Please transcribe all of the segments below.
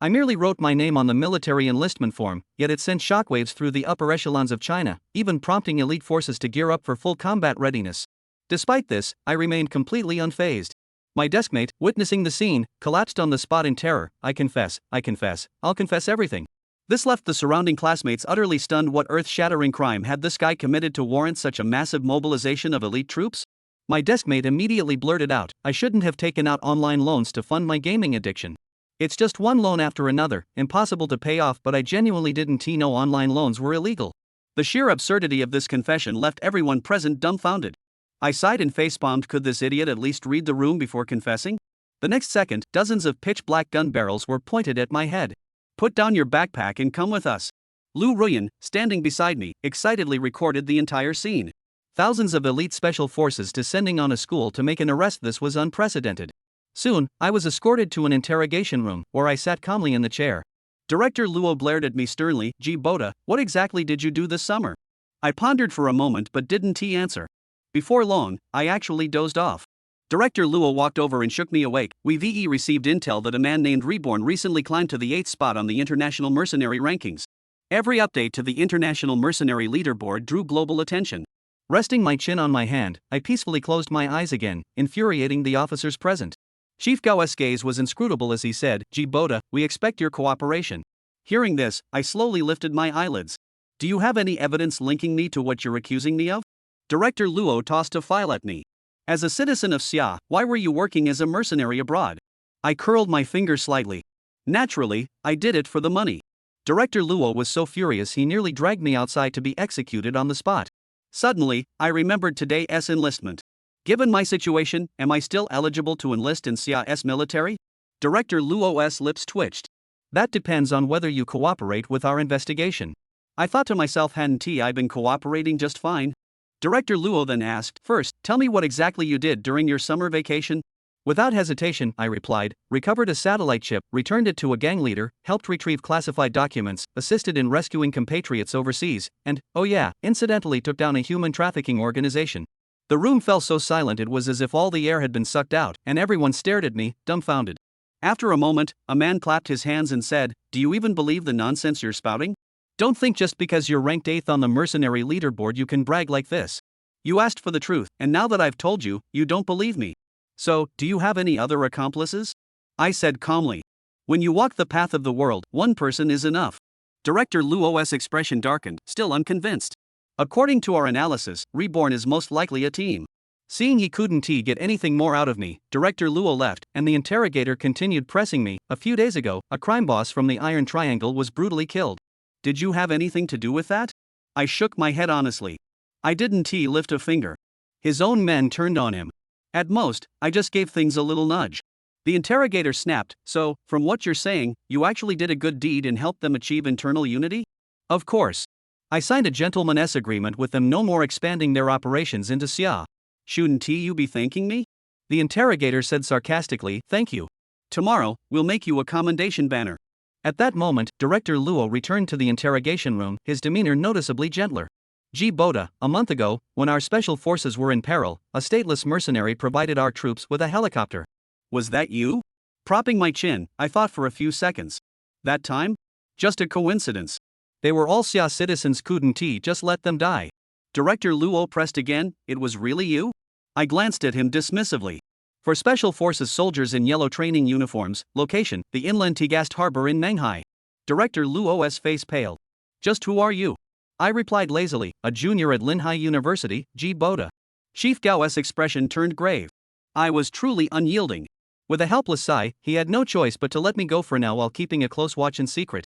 I merely wrote my name on the military enlistment form, yet it sent shockwaves through the upper echelons of China, even prompting elite forces to gear up for full combat readiness. Despite this, I remained completely unfazed. My deskmate, witnessing the scene, collapsed on the spot in terror. I'll confess, I'll confess everything. This left the surrounding classmates utterly stunned. What earth-shattering crime had this guy committed to warrant such a massive mobilization of elite troops? My deskmate immediately blurted out, I shouldn't have taken out online loans to fund my gaming addiction. It's just one loan after another, impossible to pay off, but I genuinely didn't know online loans were illegal. The sheer absurdity of this confession left everyone present dumbfounded. I sighed and facepalmed. Could this idiot at least read the room before confessing? The next second, dozens of pitch-black gun barrels were pointed at my head. Put down your backpack and come with us. Lu Ruyan, standing beside me, excitedly recorded the entire scene. Thousands of elite special forces descending on a school to make an arrest. This was unprecedented. Soon, I was escorted to an interrogation room, where I sat calmly in the chair. Director Luo blared at me sternly, G. Boda, what exactly did you do this summer? I pondered for a moment but didn't answer. Before long, I actually dozed off. Director Luo walked over and shook me awake. We received intel that a man named Reborn recently climbed to the 8th spot on the international mercenary rankings. Every update to the international mercenary leaderboard drew global attention. Resting my chin on my hand, I peacefully closed my eyes again, infuriating the officers present. Chief Gao's gaze was inscrutable as he said, G. Boda, we expect your cooperation. Hearing this, I slowly lifted my eyelids. Do you have any evidence linking me to what you're accusing me of? Director Luo tossed a file at me. As a citizen of Xia, why were you working as a mercenary abroad? I curled my finger slightly. Naturally, I did it for the money. Director Luo was so furious he nearly dragged me outside to be executed on the spot. Suddenly, I remembered today's enlistment. Given my situation, am I still eligible to enlist in Xia's military? Director Luo's lips twitched. That depends on whether you cooperate with our investigation. I thought to myself, hadn't I been cooperating just fine? Director Luo then asked, first, tell me what exactly you did during your summer vacation? Without hesitation, I replied, recovered a satellite chip, returned it to a gang leader, helped retrieve classified documents, assisted in rescuing compatriots overseas, and, oh yeah, incidentally took down a human trafficking organization. The room fell so silent it was as if all the air had been sucked out, and everyone stared at me, dumbfounded. After a moment, a man clapped his hands and said, do you even believe the nonsense you're spouting? Don't think just because you're ranked 8th on the mercenary leaderboard you can brag like this. You asked for the truth, and now that I've told you, you don't believe me. So, do you have any other accomplices? I said calmly. When you walk the path of the world, one person is enough. Director Luo's expression darkened, still unconvinced. According to our analysis, Reborn is most likely a team. Seeing he couldn't get anything more out of me, Director Luo left, and the interrogator continued pressing me. A few days ago, a crime boss from the Iron Triangle was brutally killed. Did you have anything to do with that? I shook my head honestly. I didn't lift a finger. His own men turned on him. At most, I just gave things a little nudge. The interrogator snapped, so, from what you're saying, you actually did a good deed and helped them achieve internal unity? Of course. I signed a gentleman's agreement with them, no more expanding their operations into Xia. Shouldn't you be thanking me? The interrogator said sarcastically, thank you. Tomorrow, we'll make you a commendation banner. At that moment, Director Luo returned to the interrogation room, his demeanor noticeably gentler. G. Boda, a month ago, when our special forces were in peril, a stateless mercenary provided our troops with a helicopter. Was that you? Propping my chin, I thought for a few seconds. That time? Just a coincidence. They were all Xia citizens, couldn't just let them die? Director Luo pressed again, it was really you? I glanced at him dismissively. For Special Forces soldiers in yellow training uniforms, location, the inland Tigast harbor in Manhwa. Director Luo's face paled. Just who are you? I replied lazily, a junior at Linhai University, G. Boda. Chief Gao's expression turned grave. I was truly unyielding. With a helpless sigh, he had no choice but to let me go for now while keeping a close watch in secret.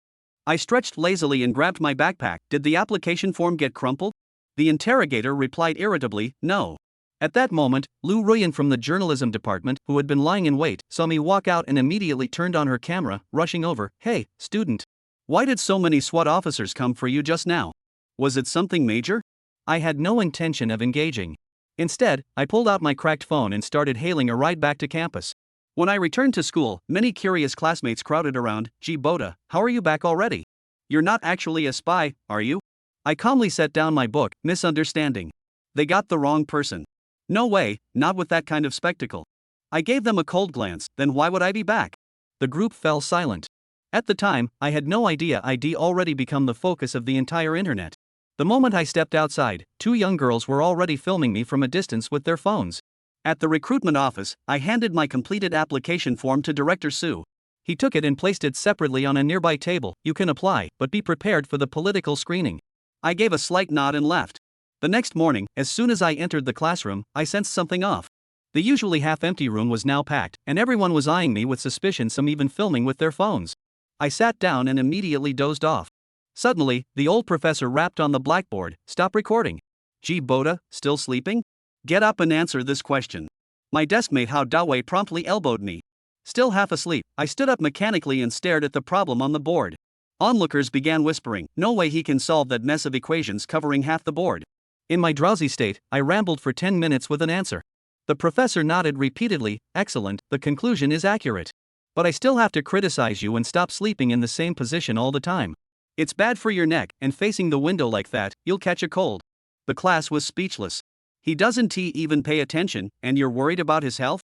I stretched lazily and grabbed my backpack. Did the application form get crumpled? The interrogator replied irritably, no. At that moment, Lu Ruyan from the journalism department, who had been lying in wait, saw me walk out and immediately turned on her camera, rushing over. Hey, student. Why did so many SWAT officers come for you just now? Was it something major? I had no intention of engaging. Instead, I pulled out my cracked phone and started hailing a ride back to campus. When I returned to school, many curious classmates crowded around. G. Boda, how are you back already? You're not actually a spy, are you? I calmly set down my book, misunderstanding. They got the wrong person. No way, not with that kind of spectacle. I gave them a cold glance, then why would I be back? The group fell silent. At the time, I had no idea I'd already become the focus of the entire internet. The moment I stepped outside, 2 young girls were already filming me from a distance with their phones. At the recruitment office, I handed my completed application form to Director Su. He took it and placed it separately on a nearby table. You can apply, but be prepared for the political screening. I gave a slight nod and left. The next morning, as soon as I entered the classroom, I sensed something off. The usually half-empty room was now packed, and everyone was eyeing me with suspicion, some even filming with their phones. I sat down and immediately dozed off. Suddenly, the old professor rapped on the blackboard, "Stop recording." "Gee, Boda, still sleeping? Get up and answer this question." My deskmate Hao Dawei promptly elbowed me. Still half asleep, I stood up mechanically and stared at the problem on the board. Onlookers began whispering, "No way he can solve that mess of equations covering half the board." In my drowsy state, I rambled for 10 minutes with an answer. The professor nodded repeatedly. "Excellent, the conclusion is accurate. But I still have to criticize you and stop sleeping in the same position all the time. It's bad for your neck, and facing the window like that, you'll catch a cold." The class was speechless. "He doesn't even pay attention, and you're worried about his health?"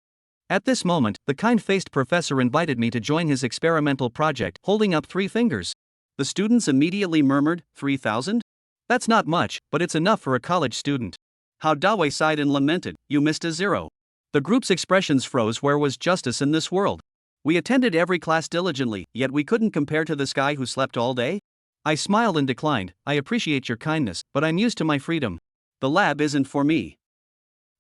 At this moment, the kind-faced professor invited me to join his experimental project, holding up 3 fingers. The students immediately murmured, 3,000? That's not much, but it's enough for a college student. Hao Dawei sighed and lamented, "You missed a 0. The group's expressions froze. Where was justice in this world? We attended every class diligently, yet we couldn't compare to this guy who slept all day? I smiled and declined. "I appreciate your kindness, but I'm used to my freedom. The lab isn't for me."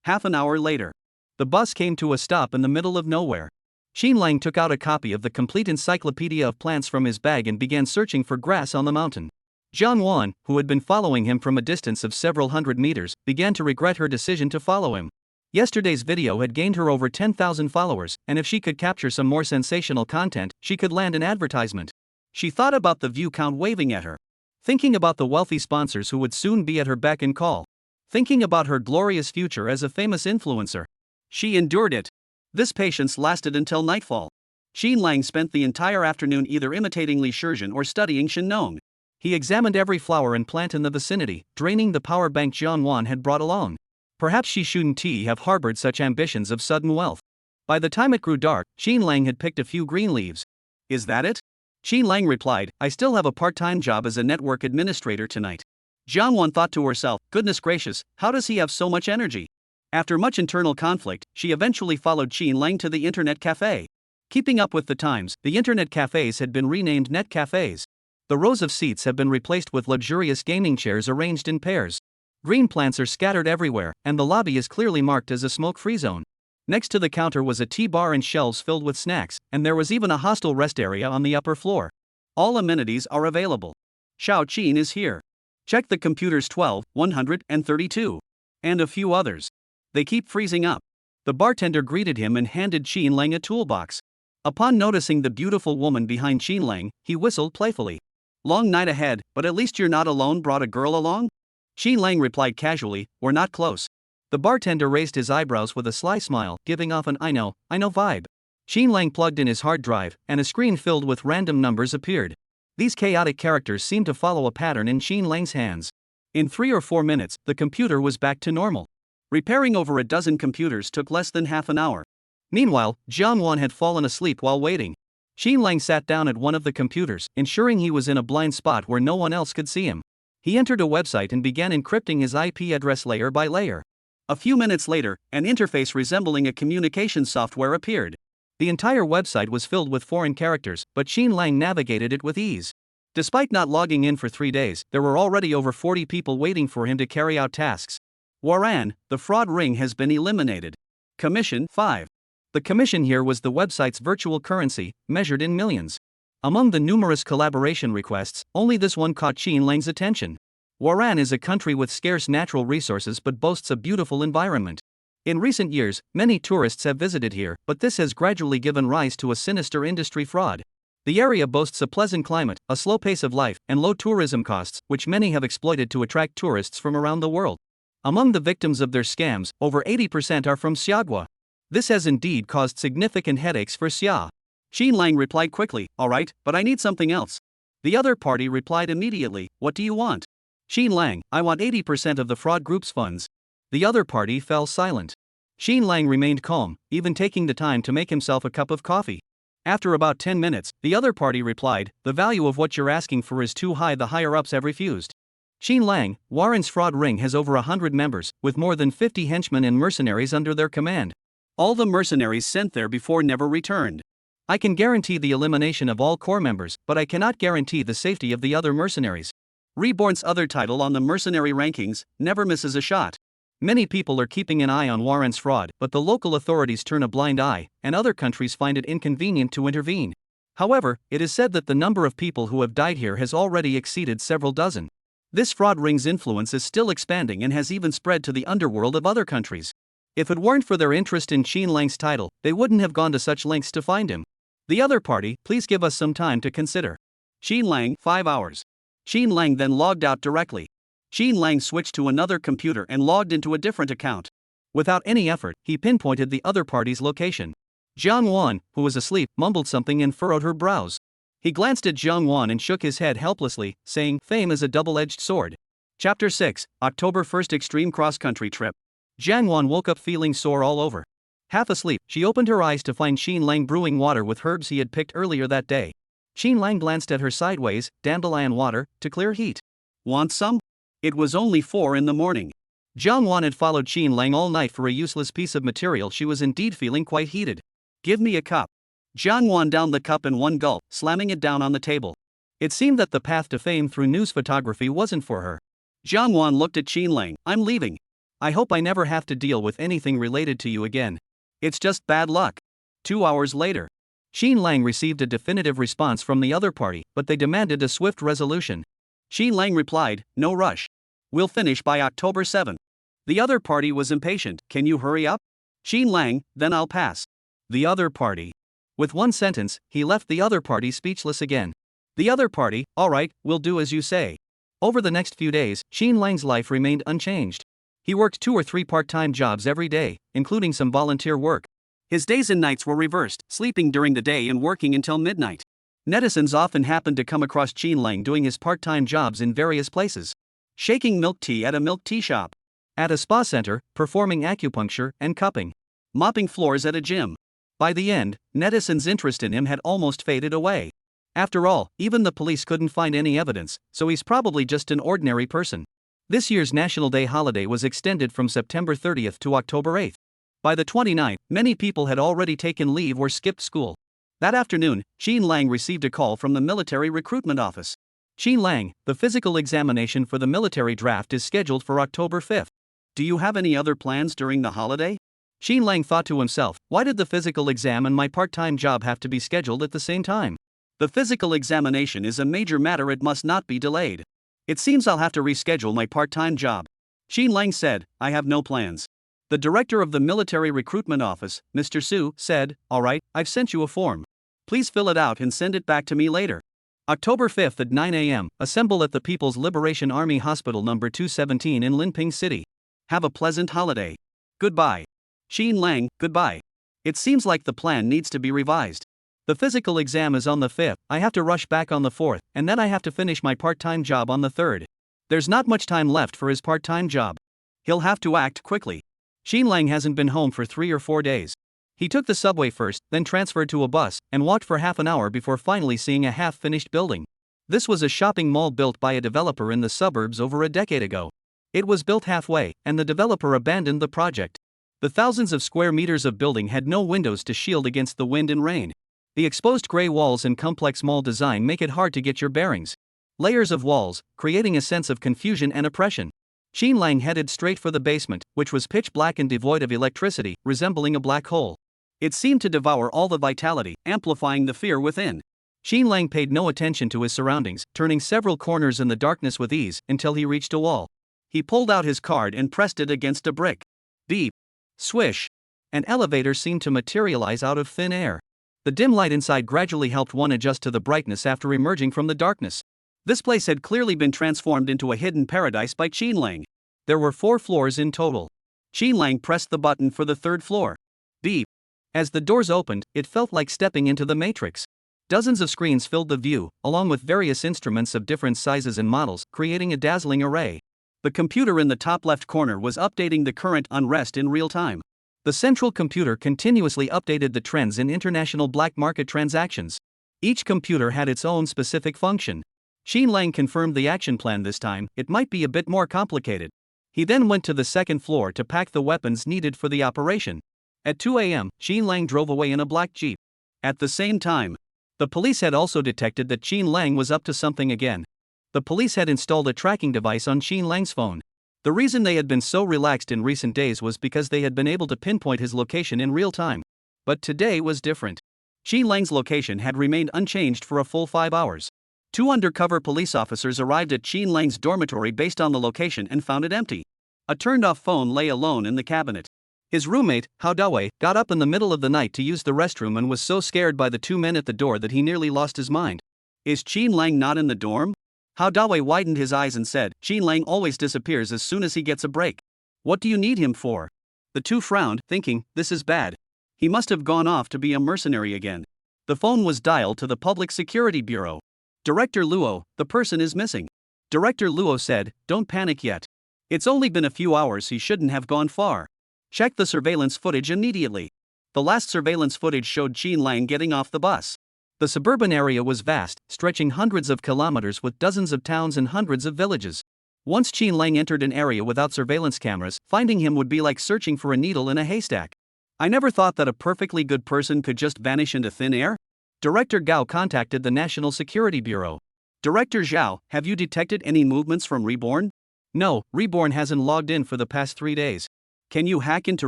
Half an hour later, the bus came to a stop in the middle of nowhere. Xinlang took out a copy of the complete encyclopedia of plants from his bag and began searching for grass on the mountain. Jiang Wan, who had been following him from a distance of several hundred meters, began to regret her decision to follow him. Yesterday's video had gained her over 10,000 followers, and if she could capture some more sensational content, she could land an advertisement. She thought about the view count waving at her. Thinking about the wealthy sponsors who would soon be at her beck and call. Thinking about her glorious future as a famous influencer. She endured it. This patience lasted until nightfall. Xinlang spent the entire afternoon either imitating Li Shizhen or studying Shenong. He examined every flower and plant in the vicinity, draining the power bank Jiang Wan had brought along. Perhaps she shouldn't have harbored such ambitions of sudden wealth. By the time it grew dark, Xinlang had picked a few green leaves. "Is that it?" Xinlang replied, "I still have a part-time job as a network administrator tonight." Jiang Wan thought to herself, "Goodness gracious, how does he have so much energy?" After much internal conflict, she eventually followed Xinlang to the internet cafe. Keeping up with the times, the internet cafes had been renamed net cafes. The rows of seats have been replaced with luxurious gaming chairs arranged in pairs. Green plants are scattered everywhere, and the lobby is clearly marked as a smoke-free zone. Next to the counter was a tea bar and shelves filled with snacks, and there was even a hostel rest area on the upper floor. All amenities are available. Xiao Qin is here. Check the computers 12, 132. And a few others. They keep freezing up. The bartender greeted him and handed Xinlang a toolbox. Upon noticing the beautiful woman behind Xinlang, he whistled playfully. "Long night ahead, but at least you're not alone. Brought a girl along?" Xinlang replied casually, "We're not close." The bartender raised his eyebrows with a sly smile, giving off an I know vibe. Xinlang plugged in his hard drive, and a screen filled with random numbers appeared. These chaotic characters seemed to follow a pattern in Xinlang's hands. In 3 or 4 minutes, the computer was back to normal. Repairing over a dozen computers took less than half an hour. Meanwhile, Jiang Wan had fallen asleep while waiting. Xinlang sat down at one of the computers, ensuring he was in a blind spot where no one else could see him. He entered a website and began encrypting his IP address layer by layer. A few minutes later, an interface resembling a communication software appeared. The entire website was filled with foreign characters, but Xinlang navigated it with ease. Despite not logging in for 3 days, there were already over 40 people waiting for him to carry out tasks. Waran, the fraud ring has been eliminated. Commission 5. The commission here was the website's virtual currency, measured in millions. Among the numerous collaboration requests, only this one caught Xinlang's attention. Waran is a country with scarce natural resources but boasts a beautiful environment. In recent years, many tourists have visited here, but this has gradually given rise to a sinister industry fraud. The area boasts a pleasant climate, a slow pace of life, and low tourism costs, which many have exploited to attract tourists from around the world. Among the victims of their scams, over 80% are from Xiagua. This has indeed caused significant headaches for Xia. Xinlang replied quickly, "All right, but I need something else." The other party replied immediately, "What do you want?" Xinlang, "I want 80% of the fraud group's funds." The other party fell silent. Xinlang remained calm, even taking the time to make himself a cup of coffee. After about 10 minutes, the other party replied, "The value of what you're asking for is too high." The higher-ups have refused. Xin Lang, Warren's fraud ring has over 100 members, with more than 50 henchmen and mercenaries under their command. All the mercenaries sent there before never returned. I can guarantee the elimination of all core members, but I cannot guarantee the safety of the other mercenaries. Reborn's other title on the mercenary rankings, never misses a shot. Many people are keeping an eye on Warren's fraud, but the local authorities turn a blind eye, and other countries find it inconvenient to intervene. However, it is said that the number of people who have died here has already exceeded several dozen. This fraud ring's influence is still expanding and has even spread to the underworld of other countries. If it weren't for their interest in Xin Lang's title, they wouldn't have gone to such lengths to find him. The other party, please give us some time to consider. Xin Lang, 5 hours. Xin Lang then logged out directly. Xin Lang switched to another computer and logged into a different account. Without any effort, he pinpointed the other party's location. Jiang Wan, who was asleep, mumbled something and furrowed her brows. He glanced at Jiang Wan and shook his head helplessly, saying, "Fame is a double-edged sword." Chapter 6, October 1st Extreme Cross-Country Trip. Jiang Wan woke up feeling sore all over. Half asleep, she opened her eyes to find Xin Lang brewing water with herbs he had picked earlier that day. Xin Lang glanced at her sideways, dandelion water, to clear heat. "Want some?" It was only 4 in the morning. Jiang Wan had followed Xin Lang all night for a useless piece of material. She was indeed feeling quite heated. "Give me a cup." Jiang Wan downed the cup in one gulp, slamming it down on the table. It seemed that the path to fame through news photography wasn't for her. Jiang Wan looked at Xin Lang. "I'm leaving. I hope I never have to deal with anything related to you again. It's just bad luck." 2 hours later, Xin Lang received a definitive response from the other party, but they demanded a swift resolution. Xin Lang replied, "No rush. We'll finish by October 7th. The other party was impatient. "Can you hurry up?" Xin Lang, "Then I'll pass." The other party. With one sentence, he left the other party speechless again. The other party, "All right, we'll do as you say." Over the next few days, Xin Lang's life remained unchanged. He worked 2 or 3 part-time jobs every day, including some volunteer work. His days and nights were reversed, sleeping during the day and working until midnight. Netizens often happened to come across Xin Lang doing his part-time jobs in various places. Shaking milk tea at a milk tea shop. At a spa center, performing acupuncture and cupping. Mopping floors at a gym. By the end, netizens' interest in him had almost faded away. After all, even the police couldn't find any evidence, so he's probably just an ordinary person. This year's National Day holiday was extended from September 30th to October 8th. By the 29th, many people had already taken leave or skipped school. That afternoon, Xin Lang received a call from the military recruitment office. Xin Lang, the physical examination for the military draft is scheduled for October 5th. Do you have any other plans during the holiday? Xin Lang thought to himself, why did the physical exam and my part-time job have to be scheduled at the same time? The physical examination is a major matter, it must not be delayed. It seems I'll have to reschedule my part-time job. Xin Lang said, I have no plans. The director of the military recruitment office, Mr. Su, said, all right, I've sent you a form. Please fill it out and send it back to me later. October 5th at 9 a.m., assemble at the People's Liberation Army Hospital number 217 in Linping City. Have a pleasant holiday. Goodbye. Xin Lang, goodbye. It seems like the plan needs to be revised. The physical exam is on the 5th, I have to rush back on the 4th, and then I have to finish my part-time job on the 3rd. There's not much time left for his part-time job. He'll have to act quickly. Xin Lang hasn't been home for 3 or 4 days. He took the subway first, then transferred to a bus, and walked for half an hour before finally seeing a half-finished building. This was a shopping mall built by a developer in the suburbs over a decade ago. It was built halfway, and the developer abandoned the project. The thousands of square meters of building had no windows to shield against the wind and rain. The exposed gray walls and complex mall design make it hard to get your bearings. Layers of walls, creating a sense of confusion and oppression. Xin Lang headed straight for the basement, which was pitch black and devoid of electricity, resembling a black hole. It seemed to devour all the vitality, amplifying the fear within. Xin Lang paid no attention to his surroundings, turning several corners in the darkness with ease, until he reached a wall. He pulled out his card and pressed it against a brick. Beep. Swish. An elevator seemed to materialize out of thin air. The dim light inside gradually helped one adjust to the brightness after emerging from the darkness. This place had clearly been transformed into a hidden paradise by Xin Lang. There were 4 floors in total. Xin Lang pressed the button for the 3rd floor. Beep. As the doors opened, it felt like stepping into the Matrix. Dozens of screens filled the view, along with various instruments of different sizes and models, creating a dazzling array. The computer in the top left corner was updating the current unrest in real time. The central computer continuously updated the trends in international black market transactions. Each computer had its own specific function. Xin Lang confirmed the action plan this time. It might be a bit more complicated. He then went to the second floor to pack the weapons needed for the operation. At 2 a.m., Xin Lang drove away in a black jeep. At the same time, the police had also detected that Xin Lang was up to something again. The police had installed a tracking device on Xin Lang's phone. The reason they had been so relaxed in recent days was because they had been able to pinpoint his location in real time. But today was different. Xin Lang's location had remained unchanged for a full 5 hours. 2 undercover police officers arrived at Xin Lang's dormitory based on the location and found it empty. A turned-off phone lay alone in the cabinet. His roommate, Hao Dawei, got up in the middle of the night to use the restroom and was so scared by the 2 men at the door that he nearly lost his mind. Is Xin Lang not in the dorm? Hao Dawei widened his eyes and said, Xin Lang always disappears as soon as he gets a break. What do you need him for? The two frowned, thinking, this is bad. He must have gone off to be a mercenary again. The phone was dialed to the Public Security Bureau. Director Luo, the person is missing. Director Luo said, don't panic yet. It's only been a few hours, he shouldn't have gone far. Check the surveillance footage immediately. The last surveillance footage showed Xin Lang getting off the bus. The suburban area was vast, stretching hundreds of kilometers with dozens of towns and hundreds of villages. Once Xin Lang entered an area without surveillance cameras, finding him would be like searching for a needle in a haystack. I never thought that a perfectly good person could just vanish into thin air. Director Gao contacted the National Security Bureau. Director Zhao, have you detected any movements from Reborn? No, Reborn hasn't logged in for the past 3 days. Can you hack into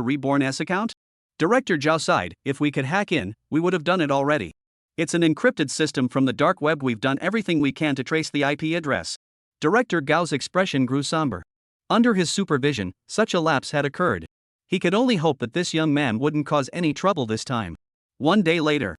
Reborn's account? Director Zhao sighed, if we could hack in, we would have done it already. It's an encrypted system from the dark web, we've done everything we can to trace the IP address. Director Gao's expression grew somber. Under his supervision, such a lapse had occurred. He could only hope that this young man wouldn't cause any trouble this time. 1 day later.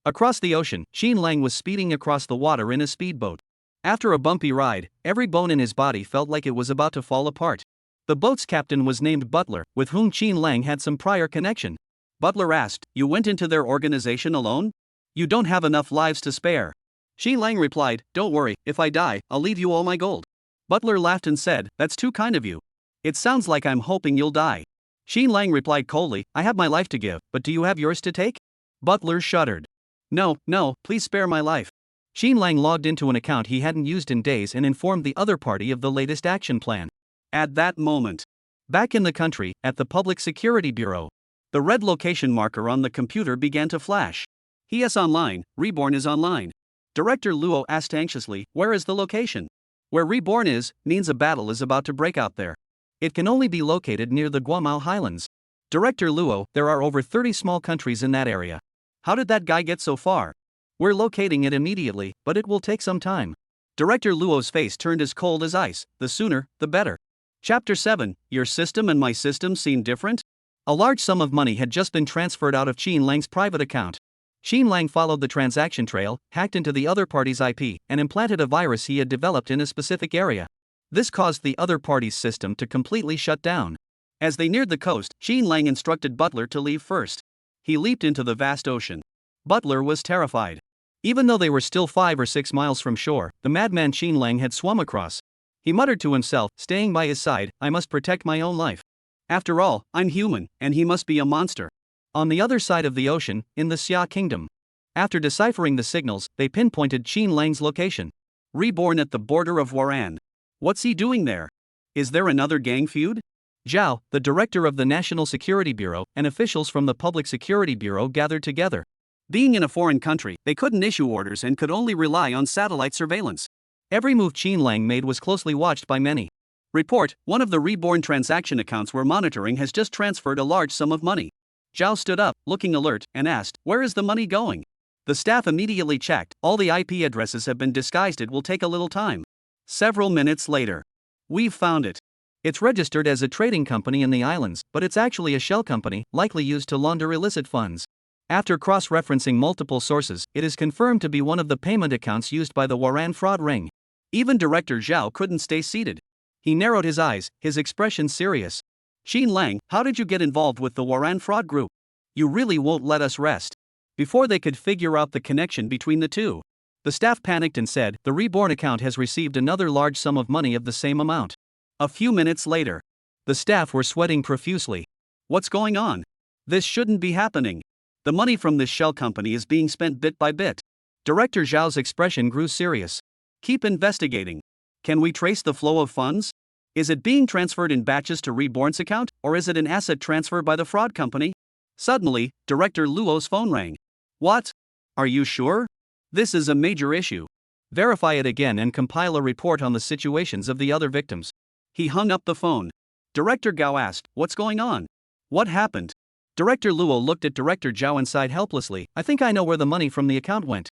Across the ocean, Xin Lang was speeding across the water in a speedboat. After a bumpy ride, every bone in his body felt like it was about to fall apart. The boat's captain was named Butler, with whom Xin Lang had some prior connection. Butler asked, you went into their organization alone? You don't have enough lives to spare. Xin Lang replied, don't worry, if I die, I'll leave you all my gold. Butler laughed and said, that's too kind of you. It sounds like I'm hoping you'll die. Xin Lang replied coldly, I have my life to give, but do you have yours to take? Butler shuddered. No, please spare my life. Xin Lang logged into an account he hadn't used in days and informed the other party of the latest action plan. At that moment, back in the country, at the Public Security Bureau, the red location marker on the computer began to flash. He is online, Reborn is online. Director Luo asked anxiously, where is the location? Where Reborn is, means a battle is about to break out there. It can only be located near the Guamao Highlands. Director Luo, there are over 30 small countries in that area. How did that guy get so far? We're locating it immediately, but it will take some time. Director Luo's face turned as cold as ice, the sooner, the better. Chapter 7, Your system and my system seem different? A large sum of money had just been transferred out of Xin Lang's private account. Xin Lang followed the transaction trail, hacked into the other party's IP, and implanted a virus he had developed in a specific area. This caused the other party's system to completely shut down. As they neared the coast, Xin Lang instructed Butler to leave first. He leaped into the vast ocean. Butler was terrified. Even though they were still 5 or 6 miles from shore, the madman Xin Lang had swum across. He muttered to himself, staying by his side, I must protect my own life. After all, I'm human, and he must be a monster. On the other side of the ocean, in the Xia Kingdom. After deciphering the signals, they pinpointed Xin Lang's location. Reborn at the border of Waran. What's he doing there? Is there another gang feud? Zhao, the director of the National Security Bureau, and officials from the Public Security Bureau gathered together. Being in a foreign country, they couldn't issue orders and could only rely on satellite surveillance. Every move Xin Lang made was closely watched by many. Report, one of the Reborn transaction accounts we're monitoring has just transferred a large sum of money. Zhao stood up, looking alert, and asked, where is the money going? The staff immediately checked, all the IP addresses have been disguised, it will take a little time. Several minutes later. We've found it. It's registered as a trading company in the islands, but it's actually a shell company, likely used to launder illicit funds. After cross-referencing multiple sources, it is confirmed to be one of the payment accounts used by the Waran fraud ring. Even Director Zhao couldn't stay seated. He narrowed his eyes, his expression serious. Xin Lang, how did you get involved with the Waran fraud group? You really won't let us rest. Before they could figure out the connection between the two, the staff panicked and said, the Reborn account has received another large sum of money of the same amount. A few minutes later, the staff were sweating profusely. What's going on? This shouldn't be happening. The money from this shell company is being spent bit by bit. Director Zhao's expression grew serious. Keep investigating. Can we trace the flow of funds? Is it being transferred in batches to Reborn's account, or is it an asset transfer by the fraud company? Suddenly, Director Luo's phone rang. What? Are you sure? This is a major issue. Verify it again and compile a report on the situations of the other victims. He hung up the phone. Director Gao asked, "What's going on? What happened?" Director Luo looked at Director Zhao and sighed helplessly. "I think I know where the money from the account went."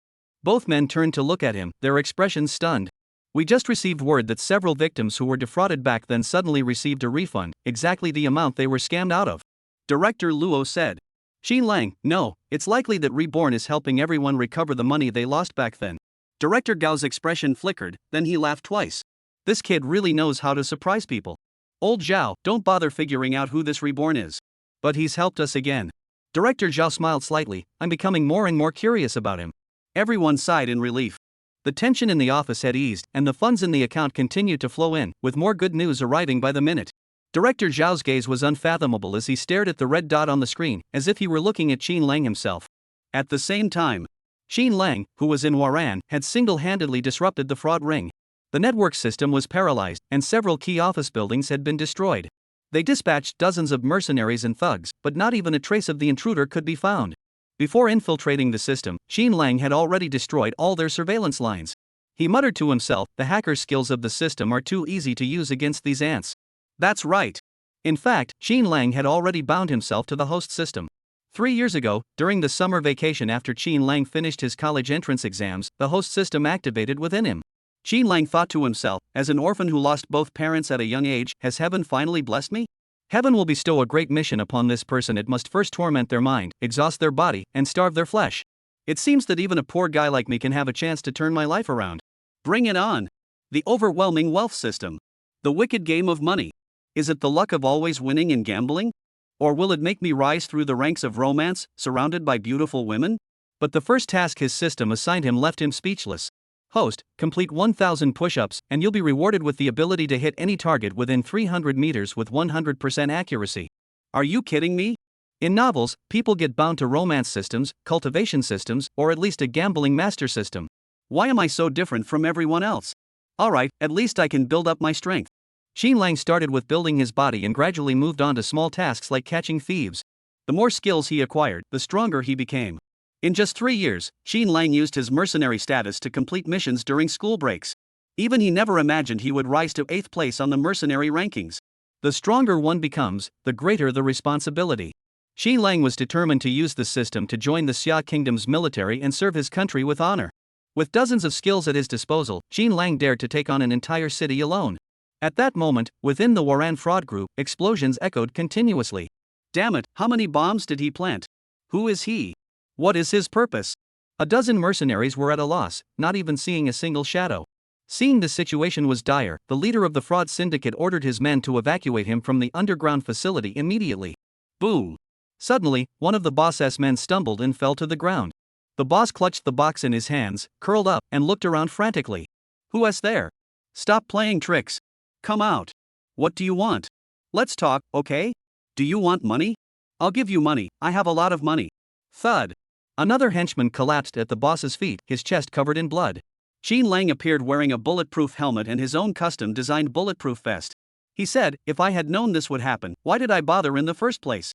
Both men turned to look at him, their expressions stunned. "We just received word that several victims who were defrauded back then suddenly received a refund, exactly the amount they were scammed out of." Director Luo said. Xin Lang, no, it's likely that Reborn is helping everyone recover the money they lost back then. Director Gao's expression flickered, then he laughed twice. This kid really knows how to surprise people. Old Zhao, don't bother figuring out who this Reborn is. But he's helped us again. Director Zhao smiled slightly. I'm becoming more and more curious about him. Everyone sighed in relief. The tension in the office had eased, and the funds in the account continued to flow in, with more good news arriving by the minute. Director Zhao's gaze was unfathomable as he stared at the red dot on the screen, as if he were looking at Xin Lang himself. At the same time, Xin Lang, who was in Waran, had single-handedly disrupted the fraud ring. The network system was paralyzed, and several key office buildings had been destroyed. They dispatched dozens of mercenaries and thugs, but not even a trace of the intruder could be found. Before infiltrating the system, Xin Lang had already destroyed all their surveillance lines. He muttered to himself, the hacker skills of the system are too easy to use against these ants. That's right. In fact, Xin Lang had already bound himself to the host system. 3 years ago, during the summer vacation after Xin Lang finished his college entrance exams, the host system activated within him. Xin Lang thought to himself, as an orphan who lost both parents at a young age, has heaven finally blessed me? Heaven will bestow a great mission upon this person. It must first torment their mind, exhaust their body, and starve their flesh. It seems that even a poor guy like me can have a chance to turn my life around. Bring it on. The overwhelming wealth system. The wicked game of money. Is it the luck of always winning in gambling? Or will it make me rise through the ranks of romance, surrounded by beautiful women? But the first task his system assigned him left him speechless. Host, complete 1,000 push-ups, and you'll be rewarded with the ability to hit any target within 300 meters with 100% accuracy. Are you kidding me? In novels, people get bound to romance systems, cultivation systems, or at least a gambling master system. Why am I so different from everyone else? Alright, at least I can build up my strength. Xin Lang started with building his body and gradually moved on to small tasks like catching thieves. The more skills he acquired, the stronger he became. In just 3 years, Xin Lang used his mercenary status to complete missions during school breaks. Even he never imagined he would rise to 8th place on the mercenary rankings. The stronger one becomes, the greater the responsibility. Xin Lang was determined to use the system to join the Xia Kingdom's military and serve his country with honor. With dozens of skills at his disposal, Xin Lang dared to take on an entire city alone. At that moment, within the Waran fraud group, explosions echoed continuously. Damn it, how many bombs did he plant? Who is he? What is his purpose? A dozen mercenaries were at a loss, not even seeing a single shadow. Seeing the situation was dire, the leader of the fraud syndicate ordered his men to evacuate him from the underground facility immediately. Boom! Suddenly, one of the boss's men stumbled and fell to the ground. The boss clutched the box in his hands, curled up, and looked around frantically. Who is there? Stop playing tricks. Come out. What do you want? Let's talk, okay? Do you want money? I'll give you money, I have a lot of money. Thud. Another henchman collapsed at the boss's feet, his chest covered in blood. Xin Lang appeared wearing a bulletproof helmet and his own custom-designed bulletproof vest. He said, if I had known this would happen, why did I bother in the first place?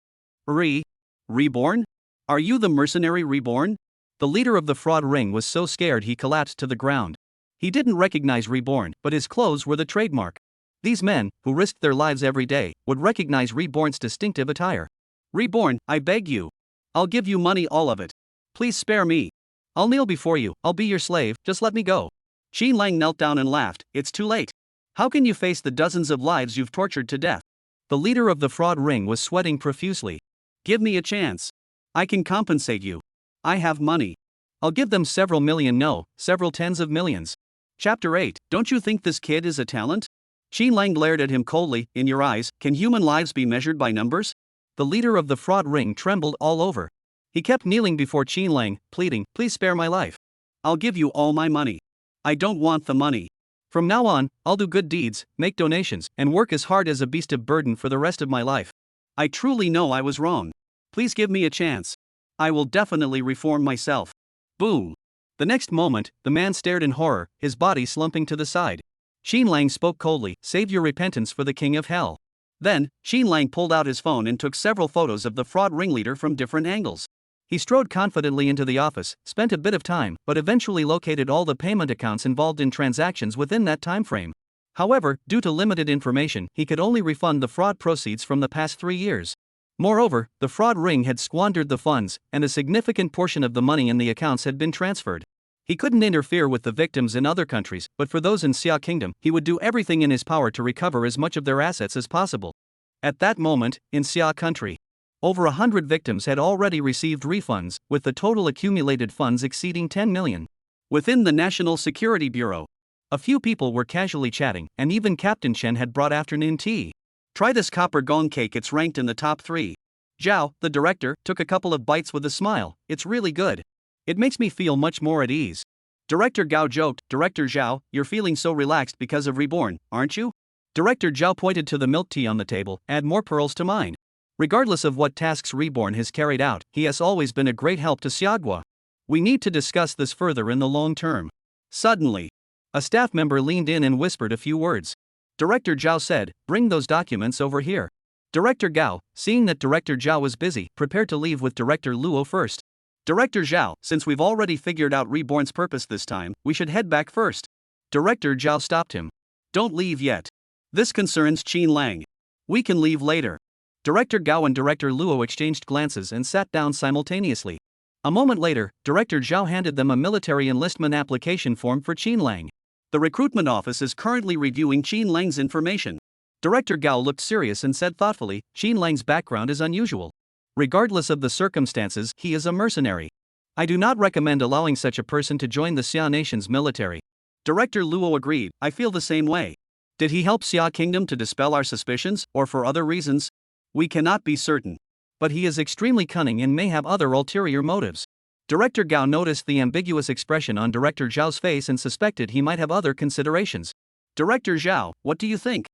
Reborn? Are you the mercenary Reborn? The leader of the fraud ring was so scared he collapsed to the ground. He didn't recognize Reborn, but his clothes were the trademark. These men, who risked their lives every day, would recognize Reborn's distinctive attire. Reborn, I beg you. I'll give you money, all of it. Please spare me. I'll kneel before you, I'll be your slave, just let me go. Xin Lang knelt down and laughed, it's too late. How can you face the dozens of lives you've tortured to death? The leader of the fraud ring was sweating profusely. Give me a chance. I can compensate you. I have money. I'll give them several million, no, several tens of millions. Chapter 8, don't you think this kid is a talent? Xin Lang glared at him coldly, in your eyes, can human lives be measured by numbers? The leader of the fraud ring trembled all over. He kept kneeling before Xin Lang, pleading, please spare my life. I'll give you all my money. I don't want the money. From now on, I'll do good deeds, make donations, and work as hard as a beast of burden for the rest of my life. I truly know I was wrong. Please give me a chance. I will definitely reform myself. Boom. The next moment, the man stared in horror, his body slumping to the side. Xin Lang spoke coldly, "Save your repentance for the king of hell." Then, Xin Lang pulled out his phone and took several photos of the fraud ringleader from different angles. He strode confidently into the office, spent a bit of time, but eventually located all the payment accounts involved in transactions within that time frame. However, due to limited information, he could only refund the fraud proceeds from the past 3 years. Moreover, the fraud ring had squandered the funds, and a significant portion of the money in the accounts had been transferred. He couldn't interfere with the victims in other countries, but for those in Xia Kingdom, he would do everything in his power to recover as much of their assets as possible. At that moment, in Xia country, over 100 victims had already received refunds, with the total accumulated funds exceeding 10 million. Within the National Security Bureau, a few people were casually chatting, and even Captain Chen had brought afternoon tea. "Try this copper gong cake, it's ranked in the top 3. Zhao, the director, took a couple of bites with a smile. "It's really good. It makes me feel much more at ease." Director Gao joked, "Director Zhao, you're feeling so relaxed because of Reborn, aren't you?" Director Zhao pointed to the milk tea on the table. "Add more pearls to mine." Regardless of what tasks Reborn has carried out, he has always been a great help to Xiagua. We need to discuss this further in the long term. Suddenly, a staff member leaned in and whispered a few words. Director Zhao said, "Bring those documents over here." Director Gao, seeing that Director Zhao was busy, prepared to leave with Director Luo first. "Director Zhao, since we've already figured out Reborn's purpose this time, we should head back first." Director Zhao stopped him. "Don't leave yet. This concerns Qin Lang. We can leave later." Director Gao and Director Luo exchanged glances and sat down simultaneously. A moment later, Director Zhao handed them a military enlistment application form for Qin Lang. "The recruitment office is currently reviewing Qin Lang's information." Director Gao looked serious and said thoughtfully, "Qin Lang's background is unusual. Regardless of the circumstances, he is a mercenary. I do not recommend allowing such a person to join the Xia nation's military." Director Luo agreed, "I feel the same way. Did he help Xia Kingdom to dispel our suspicions, or for other reasons? We cannot be certain. But he is extremely cunning and may have other ulterior motives." Director Gao noticed the ambiguous expression on Director Zhao's face and suspected he might have other considerations. "Director Zhao, what do you think?"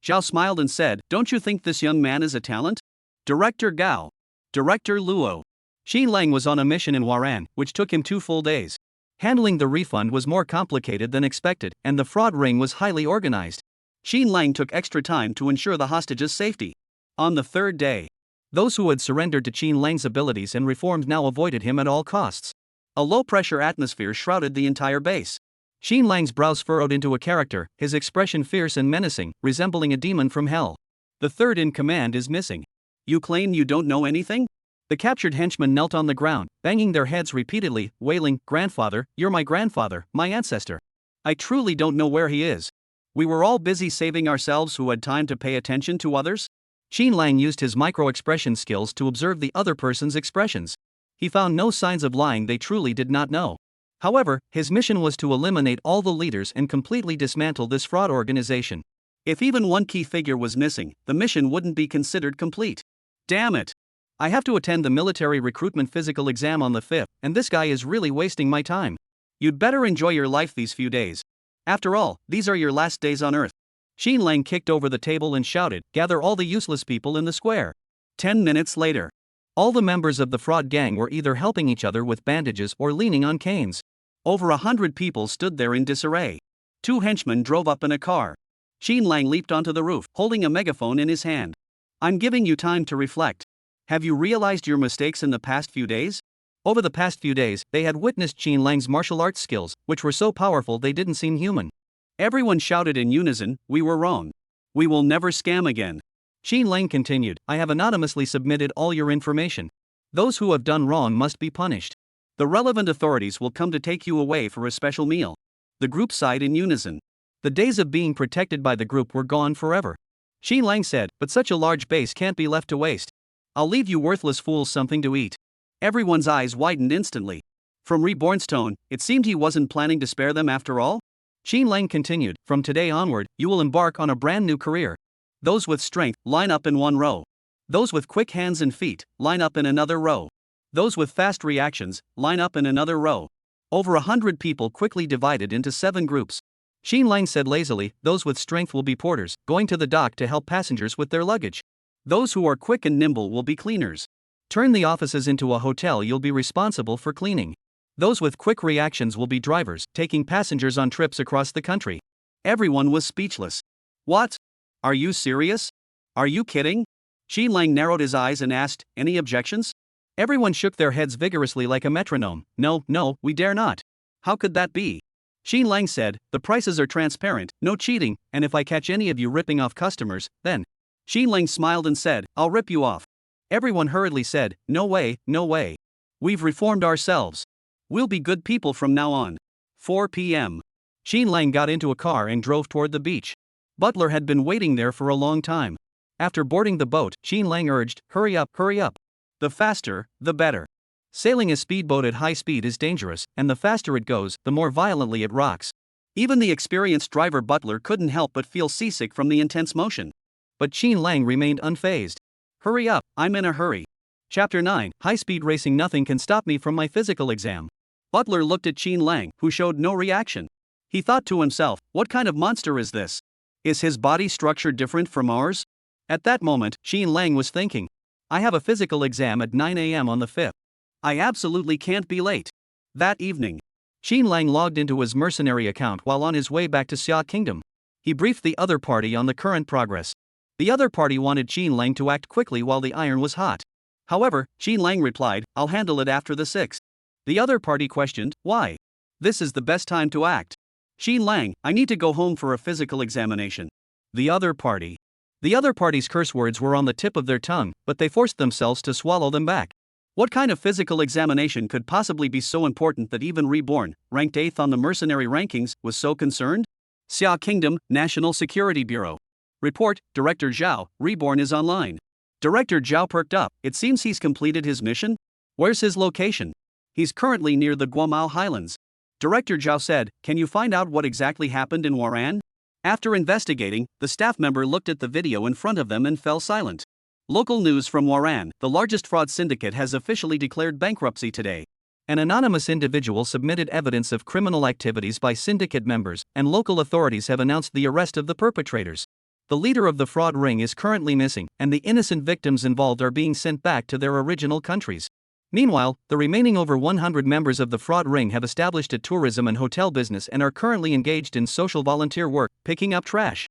Zhao smiled and said, "Don't you think this young man is a talent?" Director Gao. Director Luo. Xin Lang was on a mission in Huaran, which took him 2 full days. Handling the refund was more complicated than expected, and the fraud ring was highly organized. Xin Lang took extra time to ensure the hostages' safety. On the 3rd day, those who had surrendered to Xin Lang's abilities and reformed now avoided him at all costs. A low-pressure atmosphere shrouded the entire base. Xin Lang's brows furrowed into a character, his expression fierce and menacing, resembling a demon from hell. "The third in command is missing. You claim you don't know anything?" The captured henchmen knelt on the ground, banging their heads repeatedly, wailing, "Grandfather, you're my grandfather, my ancestor. I truly don't know where he is. We were all busy saving ourselves who had time to pay attention to others." Xin Lang used his micro-expression skills to observe the other person's expressions. He found no signs of lying they truly did not know. However, his mission was to eliminate all the leaders and completely dismantle this fraud organization. If even one key figure was missing, the mission wouldn't be considered complete. Damn it! I have to attend the military recruitment physical exam on the 5th, and this guy is really wasting my time. You'd better enjoy your life these few days. After all, these are your last days on Earth. Xin Lang kicked over the table and shouted, "Gather all the useless people in the square." 10 minutes later, all the members of the fraud gang were either helping each other with bandages or leaning on canes. Over 100 people stood there in disarray. 2 henchmen drove up in a car. Xin Lang leaped onto the roof, holding a megaphone in his hand. "I'm giving you time to reflect. Have you realized your mistakes in the past few days?" Over the past few days, they had witnessed Xin Lang's martial arts skills, which were so powerful they didn't seem human. Everyone shouted in unison, "We were wrong. We will never scam again." Xin Lang continued, "I have anonymously submitted all your information. Those who have done wrong must be punished. The relevant authorities will come to take you away for a special meal." The group sighed in unison. The days of being protected by the group were gone forever. Xin Lang said, "But such a large base can't be left to waste. I'll leave you worthless fools something to eat." Everyone's eyes widened instantly. From Reborn's tone, it seemed he wasn't planning to spare them after all. Xin Lang continued, "From today onward, you will embark on a brand new career. Those with strength, line up in one row. Those with quick hands and feet, line up in another row. Those with fast reactions, line up in another row." Over 100 people quickly divided into 7 groups. Xin Lang said lazily, "Those with strength will be porters, going to the dock to help passengers with their luggage. Those who are quick and nimble will be cleaners. Turn the offices into a hotel, you'll be responsible for cleaning. Those with quick reactions will be drivers, taking passengers on trips across the country. Everyone was speechless. What? Are you serious? Are you kidding? Xi Lang narrowed his eyes and asked, any objections? Everyone shook their heads vigorously like a metronome. No, no, we dare not. How could that be? Xi Lang said, the prices are transparent, no cheating, and if I catch any of you ripping off customers, then. Xi Lang smiled and said, I'll rip you off. Everyone hurriedly said, no way, no way. We've reformed ourselves. We'll be good people from now on. 4 p.m. Xi Lang got into a car and drove toward the beach. Butler had been waiting there for a long time. After boarding the boat, Xi Lang urged, hurry up, hurry up. The faster, the better. Sailing a speedboat at high speed is dangerous, and the faster it goes, the more violently it rocks. Even the experienced driver Butler couldn't help but feel seasick from the intense motion. But Xi Lang remained unfazed. Hurry up, I'm in a hurry. Chapter 9, High-Speed Racing. Nothing can stop me from my physical exam. Butler looked at Xi Lang, who showed no reaction. He thought to himself, what kind of monster is this? Is his body structure different from ours? At that moment, Xi Lang was thinking. I have a physical exam at 9 a.m. on the 5th. I absolutely can't be late. That evening, Xi Lang logged into his mercenary account while on his way back to Xia Kingdom. He briefed the other party on the current progress. The other party wanted Xi Lang to act quickly while the iron was hot. However, Xi Lang replied, I'll handle it after the 6th. The other party questioned, why? This is the best time to act. Xi Lang, I need to go home for a physical examination. The other party's curse words were on the tip of their tongue, but they forced themselves to swallow them back. What kind of physical examination could possibly be so important that even Reborn, ranked 8th on the mercenary rankings, was so concerned? Xia Kingdom, National Security Bureau. Report, Director Zhao, Reborn is online. Director Zhao perked up, it seems he's completed his mission? Where's his location? He's currently near the Guamao Highlands. Director Zhao said, can you find out what exactly happened in Waran? After investigating, the staff member looked at the video in front of them and fell silent. Local news from Waran, the largest fraud syndicate has officially declared bankruptcy today. An anonymous individual submitted evidence of criminal activities by syndicate members, and local authorities have announced the arrest of the perpetrators. The leader of the fraud ring is currently missing, and the innocent victims involved are being sent back to their original countries. Meanwhile, the remaining over 100 members of the fraud ring have established a tourism and hotel business and are currently engaged in social volunteer work, picking up trash.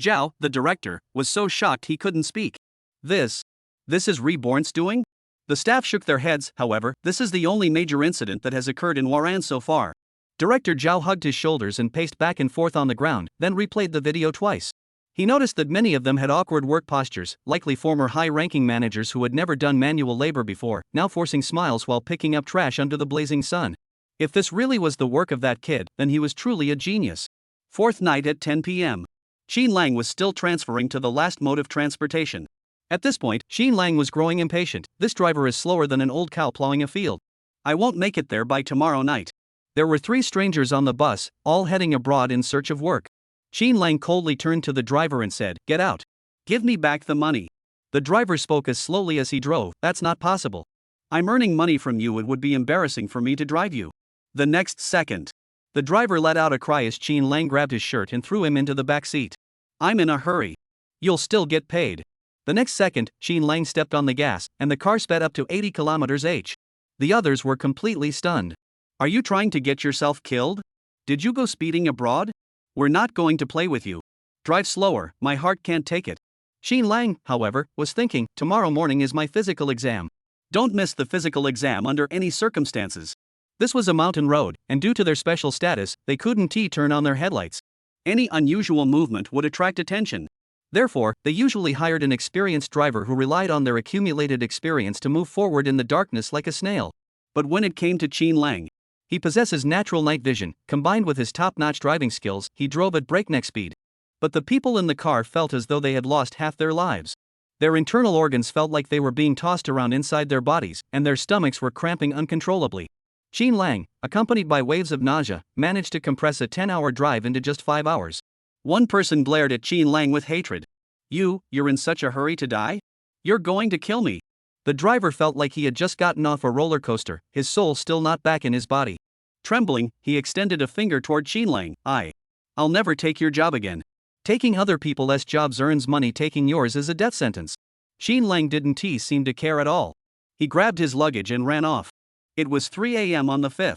Zhao, the director, was so shocked he couldn't speak. This is Reborn's doing? The staff shook their heads, however, this is the only major incident that has occurred in Waran so far. Director Zhao hugged his shoulders and paced back and forth on the ground, then replayed the video twice. He noticed that many of them had awkward work postures, likely former high-ranking managers who had never done manual labor before, now forcing smiles while picking up trash under the blazing sun. If this really was the work of that kid, then he was truly a genius. Fourth night at 10 p.m. Xi Lang was still transferring to the last mode of transportation. At this point, Xi Lang was growing impatient. This driver is slower than an old cow plowing a field. I won't make it there by tomorrow night. There were 3 strangers on the bus, all heading abroad in search of work. Xi Lang coldly turned to the driver and said, get out. Give me back the money. The driver spoke as slowly as he drove, that's not possible. I'm earning money from you, it would be embarrassing for me to drive you. The next second, the driver let out a cry as Xi Lang grabbed his shirt and threw him into the back seat. I'm in a hurry. You'll still get paid. The next second, Xi Lang stepped on the gas, and the car sped up to 80 km/h. The others were completely stunned. Are you trying to get yourself killed? Did you go speeding abroad? We're not going to play with you. Drive slower, my heart can't take it. Xi Lang, however, was thinking, tomorrow morning is my physical exam. Don't miss the physical exam under any circumstances. This was a mountain road, and due to their special status, they couldn't turn on their headlights. Any unusual movement would attract attention. Therefore, they usually hired an experienced driver who relied on their accumulated experience to move forward in the darkness like a snail. But when it came to Xi Lang, he possesses natural night vision, combined with his top-notch driving skills, he drove at breakneck speed. But the people in the car felt as though they had lost half their lives. Their internal organs felt like they were being tossed around inside their bodies, and their stomachs were cramping uncontrollably. Xi Lang, accompanied by waves of nausea, managed to compress a 10-hour drive into just 5 hours. One person glared at Xi Lang with hatred. You're in such a hurry to die? You're going to kill me. The driver felt like he had just gotten off a roller coaster, his soul still not back in his body. Trembling, he extended a finger toward Xi Lang. I'll never take your job again. Taking other people's jobs earns money, taking yours is a death sentence. Xi Lang didn't seem to care at all. He grabbed his luggage and ran off. It was 3 a.m. on the 5th.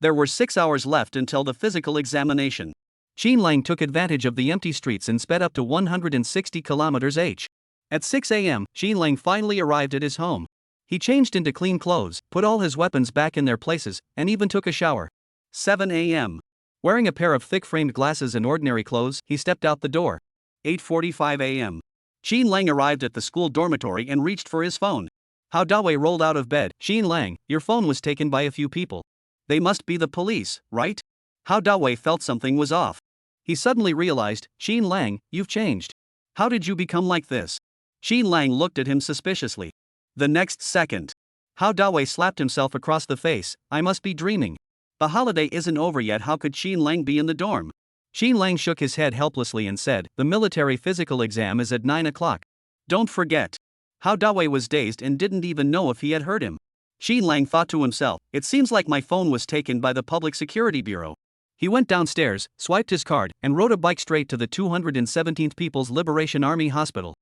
There were 6 hours left until the physical examination. Qin Lang took advantage of the empty streets and sped up to 160 km/h. At 6 a.m., Qin Lang finally arrived at his home. He changed into clean clothes, put all his weapons back in their places, and even took a shower. 7 a.m. Wearing a pair of thick-framed glasses and ordinary clothes, he stepped out the door. 8:45 a.m. Qin Lang arrived at the school dormitory and reached for his phone. Hao Dawei rolled out of bed. Qin Lang, your phone was taken by a few people. They must be the police, right? Hao Dawei felt something was off. He suddenly realized, Qin Lang, you've changed. How did you become like this? Qin Lang looked at him suspiciously. The next second, Hao Dawei slapped himself across the face. I must be dreaming. The holiday isn't over yet. How could Qin Lang be in the dorm? Qin Lang shook his head helplessly and said, the military physical exam is at 9 o'clock. Don't forget. Hao Dawei was dazed and didn't even know if he had heard him. Qin Lang thought to himself, it seems like my phone was taken by the Public Security Bureau. He went downstairs, swiped his card, and rode a bike straight to the 217th People's Liberation Army Hospital.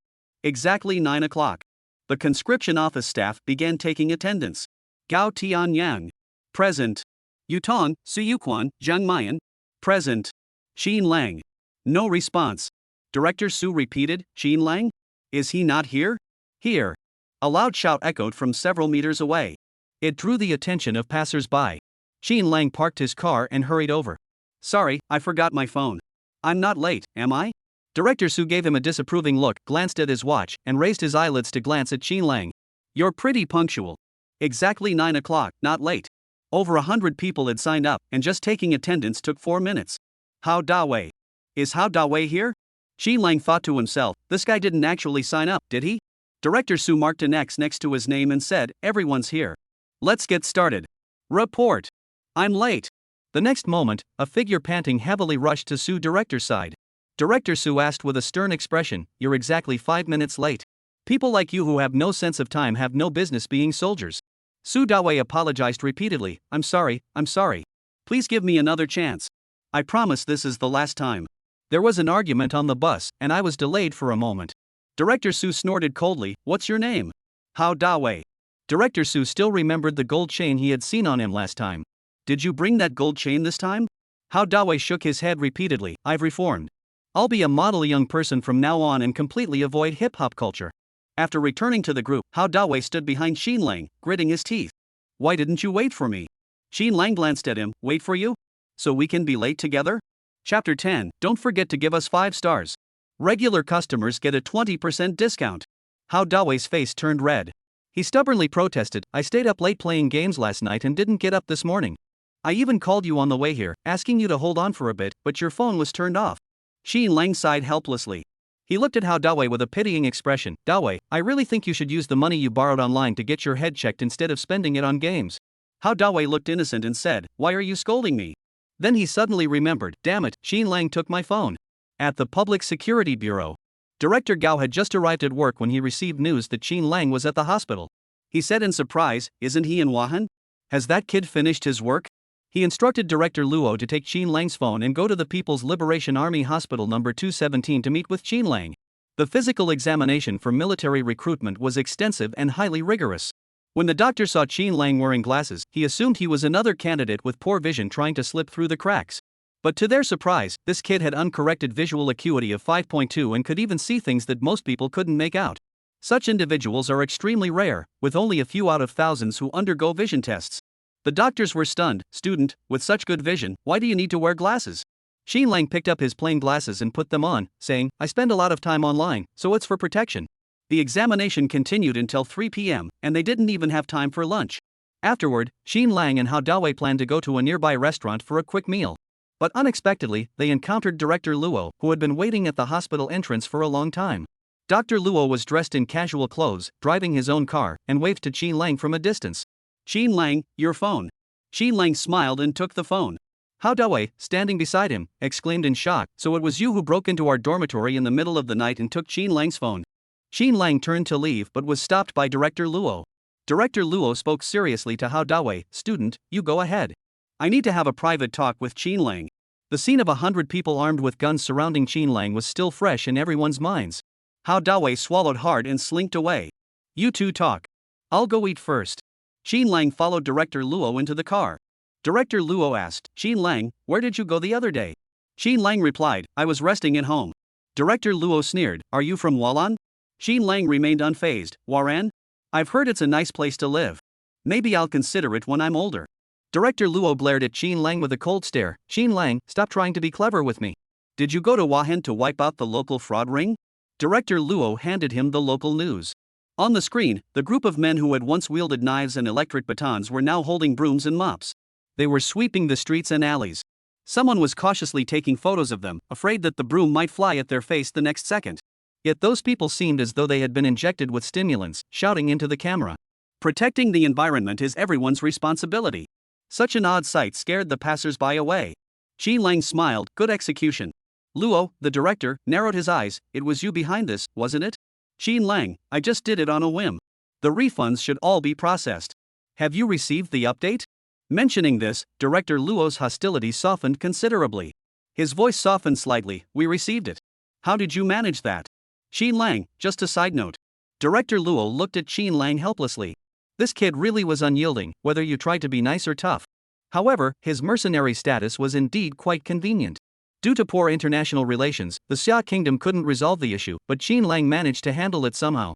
Exactly 9 o'clock. The conscription office staff began taking attendance. Gao Tianyang. Present. Yutong, Suyuquan, Zhang Mayan. Present. Qin Lang. No response. Director Su repeated, Qin Lang? Is he not here? Here. A loud shout echoed from several meters away. It drew the attention of passers-by. Qin Lang parked his car and hurried over. Sorry, I forgot my phone. I'm not late, am I? Director Su gave him a disapproving look, glanced at his watch, and raised his eyelids to glance at Qin Lang. You're pretty punctual. Exactly 9 o'clock, not late. Over 100 people had signed up, and just taking attendance took 4 minutes. Hao Dawei. Is Hao Dawei here? Qin Lang thought to himself, this guy didn't actually sign up, did he? Director Su marked an X next to his name and said, everyone's here. Let's get started. Report. I'm late. The next moment, a figure panting heavily rushed to Su Director's side. Director Su asked with a stern expression, you're exactly 5 minutes late. People like you who have no sense of time have no business being soldiers. Su Dawei apologized repeatedly, I'm sorry. Please give me another chance. I promise this is the last time. There was an argument on the bus, and I was delayed for a moment. Director Su snorted coldly, what's your name? Hao Dawei. Director Su still remembered the gold chain he had seen on him last time. Did you bring that gold chain this time? Hao Dawei shook his head repeatedly, I've reformed. I'll be a model young person from now on and completely avoid hip-hop culture. After returning to the group, Hao Dawei stood behind Qin Lang, gritting his teeth. Why didn't you wait for me? Qin Lang glanced at him, wait for you? So we can be late together? Chapter 10, don't forget to give us 5 stars. Regular customers get a 20% discount. Hao Dawei's face turned red. He stubbornly protested, I stayed up late playing games last night and didn't get up this morning. I even called you on the way here, asking you to hold on for a bit, but your phone was turned off. Qin Lang sighed helplessly. He looked at Hao Dawei with a pitying expression. Dawei, I really think you should use the money you borrowed online to get your head checked instead of spending it on games. Hao Dawei looked innocent and said, why are you scolding me? Then he suddenly remembered, damn it, Qin Lang took my phone. At the Public Security Bureau. Director Gao had just arrived at work when he received news that Qin Lang was at the hospital. He said in surprise, isn't he in Wuhan? Has that kid finished his work? He instructed Director Luo to take Qin Lang's phone and go to the People's Liberation Army Hospital number 217 to meet with Qin Lang. The physical examination for military recruitment was extensive and highly rigorous. When the doctor saw Qin Lang wearing glasses, he assumed he was another candidate with poor vision trying to slip through the cracks. But to their surprise, this kid had uncorrected visual acuity of 5.2 and could even see things that most people couldn't make out. Such individuals are extremely rare, with only a few out of thousands who undergo vision tests. The doctors were stunned. Student, with such good vision, why do you need to wear glasses? Qin Lang picked up his plain glasses and put them on, saying, I spend a lot of time online, so it's for protection. The examination continued until 3 p.m., and they didn't even have time for lunch. Afterward, Qin Lang and Hao Dawei planned to go to a nearby restaurant for a quick meal. But unexpectedly, they encountered Director Luo, who had been waiting at the hospital entrance for a long time. Dr. Luo was dressed in casual clothes, driving his own car, and waved to Qin Lang from a distance. Qin Lang, your phone. Qin Lang smiled and took the phone. Hao Dawei, standing beside him, exclaimed in shock, so it was you who broke into our dormitory in the middle of the night and took Qin Lang's phone. Qin Lang turned to leave but was stopped by Director Luo. Director Luo spoke seriously to Hao Dawei, student, you go ahead. I need to have a private talk with Qin Lang. The scene of 100 people armed with guns surrounding Qin Lang was still fresh in everyone's minds. Hao Dawei swallowed hard and slinked away. You two talk. I'll go eat first. Xin Lang followed Director Luo into the car. Director Luo asked, Xin Lang, where did you go the other day? Xin Lang replied, I was resting at home. Director Luo sneered, are you from Walan? Xin Lang remained unfazed, Waran? I've heard it's a nice place to live. Maybe I'll consider it when I'm older. Director Luo glared at Xin Lang with a cold stare. Xin Lang, stop trying to be clever with me. Did you go to Wahan to wipe out the local fraud ring? Director Luo handed him the local news. On the screen, the group of men who had once wielded knives and electric batons were now holding brooms and mops. They were sweeping the streets and alleys. Someone was cautiously taking photos of them, afraid that the broom might fly at their face the next second. Yet those people seemed as though they had been injected with stimulants, shouting into the camera. Protecting the environment is everyone's responsibility. Such an odd sight scared the passers-by away. Xin Lang smiled, good execution. Luo, the director, narrowed his eyes, it was you behind this, wasn't it? Xin Lang, I just did it on a whim. The refunds should all be processed. Have you received the update? Mentioning this, Director Luo's hostility softened considerably. His voice softened slightly, we received it. How did you manage that? Xin Lang, just a side note. Director Luo looked at Xin Lang helplessly. This kid really was unyielding, whether you tried to be nice or tough. However, his mercenary status was indeed quite convenient. Due to poor international relations, the Xia Kingdom couldn't resolve the issue, but Xin Lang managed to handle it somehow.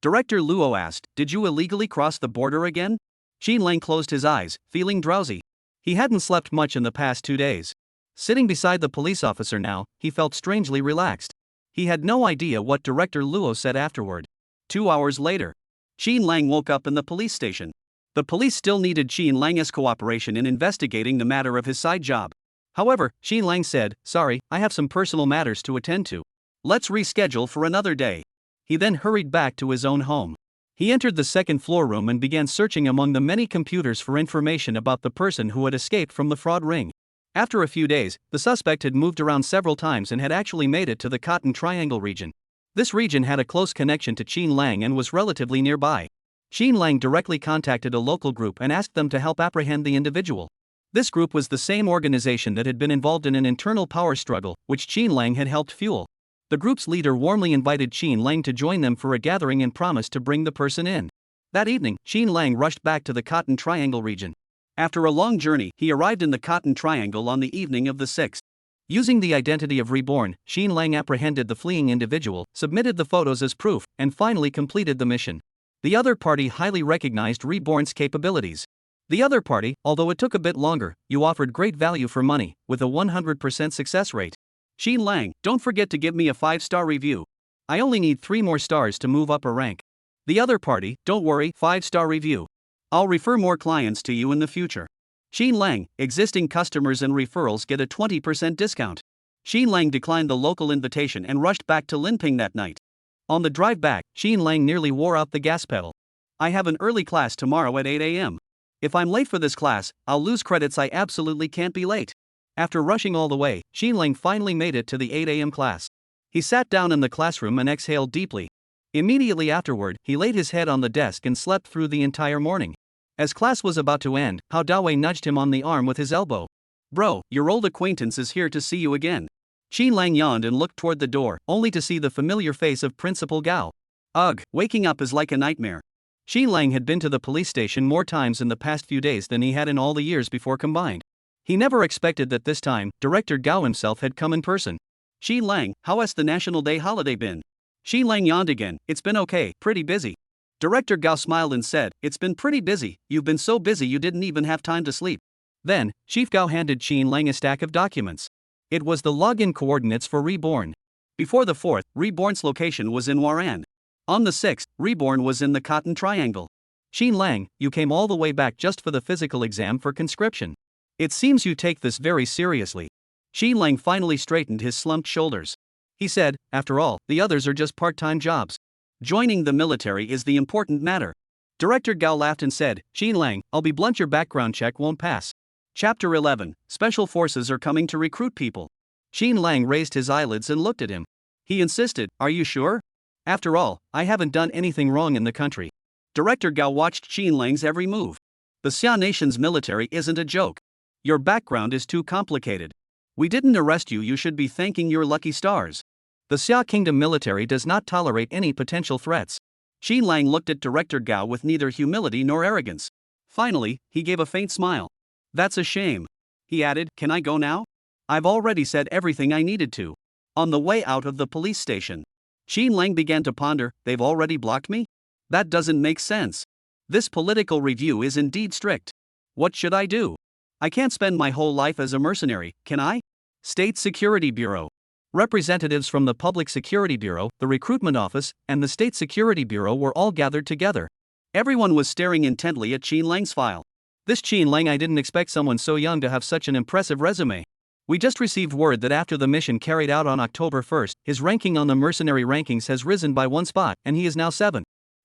Director Luo asked, did you illegally cross the border again? Xin Lang closed his eyes, feeling drowsy. He hadn't slept much in the past 2 days. Sitting beside the police officer now, he felt strangely relaxed. He had no idea what Director Luo said afterward. 2 hours later, Xin Lang woke up in the police station. The police still needed Xin Lang's cooperation in investigating the matter of his side job. However, Xin Lang said, sorry, I have some personal matters to attend to. Let's reschedule for another day. He then hurried back to his own home. He entered the second floor room and began searching among the many computers for information about the person who had escaped from the fraud ring. After a few days, the suspect had moved around several times and had actually made it to the Cotton Triangle region. This region had a close connection to Xin Lang and was relatively nearby. Xin Lang directly contacted a local group and asked them to help apprehend the individual. This group was the same organization that had been involved in an internal power struggle, which Xin Lang had helped fuel. The group's leader warmly invited Xin Lang to join them for a gathering and promised to bring the person in. That evening, Xin Lang rushed back to the Cotton Triangle region. After a long journey, he arrived in the Cotton Triangle on the evening of the 6th. Using the identity of Reborn, Xin Lang apprehended the fleeing individual, submitted the photos as proof, and finally completed the mission. The other party highly recognized Reborn's capabilities. The other party, although it took a bit longer, you offered great value for money, with a 100% success rate. Xin Lang, don't forget to give me a 5-star review. I only need 3 more stars to move up a rank. The other party, don't worry, 5-star review. I'll refer more clients to you in the future. Xin Lang, existing customers and referrals get a 20% discount. Xin Lang declined the local invitation and rushed back to Linping that night. On the drive back, Xin Lang nearly wore out the gas pedal. I have an early class tomorrow at 8 a.m. If I'm late for this class, I'll lose credits. I absolutely can't be late. After rushing all the way, Xin Lang finally made it to the 8 a.m. class. He sat down in the classroom and exhaled deeply. Immediately afterward, he laid his head on the desk and slept through the entire morning. As class was about to end, Hao Dawei nudged him on the arm with his elbow. Bro, your old acquaintance is here to see you again. Xin Lang yawned and looked toward the door, only to see the familiar face of Principal Gao. Ugh, waking up is like a nightmare. Xin Lang had been to the police station more times in the past few days than he had in all the years before combined. He never expected that this time, Director Gao himself had come in person. Xin Lang, how has the National Day holiday been? Xin Lang yawned again, it's been okay, pretty busy. Director Gao smiled and said, it's been pretty busy, you've been so busy you didn't even have time to sleep. Then, Chief Gao handed Xin Lang a stack of documents. It was the login coordinates for Reborn. Before the 4th, Reborn's location was in Waran. On the 6th, Reborn was in the Cotton Triangle. Xin Lang, you came all the way back just for the physical exam for conscription. It seems you take this very seriously. Xin Lang finally straightened his slumped shoulders. He said, after all, the others are just part-time jobs. Joining the military is the important matter. Director Gao laughed and said, Xin Lang, I'll be blunt, your background check won't pass. Chapter 11, Special Forces are coming to recruit people. Xin Lang raised his eyelids and looked at him. He insisted, are you sure? After all, I haven't done anything wrong in the country. Director Gao watched Xin Lang's every move. The Xia Nation's military isn't a joke. Your background is too complicated. We didn't arrest you, you should be thanking your lucky stars. The Xia Kingdom military does not tolerate any potential threats. Qin Lang looked at Director Gao with neither humility nor arrogance. Finally, he gave a faint smile. That's a shame. He added, can I go now? I've already said everything I needed to. On the way out of the police station, Qin Lang began to ponder, they've already blocked me? That doesn't make sense. This political review is indeed strict. What should I do? I can't spend my whole life as a mercenary, can I? State Security Bureau. Representatives from the Public Security Bureau, the Recruitment Office, and the State Security Bureau were all gathered together. Everyone was staring intently at Qin Lang's file. This Qin Lang, I didn't expect someone so young to have such an impressive resume. We just received word that after the mission carried out on October 1st, his ranking on the mercenary rankings has risen by 1 spot, and he is now 7th.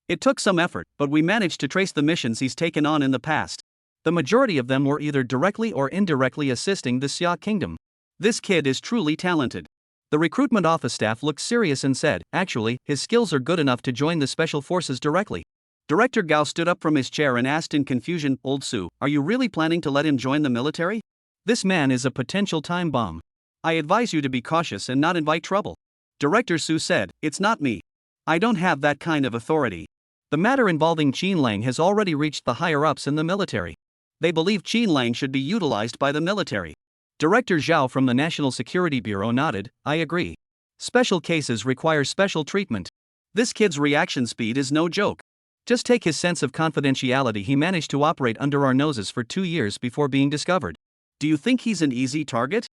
It took some effort, but we managed to trace the missions he's taken on in the past. The majority of them were either directly or indirectly assisting the Xia Kingdom. This kid is truly talented. The recruitment office staff looked serious and said, actually, his skills are good enough to join the special forces directly. Director Gao stood up from his chair and asked in confusion, Old Su, are you really planning to let him join the military? This man is a potential time bomb. I advise you to be cautious and not invite trouble. Director Su said, it's not me. I don't have that kind of authority. The matter involving Qin Lang has already reached the higher-ups in the military. They believe Qin Lang should be utilized by the military. Director Zhao from the National Security Bureau nodded, I agree. Special cases require special treatment. This kid's reaction speed is no joke. Just take his sense of confidentiality. He managed to operate under our noses for 2 years before being discovered. Do you think he's an easy target?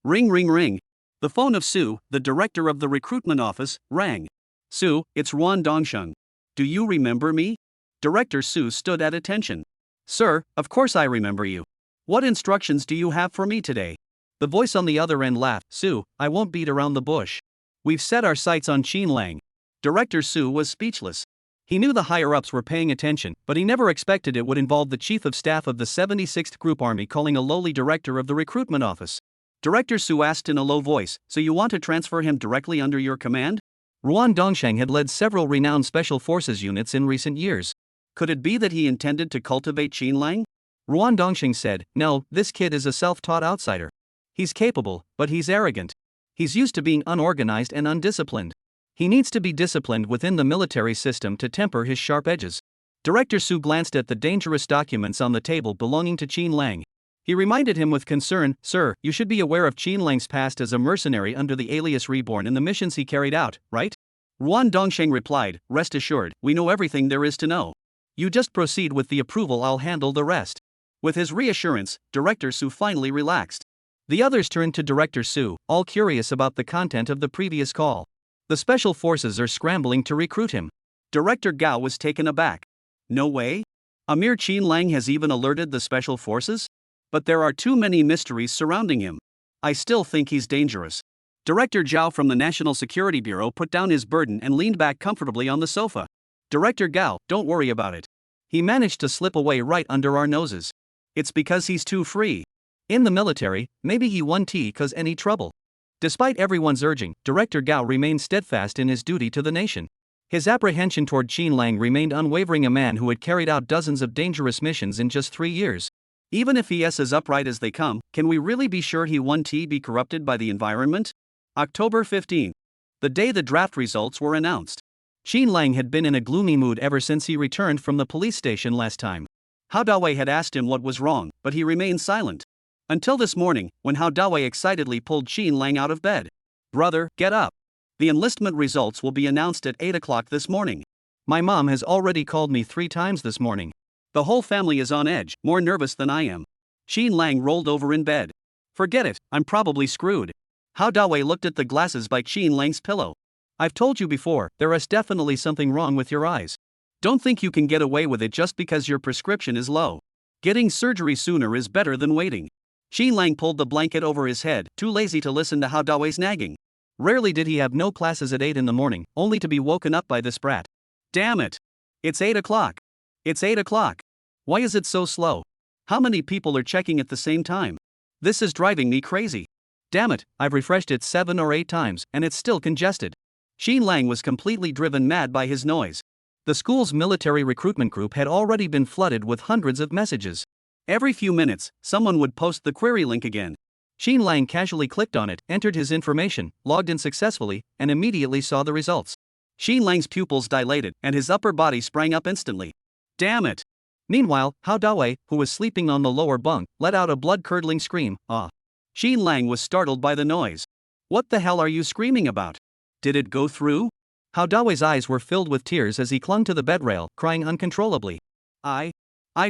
Ring ring ring. The phone of Su, the director of the recruitment office, rang. Su, it's Ruan Dongsheng. Do you remember me? Director Su stood at attention. Sir, of course I remember you. What instructions do you have for me today? The voice on the other end laughed, Su, I won't beat around the bush. We've set our sights on Qin Lang. Director Su was speechless. He knew the higher-ups were paying attention, but he never expected it would involve the Chief of Staff of the 76th Group Army calling a lowly director of the recruitment office. Director Su asked in a low voice, so you want to transfer him directly under your command? Ruan Dongsheng had led several renowned special forces units in recent years. Could it be that he intended to cultivate Qin Lang? Ruan Dongsheng said, no, this kid is a self-taught outsider. He's capable, but he's arrogant. He's used to being unorganized and undisciplined. He needs to be disciplined within the military system to temper his sharp edges. Director Su glanced at the dangerous documents on the table belonging to Qin Lang. He reminded him with concern, Sir, you should be aware of Qin Lang's past as a mercenary under the alias Reborn and the missions he carried out, right? Ruan Dongsheng replied, rest assured, we know everything there is to know. You just proceed with the approval, I'll handle the rest. With his reassurance, Director Su finally relaxed. The others turned to Director Su, all curious about the content of the previous call. The special forces are scrambling to recruit him. Director Gao was taken aback. No way? A mere Qin Lang has even alerted the special forces? But there are too many mysteries surrounding him. I still think he's dangerous. Director Zhao from the National Security Bureau put down his burden and leaned back comfortably on the sofa. Director Gao, don't worry about it. He managed to slip away right under our noses. It's because he's too free. In the military, maybe he won't cause any trouble. Despite everyone's urging, Director Gao remained steadfast in his duty to the nation. His apprehension toward Qin Lang remained unwavering, a man who had carried out dozens of dangerous missions in just 3 years. Even if he is as upright as they come, can we really be sure he won't be corrupted by the environment? October 15. The day the draft results were announced. Qin Lang had been in a gloomy mood ever since he returned from the police station last time. Hao Dawei had asked him what was wrong, but he remained silent. Until this morning, when Hao Dawei excitedly pulled Qin Lang out of bed. Brother, get up. The enlistment results will be announced at 8 o'clock this morning. My mom has already called me 3 times this morning. The whole family is on edge, more nervous than I am. Qin Lang rolled over in bed. Forget it, I'm probably screwed. Hao Dawei looked at the glasses by Qin Lang's pillow. I've told you before, there is definitely something wrong with your eyes. Don't think you can get away with it just because your prescription is low. Getting surgery sooner is better than waiting. Qin Lang pulled the blanket over his head, too lazy to listen to Hao Dawei's nagging. Rarely did he have no classes at 8 in the morning, only to be woken up by this brat. Damn it! It's 8 o'clock. It's 8 o'clock. Why is it so slow? How many people are checking at the same time? This is driving me crazy. Damn it, I've refreshed it 7 or 8 times, and it's still congested. Qin Lang was completely driven mad by his noise. The school's military recruitment group had already been flooded with hundreds of messages. Every few minutes, someone would post the query link again. Qin Lang casually clicked on it, entered his information, logged in successfully, and immediately saw the results. Xin Lang's pupils dilated and his upper body sprang up instantly. Damn it! Meanwhile, Hao Dawei, who was sleeping on the lower bunk, let out a blood-curdling scream. Ah! Xin Lang was startled by the noise. What the hell are you screaming about? Did it go through? Hao Dawei's eyes were filled with tears as he clung to the bedrail, crying uncontrollably. I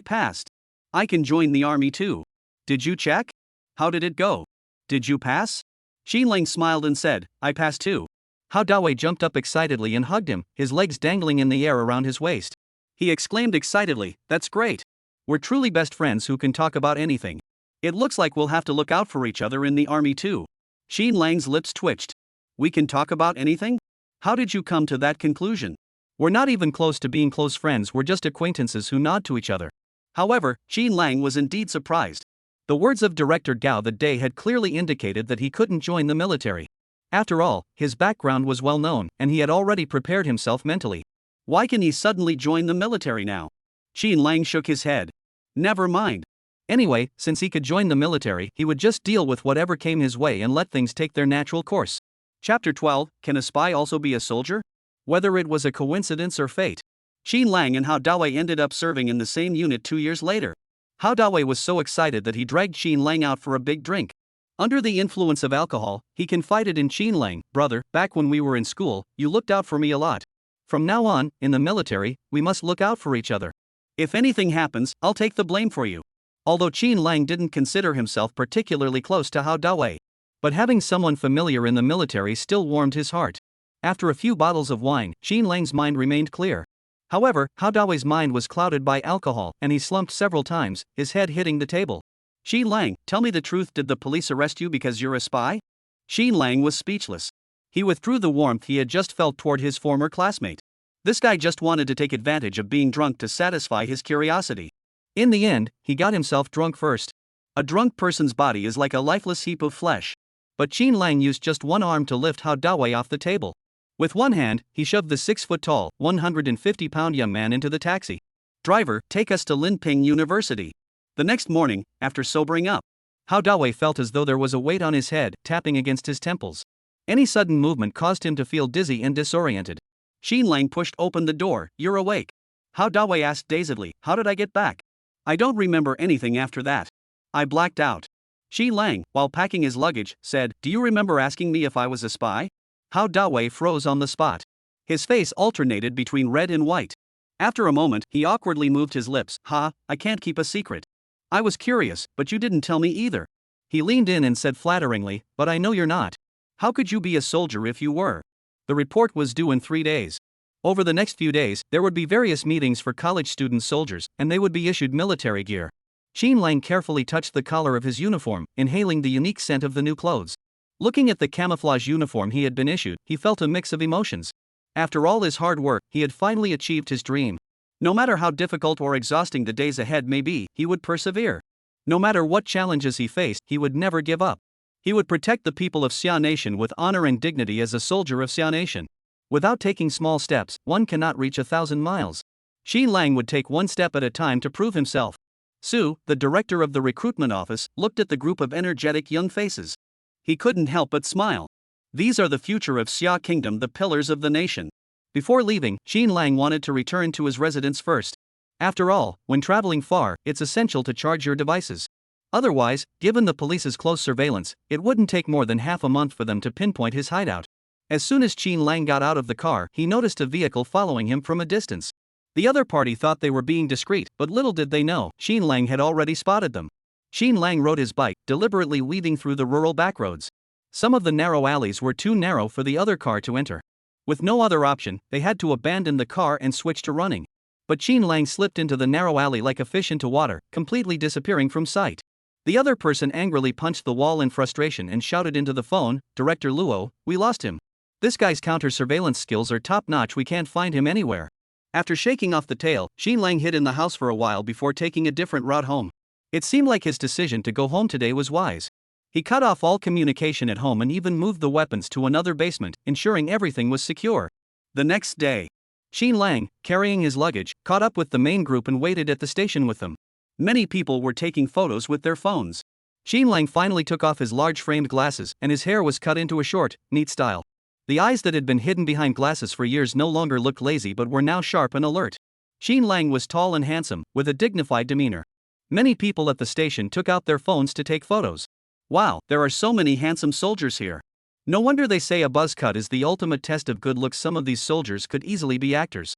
passed. I can join the army too. Did you check? How did it go? Did you pass? Xin Lang smiled and said, I passed too. Hao Dawei jumped up excitedly and hugged him, his legs dangling in the air around his waist. He exclaimed excitedly, that's great. We're truly best friends who can talk about anything. It looks like we'll have to look out for each other in the army too. Xin Lang's lips twitched. We can talk about anything? How did you come to that conclusion? We're not even close to being close friends, we're just acquaintances who nod to each other. However, Xin Lang was indeed surprised. The words of Director Gao that day had clearly indicated that he couldn't join the military. After all, his background was well known, and he had already prepared himself mentally. Why can he suddenly join the military now? Xin Lang shook his head. Never mind. Anyway, since he could join the military, he would just deal with whatever came his way and let things take their natural course. Chapter 12, Can a spy also be a soldier? Whether it was a coincidence or fate. Xin Lang and Hao Dawei ended up serving in the same unit 2 years later. Hao Dawei was so excited that he dragged Xin Lang out for a big drink. Under the influence of alcohol, he confided in Xin Lang, brother, back when we were in school, you looked out for me a lot. From now on, in the military, we must look out for each other. If anything happens, I'll take the blame for you. Although Xin Lang didn't consider himself particularly close to Hao Dawei. But having someone familiar in the military still warmed his heart. After a few bottles of wine, Xin Lang's mind remained clear. However, Hao Dawei's mind was clouded by alcohol, and he slumped several times, his head hitting the table. Xin Lang, tell me the truth, did the police arrest you because you're a spy? Xin Lang was speechless. He withdrew the warmth he had just felt toward his former classmate. This guy just wanted to take advantage of being drunk to satisfy his curiosity. In the end, he got himself drunk first. A drunk person's body is like a lifeless heap of flesh. But Xin Lang used just one arm to lift Hao Dawei off the table. With one hand, he shoved the 6-foot-tall, 150-pound young man into the taxi. Driver, take us to Linping University. The next morning, after sobering up, Hao Dawei felt as though there was a weight on his head, tapping against his temples. Any sudden movement caused him to feel dizzy and disoriented. Xin Lang pushed open the door. You're awake. Hao Dawei asked dazedly, how did I get back? I don't remember anything after that. I blacked out. Xin Lang, while packing his luggage, said, do you remember asking me if I was a spy? Hao Dawei froze on the spot. His face alternated between red and white. After a moment, he awkwardly moved his lips. I can't keep a secret. I was curious, but you didn't tell me either. He leaned in and said flatteringly, but I know you're not. How could you be a soldier if you were? The report was due in 3 days. Over the next few days, there would be various meetings for college student soldiers, and they would be issued military gear. Xin Lang carefully touched the collar of his uniform, inhaling the unique scent of the new clothes. Looking at the camouflage uniform he had been issued, he felt a mix of emotions. After all his hard work, he had finally achieved his dream. No matter how difficult or exhausting the days ahead may be, he would persevere. No matter what challenges he faced, he would never give up. He would protect the people of Xia Nation with honor and dignity as a soldier of Xia Nation. Without taking small steps, one cannot reach 1,000 miles. Xin Lang would take one step at a time to prove himself. Su, the director of the recruitment office, looked at the group of energetic young faces. He couldn't help but smile. These are the future of Xia Kingdom, the pillars of the nation. Before leaving, Xin Lang wanted to return to his residence first. After all, when traveling far, it's essential to charge your devices. Otherwise, given the police's close surveillance, it wouldn't take more than half a month for them to pinpoint his hideout. As soon as Xin Lang got out of the car, he noticed a vehicle following him from a distance. The other party thought they were being discreet, but little did they know, Xin Lang had already spotted them. Xin Lang rode his bike, deliberately weaving through the rural backroads. Some of the narrow alleys were too narrow for the other car to enter. With no other option, they had to abandon the car and switch to running. But Xin Lang slipped into the narrow alley like a fish into water, completely disappearing from sight. The other person angrily punched the wall in frustration and shouted into the phone, Director Luo, we lost him. This guy's counter-surveillance skills are top-notch, we can't find him anywhere. After shaking off the tail, Xin Lang hid in the house for a while before taking a different route home. It seemed like his decision to go home today was wise. He cut off all communication at home and even moved the weapons to another basement, ensuring everything was secure. The next day, Xin Lang, carrying his luggage, caught up with the main group and waited at the station with them. Many people were taking photos with their phones. Xin Lang finally took off his large framed glasses, and his hair was cut into a short, neat style. The eyes that had been hidden behind glasses for years no longer looked lazy but were now sharp and alert. Xin Lang was tall and handsome, with a dignified demeanor. Many people at the station took out their phones to take photos. Wow, there are so many handsome soldiers here. No wonder they say a buzz cut is the ultimate test of good looks. Some of these soldiers could easily be actors.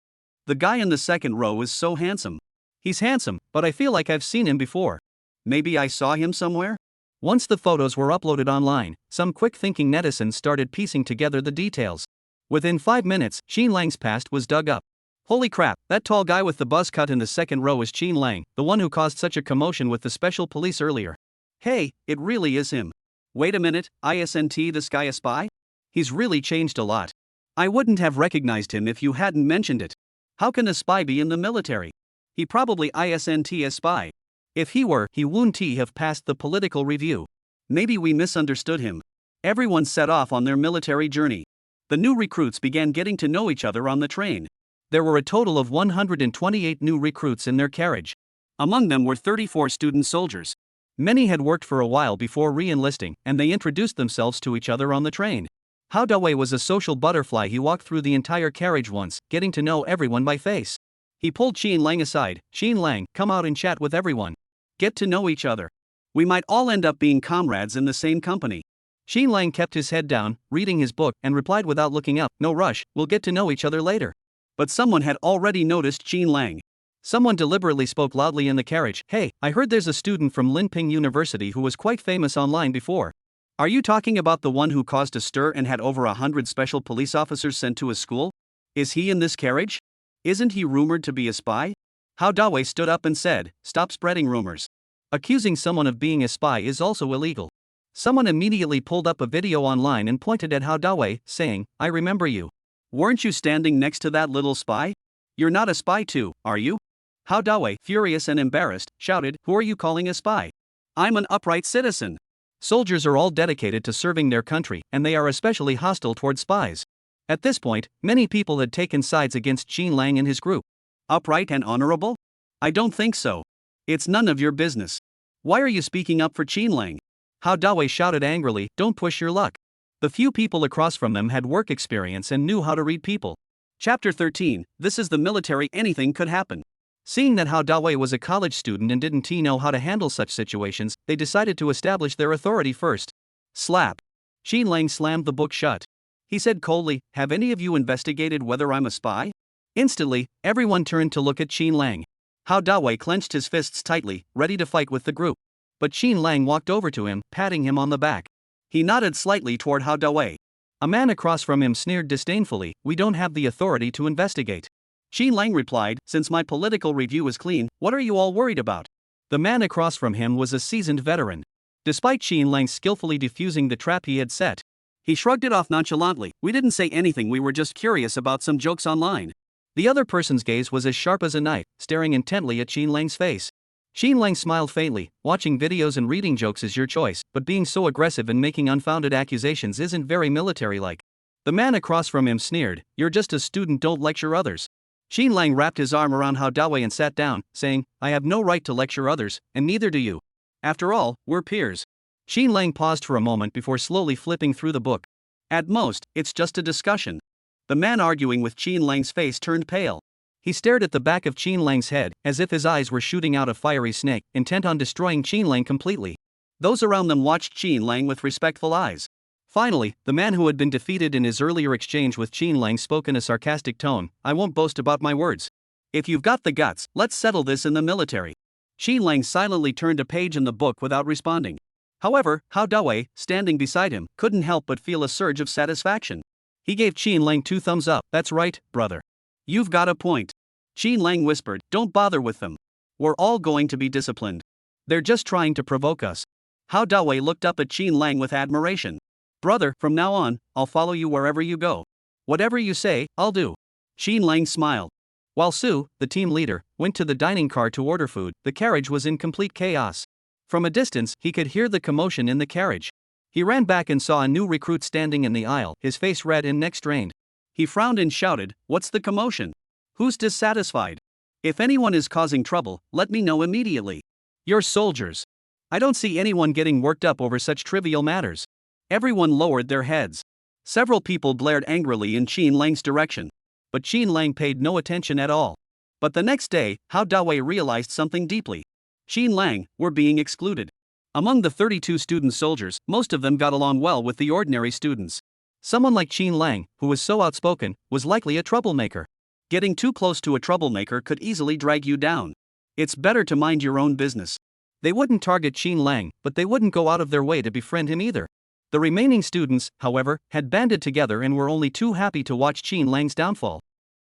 The guy in the second row is so handsome. He's handsome, but I feel like I've seen him before. Maybe I saw him somewhere? Once the photos were uploaded online, some quick-thinking netizens started piecing together the details. Within 5 minutes, Xin Lang's past was dug up. Holy crap, that tall guy with the buzz cut in the second row is Xin Lang, the one who caused such a commotion with the special police earlier. Hey, it really is him. Wait a minute, isn't this guy a spy? He's really changed a lot. I wouldn't have recognized him if you hadn't mentioned it. How can a spy be in the military? He probably isn't a spy. If he were, he wouldn't have passed the political review. Maybe we misunderstood him. Everyone set off on their military journey. The new recruits began getting to know each other on the train. There were a total of 128 new recruits in their carriage. Among them were 34 student soldiers. Many had worked for a while before re-enlisting, and they introduced themselves to each other on the train. Hao Dawei was a social butterfly. He walked through the entire carriage once, getting to know everyone by face. He pulled Xin Lang aside. Xin Lang, come out and chat with everyone. Get to know each other. We might all end up being comrades in the same company. Xin Lang kept his head down, reading his book, and replied without looking up, no rush, we'll get to know each other later. But someone had already noticed Xin Lang. Someone deliberately spoke loudly in the carriage. Hey, I heard there's a student from Linping University who was quite famous online before. Are you talking about the one who caused a stir and had over 100 special police officers sent to his school? Is he in this carriage? Isn't he rumored to be a spy? Hao Dawei stood up and said, stop spreading rumors. Accusing someone of being a spy is also illegal. Someone immediately pulled up a video online and pointed at Hao Dawei, saying, I remember you. Weren't you standing next to that little spy? You're not a spy too, are you? Hao Dawei, furious and embarrassed, shouted, who are you calling a spy? I'm an upright citizen. Soldiers are all dedicated to serving their country, and they are especially hostile toward spies. At this point, many people had taken sides against Xin Lang and his group. Upright and honorable? I don't think so. It's none of your business. Why are you speaking up for Xin Lang? Hao Dawei shouted angrily, don't push your luck. The few people across from them had work experience and knew how to read people. Chapter 13, This is the military, anything could happen. Seeing that Hao Dawei was a college student and didn't know how to handle such situations, they decided to establish their authority first. Slap. Xin Lang slammed the book shut. He said coldly, have any of you investigated whether I'm a spy? Instantly, everyone turned to look at Xin Lang. Hao Dawei clenched his fists tightly, ready to fight with the group. But Xin Lang walked over to him, patting him on the back. He nodded slightly toward Hao Dawei. A man across from him sneered disdainfully, we don't have the authority to investigate. Xin Lang replied, since my political review is clean, what are you all worried about? The man across from him was a seasoned veteran. Despite Xin Lang skillfully defusing the trap he had set, he shrugged it off nonchalantly. We didn't say anything, we were just curious about some jokes online. The other person's gaze was as sharp as a knife, staring intently at Xin Lang's face. Xin Lang smiled faintly, watching videos and reading jokes is your choice, but being so aggressive and making unfounded accusations isn't very military-like. The man across from him sneered, you're just a student, don't lecture others. Xin Lang wrapped his arm around Hao Dawei and sat down, saying, I have no right to lecture others, and neither do you. After all, we're peers. Xin Lang paused for a moment before slowly flipping through the book. At most, it's just a discussion. The man arguing with Xin Lang's face turned pale. He stared at the back of Xin Lang's head, as if his eyes were shooting out a fiery snake, intent on destroying Xin Lang completely. Those around them watched Xin Lang with respectful eyes. Finally, the man who had been defeated in his earlier exchange with Xin Lang spoke in a sarcastic tone, I won't boast about my words. If you've got the guts, let's settle this in the military. Xin Lang silently turned a page in the book without responding. However, Hao Dawei, standing beside him, couldn't help but feel a surge of satisfaction. He gave Xin Lang 2 thumbs up, that's right, brother. You've got a point. Xin Lang whispered, don't bother with them. We're all going to be disciplined. They're just trying to provoke us. Hao Dawei looked up at Xin Lang with admiration. Brother, from now on, I'll follow you wherever you go. Whatever you say, I'll do. Xin Lang smiled. While Su, the team leader, went to the dining car to order food, the carriage was in complete chaos. From a distance, he could hear the commotion in the carriage. He ran back and saw a new recruit standing in the aisle, his face red and neck strained. He frowned and shouted, what's the commotion? Who's dissatisfied? If anyone is causing trouble, let me know immediately. You're soldiers. I don't see anyone getting worked up over such trivial matters. Everyone lowered their heads. Several people blared angrily in Qin Lang's direction. But Qin Lang paid no attention at all. But the next day, Hao Dawei realized something deeply. Qin Lang were being excluded. Among the 32 student soldiers, most of them got along well with the ordinary students. Someone like Qin Lang, who was so outspoken, was likely a troublemaker. Getting too close to a troublemaker could easily drag you down. It's better to mind your own business. They wouldn't target Qin Lang, but they wouldn't go out of their way to befriend him either. The remaining students, however, had banded together and were only too happy to watch Qin Lang's downfall.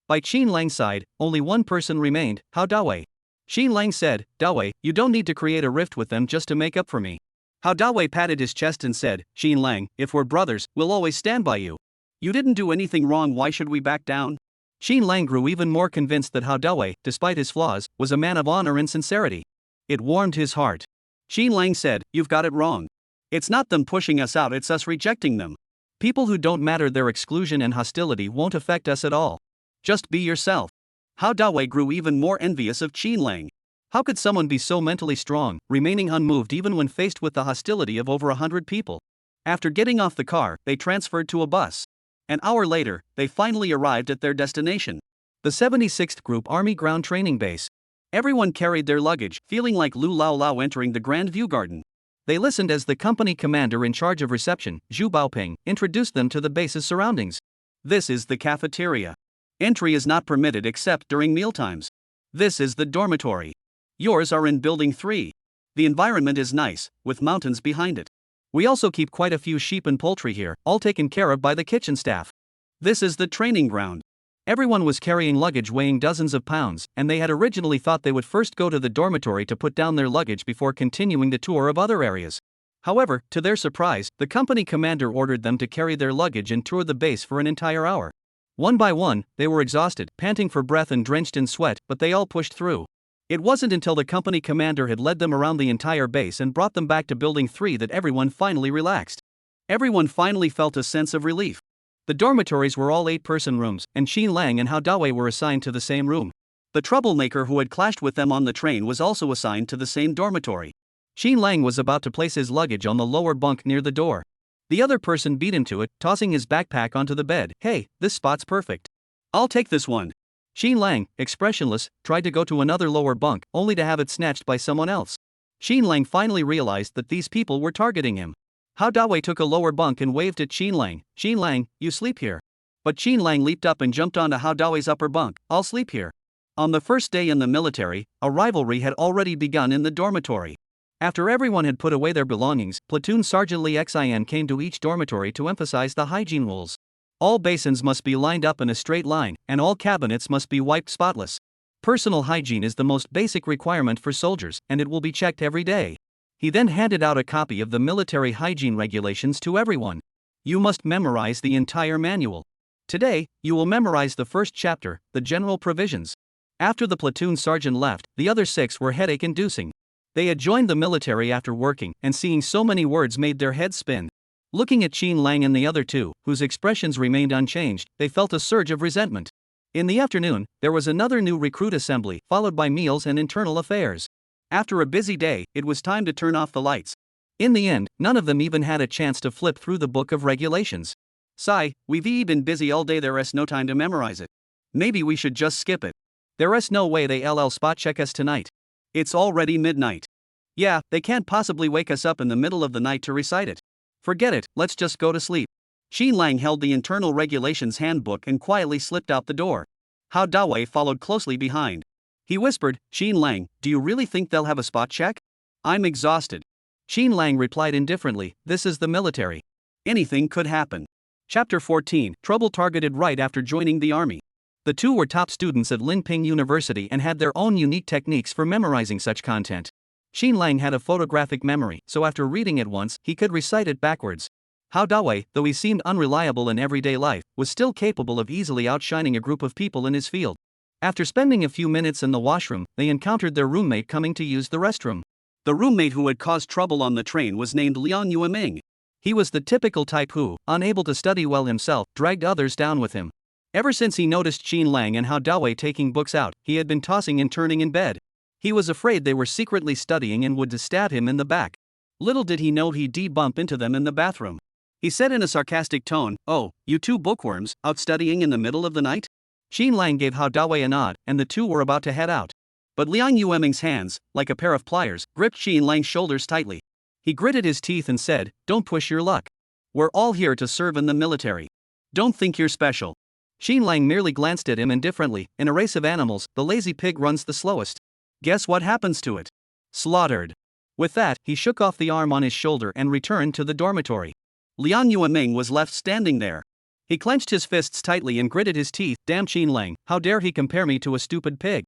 By Qin Lang's side, only one person remained, Hao Dawei. Qin Lang said, "Dawei, you don't need to create a rift with them just to make up for me." Hao Dawei patted his chest and said, "Qin Lang, if we're brothers, we'll always stand by you. You didn't do anything wrong, why should we back down?" Qin Lang grew even more convinced that Hao Dawei, despite his flaws, was a man of honor and sincerity. It warmed his heart. Qin Lang said, "You've got it wrong. It's not them pushing us out, it's us rejecting them. People who don't matter, their exclusion and hostility won't affect us at all. Just be yourself." Hao Dawei grew even more envious of Qin Lang. How could someone be so mentally strong, remaining unmoved even when faced with the hostility of over 100 people? After getting off the car, they transferred to a bus. An hour later, they finally arrived at their destination. The 76th Group Army Ground Training Base. Everyone carried their luggage, feeling like Lu Lao Lao entering the Grand View Garden. They listened as the company commander in charge of reception, Zhu Baoping, introduced them to the base's surroundings. This is the cafeteria. Entry is not permitted except during mealtimes. This is the dormitory. Yours are in Building 3. The environment is nice, with mountains behind it. We also keep quite a few sheep and poultry here, all taken care of by the kitchen staff. This is the training ground. Everyone was carrying luggage weighing dozens of pounds, and they had originally thought they would first go to the dormitory to put down their luggage before continuing the tour of other areas. However, to their surprise, the company commander ordered them to carry their luggage and tour the base for an entire hour. One by one, they were exhausted, panting for breath and drenched in sweat, but they all pushed through. It wasn't until the company commander had led them around the entire base and brought them back to Building 3 that everyone finally relaxed. Everyone finally felt a sense of relief. The dormitories were all 8-person rooms, and Qin Lang and Hao Dawei were assigned to the same room. The troublemaker who had clashed with them on the train was also assigned to the same dormitory. Qin Lang was about to place his luggage on the lower bunk near the door. The other person beat him to it, tossing his backpack onto the bed. "Hey, this spot's perfect. I'll take this one." Qin Lang, expressionless, tried to go to another lower bunk, only to have it snatched by someone else. Qin Lang finally realized that these people were targeting him. Hao Dawei took a lower bunk and waved at Qin Lang. "Qin Lang, you sleep here." But Qin Lang leaped up and jumped onto Hao Dawei's upper bunk. "I'll sleep here." On the first day in the military, a rivalry had already begun in the dormitory. After everyone had put away their belongings, Platoon Sergeant Li Xin came to each dormitory to emphasize the hygiene rules. All basins must be lined up in a straight line, and all cabinets must be wiped spotless. Personal hygiene is the most basic requirement for soldiers, and it will be checked every day. He then handed out a copy of the military hygiene regulations to everyone. You must memorize the entire manual. Today, you will memorize the first chapter, the general provisions. After the platoon sergeant left, the other 6 were headache-inducing. They had joined the military after working, and seeing so many words made their heads spin. Looking at Qin Lang and the other 2, whose expressions remained unchanged, they felt a surge of resentment. In the afternoon, there was another new recruit assembly, followed by meals and internal affairs. After a busy day, it was time to turn off the lights. In the end, none of them even had a chance to flip through the book of regulations. "Sigh, we've been busy all day, there's no time to memorize it. Maybe we should just skip it." "There's no way they'll spot check us tonight. It's already midnight." "Yeah, they can't possibly wake us up in the middle of the night to recite it. Forget it, let's just go to sleep." Qin Lang held the internal regulations handbook and quietly slipped out the door. Hao Dawei followed closely behind. He whispered, "Qin Lang, do you really think they'll have a spot check? I'm exhausted." Qin Lang replied indifferently, "This is the military. Anything could happen." Chapter 14, Trouble targeted right after joining the army. The 2 were top students at Linping University and had their own unique techniques for memorizing such content. Qin Lang had a photographic memory, so after reading it once, he could recite it backwards. Hao Dawei, though he seemed unreliable in everyday life, was still capable of easily outshining a group of people in his field. After spending a few minutes in the washroom, they encountered their roommate coming to use the restroom. The roommate who had caused trouble on the train was named Liang Yueming. He was the typical type who, unable to study well himself, dragged others down with him. Ever since he noticed Qin Lang and Hao Dawei taking books out, he had been tossing and turning in bed. He was afraid they were secretly studying and would stab him in the back. Little did he know he'd bump into them in the bathroom. He said in a sarcastic tone, "Oh, you two bookworms, out studying in the middle of the night?" Xin Lang gave Hao Dawei a nod, and the two were about to head out. But Liang Yueming's hands, like a pair of pliers, gripped Xin Lang's shoulders tightly. He gritted his teeth and said, "Don't push your luck. We're all here to serve in the military. Don't think you're special." Xin Lang merely glanced at him indifferently. In a race of animals, the lazy pig runs the slowest. Guess what happens to it? Slaughtered. With that, he shook off the arm on his shoulder and returned to the dormitory. Liang Yueming was left standing there. He clenched his fists tightly and gritted his teeth. Damn Xin Lang, how dare he compare me to a stupid pig?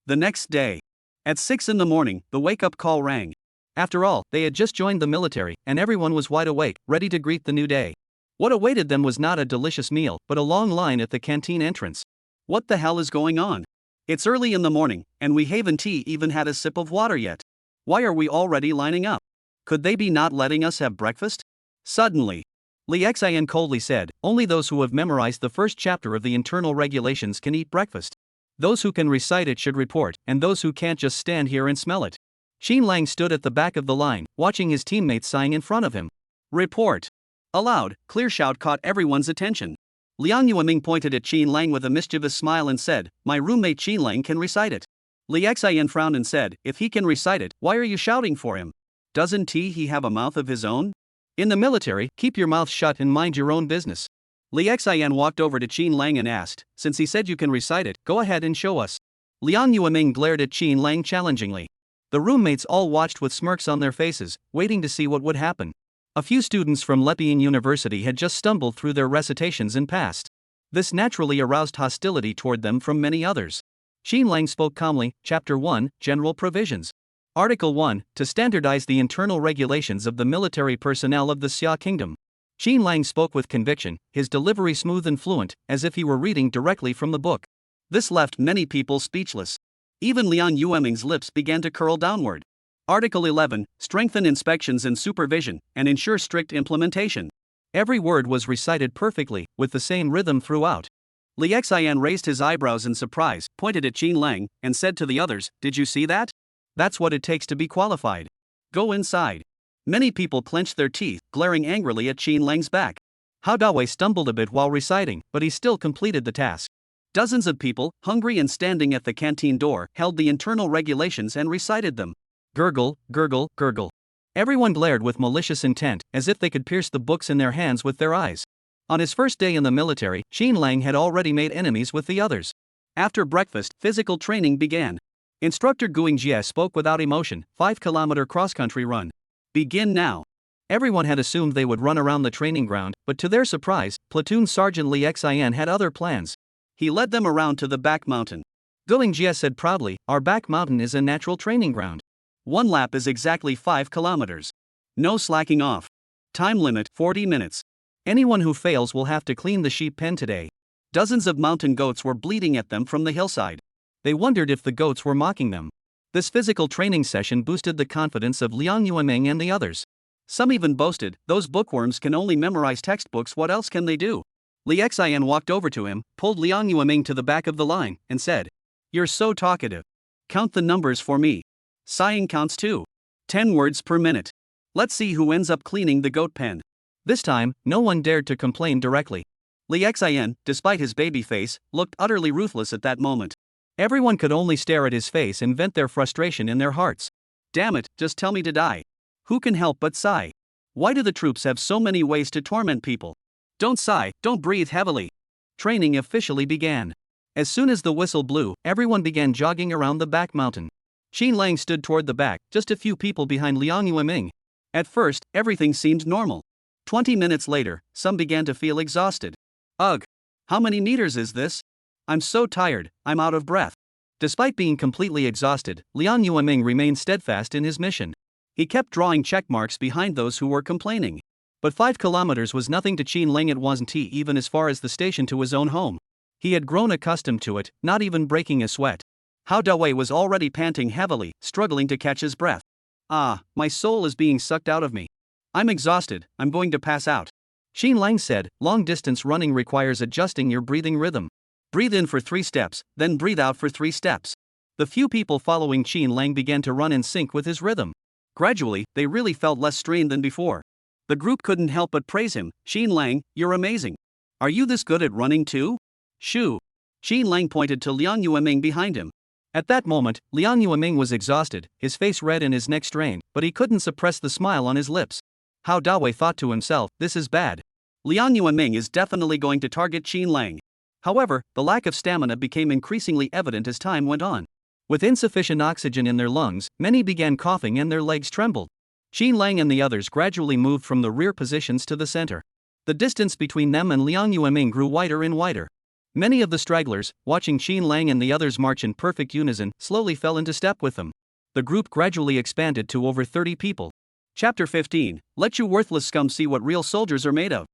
The next day, at 6 a.m, the wake-up call rang. After all, they had just joined the military, and everyone was wide awake, ready to greet the new day. What awaited them was not a delicious meal, but a long line at the canteen entrance. What the hell is going on? It's early in the morning, and we haven't even had a sip of water yet. Why are we already lining up? Could they be not letting us have breakfast? Suddenly, Li Xian coldly said, "Only those who have memorized the first chapter of the internal regulations can eat breakfast. Those who can recite it should report, and those who can't just stand here and smell it." Xin Lang stood at the back of the line, watching his teammates sighing in front of him. "Report!" A loud, clear shout caught everyone's attention. Liang Yueming pointed at Xin Lang with a mischievous smile and said, "My roommate Xin Lang can recite it." Li Xian frowned and said, "If he can recite it, why are you shouting for him? Doesn't he have a mouth of his own?" "In the military, keep your mouth shut and mind your own business." Li Xian walked over to Xin Lang and asked, "Since he said you can recite it, go ahead and show us." Liang Yueming glared at Xin Lang challengingly. The roommates all watched with smirks on their faces, waiting to see what would happen. A few students from Leping University had just stumbled through their recitations and passed. This naturally aroused hostility toward them from many others. Xin Lang spoke calmly. Chapter 1, General Provisions. Article 1, to standardize the internal regulations of the military personnel of the Xia Kingdom. Xin Lang spoke with conviction, his delivery smooth and fluent, as if he were reading directly from the book. This left many people speechless. Even Liang Yueming's lips began to curl downward. Article 11, strengthen inspections and supervision, and ensure strict implementation. Every word was recited perfectly, with the same rhythm throughout. Li Xian raised his eyebrows in surprise, pointed at Xin Lang, and said to the others, "Did you see that? That's what it takes to be qualified. Go inside." Many people clenched their teeth, glaring angrily at Xin Lang's back. Hao Dawei stumbled a bit while reciting, but he still completed the task. Dozens of people, hungry and standing at the canteen door, held the internal regulations and recited them. Gurgle, gurgle, gurgle. Everyone glared with malicious intent, as if they could pierce the books in their hands with their eyes. On his first day in the military, Xin Lang had already made enemies with the others. After breakfast, physical training began. Instructor Guing Jie spoke without emotion. 5-kilometer cross-country run. Begin now. Everyone had assumed they would run around the training ground, but to their surprise, Platoon Sergeant Li Xian had other plans. He led them around to the back mountain. Guing Jie said proudly, "Our back mountain is a natural training ground. 1 lap is exactly 5 kilometers. No slacking off. Time limit 40 minutes. Anyone who fails will have to clean the sheep pen today." Dozens of mountain goats were bleating at them from the hillside. They wondered if the goats were mocking them. This physical training session boosted the confidence of Liang Yueming and the others. Some even boasted, "Those bookworms can only memorize textbooks, what else can they do?" Li Xian walked over to him, pulled Liang Yueming to the back of the line, and said, "You're so talkative. Count the numbers for me." Sighing counts too. 10 words per minute. Let's see who ends up cleaning the goat pen. This time, no one dared to complain directly. Li Xian, despite his baby face, looked utterly ruthless at that moment. Everyone could only stare at his face and vent their frustration in their hearts. Damn it, just tell me to die. Who can help but sigh? Why do the troops have so many ways to torment people? Don't sigh, don't breathe heavily. Training officially began. As soon as the whistle blew, everyone began jogging around the back mountain. Xin Lang stood toward the back, just a few people behind Liang Yueming. At first, everything seemed normal. 20 minutes later, some began to feel exhausted. Ugh! How many meters is this? I'm so tired, I'm out of breath. Despite being completely exhausted, Liang Yueming remained steadfast in his mission. He kept drawing check marks behind those who were complaining. But 5 kilometers was nothing to Xin Lang. It wasn't even as far as the station to his own home. He had grown accustomed to it, not even breaking a sweat. Hao Dawei was already panting heavily, struggling to catch his breath. "Ah, my soul is being sucked out of me. I'm exhausted, I'm going to pass out." Xin Lang said, "Long-distance running requires adjusting your breathing rhythm. Breathe in for 3 steps, then breathe out for 3 steps." The few people following Xin Lang began to run in sync with his rhythm. Gradually, they really felt less strained than before. The group couldn't help but praise him. Xin Lang, you're amazing. Are you this good at running too? Shoo. Xin Lang pointed to Liang Yueming behind him. At that moment, Liang Yueming was exhausted, his face red and his neck strained, but he couldn't suppress the smile on his lips. Hao Dawei thought to himself, this is bad. Liang Yueming is definitely going to target Xin Lang. However, the lack of stamina became increasingly evident as time went on. With insufficient oxygen in their lungs, many began coughing and their legs trembled. Xin Lang and the others gradually moved from the rear positions to the center. The distance between them and Liang Yueming grew wider and wider. Many of the stragglers, watching Xin Lang and the others march in perfect unison, slowly fell into step with them. The group gradually expanded to over 30 people. Chapter 15. Let you worthless scum see what real soldiers are made of.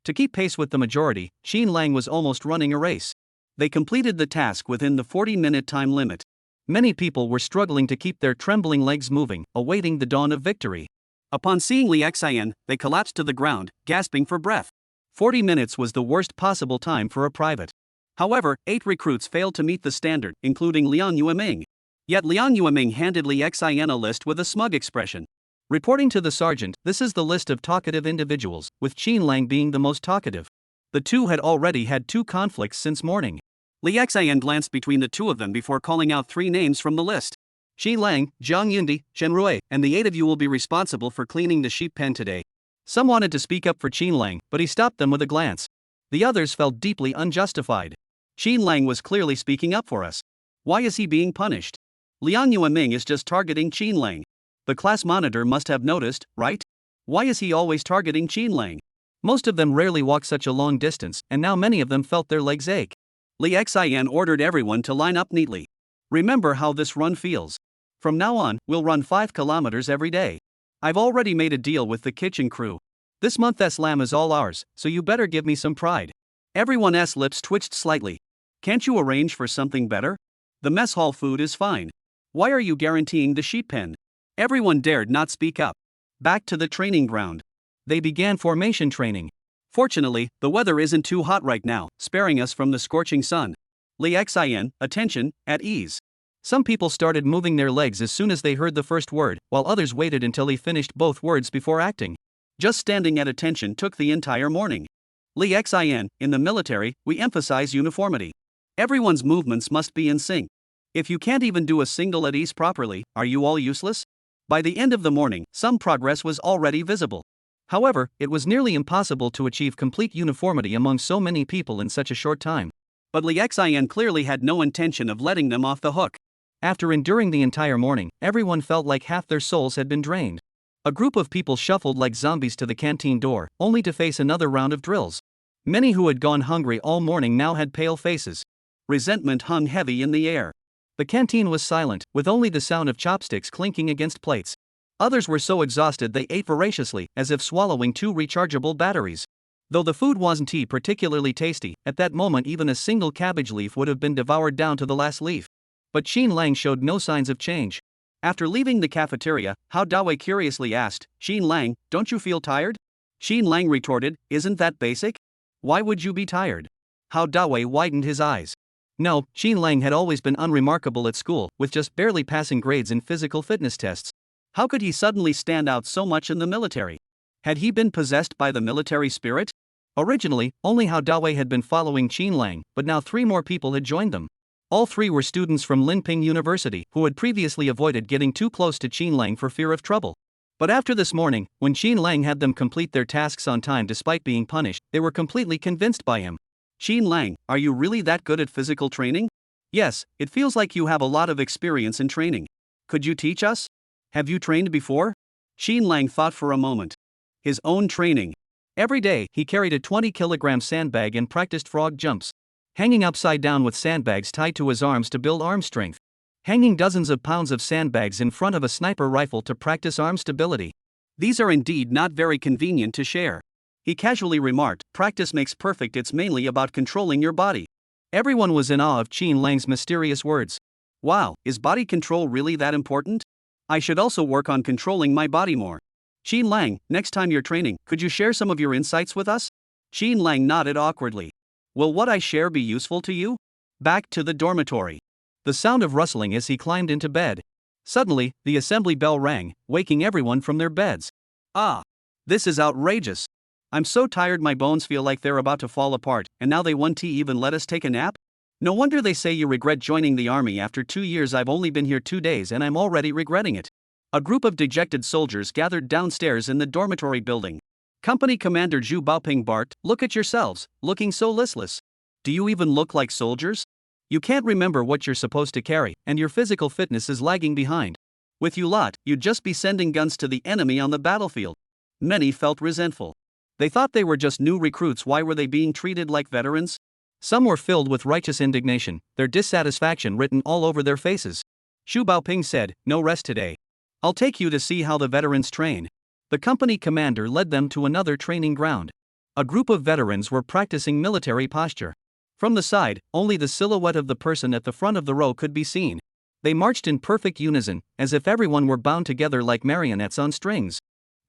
To keep pace with the majority, Xin Lang was almost running a race. They completed the task within the 40-minute time limit. Many people were struggling to keep their trembling legs moving, awaiting the dawn of victory. Upon seeing Li Xian, they collapsed to the ground, gasping for breath. 40 minutes was the worst possible time for a private. However, 8 recruits failed to meet the standard, including Liang Yueming. Yet Liang Yueming handed Li Xian a list with a smug expression. Reporting to the sergeant, this is the list of talkative individuals, with Xin Lang being the most talkative. The two had already had 2 conflicts since morning. Li Xian glanced between the 2 of them before calling out 3 names from the list. Xin Lang, Zhang Yundi, Chen Rui, and the 8 of you will be responsible for cleaning the sheep pen today. Some wanted to speak up for Xin Lang, but he stopped them with a glance. The others felt deeply unjustified. Xin Lang was clearly speaking up for us. Why is he being punished? Liang Yueming is just targeting Xin Lang. The class monitor must have noticed, right? Why is he always targeting Xin Lang? Most of them rarely walk such a long distance, and now many of them felt their legs ache. Li Xian ordered everyone to line up neatly. Remember how this run feels. From now on, we'll run 5 kilometers every day. I've already made a deal with the kitchen crew. This month's lamb is all ours, so you better give me some pride. Everyone's lips twitched slightly. Can't you arrange for something better? The mess hall food is fine. Why are you guaranteeing the sheep pen? Everyone dared not speak up. Back to the training ground. They began formation training. Fortunately, the weather isn't too hot right now, sparing us from the scorching sun. Li Xian, attention, at ease. Some people started moving their legs as soon as they heard the first word, while others waited until he finished both words before acting. Just standing at attention took the entire morning. Li Xian, in the military, we emphasize uniformity. Everyone's movements must be in sync. If you can't even do a single at ease properly, are you all useless? By the end of the morning, some progress was already visible. However, it was nearly impossible to achieve complete uniformity among so many people in such a short time. But Li Xian clearly had no intention of letting them off the hook. After enduring the entire morning, everyone felt like half their souls had been drained. A group of people shuffled like zombies to the canteen door, only to face another round of drills. Many who had gone hungry all morning now had pale faces. Resentment hung heavy in the air. The canteen was silent, with only the sound of chopsticks clinking against plates. Others were so exhausted they ate voraciously, as if swallowing 2 rechargeable batteries. Though the food wasn't particularly tasty, at that moment even a single cabbage leaf would have been devoured down to the last leaf. But Xin Lang showed no signs of change. After leaving the cafeteria, Hao Dawei curiously asked, Xin Lang, don't you feel tired? Xin Lang retorted, isn't that basic? Why would you be tired? Hao Dawei widened his eyes. No, Xin Lang had always been unremarkable at school, with just barely passing grades in physical fitness tests. How could he suddenly stand out so much in the military? Had he been possessed by the military spirit? Originally, only Hao Dawei had been following Xin Lang, but now 3 more people had joined them. All 3 were students from Linping University, who had previously avoided getting too close to Xin Lang for fear of trouble. But after this morning, when Xin Lang had them complete their tasks on time despite being punished, they were completely convinced by him. Xin Lang, are you really that good at physical training? Yes, it feels like you have a lot of experience in training. Could you teach us? Have you trained before? Xin Lang thought for a moment. His own training. Every day, he carried a 20-kilogram sandbag and practiced frog jumps. Hanging upside down with sandbags tied to his arms to build arm strength. Hanging dozens of pounds of sandbags in front of a sniper rifle to practice arm stability. These are indeed not very convenient to share. He casually remarked, practice makes perfect, it's mainly about controlling your body. Everyone was in awe of Xin Lang's mysterious words. Wow, is body control really that important? I should also work on controlling my body more. Xin Lang, next time you're training, could you share some of your insights with us? Xin Lang nodded awkwardly. Will what I share be useful to you? Back to the dormitory. The sound of rustling as he climbed into bed. Suddenly, the assembly bell rang, waking everyone from their beds. Ah! This is outrageous. I'm so tired my bones feel like they're about to fall apart, and now they won't even let us take a nap? No wonder they say you regret joining the army after 2 years. I've only been here 2 days and I'm already regretting it. A group of dejected soldiers gathered downstairs in the dormitory building. Company Commander Zhu Baoping barked, "Look at yourselves, looking so listless. Do you even look like soldiers? You can't remember what you're supposed to carry, and your physical fitness is lagging behind. With you lot, you'd just be sending guns to the enemy on the battlefield." Many felt resentful. They thought they were just new recruits. Why were they being treated like veterans? Some were filled with righteous indignation, their dissatisfaction written all over their faces. Zhu Baoping said, "No rest today. I'll take you to see how the veterans train." The company commander led them to another training ground. A group of veterans were practicing military posture. From the side, only the silhouette of the person at the front of the row could be seen. They marched in perfect unison, as if everyone were bound together like marionettes on strings.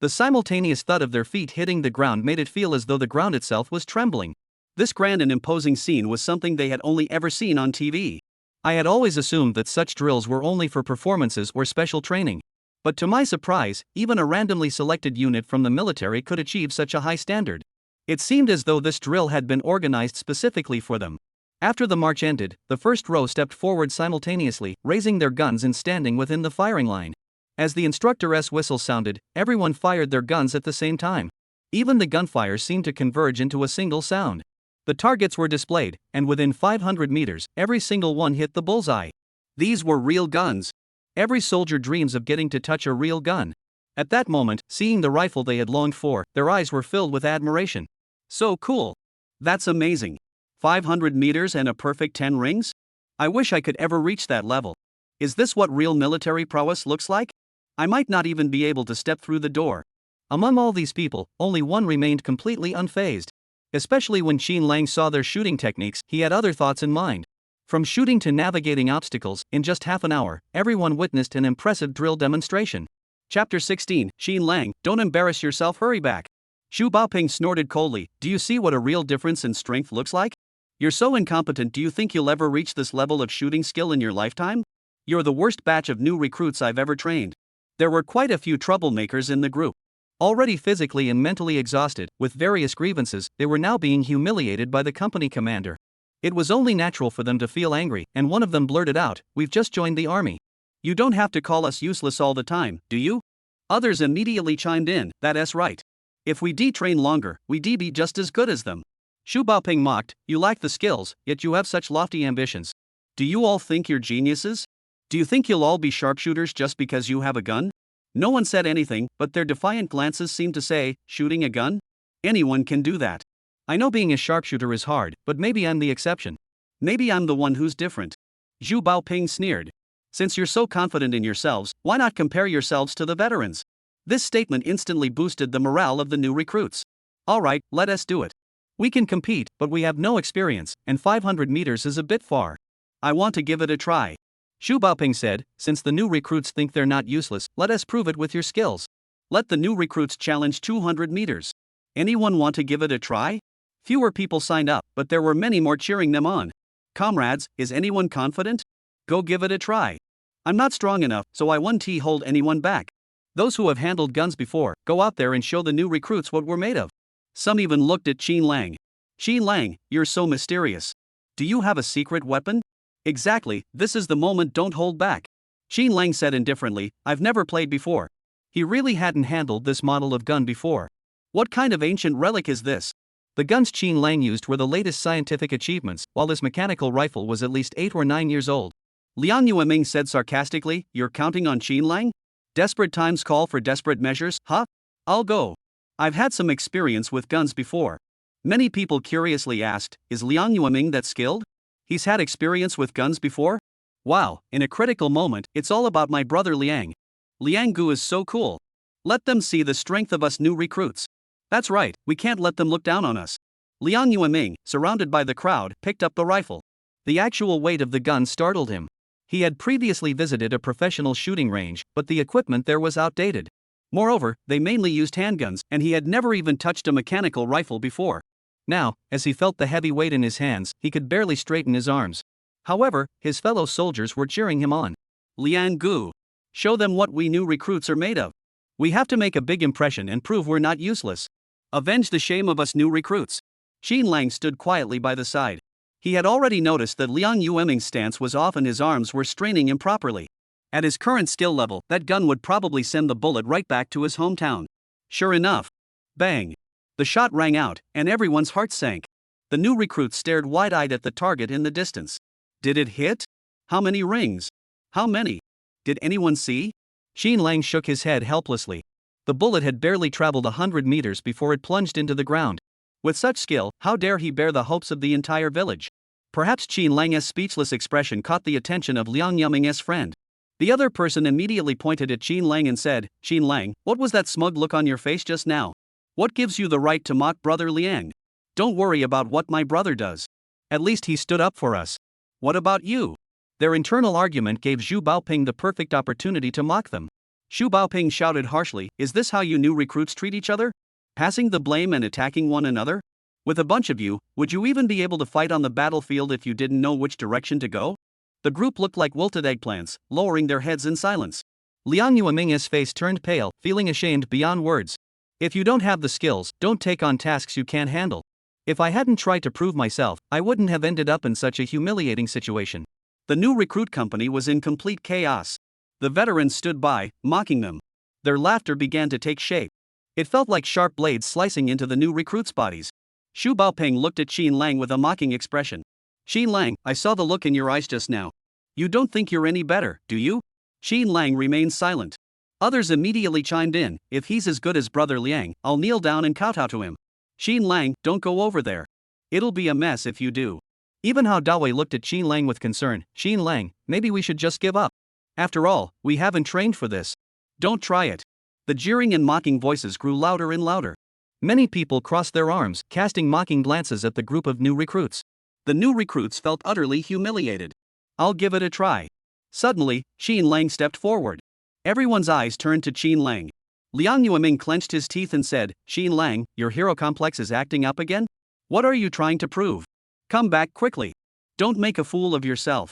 The simultaneous thud of their feet hitting the ground made it feel as though the ground itself was trembling. This grand and imposing scene was something they had only ever seen on TV. I had always assumed that such drills were only for performances or special training. But to my surprise, even a randomly selected unit from the military could achieve such a high standard. It seemed as though this drill had been organized specifically for them. After the march ended, the first row stepped forward simultaneously, raising their guns and standing within the firing line. As the instructor's whistle sounded, everyone fired their guns at the same time. Even the gunfire seemed to converge into a single sound. The targets were displayed, and within 500 meters, every single one hit the bullseye. These were real guns. Every soldier dreams of getting to touch a real gun. At that moment, seeing the rifle they had longed for, their eyes were filled with admiration. So cool. That's amazing. 500 meters and a perfect 10 rings? I wish I could ever reach that level. Is this what real military prowess looks like? I might not even be able to step through the door. Among all these people, only one remained completely unfazed. Especially when Qin Lang saw their shooting techniques, he had other thoughts in mind. From shooting to navigating obstacles, in just half an hour, everyone witnessed an impressive drill demonstration. Chapter 16, Qin Lang, don't embarrass yourself, hurry back. Zhu Baoping snorted coldly, do you see what a real difference in strength looks like? You're so incompetent. Do you think you'll ever reach this level of shooting skill in your lifetime? You're the worst batch of new recruits I've ever trained. There were quite a few troublemakers in the group. Already physically and mentally exhausted, with various grievances, they were now being humiliated by the company commander. It was only natural for them to feel angry, and one of them blurted out, "We've just joined the army. You don't have to call us useless all the time, do you?" Others immediately chimed in, "That's right. If we train longer, we'd be just as good as them." Zhu Baoping mocked, "You lack the skills, yet you have such lofty ambitions. Do you all think you're geniuses? Do you think you'll all be sharpshooters just because you have a gun?" No one said anything, but their defiant glances seemed to say, "Shooting a gun? Anyone can do that. I know being a sharpshooter is hard, but maybe I'm the exception." "Maybe I'm the one who's different." Zhu Baoping sneered. "Since you're so confident in yourselves, why not compare yourselves to the veterans?" This statement instantly boosted the morale of the new recruits. "All right, let us do it. We can compete, but we have no experience, and 500 meters is a bit far." "I want to give it a try." Zhu Baoping said, "Since the new recruits think they're not useless, let us prove it with your skills." Let the new recruits challenge 200 meters. Anyone want to give it a try? Fewer people signed up, but there were many more cheering them on. "Comrades, is anyone confident? Go give it a try." "I'm not strong enough, so I won't hold anyone back." "Those who have handled guns before, go out there and show the new recruits what we're made of." Some even looked at Qin Lang. "Qin Lang, you're so mysterious. Do you have a secret weapon?" "Exactly, this is the moment, don't hold back." Qin Lang said indifferently, "I've never played before." He really hadn't handled this model of gun before. "What kind of ancient relic is this?" The guns Qin Lang used were the latest scientific achievements, while his mechanical rifle was at least 8 or 9 years old. Liang Yueming said sarcastically, "You're counting on Qin Lang? Desperate times call for desperate measures, huh? I'll go. I've had some experience with guns before." Many people curiously asked, "Is Liang Yueming that skilled? He's had experience with guns before?" Wow, in a critical moment, it's all about my brother Liang. Liang Gu is so cool. Let them see the strength of us new recruits. That's right, we can't let them look down on us. Liang Yueming, surrounded by the crowd, picked up the rifle. The actual weight of the gun startled him. He had previously visited a professional shooting range, but the equipment there was outdated. Moreover, they mainly used handguns, and he had never even touched a mechanical rifle before. Now, as he felt the heavy weight in his hands, he could barely straighten his arms. However, his fellow soldiers were cheering him on. "Liang Gu, show them what we new recruits are made of." We have to make a big impression and prove we're not useless. Avenge the shame of us new recruits. Xin Lang stood quietly by the side. He had already noticed that Liang Yueming's stance was off and his arms were straining improperly. At his current skill level, that gun would probably send the bullet right back to his hometown. Sure enough. Bang. The shot rang out, and everyone's heart sank. The new recruits stared wide-eyed at the target in the distance. Did it hit? How many rings? How many? Did anyone see? Xin Lang shook his head helplessly. The bullet had barely traveled 100 meters before it plunged into the ground. With such skill, how dare he bear the hopes of the entire village? Perhaps Xin Lang's speechless expression caught the attention of Liang Yuming's friend. The other person immediately pointed at Xin Lang and said, Xin Lang, what was that smug look on your face just now? What gives you the right to mock Brother Liang? Don't worry about what my brother does. At least he stood up for us. What about you? Their internal argument gave Zhu Baoping the perfect opportunity to mock them. Xu Baoping shouted harshly, is this how you new recruits treat each other? Passing the blame and attacking one another? With a bunch of you, would you even be able to fight on the battlefield if you didn't know which direction to go? The group looked like wilted eggplants, lowering their heads in silence. Liang Yueming's face turned pale, feeling ashamed beyond words. If you don't have the skills, don't take on tasks you can't handle. If I hadn't tried to prove myself, I wouldn't have ended up in such a humiliating situation. The new recruit company was in complete chaos. The veterans stood by, mocking them. Their laughter began to take shape. It felt like sharp blades slicing into the new recruits' bodies. Xu Baoping looked at Xin Lang with a mocking expression. Xin Lang, I saw the look in your eyes just now. You don't think you're any better, do you? Xin Lang remained silent. Others immediately chimed in, if he's as good as Brother Liang, I'll kneel down and kowtow to him. Xin Lang, don't go over there. It'll be a mess if you do. Even Hao Dawei looked at Xin Lang with concern. Xin Lang, maybe we should just give up. After all, we haven't trained for this. Don't try it. The jeering and mocking voices grew louder and louder. Many people crossed their arms, casting mocking glances at the group of new recruits. The new recruits felt utterly humiliated. I'll give it a try. Suddenly, Xin Lang stepped forward. Everyone's eyes turned to Xin Lang. Liang Yueming clenched his teeth and said, Xin Lang, your hero complex is acting up again? What are you trying to prove? Come back quickly. Don't make a fool of yourself.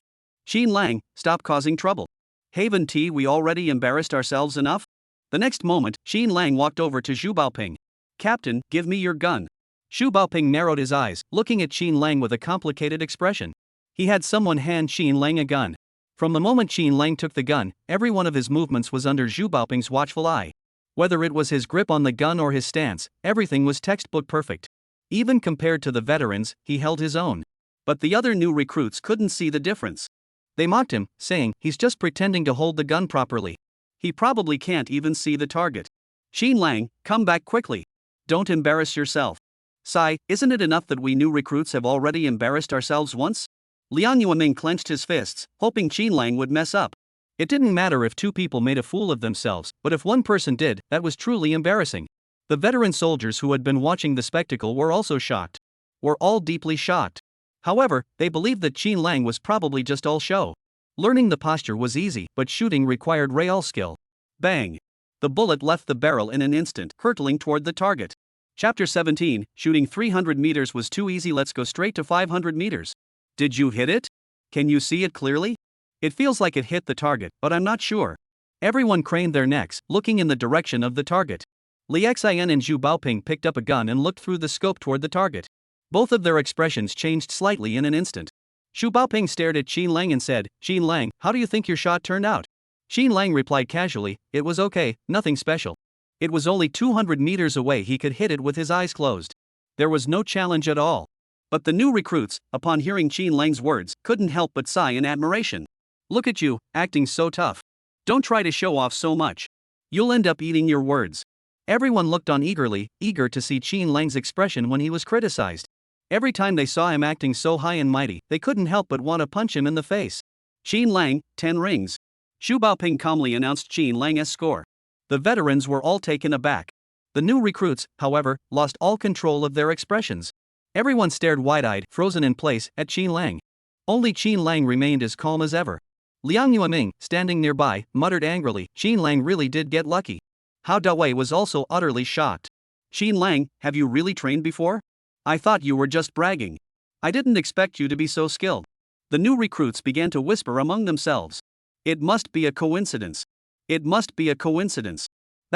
Xin Lang, stop causing trouble. Haven't we already embarrassed ourselves enough? The next moment, Xin Lang walked over to Zhu Baoping. Captain, give me your gun. Zhu Baoping narrowed his eyes, looking at Xin Lang with a complicated expression. He had someone hand Xin Lang a gun. From the moment Xin Lang took the gun, every one of his movements was under Zhu Baoping's watchful eye. Whether it was his grip on the gun or his stance, everything was textbook perfect. Even compared to the veterans, he held his own. But the other new recruits couldn't see the difference. They mocked him, saying, he's just pretending to hold the gun properly. He probably can't even see the target. Xin Lang, come back quickly. Don't embarrass yourself. Sai, isn't it enough that we new recruits have already embarrassed ourselves once? Liang Yueming clenched his fists, hoping Xin Lang would mess up. It didn't matter if two people made a fool of themselves, but if one person did, that was truly embarrassing. The veteran soldiers who had been watching the spectacle were also shocked. Were all deeply shocked. However, they believed that Xin Lang was probably just all show. Learning the posture was easy, but shooting required real skill. Bang! The bullet left the barrel in an instant, hurtling toward the target. Chapter 17, shooting 300 meters was too easy, let's go straight to 500 meters. Did you hit it? Can you see it clearly? It feels like it hit the target, but I'm not sure. Everyone craned their necks, looking in the direction of the target. Li Xian and Zhu Baoping picked up a gun and looked through the scope toward the target. Both of their expressions changed slightly in an instant. Zhu Baoping stared at Xin Lang and said, Xin Lang, how do you think your shot turned out? Xin Lang replied casually, it was okay, nothing special. It was only 200 meters away, he could hit it with his eyes closed. There was no challenge at all. But the new recruits, upon hearing Xin Lang's words, couldn't help but sigh in admiration. Look at you, acting so tough. Don't try to show off so much. You'll end up eating your words. Everyone looked on eagerly, eager to see Xin Lang's expression when he was criticized. Every time they saw him acting so high and mighty, they couldn't help but want to punch him in the face. Xin Lang, 10 rings. Zhu Baoping calmly announced Xin Lang's score. The veterans were all taken aback. The new recruits, however, lost all control of their expressions. Everyone stared wide-eyed, frozen in place, at Xin Lang. Only Xin Lang remained as calm as ever. Liang Yueming, standing nearby, muttered angrily, Xin Lang really did get lucky. Hao Dawei was also utterly shocked. Xin Lang, have you really trained before? I thought you were just bragging. I didn't expect you to be so skilled. The new recruits began to whisper among themselves. It must be a coincidence. It must be a coincidence.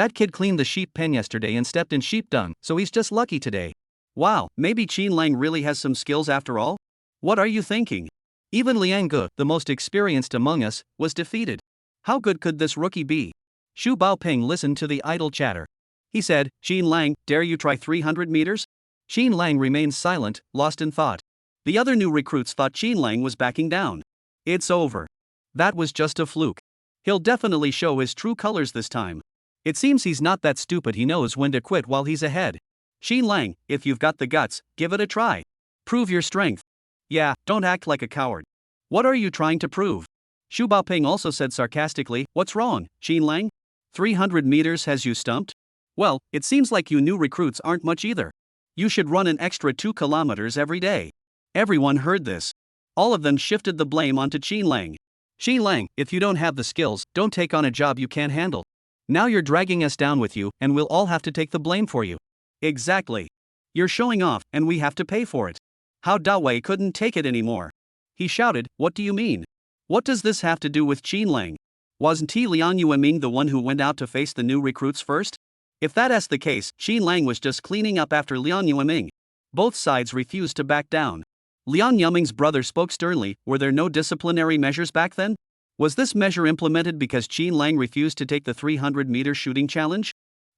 That kid cleaned the sheep pen yesterday and stepped in sheep dung, so he's just lucky today. Wow, maybe Qin Lang really has some skills after all? What are you thinking? Even Liang Ge, the most experienced among us, was defeated. How good could this rookie be? Xu Baoping listened to the idle chatter. He said, Qin Lang, dare you try 300 meters? Qin Lang remained silent, lost in thought. The other new recruits thought Qin Lang was backing down. It's over. That was just a fluke. He'll definitely show his true colors this time. It seems he's not that stupid, he knows when to quit while he's ahead. Qin Lang, if you've got the guts, give it a try. Prove your strength. Yeah, don't act like a coward. What are you trying to prove? Xu Baoping also said sarcastically, what's wrong, Qin Lang? 300 meters has you stumped? Well, it seems like you new recruits aren't much either. You should run an extra 2 kilometers every day. Everyone heard this. All of them shifted the blame onto Qin Lang. Qin Lang, if you don't have the skills, don't take on a job you can't handle. Now you're dragging us down with you, and we'll all have to take the blame for you. Exactly. You're showing off, and we have to pay for it. Hao Dawei couldn't take it anymore. He shouted, what do you mean? What does this have to do with Qin Lang? Wasn't Lian Yueming the one who went out to face the new recruits first? If that's the case, Qin Lang was just cleaning up after Lian Yueming. Both sides refused to back down. Lian Yuming's brother spoke sternly, were there no disciplinary measures back then? Was this measure implemented because Qin Lang refused to take the 300-meter shooting challenge?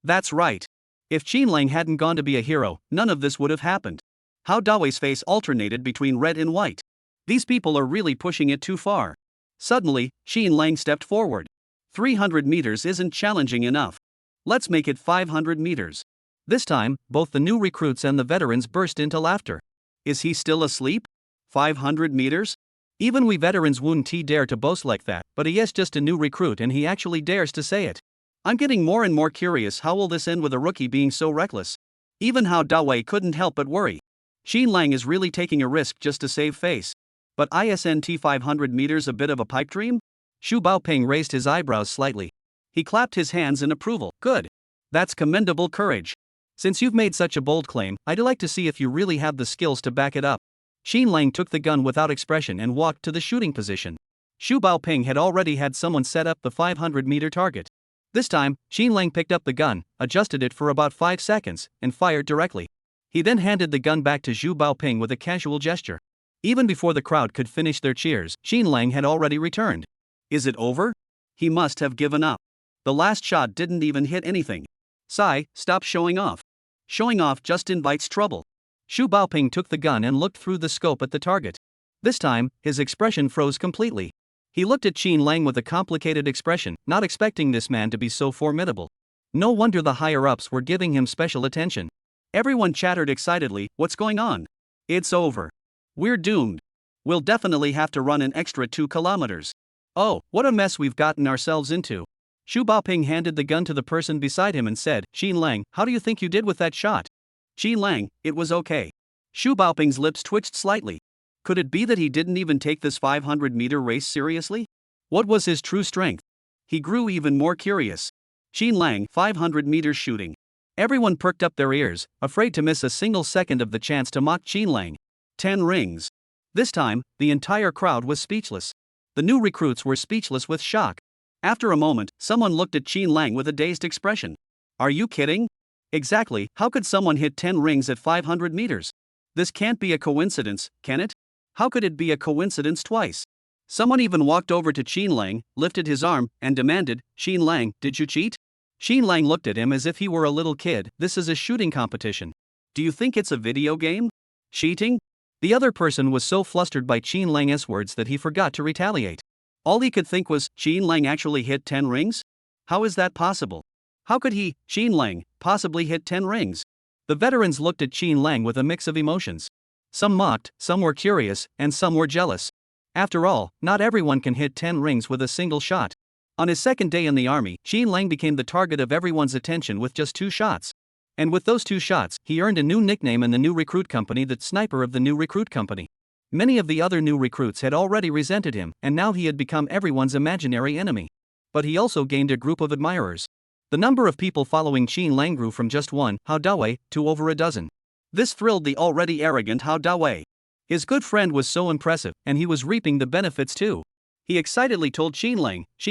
That's right. If Qin Lang hadn't gone to be a hero, none of this would have happened. Hao Dawei's face alternated between red and white. These people are really pushing it too far. Suddenly, Qin Lang stepped forward. 300 meters isn't challenging enough. Let's make it 500 meters. This time, both the new recruits and the veterans burst into laughter. Is he still asleep? 500 meters? Even we veterans wouldn't dare to boast like that, but he is just a new recruit and he actually dares to say it. I'm getting more and more curious, how will this end with a rookie being so reckless? Even Hao Dawei couldn't help but worry. Qin Lang is really taking a risk just to save face. But isn't 500 meters a bit of a pipe dream? Xu Baoping raised his eyebrows slightly. He clapped his hands in approval. Good. That's commendable courage. Since you've made such a bold claim, I'd like to see if you really have the skills to back it up. Qin Lang took the gun without expression and walked to the shooting position. Xu Baoping had already had someone set up the 500-meter target. This time, Qin Lang picked up the gun, adjusted it for about 5 seconds, and fired directly. He then handed the gun back to Xu Baoping with a casual gesture. Even before the crowd could finish their cheers, Qin Lang had already returned. Is it over? He must have given up. The last shot didn't even hit anything. Sai, stop showing off. Showing off just invites trouble. Xu Baoping took the gun and looked through the scope at the target. This time, his expression froze completely. He looked at Qin Lang with a complicated expression, not expecting this man to be so formidable. No wonder the higher-ups were giving him special attention. Everyone chattered excitedly, what's going on? It's over. We're doomed. We'll definitely have to run an extra 2 kilometers. Oh, what a mess we've gotten ourselves into. Xu Baoping handed the gun to the person beside him and said, Qin Lang, how do you think you did with that shot? Qin Lang, it was okay. Xu Baoping's lips twitched slightly. Could it be that he didn't even take this 500-meter race seriously? What was his true strength? He grew even more curious. Qin Lang, 500 meters shooting. Everyone perked up their ears, afraid to miss a single second of the chance to mock Qin Lang. 10 rings. This time, the entire crowd was speechless. The new recruits were speechless with shock. After a moment, someone looked at Qin Lang with a dazed expression. Are you kidding? Exactly, how could someone hit 10 rings at 500 meters? This can't be a coincidence, can it? How could it be a coincidence twice? Someone even walked over to Qin Lang, lifted his arm, and demanded, Qin Lang, did you cheat? Qin Lang looked at him as if he were a little kid. This is a shooting competition. Do you think it's a video game? Cheating? The other person was so flustered by Qin Lang's words that he forgot to retaliate. All he could think was, Qin Lang actually hit 10 rings? How is that possible? How could he, Qin Lang, possibly hit 10 rings? The veterans looked at Qin Lang with a mix of emotions. Some mocked, some were curious, and some were jealous. After all, not everyone can hit 10 rings with a single shot. On his second day in the army, Qin Lang became the target of everyone's attention with just 2 shots. And with those 2 shots, he earned a new nickname in the new recruit company, the Sniper of the New Recruit Company. Many of the other new recruits had already resented him, and now he had become everyone's imaginary enemy. But he also gained a group of admirers. The number of people following Qin Lang grew from just one, Hao Dawei, to over a dozen. This thrilled the already arrogant Hao Dawei. His good friend was so impressive, and he was reaping the benefits too. He excitedly told Qin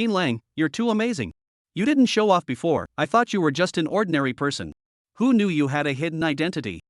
Lang, you're too amazing. You didn't show off before, I thought you were just an ordinary person. Who knew you had a hidden identity?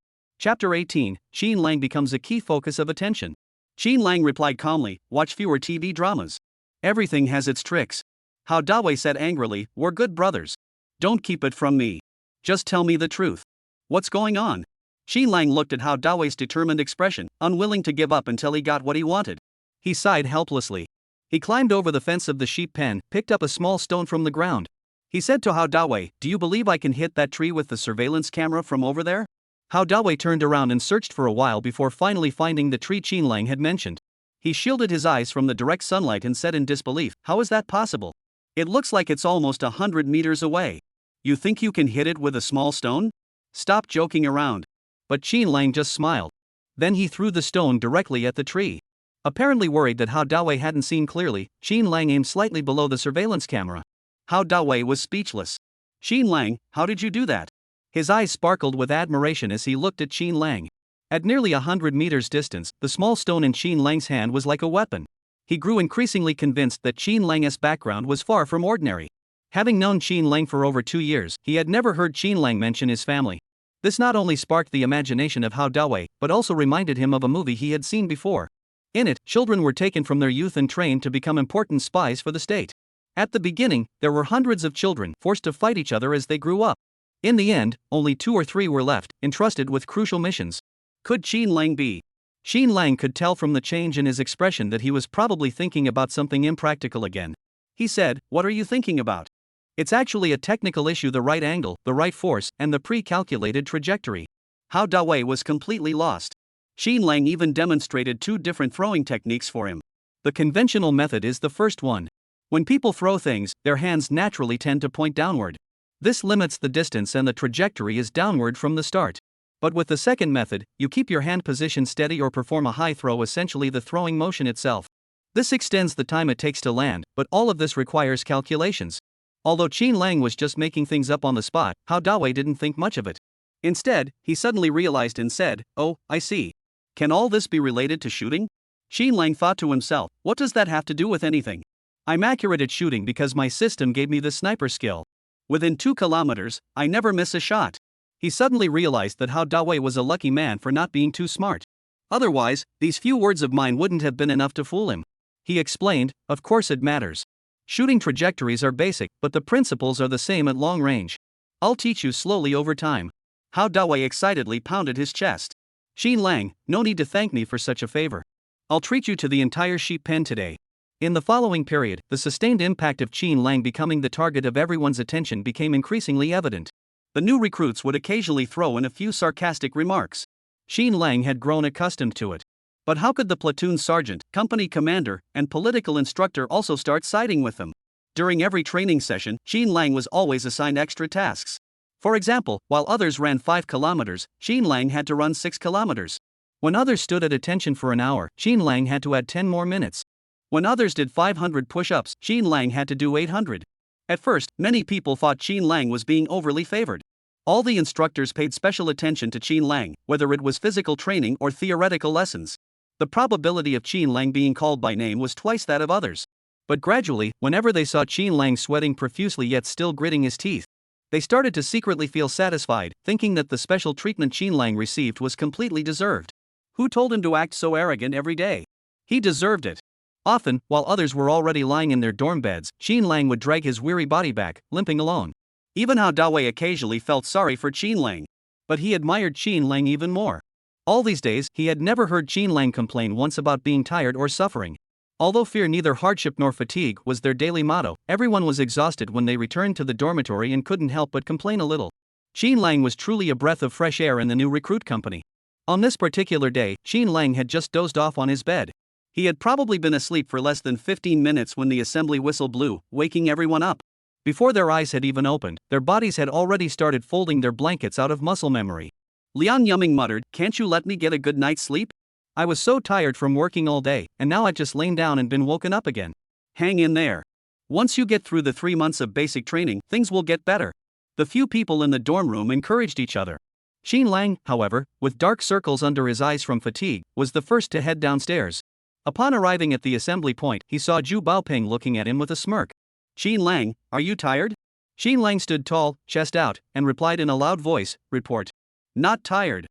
Chapter 18, Qin Lang becomes a key focus of attention. Qin Lang replied calmly, watch fewer TV dramas. Everything has its tricks. Hao Dawei said angrily, we're good brothers. Don't keep it from me. Just tell me the truth. What's going on? Qin Lang looked at Hao Dawei's determined expression, unwilling to give up until he got what he wanted. He sighed helplessly. He climbed over the fence of the sheep pen, picked up a small stone from the ground. He said to Hao Dawei, do you believe I can hit that tree with the surveillance camera from over there? Hao Dawei turned around and searched for a while before finally finding the tree Qin Lang had mentioned. He shielded his eyes from the direct sunlight and said in disbelief, how is that possible? It looks like it's almost 100 meters away. You think you can hit it with a small stone? Stop joking around. But Qin Lang just smiled. Then he threw the stone directly at the tree. Apparently worried that Hao Dawei hadn't seen clearly, Qin Lang aimed slightly below the surveillance camera. Hao Dawei was speechless. Qin Lang, how did you do that? His eyes sparkled with admiration as he looked at Qin Lang. At nearly 100 meters distance, the small stone in Qin Lang's hand was like a weapon. He grew increasingly convinced that Qin Lang's background was far from ordinary. Having known Qin Lang for over 2 years, he had never heard Qin Lang mention his family. This not only sparked the imagination of Hao Dawei, but also reminded him of a movie he had seen before. In it, children were taken from their youth and trained to become important spies for the state. At the beginning, there were hundreds of children forced to fight each other as they grew up. In the end, only 2 or 3 were left, entrusted with crucial missions. Could Qin Lang be? Qin Lang could tell from the change in his expression that he was probably thinking about something impractical again. He said, what are you thinking about? It's actually a technical issue, the right angle, the right force, and the pre-calculated trajectory. Hao Dawei was completely lost. Qin Lang even demonstrated 2 different throwing techniques for him. The conventional method is the first one. When people throw things, their hands naturally tend to point downward. This limits the distance and the trajectory is downward from the start. But with the second method, you keep your hand position steady or perform a high throw, essentially the throwing motion itself. This extends the time it takes to land, but all of this requires calculations. Although Qin Lang was just making things up on the spot, Hao Dawei didn't think much of it. Instead, he suddenly realized and said, oh, I see. Can all this be related to shooting? Qin Lang thought to himself, what does that have to do with anything? I'm accurate at shooting because my system gave me the sniper skill. Within 2 kilometers, I never miss a shot. He suddenly realized that Hao Dawei was a lucky man for not being too smart. Otherwise, these few words of mine wouldn't have been enough to fool him. He explained, of course it matters. Shooting trajectories are basic, but the principles are the same at long range. I'll teach you slowly over time. Hao Dawei excitedly pounded his chest. Qin Lang, no need to thank me for such a favor. I'll treat you to the entire sheep pen today. In the following period, the sustained impact of Qin Lang becoming the target of everyone's attention became increasingly evident. The new recruits would occasionally throw in a few sarcastic remarks. Qin Lang had grown accustomed to it. But how could the platoon sergeant, company commander, and political instructor also start siding with them? During every training session, Qin Lang was always assigned extra tasks. For example, while others ran 5 kilometers, Qin Lang had to run 6 kilometers. When others stood at attention for an hour, Qin Lang had to add 10 more minutes. When others did 500 push-ups, Qin Lang had to do 800. At first, many people thought Qin Lang was being overly favored. All the instructors paid special attention to Qin Lang, whether it was physical training or theoretical lessons. The probability of Qin Lang being called by name was twice that of others. But gradually, whenever they saw Qin Lang sweating profusely yet still gritting his teeth, they started to secretly feel satisfied, thinking that the special treatment Qin Lang received was completely deserved. Who told him to act so arrogant every day? He deserved it. Often, while others were already lying in their dorm beds, Qin Lang would drag his weary body back, limping alone. Even Hao Dawei occasionally felt sorry for Qin Lang. But he admired Qin Lang even more. All these days, he had never heard Qin Lang complain once about being tired or suffering. Although fear neither hardship nor fatigue was their daily motto, everyone was exhausted when they returned to the dormitory and couldn't help but complain a little. Qin Lang was truly a breath of fresh air in the new recruit company. On this particular day, Qin Lang had just dozed off on his bed. He had probably been asleep for less than 15 minutes when the assembly whistle blew, waking everyone up. Before their eyes had even opened, their bodies had already started folding their blankets out of muscle memory. Liang Yumming muttered, "Can't you let me get a good night's sleep? I was so tired from working all day, and now I'd just lain down and been woken up again." Hang in there. Once you get through the 3 months of basic training, things will get better. The few people in the dorm room encouraged each other. Qin Lang, however, with dark circles under his eyes from fatigue, was the first to head downstairs. Upon arriving at the assembly point, he saw Zhu Baoping looking at him with a smirk. "Qin Lang, are you tired?" Qin Lang stood tall, chest out, and replied in a loud voice, "Report." Not tired.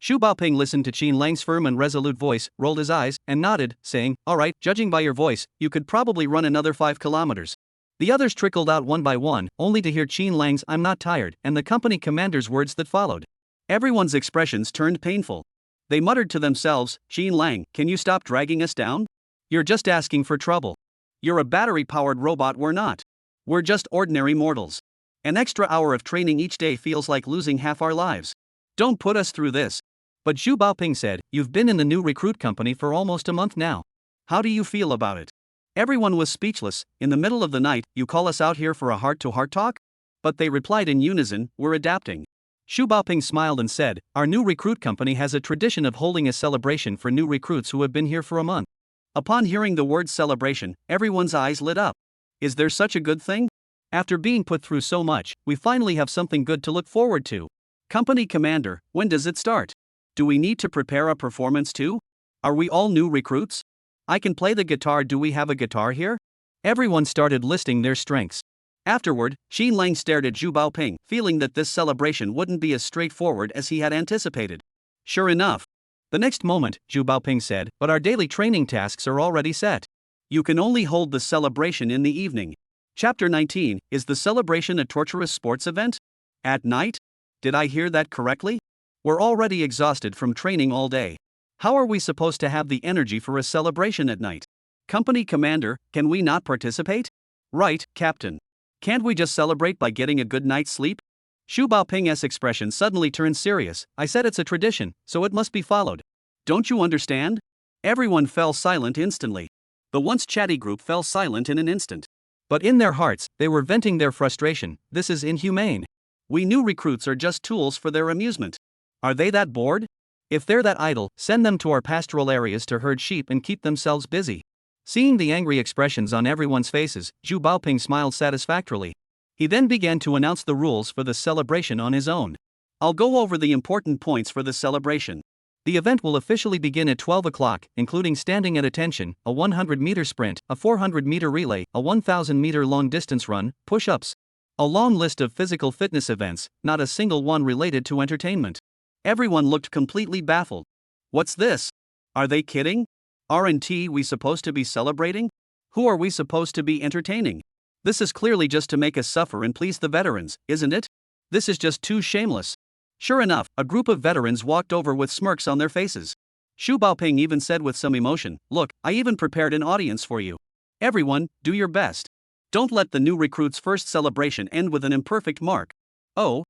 Xu Baoping listened to Qin Lang's firm and resolute voice, rolled his eyes, and nodded, saying, "All right, judging by your voice, you could probably run another 5 kilometers." The others trickled out one by one, only to hear Qin Lang's "I'm not tired" and the company commander's words that followed. Everyone's expressions turned painful. They muttered to themselves, "Qin Lang, can you stop dragging us down? You're just asking for trouble. You're a battery-powered robot, we're not. We're just ordinary mortals. An extra hour of training each day feels like losing half our lives. Don't put us through this." But Xu Baoping said, "You've been in the new recruit company for almost a month now. How do you feel about it?" Everyone was speechless. "In the middle of the night, you call us out here for a heart-to-heart talk?" But they replied in unison, "We're adapting." Xu Baoping smiled and said, "Our new recruit company has a tradition of holding a celebration for new recruits who have been here for a month." Upon hearing the word celebration, everyone's eyes lit up. Is there such a good thing? After being put through so much, we finally have something good to look forward to. Company commander, when does it start? Do we need to prepare a performance too? Are we all new recruits? I can play the guitar. Do we have a guitar here? Everyone started listing their strengths. Afterward, Qin Lang stared at Xu Baoping, feeling that this celebration wouldn't be as straightforward as he had anticipated. Sure enough. The next moment, Xu Baoping said, "But our daily training tasks are already set. You can only hold the celebration in the evening." Chapter 19, is the celebration a torturous sports event? At night? Did I hear that correctly? We're already exhausted from training all day. How are we supposed to have the energy for a celebration at night? Company commander, can we not participate? Right, Captain. Can't we just celebrate by getting a good night's sleep? Xu Baoping's expression suddenly turned serious. "I said it's a tradition, so it must be followed. Don't you understand?" Everyone fell silent instantly. The once chatty group fell silent in an instant. But in their hearts, they were venting their frustration. "This is inhumane. We new recruits are just tools for their amusement. Are they that bored? If they're that idle, send them to our pastoral areas to herd sheep and keep themselves busy." Seeing the angry expressions on everyone's faces, Xu Baoping smiled satisfactorily. He then began to announce the rules for the celebration on his own. "I'll go over the important points for the celebration. The event will officially begin at 12 o'clock, including standing at attention, a 100-meter sprint, a 400-meter relay, a 1,000-meter long-distance run, push-ups. A long list of physical fitness events, not a single one related to entertainment." Everyone looked completely baffled. What's this? Are they kidding? Aren't we supposed to be celebrating? Who are we supposed to be entertaining? This is clearly just to make us suffer and please the veterans, isn't it? This is just too shameless. Sure enough, a group of veterans walked over with smirks on their faces. Xu Baoping even said with some emotion, "Look, I even prepared an audience for you. Everyone, do your best. Don't let the new recruits' first celebration end with an imperfect mark." Oh,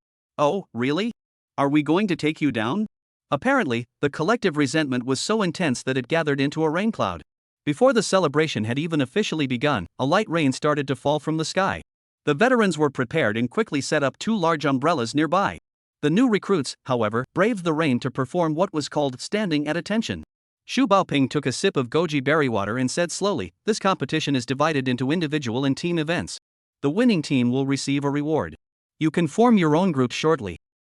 really? Are we going to take you down? Apparently, the collective resentment was so intense that it gathered into a rain cloud. Before the celebration had even officially begun, a light rain started to fall from the sky. The veterans were prepared and quickly set up 2 large umbrellas nearby. The new recruits, however, braved the rain to perform what was called standing at attention. Xu Baoping took a sip of goji berry water and said slowly, "This competition is divided into individual and team events. The winning team will receive a reward. You can form your own group shortly."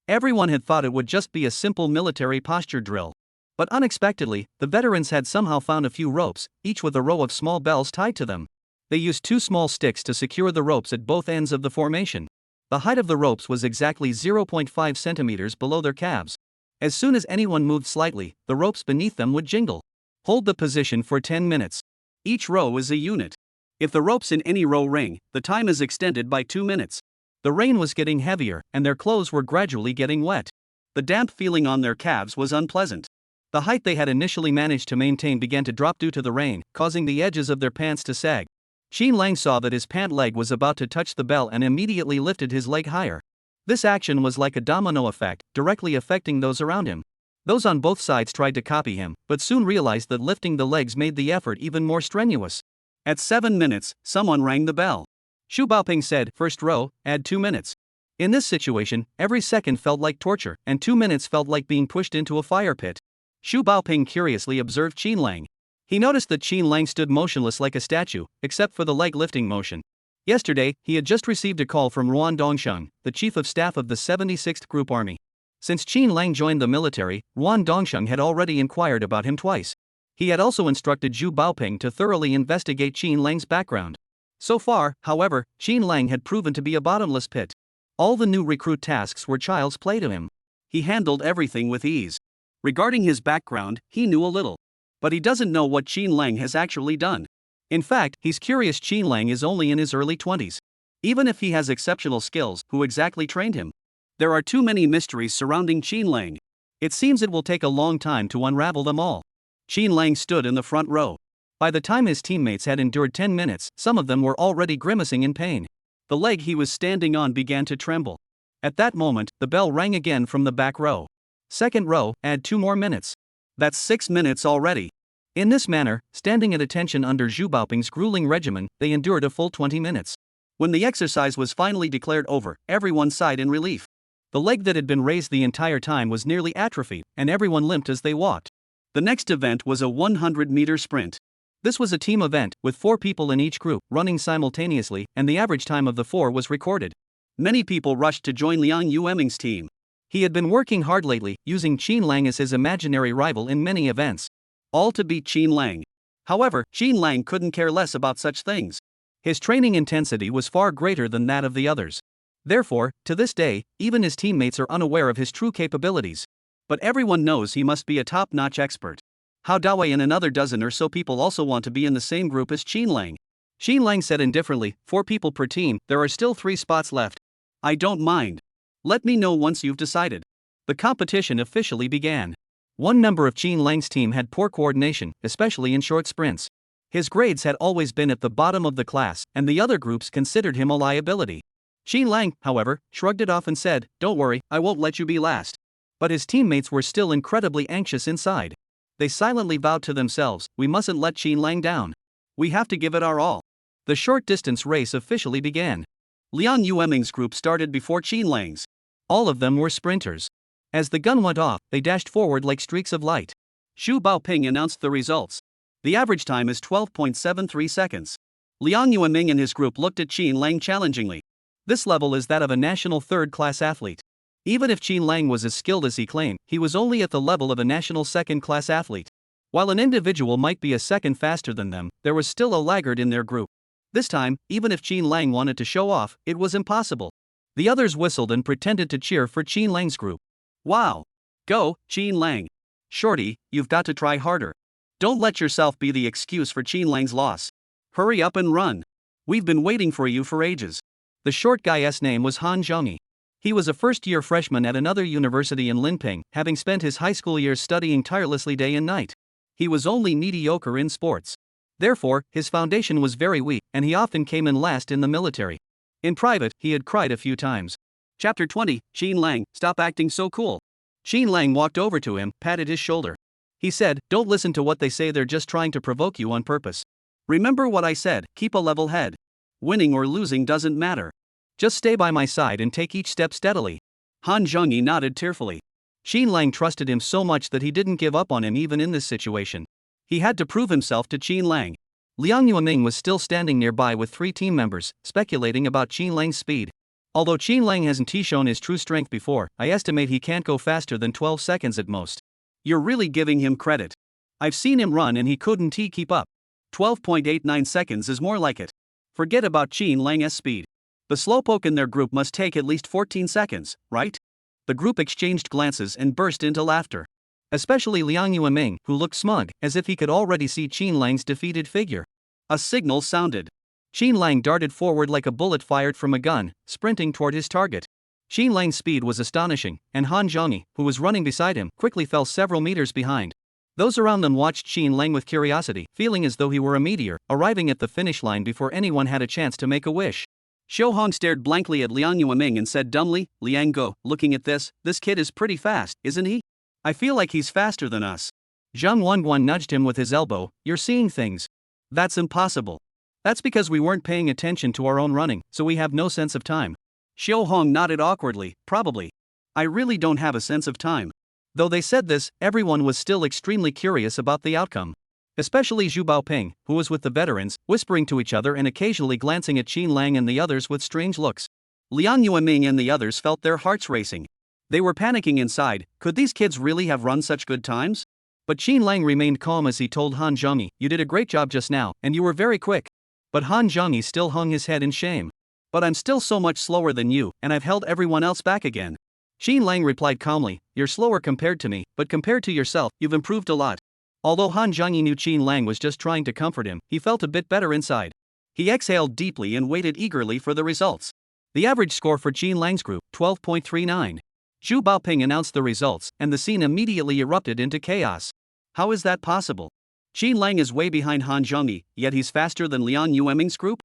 Everyone had thought it would just be a simple military posture drill. But unexpectedly, the veterans had somehow found a few ropes, each with a row of small bells tied to them. They used 2 small sticks to secure the ropes at both ends of the formation. The height of the ropes was exactly 0.5 centimeters below their calves. As soon as anyone moved slightly, the ropes beneath them would jingle. Hold the position for 10 minutes. Each row is a unit. If the ropes in any row ring, the time is extended by 2 minutes. The rain was getting heavier, and their clothes were gradually getting wet. The damp feeling on their calves was unpleasant. The height they had initially managed to maintain began to drop due to the rain, causing the edges of their pants to sag. Qin Lang saw that his pant leg was about to touch the bell and immediately lifted his leg higher. This action was like a domino effect, directly affecting those around him. Those on both sides tried to copy him, but soon realized that lifting the legs made the effort even more strenuous. At 7 minutes, someone rang the bell. Xu Baoping said, "First row, add 2 minutes." In this situation, every second felt like torture, and 2 minutes felt like being pushed into a fire pit. Xu Baoping curiously observed Qin Lang. He noticed that Qin Lang stood motionless like a statue, except for the leg lifting motion. Yesterday, he had just received a call from Ruan Dongsheng, the chief of staff of the 76th Group Army. Since Qin Lang joined the military, Ruan Dongsheng had already inquired about him twice. He had also instructed Xu Baoping to thoroughly investigate Qin Lang's background. So far, however, Qin Lang had proven to be a bottomless pit. All the new recruit tasks were child's play to him. He handled everything with ease. Regarding his background, he knew a little. But he doesn't know what Qin Lang has actually done. In fact, he's curious Qin Lang is only in his early 20s. Even if he has exceptional skills, who exactly trained him? There are too many mysteries surrounding Qin Lang. It seems it will take a long time to unravel them all. Qin Lang stood in the front row. By the time his teammates had endured 10 minutes, some of them were already grimacing in pain. The leg he was standing on began to tremble. At that moment, the bell rang again from the back row. Second row, add 2 more minutes. That's 6 minutes already. In this manner, standing at attention under Zhu Baoping's grueling regimen, they endured a full 20 minutes. When the exercise was finally declared over, everyone sighed in relief. The leg that had been raised the entire time was nearly atrophied, and everyone limped as they walked. The next event was a 100-meter sprint. This was a team event, with 4 people in each group, running simultaneously, and the average time of the 4 was recorded. Many people rushed to join Liang Yueming's team. He had been working hard lately, using Qin Lang as his imaginary rival in many events. All to beat Qin Lang. However, Qin Lang couldn't care less about such things. His training intensity was far greater than that of the others. Therefore, to this day, even his teammates are unaware of his true capabilities. But everyone knows he must be a top-notch expert. How Dawei and another dozen or so people also want to be in the same group as Qin Lang. Qin Lang said indifferently, 4 people per team, there are still 3 spots left. I don't mind. Let me know once you've decided. The competition officially began. One member of Qin Lang's team had poor coordination, especially in short sprints. His grades had always been at the bottom of the class, and the other groups considered him a liability. Qin Lang, however, shrugged it off and said, "Don't worry, I won't let you be last." But his teammates were still incredibly anxious inside. They silently vowed to themselves, "We mustn't let Qin Lang down. We have to give it our all." The short distance race officially began. Liang Yueming's group started before Qin Lang's. All of them were sprinters. As the gun went off, they dashed forward like streaks of light. Zhu Baoping announced the results. The average time is 12.73 seconds. Liang Yueming and his group looked at Qin Lang challengingly. This level is that of a national third-class athlete. Even if Qin Lang was as skilled as he claimed, he was only at the level of a national second-class athlete. While an individual might be a second faster than them, there was still a laggard in their group. This time, even if Qin Lang wanted to show off, it was impossible. The others whistled and pretended to cheer for Qin Lang's group. Wow! Go, Qin Lang. Shorty, you've got to try harder. Don't let yourself be the excuse for Qin Lang's loss. Hurry up and run. We've been waiting for you for ages. The short guy's name was Han Zhongyi. He was a first-year freshman at another university in Linping, having spent his high school years studying tirelessly day and night. He was only mediocre in sports. Therefore, his foundation was very weak, and he often came in last in the military. In private, he had cried a few times. Chapter 20, Qin Lang, stop acting so cool. Qin Lang walked over to him, patted his shoulder. He said, "Don't listen to what they say, they're just trying to provoke you on purpose. Remember what I said, keep a level head. Winning or losing doesn't matter. Just stay by my side and take each step steadily." Han Zhongyi nodded tearfully. Qin Lang trusted him so much that he didn't give up on him even in this situation. He had to prove himself to Qin Lang. Liang Yueming was still standing nearby with 3 team members, speculating about Qin Lang's speed. Although Qin Lang hasn't shown his true strength before, I estimate he can't go faster than 12 seconds at most. You're really giving him credit. I've seen him run and he couldn't keep up. 12.89 seconds is more like it. Forget about Qin Lang's speed. The slowpoke in their group must take at least 14 seconds, right? The group exchanged glances and burst into laughter. Especially Liang Yueming, who looked smug, as if he could already see Qin Lang's defeated figure. A signal sounded. Qin Lang darted forward like a bullet fired from a gun, sprinting toward his target. Qin Lang's speed was astonishing, and Han Zhongyi, who was running beside him, quickly fell several meters behind. Those around them watched Qin Lang with curiosity, feeling as though he were a meteor, arriving at the finish line before anyone had a chance to make a wish. Xiu Hong stared blankly at Liang Yueming and said dumbly, "Liang Go, looking at this kid is pretty fast, isn't he? I feel like he's faster than us." Zhang Wenguan nudged him with his elbow, "You're seeing things. That's impossible. That's because we weren't paying attention to our own running, so we have no sense of time." Xiu Hong nodded awkwardly, "Probably. I really don't have a sense of time." Though they said this, everyone was still extremely curious about the outcome. Especially Zhu Baoping, who was with the veterans, whispering to each other and occasionally glancing at Qin Lang and the others with strange looks. Liang Yueming and the others felt their hearts racing. They were panicking inside. Could these kids really have run such good times? But Qin Lang remained calm as he told Han Zhongyi, "You did a great job just now, and you were very quick. But Han Zhongyi still hung his head in shame. But I'm still so much slower than you, and I've held everyone else back again. Xin Lang replied calmly, you're slower compared to me, but compared to yourself, you've improved a lot. Although Han Zhongyi knew Xin Lang was just trying to comfort him, he felt a bit better inside. He exhaled deeply and waited eagerly for the results. The average score for Xin Lang's group, 12.39. Zhu Baoping announced the results, and the scene immediately erupted into chaos. How is that possible? Xin Lang is way behind Han Zhongyi, yet he's faster than Lian Yueming's group?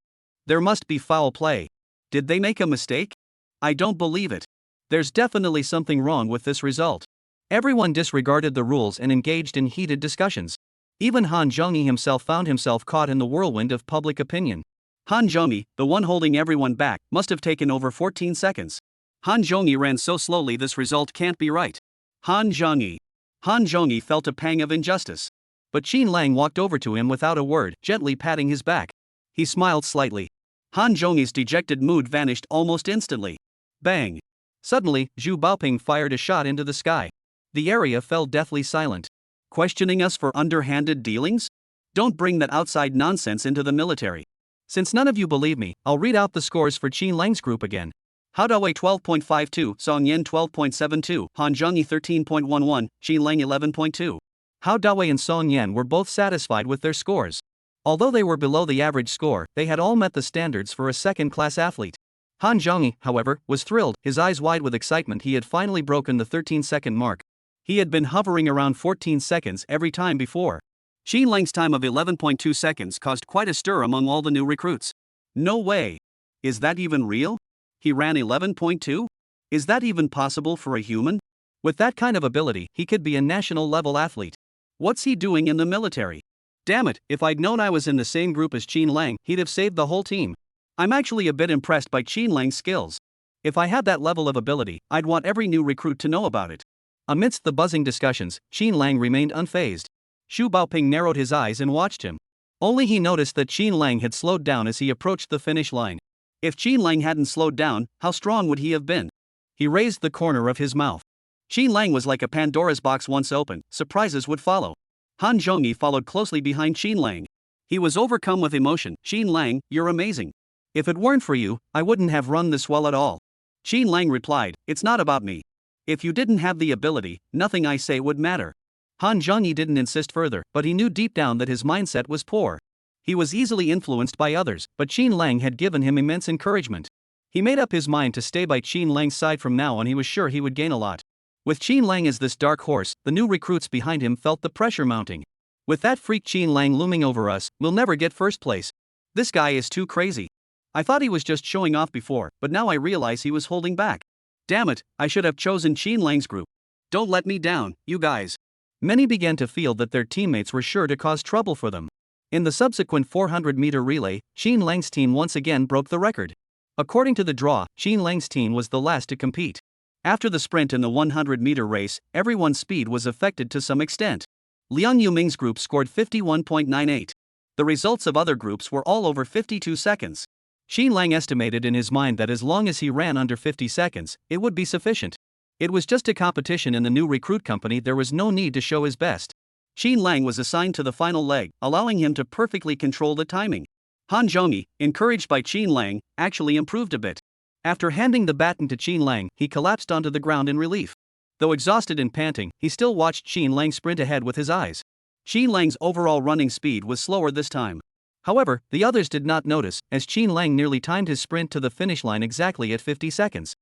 There must be foul play. Did they make a mistake? I don't believe it. There's definitely something wrong with this result. Everyone disregarded the rules and engaged in heated discussions. Even Han Zhongyi himself found himself caught in the whirlwind of public opinion. Han Zhongyi, the one holding everyone back, must have taken over 14 seconds. Han Zhongyi ran so slowly this result can't be right. Han Zhongyi. Han Zhongyi felt a pang of injustice. But Xin Lang walked over to him without a word, gently patting his back. He smiled slightly. Han Zhongyi's dejected mood vanished almost instantly. Bang! Suddenly, Zhu Baoping fired a shot into the sky. The area fell deathly silent. Questioning us for underhanded dealings? Don't bring that outside nonsense into the military. Since none of you believe me, I'll read out the scores for Xin Lang's group again. Hao Dawei 12.52, Song Yen 12.72, Han Zhongyi 13.11, Xin Lang 11.2. Hao Dawei and Song Yan were both satisfied with their scores. Although they were below the average score, they had all met the standards for a second-class athlete. Han Zhongyi, however, was thrilled, his eyes wide with excitement. He had finally broken the 13-second mark. He had been hovering around 14 seconds every time before. Xin Lang's time of 11.2 seconds caused quite a stir among all the new recruits. No way! Is that even real? He ran 11.2? Is that even possible for a human? With that kind of ability, he could be a national-level athlete. What's he doing in the military? Damn it, if I'd known I was in the same group as Xin Lang, he'd have saved the whole team. I'm actually a bit impressed by Xin Lang's skills. If I had that level of ability, I'd want every new recruit to know about it. Amidst the buzzing discussions, Xin Lang remained unfazed. Zhu Baoping narrowed his eyes and watched him. Only he noticed that Xin Lang had slowed down as he approached the finish line. If Xin Lang hadn't slowed down, how strong would he have been? He raised the corner of his mouth. Xin Lang was like a Pandora's box once opened, surprises would follow. Han Zhongyi followed closely behind Xin Lang. He was overcome with emotion. Xin Lang, you're amazing. If it weren't for you, I wouldn't have run this well at all. Xin Lang replied, it's not about me. If you didn't have the ability, nothing I say would matter. Han Zhongyi didn't insist further, but he knew deep down that his mindset was poor. He was easily influenced by others, but Xin Lang had given him immense encouragement. He made up his mind to stay by Xin Lang's side from now on. He was sure he would gain a lot. With Xin Lang as this dark horse, the new recruits behind him felt the pressure mounting. With that freak Xin Lang looming over us, we'll never get first place. This guy is too crazy. I thought he was just showing off before, but now I realize he was holding back. Damn it, I should have chosen Xin Lang's group. Don't let me down, you guys. Many began to feel that their teammates were sure to cause trouble for them. In the subsequent 400-meter relay, Xin Lang's team once again broke the record. According to the draw, Xin Lang's team was the last to compete. After the sprint in the 100-meter race, everyone's speed was affected to some extent. Lian Yuming's group scored 51.98. The results of other groups were all over 52 seconds. Xin Lang estimated in his mind that as long as he ran under 50 seconds, it would be sufficient. It was just a competition in the new recruit company. There was no need to show his best. Xin Lang was assigned to the final leg, allowing him to perfectly control the timing. Han Zhongyi, encouraged by Xin Lang, actually improved a bit. After handing the baton to Xin Lang, he collapsed onto the ground in relief. Though exhausted and panting, he still watched Xin Lang sprint ahead with his eyes. Xin Lang's overall running speed was slower this time. However, the others did not notice, as Xin Lang nearly timed his sprint to the finish line exactly at 50 seconds.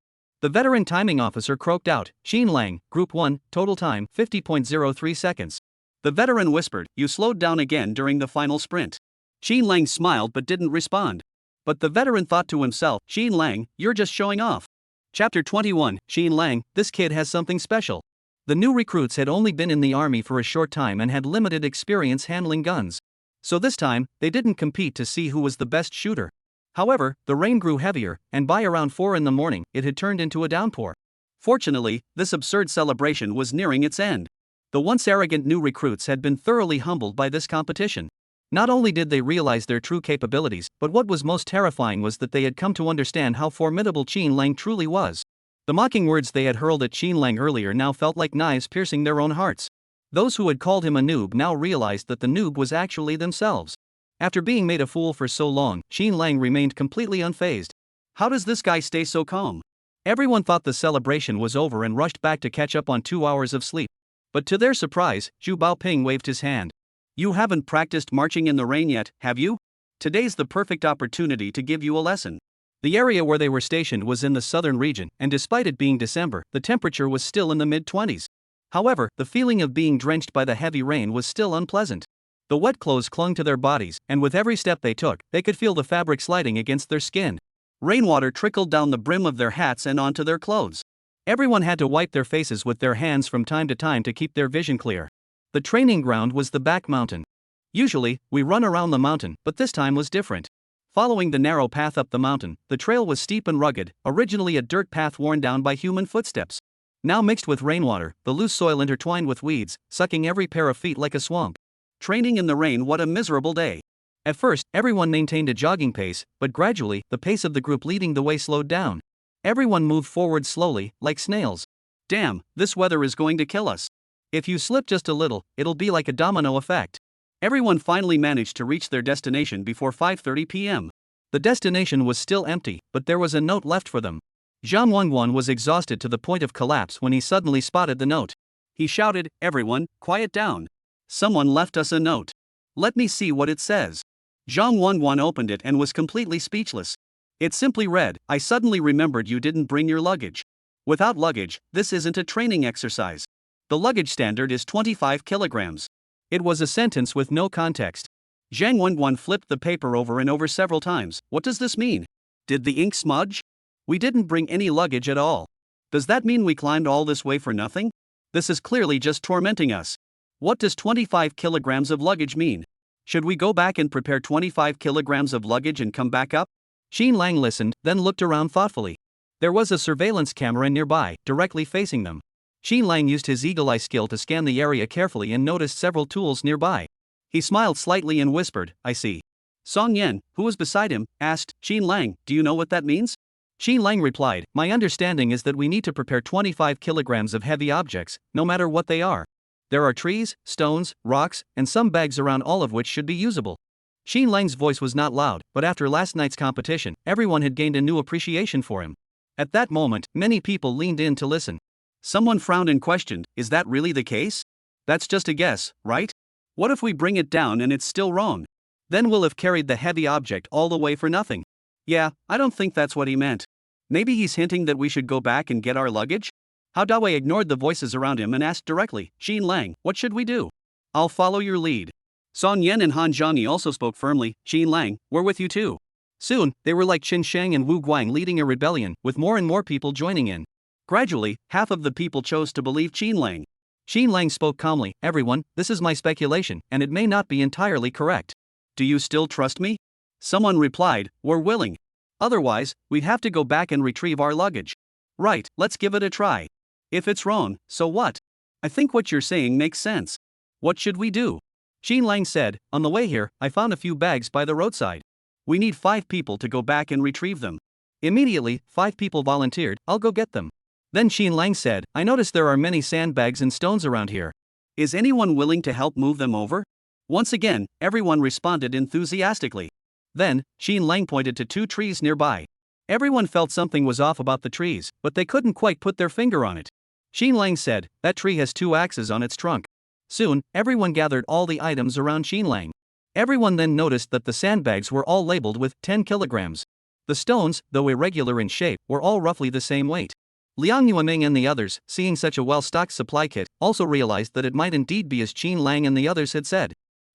The veteran timing officer croaked out, Xin Lang, Group 1, total time, 50.03 seconds. The veteran whispered, you slowed down again during the final sprint. Xin Lang smiled but didn't respond. But the veteran thought to himself, Xin Lang, you're just showing off. Chapter 21, Xin Lang, this kid has something special. The new recruits had only been in the army for a short time and had limited experience handling guns. So this time, they didn't compete to see who was the best shooter. However, the rain grew heavier, and by around 4 in the morning, it had turned into a downpour. Fortunately, this absurd celebration was nearing its end. The once arrogant new recruits had been thoroughly humbled by this competition. Not only did they realize their true capabilities, but what was most terrifying was that they had come to understand how formidable Xin Lang truly was. The mocking words they had hurled at Xin Lang earlier now felt like knives piercing their own hearts. Those who had called him a noob now realized that the noob was actually themselves. After being made a fool for so long, Xin Lang remained completely unfazed. How does this guy stay so calm? Everyone thought the celebration was over and rushed back to catch up on 2 hours of sleep. But to their surprise, Zhu Baoping waved his hand. You haven't practiced marching in the rain yet, have you? Today's the perfect opportunity to give you a lesson. The area where they were stationed was in the southern region, and despite it being December, the temperature was still in the mid-20s. However, the feeling of being drenched by the heavy rain was still unpleasant. The wet clothes clung to their bodies, and with every step they took, they could feel the fabric sliding against their skin. Rainwater trickled down the brim of their hats and onto their clothes. Everyone had to wipe their faces with their hands from time to time to keep their vision clear. The training ground was the back mountain. Usually, we run around the mountain, but this time was different. Following the narrow path up the mountain, the trail was steep and rugged, originally a dirt path worn down by human footsteps. Now mixed with rainwater, the loose soil intertwined with weeds, sucking every pair of feet like a swamp. Training in the rain, what a miserable day. At first, everyone maintained a jogging pace, but gradually, the pace of the group leading the way slowed down. Everyone moved forward slowly, like snails. Damn, this weather is going to kill us. If you slip just a little, it'll be like a domino effect. Everyone finally managed to reach their destination before 5:30 p.m. The destination was still empty, but there was a note left for them. Zhang Wangguan was exhausted to the point of collapse when he suddenly spotted the note. He shouted, "Everyone, quiet down. Someone left us a note. Let me see what it says." Zhang Wangguan opened it and was completely speechless. It simply read, "I suddenly remembered you didn't bring your luggage. Without luggage, this isn't a training exercise. The luggage standard is 25 kilograms. It was a sentence with no context. Zhang Wangguan flipped the paper over and over several times. What does this mean? Did the ink smudge? We didn't bring any luggage at all. Does that mean we climbed all this way for nothing? This is clearly just tormenting us. What does 25 kilograms of luggage mean? Should we go back and prepare 25 kilograms of luggage and come back up?" Xin Lang listened, then looked around thoughtfully. There was a surveillance camera nearby, directly facing them. Xin Lang used his eagle eye skill to scan the area carefully and noticed several tools nearby. He smiled slightly and whispered, "I see." Song Yan, who was beside him, asked, "Xin Lang, do you know what that means?" Xin Lang replied, "My understanding is that we need to prepare 25 kilograms of heavy objects, no matter what they are. There are trees, stones, rocks, and some bags around, all of which should be usable." Xin Lang's voice was not loud, but after last night's competition, everyone had gained a new appreciation for him. At that moment, many people leaned in to listen. Someone frowned and questioned, "Is that really the case? That's just a guess, right? What if we bring it down and it's still wrong? Then we'll have carried the heavy object all the way for nothing." "Yeah, I don't think that's what he meant. Maybe he's hinting that we should go back and get our luggage?" Hao Dawei ignored the voices around him and asked directly, "Xin Lang, what should we do?" "I'll follow your lead." Song Yan and Han Zhangyi also spoke firmly, "Xin Lang, we're with you too." Soon, they were like Qin Sheng and Wu Guang leading a rebellion, with more and more people joining in. Gradually, half of the people chose to believe Xin Lang. Xin Lang spoke calmly, "Everyone, this is my speculation, and it may not be entirely correct." "Do you still trust me?" Someone replied, "We're willing. Otherwise, we'd have to go back and retrieve our luggage." "Right, let's give it a try. If it's wrong, so what? I think what you're saying makes sense. What should we do?" Xin Lang said, "On the way here, I found a few bags by the roadside. We need 5 people to go back and retrieve them." Immediately, 5 people volunteered, "I'll go get them." Then Xin Lang said, "I noticed there are many sandbags and stones around here. Is anyone willing to help move them over?" Once again, everyone responded enthusiastically. Then, Xin Lang pointed to 2 trees nearby. Everyone felt something was off about the trees, but they couldn't quite put their finger on it. Xin Lang said, "That tree has 2 axes on its trunk." Soon, everyone gathered all the items around Xin Lang. Everyone then noticed that the sandbags were all labeled with 10 kilograms. The stones, though irregular in shape, were all roughly the same weight. Liang Yueming and the others, seeing such a well-stocked supply kit, also realized that it might indeed be as Xin Lang and the others had said.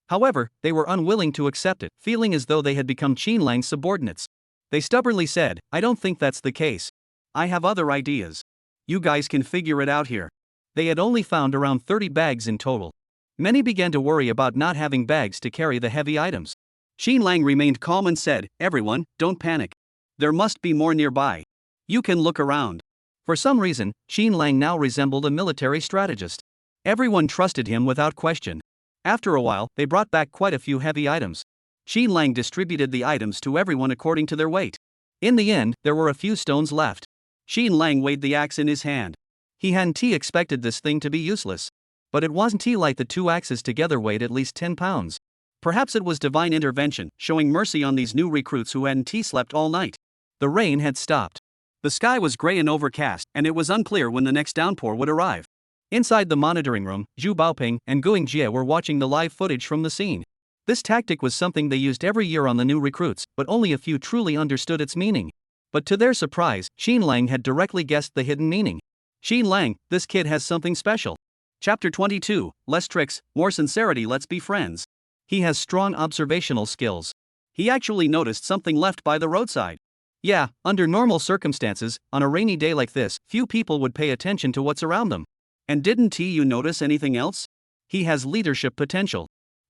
However, they were unwilling to accept it, feeling as though they had become Xin Lang's subordinates. They stubbornly said, "I don't think that's the case. I have other ideas. You guys can figure it out here." They had only found around 30 bags in total. Many began to worry about not having bags to carry the heavy items. Xin Lang remained calm and said, "Everyone, don't panic. There must be more nearby. You can look around." For some reason, Xin Lang now resembled a military strategist. Everyone trusted him without question. After a while, they brought back quite a few heavy items. Xin Lang distributed the items to everyone according to their weight. In the end, there were a few stones left. Xin Lang weighed the axe in his hand. He hadn't expected this thing to be useless. But it wasn't like the 2 axes together weighed at least 10 pounds. Perhaps it was divine intervention, showing mercy on these new recruits who hadn't slept all night. The rain had stopped. The sky was gray and overcast, and it was unclear when the next downpour would arrive. Inside the monitoring room, Zhu Baoping and Guing Jie were watching the live footage from the scene. This tactic was something they used every year on the new recruits, but only a few truly understood its meaning. But to their surprise, Xin Lang had directly guessed the hidden meaning. Xin Lang, this kid has something special. Chapter 22, Less tricks, more sincerity, let's be friends. He has strong observational skills. He actually noticed something left by the roadside. Yeah, under normal circumstances, on a rainy day like this, few people would pay attention to what's around them. And didn't you notice anything else? He has leadership potential.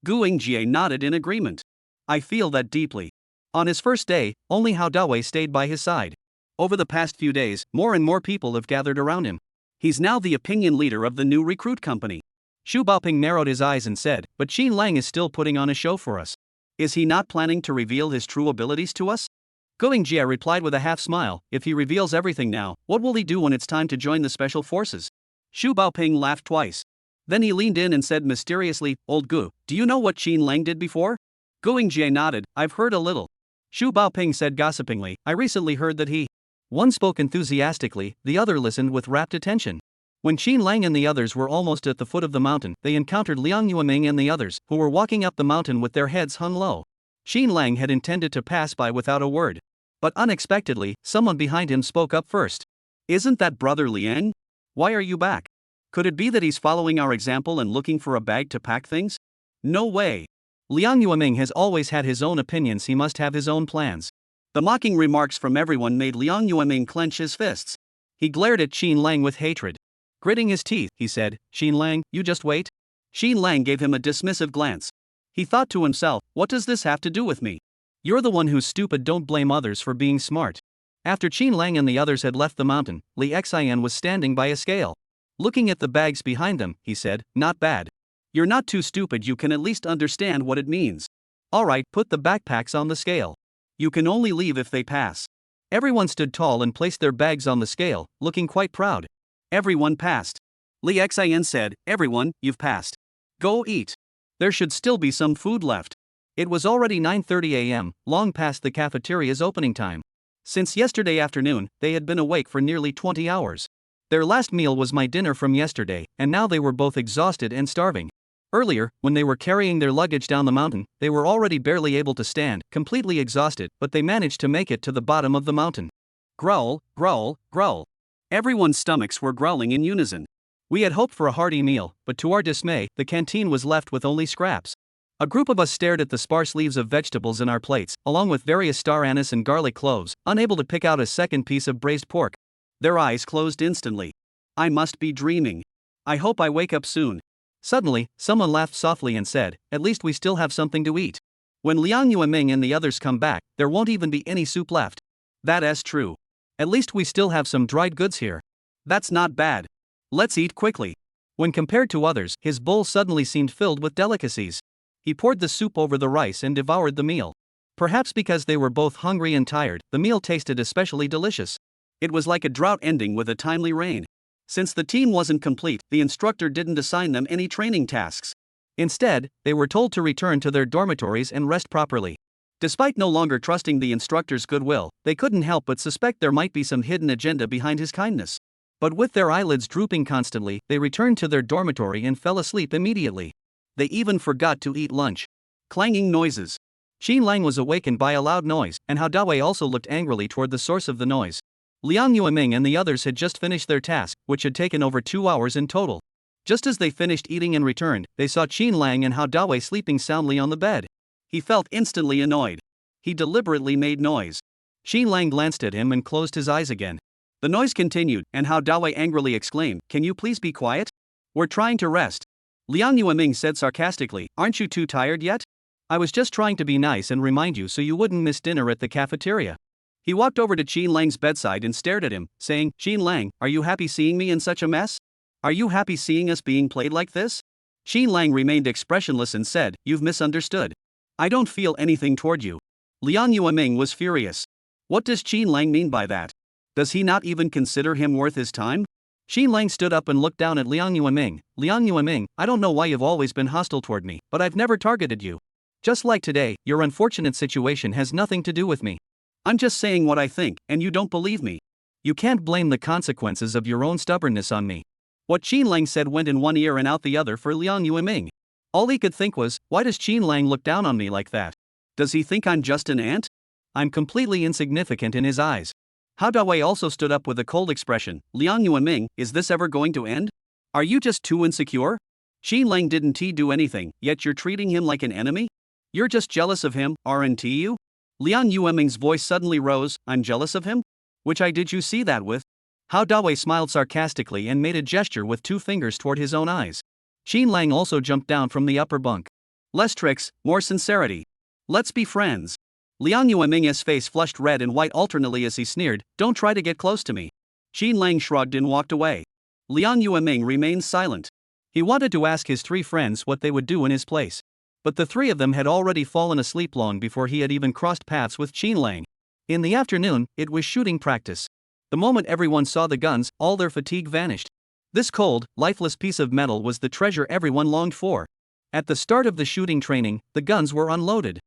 Guing Jie nodded in agreement. I feel that deeply. On his first day, only Hao Dawei stayed by his side. Over the past few days, more and more people have gathered around him. He's now the opinion leader of the new recruit company. Zhu Baoping narrowed his eyes and said, but Xin Lang is still putting on a show for us. Is he not planning to reveal his true abilities to us? Guing Jie replied with a half smile, if he reveals everything now, what will he do when it's time to join the special forces? Zhu Baoping laughed twice. Then he leaned in and said mysteriously, Old Gu, do you know what Xin Lang did before? Guing Jie nodded, I've heard a little. Zhu Baoping said gossipingly, I recently heard that he. One spoke enthusiastically, the other listened with rapt attention. When Xin Lang and the others were almost at the foot of the mountain, they encountered Liang Yueming and the others, who were walking up the mountain with their heads hung low. Xin Lang had intended to pass by without a word. But unexpectedly, someone behind him spoke up first. Isn't that Brother Liang? Why are you back? Could it be that he's following our example and looking for a bag to pack things? No way. Liang Yueming has always had his own opinions, he must have his own plans. The mocking remarks from everyone made Liang Yueming clench his fists. He glared at Xin Lang with hatred. Gritting his teeth, he said, Xin Lang, you just wait. Xin Lang gave him a dismissive glance. He thought to himself, what does this have to do with me? You're the one who's stupid, don't blame others for being smart. After Xin Lang and the others had left the mountain, Li Xian was standing by a scale. Looking at the bags behind them, he said, not bad. You're not too stupid, you can at least understand what it means. Alright, put the backpacks on the scale. You can only leave if they pass. Everyone stood tall and placed their bags on the scale, looking quite proud. Everyone passed. Li Xian said, everyone, you've passed. Go eat. There should still be some food left. It was already 9:30 a.m., long past the cafeteria's opening time. Since yesterday afternoon, they had been awake for nearly 20 hours. Their last meal was my dinner from yesterday, and now they were both exhausted and starving. Earlier, when they were carrying their luggage down the mountain, they were already barely able to stand, completely exhausted, but they managed to make it to the bottom of the mountain. Growl, growl, growl. Everyone's stomachs were growling in unison. We had hoped for a hearty meal, but to our dismay, the canteen was left with only scraps. A group of us stared at the sparse leaves of vegetables in our plates, along with various star anise and garlic cloves, unable to pick out a second piece of braised pork. Their eyes closed instantly. I must be dreaming. I hope I wake up soon. Suddenly, someone laughed softly and said, at least we still have something to eat. When Liang Yueming and the others come back, there won't even be any soup left. That's true. At least we still have some dried goods here. That's not bad. Let's eat quickly. When compared to others, his bowl suddenly seemed filled with delicacies. He poured the soup over the rice and devoured the meal. Perhaps because they were both hungry and tired, the meal tasted especially delicious. It was like a drought ending with a timely rain. Since the team wasn't complete, the instructor didn't assign them any training tasks. Instead, they were told to return to their dormitories and rest properly. Despite no longer trusting the instructor's goodwill, they couldn't help but suspect there might be some hidden agenda behind his kindness. But with their eyelids drooping constantly, they returned to their dormitory and fell asleep immediately. They even forgot to eat lunch. Clanging noises. Xin Lang was awakened by a loud noise, and Hao Dawei also looked angrily toward the source of the noise. Liang Yueming and the others had just finished their task, which had taken over 2 hours in total. Just as they finished eating and returned, they saw Xin Lang and Hao Dawei sleeping soundly on the bed. He felt instantly annoyed. He deliberately made noise. Xin Lang glanced at him and closed his eyes again. The noise continued, and Hao Dawei angrily exclaimed, "Can you please be quiet? We're trying to rest." Liang Yueming said sarcastically, "Aren't you too tired yet? I was just trying to be nice and remind you so you wouldn't miss dinner at the cafeteria." He walked over to Xin Lang's bedside and stared at him, saying, "Xin Lang, are you happy seeing me in such a mess? Are you happy seeing us being played like this?" Xin Lang remained expressionless and said, "You've misunderstood. I don't feel anything toward you." Liang Yueming was furious. What does Xin Lang mean by that? Does he not even consider him worth his time? Xin Lang stood up and looked down at Liang Yueming. "Liang Yueming, I don't know why you've always been hostile toward me, but I've never targeted you." Just like today, your unfortunate situation has nothing to do with me. I'm just saying what I think, and you don't believe me. You can't blame the consequences of your own stubbornness on me. What Qin Lang said went in one ear and out the other for Liang Yueming. All he could think was, why does Qin Lang look down on me like that? Does he think I'm just an ant? I'm completely insignificant in his eyes. Hao Dawei also stood up with a cold expression. Liang Yueming, is this ever going to end? Are you just too insecure? Qin Lang didn't do anything, yet you're treating him like an enemy? You're just jealous of him, aren't you? Liang Yueming's voice suddenly rose. I'm jealous of him? Which eye did you see that with? Hao Dawei smiled sarcastically and made a gesture with 2 fingers toward his own eyes. Qin Lang also jumped down from the upper bunk. Less tricks, more sincerity. Let's be friends. Liang Yueming's face flushed red and white alternately as he sneered, don't try to get close to me. Qin Lang shrugged and walked away. Liang Yueming remained silent. He wanted to ask his 3 friends what they would do in his place. But the 3 of them had already fallen asleep long before he had even crossed paths with Qin Lang. In the afternoon, it was shooting practice. The moment everyone saw the guns, all their fatigue vanished. This cold, lifeless piece of metal was the treasure everyone longed for. At the start of the shooting training, the guns were unloaded.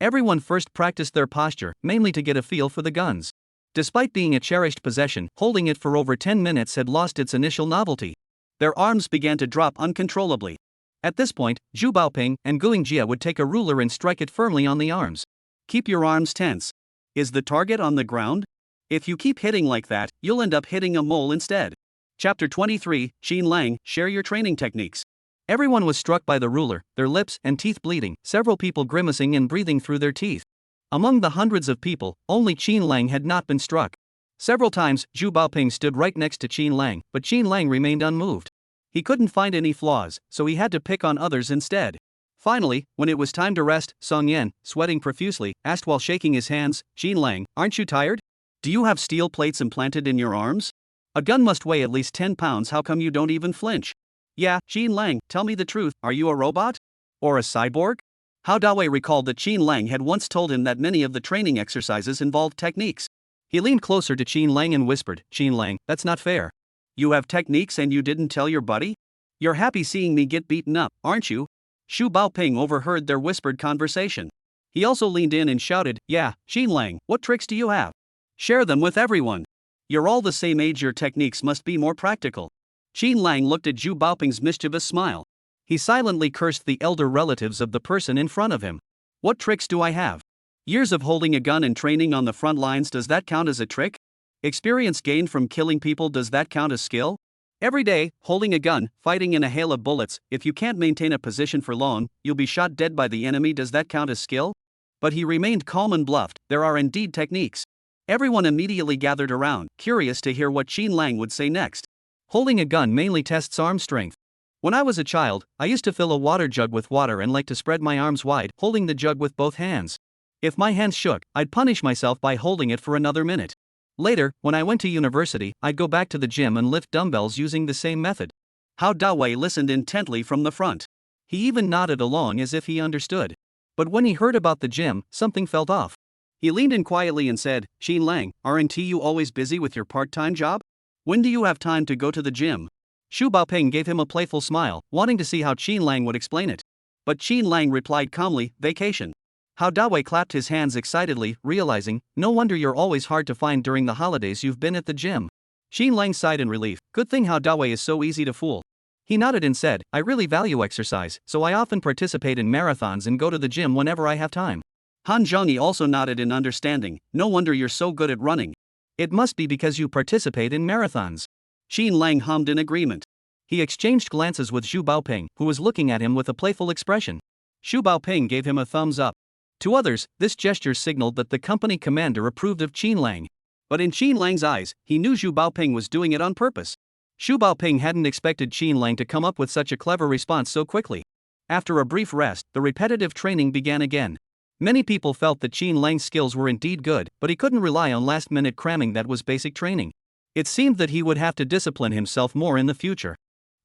Everyone first practiced their posture, mainly to get a feel for the guns. Despite being a cherished possession, holding it for over 10 minutes had lost its initial novelty. Their arms began to drop uncontrollably. At this point, Zhu Baoping and Guing Jia would take a ruler and strike it firmly on the arms. Keep your arms tense. Is the target on the ground? If you keep hitting like that, you'll end up hitting a mole instead. Chapter 23, Qin Lang, share your training techniques. Everyone was struck by the ruler, their lips and teeth bleeding, several people grimacing and breathing through their teeth. Among the hundreds of people, only Qin Lang had not been struck. Several times, Zhu Baoping stood right next to Qin Lang, but Qin Lang remained unmoved. He couldn't find any flaws, so he had to pick on others instead. Finally, when it was time to rest, Song Yan, sweating profusely, asked while shaking his hands, Qin Lang, aren't you tired? Do you have steel plates implanted in your arms? A gun must weigh at least 10 pounds, how come you don't even flinch? Yeah, Qin Lang, tell me the truth, are you a robot? Or a cyborg? Hao Dawei recalled that Qin Lang had once told him that many of the training exercises involved techniques. He leaned closer to Qin Lang and whispered, Qin Lang, that's not fair. You have techniques and you didn't tell your buddy? You're happy seeing me get beaten up, aren't you? Zhu Baoping overheard their whispered conversation. He also leaned in and shouted, yeah, Qin Lang, what tricks do you have? Share them with everyone. You're all the same age, your techniques must be more practical. Qin Lang looked at Zhu Baoping's mischievous smile. He silently cursed the elder relatives of the person in front of him. What tricks do I have? Years of holding a gun and training on the front lines, does that count as a trick? Experience gained from killing people, does that count as skill? Every day, holding a gun, fighting in a hail of bullets, if you can't maintain a position for long, you'll be shot dead by the enemy, does that count as skill? But he remained calm and bluffed, there are indeed techniques. Everyone immediately gathered around, curious to hear what Qin Lang would say next. Holding a gun mainly tests arm strength. When I was a child, I used to fill a water jug with water and like to spread my arms wide, holding the jug with both hands. If my hands shook, I'd punish myself by holding it for another minute. Later, when I went to university, I'd go back to the gym and lift dumbbells using the same method. Hao Dawei listened intently from the front. He even nodded along as if he understood. But when he heard about the gym, something felt off. He leaned in quietly and said, Qin Lang, aren't you always busy with your part-time job? When do you have time to go to the gym? Zhu Baoping gave him a playful smile, wanting to see how Qin Lang would explain it. But Qin Lang replied calmly, vacation. Hao Dawei clapped his hands excitedly, realizing, no wonder you're always hard to find during the holidays, you've been at the gym. Qin Lang sighed in relief, good thing Hao Dawei is so easy to fool. He nodded and said, I really value exercise, so I often participate in marathons and go to the gym whenever I have time. Han Zhongyi also nodded in understanding, no wonder you're so good at running. It must be because you participate in marathons. Qin Lang hummed in agreement. He exchanged glances with Zhu Baoping, who was looking at him with a playful expression. Zhu Baoping gave him a thumbs up. To others, this gesture signaled that the company commander approved of Qin Lang. But in Qin Lang's eyes, he knew Zhu Baoping was doing it on purpose. Zhu Baoping hadn't expected Qin Lang to come up with such a clever response so quickly. After a brief rest, the repetitive training began again. Many people felt that Qin Lang's skills were indeed good, but he couldn't rely on last-minute cramming that was basic training. It seemed that he would have to discipline himself more in the future.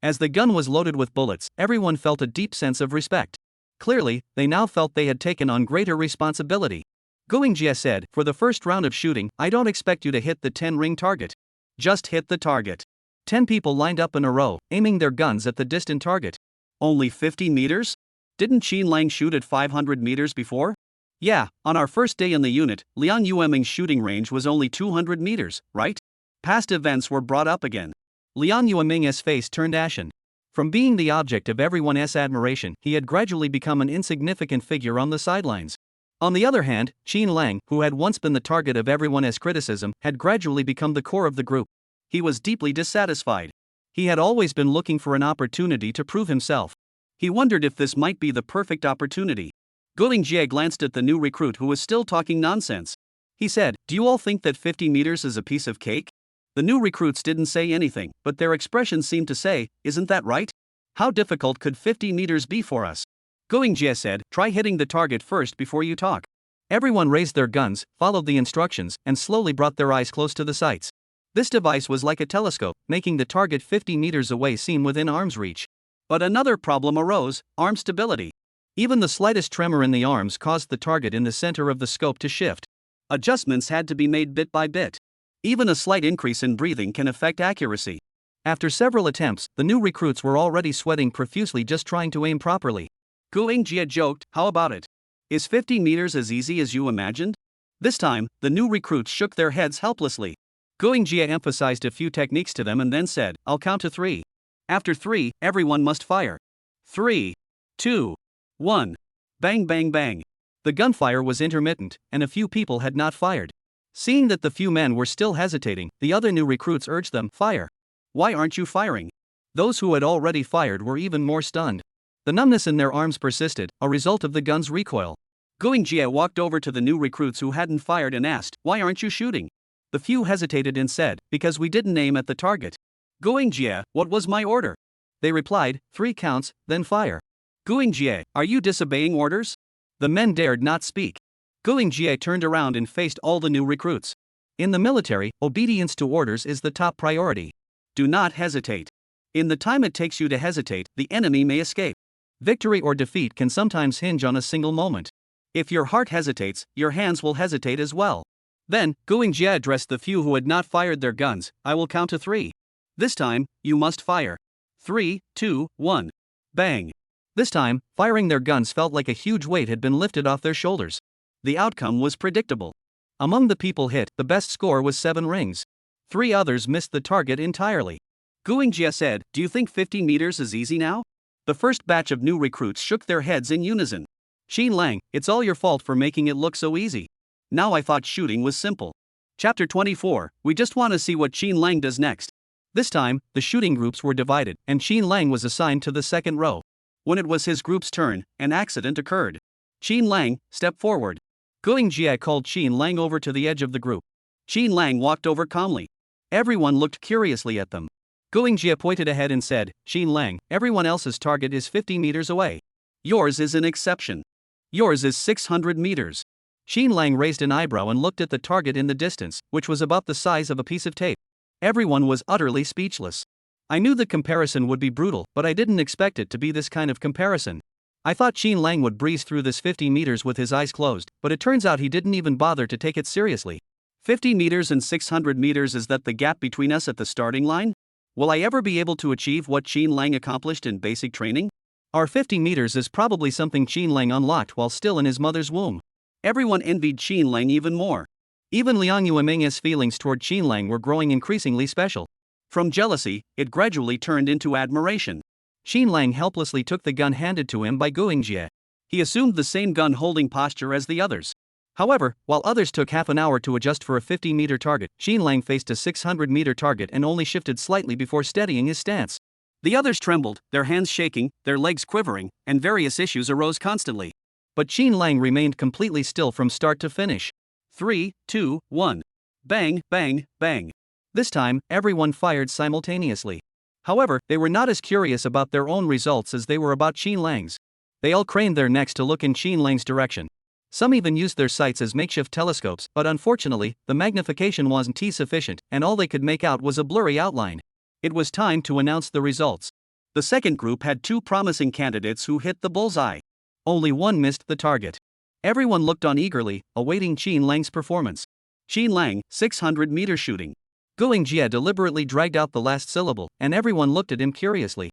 As the gun was loaded with bullets, everyone felt a deep sense of respect. Clearly, they now felt they had taken on greater responsibility. Guing Jia said, for the first round of shooting, I don't expect you to hit the 10-ring target. Just hit the target. 10 people lined up in a row, aiming their guns at the distant target. Only 50 meters? Didn't Qin Lang shoot at 500 meters before? Yeah, on our first day in the unit, Liang Yueming's shooting range was only 200 meters, right? Past events were brought up again. Liang Yueming's face turned ashen. From being the object of everyone's admiration, he had gradually become an insignificant figure on the sidelines. On the other hand, Qin Lang, who had once been the target of everyone's criticism, had gradually become the core of the group. He was deeply dissatisfied. He had always been looking for an opportunity to prove himself. He wondered if this might be the perfect opportunity. Gulingjie glanced at the new recruit who was still talking nonsense. He said, "Do you all think that 50 meters is a piece of cake?" The new recruits didn't say anything, but their expressions seemed to say, "Isn't that right? How difficult could 50 meters be for us?" Gulingjie said, "Try hitting the target first before you talk." Everyone raised their guns, followed the instructions, and slowly brought their eyes close to the sights. This device was like a telescope, making the target 50 meters away seem within arm's reach. But another problem arose: arm stability. Even the slightest tremor in the arms caused the target in the center of the scope to shift. Adjustments had to be made bit by bit. Even a slight increase in breathing can affect accuracy. After several attempts, the new recruits were already sweating profusely just trying to aim properly. Gulingjie joked, "How about it? Is 50 meters as easy as you imagined?" This time, the new recruits shook their heads helplessly. Gulingjie emphasized a few techniques to them and then said, "I'll count to 3. After 3, everyone must fire. 3, 2, 1. Bang bang bang." The gunfire was intermittent, and a few people had not fired. Seeing that the few men were still hesitating, the other new recruits urged them, "Fire." "Why aren't you firing?" Those who had already fired were even more stunned. The numbness in their arms persisted, a result of the gun's recoil. Gulingjie walked over to the new recruits who hadn't fired and asked, "Why aren't you shooting?" The few hesitated and said, "Because we didn't aim at the target." "Gulingjie, what was my order?" They replied, 3 counts, then fire." "Gulingjie, are you disobeying orders?" The men dared not speak. Gulingjie turned around and faced all the new recruits. In the military, obedience to orders is the top priority. Do not hesitate. In the time it takes you to hesitate, the enemy may escape. Victory or defeat can sometimes hinge on a single moment. If your heart hesitates, your hands will hesitate as well. Then, Gulingjie addressed the few who had not fired their guns. "I will count to 3. This time, you must fire. 3, 2, 1. Bang." This time, firing their guns felt like a huge weight had been lifted off their shoulders. The outcome was predictable. Among the people hit, the best score was 7 rings. 3 others missed the target entirely. Gulingjie said, "Do you think 50 meters is easy now?" The first batch of new recruits shook their heads in unison. "Qin Lang, it's all your fault for making it look so easy. Now I thought shooting was simple." Chapter 24, we just want to see what Qin Lang does next. This time, the shooting groups were divided, and Qin Lang was assigned to the second row. When it was his group's turn, an accident occurred. "Qin Lang, step forward." Gulingjie called Qin Lang over to the edge of the group. Qin Lang walked over calmly. Everyone looked curiously at them. Gulingjie pointed ahead and said, "Qin Lang, everyone else's target is 50 meters away. Yours is an exception. Yours is 600 meters. Qin Lang raised an eyebrow and looked at the target in the distance, which was about the size of a piece of tape. Everyone was utterly speechless. I knew the comparison would be brutal, but I didn't expect it to be this kind of comparison. I thought Qin Lang would breeze through this 50 meters with his eyes closed, but it turns out he didn't even bother to take it seriously. 50 meters and 600 meters, is that the gap between us at the starting line? Will I ever be able to achieve what Qin Lang accomplished in basic training? Our 50 meters is probably something Qin Lang unlocked while still in his mother's womb. Everyone envied Qin Lang even more. Even Liang Yueming's feelings toward Qin Lang were growing increasingly special. From jealousy, it gradually turned into admiration. Qin Lang helplessly took the gun handed to him by Gulingjie. He assumed the same gun-holding posture as the others. However, while others took half an hour to adjust for a 50-meter target, Qin Lang faced a 600-meter target and only shifted slightly before steadying his stance. The others trembled, their hands shaking, their legs quivering, and various issues arose constantly. But Qin Lang remained completely still from start to finish. 3, 2, 1. Bang, bang, bang. This time, everyone fired simultaneously. However, they were not as curious about their own results as they were about Qin Lang's. They all craned their necks to look in Qin Lang's direction. Some even used their sights as makeshift telescopes, but unfortunately, the magnification wasn't sufficient, and all they could make out was a blurry outline. It was time to announce the results. The second group had 2 promising candidates who hit the bullseye. Only one missed the target. Everyone looked on eagerly, awaiting Qin Lang's performance. Qin Lang, 600-meter shooting. Gulingjie deliberately dragged out the last syllable, and everyone looked at him curiously.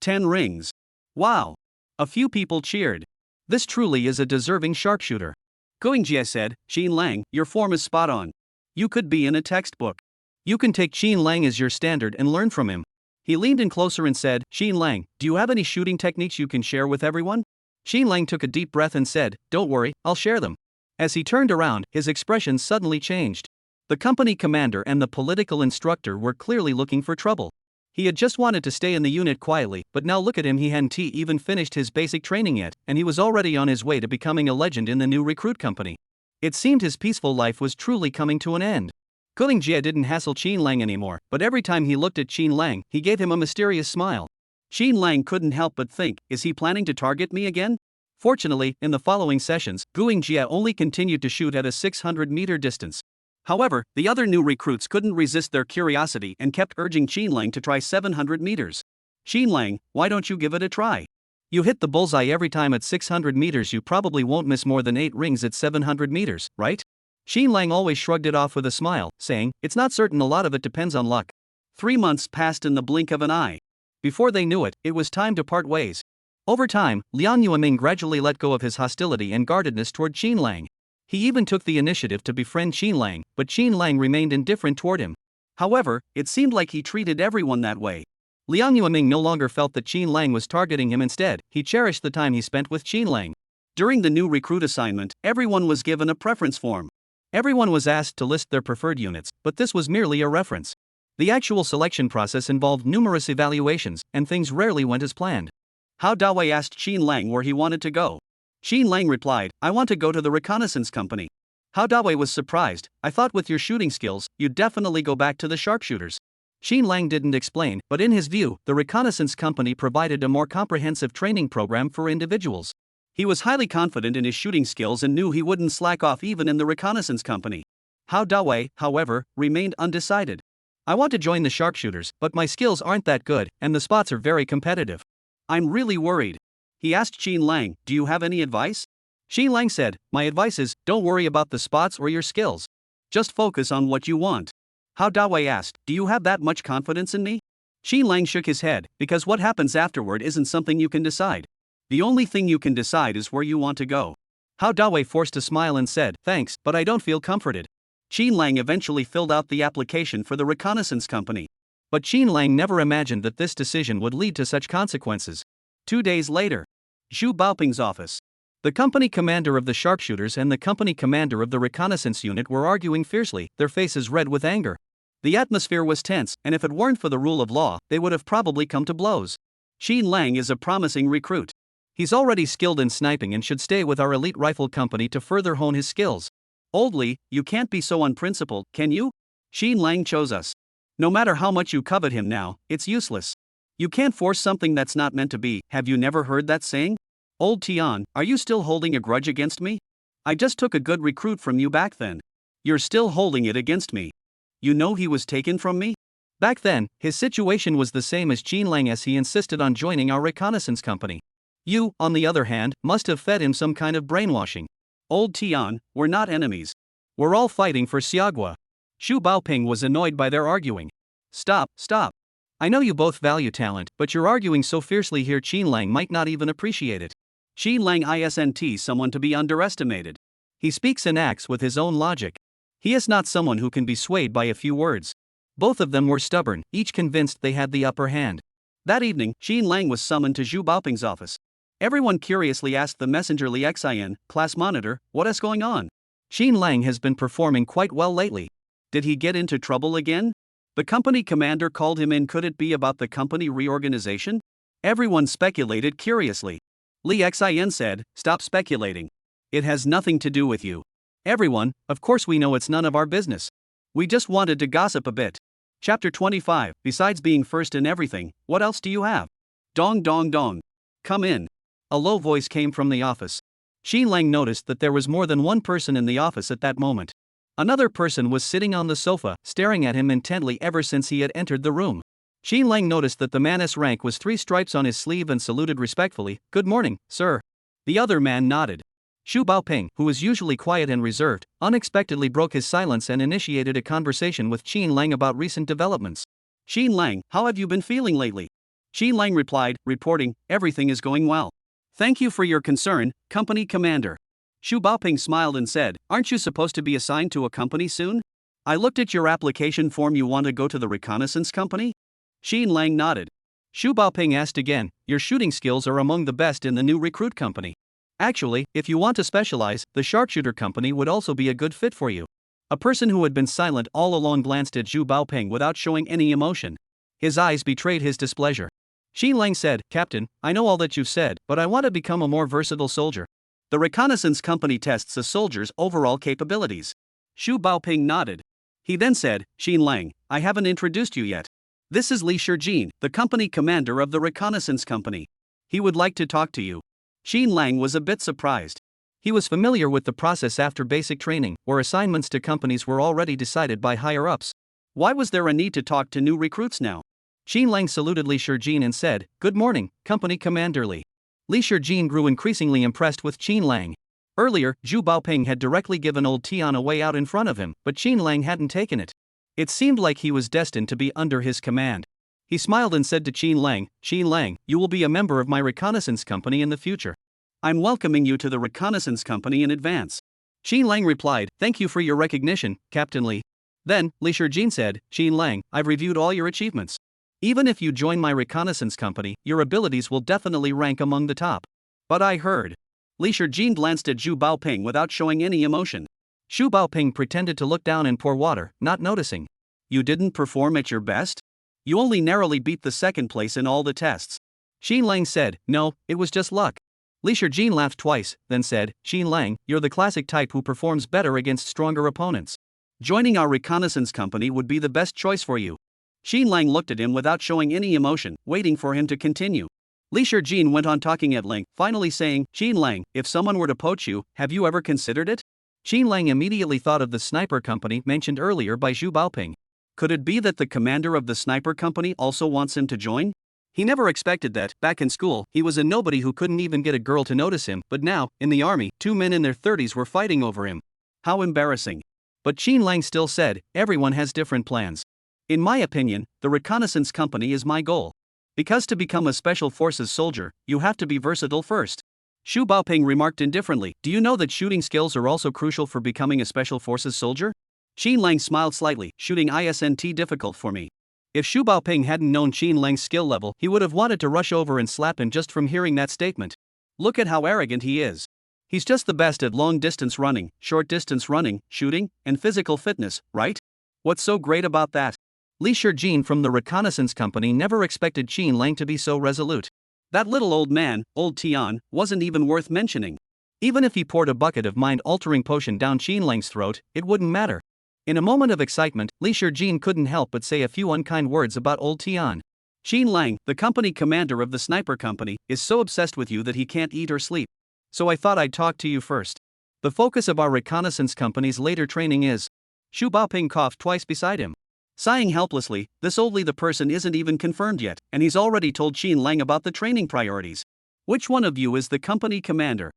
10 rings. Wow. A few people cheered. This truly is a deserving sharpshooter. Goingjie said, Xin Lang, your form is spot on. You could be in a textbook. You can take Xin Lang as your standard and learn from him. He leaned in closer and said, Xin Lang, do you have any shooting techniques you can share with everyone? Xin Lang took a deep breath and said, don't worry, I'll share them. As he turned around, his expression suddenly changed. The company commander and the political instructor were clearly looking for trouble. He had just wanted to stay in the unit quietly, but now look at him, he hadn't even finished his basic training yet, and he was already on his way to becoming a legend in the new recruit company. It seemed his peaceful life was truly coming to an end. Goingjie didn't hassle Xin Lang anymore, but every time he looked at Xin Lang, he gave him a mysterious smile. Xin Lang couldn't help but think, is he planning to target me again? Fortunately, in the following sessions, Goingjie only continued to shoot at a 600-meter distance. However, the other new recruits couldn't resist their curiosity and kept urging Xin Lang to try 700 meters. Xin Lang, why don't you give it a try? You hit the bullseye every time at 600 meters, you probably won't miss more than 8 rings at 700 meters, right? Xin Lang always shrugged it off with a smile, saying, it's not certain, a lot of it depends on luck. 3 months passed in the blink of an eye. Before they knew it, it was time to part ways. Over time, Liang Yueming gradually let go of his hostility and guardedness toward Xin Lang. He even took the initiative to befriend Xin Lang, but Xin Lang remained indifferent toward him. However, it seemed like he treated everyone that way. Liang Yueming no longer felt that Xin Lang was targeting him. Instead, he cherished the time he spent with Xin Lang. During the new recruit assignment, everyone was given a preference form. Everyone was asked to list their preferred units, but this was merely a reference. The actual selection process involved numerous evaluations, and things rarely went as planned. Hao Dawei asked Xin Lang where he wanted to go. Xin Lang replied, I want to go to the Reconnaissance company. Hao Dawei was surprised, I thought with your shooting skills, you'd definitely go back to the sharpshooters. Xin Lang didn't explain, but in his view, the Reconnaissance company provided a more comprehensive training program for individuals. He was highly confident in his shooting skills and knew he wouldn't slack off even in the Reconnaissance company. Hao Dawei, however, remained undecided. I want to join the sharpshooters, but my skills aren't that good, and the spots are very competitive. I'm really worried. He asked Xin Lang, do you have any advice? Xin Lang said, my advice is, don't worry about the spots or your skills. Just focus on what you want. Hao Dawei asked, do you have that much confidence in me? Xin Lang shook his head, because what happens afterward isn't something you can decide. The only thing you can decide is where you want to go. Hao Dawei forced a smile and said, thanks, but I don't feel comforted. Xin Lang eventually filled out the application for the Reconnaissance company. But Xin Lang never imagined that this decision would lead to such consequences. 2 days later, Zhu Baoping's office. The company commander of the sharpshooters and the company commander of the reconnaissance unit were arguing fiercely, their faces red with anger. The atmosphere was tense, and if it weren't for the rule of law, they would have probably come to blows. Xin Lang is a promising recruit. He's already skilled in sniping and should stay with our elite rifle company to further hone his skills. Old Li, you can't be so unprincipled, can you? Xin Lang chose us. No matter how much you covet him now, it's useless. You can't force something that's not meant to be. Have you never heard that saying? Old Tian, are you still holding a grudge against me? I just took a good recruit from you back then. You're still holding it against me. You know he was taken from me? Back then, his situation was the same as Xin Lang as he insisted on joining our reconnaissance company. You, on the other hand, must have fed him some kind of brainwashing. Old Tian, we're not enemies. We're all fighting for Xiagua. Zhu Baoping was annoyed by their arguing. Stop. I know you both value talent, but you're arguing so fiercely here Xin Lang might not even appreciate it. Xin Lang isn't someone to be underestimated. He speaks and acts with his own logic. He is not someone who can be swayed by a few words. Both of them were stubborn, each convinced they had the upper hand. That evening, Xin Lang was summoned to Zhu Baoping's office. Everyone curiously asked the messenger Li Xin, class monitor, what is going on? Xin Lang has been performing quite well lately. Did he get into trouble again? The company commander called him in. Could it be about the company reorganization? Everyone speculated curiously. Li Xin said, stop speculating. It has nothing to do with you. Everyone, of course we know it's none of our business. We just wanted to gossip a bit. Chapter 25, besides being first in everything, what else do you have? Dong dong dong. Come in. A low voice came from the office. Xin Lang noticed that there was more than one person in the office at that moment. Another person was sitting on the sofa, staring at him intently ever since he had entered the room. Xin Lang noticed that the man's rank was 3 stripes on his sleeve and saluted respectfully, "Good morning, sir." The other man nodded. Zhu Baoping, who was usually quiet and reserved, unexpectedly broke his silence and initiated a conversation with Xin Lang about recent developments. Xin Lang, how have you been feeling lately? Xin Lang replied, reporting, everything is going well. Thank you for your concern, company commander. Xu Baoping smiled and said, aren't you supposed to be assigned to a company soon? I looked at your application form. You want to go to the Reconnaissance company? Xin Lang nodded. Xu Baoping asked again, your shooting skills are among the best in the new recruit company. Actually, if you want to specialize, the sharpshooter company would also be a good fit for you. A person who had been silent all along glanced at Xu Baoping without showing any emotion. His eyes betrayed his displeasure. Xin Lang said, Captain, I know all that you've said, but I want to become a more versatile soldier. The Reconnaissance company tests a soldier's overall capabilities. Xu Baoping nodded. He then said, Xin Lang, I haven't introduced you yet. This is Li Shijin, the company commander of the Reconnaissance company. He would like to talk to you. Xin Lang was a bit surprised. He was familiar with the process after basic training, where assignments to companies were already decided by higher-ups. Why was there a need to talk to new recruits now? Xin Lang saluted Li Shijin and said, Good morning, company commander Li. Li Shijin grew increasingly impressed with Xin Lang. Earlier, Xu Baoping had directly given old Tian a way out in front of him, but Xin Lang hadn't taken it. It seemed like he was destined to be under his command. He smiled and said to Xin Lang, you will be a member of my reconnaissance company in the future. I'm welcoming you to the reconnaissance company in advance. Xin Lang replied, Thank you for your recognition, Captain Li. Then, Li Shijin said, Xin Lang, I've reviewed all your achievements. Even if you join my reconnaissance company, your abilities will definitely rank among the top. But I heard. Li Shijin glanced at Xu Baoping without showing any emotion. Xu Baoping pretended to look down and pour water, not noticing. You didn't perform at your best? You only narrowly beat the second place in all the tests. Xin Lang said, No, it was just luck. Li Shijin laughed twice, then said, Xin Lang, you're the classic type who performs better against stronger opponents. Joining our reconnaissance company would be the best choice for you. Xin Lang looked at him without showing any emotion, waiting for him to continue. Li Shijin went on talking at length, finally saying, Xin Lang, if someone were to poach you, have you ever considered it? Xin Lang immediately thought of the sniper company mentioned earlier by Xu Baoping. Could it be that the commander of the sniper company also wants him to join? He never expected that, back in school, he was a nobody who couldn't even get a girl to notice him, but now, in the army, two men in their 30s were fighting over him. How embarrassing. But Xin Lang still said, everyone has different plans. In my opinion, the reconnaissance company is my goal. Because to become a special forces soldier, you have to be versatile first. Xu Baoping remarked indifferently, Do you know that shooting skills are also crucial for becoming a special forces soldier? Xin Lang smiled slightly, shooting isn't difficult for me. If Xu Baoping hadn't known Xin Lang's skill level, he would have wanted to rush over and slap him just from hearing that statement. Look at how arrogant he is. He's just the best at long-distance running, short-distance running, shooting, and physical fitness, right? What's so great about that? Li Shijin from the reconnaissance company never expected Xin Lang to be so resolute. That little old man, old Tian, wasn't even worth mentioning. Even if he poured a bucket of mind-altering potion down Xin Lang's throat, it wouldn't matter. In a moment of excitement, Li Shijin couldn't help but say a few unkind words about old Tian. Xin Lang, the company commander of the sniper company, is so obsessed with you that he can't eat or sleep. So I thought I'd talk to you first. The focus of our reconnaissance company's later training is. Xu Baoping coughed twice beside him. Sighing helplessly, this old Li the person isn't even confirmed yet, and he's already told Xin Lang about the training priorities. Which one of you is the company commander?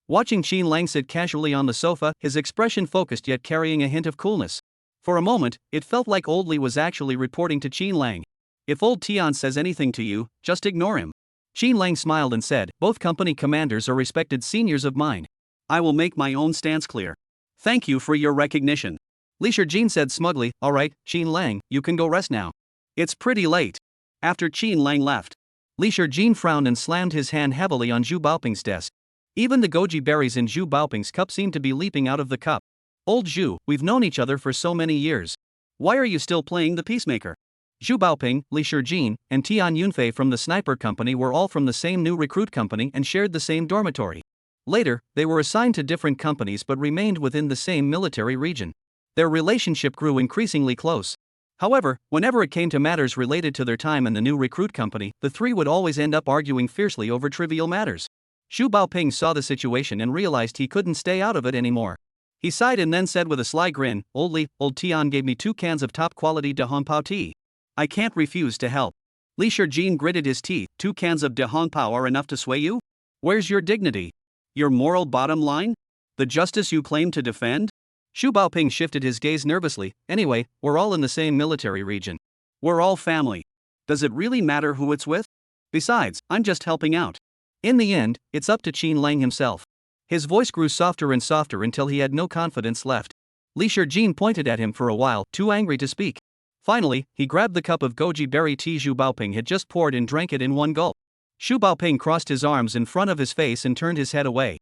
Watching Xin Lang sit casually on the sofa, his expression focused yet carrying a hint of coolness. For a moment, it felt like old Li was actually reporting to Xin Lang. If old Tian says anything to you, just ignore him. Xin Lang smiled and said, Both company commanders are respected seniors of mine. I will make my own stance clear. Thank you for your recognition. Li Shijin said smugly, All right, Xin Lang, you can go rest now. It's pretty late. After Xin Lang left, Li Shijin frowned and slammed his hand heavily on Xu Baoping's desk. Even the goji berries in Xu Baoping's cup seemed to be leaping out of the cup. Old Xu, we've known each other for so many years. Why are you still playing the peacemaker? Xu Baoping, Li Shijin, and Tian Yunfei from the sniper company were all from the same new recruit company and shared the same dormitory. Later, they were assigned to different companies but remained within the same military region. Their relationship grew increasingly close. However, whenever it came to matters related to their time in the new recruit company, the three would always end up arguing fiercely over trivial matters. Xu Baoping saw the situation and realized he couldn't stay out of it anymore. He sighed and then said with a sly grin, Old Li, old Tian gave me 2 cans of top-quality De Hong Pao tea. I can't refuse to help. Li Shijin gritted his teeth. 2 cans of De Hong Pao are enough to sway you? Where's your dignity? Your moral bottom line? The justice you claim to defend? Xu Baoping shifted his gaze nervously. Anyway, we're all in the same military region. We're all family. Does it really matter who it's with? Besides, I'm just helping out. In the end, it's up to Qin Lang himself. His voice grew softer and softer until he had no confidence left. Li Shijin pointed at him for a while, too angry to speak. Finally, he grabbed the cup of goji berry tea Zhu Baoping had just poured and drank it in one gulp. Zhu Baoping crossed his arms in front of his face and turned his head away.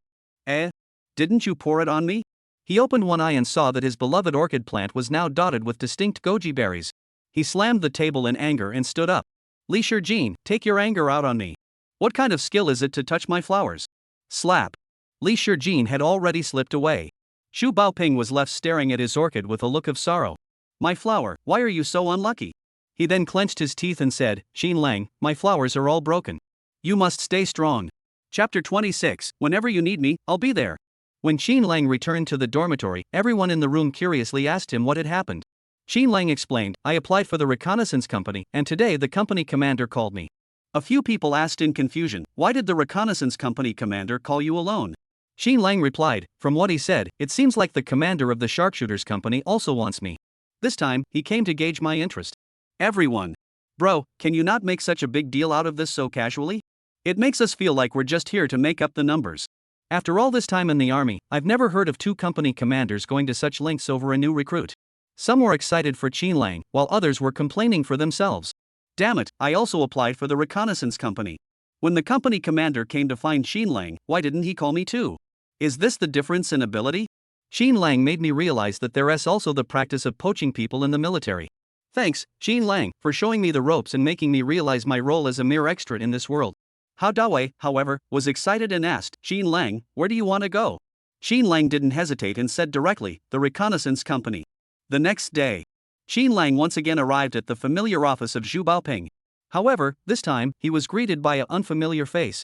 Eh? Didn't you pour it on me? He opened one eye and saw that his beloved orchid plant was now dotted with distinct goji berries. He slammed the table in anger and stood up. Li Shijin, take your anger out on me. What kind of skill is it to touch my flowers? Slap. Li Shijin had already slipped away. Zhu Baoping was left staring at his orchid with a look of sorrow. My flower, why are you so unlucky? He then clenched his teeth and said, Qin Lang, my flowers are all broken. You must stay strong. Chapter 26, whenever you need me, I'll be there. When Qin Lang returned to the dormitory, everyone in the room curiously asked him what had happened. Qin Lang explained, I applied for the Reconnaissance company, and today the company commander called me. A few people asked in confusion, why did the Reconnaissance company commander call you alone? Qin Lang replied, from what he said, it seems like the commander of the sharpshooters company also wants me. This time, he came to gauge my interest. Everyone. Bro, can you not make such a big deal out of this so casually? It makes us feel like we're just here to make up the numbers. After all this time in the army, I've never heard of two company commanders going to such lengths over a new recruit. Some were excited for Qin Lang, while others were complaining for themselves. Damn it, I also applied for the Reconnaissance company. When the company commander came to find Qin Lang, why didn't he call me too? Is this the difference in ability? Qin Lang made me realize that there is also the practice of poaching people in the military. Thanks, Qin Lang, for showing me the ropes and making me realize my role as a mere extra in this world. Hao Dawei, however, was excited and asked, Qin Lang, where do you want to go? Qin Lang didn't hesitate and said directly, the Reconnaissance company. The next day, Qin Lang once again arrived at the familiar office of Zhu Baoping. However, this time, he was greeted by an unfamiliar face.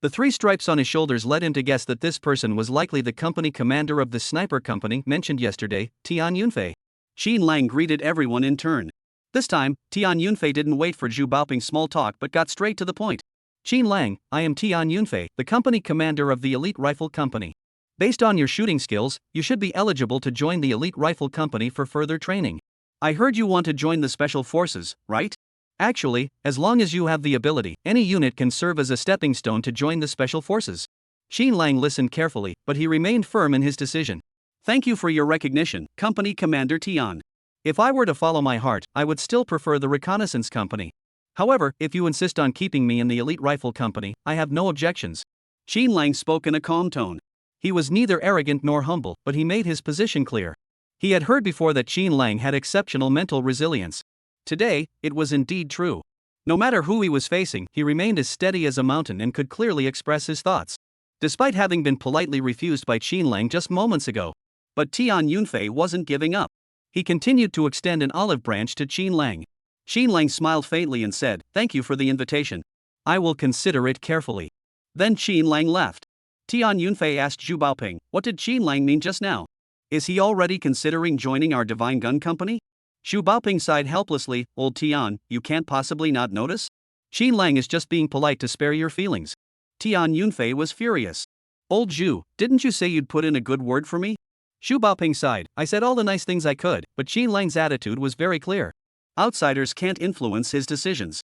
The three stripes on his shoulders led him to guess that this person was likely the company commander of the sniper company mentioned yesterday, Tian Yunfei. Qin Lang greeted everyone in turn. This time, Tian Yunfei didn't wait for Zhu Baoping's small talk but got straight to the point. Qin Lang, I am Tian Yunfei, the company commander of the Elite Rifle Company. Based on your shooting skills, you should be eligible to join the Elite Rifle Company for further training. I heard you want to join the Special Forces, right? Actually, as long as you have the ability, any unit can serve as a stepping stone to join the Special Forces. Qin Lang listened carefully, but he remained firm in his decision. Thank you for your recognition, Company Commander Tian. If I were to follow my heart, I would still prefer the Reconnaissance Company. However, if you insist on keeping me in the Elite Rifle Company, I have no objections. Qin Lang spoke in a calm tone. He was neither arrogant nor humble, but he made his position clear. He had heard before that Qin Lang had exceptional mental resilience. Today, it was indeed true. No matter who he was facing, he remained as steady as a mountain and could clearly express his thoughts. Despite having been politely refused by Qin Lang just moments ago. But Tian Yunfei wasn't giving up. He continued to extend an olive branch to Qin Lang. Qin Lang smiled faintly and said, thank you for the invitation. I will consider it carefully. Then Qin Lang left. Tian Yunfei asked Zhu Baoping, what did Qin Lang mean just now? Is he already considering joining our Divine Gun Company? Zhu Baoping sighed helplessly, old Tian, you can't possibly not notice? Qin Lang is just being polite to spare your feelings. Tian Yunfei was furious. Old Zhu, didn't you say you'd put in a good word for me? Zhu Baoping sighed, I said all the nice things I could, but Qin Lang's attitude was very clear. Outsiders can't influence his decisions.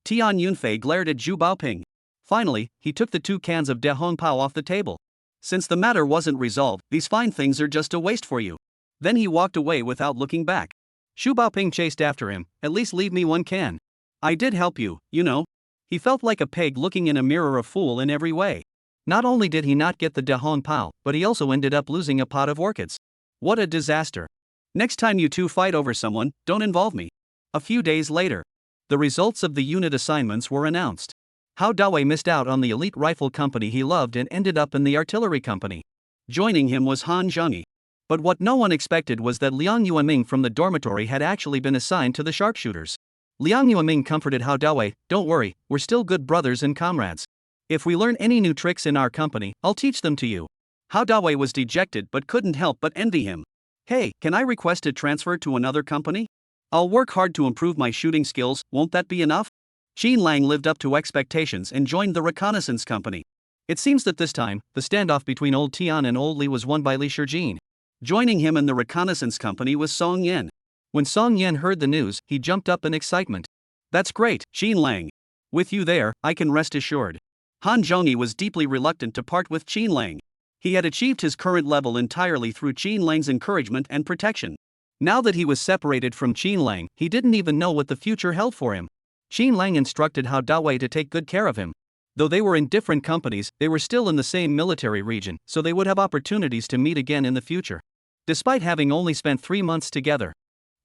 Tian Yunfei glared at Zhu Baoping. Finally, he took the 2 cans of De Hong Pao off the table. Since the matter wasn't resolved, these fine things are just a waste for you. Then he walked away without looking back. Zhu Baoping chased after him, at least leave me 1 can. I did help you, you know. He felt like a pig looking in a mirror, a fool in every way. Not only did he not get the De Hong Pao, but he also ended up losing a pot of orchids. What a disaster. Next time you two fight over someone, don't involve me. A few days later, the results of the unit assignments were announced. Hao Dawei missed out on the Elite Rifle Company he loved and ended up in the Artillery Company. Joining him was Han Zhengyi. But what no one expected was that Liang Yueming from the dormitory had actually been assigned to the sharpshooters. Liang Yueming comforted Hao Dawei, don't worry, we're still good brothers and comrades. If we learn any new tricks in our company, I'll teach them to you. Hao Dawei was dejected but couldn't help but envy him. Hey, can I request a transfer to another company? I'll work hard to improve my shooting skills, won't that be enough? Qin Lang lived up to expectations and joined the Reconnaissance Company. It seems that this time, the standoff between old Tian and old Li was won by Li Shijin. Joining him in the Reconnaissance Company was Song Yen. When Song Yen heard the news, he jumped up in excitement. That's great, Qin Lang. With you there, I can rest assured. Han Zhongyi was deeply reluctant to part with Qin Lang. He had achieved his current level entirely through Qin Lang's encouragement and protection. Now that he was separated from Qin Lang, he didn't even know what the future held for him. Qin Lang instructed Hao Dawei to take good care of him. Though they were in different companies, they were still in the same military region, so they would have opportunities to meet again in the future. Despite having only spent 3 months together.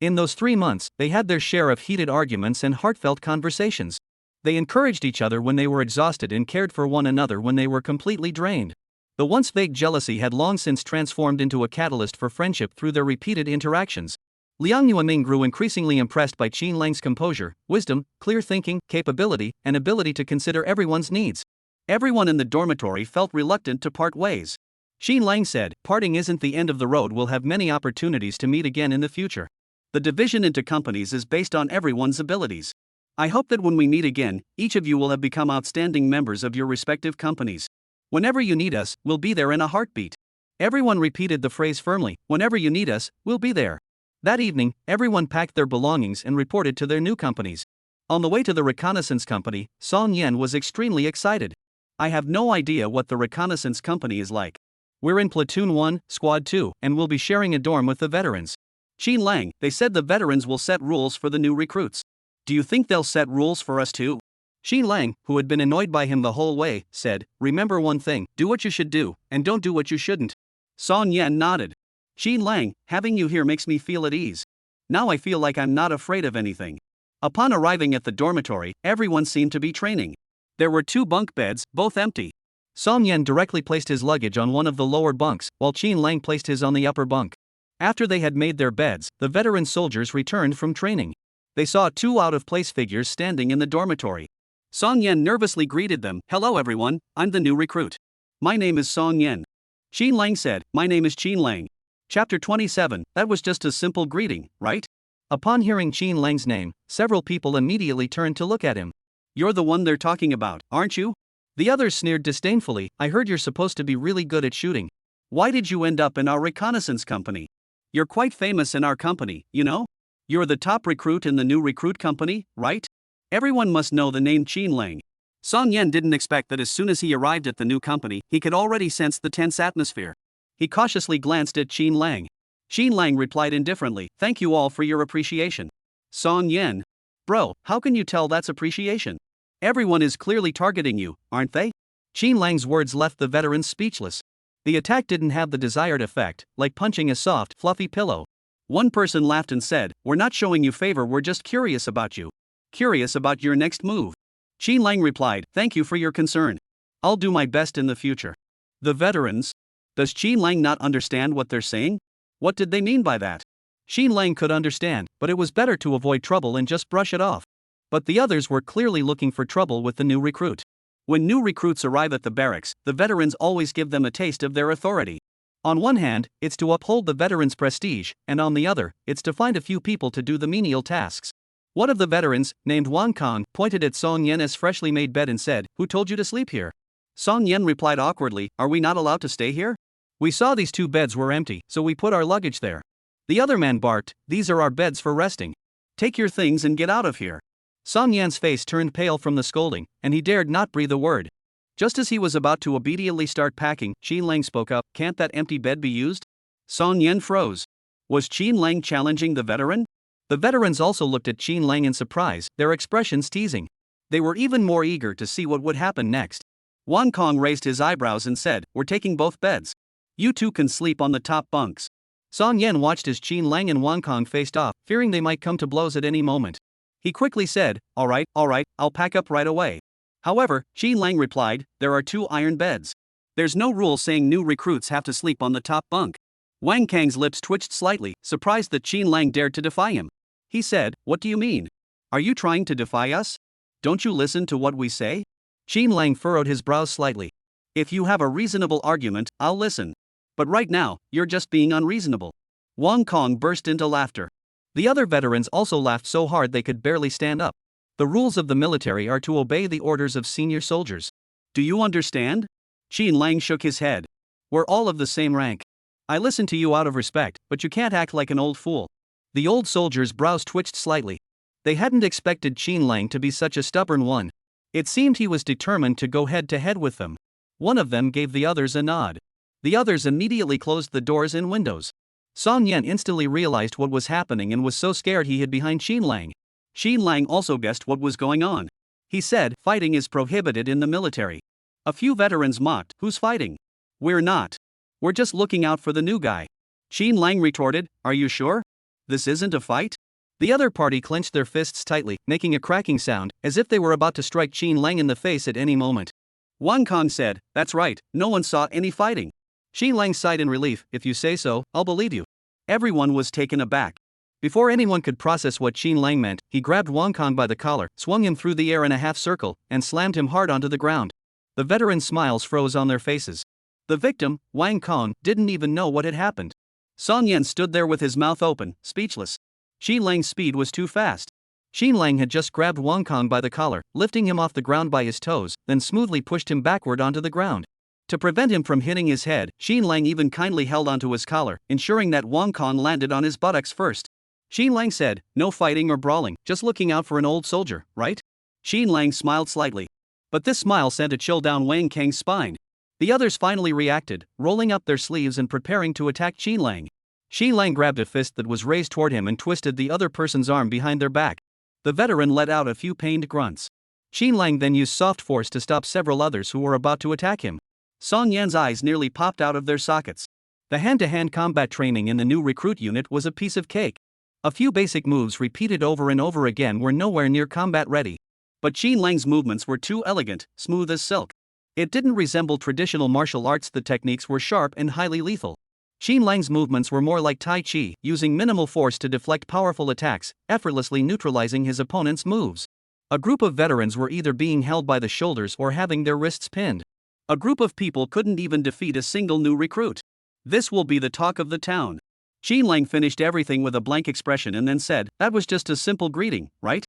In those 3 months, they had their share of heated arguments and heartfelt conversations. They encouraged each other when they were exhausted and cared for one another when they were completely drained. The once vague jealousy had long since transformed into a catalyst for friendship through their repeated interactions. Liang Yueming grew increasingly impressed by Qin Lang's composure, wisdom, clear thinking, capability, and ability to consider everyone's needs. Everyone in the dormitory felt reluctant to part ways. Qin Lang said, "Parting isn't the end of the road, we'll have many opportunities to meet again in the future. The division into companies is based on everyone's abilities. I hope that when we meet again, each of you will have become outstanding members of your respective companies. Whenever you need us, we'll be there in a heartbeat." Everyone repeated the phrase firmly, "Whenever you need us, we'll be there." That evening, everyone packed their belongings and reported to their new companies. On the way to the Reconnaissance company, Song Yan was extremely excited. "I have no idea what the Reconnaissance company is like. We're in Platoon 1, Squad 2, and we'll be sharing a dorm with the veterans. Qin Lang, they said the veterans will set rules for the new recruits. Do you think they'll set rules for us too?" Qin Lang, who had been annoyed by him the whole way, said, "Remember one thing, do what you should do, and don't do what you shouldn't." Song Yan nodded. "Qin Lang, having you here makes me feel at ease. Now I feel like I'm not afraid of anything." Upon arriving at the dormitory, everyone seemed to be training. There were 2 bunk beds, both empty. Song Yan directly placed his luggage on one of the lower bunks, while Qin Lang placed his on the upper bunk. After they had made their beds, the veteran soldiers returned from training. They saw 2 out-of-place figures standing in the dormitory. Song Yan nervously greeted them, "Hello everyone, I'm the new recruit. My name is Song Yan." Qin Lang said, "My name is Qin Lang." Chapter 27, that was just a simple greeting, right? Upon hearing Qin Lang's name, several people immediately turned to look at him. "You're the one they're talking about, aren't you?" The others sneered disdainfully, "I heard you're supposed to be really good at shooting. Why did you end up in our reconnaissance company? You're quite famous in our company, you know? You're the top recruit in the new recruit company, right? Everyone must know the name Qin Lang." Song Yan didn't expect that as soon as he arrived at the new company, he could already sense the tense atmosphere. He cautiously glanced at Qin Lang. Qin Lang replied indifferently, "Thank you all for your appreciation." Song Yan. "Bro, how can you tell that's appreciation? Everyone is clearly targeting you, aren't they?" Qin Lang's words left the veterans speechless. The attack didn't have the desired effect, like punching a soft, fluffy pillow. One person laughed and said, "We're not showing you favor, we're just curious about you. Curious about your next move." Qin Lang replied, "Thank you for your concern. I'll do my best in the future." The veterans. Does Qin Lang not understand what they're saying? What did they mean by that? Qin Lang could understand, but it was better to avoid trouble and just brush it off. But the others were clearly looking for trouble with the new recruit. When new recruits arrive at the barracks, the veterans always give them a taste of their authority. On one hand, it's to uphold the veterans' prestige, and on the other, it's to find a few people to do the menial tasks. One of the veterans, named Wang Kong, pointed at Song Yen's freshly made bed and said, "Who told you to sleep here?" Song Yen replied awkwardly, "Are we not allowed to stay here? We saw these 2 beds were empty, so we put our luggage there." The other man barked, "These are our beds for resting. Take your things and get out of here." Song Yan's face turned pale from the scolding, and he dared not breathe a word. Just as he was about to obediently start packing, Qin Lang spoke up, "Can't that empty bed be used?" Song Yen froze. Was Qin Lang challenging the veteran? The veterans also looked at Qin Lang in surprise, their expressions teasing. They were even more eager to see what would happen next. Wang Kong raised his eyebrows and said, "We're taking both beds. You 2 can sleep on the top bunks." Song Yen watched as Qin Lang and Wang Kong faced off, fearing they might come to blows at any moment. He quickly said, all right, I'll pack up right away." However, Qin Lang replied, "There are 2 iron beds. There's no rule saying new recruits have to sleep on the top bunk." Wang Kang's lips twitched slightly, surprised that Qin Lang dared to defy him. He said, "What do you mean? Are you trying to defy us? Don't you listen to what we say?" Qin Lang furrowed his brows slightly. "If you have a reasonable argument, I'll listen. But right now, you're just being unreasonable." Wang Kong burst into laughter. The other veterans also laughed so hard they could barely stand up. The rules of the military are to obey the orders of senior soldiers. Do you understand? Qin Lang shook his head. We're all of the same rank. I listen to you out of respect, but you can't act like an old fool. The old soldier's brows twitched slightly. They hadn't expected Qin Lang to be such a stubborn one. It seemed he was determined to go head-to-head with them. One of them gave the others a nod. The others immediately closed the doors and windows. Song Yan instantly realized what was happening and was so scared he hid behind Xin Lang. Xin Lang also guessed what was going on. He said, "Fighting is prohibited in the military." A few veterans mocked, "Who's fighting?" "We're not. We're just looking out for the new guy." Xin Lang retorted, "Are you sure? This isn't a fight?" The other party clenched their fists tightly, making a cracking sound, as if they were about to strike Xin Lang in the face at any moment. Wang Kong said, "That's right, no one saw any fighting." Xin Lang sighed in relief, "If you say so, I'll believe you." Everyone was taken aback. Before anyone could process what Xin Lang meant, he grabbed Wang Kong by the collar, swung him through the air in a half circle, and slammed him hard onto the ground. The veterans' smiles froze on their faces. The victim, Wang Kong, didn't even know what had happened. Song Yan stood there with his mouth open, speechless. Xin Lang's speed was too fast. Xin Lang had just grabbed Wang Kong by the collar, lifting him off the ground by his toes, then smoothly pushed him backward onto the ground. To prevent him from hitting his head, Xin Lang even kindly held onto his collar, ensuring that Wang Kong landed on his buttocks first. Xin Lang said, "No fighting or brawling, just looking out for an old soldier, right?" Xin Lang smiled slightly. But this smile sent a chill down Wang Kang's spine. The others finally reacted, rolling up their sleeves and preparing to attack Xin Lang. Xin Lang grabbed a fist that was raised toward him and twisted the other person's arm behind their back. The veteran let out a few pained grunts. Xin Lang then used soft force to stop several others who were about to attack him. Song Yan's eyes nearly popped out of their sockets. The hand-to-hand combat training in the new recruit unit was a piece of cake. A few basic moves repeated over and over again were nowhere near combat ready. But Xin Lang's movements were too elegant, smooth as silk. It didn't resemble traditional martial arts. The techniques were sharp and highly lethal. Xin Lang's movements were more like Tai Chi, using minimal force to deflect powerful attacks, effortlessly neutralizing his opponent's moves. A group of veterans were either being held by the shoulders or having their wrists pinned. A group of people couldn't even defeat a single new recruit. This will be the talk of the town. Xin Lang finished everything with a blank expression and then said, "That was just a simple greeting, right?"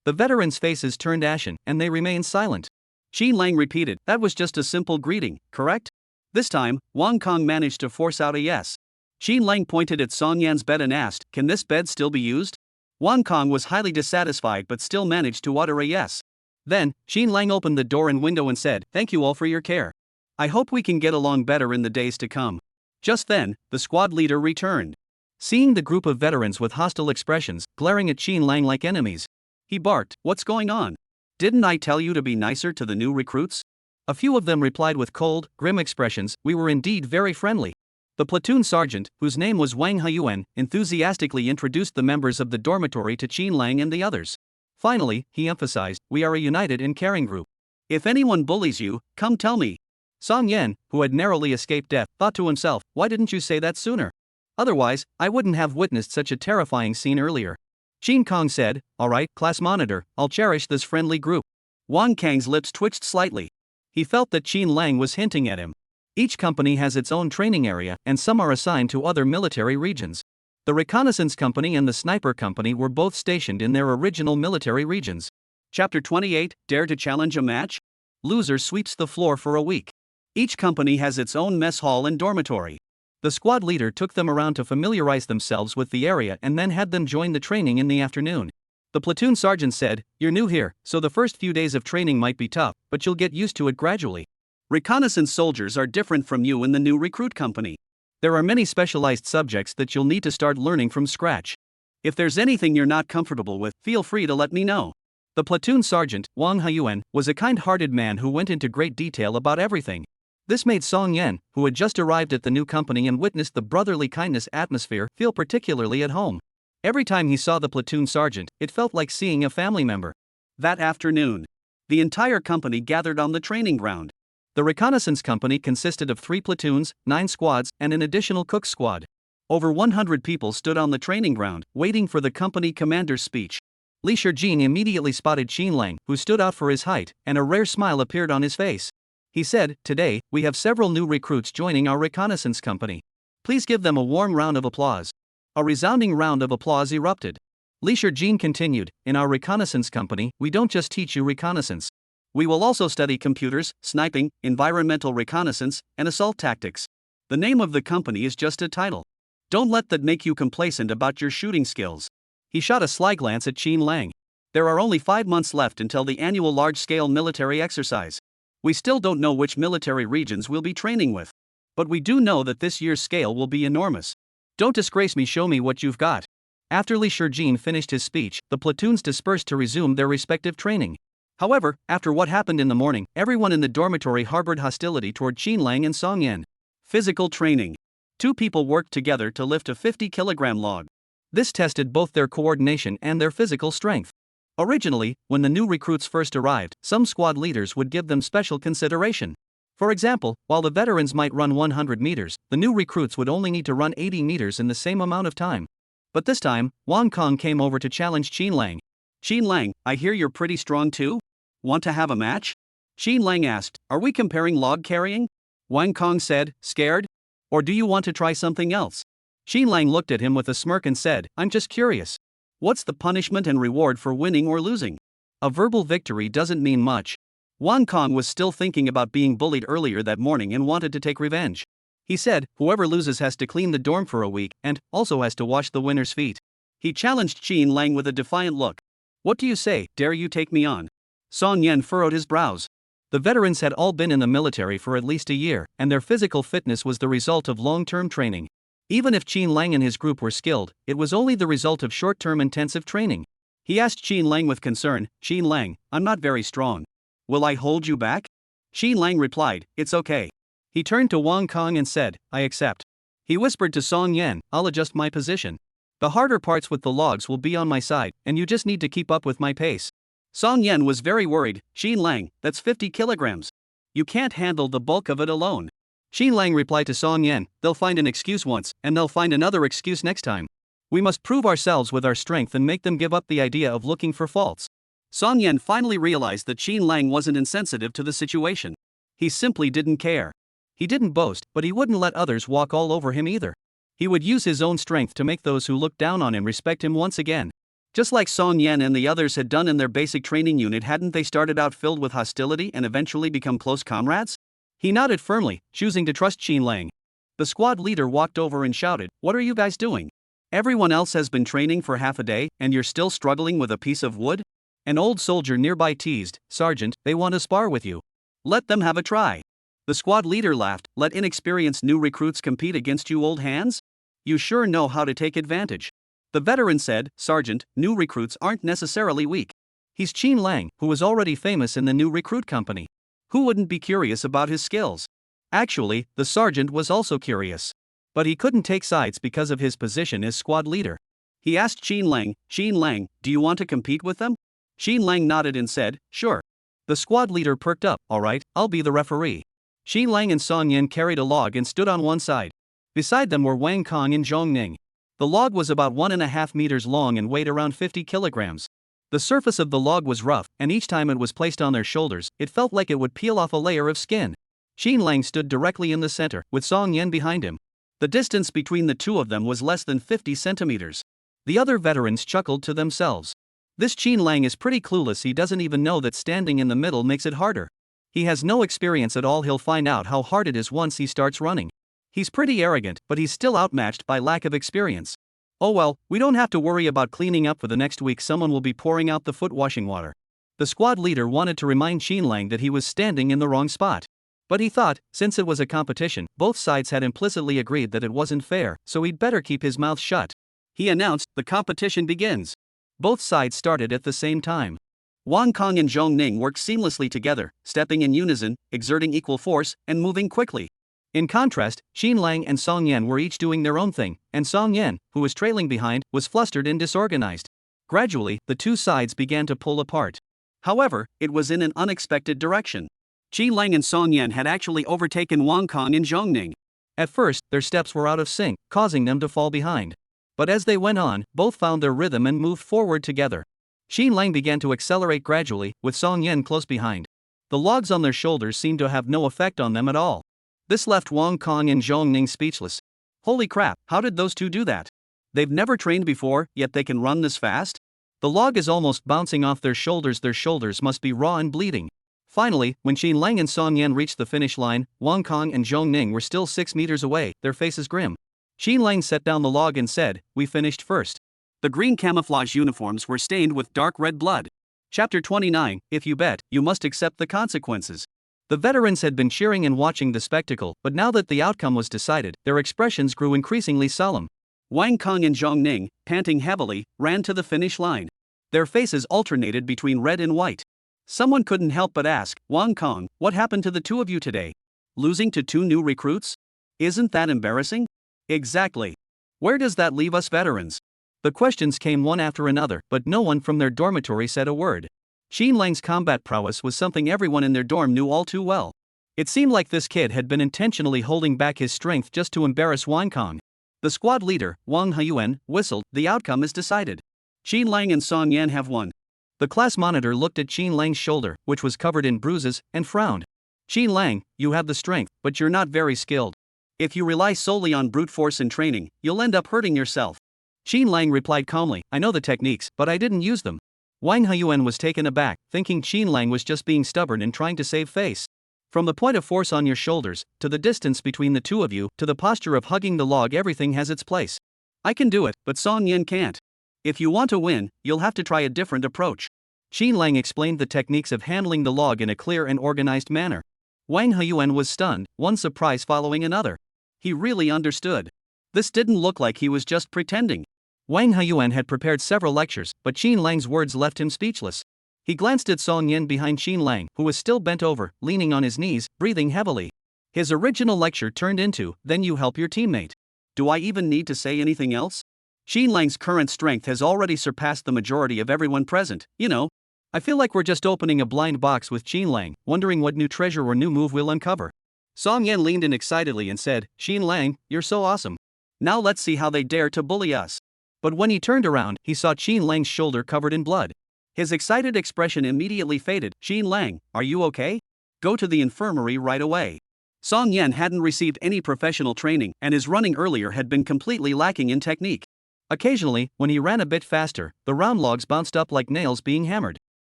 The veterans' faces turned ashen, and they remained silent. Xin Lang repeated, "That was just a simple greeting, correct?" This time, Wang Kong managed to force out a yes. Xin Lang pointed at Song Yan's bed and asked, "Can this bed still be used?" Wang Kong was highly dissatisfied but still managed to utter a yes. Then, Xin Lang opened the door and window and said, "Thank you all for your care. I hope we can get along better in the days to come." Just then, the squad leader returned. Seeing the group of veterans with hostile expressions, glaring at Xin Lang like enemies, he barked, "What's going on? Didn't I tell you to be nicer to the new recruits?" A few of them replied with cold, grim expressions, "We were indeed very friendly." The platoon sergeant, whose name was Wang Haiyuan, enthusiastically introduced the members of the dormitory to Xin Lang and the others. Finally, he emphasized, "We are a united and caring group. If anyone bullies you, come tell me." Song Yan, who had narrowly escaped death, thought to himself, "Why didn't you say that sooner? Otherwise, I wouldn't have witnessed such a terrifying scene earlier." Xin Kong said, "All right, class monitor, I'll cherish this friendly group." Wang Kang's lips twitched slightly. He felt that Xin Lang was hinting at him. Each company has its own training area, and some are assigned to other military regions. The Reconnaissance Company and the Sniper Company were both stationed in their original military regions. Chapter 28, Dare to Challenge a Match? Loser sweeps the floor for a week. Each company has its own mess hall and dormitory. The squad leader took them around to familiarize themselves with the area and then had them join the training in the afternoon. The platoon sergeant said, "You're new here, so the first few days of training might be tough, but you'll get used to it gradually. Reconnaissance soldiers are different from you in the new recruit company. There are many specialized subjects that you'll need to start learning from scratch. If there's anything you're not comfortable with, feel free to let me know." The platoon sergeant, Wang Haiyuan, was a kind-hearted man who went into great detail about everything. This made Song Yan, who had just arrived at the new company and witnessed the brotherly kindness atmosphere, feel particularly at home. Every time he saw the platoon sergeant, it felt like seeing a family member. That afternoon, the entire company gathered on the training ground. The Reconnaissance Company consisted of 3 platoons, 9 squads, and an additional cook squad. Over 100 people stood on the training ground, waiting for the company commander's speech. Li Shijing immediately spotted Xin Lang, who stood out for his height, and a rare smile appeared on his face. He said, "Today, we have several new recruits joining our Reconnaissance Company. Please give them a warm round of applause." A resounding round of applause erupted. Li Shijing continued, "In our Reconnaissance Company, we don't just teach you reconnaissance. We will also study computers, sniping, environmental reconnaissance, and assault tactics. The name of the company is just a title. Don't let that make you complacent about your shooting skills." He shot a sly glance at Xin Lang. There are only 5 months left until the annual large-scale military exercise. We still don't know which military regions we'll be training with. But we do know that this year's scale will be enormous. Don't disgrace me, show me what you've got. After Li Shijin finished his speech, the platoons dispersed to resume their respective training. However, after what happened in the morning, everyone in the dormitory harbored hostility toward Qin Lang and Song Yan. Physical training. 2 people worked together to lift a 50-kilogram log. This tested both their coordination and their physical strength. Originally, when the new recruits first arrived, some squad leaders would give them special consideration. For example, while the veterans might run 100 meters, the new recruits would only need to run 80 meters in the same amount of time. But this time, Wang Kong came over to challenge Qin Lang. Qin Lang, I hear you're pretty strong too? Want to have a match? Qin Lang asked, are we comparing log carrying? Wang Kong said, scared? Or do you want to try something else? Qin Lang looked at him with a smirk and said, I'm just curious. What's the punishment and reward for winning or losing? A verbal victory doesn't mean much. Wang Kong was still thinking about being bullied earlier that morning and wanted to take revenge. He said, whoever loses has to clean the dorm for a week and also has to wash the winner's feet. He challenged Qin Lang with a defiant look. What do you say, dare you take me on? Song Yan furrowed his brows. The veterans had all been in the military for at least a year, and their physical fitness was the result of long-term training. Even if Qin Lang and his group were skilled, it was only the result of short-term intensive training. He asked Qin Lang with concern, Qin Lang, I'm not very strong. Will I hold you back? Qin Lang replied, it's okay. He turned to Wang Kong and said, I accept. He whispered to Song Yan, I'll adjust my position. The harder parts with the logs will be on my side, and you just need to keep up with my pace. Song Yan was very worried, Qin Lang, that's 50 kilograms. You can't handle the bulk of it alone. Qin Lang replied to Song Yan, they'll find an excuse once, and they'll find another excuse next time. We must prove ourselves with our strength and make them give up the idea of looking for faults. Song Yan finally realized that Qin Lang wasn't insensitive to the situation. He simply didn't care. He didn't boast, but he wouldn't let others walk all over him either. He would use his own strength to make those who looked down on him respect him once again. Just like Song Yan and the others had done in their basic training unit, hadn't they started out filled with hostility and eventually become close comrades? He nodded firmly, choosing to trust Qin Lang. The squad leader walked over and shouted, what are you guys doing? Everyone else has been training for half a day, and you're still struggling with a piece of wood? An old soldier nearby teased, Sergeant, they want to spar with you. Let them have a try. The squad leader laughed, let inexperienced new recruits compete against you old hands? You sure know how to take advantage. The veteran said, Sergeant, new recruits aren't necessarily weak. He's Qin Lang, who was already famous in the new recruit company. Who wouldn't be curious about his skills? Actually, the sergeant was also curious. But he couldn't take sides because of his position as squad leader. He asked Qin Lang, do you want to compete with them? Qin Lang nodded and said, sure. The squad leader perked up, alright, I'll be the referee. Qin Lang and Song Yan carried a log and stood on one side. Beside them were Wang Kong and Zhong Ning. The log was about 1.5 meters long and weighed around 50 kilograms. The surface of the log was rough, and each time it was placed on their shoulders, it felt like it would peel off a layer of skin. Qin Lang stood directly in the center, with Song Yan behind him. The distance between the two of them was less than 50 centimeters. The other veterans chuckled to themselves. This Qin Lang is pretty clueless, he doesn't even know that standing in the middle makes it harder. He has no experience at all, he'll find out how hard it is once he starts running. He's pretty arrogant, but he's still outmatched by lack of experience. Oh well, we don't have to worry about cleaning up for the next week, someone will be pouring out the foot washing water. The squad leader wanted to remind Qin Lang that he was standing in the wrong spot. But he thought, since it was a competition, both sides had implicitly agreed that it wasn't fair, so he'd better keep his mouth shut. He announced, the competition begins. Both sides started at the same time. Wang Kong and Zhong Ning worked seamlessly together, stepping in unison, exerting equal force, and moving quickly. In contrast, Qin Lang and Song Yan were each doing their own thing, and Song Yan, who was trailing behind, was flustered and disorganized. Gradually, the two sides began to pull apart. However, it was in an unexpected direction. Qin Lang and Song Yan had actually overtaken Wang Kong and Zhong Ning. At first, their steps were out of sync, causing them to fall behind. But as they went on, both found their rhythm and moved forward together. Qin Lang began to accelerate gradually, with Song Yan close behind. The logs on their shoulders seemed to have no effect on them at all. This left Wang Kong and Zhong Ning speechless. Holy crap, how did those two do that? They've never trained before, yet they can run this fast? The log is almost bouncing off their shoulders must be raw and bleeding. Finally, when Qin Lang and Song Yan reached the finish line, Wang Kong and Zhong Ning were still 6 meters away, their faces grim. Qin Lang set down the log and said, we finished first. The green camouflage uniforms were stained with dark red blood. Chapter 29, If you bet, you must accept the consequences. The veterans had been cheering and watching the spectacle, but now that the outcome was decided, their expressions grew increasingly solemn. Wang Kong and Zhong Ning, panting heavily, ran to the finish line. Their faces alternated between red and white. Someone couldn't help but ask, Wang Kong, what happened to the two of you today? Losing to two new recruits? Isn't that embarrassing? Exactly. Where does that leave us veterans? The questions came one after another, but no one from their dormitory said a word. Xin Lang's combat prowess was something everyone in their dorm knew all too well. It seemed like this kid had been intentionally holding back his strength just to embarrass Wang Kong. The squad leader, Wang Huyuan, whistled, the outcome is decided. Xin Lang and Song Yan have won. The class monitor looked at Xin Lang's shoulder, which was covered in bruises, and frowned. Xin Lang, you have the strength, but you're not very skilled. If you rely solely on brute force in training, you'll end up hurting yourself. Xin Lang replied calmly, I know the techniques, but I didn't use them. Wang Huyuan was taken aback, thinking Xin Lang was just being stubborn and trying to save face. From the point of force on your shoulders, to the distance between the two of you, to the posture of hugging the log, everything has its place. I can do it, but Song Yan can't. If you want to win, you'll have to try a different approach. Xin Lang explained the techniques of handling the log in a clear and organized manner. Wang Huyuan was stunned, one surprise following another. He really understood. This didn't look like he was just pretending. Wang Huyuan had prepared several lectures, but Xin Lang's words left him speechless. He glanced at Song Yan behind Xin Lang, who was still bent over, leaning on his knees, breathing heavily. His original lecture turned into, then you help your teammate. Do I even need to say anything else? Xin Lang's current strength has already surpassed the majority of everyone present, you know. I feel like we're just opening a blind box with Xin Lang, wondering what new treasure or new move we'll uncover. Song Yan leaned in excitedly and said, Xin Lang, you're so awesome. Now let's see how they dare to bully us. But when he turned around, he saw Xin Lang's shoulder covered in blood. His excited expression immediately faded. Xin Lang, are you okay? Go to the infirmary right away. Song Yan hadn't received any professional training, and his running earlier had been completely lacking in technique. Occasionally, when he ran a bit faster, the round logs bounced up like nails being hammered.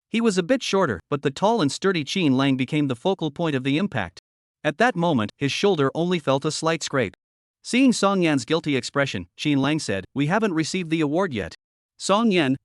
He was a bit shorter, but the tall and sturdy Xin Lang became the focal point of the impact. At that moment, his shoulder only felt a slight scrape. Seeing Song Yan's guilty expression, Xin Lang said, we haven't received the award yet. Song Yan, ?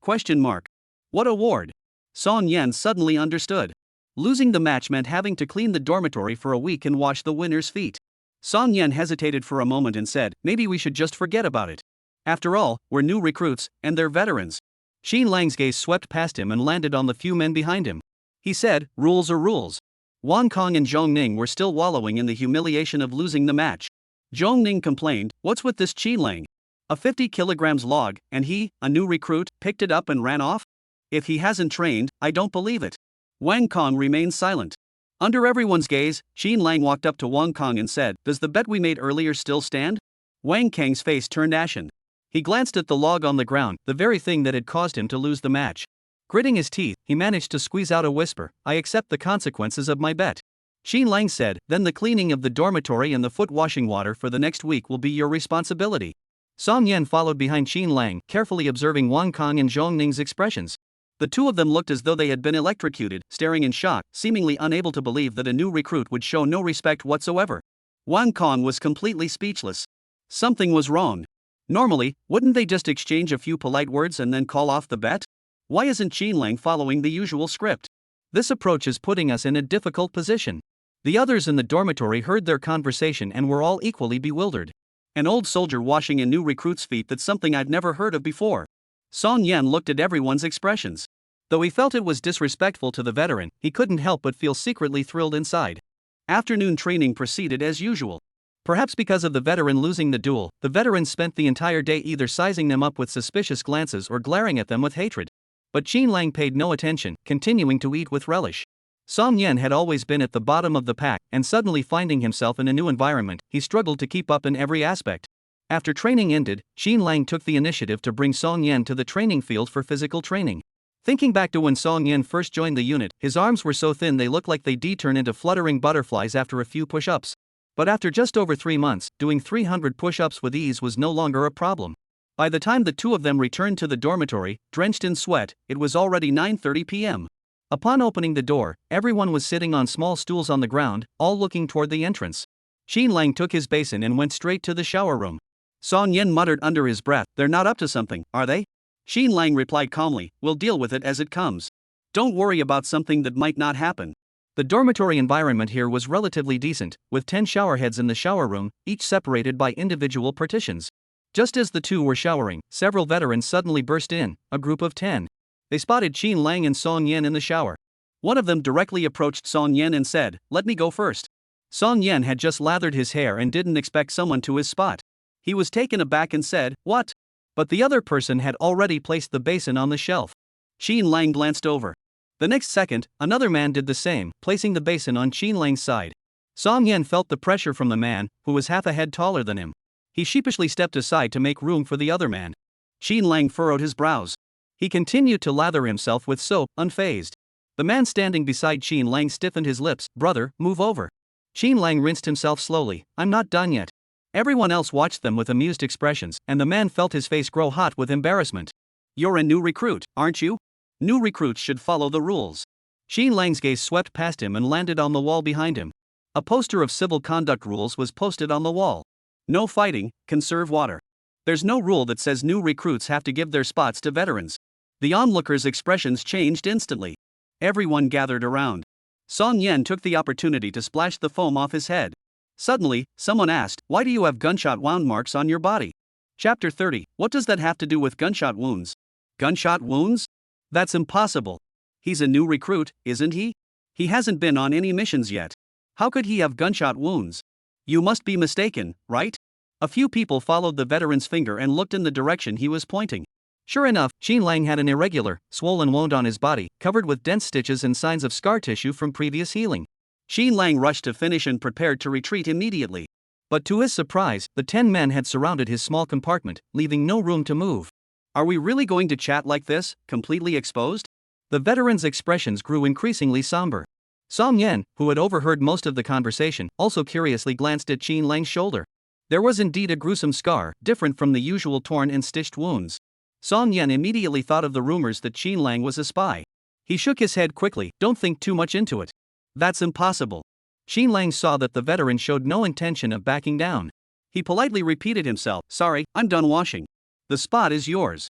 What award? Song Yan suddenly understood. Losing the match meant having to clean the dormitory for a week and wash the winner's feet. Song Yan hesitated for a moment and said, maybe we should just forget about it. After all, we're new recruits, and they're veterans. Xin Lang's gaze swept past him and landed on the few men behind him. He said, rules are rules. Wang Kong and Zhong Ning were still wallowing in the humiliation of losing the match. Zhong Ning complained, what's with this Xin Lang? A 50 kilograms log, and he, a new recruit, picked it up and ran off? If he hasn't trained, I don't believe it. Wang Kong remained silent. Under everyone's gaze, Xin Lang walked up to Wang Kong and said, does the bet we made earlier still stand? Wang Kang's face turned ashen. He glanced at the log on the ground, the very thing that had caused him to lose the match. Gritting his teeth, he managed to squeeze out a whisper, I accept the consequences of my bet. Xin Lang said, then the cleaning of the dormitory and the foot washing water for the next week will be your responsibility. Song Yan followed behind Xin Lang, carefully observing Wang Kong and Zhong Ning's expressions. The two of them looked as though they had been electrocuted, staring in shock, seemingly unable to believe that a new recruit would show no respect whatsoever. Wang Kong was completely speechless. Something was wrong. Normally, wouldn't they just exchange a few polite words and then call off the bet? Why isn't Xin Lang following the usual script? This approach is putting us in a difficult position. The others in the dormitory heard their conversation and were all equally bewildered. An old soldier washing a new recruit's feet, that's something I'd never heard of before. Song Yan looked at everyone's expressions. Though he felt it was disrespectful to the veteran, he couldn't help but feel secretly thrilled inside. Afternoon training proceeded as usual. Perhaps because of the veteran losing the duel, the veterans spent the entire day either sizing them up with suspicious glances or glaring at them with hatred. But Xin Lang paid no attention, continuing to eat with relish. Song Yan had always been at the bottom of the pack, and suddenly finding himself in a new environment, he struggled to keep up in every aspect. After training ended, Xin Lang took the initiative to bring Song Yan to the training field for physical training. Thinking back to when Song Yan first joined the unit, his arms were so thin they looked like they'd turn into fluttering butterflies after a few push-ups. But after just over 3 months, doing 300 push-ups with ease was no longer a problem. By the time the two of them returned to the dormitory, drenched in sweat, it was already 9:30 p.m. Upon opening the door, everyone was sitting on small stools on the ground, all looking toward the entrance. Xin Lang took his basin and went straight to the shower room. Song Yan muttered under his breath, they're not up to something, are they? Xin Lang replied calmly, we'll deal with it as it comes. Don't worry about something that might not happen. The dormitory environment here was relatively decent, with 10 showerheads in the shower room, each separated by individual partitions. Just as the two were showering, several veterans suddenly burst in, a group of 10. They spotted Xin Lang and Song Yen in the shower. One of them directly approached Song Yen and said, let me go first. Song Yen had just lathered his hair and didn't expect someone to his spot. He was taken aback and said, what? But the other person had already placed the basin on the shelf. Xin Lang glanced over. The next second, another man did the same, placing the basin on Xin Lang's side. Song Yen felt the pressure from the man, who was half a head taller than him. He sheepishly stepped aside to make room for the other man. Xin Lang furrowed his brows. He continued to lather himself with soap, unfazed. The man standing beside Xin Lang stiffened his lips. Brother, move over. Xin Lang rinsed himself slowly. I'm not done yet. Everyone else watched them with amused expressions, and the man felt his face grow hot with embarrassment. You're a new recruit, aren't you? New recruits should follow the rules. Xin Lang's gaze swept past him and landed on the wall behind him. A poster of civil conduct rules was posted on the wall. No fighting, conserve water. There's no rule that says new recruits have to give their spots to veterans. The onlookers' expressions changed instantly. Everyone gathered around. Song Yen took the opportunity to splash the foam off his head. Suddenly, someone asked, why do you have gunshot wound marks on your body? Chapter 30, what does that have to do with gunshot wounds? Gunshot wounds? That's impossible. He's a new recruit, isn't he? He hasn't been on any missions yet. How could he have gunshot wounds? You must be mistaken, right? A few people followed the veteran's finger and looked in the direction he was pointing. Sure enough, Xin Lang had an irregular, swollen wound on his body, covered with dense stitches and signs of scar tissue from previous healing. Xin Lang rushed to finish and prepared to retreat immediately. But to his surprise, the 10 men had surrounded his small compartment, leaving no room to move. Are we really going to chat like this, completely exposed? The veteran's expressions grew increasingly somber. Song Yen, who had overheard most of the conversation, also curiously glanced at Xin Lang's shoulder. There was indeed a gruesome scar, different from the usual torn and stitched wounds. Song Yen immediately thought of the rumors that Xin Lang was a spy. He shook his head quickly. Don't think too much into it. That's impossible. Xin Lang saw that the veteran showed no intention of backing down. He politely repeated himself, sorry, I'm done washing. The spot is yours.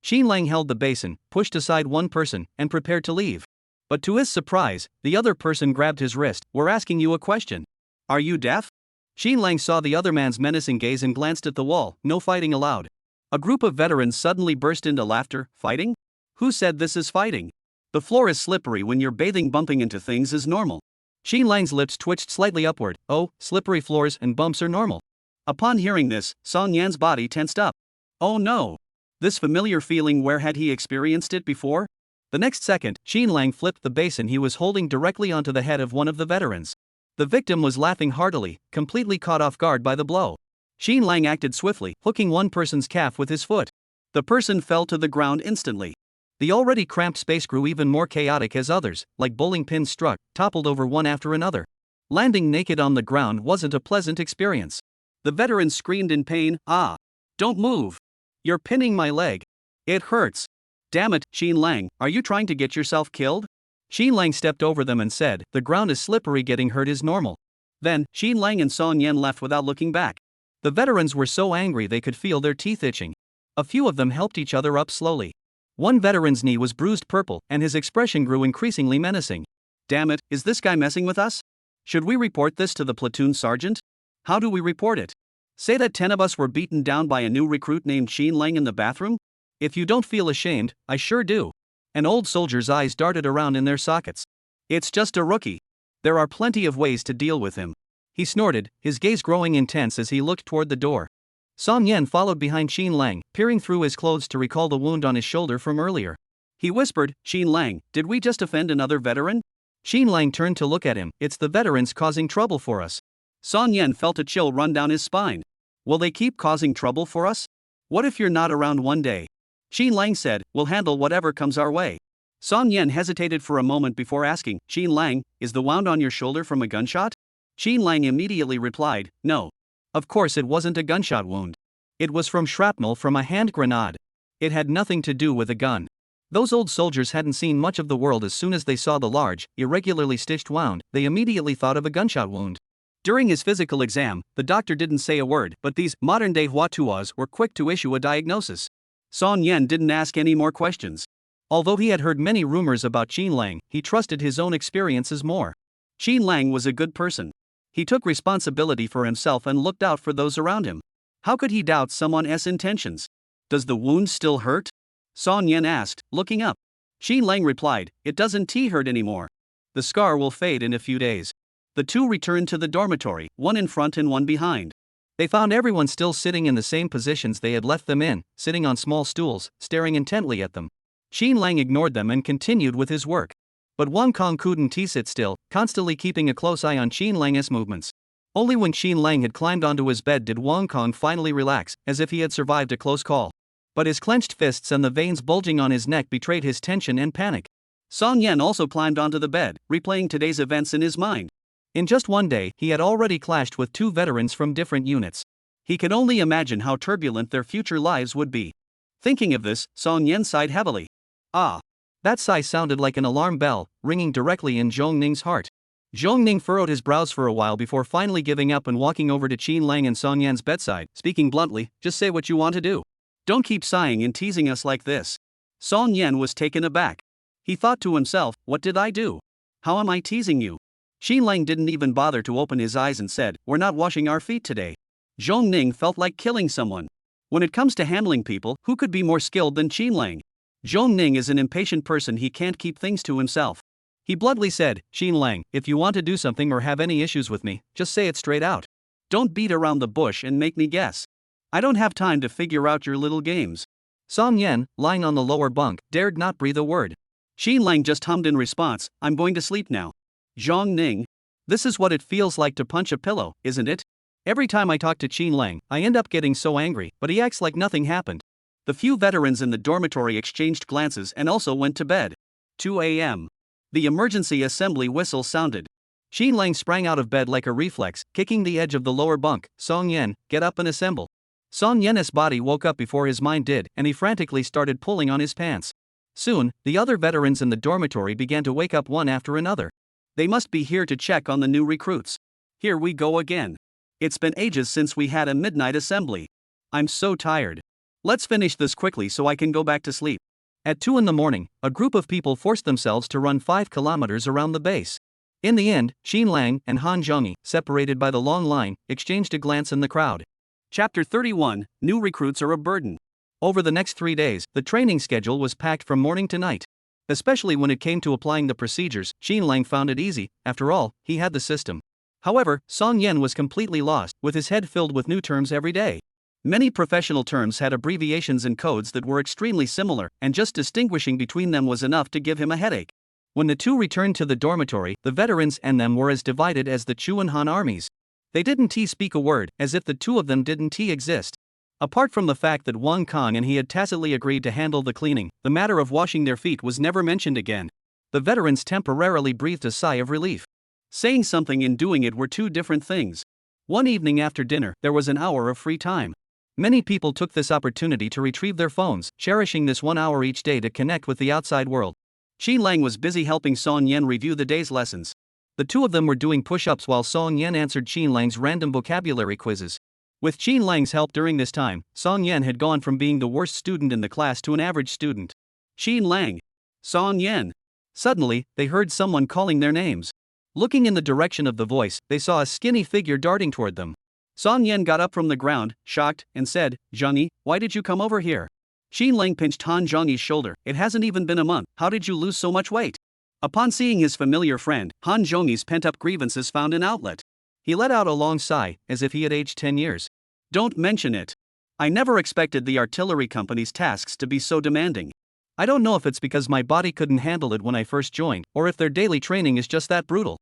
Xin Lang held the basin, pushed aside one person, and prepared to leave. But to his surprise, the other person grabbed his wrist. We're asking you a question. Are you deaf? Xin Lang saw the other man's menacing gaze and glanced at the wall. No fighting allowed. A group of veterans suddenly burst into laughter. Fighting? Who said this is fighting? The floor is slippery when you're bathing. Bumping into things is normal. Xin Lang's lips twitched slightly upward. Oh, slippery floors and bumps are normal. Upon hearing this, Song Yan's body tensed up. Oh no! This familiar feeling, where had he experienced it before? The next second, Xin Lang flipped the basin he was holding directly onto the head of one of the veterans. The victim was laughing heartily, completely caught off guard by the blow. Xin Lang acted swiftly, hooking one person's calf with his foot. The person fell to the ground instantly. The already cramped space grew even more chaotic as others, like bowling pins struck, toppled over one after another. Landing naked on the ground wasn't a pleasant experience. The veteran screamed in pain. Ah! Don't move! You're pinning my leg. It hurts. Damn it, Xin Lang, are you trying to get yourself killed? Xin Lang stepped over them and said, the ground is slippery, getting hurt is normal. Then, Xin Lang and Song Yen left without looking back. The veterans were so angry they could feel their teeth itching. A few of them helped each other up slowly. One veteran's knee was bruised purple, and his expression grew increasingly menacing. Damn it, is this guy messing with us? Should we report this to the platoon sergeant? How do we report it? Say that 10 of us were beaten down by a new recruit named Xin Lang in the bathroom? If you don't feel ashamed, I sure do. An old soldier's eyes darted around in their sockets. It's just a rookie. There are plenty of ways to deal with him. He snorted, his gaze growing intense as he looked toward the door. Song Yen followed behind Xin Lang, peering through his clothes to recall the wound on his shoulder from earlier. He whispered, Xin Lang, did we just offend another veteran? Xin Lang turned to look at him. It's the veterans causing trouble for us. Song Yen felt a chill run down his spine. Will they keep causing trouble for us? What if you're not around one day? Xin Lang said, we'll handle whatever comes our way. Song Yen hesitated for a moment before asking, Xin Lang, is the wound on your shoulder from a gunshot? Xin Lang immediately replied, no. Of course it wasn't a gunshot wound. It was from shrapnel from a hand grenade. It had nothing to do with a gun. Those old soldiers hadn't seen much of the world. As soon as they saw the large, irregularly stitched wound, they immediately thought of a gunshot wound. During his physical exam, the doctor didn't say a word, but these modern-day Huatuas were quick to issue a diagnosis. Song Yan didn't ask any more questions. Although he had heard many rumors about Qin Lang, he trusted his own experiences more. Qin Lang was a good person. He took responsibility for himself and looked out for those around him. How could he doubt someone's intentions? Does the wound still hurt? Song Yan asked, looking up. Qin Lang replied, it doesn't hurt anymore. The scar will fade in a few days. The two returned to the dormitory, one in front and one behind. They found everyone still sitting in the same positions they had left them in, sitting on small stools, staring intently at them. Qin Lang ignored them and continued with his work. But Wang Kong couldn't sit still, constantly keeping a close eye on Qin Lang's movements. Only when Qin Lang had climbed onto his bed did Wang Kong finally relax, as if he had survived a close call. But his clenched fists and the veins bulging on his neck betrayed his tension and panic. Song Yan also climbed onto the bed, replaying today's events in his mind. In just one day, he had already clashed with two veterans from different units. He could only imagine how turbulent their future lives would be. Thinking of this, Song Yan sighed heavily. Ah! That sigh sounded like an alarm bell, ringing directly in Zhong Ning's heart. Zhong Ning furrowed his brows for a while before finally giving up and walking over to Qin Lang and Song Yan's bedside, speaking bluntly, just say what you want to do. Don't keep sighing and teasing us like this. Song Yan was taken aback. He thought to himself, what did I do? How am I teasing you? Qin Lang didn't even bother to open his eyes and said, we're not washing our feet today. Zhong Ning felt like killing someone. When it comes to handling people, who could be more skilled than Qin Lang? Zhong Ning is an impatient person, he can't keep things to himself. He bluntly said, Qin Lang, if you want to do something or have any issues with me, just say it straight out. Don't beat around the bush and make me guess. I don't have time to figure out your little games. Song Yan, lying on the lower bunk, dared not breathe a word. Qin Lang just hummed in response, I'm going to sleep now. Zhong Ning, this is what it feels like to punch a pillow, isn't it? Every time I talk to Qin Lang, I end up getting so angry, but he acts like nothing happened. The few veterans in the dormitory exchanged glances and also went to bed. 2 a.m. The emergency assembly whistle sounded. Qin Lang sprang out of bed like a reflex, kicking the edge of the lower bunk. Song Yan, get up and assemble. Song Yan's body woke up before his mind did, and he frantically started pulling on his pants. Soon, the other veterans in the dormitory began to wake up one after another. They must be here to check on the new recruits. Here we go again. It's been ages since we had a midnight assembly. I'm so tired. Let's finish this quickly so I can go back to sleep. At 2 in the morning, a group of people forced themselves to run 5 kilometers around the base. In the end, Qin Lang and Han Zhongyi, separated by the long line, exchanged a glance in the crowd. Chapter 31, New Recruits Are a Burden. Over the next 3 days, the training schedule was packed from morning to night. Especially when it came to applying the procedures, Qin Lang found it easy. After all, he had the system. However, Song Yan was completely lost, with his head filled with new terms every day. Many professional terms had abbreviations and codes that were extremely similar, and just distinguishing between them was enough to give him a headache. When the two returned to the dormitory, the veterans and them were as divided as the Chu and Han armies. They didn't speak a word, as if the two of them didn't exist. Apart from the fact that Wang Kong and he had tacitly agreed to handle the cleaning, the matter of washing their feet was never mentioned again. The veterans temporarily breathed a sigh of relief. Saying something and doing it were two different things. One evening after dinner, there was an hour of free time. Many people took this opportunity to retrieve their phones, cherishing this 1 hour each day to connect with the outside world. Qin Lang was busy helping Song Yan review the day's lessons. The two of them were doing push-ups while Song Yan answered Qin Lang's random vocabulary quizzes. With Qin Lang's help during this time, Song Yan had gone from being the worst student in the class to an average student. Qin Lang. Song Yan. Suddenly, they heard someone calling their names. Looking in the direction of the voice, they saw a skinny figure darting toward them. Song Yan got up from the ground, shocked, and said, Zhongyi, why did you come over here? Qin Lang pinched Han Zhongyi's shoulder. It hasn't even been a month, how did you lose so much weight? Upon seeing his familiar friend, Han Zhongyi's pent-up grievances found an outlet. He let out a long sigh, as if he had aged 10 years. Don't mention it. I never expected the artillery company's tasks to be so demanding. I don't know if it's because my body couldn't handle it when I first joined, or if their daily training is just that brutal.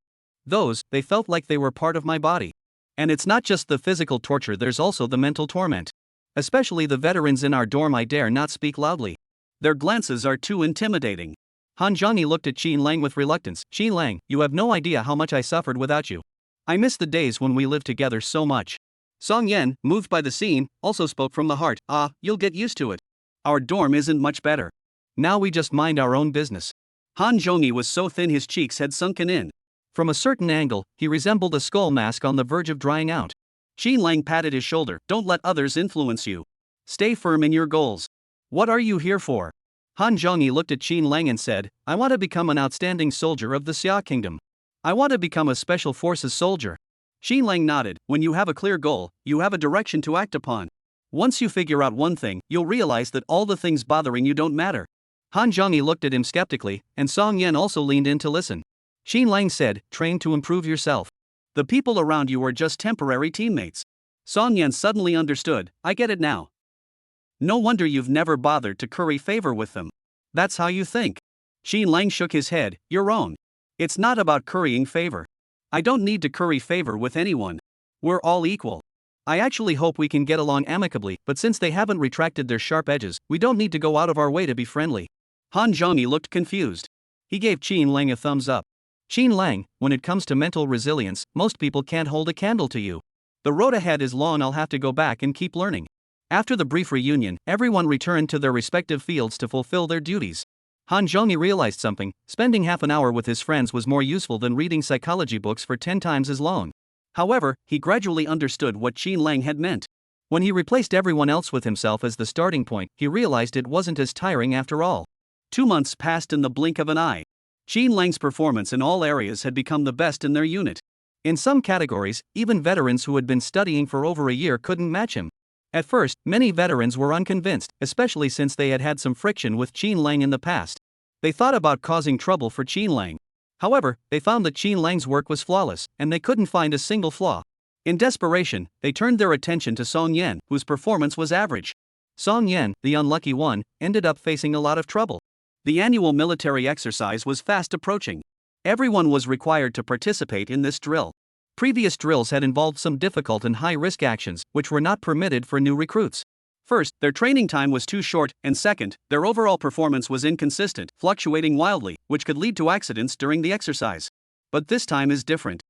They felt like they were part of my body. And it's not just the physical torture, there's also the mental torment. Especially the veterans in our dorm, I dare not speak loudly. Their glances are too intimidating. Han Zhongyi looked at Qin Lang with reluctance. Qin Lang, you have no idea how much I suffered without you. I miss the days when we lived together so much. Song Yan, moved by the scene, also spoke from the heart. You'll get used to it. Our dorm isn't much better. Now we just mind our own business. Han Zhongyi was so thin his cheeks had sunken in. From a certain angle, he resembled a skull mask on the verge of drying out. Qin Lang patted his shoulder. Don't let others influence you. Stay firm in your goals. What are you here for? Han Zhongyi looked at Qin Lang and said, I want to become an outstanding soldier of the Xia Kingdom. I want to become a special forces soldier. Qin Lang nodded. When you have a clear goal, you have a direction to act upon. Once you figure out one thing, you'll realize that all the things bothering you don't matter. Han Zhongyi looked at him skeptically, and Song Yan also leaned in to listen. Qin Lang said, train to improve yourself. The people around you are just temporary teammates. Song Yan suddenly understood, I get it now. No wonder you've never bothered to curry favor with them. That's how you think. Qin Lang shook his head, you're wrong. It's not about currying favor. I don't need to curry favor with anyone. We're all equal. I actually hope we can get along amicably, but since they haven't retracted their sharp edges, we don't need to go out of our way to be friendly. Han Zhongyi looked confused. He gave Qin Lang a thumbs up. Qin Lang, when it comes to mental resilience, most people can't hold a candle to you. The road ahead is long, I'll have to go back and keep learning. After the brief reunion, everyone returned to their respective fields to fulfill their duties. Han Zhongyi realized something: spending half an hour with his friends was more useful than reading psychology books for 10 times as long. However, he gradually understood what Qin Lang had meant. When he replaced everyone else with himself as the starting point, he realized it wasn't as tiring after all. 2 months passed in the blink of an eye. Qin Lang's performance in all areas had become the best in their unit. In some categories, even veterans who had been studying for over a year couldn't match him. At first, many veterans were unconvinced, especially since they had had some friction with Qin Lang in the past. They thought about causing trouble for Qin Lang. However, they found that Qin Lang's work was flawless, and they couldn't find a single flaw. In desperation, they turned their attention to Song Yan, whose performance was average. Song Yan, the unlucky one, ended up facing a lot of trouble. The annual military exercise was fast approaching. Everyone was required to participate in this drill. Previous drills had involved some difficult and high-risk actions, which were not permitted for new recruits. First, their training time was too short, and second, their overall performance was inconsistent, fluctuating wildly, which could lead to accidents during the exercise. But this time is different.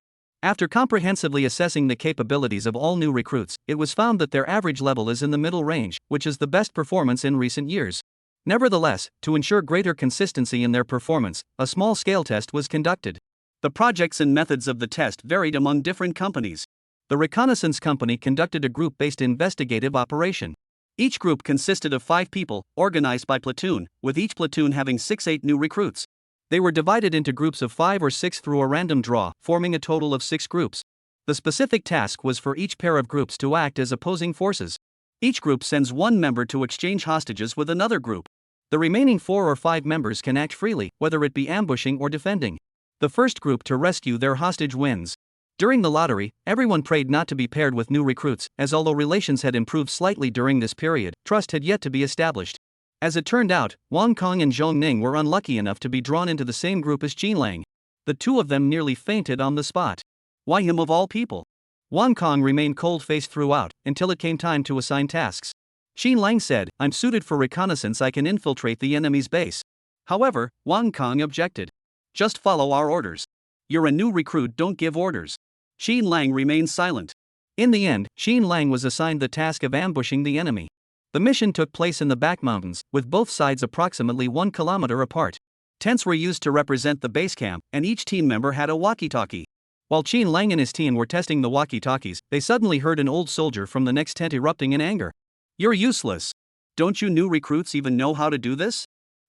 After comprehensively assessing the capabilities of all new recruits, it was found that their average level is in the middle range, which is the best performance in recent years. Nevertheless, to ensure greater consistency in their performance, a small-scale test was conducted. The projects and methods of the test varied among different companies. The Reconnaissance company conducted a group-based investigative operation. Each group consisted of 5 people, organized by platoon, with each platoon having 6-8 new recruits. They were divided into groups of 5 or 6 through a random draw, forming a total of 6 groups. The specific task was for each pair of groups to act as opposing forces. Each group sends one member to exchange hostages with another group. The remaining 4 or 5 members can act freely, whether it be ambushing or defending. The first group to rescue their hostage wins. During the lottery, everyone prayed not to be paired with new recruits, as although relations had improved slightly during this period, trust had yet to be established. As it turned out, Wang Kong and Zhong Ning were unlucky enough to be drawn into the same group as Qin Lang. The two of them nearly fainted on the spot. Why him of all people? Wang Kong remained cold-faced throughout, until it came time to assign tasks. Qin Lang said, I'm suited for reconnaissance, I can infiltrate the enemy's base. However, Wang Kong objected. Just follow our orders. You're a new recruit, don't give orders. Qin Lang remained silent. In the end, Qin Lang was assigned the task of ambushing the enemy. The mission took place in the back mountains, with both sides approximately 1 kilometer apart. Tents were used to represent the base camp, and each team member had a walkie-talkie. While Qin Lang and his team were testing the walkie-talkies, they suddenly heard an old soldier from the next tent erupting in anger. You're useless. Don't you new recruits even know how to do this?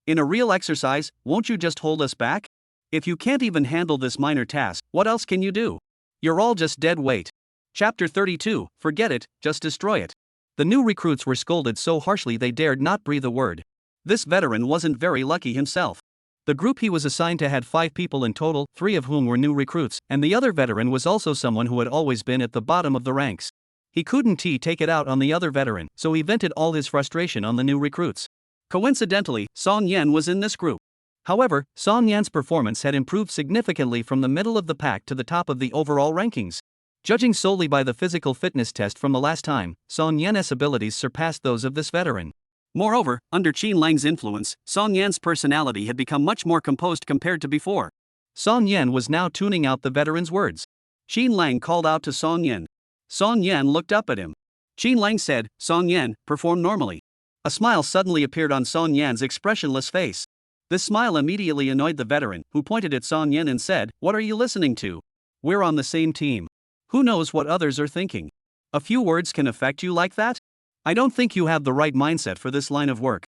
In a real exercise, won't you just hold us back? If you can't even handle this minor task, what else can you do? You're all just dead weight. Chapter 32, Forget it, just destroy it. The new recruits were scolded so harshly they dared not breathe a word. This veteran wasn't very lucky himself. The group he was assigned to had 5 people in total, 3 of whom were new recruits, and the other veteran was also someone who had always been at the bottom of the ranks. He couldn't take it out on the other veteran, so he vented all his frustration on the new recruits. Coincidentally, Song Yan was in this group. However, Song Yan's performance had improved significantly from the middle of the pack to the top of the overall rankings. Judging solely by the physical fitness test from the last time, Song Yan's abilities surpassed those of this veteran. Moreover, under Qin Lang's influence, Song Yan's personality had become much more composed compared to before. Song Yan was now tuning out the veteran's words. Qin Lang called out to Song Yan. Song Yan looked up at him. Qin Lang said, Song Yan, perform normally. A smile suddenly appeared on Song Yan's expressionless face. This smile immediately annoyed the veteran, who pointed at Song Yan and said, What are you listening to? We're on the same team. Who knows what others are thinking? A few words can affect you like that? I don't think you have the right mindset for this line of work.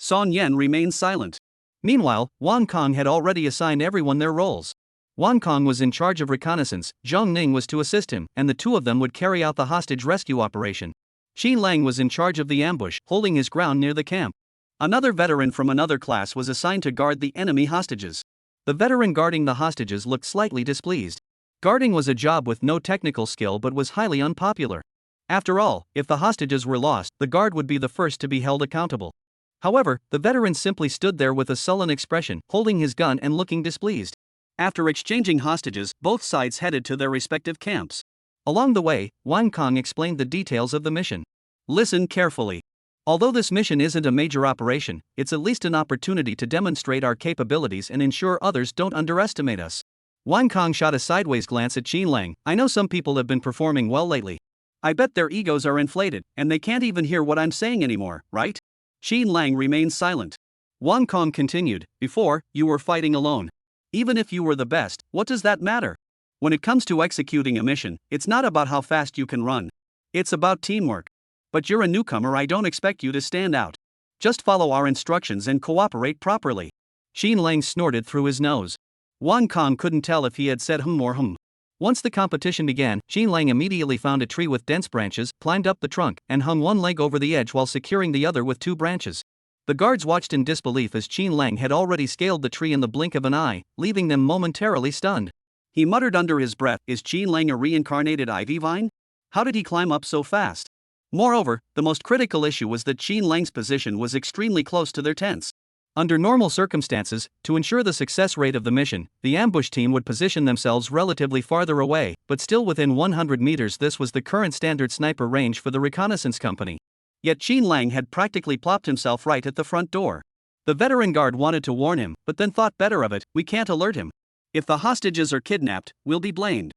Son Yen remained silent. Meanwhile, Wang Kong had already assigned everyone their roles. Wang Kong was in charge of reconnaissance, Zhong Ning was to assist him, and the two of them would carry out the hostage rescue operation. Qin Lang was in charge of the ambush, holding his ground near the camp. Another veteran from another class was assigned to guard the enemy hostages. The veteran guarding the hostages looked slightly displeased. Guarding was a job with no technical skill but was highly unpopular. After all, if the hostages were lost, the guard would be the first to be held accountable. However, the veteran simply stood there with a sullen expression, holding his gun and looking displeased. After exchanging hostages, both sides headed to their respective camps. Along the way, Wang Kong explained the details of the mission. Listen carefully. Although this mission isn't a major operation, it's at least an opportunity to demonstrate our capabilities and ensure others don't underestimate us. Wang Kong shot a sideways glance at Qin Lang. I know some people have been performing well lately. I bet their egos are inflated, and they can't even hear what I'm saying anymore, right? Qin Lang remained silent. Wang Kong continued, before, you were fighting alone. Even if you were the best, what does that matter? When it comes to executing a mission, it's not about how fast you can run. It's about teamwork. But you're a newcomer, I don't expect you to stand out. Just follow our instructions and cooperate properly. Qin Lang snorted through his nose. Wang Kong couldn't tell if he had said or hum. Once the competition began, Qin Lang immediately found a tree with dense branches, climbed up the trunk, and hung one leg over the edge while securing the other with two branches. The guards watched in disbelief as Qin Lang had already scaled the tree in the blink of an eye, leaving them momentarily stunned. He muttered under his breath, is Qin Lang a reincarnated ivy vine? How did he climb up so fast? Moreover, the most critical issue was that Qin Lang's position was extremely close to their tents. Under normal circumstances, to ensure the success rate of the mission, the ambush team would position themselves relatively farther away, but still within 100 meters. This was the current standard sniper range for the reconnaissance company. Yet Qin Lang had practically plopped himself right at the front door. The veteran guard wanted to warn him, but then thought better of it, we can't alert him. If the hostages are kidnapped, we'll be blamed.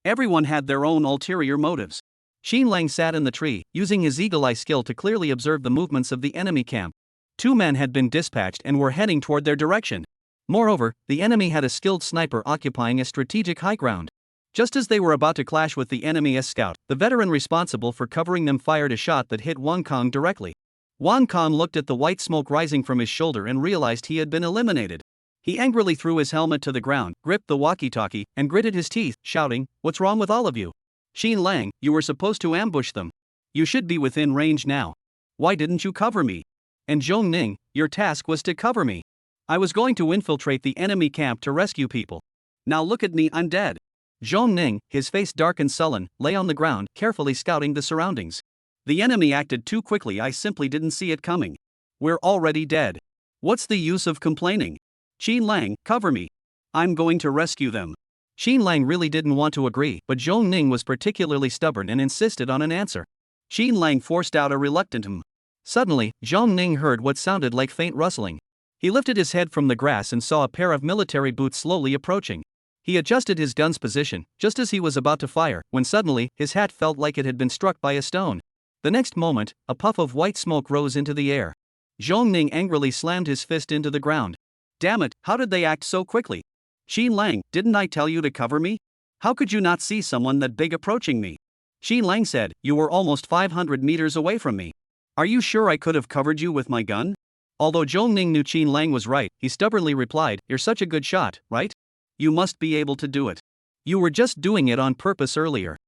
Everyone had their own ulterior motives. Qin Lang sat in the tree, using his eagle-eye skill to clearly observe the movements of the enemy camp. 2 men had been dispatched and were heading toward their direction. Moreover, the enemy had a skilled sniper occupying a strategic high ground. Just as they were about to clash with the enemy's scout, the veteran responsible for covering them fired a shot that hit Wang Kong directly. Wang Kong looked at the white smoke rising from his shoulder and realized he had been eliminated. He angrily threw his helmet to the ground, gripped the walkie-talkie, and gritted his teeth, shouting, "What's wrong with all of you? Qin Lang, you were supposed to ambush them. You should be within range now. Why didn't you cover me? And Zhong Ning, your task was to cover me. I was going to infiltrate the enemy camp to rescue people. Now look at me, I'm dead." Zhong Ning, his face dark and sullen, lay on the ground, carefully scouting the surroundings. The enemy acted too quickly, I simply didn't see it coming. We're already dead. What's the use of complaining? Qin Lang, cover me. I'm going to rescue them. Qin Lang really didn't want to agree, but Zhong Ning was particularly stubborn and insisted on an answer. Qin Lang forced out a reluctant hum. Suddenly, Zhong Ning heard what sounded like faint rustling. He lifted his head from the grass and saw a pair of military boots slowly approaching. He adjusted his gun's position, just as he was about to fire, when suddenly, his hat felt like it had been struck by a stone. The next moment, a puff of white smoke rose into the air. Zhong Ning angrily slammed his fist into the ground. Damn it, how did they act so quickly? Qin Lang, didn't I tell you to cover me? How could you not see someone that big approaching me? Qin Lang said, you were almost 500 meters away from me. Are you sure I could have covered you with my gun? Although Zhong Ning knew Qin Lang was right, he stubbornly replied, you're such a good shot, right? You must be able to do it. You were just doing it on purpose earlier.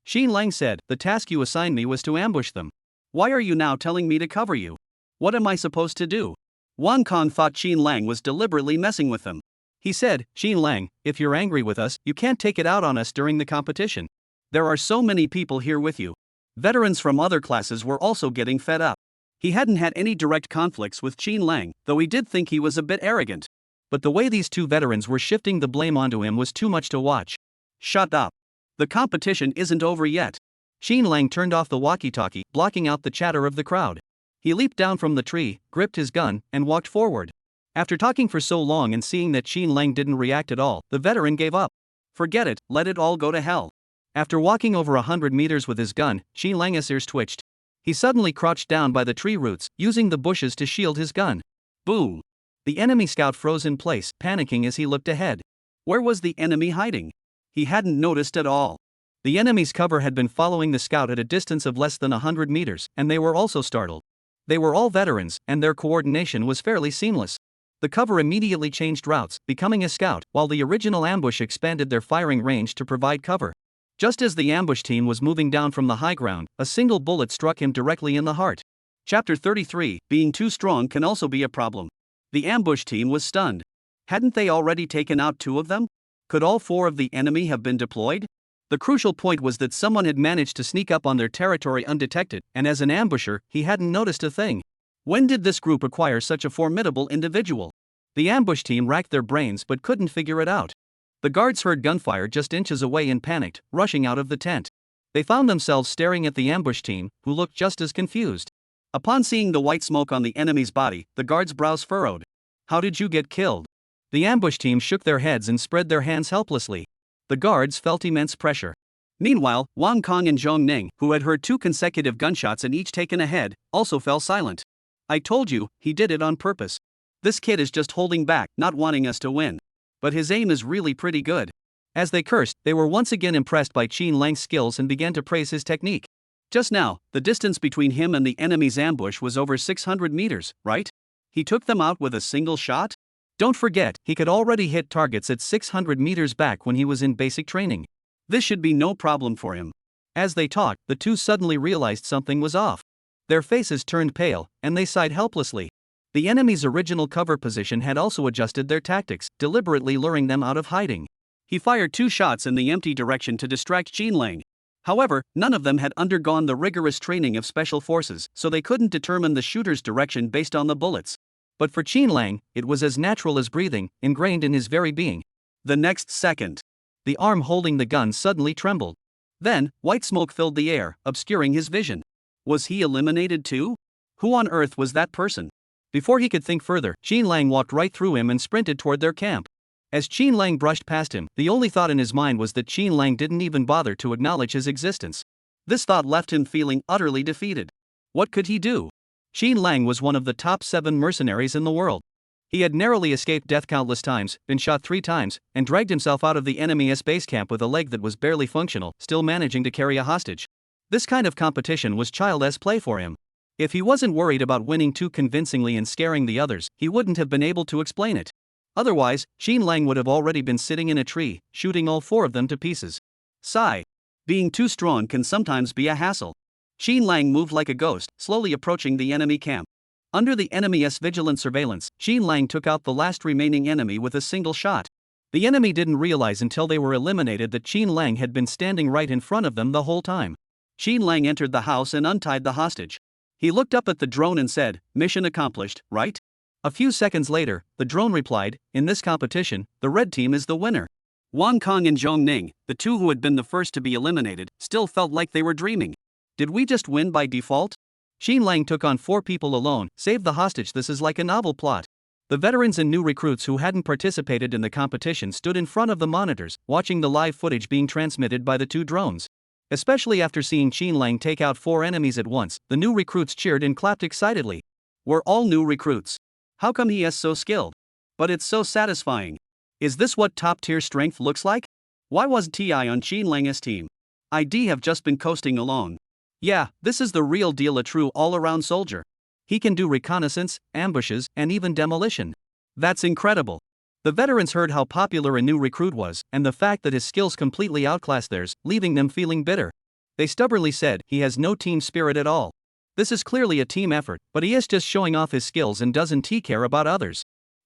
Qin Lang said, the task you assigned me was to ambush them. Why are you now telling me to cover you? What am I supposed to do? Wang Kong thought Qin Lang was deliberately messing with him. He said, Qin Lang, if you're angry with us, you can't take it out on us during the competition. There are so many people here with you. Veterans from other classes were also getting fed up. He hadn't had any direct conflicts with Qin Lang, though he did think he was a bit arrogant. But the way these two veterans were shifting the blame onto him was too much to watch. Shut up. The competition isn't over yet. Qin Lang turned off the walkie-talkie, blocking out the chatter of the crowd. He leaped down from the tree, gripped his gun, and walked forward. After talking for so long and seeing that Qin Lang didn't react at all, the veteran gave up. Forget it, let it all go to hell. After walking over 100 meters with his gun, Qin Lang's ears twitched. He suddenly crouched down by the tree roots, using the bushes to shield his gun. Boom! The enemy scout froze in place, panicking as he looked ahead. Where was the enemy hiding? He hadn't noticed at all. The enemy's cover had been following the scout at a distance of less than 100 meters, and they were also startled. They were all veterans, and their coordination was fairly seamless. The cover immediately changed routes, becoming a scout, while the original ambush expanded their firing range to provide cover. Just as the ambush team was moving down from the high ground, a single bullet struck him directly in the heart. Chapter 33, Being too strong can also be a problem. The ambush team was stunned. Hadn't they already taken out 2 of them? Could all 4 of the enemy have been deployed? The crucial point was that someone had managed to sneak up on their territory undetected, and as an ambusher, he hadn't noticed a thing. When did this group acquire such a formidable individual? The ambush team racked their brains but couldn't figure it out. The guards heard gunfire just inches away and panicked, rushing out of the tent. They found themselves staring at the ambush team, who looked just as confused. Upon seeing the white smoke on the enemy's body, the guards' brows furrowed. How did you get killed? The ambush team shook their heads and spread their hands helplessly. The guards felt immense pressure. Meanwhile, Wang Kong and Zhong Ning, who had heard 2 consecutive gunshots and each taken a head, also fell silent. I told you, he did it on purpose. This kid is just holding back, not wanting us to win. But his aim is really pretty good. As they cursed, they were once again impressed by Qin Lang's skills and began to praise his technique. Just now, the distance between him and the enemy's ambush was over 600 meters, right? He took them out with a single shot? Don't forget, he could already hit targets at 600 meters back when he was in basic training. This should be no problem for him. As they talked, the 2 suddenly realized something was off. Their faces turned pale, and they sighed helplessly. The enemy's original cover position had also adjusted their tactics, deliberately luring them out of hiding. He fired 2 shots in the empty direction to distract Qin Lang. However, none of them had undergone the rigorous training of special forces, so they couldn't determine the shooter's direction based on the bullets. But for Qin Lang, it was as natural as breathing, ingrained in his very being. The next second, the arm holding the gun suddenly trembled. Then, white smoke filled the air, obscuring his vision. Was he eliminated too? Who on earth was that person? Before he could think further, Qin Lang walked right through him and sprinted toward their camp. As Qin Lang brushed past him, the only thought in his mind was that Qin Lang didn't even bother to acknowledge his existence. This thought left him feeling utterly defeated. What could he do? Qin Lang was one of the top 7 mercenaries in the world. He had narrowly escaped death countless times, been shot 3 times, and dragged himself out of the enemy's base camp with a leg that was barely functional, still managing to carry a hostage. This kind of competition was child's play for him. If he wasn't worried about winning too convincingly and scaring the others, he wouldn't have been able to explain it. Otherwise, Qin Lang would have already been sitting in a tree, shooting all 4 of them to pieces. Sigh. Being too strong can sometimes be a hassle. Qin Lang moved like a ghost, slowly approaching the enemy camp. Under the enemy's vigilant surveillance, Qin Lang took out the last remaining enemy with a single shot. The enemy didn't realize until they were eliminated that Qin Lang had been standing right in front of them the whole time. Qin Lang entered the house and untied the hostage. He looked up at the drone and said, "Mission accomplished, right?" A few seconds later, the drone replied, "In this competition, the red team is the winner." Wang Kong and Zhong Ning, the 2 who had been the first to be eliminated, still felt like they were dreaming. Did we just win by default? Qin Lang took on 4 people alone, saved the hostage. This is like a novel plot. The veterans and new recruits who hadn't participated in the competition stood in front of the monitors, watching the live footage being transmitted by the 2 drones. Especially after seeing Qin Lang take out 4 enemies at once, the new recruits cheered and clapped excitedly. We're all new recruits. How come he is so skilled? But it's so satisfying. Is this what top-tier strength looks like? Why wasn't TI on Qin Lang's team? I'd have just been coasting alone. Yeah, this is the real deal, a true all-around soldier. He can do reconnaissance, ambushes, and even demolition. That's incredible. The veterans heard how popular a new recruit was, and the fact that his skills completely outclassed theirs, leaving them feeling bitter. They stubbornly said, he has no team spirit at all. This is clearly a team effort, but he is just showing off his skills and doesn't care about others.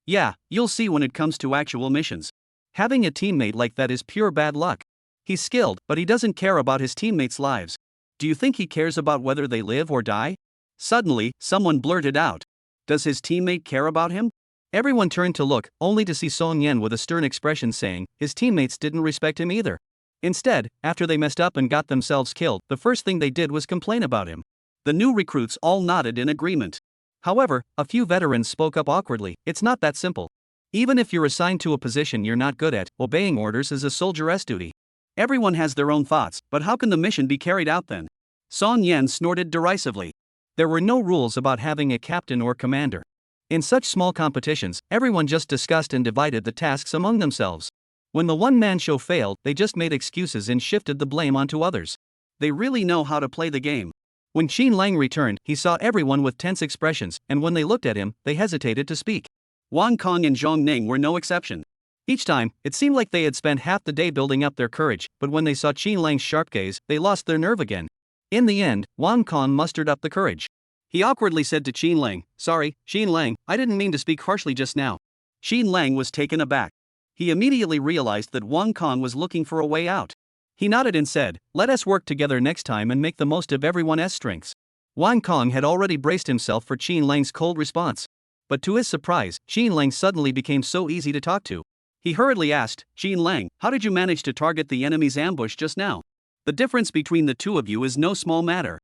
Yeah, you'll see when it comes to actual missions. Having a teammate like that is pure bad luck. He's skilled, but he doesn't care about his teammates' lives. Do you think he cares about whether they live or die? Suddenly, someone blurted out. Does his teammate care about him? Everyone turned to look, only to see Song Yen with a stern expression saying, his teammates didn't respect him either. Instead, after they messed up and got themselves killed, the first thing they did was complain about him. The new recruits all nodded in agreement. However, a few veterans spoke up awkwardly. It's not that simple. Even if you're assigned to a position you're not good at, obeying orders is a soldier's duty. Everyone has their own thoughts, but how can the mission be carried out then? Song Yen snorted derisively. There were no rules about having a captain or commander. In such small competitions, everyone just discussed and divided the tasks among themselves. When the one-man show failed, they just made excuses and shifted the blame onto others. They really know how to play the game. When Qin Lang returned, he saw everyone with tense expressions, and when they looked at him, they hesitated to speak. Wang Kong and Zhong Ning were no exception. Each time, it seemed like they had spent half the day building up their courage, but when they saw Qin Lang's sharp gaze, they lost their nerve again. In the end, Wang Kong mustered up the courage. He awkwardly said to Qin Lang, "Sorry, Qin Lang, I didn't mean to speak harshly just now." Qin Lang was taken aback. He immediately realized that Wang Kong was looking for a way out. He nodded and said, "Let us work together next time and make the most of everyone's strengths." Wang Kong had already braced himself for Qin Lang's cold response. But to his surprise, Qin Lang suddenly became so easy to talk to. He hurriedly asked, "Qin Lang, how did you manage to target the enemy's ambush just now? The difference between the two of you is no small matter."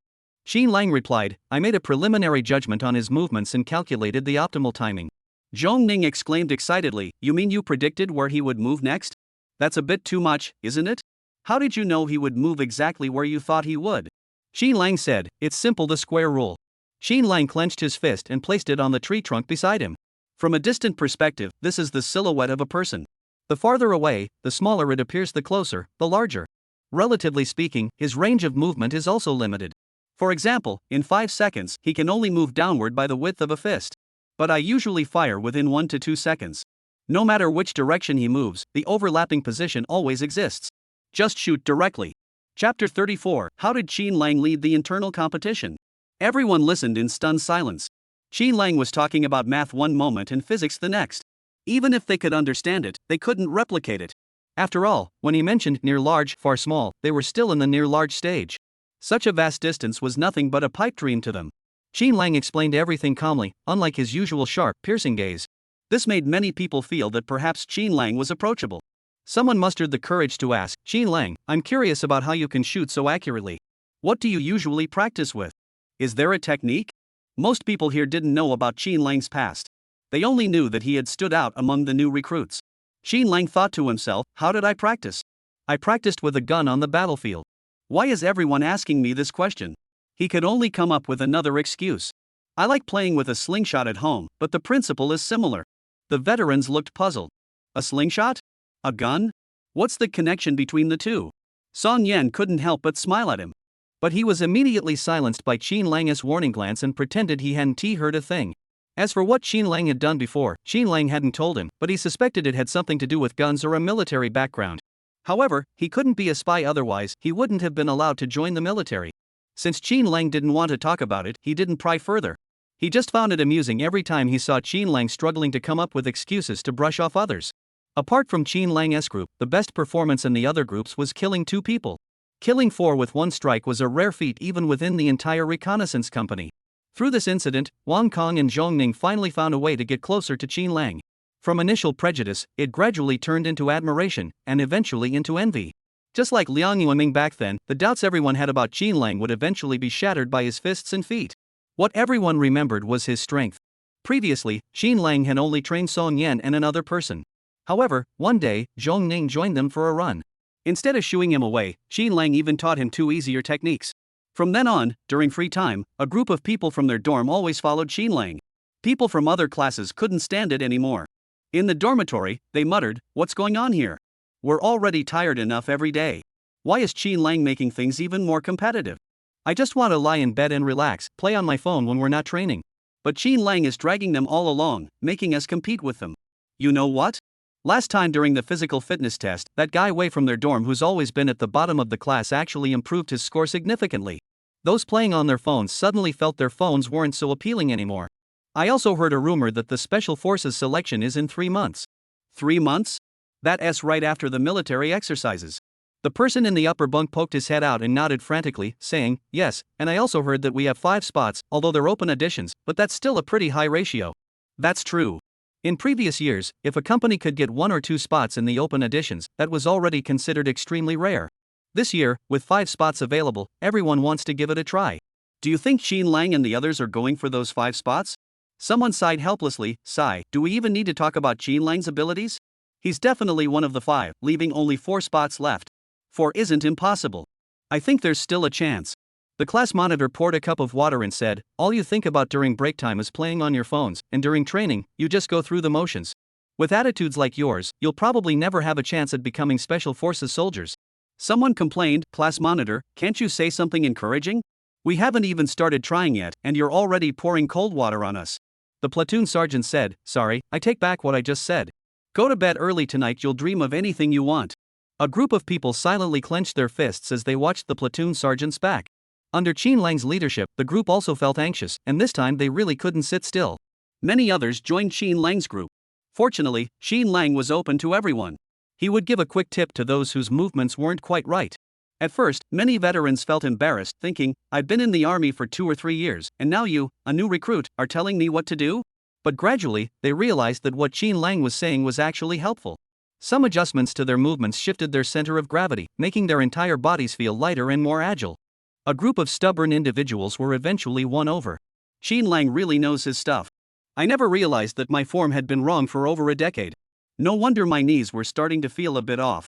Qin Lang replied, "I made a preliminary judgment on his movements and calculated the optimal timing." Zhong Ning exclaimed excitedly, "You mean you predicted where he would move next? That's a bit too much, isn't it? How did you know he would move exactly where you thought he would?" Qin Lang said, "It's simple, the square rule." Qin Lang clenched his fist and placed it on the tree trunk beside him. From a distant perspective, this is the silhouette of a person. The farther away, the smaller it appears, the closer, the larger. Relatively speaking, his range of movement is also limited. For example, in 5 seconds, he can only move downward by the width of a fist. But I usually fire within 1 to 2 seconds. No matter which direction he moves, the overlapping position always exists. Just shoot directly. Chapter 34. How did Qin Lang lead the internal competition? Everyone listened in stunned silence. Qin Lang was talking about math one moment and physics the next. Even if they could understand it, they couldn't replicate it. After all, when he mentioned near large, far small, they were still in the near large stage. Such a vast distance was nothing but a pipe dream to them. Qin Lang explained everything calmly, unlike his usual sharp, piercing gaze. This made many people feel that perhaps Qin Lang was approachable. Someone mustered the courage to ask, "Qin Lang, I'm curious about how you can shoot so accurately. What do you usually practice with? Is there a technique?" Most people here didn't know about Qin Lang's past. They only knew that he had stood out among the new recruits. Qin Lang thought to himself, "How did I practice? I practiced with a gun on the battlefield." Why is everyone asking me this question? He could only come up with another excuse. "I like playing with a slingshot at home, but the principle is similar." The veterans looked puzzled. A slingshot? A gun? What's the connection between the two? Song Yan couldn't help but smile at him. But he was immediately silenced by Qin Lang's warning glance and pretended he hadn't heard a thing. As for what Qin Lang had done before, Qin Lang hadn't told him, but he suspected it had something to do with guns or a military background. However, he couldn't be a spy, otherwise he wouldn't have been allowed to join the military. Since Qin Lang didn't want to talk about it, he didn't pry further. He just found it amusing every time he saw Qin Lang struggling to come up with excuses to brush off others. Apart from Qin Lang's group, the best performance in the other groups was killing 2 people. Killing 4 with 1 strike was a rare feat even within the entire Reconnaissance company. Through this incident, Wang Kong and Zhong Ning finally found a way to get closer to Qin Lang. From initial prejudice, it gradually turned into admiration, and eventually into envy. Just like Liang Yuanming back then, the doubts everyone had about Qin Lang would eventually be shattered by his fists and feet. What everyone remembered was his strength. Previously, Qin Lang had only trained Song Yan and another person. However, one day, Zhong Ning joined them for a run. Instead of shooing him away, Qin Lang even taught him 2 easier techniques. From then on, during free time, a group of people from their dorm always followed Qin Lang. People from other classes couldn't stand it anymore. In the dormitory, they muttered, "What's going on here? We're already tired enough every day. Why is Qin Lang making things even more competitive? I just want to lie in bed and relax, play on my phone when we're not training. But Qin Lang is dragging them all along, making us compete with them. You know what? Last time during the physical fitness test, that guy away from their dorm who's always been at the bottom of the class actually improved his score significantly. Those playing on their phones suddenly felt their phones weren't so appealing anymore. I also heard a rumor that the Special Forces selection is in 3 months. 3 months? That's right after the military exercises." The person in the upper bunk poked his head out and nodded frantically, saying, "Yes, and I also heard that we have 5 spots, although they're open additions, but that's still a pretty high ratio." That's true. In previous years, if a company could get 1 or 2 spots in the open editions, that was already considered extremely rare. This year, with 5 spots available, everyone wants to give it a try. Do you think Qin Lang and the others are going for those 5 spots? Someone sighed helplessly. Sigh, do we even need to talk about Qin Lang's abilities? He's definitely one of the 5, leaving only 4 spots left. 4 isn't impossible. I think there's still a chance. The class monitor poured a cup of water and said, "All you think about during break time is playing on your phones, and during training, you just go through the motions. With attitudes like yours, you'll probably never have a chance at becoming Special Forces soldiers." Someone complained, "Class monitor, can't you say something encouraging?" We haven't even started trying yet, and you're already pouring cold water on us. The platoon sergeant said, "Sorry, I take back what I just said. Go to bed early tonight, you'll dream of anything you want." A group of people silently clenched their fists as they watched the platoon sergeant's back. Under Qin Lang's leadership, the group also felt anxious, and this time they really couldn't sit still. Many others joined Qin Lang's group. Fortunately, Qin Lang was open to everyone. He would give a quick tip to those whose movements weren't quite right. At first, many veterans felt embarrassed, thinking, "I've been in the army for 2 or 3 years, and now you, a new recruit, are telling me what to do?" But gradually, they realized that what Qin Lang was saying was actually helpful. Some adjustments to their movements shifted their center of gravity, making their entire bodies feel lighter and more agile. A group of stubborn individuals were eventually won over. Qin Lang really knows his stuff. I never realized that my form had been wrong for over a decade. No wonder my knees were starting to feel a bit off.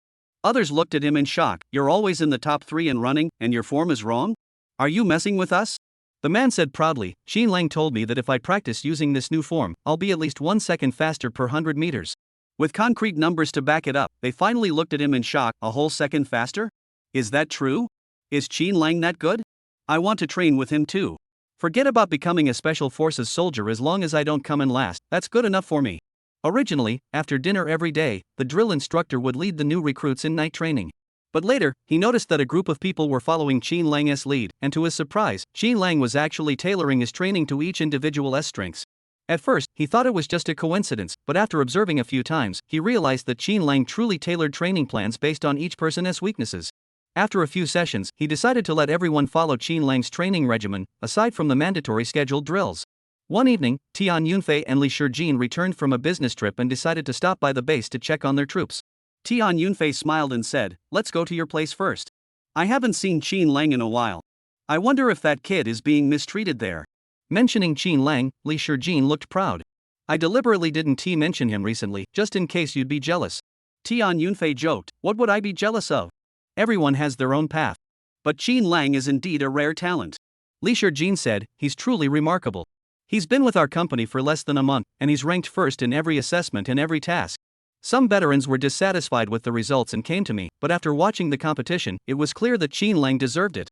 Others looked at him in shock. "You're always in the top 3 in running, and your form is wrong? Are you messing with us?" The man said proudly, "Qin Lang told me that if I practice using this new form, I'll be at least 1 second faster per 100 meters. With concrete numbers to back it up, they finally looked at him in shock. "A whole second faster? Is that true? Is Qin Lang that good? I want to train with him too. Forget about becoming a special forces soldier as long as I don't come in last, that's good enough for me." Originally, after dinner every day, the drill instructor would lead the new recruits in night training. But later, he noticed that a group of people were following Qin Lang's lead, and to his surprise, Qin Lang was actually tailoring his training to each individual's strengths. At first, he thought it was just a coincidence, but after observing a few times, he realized that Qin Lang truly tailored training plans based on each person's weaknesses. After a few sessions, he decided to let everyone follow Qin Lang's training regimen, aside from the mandatory scheduled drills. One evening, Tian Yunfei and Li Shijin returned from a business trip and decided to stop by the base to check on their troops. Tian Yunfei smiled and said, "Let's go to your place first. I haven't seen Qin Lang in a while. I wonder if that kid is being mistreated there." Mentioning Qin Lang, Li Shijin looked proud. "I deliberately didn't mention him recently, just in case you'd be jealous." Tian Yunfei joked, "What would I be jealous of? Everyone has their own path." But Qin Lang is indeed a rare talent. Li Shijin said, "He's truly remarkable. He's been with our company for less than a month, and he's ranked first in every assessment and every task." Some veterans were dissatisfied with the results and came to me, but after watching the competition, it was clear that Qin Lang deserved it.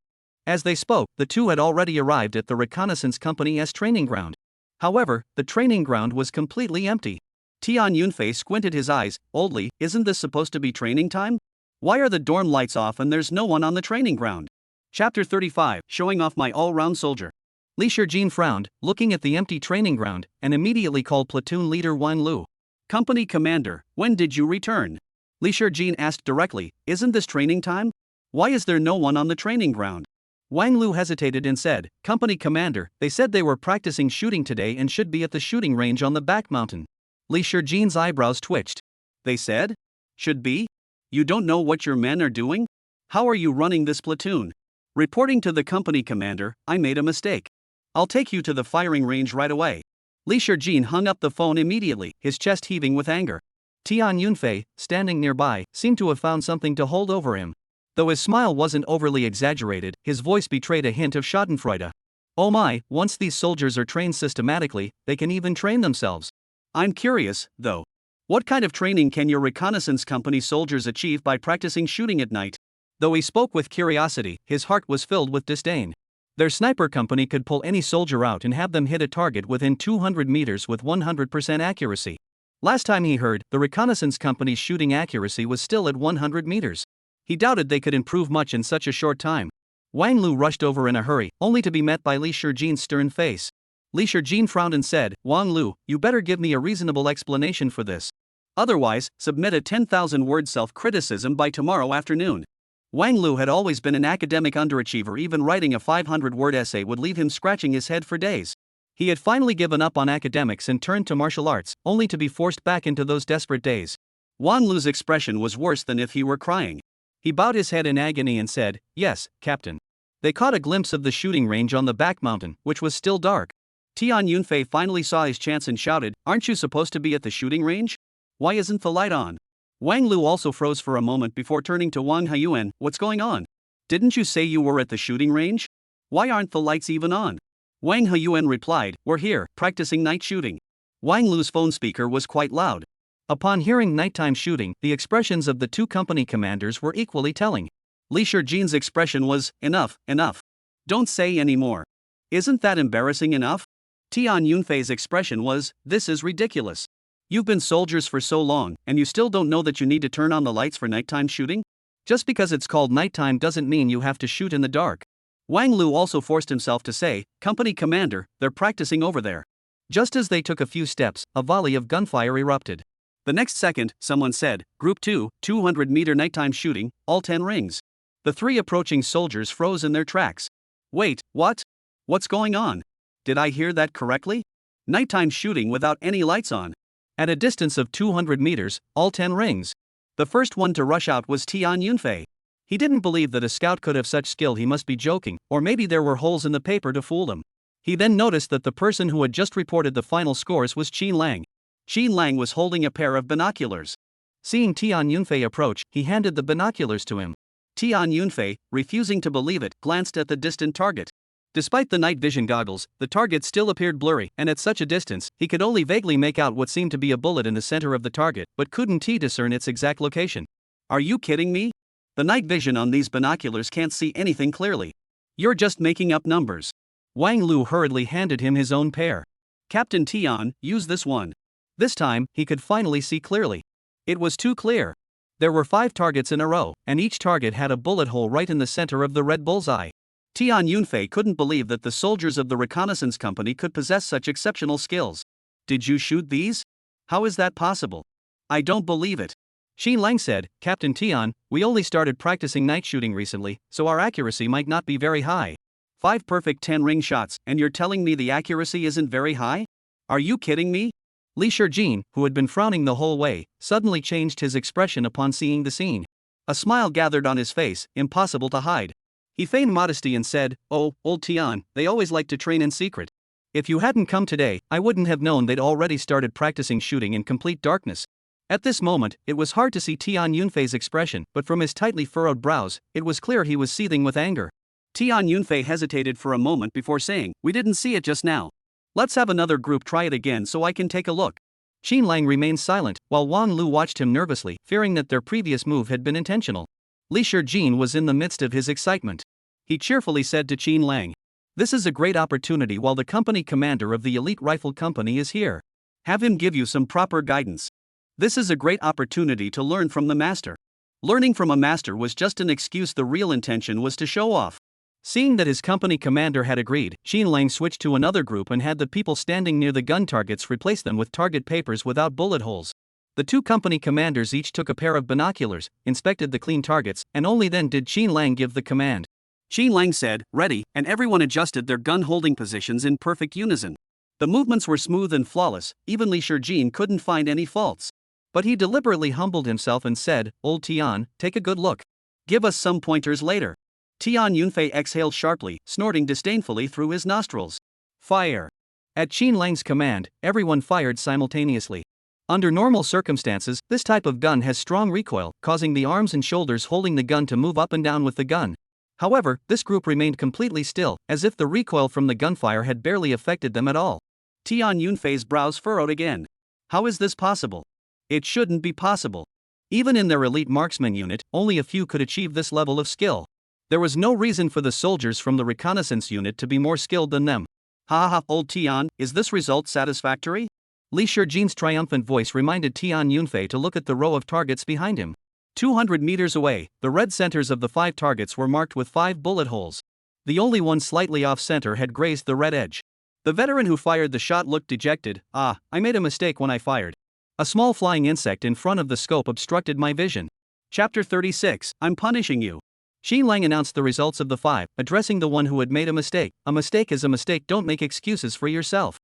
As they spoke, the two had already arrived at the Reconnaissance Company's training ground. However, the training ground was completely empty. Tian Yunfei squinted his eyes. "Oldly, isn't this supposed to be training time? Why are the dorm lights off and there's no one on the training ground?" Chapter 35, Showing Off My All-Round Soldier. Li Shijin frowned, looking at the empty training ground, and immediately called platoon leader Wang Lu. "Company commander, when did you return?" Li Shijin asked directly, "Isn't this training time? Why is there no one on the training ground?" Wang Lu hesitated and said, "Company commander, they said they were practicing shooting today and should be at the shooting range on the back mountain." Li Shijin's eyebrows twitched. "They said? Should be? You don't know what your men are doing? How are you running this platoon?" Reporting to the company commander, "I made a mistake. I'll take you to the firing range right away." Li Shijin hung up the phone immediately, his chest heaving with anger. Tian Yunfei, standing nearby, seemed to have found something to hold over him. Though his smile wasn't overly exaggerated, his voice betrayed a hint of schadenfreude. "Oh my, once these soldiers are trained systematically, they can even train themselves." "I'm curious, though. What kind of training can your reconnaissance company soldiers achieve by practicing shooting at night?" Though he spoke with curiosity, his heart was filled with disdain. Their sniper company could pull any soldier out and have them hit a target within 200 meters with 100% accuracy. Last time he heard, the reconnaissance company's shooting accuracy was still at 100 meters. He doubted they could improve much in such a short time. Wang Lu rushed over in a hurry, only to be met by Li Shijin's stern face. Li Shijin frowned and said, "Wang Lu, you better give me a reasonable explanation for this. Otherwise, submit a 10,000-word self-criticism by tomorrow afternoon." Wang Lu had always been an academic underachiever. Even writing a 500-word essay would leave him scratching his head for days. He had finally given up on academics and turned to martial arts, only to be forced back into those desperate days. Wang Lu's expression was worse than if he were crying. He bowed his head in agony and said, "Yes, Captain." They caught a glimpse of the shooting range on the back mountain, which was still dark. Tian Yunfei finally saw his chance and shouted, "Aren't you supposed to be at the shooting range? Why isn't the light on?" Wang Lu also froze for a moment before turning to Wang Huyuan. "What's going on? Didn't you say you were at the shooting range? Why aren't the lights even on?" Wang Huyuan replied, "We're here, practicing night shooting." Wang Lu's phone speaker was quite loud. Upon hearing nighttime shooting, the expressions of the two company commanders were equally telling. Li Shijin's expression was, "Enough, enough. Don't say any more. Isn't that embarrassing enough? Tian Yunfei's expression was, "This is ridiculous. You've been soldiers for so long, and you still don't know that you need to turn on the lights for nighttime shooting? Just because it's called nighttime doesn't mean you have to shoot in the dark." Wang Lu also forced himself to say, "Company commander, they're practicing over there." Just as they took a few steps, a volley of gunfire erupted. The next second, someone said, "Group 2, 200-meter nighttime shooting, all 10 rings." The 3 approaching soldiers froze in their tracks. Wait, what? What's going on? Did I hear that correctly? Nighttime shooting without any lights on. At a distance of 200 meters, all 10 rings. The first one to rush out was Tian Yunfei. He didn't believe that a scout could have such skill. He must be joking, or maybe there were holes in the paper to fool him. He then noticed that the person who had just reported the final scores was Qin Lang. Qin Lang was holding a pair of binoculars. Seeing Tian Yunfei approach, he handed the binoculars to him. Tian Yunfei, refusing to believe it, glanced at the distant target. Despite the night vision goggles, the target still appeared blurry, and at such a distance, he could only vaguely make out what seemed to be a bullet in the center of the target, but couldn't discern its exact location. Are you kidding me? The night vision on these binoculars can't see anything clearly. You're just making up numbers. Wang Lu hurriedly handed him his own pair. Captain Tian, use this one. This time, he could finally see clearly. It was too clear. There were 5 targets in a row, and each target had a bullet hole right in the center of the red bullseye. Tian Yunfei couldn't believe that the soldiers of the Reconnaissance Company could possess such exceptional skills. Did you shoot these? How is that possible? I don't believe it. Qin Lang said, Captain Tian, we only started practicing night shooting recently, so our accuracy might not be very high. 5 perfect 10-ring shots, and you're telling me the accuracy isn't very high? Are you kidding me? Li Shijin, who had been frowning the whole way, suddenly changed his expression upon seeing the scene. A smile gathered on his face, impossible to hide. He feigned modesty and said, "Oh, old Tian, they always like to train in secret. If you hadn't come today, I wouldn't have known they'd already started practicing shooting in complete darkness." At this moment, it was hard to see Tian Yunfei's expression, but from his tightly furrowed brows, it was clear he was seething with anger. Tian Yunfei hesitated for a moment before saying, "We didn't see it just now. Let's have another group try it again so I can take a look." Qin Lang remained silent, while Wang Lu watched him nervously, fearing that their previous move had been intentional. Li Shijin was in the midst of his excitement. He cheerfully said to Qin Lang, "This is a great opportunity while the company commander of the elite rifle company is here. Have him give you some proper guidance. This is a great opportunity to learn from the master." Learning from a master was just an excuse. The real intention was to show off. Seeing that his company commander had agreed, Qin Lang switched to another group and had the people standing near the gun targets replace them with target papers without bullet holes. The 2 company commanders each took a pair of binoculars, inspected the clean targets, and only then did Qin Lang give the command. Qin Lang said, "Ready," and everyone adjusted their gun holding positions in perfect unison. The movements were smooth and flawless, even Li Shijin couldn't find any faults. But he deliberately humbled himself and said, "Old Tian, take a good look. Give us some pointers later." Tian Yunfei exhaled sharply, snorting disdainfully through his nostrils. Fire! At Qin Lang's command, everyone fired simultaneously. Under normal circumstances, this type of gun has strong recoil, causing the arms and shoulders holding the gun to move up and down with the gun. However, this group remained completely still, as if the recoil from the gunfire had barely affected them at all. Tian Yunfei's brows furrowed again. How is this possible? It shouldn't be possible. Even in their elite marksman unit, only a few could achieve this level of skill. There was no reason for the soldiers from the reconnaissance unit to be more skilled than them. Ha ha, old Tian, is this result satisfactory? Li Shijin's triumphant voice reminded Tian Yunfei to look at the row of targets behind him. 200 meters away, the red centers of the 5 targets were marked with 5 bullet holes. The only one slightly off-center had grazed the red edge. The veteran who fired the shot looked dejected. "Ah, I made a mistake when I fired. A small flying insect in front of the scope obstructed my vision." Chapter 36, I'm punishing you. Qin Lang announced the results of the 5, addressing the one who had made a mistake. "A mistake is a mistake, don't make excuses for yourself.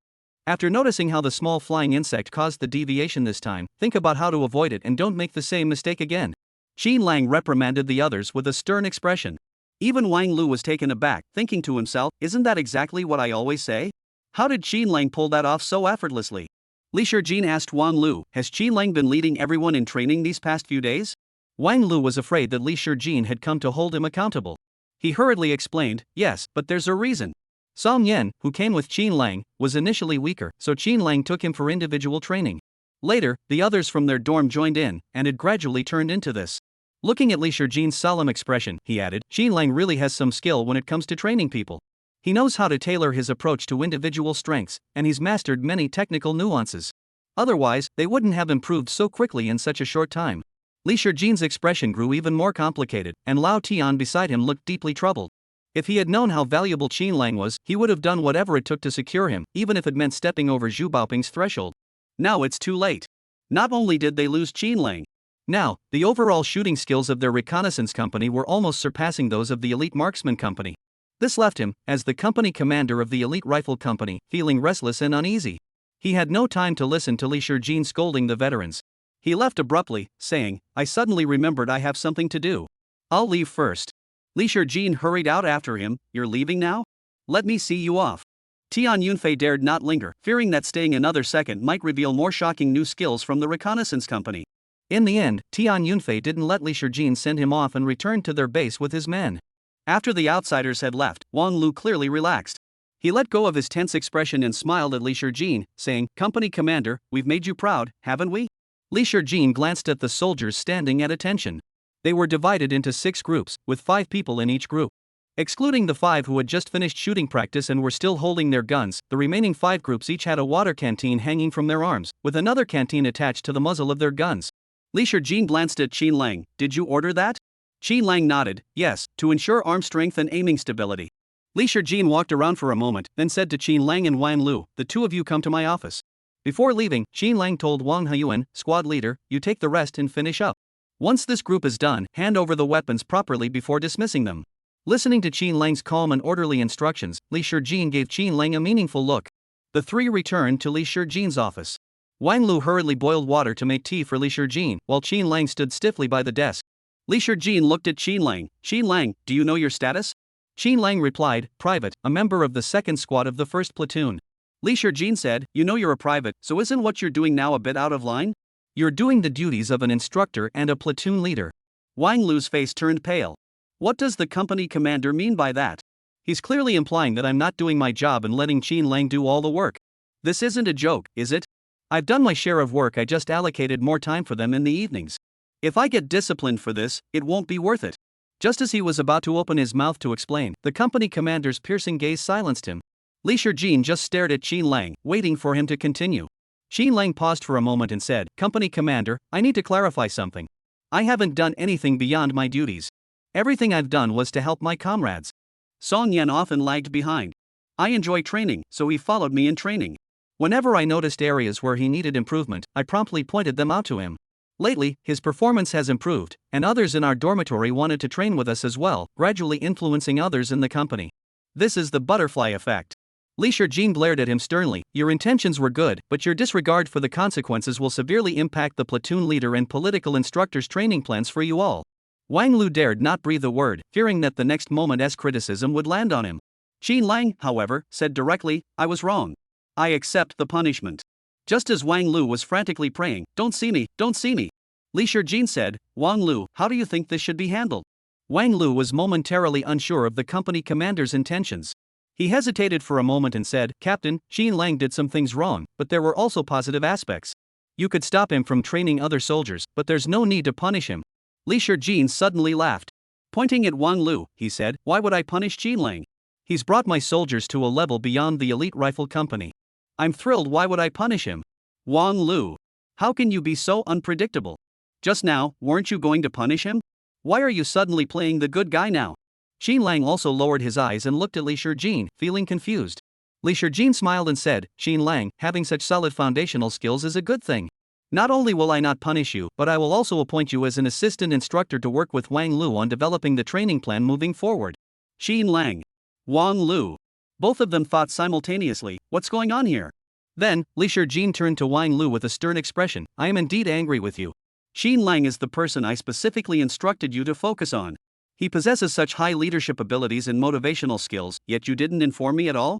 After noticing how the small flying insect caused the deviation this time, think about how to avoid it and don't make the same mistake again." Qin Lang reprimanded the others with a stern expression. Even Wang Lu was taken aback, thinking to himself, "Isn't that exactly what I always say? How did Qin Lang pull that off so effortlessly?" Li Shijin asked Wang Lu, "Has Qin Lang been leading everyone in training these past few days?" Wang Lu was afraid that Li Shijin had come to hold him accountable. He hurriedly explained, "Yes, but there's a reason. Song Yan, who came with Qin Lang, was initially weaker, so Qin Lang took him for individual training. Later, the others from their dorm joined in, and it gradually turned into this." Looking at Li Shijin's solemn expression, he added, Xin Lang really has some skill when it comes to training people. He knows how to tailor his approach to individual strengths, and he's mastered many technical nuances. Otherwise, they wouldn't have improved so quickly in such a short time. Li Shijin's expression grew even more complicated, and Lao Tian beside him looked deeply troubled. If he had known how valuable Xin Lang was, he would have done whatever it took to secure him, even if it meant stepping over Zhu Baoping's threshold. Now it's too late. Not only did they lose Xin Lang, now, the overall shooting skills of their reconnaissance company were almost surpassing those of the elite marksman company. This left him, as the company commander of the elite rifle company, feeling restless and uneasy. He had no time to listen to Li Shijin scolding the veterans. He left abruptly, saying, I suddenly remembered I have something to do. I'll leave first. Li Shijin hurried out after him. You're leaving now? Let me see you off. Tian Yunfei dared not linger, fearing that staying another second might reveal more shocking new skills from the reconnaissance company. In the end, Tian Yunfei didn't let Li Shijin send him off and returned to their base with his men. After the outsiders had left, Wang Lu clearly relaxed. He let go of his tense expression and smiled at Li Shijin, saying, Company Commander, we've made you proud, haven't we? Li Shijin glanced at the soldiers standing at attention. They were divided into 6 groups, with 5 people in each group. Excluding the 5 who had just finished shooting practice and were still holding their guns, the remaining 5 groups each had a water canteen hanging from their arms, with another canteen attached to the muzzle of their guns. Li Shijin glanced at Xin Lang. Did you order that? Xin Lang nodded, yes, to ensure arm strength and aiming stability. Li Shijin walked around for a moment, then said to Xin Lang and Wang Lu, the 2 of you come to my office. Before leaving, Xin Lang told Wang Huyuan, squad leader, you take the rest and finish up. Once this group is done, hand over the weapons properly before dismissing them. Listening to Xin Lang's calm and orderly instructions, Li Shijin gave Xin Lang a meaningful look. The 3 returned to Li Shijin's office. Wang Lu hurriedly boiled water to make tea for Li Shijin, while Xin Lang stood stiffly by the desk. Li Shijin looked at Xin Lang. Xin Lang, do you know your status? Xin Lang replied, Private, a member of the 2nd squad of the 1st platoon. Li Shijin said, You know you're a private, so isn't what you're doing now a bit out of line? You're doing the duties of an instructor and a platoon leader. Wang Lu's face turned pale. What does the company commander mean by that? He's clearly implying that I'm not doing my job and letting Xin Lang do all the work. This isn't a joke, is it? I've done my share of work, I just allocated more time for them in the evenings. If I get disciplined for this, it won't be worth it. Just as he was about to open his mouth to explain, the company commander's piercing gaze silenced him. Li Shijin just stared at Xin Lang, waiting for him to continue. Xin Lang paused for a moment and said, Company commander, I need to clarify something. I haven't done anything beyond my duties. Everything I've done was to help my comrades. Song Yan often lagged behind. I enjoy training, so he followed me in training. Whenever I noticed areas where he needed improvement, I promptly pointed them out to him. Lately, his performance has improved, and others in our dormitory wanted to train with us as well, gradually influencing others in the company. This is the butterfly effect. Li Shijin glared at him sternly. Your intentions were good, but your disregard for the consequences will severely impact the platoon leader and political instructor's training plans for you all. Wang Lu dared not breathe a word, fearing that the next moment's criticism would land on him. Xin Lang, however, said directly, I was wrong. I accept the punishment. Just as Wang Lu was frantically praying, Don't see me, don't see me. Li Shijin said, Wang Lu, how do you think this should be handled? Wang Lu was momentarily unsure of the company commander's intentions. He hesitated for a moment and said, Captain, Xin Lang did some things wrong, but there were also positive aspects. You could stop him from training other soldiers, but there's no need to punish him. Li Shijin suddenly laughed. Pointing at Wang Lu, he said, Why would I punish Xin Lang? He's brought my soldiers to a level beyond the elite rifle company. I'm thrilled, why would I punish him? Wang Lu. How can you be so unpredictable? Just now, weren't you going to punish him? Why are you suddenly playing the good guy now? Xin Lang also lowered his eyes and looked at Li Shijin, feeling confused. Li Shijin smiled and said, Xin Lang, having such solid foundational skills is a good thing. Not only will I not punish you, but I will also appoint you as an assistant instructor to work with Wang Lu on developing the training plan moving forward. Xin Lang. Wang Lu. Both of them thought simultaneously, what's going on here? Then, Li Shijin turned to Wang Lu with a stern expression, I am indeed angry with you. Xin Lang is the person I specifically instructed you to focus on. He possesses such high leadership abilities and motivational skills, yet you didn't inform me at all?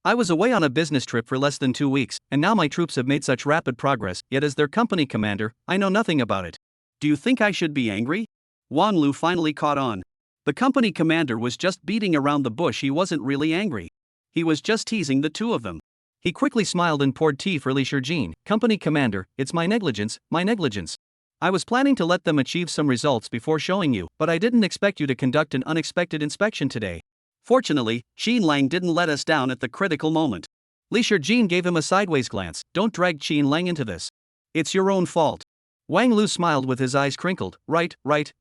I was away on a business trip for less than 2 weeks, and now my troops have made such rapid progress, yet as their company commander, I know nothing about it. Do you think I should be angry? Wang Lu finally caught on. The company commander was just beating around the bush, he wasn't really angry. He was just teasing the 2 of them. He quickly smiled and poured tea for Li Shijin. Company commander, it's my negligence, my negligence. I was planning to let them achieve some results before showing you, but I didn't expect you to conduct an unexpected inspection today. Fortunately, Qin Lang didn't let us down at the critical moment. Li Shijin gave him a sideways glance. Don't drag Qin Lang into this. It's your own fault. Wang Lu smiled with his eyes crinkled. Right,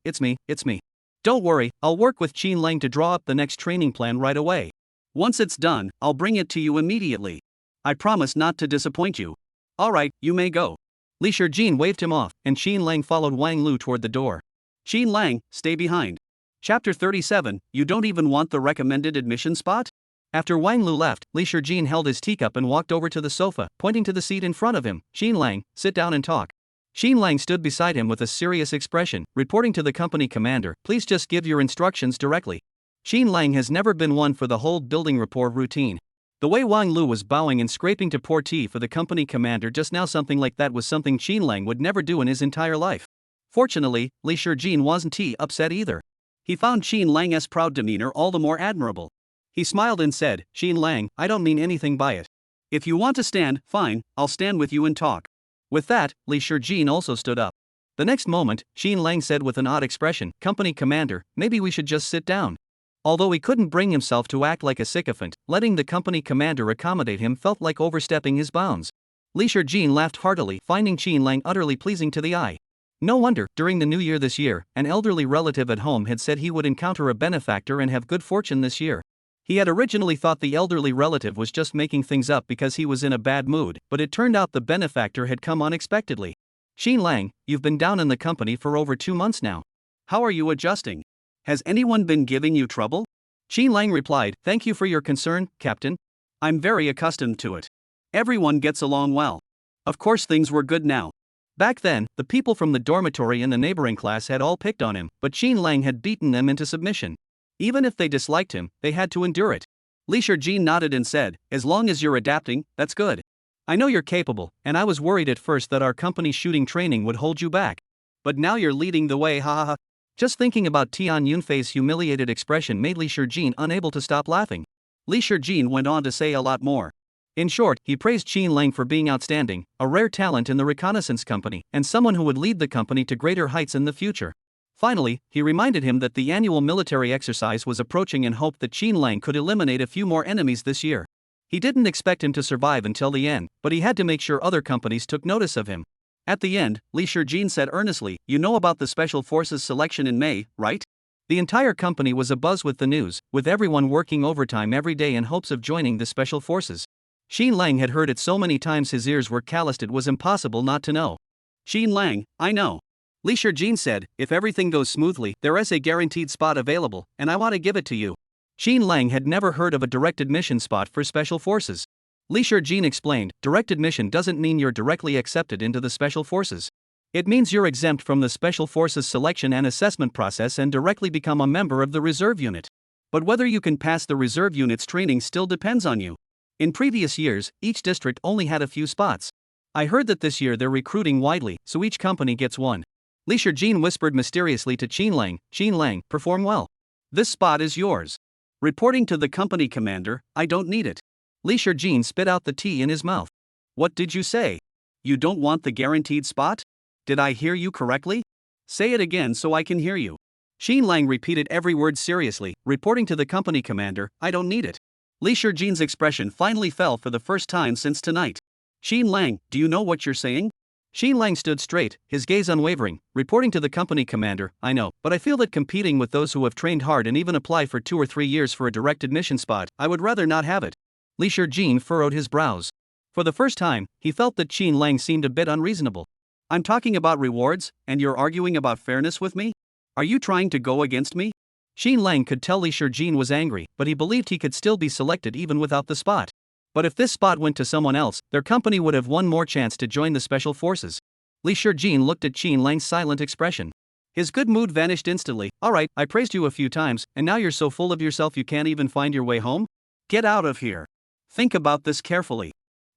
it's me. Don't worry, I'll work with Qin Lang to draw up the next training plan right away. Once it's done, I'll bring it to you immediately. I promise not to disappoint you. Alright, you may go. Li Shijin waved him off, and Qin Lang followed Wang Lu toward the door. Qin Lang, stay behind. Chapter 37, you don't even want the recommended admission spot? After Wang Lu left, Li Shijin held his teacup and walked over to the sofa, pointing to the seat in front of him. Qin Lang, sit down and talk. Qin Lang stood beside him with a serious expression, reporting to the company commander, please just give your instructions directly. Qin Lang has never been one for the whole building rapport routine. The way Wang Lu was bowing and scraping to pour tea for the company commander just now, something like that was something Qin Lang would never do in his entire life. Fortunately, Li Shijin wasn't upset either. He found Qin Lang's proud demeanor all the more admirable. He smiled and said, Qin Lang, I don't mean anything by it. If you want to stand, fine, I'll stand with you and talk. With that, Li Shijin also stood up. The next moment, Qin Lang said with an odd expression, Company commander, maybe we should just sit down. Although he couldn't bring himself to act like a sycophant, letting the company commander accommodate him felt like overstepping his bounds. Li Shijin laughed heartily, finding Qin Lang utterly pleasing to the eye. No wonder, during the new year this year, an elderly relative at home had said he would encounter a benefactor and have good fortune this year. He had originally thought the elderly relative was just making things up because he was in a bad mood, but it turned out the benefactor had come unexpectedly. Qin Lang, you've been down in the company for over 2 months now. How are you adjusting? Has anyone been giving you trouble? Qin Lang replied, thank you for your concern, Captain. I'm very accustomed to it. Everyone gets along well. Of course things were good now. Back then, the people from the dormitory and the neighboring class had all picked on him, but Qin Lang had beaten them into submission. Even if they disliked him, they had to endure it. Li Shijin nodded and said, as long as you're adapting, that's good. I know you're capable, and I was worried at first that our company's shooting training would hold you back. But now you're leading the way, ha ha ha. Just thinking about Tian Yunfei's humiliated expression made Li Shijin unable to stop laughing. Li Shijin went on to say a lot more. In short, he praised Qin Lang for being outstanding, a rare talent in the Reconnaissance company, and someone who would lead the company to greater heights in the future. Finally, he reminded him that the annual military exercise was approaching and hoped that Qin Lang could eliminate a few more enemies this year. He didn't expect him to survive until the end, but he had to make sure other companies took notice of him. At the end, Li Shijin said earnestly, you know about the Special Forces selection in May, right? The entire company was abuzz with the news, with everyone working overtime every day in hopes of joining the Special Forces. Qin Lang had heard it so many times his ears were calloused it was impossible not to know. Qin Lang, I know. Li Shijin said, if everything goes smoothly, there is a guaranteed spot available, and I want to give it to you. Qin Lang had never heard of a direct admission spot for Special Forces. Li Shijin explained, direct admission doesn't mean you're directly accepted into the Special Forces. It means you're exempt from the Special Forces selection and assessment process and directly become a member of the reserve unit. But whether you can pass the reserve unit's training still depends on you. In previous years, each district only had a few spots. I heard that this year they're recruiting widely, so each company gets one. Li Shijin whispered mysteriously to Qin Lang, perform well. This spot is yours. Reporting to the company commander, I don't need it. Li Shijin spit out the tea in his mouth. What did you say? You don't want the guaranteed spot? Did I hear you correctly? Say it again so I can hear you. Qin Lang repeated every word seriously, reporting to the company commander, I don't need it. Li Shijin's expression finally fell for the first time since tonight. Qin Lang, do you know what you're saying? Qin Lang stood straight, his gaze unwavering, reporting to the company commander, I know, but I feel that competing with those who have trained hard and even apply for 2 or 3 years for a direct admission spot, I would rather not have it. Li Shijin furrowed his brows. For the first time, he felt that Qin Lang seemed a bit unreasonable. I'm talking about rewards, and you're arguing about fairness with me? Are you trying to go against me? Qin Lang could tell Li Shijin was angry, but he believed he could still be selected even without the spot. But if this spot went to someone else, their company would have one more chance to join the Special Forces. Li Shijin looked at Qin Lang's silent expression. His good mood vanished instantly. Alright, I praised you a few times, and now you're so full of yourself you can't even find your way home? Get out of here. Think about this carefully.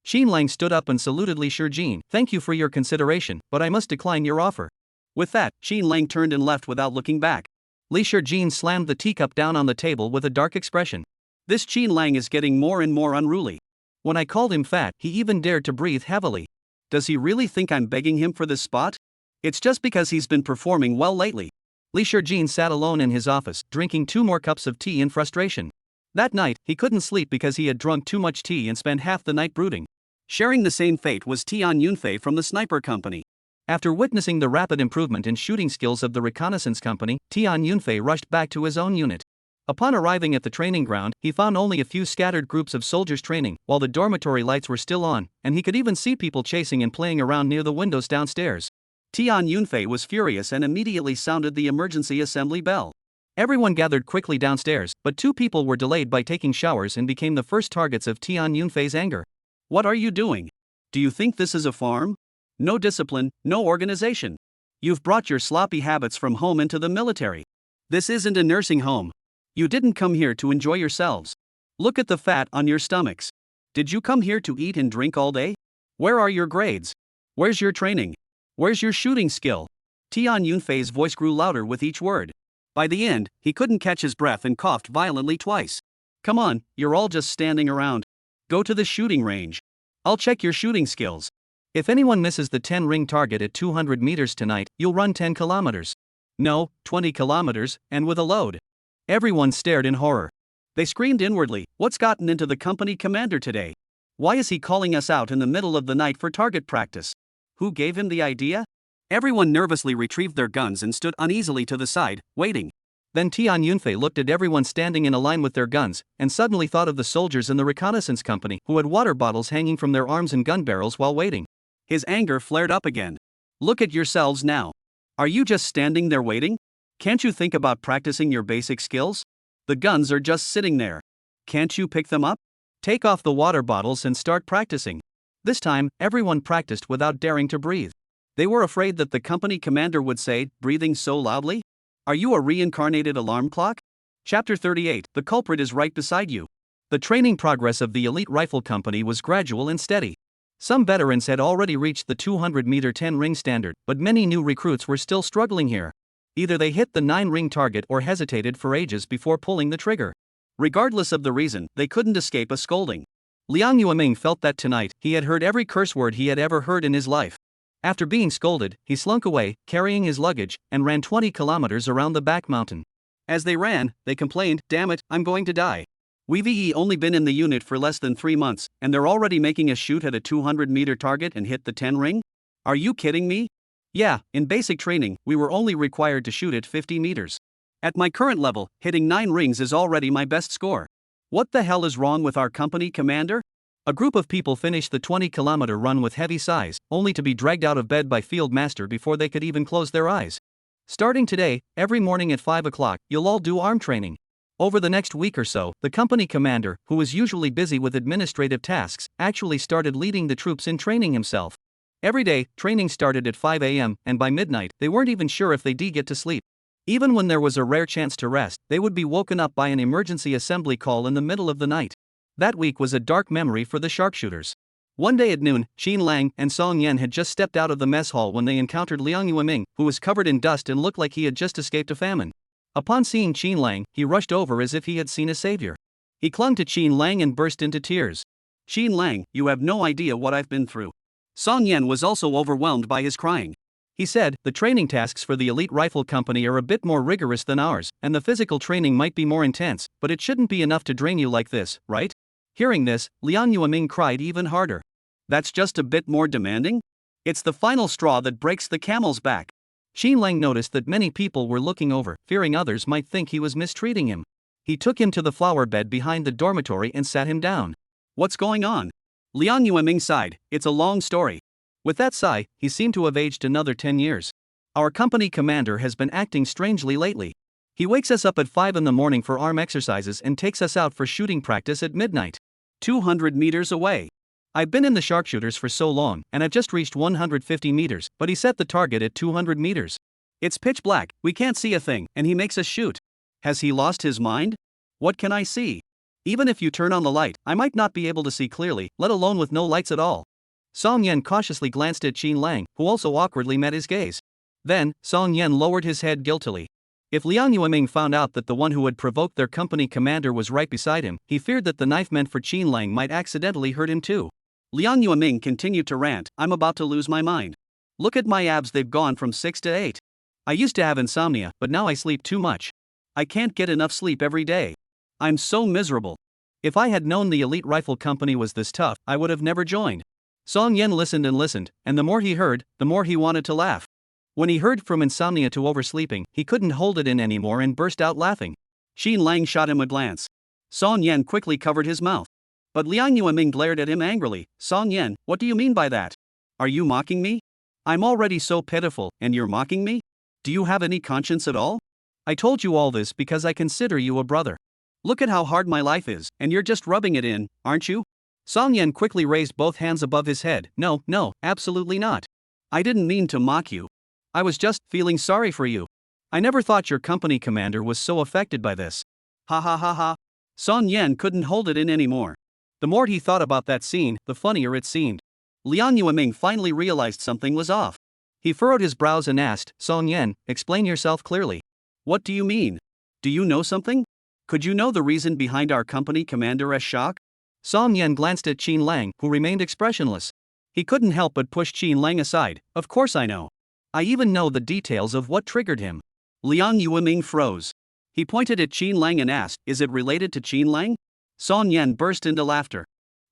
Qin Lang stood up and saluted Li Shijin. Thank you for your consideration, but I must decline your offer. With that, Qin Lang turned and left without looking back. Li Shijin slammed the teacup down on the table with a dark expression. This Qin Lang is getting more and more unruly. When I called him fat, he even dared to breathe heavily. Does he really think I'm begging him for this spot? It's just because he's been performing well lately. Li Shijin sat alone in his office, drinking 2 more cups of tea in frustration. That night, he couldn't sleep because he had drunk too much tea and spent half the night brooding. Sharing the same fate was Tian Yunfei from the Sniper Company. After witnessing the rapid improvement in shooting skills of the Reconnaissance Company, Tian Yunfei rushed back to his own unit. Upon arriving at the training ground, he found only a few scattered groups of soldiers training, while the dormitory lights were still on, and he could even see people chasing and playing around near the windows downstairs. Tian Yunfei was furious and immediately sounded the emergency assembly bell. Everyone gathered quickly downstairs, but 2 people were delayed by taking showers and became the first targets of Tian Yunfei's anger. What are you doing? Do you think this is a farm? No discipline, no organization. You've brought your sloppy habits from home into the military. This isn't a nursing home. You didn't come here to enjoy yourselves. Look at the fat on your stomachs. Did you come here to eat and drink all day? Where are your grades? Where's your training? Where's your shooting skill? Tian Yunfei's voice grew louder with each word. By the end, he couldn't catch his breath and coughed violently twice. Come on, you're all just standing around. Go to the shooting range. I'll check your shooting skills. If anyone misses the 10-ring target at 200 meters tonight, you'll run 10 kilometers. No, 20 kilometers, and with a load. Everyone stared in horror. They screamed inwardly, what's gotten into the company commander today? Why is he calling us out in the middle of the night for target practice? Who gave him the idea? Everyone nervously retrieved their guns and stood uneasily to the side, waiting. Then Tian Yunfei looked at everyone standing in a line with their guns, and suddenly thought of the soldiers in the Reconnaissance Company who had water bottles hanging from their arms and gun barrels while waiting. His anger flared up again. Look at yourselves now. Are you just standing there waiting? Can't you think about practicing your basic skills? The guns are just sitting there. Can't you pick them up? Take off the water bottles and start practicing. This time, everyone practiced without daring to breathe. They were afraid that the company commander would say, breathing so loudly? Are you a reincarnated alarm clock? Chapter 38, the culprit is right beside you. The training progress of the elite rifle company was gradual and steady. Some veterans had already reached the 200-meter 10-ring standard, but many new recruits were still struggling here. Either they hit the 9-ring target or hesitated for ages before pulling the trigger. Regardless of the reason, they couldn't escape a scolding. Liang Yueming felt that tonight he had heard every curse word he had ever heard in his life. After being scolded, he slunk away, carrying his luggage, and ran 20 kilometers around the back mountain. As they ran, they complained, damn it, I'm going to die. We've only been in the unit for less than 3 months, and they're already making us shoot at a 200-meter target and hit the 10-ring? Are you kidding me? Yeah, in basic training, we were only required to shoot at 50 meters. At my current level, hitting 9 rings is already my best score. What the hell is wrong with our company commander? A group of people finished the 20-kilometer run with heavy sighs, only to be dragged out of bed by Field Master before they could even close their eyes. Starting today, every morning at 5 o'clock, you'll all do arm training. Over the next week or so, the company commander, who was usually busy with administrative tasks, actually started leading the troops in training himself. Every day, training started at 5 a.m., and by midnight, they weren't even sure if they'd get to sleep. Even when there was a rare chance to rest, they would be woken up by an emergency assembly call in the middle of the night. That week was a dark memory for the sharpshooters. One day at noon, Qin Lang and Song Yan had just stepped out of the mess hall when they encountered Liang Yueming, who was covered in dust and looked like he had just escaped a famine. Upon seeing Qin Lang, he rushed over as if he had seen a savior. He clung to Qin Lang and burst into tears. Qin Lang, you have no idea what I've been through. Song Yan was also overwhelmed by his crying. He said, the training tasks for the elite rifle company are a bit more rigorous than ours, and the physical training might be more intense, but it shouldn't be enough to drain you like this, right? Hearing this, Liang Yueming cried even harder. That's just a bit more demanding? It's the final straw that breaks the camel's back. Qin Lang noticed that many people were looking over, fearing others might think he was mistreating him. He took him to the flower bed behind the dormitory and sat him down. What's going on? Liang Yueming sighed, it's a long story. With that sigh, he seemed to have aged another 10 years. Our company commander has been acting strangely lately. He wakes us up at 5 in the morning for arm exercises and takes us out for shooting practice at midnight. 200 meters away. I've been in the sharpshooters for so long, and I've just reached 150 meters, but he set the target at 200 meters. It's pitch black, we can't see a thing, and he makes us shoot. Has he lost his mind? What can I see? Even if you turn on the light, I might not be able to see clearly, let alone with no lights at all. Song Yan cautiously glanced at Qin Lang, who also awkwardly met his gaze. Then, Song Yan lowered his head guiltily. If Liang Yueming found out that the one who had provoked their company commander was right beside him, he feared that the knife meant for Qin Lang might accidentally hurt him too. Liang Yueming continued to rant, I'm about to lose my mind. Look at my abs, they've gone from 6 to 8. I used to have insomnia, but now I sleep too much. I can't get enough sleep every day. I'm so miserable. If I had known the elite rifle company was this tough, I would have never joined. Song Yen listened and listened, and the more he heard, the more he wanted to laugh. When he heard from insomnia to oversleeping, he couldn't hold it in anymore and burst out laughing. Xin Lang shot him a glance. Song Yen quickly covered his mouth. But Liang Yueming glared at him angrily. Song Yen, what do you mean by that? Are you mocking me? I'm already so pitiful, and you're mocking me? Do you have any conscience at all? I told you all this because I consider you a brother. Look at how hard my life is, and you're just rubbing it in, aren't you? Song Yen quickly raised both hands above his head. No, absolutely not. I didn't mean to mock you. I was just feeling sorry for you. I never thought your company commander was so affected by this. Ha ha ha ha. Song Yen couldn't hold it in anymore. The more he thought about that scene, the funnier it seemed. Liang Yueming finally realized something was off. He furrowed his brows and asked, Song Yen, explain yourself clearly. What do you mean? Do you know something? Could you know the reason behind our company commander's shock? Song Yen glanced at Qin Lang, who remained expressionless. He couldn't help but push Qin Lang aside. Of course I know. I even know the details of what triggered him. Liang Yueming froze. He pointed at Qin Lang and asked, is it related to Qin Lang? Song Yen burst into laughter.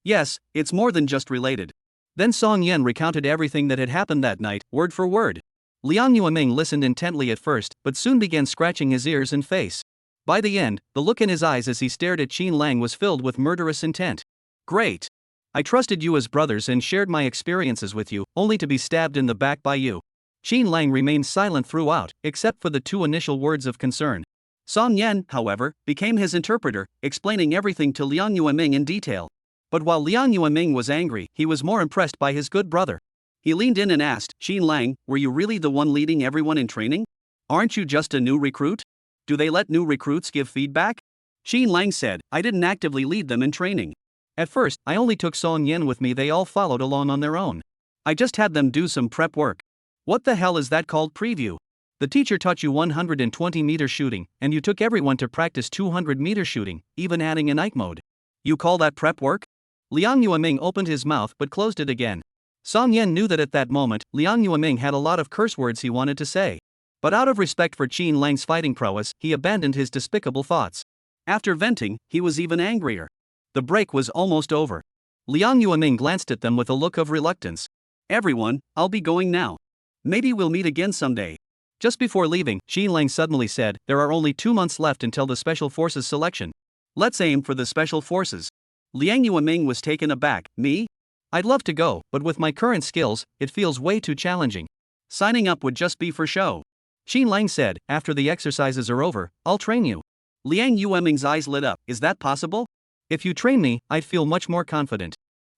Yes, it's more than just related. Then Song Yen recounted everything that had happened that night, word for word. Liang Yueming listened intently at first, but soon began scratching his ears and face. By the end, the look in his eyes as he stared at Qin Lang was filled with murderous intent. Great. I trusted you as brothers and shared my experiences with you, only to be stabbed in the back by you. Qin Lang remained silent throughout, except for the two initial words of concern. Song Yen, however, became his interpreter, explaining everything to Liang Yueming in detail. But while Liang Yueming was angry, he was more impressed by his good brother. He leaned in and asked, Qin Lang, were you really the one leading everyone in training? Aren't you just a new recruit? Do they let new recruits give feedback? Qin Lang said, I didn't actively lead them in training. At first, I only took Song Yen with me, they all followed along on their own. I just had them do some prep work. What the hell is that called, preview? The teacher taught you 120-meter shooting, and you took everyone to practice 200-meter shooting, even adding a night mode. You call that prep work? Liang Yueming opened his mouth but closed it again. Song Yen knew that at that moment, Liang Yueming had a lot of curse words he wanted to say. But out of respect for Qin Lang's fighting prowess, he abandoned his despicable thoughts. After venting, he was even angrier. The break was almost over. Liang Yueming glanced at them with a look of reluctance. Everyone, I'll be going now. Maybe we'll meet again someday. Just before leaving, Qin Lang suddenly said, there are only 2 months left until the Special Forces selection. Let's aim for the Special Forces. Liang Yueming was taken aback. Me? I'd love to go, but with my current skills, it feels way too challenging. Signing up would just be for show. Qin Lang said, after the exercises are over, I'll train you. Liang Yueming's eyes lit up. Is that possible? If you train me, I'd feel much more confident.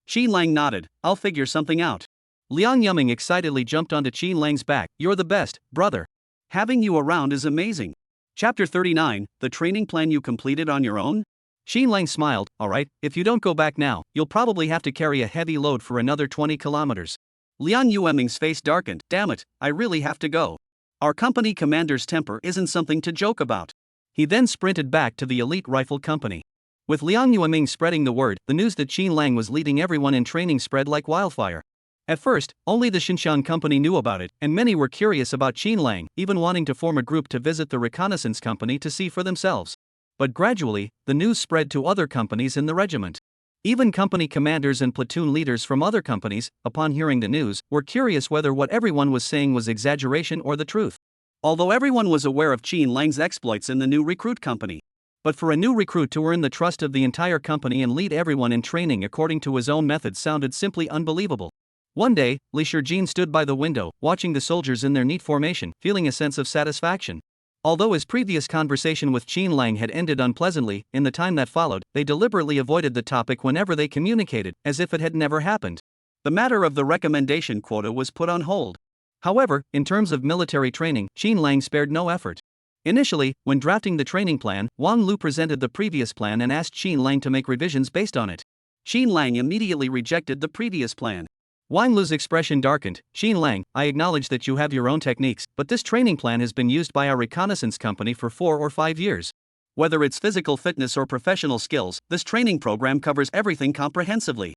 Qin Lang nodded. I'll figure something out. Liang Yueming excitedly jumped onto Qin Lang's back. You're the best, brother. Having you around is amazing. Chapter 39, the training plan you completed on your own? Qin Lang smiled. Alright, if you don't go back now, you'll probably have to carry a heavy load for another 20 kilometers. Liang Yueming's face darkened. Damn it, I really have to go. Our company commander's temper isn't something to joke about. He then sprinted back to the elite rifle company. With Liang Yueming spreading the word, the news that Qin Lang was leading everyone in training spread like wildfire. At first, only the Xinjiang company knew about it, and many were curious about Qin Lang, even wanting to form a group to visit the Reconnaissance company to see for themselves. But gradually, the news spread to other companies in the regiment. Even company commanders and platoon leaders from other companies, upon hearing the news, were curious whether what everyone was saying was exaggeration or the truth. Although everyone was aware of Qin Lang's exploits in the new recruit company. But for a new recruit to earn the trust of the entire company and lead everyone in training according to his own methods sounded simply unbelievable. One day, Li Shijin stood by the window, watching the soldiers in their neat formation, feeling a sense of satisfaction. Although his previous conversation with Qin Lang had ended unpleasantly, in the time that followed, they deliberately avoided the topic whenever they communicated, as if it had never happened. The matter of the recommendation quota was put on hold. However, in terms of military training, Qin Lang spared no effort. Initially, when drafting the training plan, Wang Lu presented the previous plan and asked Qin Lang to make revisions based on it. Qin Lang immediately rejected the previous plan. Wang Lu's expression darkened. Qin Lang, I acknowledge that you have your own techniques, but this training plan has been used by our reconnaissance company for 4 or 5 years. Whether it's physical fitness or professional skills, this training program covers everything comprehensively.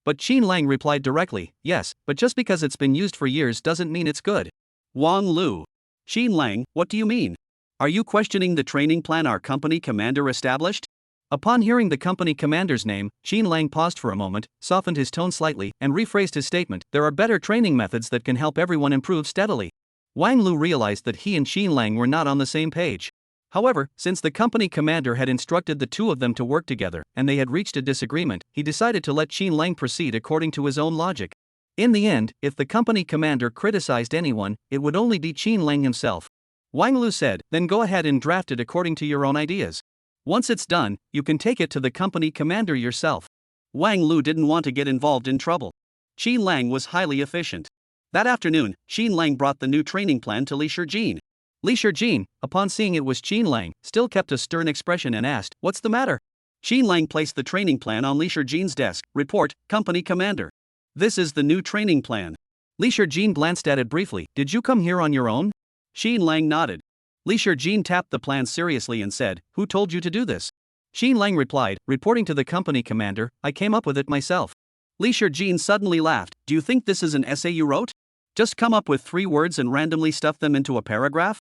But Qin Lang replied directly, yes, but just because it's been used for years doesn't mean it's good. Wang Lu. Qin Lang, what do you mean? Are you questioning the training plan our company commander established? Upon hearing the company commander's name, Qin Lang paused for a moment, softened his tone slightly, and rephrased his statement. There are better training methods that can help everyone improve steadily. Wang Lu realized that he and Qin Lang were not on the same page. However, since the company commander had instructed the two of them to work together, and they had reached a disagreement, he decided to let Qin Lang proceed according to his own logic. In the end, if the company commander criticized anyone, it would only be Qin Lang himself. Wang Lu said, then go ahead and draft it according to your own ideas. Once it's done, you can take it to the company commander yourself. Wang Lu didn't want to get involved in trouble. Qin Lang was highly efficient. That afternoon, Qin Lang brought the new training plan to Li Shijin. Li Shijin, upon seeing it was Qin Lang, still kept a stern expression and asked, what's the matter? Qin Lang placed the training plan on Li Shijin's desk. Report, company commander. This is the new training plan. Li Shijin glanced at it briefly. Did you come here on your own? Qin Lang nodded. Li Shijin tapped the plan seriously and said, who told you to do this? Qin Lang replied, reporting to the company commander, I came up with it myself. Li Shijin suddenly laughed. Do you think this is an essay you wrote? Just come up with 3 words and randomly stuff them into a paragraph?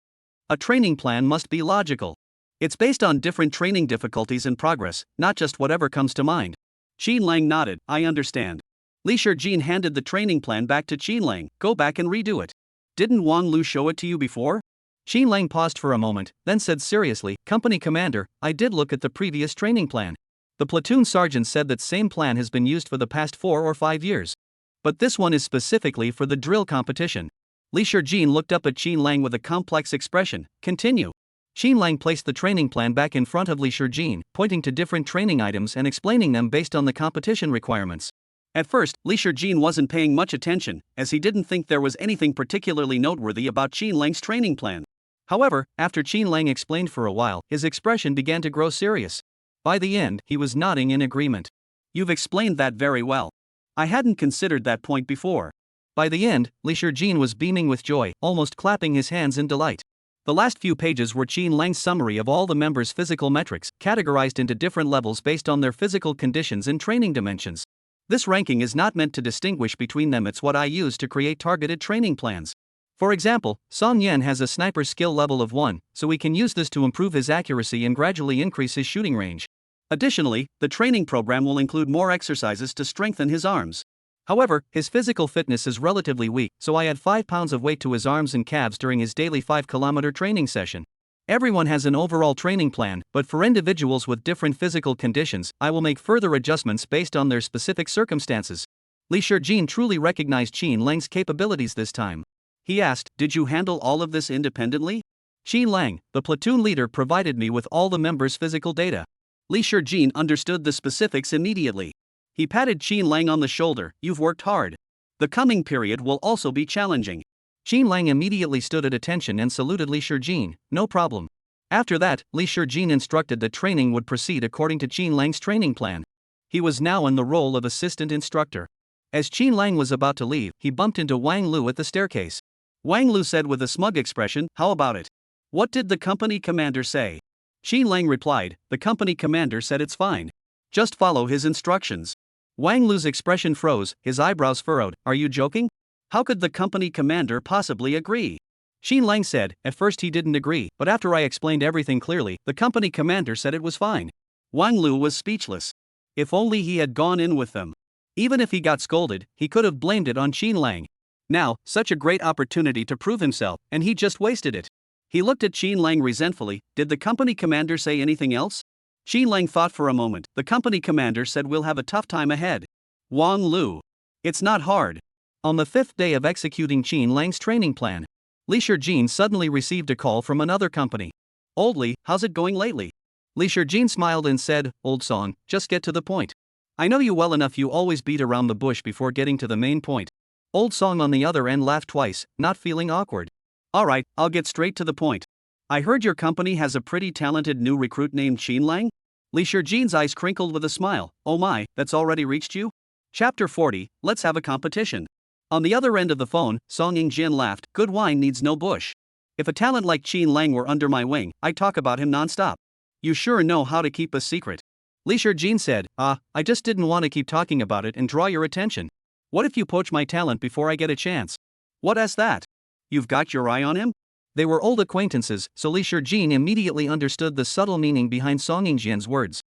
A training plan must be logical. It's based on different training difficulties and progress, not just whatever comes to mind. Qin Lang nodded, I understand. Li Shijin handed the training plan back to Qin Lang, go back and redo it. Didn't Wang Lu show it to you before? Qin Lang paused for a moment, then said seriously, company commander, I did look at the previous training plan. The platoon sergeant said that same plan has been used for the past 4 or 5 years. But this one is specifically for the drill competition. Li Shijin looked up at Qin Lang with a complex expression. Continue. Qin Lang placed the training plan back in front of Li Shijin, pointing to different training items and explaining them based on the competition requirements. At first, Li Shijin wasn't paying much attention, as he didn't think there was anything particularly noteworthy about Qin Lang's training plan. However, after Qin Lang explained for a while, his expression began to grow serious. By the end, he was nodding in agreement. You've explained that very well. I hadn't considered that point before. By the end, Li Shijin was beaming with joy, almost clapping his hands in delight. The last few pages were Qin Lang's summary of all the members' physical metrics, categorized into different levels based on their physical conditions and training dimensions. This ranking is not meant to distinguish between them, it's what I use to create targeted training plans. For example, Song Yan has a sniper skill level of 1, so we can use this to improve his accuracy and gradually increase his shooting range. Additionally, the training program will include more exercises to strengthen his arms. However, his physical fitness is relatively weak, so I add 5 pounds of weight to his arms and calves during his daily 5-kilometer training session. Everyone has an overall training plan, but for individuals with different physical conditions, I will make further adjustments based on their specific circumstances. Li Shijin truly recognized Qin Lang's capabilities this time. He asked, did you handle all of this independently? Qin Lang, the platoon leader, provided me with all the members' physical data. Li Shijin understood the specifics immediately. He patted Qin Lang on the shoulder, you've worked hard. The coming period will also be challenging. Qin Lang immediately stood at attention and saluted Li Shijin, no problem. After that, Li Shijin instructed that training would proceed according to Qin Lang's training plan. He was now in the role of assistant instructor. As Qin Lang was about to leave, he bumped into Wang Lu at the staircase. Wang Lu said with a smug expression, how about it? What did the company commander say? Qin Lang replied, the company commander said it's fine. Just follow his instructions. Wang Lu's expression froze, his eyebrows furrowed. Are you joking? How could the company commander possibly agree? Qin Lang said, at first he didn't agree, but after I explained everything clearly, the company commander said it was fine. Wang Lu was speechless. If only he had gone in with them. Even if he got scolded, he could have blamed it on Qin Lang. Now, such a great opportunity to prove himself, and he just wasted it. He looked at Qin Lang resentfully. Did the company commander say anything else? Qin Lang thought for a moment. The company commander said we'll have a tough time ahead. Wang Lu. It's not hard. On the 5th day of executing Qin Lang's training plan, Li Shijin suddenly received a call from another company. Old Li, how's it going lately? Li Shijin smiled and said, Old Song, just get to the point. I know you well enough, you always beat around the bush before getting to the main point. Old Song on the other end laughed twice, not feeling awkward. Alright, I'll get straight to the point. I heard your company has a pretty talented new recruit named Qin Lang? Li Shijin's eyes crinkled with a smile. Oh my, that's already reached you? Chapter 40, let's have a competition. On the other end of the phone, Song Yingjin laughed. Good wine needs no bush. If a talent like Qin Lang were under my wing, I'd talk about him non-stop. You sure know how to keep a secret. Li Shijin said, I just didn't want to keep talking about it and draw your attention. What if you poach my talent before I get a chance? What's that? You've got your eye on him? They were old acquaintances, so Li Shijin immediately understood the subtle meaning behind Song Yingjian's words.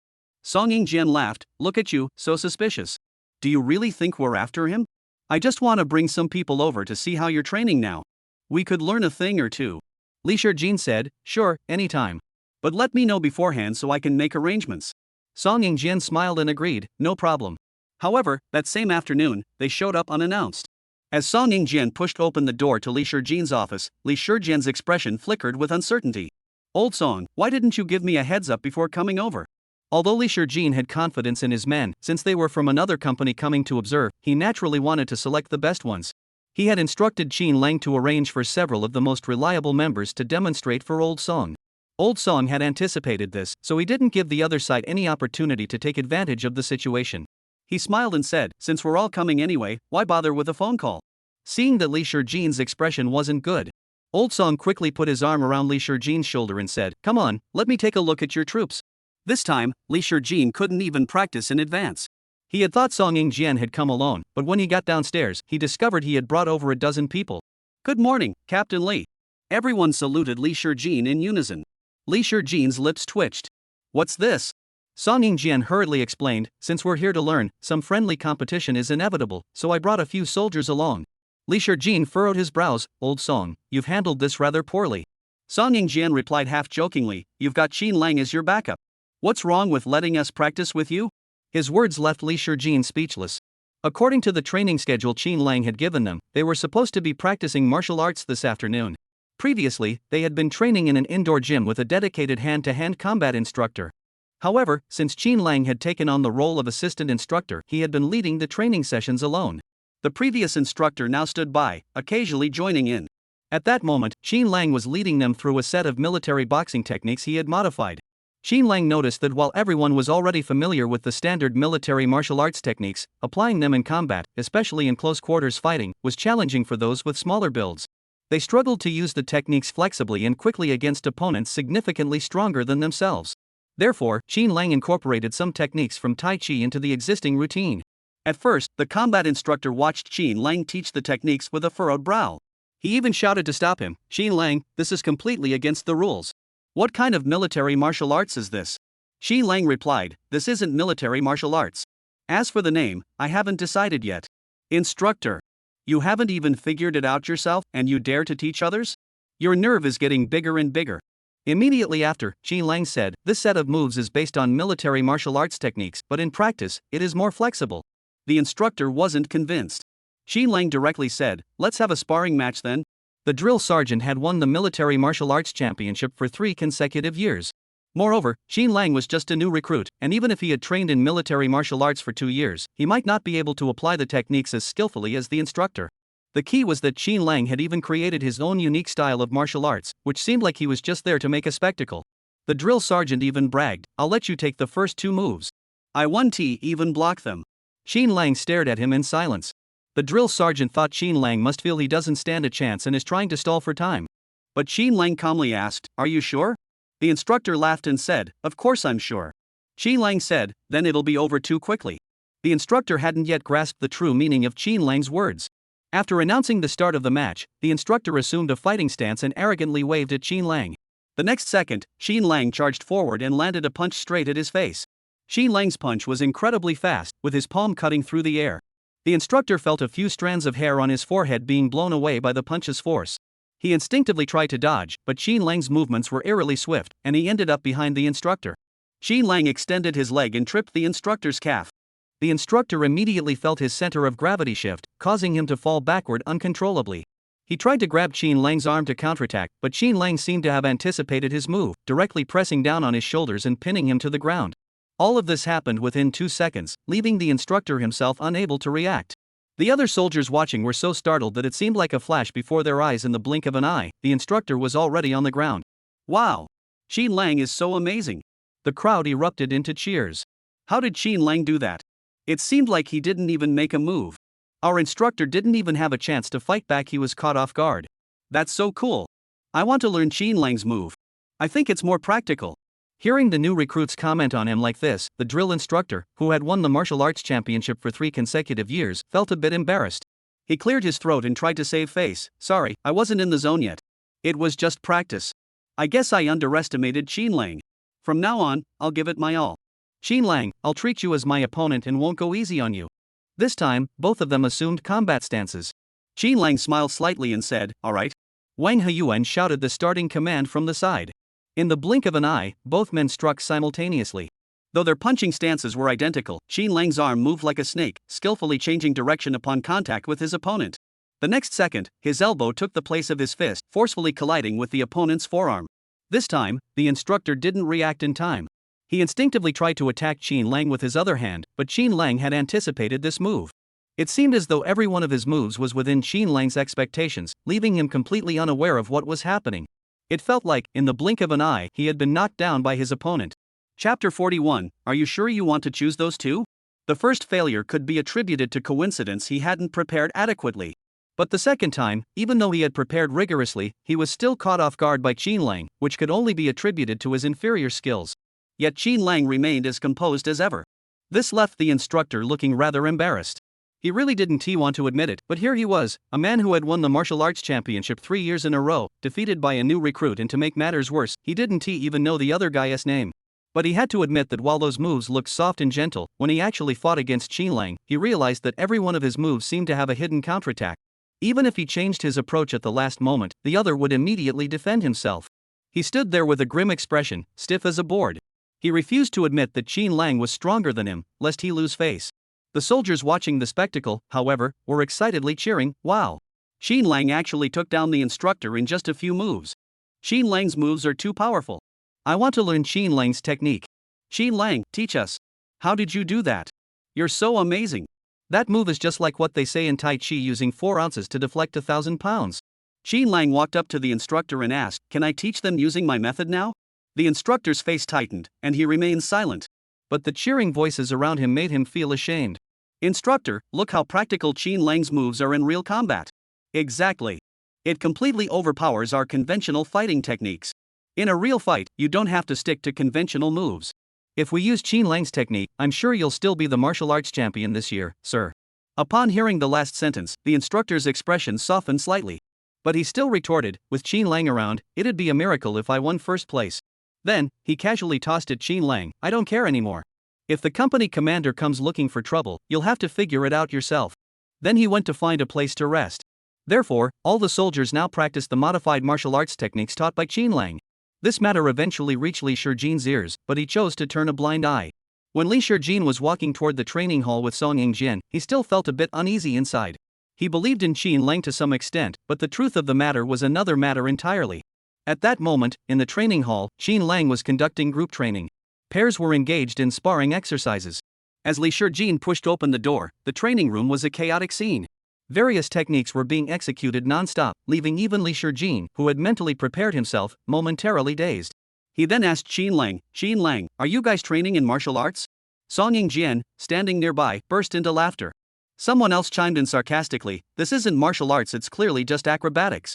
Song Yingjian laughed. Look at you, so suspicious. Do you really think we're after him? I just want to bring some people over to see how you're training now. We could learn a thing or two. Li Shijin said, sure, anytime. But let me know beforehand so I can make arrangements. Song Yingjian smiled and agreed, no problem. However, that same afternoon, they showed up unannounced. As Song Yingjian pushed open the door to Li Shijin's office, Li Shijin's expression flickered with uncertainty. Old Song, why didn't you give me a heads up before coming over? Although Li Shijin had confidence in his men, since they were from another company coming to observe, he naturally wanted to select the best ones. He had instructed Qin Lang to arrange for several of the most reliable members to demonstrate for Old Song. Old Song had anticipated this, so he didn't give the other side any opportunity to take advantage of the situation. He smiled and said, since we're all coming anyway, why bother with a phone call? Seeing that Li Shijin's expression wasn't good, Old Song quickly put his arm around Li Shijin's shoulder and said, come on, let me take a look at your troops. This time, Li Shijin couldn't even practice in advance. He had thought Song Yingjian had come alone, but when he got downstairs, he discovered he had brought over a dozen people. Good morning, Captain Li. Everyone saluted Li Shijin in unison. Li Shijin's lips twitched. What's this? Song Yingjian hurriedly explained, since we're here to learn, some friendly competition is inevitable, so I brought a few soldiers along. Li Shijin furrowed his brows, Old Song, you've handled this rather poorly. Song Yingjian replied half-jokingly, you've got Qin Lang as your backup. What's wrong with letting us practice with you? His words left Li Shijin speechless. According to the training schedule Qin Lang had given them, they were supposed to be practicing martial arts this afternoon. Previously, they had been training in an indoor gym with a dedicated hand-to-hand combat instructor. However, since Qin Lang had taken on the role of assistant instructor, he had been leading the training sessions alone. The previous instructor now stood by, occasionally joining in. At that moment, Qin Lang was leading them through a set of military boxing techniques he had modified. Qin Lang noticed that while everyone was already familiar with the standard military martial arts techniques, applying them in combat, especially in close quarters fighting, was challenging for those with smaller builds. They struggled to use the techniques flexibly and quickly against opponents significantly stronger than themselves. Therefore, Qin Lang incorporated some techniques from Tai Chi into the existing routine. At first, the combat instructor watched Qin Lang teach the techniques with a furrowed brow. He even shouted to stop him, Qin Lang, this is completely against the rules. What kind of military martial arts is this? Qin Lang replied, this isn't military martial arts. As for the name, I haven't decided yet. Instructor. You haven't even figured it out yourself, and you dare to teach others? Your nerve is getting bigger and bigger. Immediately after, Qin Lang said, this set of moves is based on military martial arts techniques, but in practice, it is more flexible. The instructor wasn't convinced. Qin Lang directly said, let's have a sparring match then. The drill sergeant had won the military martial arts championship for 3 consecutive years. Moreover, Qin Lang was just a new recruit, and even if he had trained in military martial arts for 2 years, he might not be able to apply the techniques as skillfully as the instructor. The key was that Qin Lang had even created his own unique style of martial arts, which seemed like he was just there to make a spectacle. The drill sergeant even bragged, I'll let you take the first 2 moves. I won't even block them. Qin Lang stared at him in silence. The drill sergeant thought Qin Lang must feel he doesn't stand a chance and is trying to stall for time. But Qin Lang calmly asked, are you sure? The instructor laughed and said, of course I'm sure. Qin Lang said, then it'll be over too quickly. The instructor hadn't yet grasped the true meaning of Qin Lang's words. After announcing the start of the match, the instructor assumed a fighting stance and arrogantly waved at Qin Lang. The next second, Qin Lang charged forward and landed a punch straight at his face. Qin Lang's punch was incredibly fast, with his palm cutting through the air. The instructor felt a few strands of hair on his forehead being blown away by the punch's force. He instinctively tried to dodge, but Qin Lang's movements were eerily swift, and he ended up behind the instructor. Qin Lang extended his leg and tripped the instructor's calf. The instructor immediately felt his center of gravity shift, causing him to fall backward uncontrollably. He tried to grab Qin Lang's arm to counterattack, but Qin Lang seemed to have anticipated his move, directly pressing down on his shoulders and pinning him to the ground. All of this happened within 2 seconds, leaving the instructor himself unable to react. The other soldiers watching were so startled that it seemed like a flash before their eyes. In the blink of an eye, the instructor was already on the ground. Wow! Qin Lang is so amazing. The crowd erupted into cheers. How did Qin Lang do that? It seemed like he didn't even make a move. Our instructor didn't even have a chance to fight back, he was caught off guard. That's so cool. I want to learn Qin Lang's move. I think it's more practical. Hearing the new recruits comment on him like this, the drill instructor, who had won the martial arts championship for 3 consecutive years, felt a bit embarrassed. He cleared his throat and tried to save face. Sorry, I wasn't in the zone yet. It was just practice. I guess I underestimated Qin Lang. From now on, I'll give it my all. Qin Lang, I'll treat you as my opponent and won't go easy on you. This time, both of them assumed combat stances. Qin Lang smiled slightly and said, alright. Wang Heyuan shouted the starting command from the side. In the blink of an eye, both men struck simultaneously. Though their punching stances were identical, Qin Lang's arm moved like a snake, skillfully changing direction upon contact with his opponent. The next second, his elbow took the place of his fist, forcefully colliding with the opponent's forearm. This time, the instructor didn't react in time. He instinctively tried to attack Qin Lang with his other hand, but Qin Lang had anticipated this move. It seemed as though every one of his moves was within Qin Lang's expectations, leaving him completely unaware of what was happening. It felt like, in the blink of an eye, he had been knocked down by his opponent. Chapter 41, Are you sure you want to choose those two? The first failure could be attributed to coincidence he hadn't prepared adequately. But the second time, even though he had prepared rigorously, he was still caught off guard by Qin Lang, which could only be attributed to his inferior skills. Yet Qin Lang remained as composed as ever. This left the instructor looking rather embarrassed. He really didn't want to admit it, but here he was, a man who had won the martial arts championship 3 years in a row, defeated by a new recruit, and to make matters worse, he didn't even know the other guy's name. But he had to admit that while those moves looked soft and gentle, when he actually fought against Qin Lang, he realized that every one of his moves seemed to have a hidden counterattack. Even if he changed his approach at the last moment, the other would immediately defend himself. He stood there with a grim expression, stiff as a board. He refused to admit that Qin Lang was stronger than him, lest he lose face. The soldiers watching the spectacle, however, were excitedly cheering, wow! Qin Lang actually took down the instructor in just a few moves. Qin Lang's moves are too powerful. I want to learn Qin Lang's technique. Qin Lang, teach us. How did you do that? You're so amazing. That move is just like what they say in Tai Chi, using 4 ounces to deflect 1,000 pounds. Qin Lang walked up to the instructor and asked, Can I teach them using my method now? The instructor's face tightened, and he remained silent. But the cheering voices around him made him feel ashamed. Instructor, look how practical Qin Lang's moves are in real combat. Exactly. It completely overpowers our conventional fighting techniques. In a real fight, you don't have to stick to conventional moves. If we use Qin Lang's technique, I'm sure you'll still be the martial arts champion this year, sir. Upon hearing the last sentence, the instructor's expression softened slightly. But he still retorted, with Qin Lang around, it'd be a miracle if I won first place. Then, he casually tossed at Qin Lang, I don't care anymore. If the company commander comes looking for trouble, you'll have to figure it out yourself. Then he went to find a place to rest. Therefore, all the soldiers now practiced the modified martial arts techniques taught by Qin Lang. This matter eventually reached Li Shijin's ears, but he chose to turn a blind eye. When Li Shijin was walking toward the training hall with Song Yingjian, he still felt a bit uneasy inside. He believed in Qin Lang to some extent, but the truth of the matter was another matter entirely. At that moment, in the training hall, Qin Lang was conducting group training. Pairs were engaged in sparring exercises. As Li Shijin pushed open the door, the training room was a chaotic scene. Various techniques were being executed non-stop, leaving even Li Shijin, who had mentally prepared himself, momentarily dazed. He then asked Qin Lang, are you guys training in martial arts? Song Yingjian, standing nearby, burst into laughter. Someone else chimed in sarcastically, this isn't martial arts, it's clearly just acrobatics.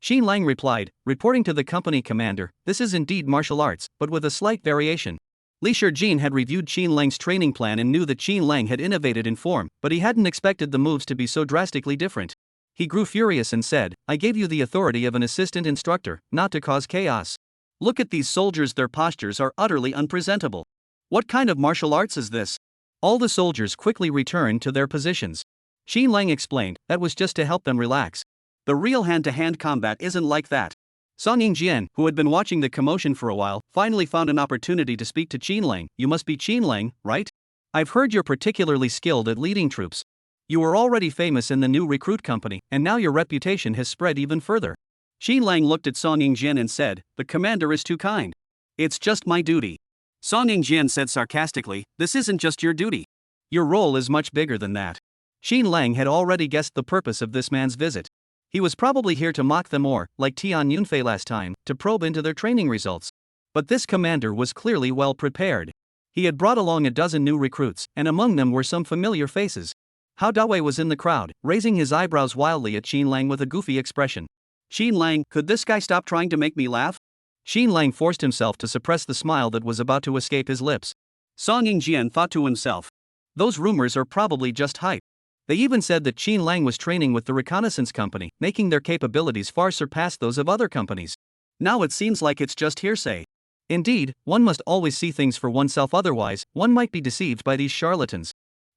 Qin Lang replied, reporting to the company commander, this is indeed martial arts, but with a slight variation. Li Shijin had reviewed Qin Lang's training plan and knew that Qin Lang had innovated in form, but he hadn't expected the moves to be so drastically different. He grew furious and said, I gave you the authority of an assistant instructor, not to cause chaos. Look at these soldiers, their postures are utterly unpresentable. What kind of martial arts is this? All the soldiers quickly returned to their positions. Qin Lang explained, that was just to help them relax. The real hand-to-hand combat isn't like that. Song Yingjian, who had been watching the commotion for a while, finally found an opportunity to speak to Qin Lang. You must be Qin Lang, right? I've heard you're particularly skilled at leading troops. You were already famous in the new recruit company, and now your reputation has spread even further. Qin Lang looked at Song Yingjian and said, the commander is too kind. It's just my duty. Song Yingjian said sarcastically, this isn't just your duty. Your role is much bigger than that. Qin Lang had already guessed the purpose of this man's visit. He was probably here to mock them or, like Tian Yunfei last time, to probe into their training results. But this commander was clearly well prepared. He had brought along a dozen new recruits, and among them were some familiar faces. Hao Dawei was in the crowd, raising his eyebrows wildly at Qin Lang with a goofy expression. Qin Lang, could this guy stop trying to make me laugh? Xin Lang forced himself to suppress the smile that was about to escape his lips. Song Yingjian thought to himself. Those rumors are probably just hype. They even said that Xin Lang was training with the Reconnaissance company, making their capabilities far surpass those of other companies. Now it seems like it's just hearsay. Indeed, one must always see things for oneself, otherwise, one might be deceived by these charlatans.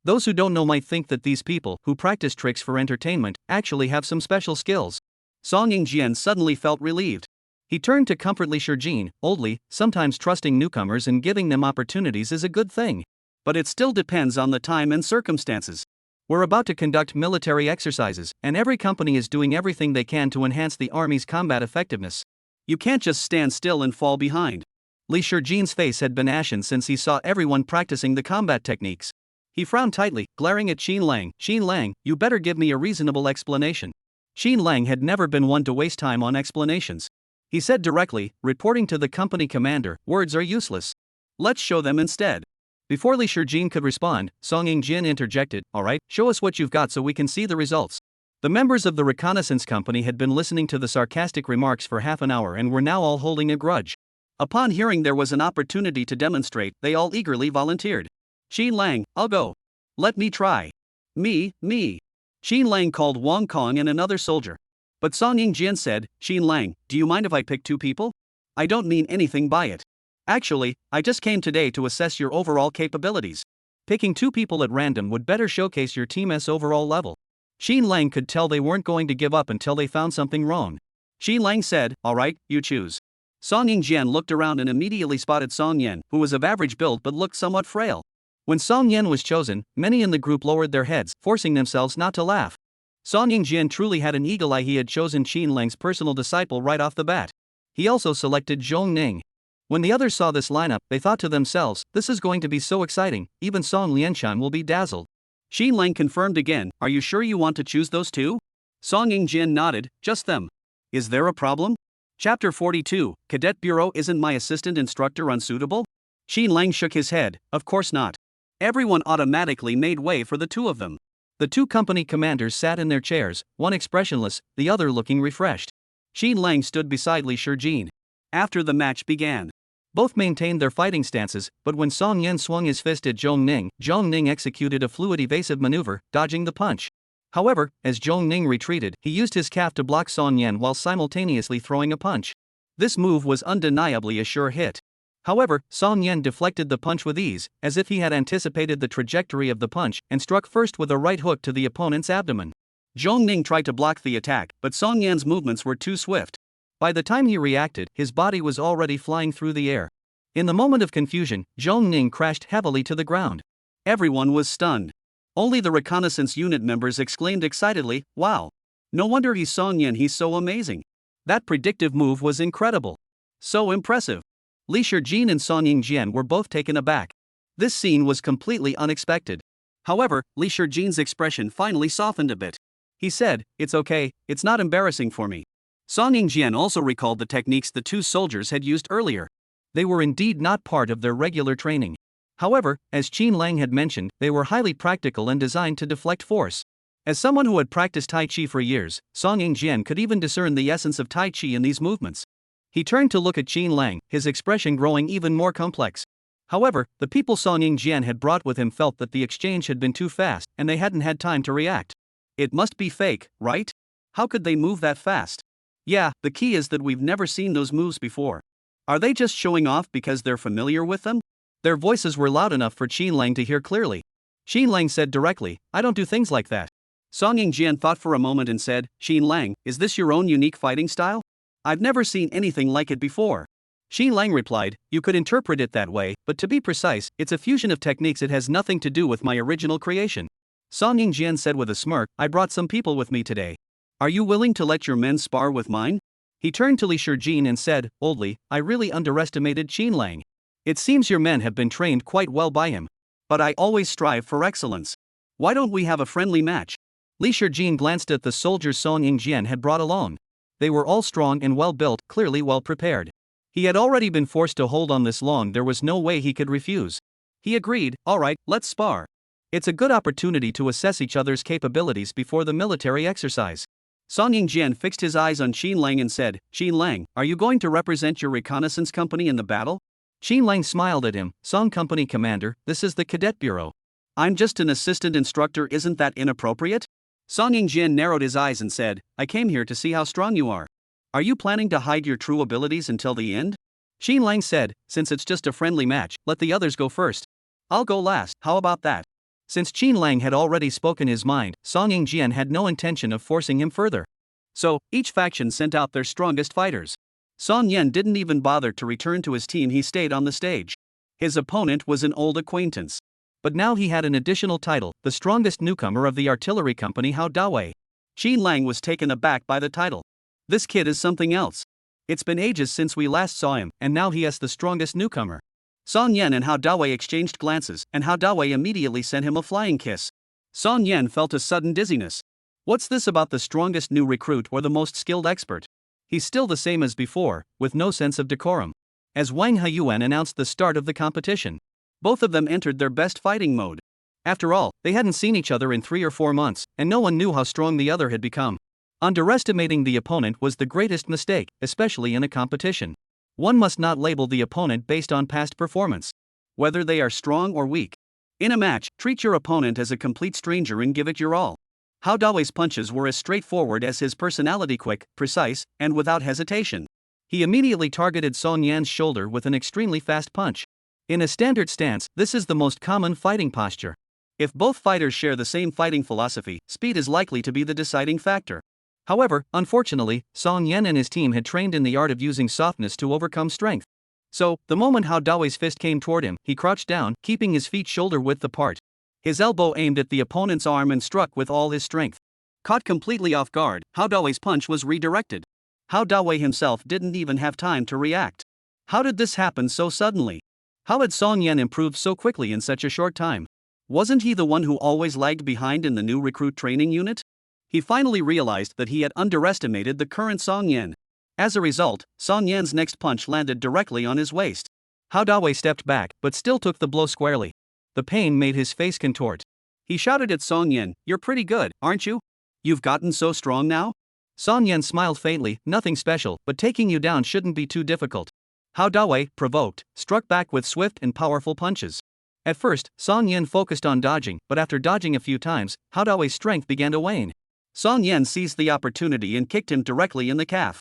Those who don't know might think that these people, who practice tricks for entertainment, actually have some special skills. Song Yingjian suddenly felt relieved. He turned to comfort Li Shijin. Oldly, sometimes trusting newcomers and giving them opportunities is a good thing. But it still depends on the time and circumstances. We're about to conduct military exercises, and every company is doing everything they can to enhance the army's combat effectiveness. You can't just stand still and fall behind. Li Shijin's face had been ashen since he saw everyone practicing the combat techniques. He frowned tightly, glaring at Xin Lang. Xin Lang, you better give me a reasonable explanation. Xin Lang had never been one to waste time on explanations. He said directly, reporting to the company commander, words are useless. Let's show them instead. Before Li Shijin could respond, Song Yingjin interjected, alright, show us what you've got so we can see the results. The members of the Reconnaissance company had been listening to the sarcastic remarks for half an hour and were now all holding a grudge. Upon hearing there was an opportunity to demonstrate, they all eagerly volunteered. Xin Lang, I'll go. Let me try. Me. Xin Lang called Wang Kong and another soldier. But Song Yingjian said, Xin Lang, do you mind if I pick 2 people? I don't mean anything by it. Actually, I just came today to assess your overall capabilities. Picking 2 people at random would better showcase your team's overall level. Xin Lang could tell they weren't going to give up until they found something wrong. Xin Lang said, alright, you choose. Song Yingjian looked around and immediately spotted Song Yan, who was of average build but looked somewhat frail. When Song Yan was chosen, many in the group lowered their heads, forcing themselves not to laugh. Song Yingjian truly had an eagle eye. He had chosen Xin Lang's personal disciple right off the bat. He also selected Zhong Ning. When the others saw this lineup, they thought to themselves, this is going to be so exciting, even Song Lianshan will be dazzled. Xin Lang confirmed again, are you sure you want to choose those 2? Song Yingjian nodded, just them. Is there a problem? Chapter 42, Cadet Bureau, isn't my assistant instructor unsuitable? Xin Lang shook his head, of course not. Everyone automatically made way for the 2 of them. The 2 company commanders sat in their chairs, one expressionless, the other looking refreshed. Xin Lang stood beside Li Shijin. After the match began, both maintained their fighting stances, but when Song Yan swung his fist at Zhong Ning executed a fluid evasive maneuver, dodging the punch. However, as Zhong Ning retreated, he used his calf to block Song Yan while simultaneously throwing a punch. This move was undeniably a sure hit. However, Song Yan deflected the punch with ease, as if he had anticipated the trajectory of the punch, and struck first with a right hook to the opponent's abdomen. Zhong Ning tried to block the attack, but Song Yan's movements were too swift. By the time he reacted, his body was already flying through the air. In the moment of confusion, Zhong Ning crashed heavily to the ground. Everyone was stunned. Only the reconnaissance unit members exclaimed excitedly, wow. No wonder he's Song Yan, he's so amazing. That predictive move was incredible. So impressive. Li Shijin and Song Yingjian were both taken aback. This scene was completely unexpected. However, Li Shijin's expression finally softened a bit. He said, it's okay, it's not embarrassing for me. Song Yingjian also recalled the techniques the 2 soldiers had used earlier. They were indeed not part of their regular training. However, as Xin Lang had mentioned, they were highly practical and designed to deflect force. As someone who had practiced Tai Chi for years, Song Yingjian could even discern the essence of Tai Chi in these movements. He turned to look at Xin Lang, his expression growing even more complex. However, the people Song Yingjian had brought with him felt that the exchange had been too fast, and they hadn't had time to react. It must be fake, right? How could they move that fast? Yeah, the key is that we've never seen those moves before. Are they just showing off because they're familiar with them? Their voices were loud enough for Xin Lang to hear clearly. Xin Lang said directly, I don't do things like that. Song Yingjian thought for a moment and said, Xin Lang, is this your own unique fighting style? I've never seen anything like it before. Xin Lang replied, you could interpret it that way, but to be precise, it's a fusion of techniques. It has nothing to do with my original creation. Song Yingjian said with a smirk, I brought some people with me today. Are you willing to let your men spar with mine? He turned to Li Shijin and said, boldly, I really underestimated Xin Lang. It seems your men have been trained quite well by him. But I always strive for excellence. Why don't we have a friendly match? Li Shijin glanced at the soldiers Song Yingjian had brought along. They were all strong and well built, clearly well prepared. He had already been forced to hold on this long, there was no way he could refuse. He agreed, alright, let's spar. It's a good opportunity to assess each other's capabilities before the military exercise. Song Yingjian fixed his eyes on Qin Lang and said, Qin Lang, are you going to represent your reconnaissance company in the battle? Qin Lang smiled at him. Song Company Commander, this is the Cadet Bureau. I'm just an assistant instructor, isn't that inappropriate? Song Yingjian narrowed his eyes and said, I came here to see how strong you are. Are you planning to hide your true abilities until the end? Qin Lang said, since it's just a friendly match, let the others go first. I'll go last, how about that? Since Qin Lang had already spoken his mind, Song Yingjian had no intention of forcing him further. So, each faction sent out their strongest fighters. Song Yen didn't even bother to return to his team, he stayed on the stage. His opponent was an old acquaintance. But now he had an additional title, the strongest newcomer of the artillery company Hao Dawei. Qin Lang was taken aback by the title. This kid is something else. It's been ages since we last saw him, and now he is the strongest newcomer. Song Yen and Hao Dawei exchanged glances, and Hao Dawei immediately sent him a flying kiss. Song Yen felt a sudden dizziness. What's this about the strongest new recruit or the most skilled expert? He's still the same as before, with no sense of decorum. As Wang Haiyuan announced the start of the competition, both of them entered their best fighting mode. After all, they hadn't seen each other in 3 or 4 months, and no one knew how strong the other had become. Underestimating the opponent was the greatest mistake, especially in a competition. One must not label the opponent based on past performance, whether they are strong or weak. In a match, treat your opponent as a complete stranger and give it your all. Hao Dawei's punches were as straightforward as his personality, quick, precise, and without hesitation. He immediately targeted Song Yan's shoulder with an extremely fast punch. In a standard stance, this is the most common fighting posture. If both fighters share the same fighting philosophy, speed is likely to be the deciding factor. However, unfortunately, Song Yan and his team had trained in the art of using softness to overcome strength. So, the moment Hao Dawei's fist came toward him, he crouched down, keeping his feet shoulder-width apart. His elbow aimed at the opponent's arm and struck with all his strength. Caught completely off guard, Hao Dawei's punch was redirected. Hao Dawei himself didn't even have time to react. How did this happen so suddenly? How had Song Yan improved so quickly in such a short time? Wasn't he the one who always lagged behind in the new recruit training unit? He finally realized that he had underestimated the current Song Yan. As a result, Song Yan's next punch landed directly on his waist. Hao Dawei stepped back, but still took the blow squarely. The pain made his face contort. He shouted at Song Yan, "You're pretty good, aren't you? You've gotten so strong now?" Song Yan smiled faintly, "Nothing special, but taking you down shouldn't be too difficult." Hao Dawei, provoked, struck back with swift and powerful punches. At first, Song Yan focused on dodging, but after dodging a few times, Hao Dawei's strength began to wane. Song Yan seized the opportunity and kicked him directly in the calf.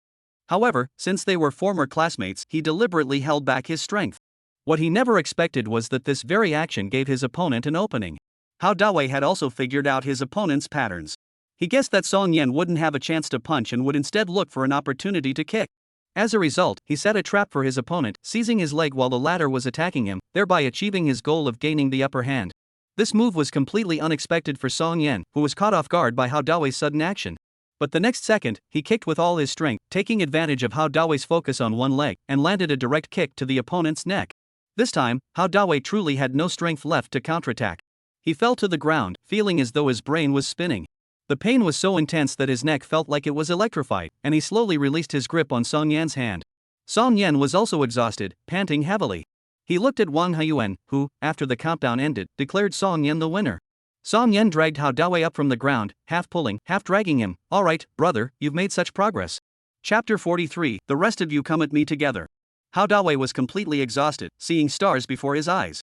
However, since they were former classmates, he deliberately held back his strength. What he never expected was that this very action gave his opponent an opening. Hao Dawei had also figured out his opponent's patterns. He guessed that Song Yan wouldn't have a chance to punch and would instead look for an opportunity to kick. As a result, he set a trap for his opponent, seizing his leg while the latter was attacking him, thereby achieving his goal of gaining the upper hand. This move was completely unexpected for Song Yan, who was caught off guard by Hao Dawei's sudden action. But the next second, he kicked with all his strength, taking advantage of Hao Dawei's focus on one leg, and landed a direct kick to the opponent's neck. This time, Hao Dawei truly had no strength left to counterattack. He fell to the ground, feeling as though his brain was spinning. The pain was so intense that his neck felt like it was electrified, and he slowly released his grip on Song Yan's hand. Song Yan was also exhausted, panting heavily. He looked at Wang Haiyuan, who, after the countdown ended, declared Song Yan the winner. Song Yan dragged Hao Dawei up from the ground, half pulling, half dragging him. "All right, brother, you've made such progress." Chapter 43, "The rest of you come at me together." Hao Dawei was completely exhausted, seeing stars before his eyes.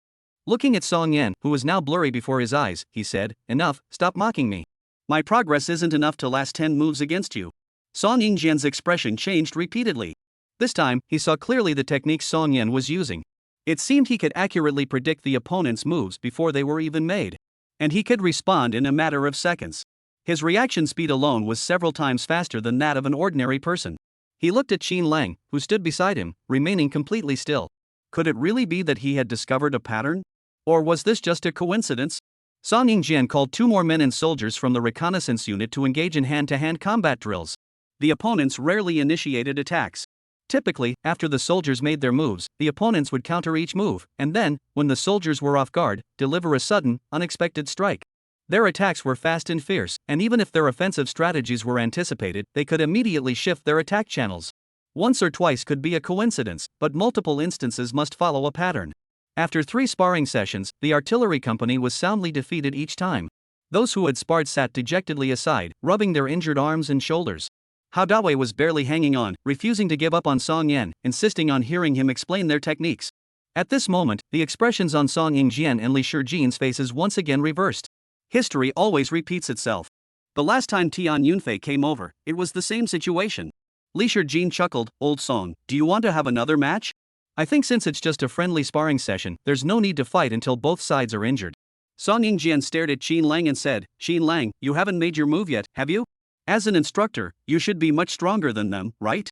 Looking at Song Yan, who was now blurry before his eyes, he said, "Enough, stop mocking me. My progress isn't enough to last 10 moves against you." Song Yingjian's expression changed repeatedly. This time, he saw clearly the techniques Song Yan was using. It seemed he could accurately predict the opponent's moves before they were even made. And he could respond in a matter of seconds. His reaction speed alone was several times faster than that of an ordinary person. He looked at Qin Lang, who stood beside him, remaining completely still. Could it really be that he had discovered a pattern? Or was this just a coincidence? Song Yingjian called 2 more men and soldiers from the Reconnaissance unit to engage in hand-to-hand combat drills. The opponents rarely initiated attacks. Typically, after the soldiers made their moves, the opponents would counter each move, and then, when the soldiers were off guard, deliver a sudden, unexpected strike. Their attacks were fast and fierce, and even if their offensive strategies were anticipated, they could immediately shift their attack channels. Once or twice could be a coincidence, but multiple instances must follow a pattern. After 3 sparring sessions, the artillery company was soundly defeated each time. Those who had sparred sat dejectedly aside, rubbing their injured arms and shoulders. Hao Dawei was barely hanging on, refusing to give up on Song Yan, insisting on hearing him explain their techniques. At this moment, the expressions on Song Yingjian and Li Shijin's faces once again reversed. History always repeats itself. The last time Tian Yunfei came over, it was the same situation. Li Shijin chuckled, "Old Song, do you want to have another match? I think since it's just a friendly sparring session, there's no need to fight until both sides are injured." Song Yingjian stared at Qin Lang and said, "Qin Lang, you haven't made your move yet, have you? As an instructor, you should be much stronger than them, right?"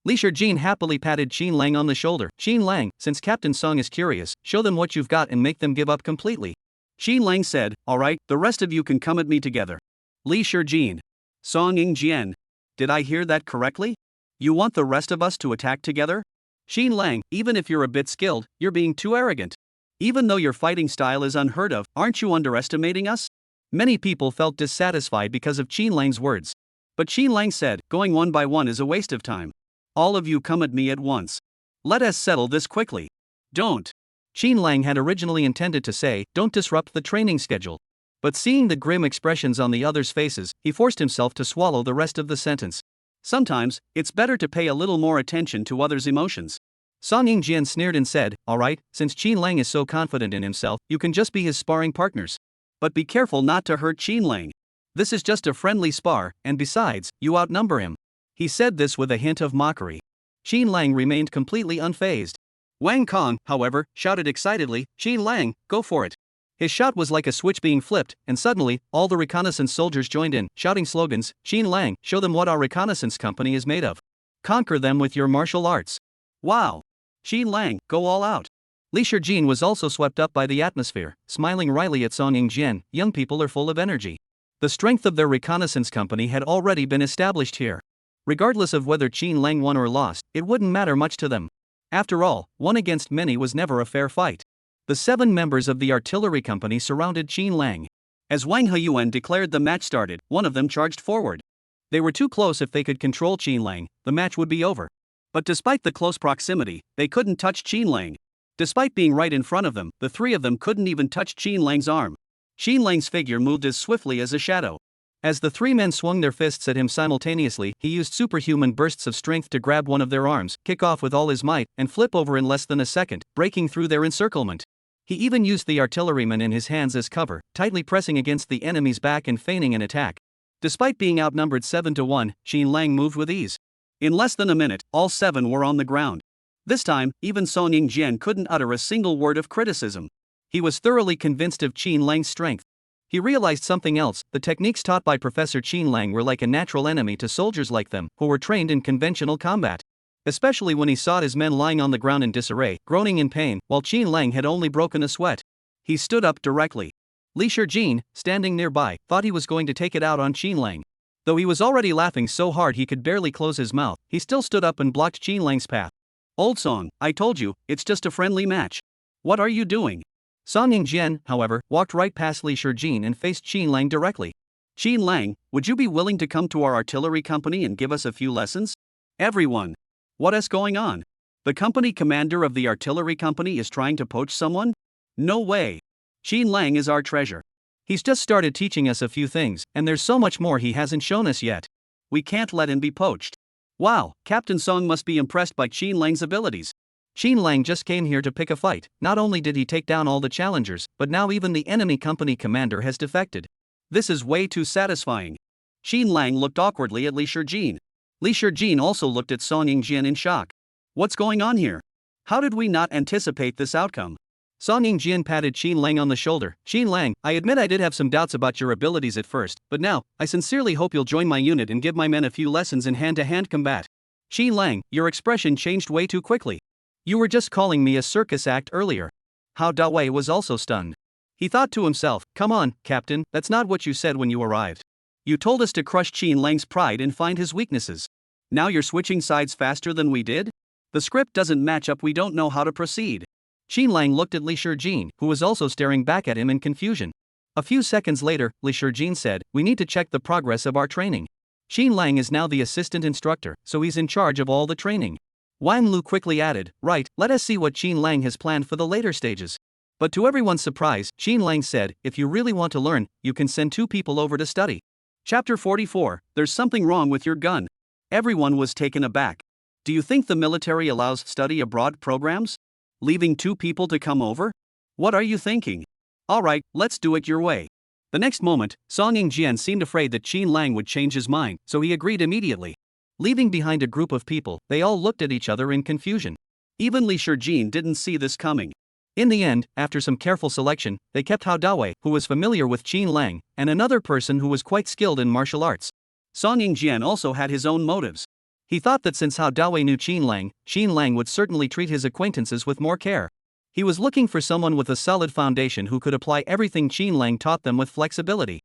Li Shijin happily patted Qin Lang on the shoulder. "Qin Lang, since Captain Song is curious, show them what you've got and make them give up completely." Qin Lang said, "Alright, the rest of you can come at me together." Li Shijin. Song Yingjian. Did I hear that correctly? You want the rest of us to attack together? Qin Lang, even if you're a bit skilled, you're being too arrogant. Even though your fighting style is unheard of, aren't you underestimating us? Many people felt dissatisfied because of Qin Lang's words. But Qin Lang said, "Going one by one is a waste of time. All of you come at me at once. Let us settle this quickly." Don't. Qin Lang had originally intended to say, "Don't disrupt the training schedule." But seeing the grim expressions on the others' faces, he forced himself to swallow the rest of the sentence. Sometimes, it's better to pay a little more attention to others' emotions. Song Yingjian sneered and said, "Alright, since Qin Lang is so confident in himself, you can just be his sparring partners. But be careful not to hurt Qin Lang. This is just a friendly spar, and besides, you outnumber him." He said this with a hint of mockery. Qin Lang remained completely unfazed. Wang Kong, however, shouted excitedly, "Qin Lang, go for it." His shout was like a switch being flipped, and suddenly, all the reconnaissance soldiers joined in, shouting slogans, "Qin Lang, show them what our reconnaissance company is made of. Conquer them with your martial arts. Wow! Qin Lang, go all out." Li Shijin was also swept up by the atmosphere, smiling wryly at Song Yingjian. Young people are full of energy. The strength of their reconnaissance company had already been established here. Regardless of whether Qin Lang won or lost, it wouldn't matter much to them. After all, one against many was never a fair fight. The 7 members of the artillery company surrounded Qin Lang. As Wang Heyuan declared the match started, one of them charged forward. They were too close. If they could control Qin Lang, the match would be over. But despite the close proximity, they couldn't touch Qin Lang. Despite being right in front of them, the 3 of them couldn't even touch Qin Lang's arm. Qin Lang's figure moved as swiftly as a shadow. As the 3 men swung their fists at him simultaneously, he used superhuman bursts of strength to grab one of their arms, kick off with all his might, and flip over in less than a second, breaking through their encirclement. He even used the artilleryman in his hands as cover, tightly pressing against the enemy's back and feigning an attack. Despite being outnumbered 7-1, Qin Lang moved with ease. In less than a minute, all 7 were on the ground. This time, even Song Yingjian couldn't utter a single word of criticism. He was thoroughly convinced of Qin Lang's strength. He realized something else: the techniques taught by Professor Qin Lang were like a natural enemy to soldiers like them, who were trained in conventional combat. Especially when he saw his men lying on the ground in disarray, groaning in pain, while Qin Lang had only broken a sweat. He stood up directly. Li Shijin, standing nearby, thought he was going to take it out on Qin Lang. Though he was already laughing so hard he could barely close his mouth, he still stood up and blocked Qin Lang's path. "Old Song, I told you, it's just a friendly match. What are you doing?" Song Yingjian, however, walked right past Li Shijin and faced Qin Lang directly. "Qin Lang, would you be willing to come to our artillery company and give us a few lessons?" Everyone. What is going on? The company commander of the artillery company is trying to poach someone? No way. Qin Lang is our treasure. He's just started teaching us a few things, and there's so much more he hasn't shown us yet. We can't let him be poached. Wow, Captain Song must be impressed by Qin Lang's abilities. Qin Lang just came here to pick a fight. Not only did he take down all the challengers, but now even the enemy company commander has defected. This is way too satisfying. Qin Lang looked awkwardly at Li Shijin. Li Shijin also looked at Song Yingjian in shock. What's going on here? How did we not anticipate this outcome? Song Yingjian patted Qin Lang on the shoulder. "Qin Lang, I admit I did have some doubts about your abilities at first, but now, I sincerely hope you'll join my unit and give my men a few lessons in hand-to-hand combat." "Qin Lang, your expression changed way too quickly. You were just calling me a circus act earlier." Hao Dawei was also stunned. He thought to himself, "Come on, Captain, that's not what you said when you arrived. You told us to crush Qin Lang's pride and find his weaknesses. Now you're switching sides faster than we did? The script doesn't match up. We don't know how to proceed." Qin Lang looked at Li Shijin, who was also staring back at him in confusion. A few seconds later, Li Shijin said, "We need to check the progress of our training. Qin Lang is now the assistant instructor, so he's in charge of all the training." Wang Lu quickly added, "Right, let us see what Qin Lang has planned for the later stages." But to everyone's surprise, Qin Lang said, if you really want to learn, you can send 2 people over to study. Chapter 44, There's something wrong with your gun. Everyone was taken aback. Do you think the military allows study abroad programs? Leaving 2 people to come over? What are you thinking? Alright, let's do it your way. The next moment, Song Yingjian seemed afraid that Qin Lang would change his mind, so he agreed immediately. Leaving behind a group of people, they all looked at each other in confusion. Even Li Shijin didn't see this coming. In the end, after some careful selection, they kept Hao Dawei, who was familiar with Qin Lang, and another person who was quite skilled in martial arts. Song Yingjian also had his own motives. He thought that since Hao Dawei knew Qin Lang would certainly treat his acquaintances with more care. He was looking for someone with a solid foundation who could apply everything Qin Lang taught them with flexibility.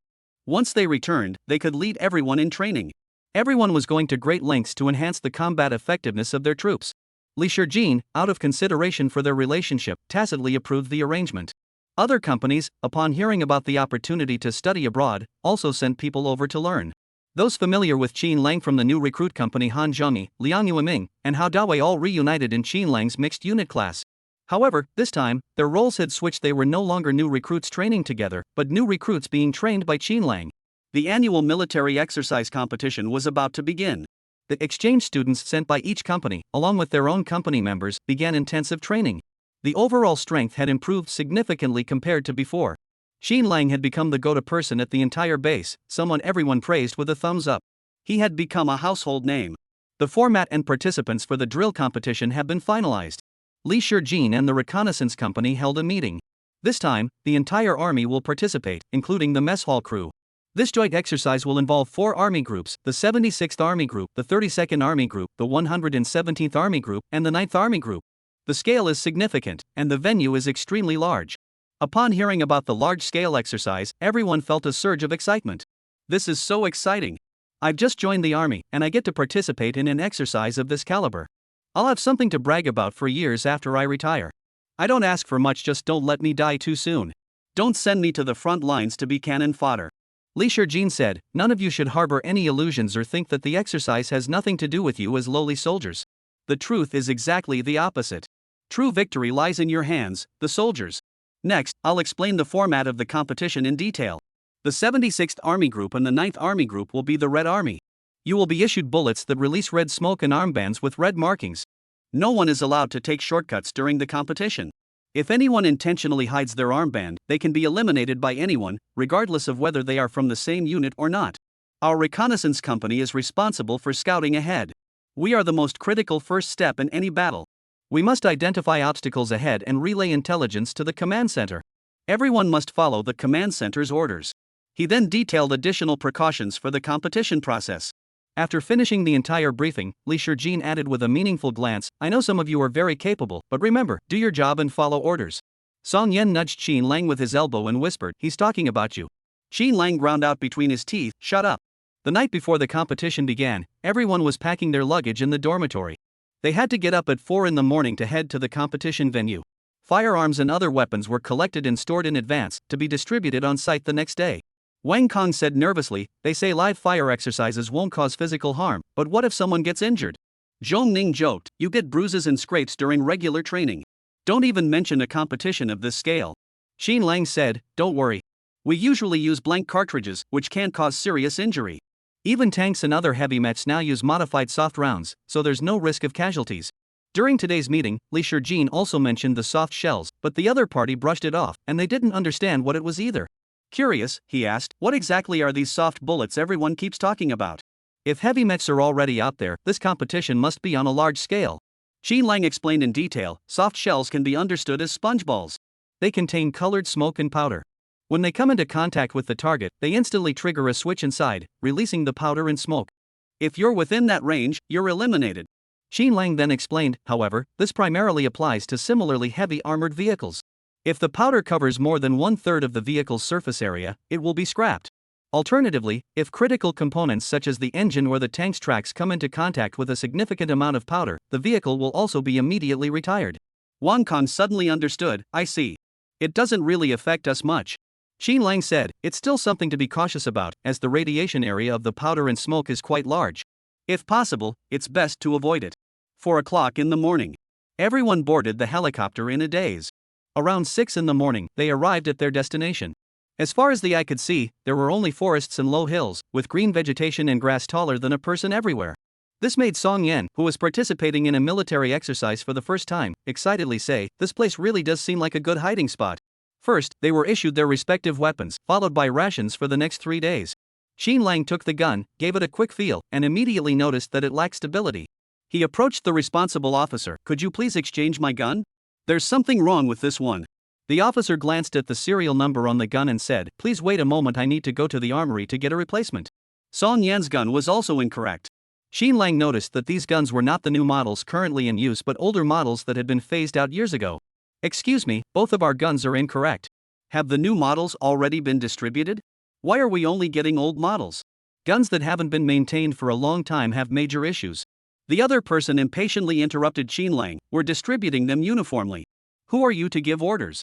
Once they returned, they could lead everyone in training. Everyone was going to great lengths to enhance the combat effectiveness of their troops. Li Shijin, out of consideration for their relationship, tacitly approved the arrangement. Other companies, upon hearing about the opportunity to study abroad, also sent people over to learn. Those familiar with Qin Lang from the new recruit company Han Zhengyi, Liang Yueming, and Hao Dawei all reunited in Qin Lang's mixed unit class. However, this time, their roles had switched. They were no longer new recruits training together, but new recruits being trained by Qin Lang. The annual military exercise competition was about to begin. The exchange students sent by each company, along with their own company members, began intensive training. The overall strength had improved significantly compared to before. Qin Lang had become the go-to person at the entire base, someone everyone praised with a thumbs up. He had become a household name. The format and participants for the drill competition have been finalized. Li Shijin and the Reconnaissance company held a meeting. This time, the entire army will participate, including the mess hall crew. This joint exercise will involve 4 army groups, the 76th Army Group, the 32nd Army Group, the 117th Army Group, and the 9th Army Group. The scale is significant, and the venue is extremely large. Upon hearing about the large-scale exercise, everyone felt a surge of excitement. This is so exciting. I've just joined the army, and I get to participate in an exercise of this caliber. I'll have something to brag about for years after I retire. I don't ask for much, just don't let me die too soon. Don't send me to the front lines to be cannon fodder. Li Shijin said, none of you should harbor any illusions or think that the exercise has nothing to do with you as lowly soldiers. The truth is exactly the opposite. True victory lies in your hands, the soldiers. Next, I'll explain the format of the competition in detail. The 76th Army Group and the 9th Army Group will be the Red Army. You will be issued bullets that release red smoke and armbands with red markings. No one is allowed to take shortcuts during the competition. If anyone intentionally hides their armband, they can be eliminated by anyone, regardless of whether they are from the same unit or not. Our reconnaissance company is responsible for scouting ahead. We are the most critical first step in any battle. We must identify obstacles ahead and relay intelligence to the command center. Everyone must follow the command center's orders. He then detailed additional precautions for the competition process. After finishing the entire briefing, Li Shijin added with a meaningful glance, I know some of you are very capable, but remember, do your job and follow orders. Song Yen nudged Qin Lang with his elbow and whispered, he's talking about you. Qin Lang ground out between his teeth, shut up. The night before the competition began, everyone was packing their luggage in the dormitory. They had to get up at 4 in the morning to head to the competition venue. Firearms and other weapons were collected and stored in advance, to be distributed on site the next day. Wang Kong said nervously, they say live fire exercises won't cause physical harm, but what if someone gets injured? Zhong Ning joked, you get bruises and scrapes during regular training. Don't even mention a competition of this scale. Qin Lang said, don't worry. We usually use blank cartridges, which can cause serious injury. Even tanks and other heavy mechs now use modified soft rounds, so there's no risk of casualties. During today's meeting, Li Shijin also mentioned the soft shells, but the other party brushed it off, and they didn't understand what it was either. Curious, he asked, what exactly are these soft bullets everyone keeps talking about? If heavy mechs are already out there, this competition must be on a large scale. Qin Lang explained in detail, soft shells can be understood as sponge balls. They contain colored smoke and powder. When they come into contact with the target, they instantly trigger a switch inside, releasing the powder and smoke. If you're within that range, you're eliminated. Qin Lang then explained, however, this primarily applies to similarly heavy armored vehicles. If the powder covers more than 1/3 of the vehicle's surface area, it will be scrapped. Alternatively, if critical components such as the engine or the tank's tracks come into contact with a significant amount of powder, the vehicle will also be immediately retired. Wang Kong suddenly understood, I see. It doesn't really affect us much. Qin Lang said, it's still something to be cautious about, as the radiation area of the powder and smoke is quite large. If possible, it's best to avoid it. 4 o'clock in the morning. Everyone boarded the helicopter in a daze. Around 6 in the morning, they arrived at their destination. As far as the eye could see, there were only forests and low hills, with green vegetation and grass taller than a person everywhere. This made Song Yan, who was participating in a military exercise for the first time, excitedly say, "This place really does seem like a good hiding spot." First, they were issued their respective weapons, followed by rations for the next 3 days. Xin Lang took the gun, gave it a quick feel, and immediately noticed that it lacked stability. He approached the responsible officer. "Could you please exchange my gun? There's something wrong with this one." The officer glanced at the serial number on the gun and said, "Please wait a moment, I need to go to the armory to get a replacement." Song Yan's gun was also incorrect. Xin Lang noticed that these guns were not the new models currently in use but older models that had been phased out years ago. "Excuse me, both of our guns are incorrect. Have the new models already been distributed? Why are we only getting old models? Guns that haven't been maintained for a long time have major issues." The other person impatiently interrupted Xin Lang. "We're distributing them uniformly. Who are you to give orders?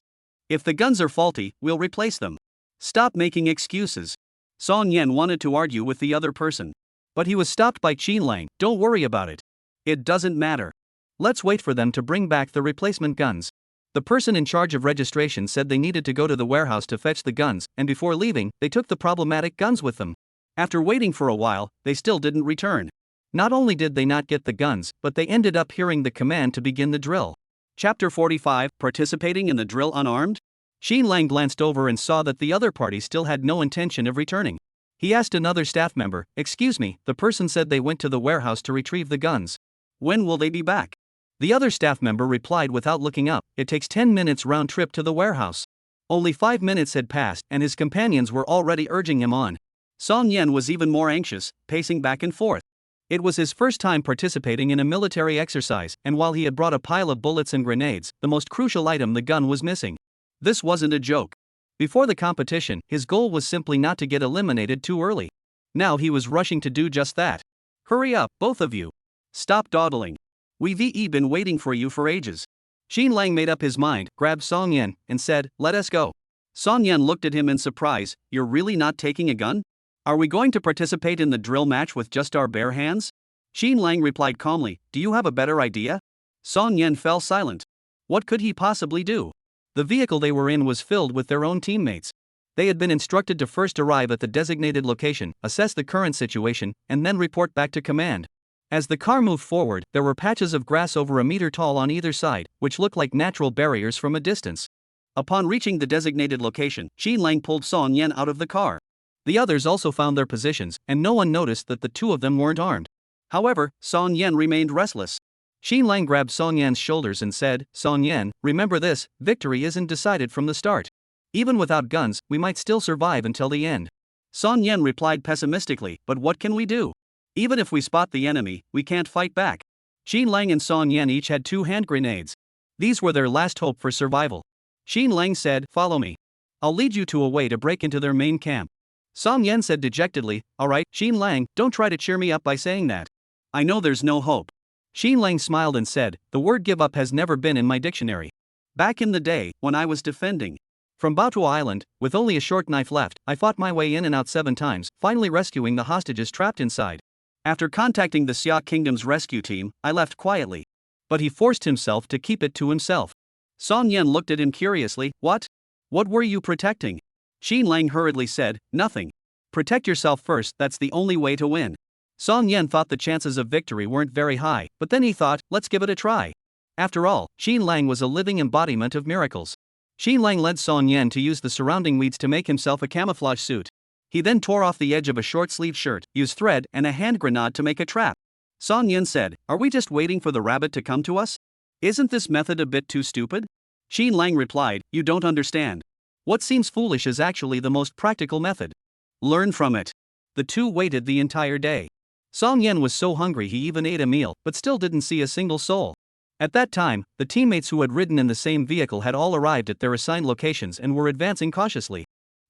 If the guns are faulty, we'll replace them. Stop making excuses." Song Yan wanted to argue with the other person, but he was stopped by Xin Lang. "Don't worry about it. It doesn't matter. Let's wait for them to bring back the replacement guns." The person in charge of registration said they needed to go to the warehouse to fetch the guns, and before leaving, they took the problematic guns with them. After waiting for a while, they still didn't return. Not only did they not get the guns, but they ended up hearing the command to begin the drill. Chapter 45, Participating in the Drill Unarmed? Xin Lang glanced over and saw that the other party still had no intention of returning. He asked another staff member, "Excuse me," the person said they went to the warehouse to retrieve the guns. "When will they be back?" The other staff member replied without looking up, "It takes 10 minutes round trip to the warehouse." Only 5 minutes had passed and his companions were already urging him on. Song Yan was even more anxious, pacing back and forth. It was his first time participating in a military exercise, and while he had brought a pile of bullets and grenades, the most crucial item, the gun, was missing. This wasn't a joke. Before the competition, his goal was simply not to get eliminated too early. Now he was rushing to do just that. "Hurry up, both of you. Stop dawdling. We've been waiting for you for ages." Xin Lang made up his mind, grabbed Song Yan, and said, "Let us go." Song Yan looked at him in surprise. "You're really not taking a gun? Are we going to participate in the drill match with just our bare hands?" Xin Lang replied calmly, "Do you have a better idea?" Song Yan fell silent. What could he possibly do? The vehicle they were in was filled with their own teammates. They had been instructed to first arrive at the designated location, assess the current situation, and then report back to command. As the car moved forward, there were patches of grass over a meter tall on either side, which looked like natural barriers from a distance. Upon reaching the designated location, Xin Lang pulled Song Yan out of the car. The others also found their positions, and no one noticed that the two of them weren't armed. However, Song Yan remained restless. Xin Lang grabbed Song Yan's shoulders and said, "Song Yan, remember this, victory isn't decided from the start. Even without guns, we might still survive until the end." Song Yan replied pessimistically, "But what can we do? Even if we spot the enemy, we can't fight back." Xin Lang and Song Yan each had 2 hand grenades. These were their last hope for survival. Xin Lang said, "Follow me. I'll lead you to a way to break into their main camp." Song Yan said dejectedly, "Alright, Xin Lang, don't try to cheer me up by saying that. I know there's no hope." Xin Lang smiled and said, "The word give up has never been in my dictionary. Back in the day, when I was defending from Baotua Island, with only a short knife left, I fought my way in and out 7 times, finally rescuing the hostages trapped inside. After contacting the Xia Kingdom's rescue team, I left quietly." But he forced himself to keep it to himself. Song Yan looked at him curiously. What were you protecting?" Xin Lang hurriedly said, "Nothing. Protect yourself first, that's the only way to win." Song Yan thought the chances of victory weren't very high, but then he thought, let's give it a try. After all, Xin Lang was a living embodiment of miracles. Xin Lang led Song Yan to use the surrounding weeds to make himself a camouflage suit. He then tore off the edge of a short-sleeved shirt, used thread and a hand grenade to make a trap. Song Yan said, "Are we just waiting for the rabbit to come to us? Isn't this method a bit too stupid?" Xin Lang replied, "You don't understand. What seems foolish is actually the most practical method. Learn from it." The two waited the entire day. Song Yan was so hungry he even ate a meal, but still didn't see a single soul. At that time, the teammates who had ridden in the same vehicle had all arrived at their assigned locations and were advancing cautiously.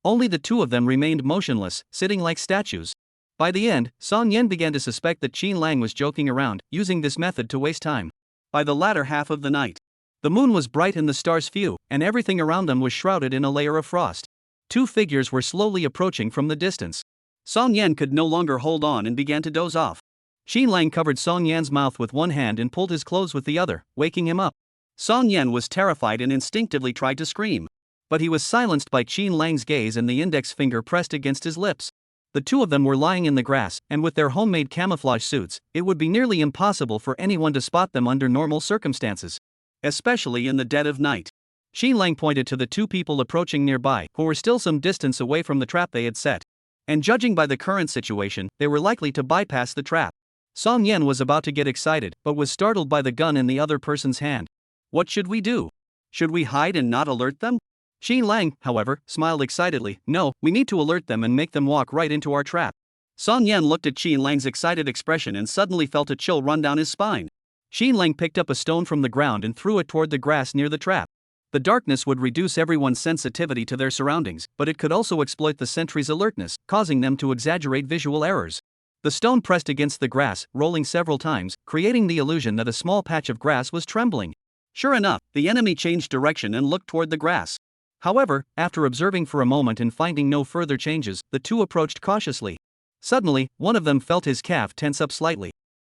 Only the two of them remained motionless, sitting like statues. By the end, Song Yan began to suspect that Xin Lang was joking around, using this method to waste time. By the latter half of the night, the moon was bright and the stars few, and everything around them was shrouded in a layer of frost. 2 figures were slowly approaching from the distance. Song Yan could no longer hold on and began to doze off. Xin Lang covered Song Yan's mouth with one hand and pulled his clothes with the other, waking him up. Song Yan was terrified and instinctively tried to scream. But he was silenced by Qin Lang's gaze and the index finger pressed against his lips. The two of them were lying in the grass, and with their homemade camouflage suits, it would be nearly impossible for anyone to spot them under normal circumstances. Especially in the dead of night. Qin Lang pointed to the two people approaching nearby, who were still some distance away from the trap they had set. And judging by the current situation, they were likely to bypass the trap. Song Yan was about to get excited, but was startled by the gun in the other person's hand. What should we do? Should we hide and not alert them? Qin Lang, however, smiled excitedly. No, we need to alert them and make them walk right into our trap. Song Yan looked at Qin Lang's excited expression and suddenly felt a chill run down his spine. Qin Lang picked up a stone from the ground and threw it toward the grass near the trap. The darkness would reduce everyone's sensitivity to their surroundings, but it could also exploit the sentries' alertness, causing them to exaggerate visual errors. The stone pressed against the grass, rolling several times, creating the illusion that a small patch of grass was trembling. Sure enough, the enemy changed direction and looked toward the grass. However, after observing for a moment and finding no further changes, the two approached cautiously. Suddenly, one of them felt his calf tense up slightly.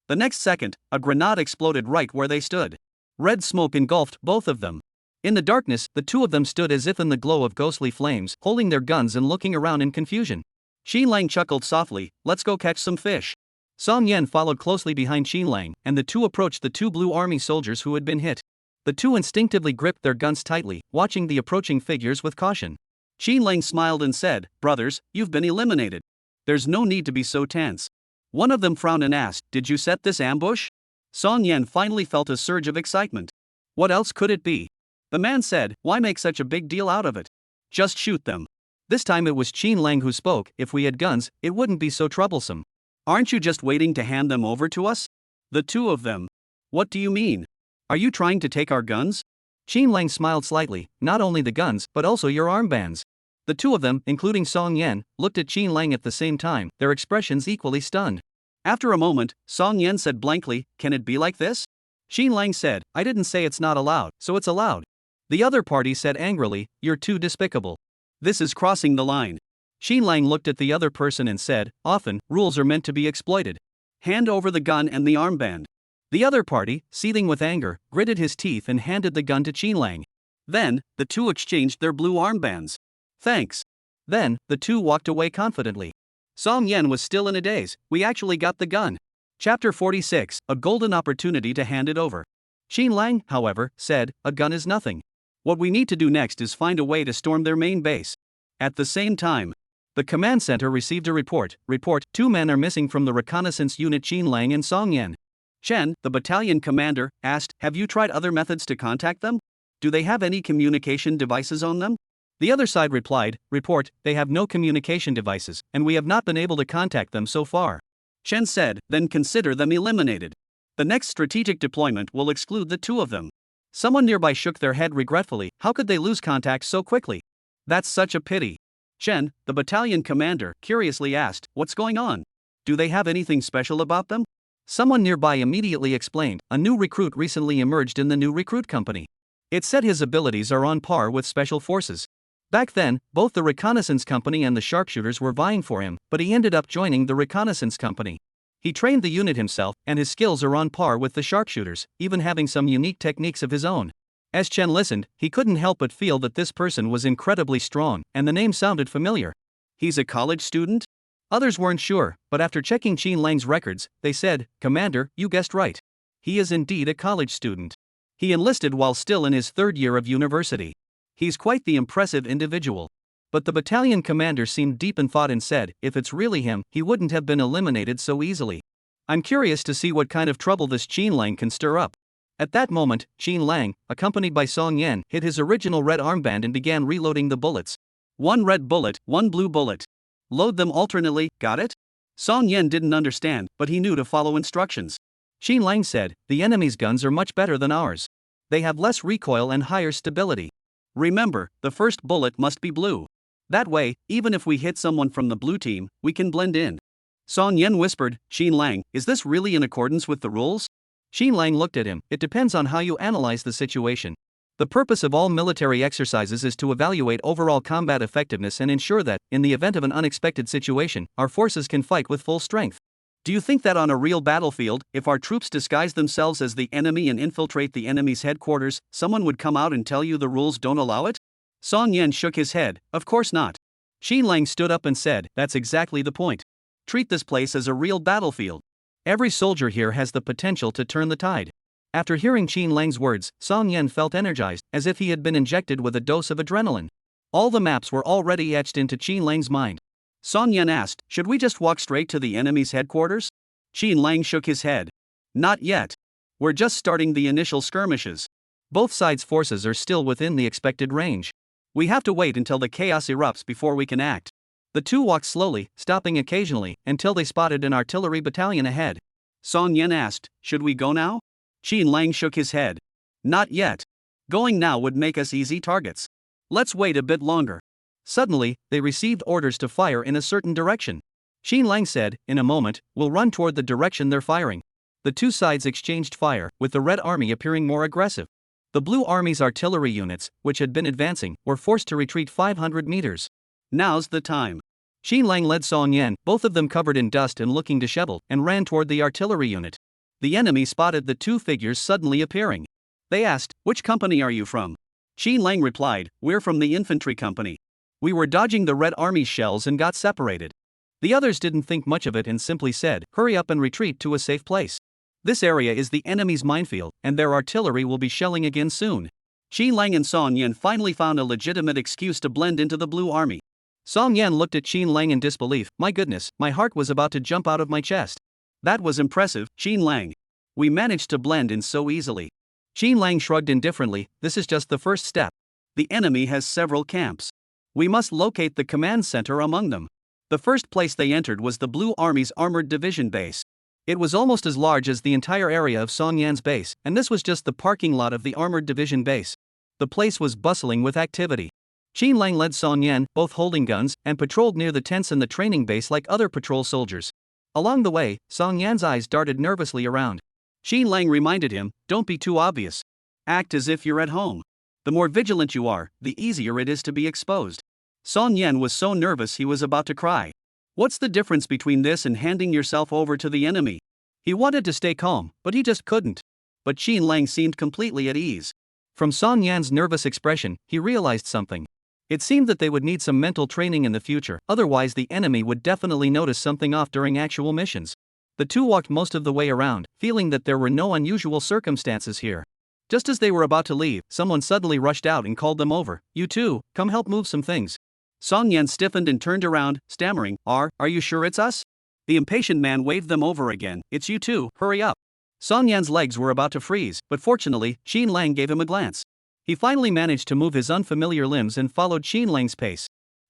The next second, a grenade exploded right where they stood. Red smoke engulfed both of them. In the darkness, the two of them stood as if in the glow of ghostly flames, holding their guns and looking around in confusion. Qin Lang chuckled softly, "Let's go catch some fish." Song Yan followed closely behind Qin Lang, and the two approached the two blue army soldiers who had been hit. The two instinctively gripped their guns tightly, watching the approaching figures with caution. Qin Lang smiled and said, "Brothers, you've been eliminated. There's no need to be so tense." One of them frowned and asked, "Did you set this ambush?" Song Yan finally felt a surge of excitement. What else could it be? The man said, "Why make such a big deal out of it? Just shoot them." This time it was Qin Lang who spoke. "If we had guns, it wouldn't be so troublesome." "Aren't you just waiting to hand them over to us?" "The two of them." "What do you mean? Are you trying to take our guns?" Qin Lang smiled slightly. "Not only the guns, but also your armbands." The two of them, including Song Yan, looked at Qin Lang at the same time, their expressions equally stunned. After a moment, Song Yan said blankly, "Can it be like this?" Qin Lang said, "I didn't say it's not allowed, so it's allowed." The other party said angrily, "You're too despicable. This is crossing the line." Qin Lang looked at the other person and said, "Often, rules are meant to be exploited. Hand over the gun and the armband." The other party, seething with anger, gritted his teeth and handed the gun to Qin Lang. Then, the two exchanged their blue armbands. "Thanks." Then, the two walked away confidently. Song Yan was still in a daze. "We actually got the gun." Chapter 46, a golden opportunity to hand it over. Qin Lang, however, said, "A gun is nothing. What we need to do next is find a way to storm their main base." At the same time, the command center received a report. Two men are missing from the reconnaissance unit. Qin Lang and Song Yan. Chen, the battalion commander, asked, "Have you tried other methods to contact them? Do they have any communication devices on them?" The other side replied, "They have no communication devices, and we have not been able to contact them so far." Chen said, "Then consider them eliminated. The next strategic deployment will exclude the two of them." Someone nearby shook their head regretfully. How could they lose contact so quickly? "That's such a pity." Chen, the battalion commander, curiously asked, "What's going on? Do they have anything special about them?" Someone nearby immediately explained, "A new recruit recently emerged in the new recruit company. It said his abilities are on par with special forces. Back then, both the reconnaissance company and the sharpshooters were vying for him, but he ended up joining the reconnaissance company. He trained the unit himself, and his skills are on par with the sharpshooters, even having some unique techniques of his own." As Chen listened, he couldn't help but feel that this person was incredibly strong, and the name sounded familiar. "He's a college student?" Others weren't sure, but after checking Qin Lang's records, they said, "Commander, you guessed right. He is indeed a college student. He enlisted while still in his third year of university. He's quite the impressive individual." But the battalion commander seemed deep in thought and said, "If it's really him, he wouldn't have been eliminated so easily. I'm curious to see what kind of trouble this Qin Lang can stir up." At that moment, Qin Lang, accompanied by Song Yan, hit his original red armband and began reloading the bullets. "One red bullet, one blue bullet. Load them alternately, got it?" Song Yan didn't understand, but he knew to follow instructions. Qin Lang said, "The enemy's guns are much better than ours. They have less recoil and higher stability. Remember, the first bullet must be blue. That way, even if we hit someone from the blue team, we can blend in." Song Yan whispered, "Qin Lang, is this really in accordance with the rules?" Qin Lang looked at him. "It depends on how you analyze the situation. The purpose of all military exercises is to evaluate overall combat effectiveness and ensure that, in the event of an unexpected situation, our forces can fight with full strength. Do you think that on a real battlefield, if our troops disguise themselves as the enemy and infiltrate the enemy's headquarters, someone would come out and tell you the rules don't allow it? Song Yan shook his head, of course not. Xin Lang stood up and said, that's exactly the point. Treat this place as a real battlefield. Every soldier here has the potential to turn the tide. After hearing Xin Lang's words, Song Yan felt energized, as if he had been injected with a dose of adrenaline. All the maps were already etched into Xin Lang's mind. Song Yan asked, should we just walk straight to the enemy's headquarters? Xin Lang shook his head. Not yet. We're just starting the initial skirmishes. Both sides' forces are still within the expected range. We have to wait until the chaos erupts before we can act. The two walked slowly, stopping occasionally, until they spotted an artillery battalion ahead. Song Yan asked, should we go now? Xin Lang shook his head. Not yet. Going now would make us easy targets. Let's wait a bit longer. Suddenly, they received orders to fire in a certain direction. Xin Lang said, in a moment, we'll run toward the direction they're firing. The two sides exchanged fire, with the Red Army appearing more aggressive. The Blue Army's artillery units, which had been advancing, were forced to retreat 500 meters. Now's the time. Xin Lang led Song Yan, both of them covered in dust and looking disheveled, and ran toward the artillery unit. The enemy spotted the two figures suddenly appearing. They asked, which company are you from? Xin Lang replied, we're from the infantry company. We were dodging the Red Army's shells and got separated. The others didn't think much of it and simply said, hurry up and retreat to a safe place. This area is the enemy's minefield, and their artillery will be shelling again soon. Xin Lang and Song Yan finally found a legitimate excuse to blend into the Blue Army. Song Yan looked at Xin Lang in disbelief. My goodness, my heart was about to jump out of my chest. That was impressive, Xin Lang. We managed to blend in so easily. Xin Lang shrugged indifferently, this is just the first step. The enemy has several camps. We must locate the command center among them. The first place they entered was the Blue Army's armored division base. It was almost as large as the entire area of Song Yan's base, and this was just the parking lot of the armored division base. The place was bustling with activity. Xin Lang led Song Yan, both holding guns, and patrolled near the tents and the training base like other patrol soldiers. Along the way, Song Yan's eyes darted nervously around. Xin Lang reminded him, don't be too obvious. Act as if you're at home. The more vigilant you are, the easier it is to be exposed. Song Yan was so nervous he was about to cry. What's the difference between this and handing yourself over to the enemy? He wanted to stay calm, but he just couldn't. But Xin Lang seemed completely at ease. From Song Yan's nervous expression, he realized something. It seemed that they would need some mental training in the future, otherwise the enemy would definitely notice something off during actual missions. The two walked most of the way around, feeling that there were no unusual circumstances here. Just as they were about to leave, someone suddenly rushed out and called them over. You two, come help move some things. Song Yan stiffened and turned around, stammering, Are you sure it's us? The impatient man waved them over again. It's you two, hurry up. Song Yan's legs were about to freeze, but fortunately, Xin Lang gave him a glance. He finally managed to move his unfamiliar limbs and followed Xin Lang's pace.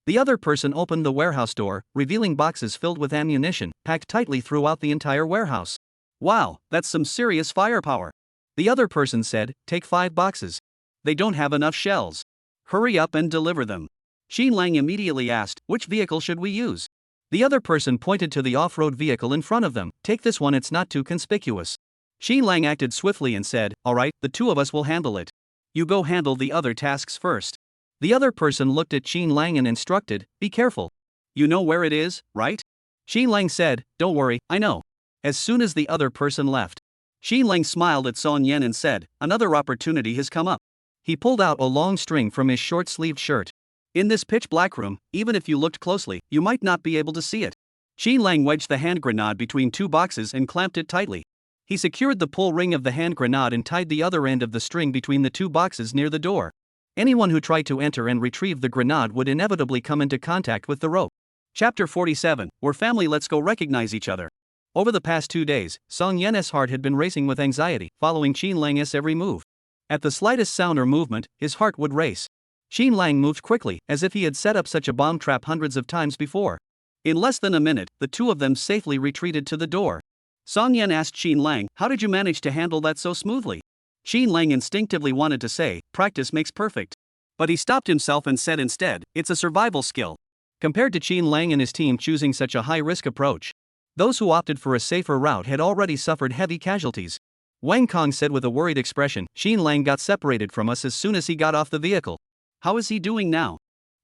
The other person opened the warehouse door, revealing boxes filled with ammunition, packed tightly throughout the entire warehouse. Wow, that's some serious firepower. The other person said, take 5 boxes. They don't have enough shells. Hurry up and deliver them. Xin Lang immediately asked, which vehicle should we use? The other person pointed to the off-road vehicle in front of them. Take this one, it's not too conspicuous. Xin Lang acted swiftly and said, alright, the two of us will handle it. You go handle the other tasks first. The other person looked at Xin Lang and instructed, be careful. You know where it is, right? Xin Lang said, don't worry, I know. As soon as the other person left, Xin Lang smiled at Song Yan and said, another opportunity has come up. He pulled out a long string from his short-sleeved shirt. In this pitch-black room, even if you looked closely, you might not be able to see it. Xin Lang wedged the hand grenade between 2 boxes and clamped it tightly. He secured the pull ring of the hand grenade and tied the other end of the string between the 2 boxes near the door. Anyone who tried to enter and retrieve the grenade would inevitably come into contact with the rope. Chapter 47, We're family, let's go recognize each other. Over the past 2 days, Song Yan's heart had been racing with anxiety, following Xin Lang's every move. At the slightest sound or movement, his heart would race. Xin Lang moved quickly, as if he had set up such a bomb trap hundreds of times before. In less than a minute, the two of them safely retreated to the door. Song Yan asked Xin Lang, how did you manage to handle that so smoothly? Xin Lang instinctively wanted to say, practice makes perfect. But he stopped himself and said instead, it's a survival skill. Compared to Xin Lang and his team choosing such a high-risk approach, those who opted for a safer route had already suffered heavy casualties. Wang Kong said with a worried expression, Xin Lang got separated from us as soon as he got off the vehicle. How is he doing now?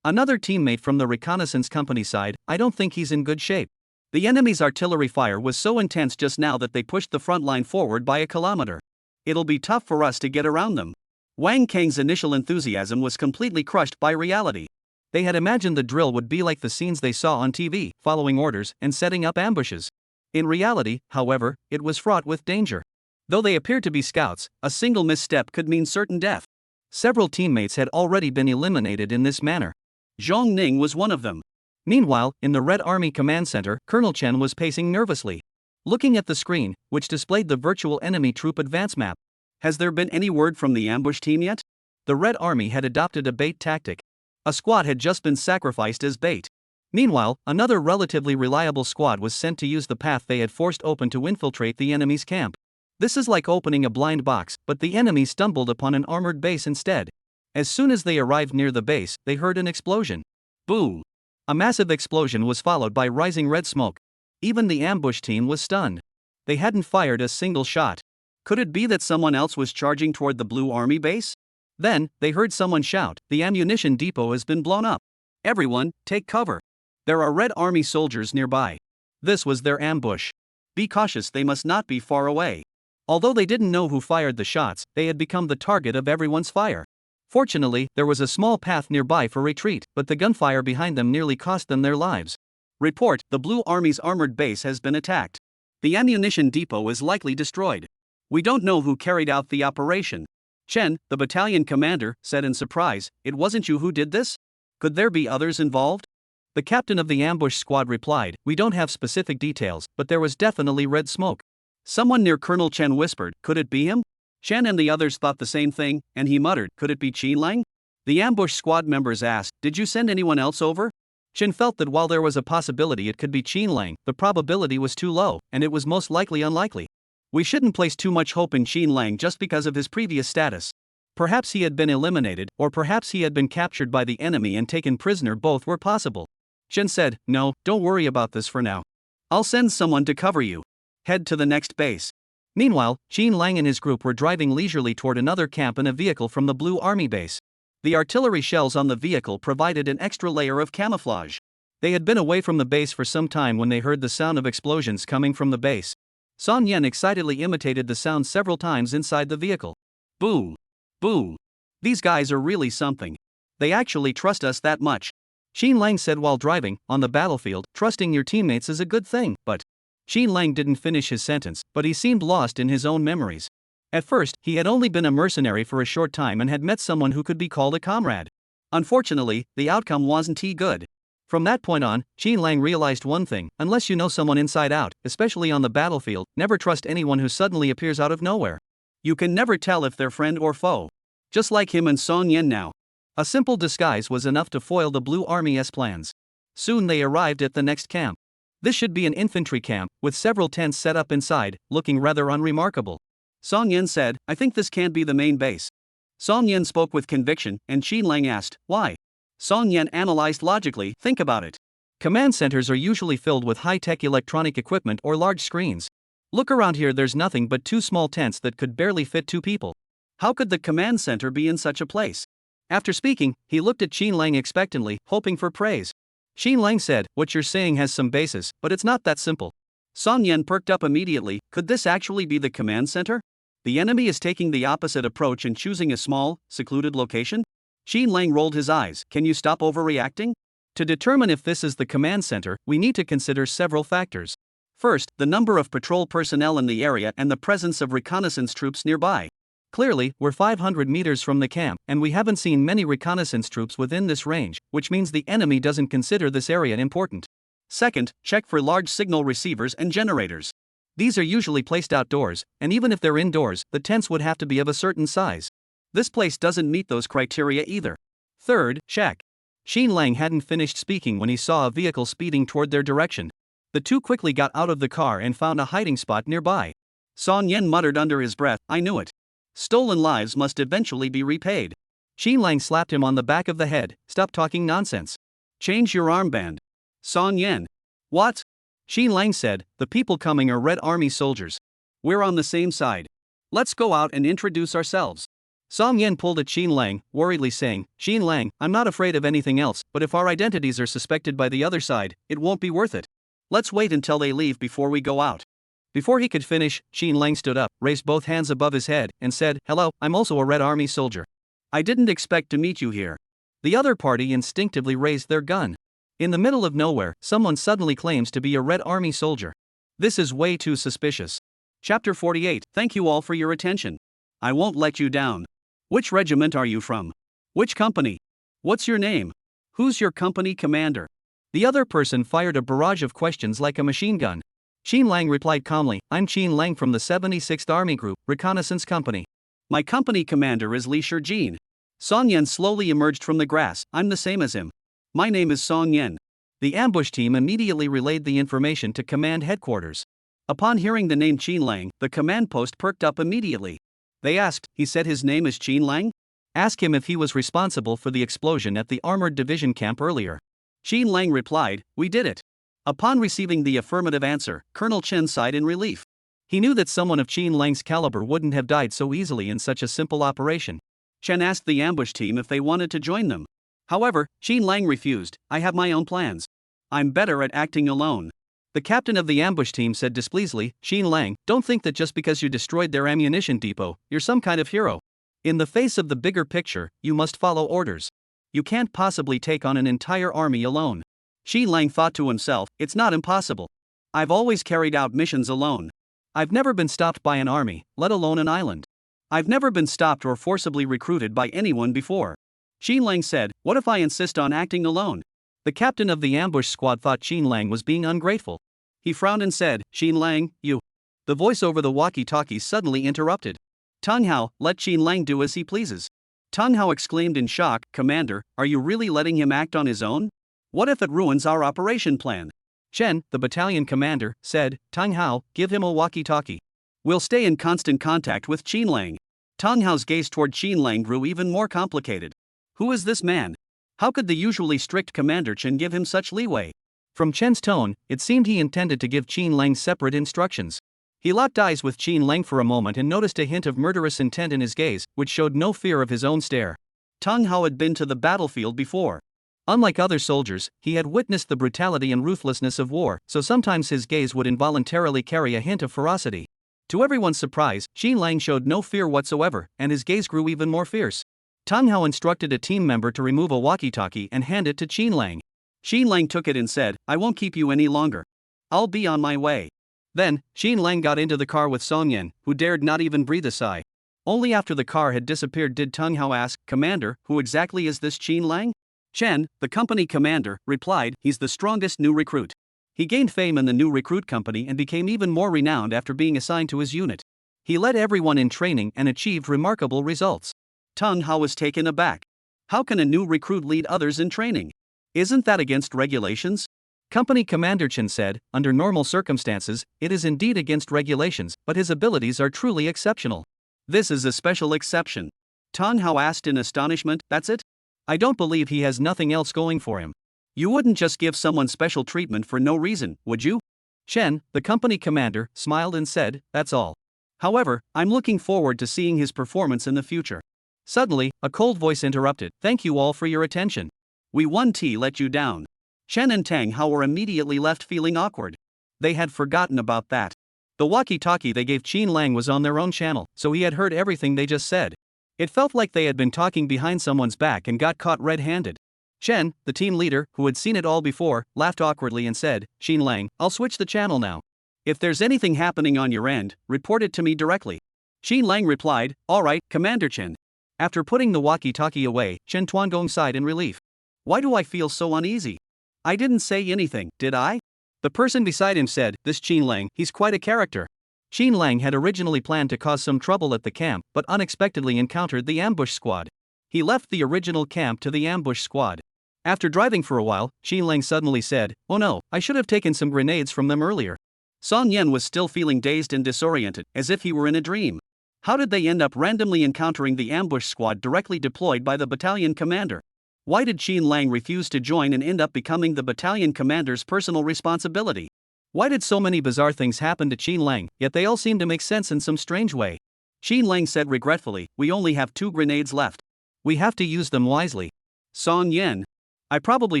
Another teammate from the Reconnaissance company side, I don't think he's in good shape. The enemy's artillery fire was so intense just now that they pushed the front line forward by a kilometer. It'll be tough for us to get around them. Wang Kang's initial enthusiasm was completely crushed by reality. They had imagined the drill would be like the scenes they saw on TV, following orders and setting up ambushes. In reality, however, it was fraught with danger. Though they appeared to be scouts, a single misstep could mean certain death. Several teammates had already been eliminated in this manner. Zhong Ning was one of them. Meanwhile, in the Red Army Command Center, Colonel Chen was pacing nervously, looking at the screen, which displayed the virtual enemy troop advance map. Has there been any word from the ambush team yet? The Red Army had adopted a bait tactic. A squad had just been sacrificed as bait. Meanwhile, another relatively reliable squad was sent to use the path they had forced open to infiltrate the enemy's camp. This is like opening a blind box, but the enemy stumbled upon an armored base instead. As soon as they arrived near the base, they heard an explosion. Boom! A massive explosion was followed by rising red smoke. Even the ambush team was stunned. They hadn't fired a single shot. Could it be that someone else was charging toward the Blue Army base? Then, they heard someone shout, "The ammunition depot has been blown up. Everyone, take cover. There are Red Army soldiers nearby." This was their ambush. Be cautious, they must not be far away. Although they didn't know who fired the shots, they had become the target of everyone's fire. Fortunately, there was a small path nearby for retreat, but the gunfire behind them nearly cost them their lives. Report, the Blue Army's armored base has been attacked. The ammunition depot is likely destroyed. We don't know who carried out the operation. Chen, the battalion commander, said in surprise, "It wasn't you who did this? Could there be others involved?" The captain of the ambush squad replied, "We don't have specific details, but there was definitely red smoke." Someone near Colonel Chen whispered, "Could it be him?" Chen and the others thought the same thing, and he muttered, "Could it be Qin Lang?" The ambush squad members asked, "Did you send anyone else over?" Chen felt that while there was a possibility it could be Qin Lang, the probability was too low, and it was most likely unlikely. We shouldn't place too much hope in Qin Lang just because of his previous status. Perhaps he had been eliminated, or perhaps he had been captured by the enemy and taken prisoner. Both were possible. Chen said, "No, don't worry about this for now. I'll send someone to cover you. Head to the next base." Meanwhile, Qin Lang and his group were driving leisurely toward another camp in a vehicle from the Blue Army base. The artillery shells on the vehicle provided an extra layer of camouflage. They had been away from the base for some time when they heard the sound of explosions coming from the base. Song Yen excitedly imitated the sound several times inside the vehicle. Boom! Boom! These guys are really something. They actually trust us that much. Qin Lang said while driving. On the battlefield, trusting your teammates is a good thing, but... Qin Lang didn't finish his sentence, but he seemed lost in his own memories. At first, he had only been a mercenary for a short time and had met someone who could be called a comrade. Unfortunately, the outcome wasn't good. From that point on, Qin Lang realized one thing: unless you know someone inside out, especially on the battlefield, never trust anyone who suddenly appears out of nowhere. You can never tell if they're friend or foe. Just like him and Song Yen now. A simple disguise was enough to foil the Blue Army's plans. Soon they arrived at the next camp. This should be an infantry camp, with several tents set up inside, looking rather unremarkable. Song Yen said, "I think this can't be the main base." Song Yen spoke with conviction, and Qin Lang asked, "Why?" Song Yen analyzed logically, "Think about it. Command centers are usually filled with high-tech electronic equipment or large screens. Look around here, there's nothing but two small tents that could barely fit two people. How could the command center be in such a place?" After speaking, he looked at Qin Lang expectantly, hoping for praise. Qin Lang said, "What you're saying has some basis, but it's not that simple." Song Yen perked up immediately. Could this actually be the command center? The enemy is taking the opposite approach and choosing a small, secluded location? Qin Lang rolled his eyes. "Can you stop overreacting?" To determine if this is the command center, we need to consider several factors. First, the number of patrol personnel in the area and the presence of reconnaissance troops nearby. Clearly, we're 500 meters from the camp, and we haven't seen many reconnaissance troops within this range, which means the enemy doesn't consider this area important. Second, check for large signal receivers and generators. These are usually placed outdoors, and even if they're indoors, the tents would have to be of a certain size. This place doesn't meet those criteria either. Third, check. Qin Lang hadn't finished speaking when he saw a vehicle speeding toward their direction. The two quickly got out of the car and found a hiding spot nearby. Song Yen muttered under his breath, "I knew it. Stolen lives must eventually be repaid." Qin Lang slapped him on the back of the head. "Stop talking nonsense. Change your armband." Song Yen. "What?" Qin Lang said, "The people coming are Red Army soldiers. We're on the same side. Let's go out and introduce ourselves." Song Yen pulled at Qin Lang, worriedly saying, "Qin Lang, I'm not afraid of anything else, but if our identities are suspected by the other side, it won't be worth it. Let's wait until they leave before we go out. Before he could finish, Xin Lang stood up, raised both hands above his head, and said, "Hello, I'm also a Red Army soldier." I didn't expect to meet you here. The other party instinctively raised their gun. In the middle of nowhere, someone suddenly claims to be a Red Army soldier. This is way too suspicious. Chapter 48. Thank you all for your attention. I won't let you down. Which regiment are you from? Which company? What's your name? Who's your company commander? The other person fired a barrage of questions like a machine gun. Xin Lang replied calmly, "I'm Xin Lang from the 76th Army Group, Reconnaissance Company. My company commander is Li Shijin." Song Yen slowly emerged from the grass. "I'm the same as him. My name is Song Yen." The ambush team immediately relayed the information to command headquarters. Upon hearing the name Xin Lang, the command post perked up immediately. They asked, "He said his name is Xin Lang? Ask him if he was responsible for the explosion at the armored division camp earlier." Xin Lang replied, "We did it." Upon receiving the affirmative answer, Colonel Chen sighed in relief. He knew that someone of Xin Lang's caliber wouldn't have died so easily in such a simple operation. Chen asked the ambush team if they wanted to join them. However, Xin Lang refused. "I have my own plans. I'm better at acting alone." The captain of the ambush team said displeasedly, "Xin Lang, don't think that just because you destroyed their ammunition depot, you're some kind of hero. In the face of the bigger picture, you must follow orders. You can't possibly take on an entire army alone." Xin Lang thought to himself, "It's not impossible. I've always carried out missions alone. I've never been stopped by an army, let alone an island. I've never been stopped or forcibly recruited by anyone before." Xin Lang said, "What if I insist on acting alone?" The captain of the ambush squad thought Xin Lang was being ungrateful. He frowned and said, "Xin Lang, you." The voice over the walkie-talkie suddenly interrupted. "Tang Hao, let Xin Lang do as he pleases." Tang Hao exclaimed in shock, "Commander, are you really letting him act on his own? What if it ruins our operation plan?" Chen, the battalion commander, said, "Tang Hao, give him a walkie-talkie. We'll stay in constant contact with Xin Lang." Tang Hao's gaze toward Xin Lang grew even more complicated. Who is this man? How could the usually strict Commander Chen give him such leeway? From Chen's tone, it seemed he intended to give Xin Lang separate instructions. He locked eyes with Xin Lang for a moment and noticed a hint of murderous intent in his gaze, which showed no fear of his own stare. Tang Hao had been to the battlefield before. Unlike other soldiers, he had witnessed the brutality and ruthlessness of war, so sometimes his gaze would involuntarily carry a hint of ferocity. To everyone's surprise, Xin Lang showed no fear whatsoever, and his gaze grew even more fierce. Tang Hao instructed a team member to remove a walkie-talkie and hand it to Xin Lang. Xin Lang took it and said, "I won't keep you any longer. I'll be on my way." Then, Xin Lang got into the car with Song Yen, who dared not even breathe a sigh. Only after the car had disappeared did Tang Hao ask, "Commander, who exactly is this Xin Lang?" Chen, the company commander, replied, "He's the strongest new recruit. He gained fame in the new recruit company and became even more renowned after being assigned to his unit. He led everyone in training and achieved remarkable results." Tang Hao was taken aback. How can a new recruit lead others in training? Isn't that against regulations? Company Commander Chen said, "Under normal circumstances, it is indeed against regulations, but his abilities are truly exceptional." "This is a special exception." Tang Hao asked in astonishment, "That's it? I don't believe he has nothing else going for him." "You wouldn't just give someone special treatment for no reason, would you?" Chen, the company commander, smiled and said, "That's all. However, I'm looking forward to seeing his performance in the future." Suddenly, a cold voice interrupted, "Thank you all for your attention. We 1T let you down." Chen and Tang Hao were immediately left feeling awkward. They had forgotten about that. The walkie-talkie they gave Xin Lang was on their own channel, so he had heard everything they just said. It felt like they had been talking behind someone's back and got caught red-handed. Chen, the team leader, who had seen it all before, laughed awkwardly and said, "Xin Lang, I'll switch the channel now. If there's anything happening on your end, report it to me directly." Xin Lang replied, "All right, Commander Chen." After putting the walkie-talkie away, Chen Tuangong sighed in relief. "Why do I feel so uneasy? I didn't say anything, did I?" The person beside him said, "This Xin Lang, he's quite a character." Xin Lang had originally planned to cause some trouble at the camp, but unexpectedly encountered the ambush squad. He left the original camp to the ambush squad. After driving for a while, Xin Lang suddenly said, "Oh no, I should have taken some grenades from them earlier." Song Yen was still feeling dazed and disoriented, as if he were in a dream. How did they end up randomly encountering the ambush squad directly deployed by the battalion commander? Why did Xin Lang refuse to join and end up becoming the battalion commander's personal responsibility? Why did so many bizarre things happen to Xin Lang, yet they all seem to make sense in some strange way? Xin Lang said regretfully, "We only have 2 grenades left. We have to use them wisely." Song Yen, I probably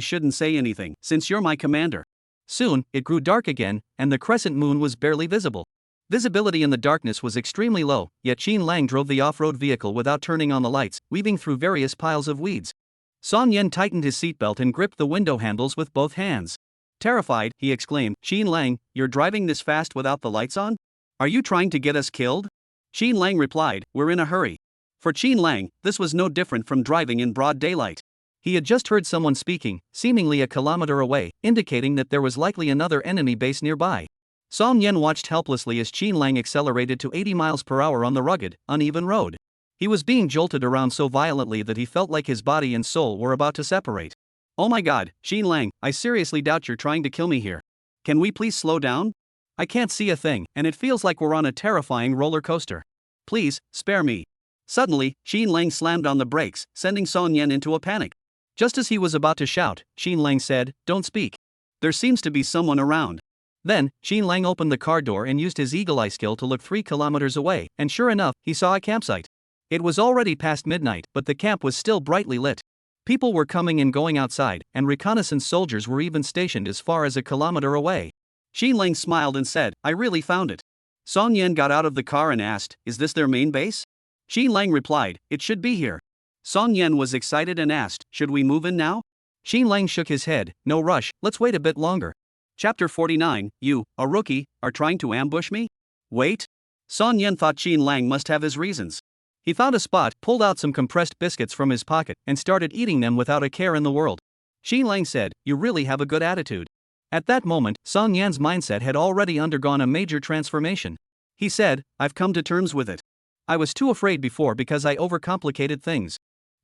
shouldn't say anything, since you're my commander. Soon, it grew dark again, and the crescent moon was barely visible. Visibility in the darkness was extremely low, yet Qin Lang drove the off-road vehicle without turning on the lights, weaving through various piles of weeds. Song Yen tightened his seatbelt and gripped the window handles with both hands. Terrified, he exclaimed, "Qin Lang, you're driving this fast without the lights on? Are you trying to get us killed?" Qin Lang replied, "We're in a hurry." For Qin Lang, this was no different from driving in broad daylight. He had just heard someone speaking, seemingly a kilometer away, indicating that there was likely another enemy base nearby. Song Yen watched helplessly as Qin Lang accelerated to 80 miles per hour on the rugged, uneven road. He was being jolted around so violently that he felt like his body and soul were about to separate. "Oh my god, Qin Lang, I seriously doubt you're trying to kill me here. Can we please slow down? I can't see a thing, and it feels like we're on a terrifying roller coaster. Please, spare me." Suddenly, Qin Lang slammed on the brakes, sending Song Yen into a panic. Just as he was about to shout, Qin Lang said, "Don't speak. There seems to be someone around." Then, Qin Lang opened the car door and used his eagle eye skill to look 3 kilometers away, and sure enough, he saw a campsite. It was already past midnight, but the camp was still brightly lit. People were coming and going outside, and reconnaissance soldiers were even stationed as far as a kilometer away. Qin Lang smiled and said, "I really found it." Song Yen got out of the car and asked, "Is this their main base?" Qin Lang replied, "It should be here." Song Yen was excited and asked, "Should we move in now?" Qin Lang shook his head, "No rush, let's wait a bit longer." Chapter 49, "You, a rookie, are trying to ambush me? Wait." Song Yen thought Qin Lang must have his reasons. He found a spot, pulled out some compressed biscuits from his pocket, and started eating them without a care in the world. Qin Lang said, "You really have a good attitude." At that moment, Song Yan's mindset had already undergone a major transformation. He said, "I've come to terms with it. I was too afraid before because I overcomplicated things.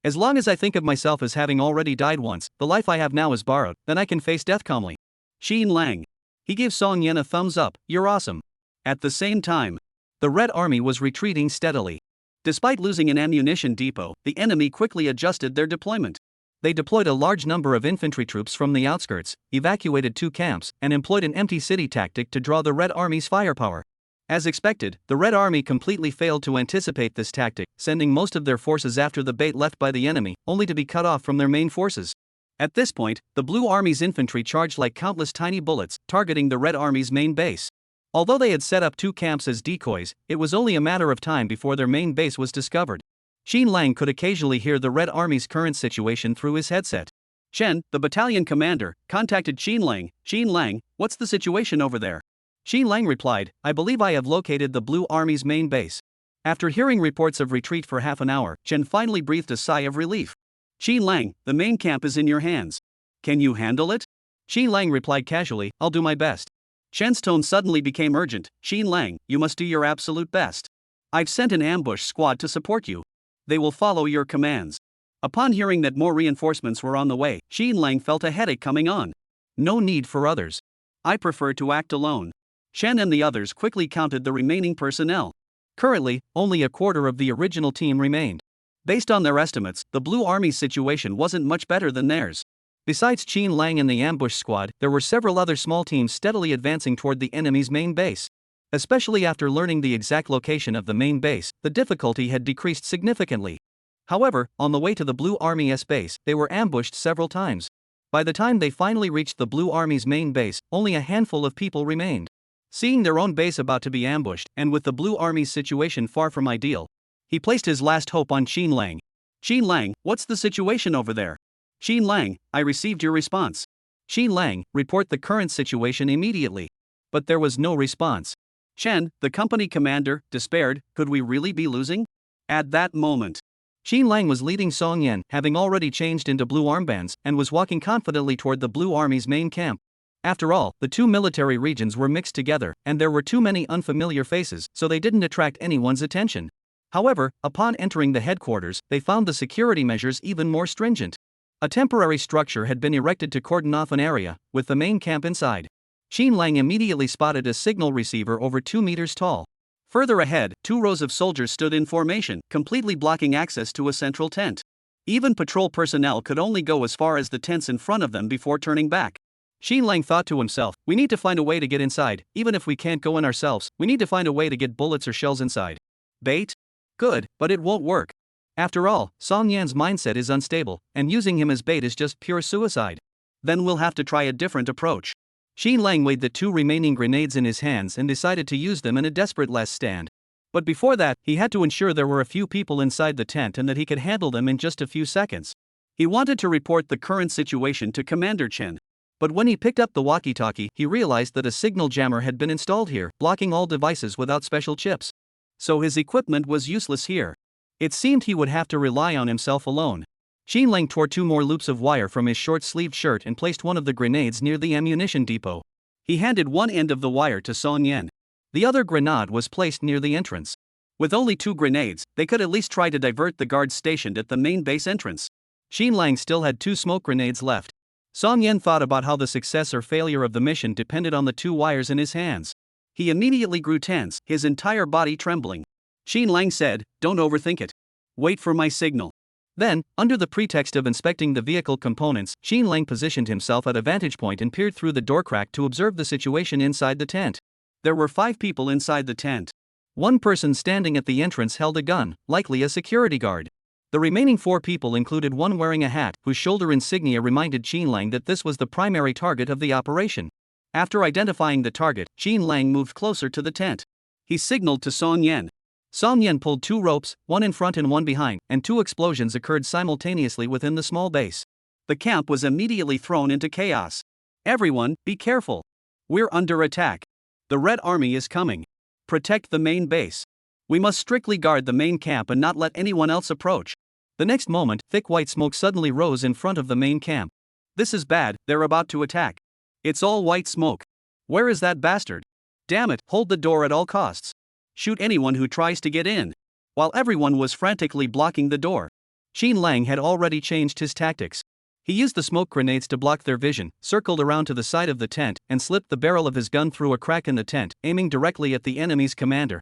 As long as I think of myself as having already died once, the life I have now is borrowed, then I can face death calmly." Qin Lang. He gave Song Yen a thumbs up, "You're awesome." At the same time, the Red Army was retreating steadily. Despite losing an ammunition depot, the enemy quickly adjusted their deployment. They deployed a large number of infantry troops from the outskirts, evacuated 2 camps, and employed an empty city tactic to draw the Red Army's firepower. As expected, the Red Army completely failed to anticipate this tactic, sending most of their forces after the bait left by the enemy, only to be cut off from their main forces. At this point, the Blue Army's infantry charged like countless tiny bullets, targeting the Red Army's main base. Although they had set up 2 camps as decoys, it was only a matter of time before their main base was discovered. Qin Lang could occasionally hear the Red Army's current situation through his headset. Chen, the battalion commander, contacted Qin Lang. "Qin Lang, what's the situation over there?" Qin Lang replied, "I believe I have located the Blue Army's main base." After hearing reports of retreat for half an hour, Chen finally breathed a sigh of relief. "Qin Lang, the main camp is in your hands. Can you handle it?" Qin Lang replied casually, "I'll do my best." Chen's tone suddenly became urgent. "Qin Lang, you must do your absolute best. I've sent an ambush squad to support you. They will follow your commands." Upon hearing that more reinforcements were on the way, Qin Lang felt a headache coming on. "No need for others. I prefer to act alone." Chen and the others quickly counted the remaining personnel. Currently, only a quarter of the original team remained. Based on their estimates, the Blue Army's situation wasn't much better than theirs. Besides Qin Lang and the ambush squad, there were several other small teams steadily advancing toward the enemy's main base. Especially after learning the exact location of the main base, the difficulty had decreased significantly. However, on the way to the Blue Army's base, they were ambushed several times. By the time they finally reached the Blue Army's main base, only a handful of people remained. Seeing their own base about to be ambushed, and with the Blue Army's situation far from ideal, he placed his last hope on Qin Lang. "Qin Lang, what's the situation over there?" "Qin Lang, I received your response." "Qin Lang, report the current situation immediately." But there was no response. Chen, the company commander, despaired, "Could we really be losing?" At that moment, Qin Lang was leading Song Yen, having already changed into blue armbands, and was walking confidently toward the Blue Army's main camp. After all, the 2 military regions were mixed together, and there were too many unfamiliar faces, so they didn't attract anyone's attention. However, upon entering the headquarters, they found the security measures even more stringent. A temporary structure had been erected to cordon off an area, with the main camp inside. Qin Lang immediately spotted a signal receiver over 2 meters tall. Further ahead, 2 rows of soldiers stood in formation, completely blocking access to a central tent. Even patrol personnel could only go as far as the tents in front of them before turning back. Qin Lang thought to himself, "We need to find a way to get inside. Even if we can't go in ourselves, we need to find a way to get bullets or shells inside." Bait? Good, but it won't work. After all, Song Yan's mindset is unstable, and using him as bait is just pure suicide. Then we'll have to try a different approach. Xin Lang weighed the 2 remaining grenades in his hands and decided to use them in a desperate last stand. But before that, he had to ensure there were a few people inside the tent and that he could handle them in just a few seconds. He wanted to report the current situation to Commander Chen. But when he picked up the walkie-talkie, he realized that a signal jammer had been installed here, blocking all devices without special chips. So his equipment was useless here. It seemed he would have to rely on himself alone. Xin Lang tore 2 more loops of wire from his short-sleeved shirt and placed one of the grenades near the ammunition depot. He handed one end of the wire to Song Yan. The other grenade was placed near the entrance. With only 2 grenades, they could at least try to divert the guards stationed at the main base entrance. Xin Lang still had 2 smoke grenades left. Song Yan thought about how the success or failure of the mission depended on the 2 wires in his hands. He immediately grew tense, his entire body trembling. Xin Lang said, "Don't overthink it. Wait for my signal." Then, under the pretext of inspecting the vehicle components, Xin Lang positioned himself at a vantage point and peered through the door crack to observe the situation inside the tent. There were 5 people inside the tent. One person standing at the entrance held a gun, likely a security guard. The remaining 4 people included one wearing a hat, whose shoulder insignia reminded Xin Lang that this was the primary target of the operation. After identifying the target, Xin Lang moved closer to the tent. He signaled to Song Yan. Song Yan pulled 2 ropes, one in front and one behind, and 2 explosions occurred simultaneously within the small base. The camp was immediately thrown into chaos. "Everyone, be careful. We're under attack. The Red Army is coming. Protect the main base. We must strictly guard the main camp and not let anyone else approach." The next moment, thick white smoke suddenly rose in front of the main camp. "This is bad, they're about to attack. It's all white smoke. Where is that bastard? Damn it, hold the door at all costs. Shoot anyone who tries to get in." While everyone was frantically blocking the door, Xin Lang had already changed his tactics. He used the smoke grenades to block their vision, circled around to the side of the tent, and slipped the barrel of his gun through a crack in the tent, aiming directly at the enemy's commander.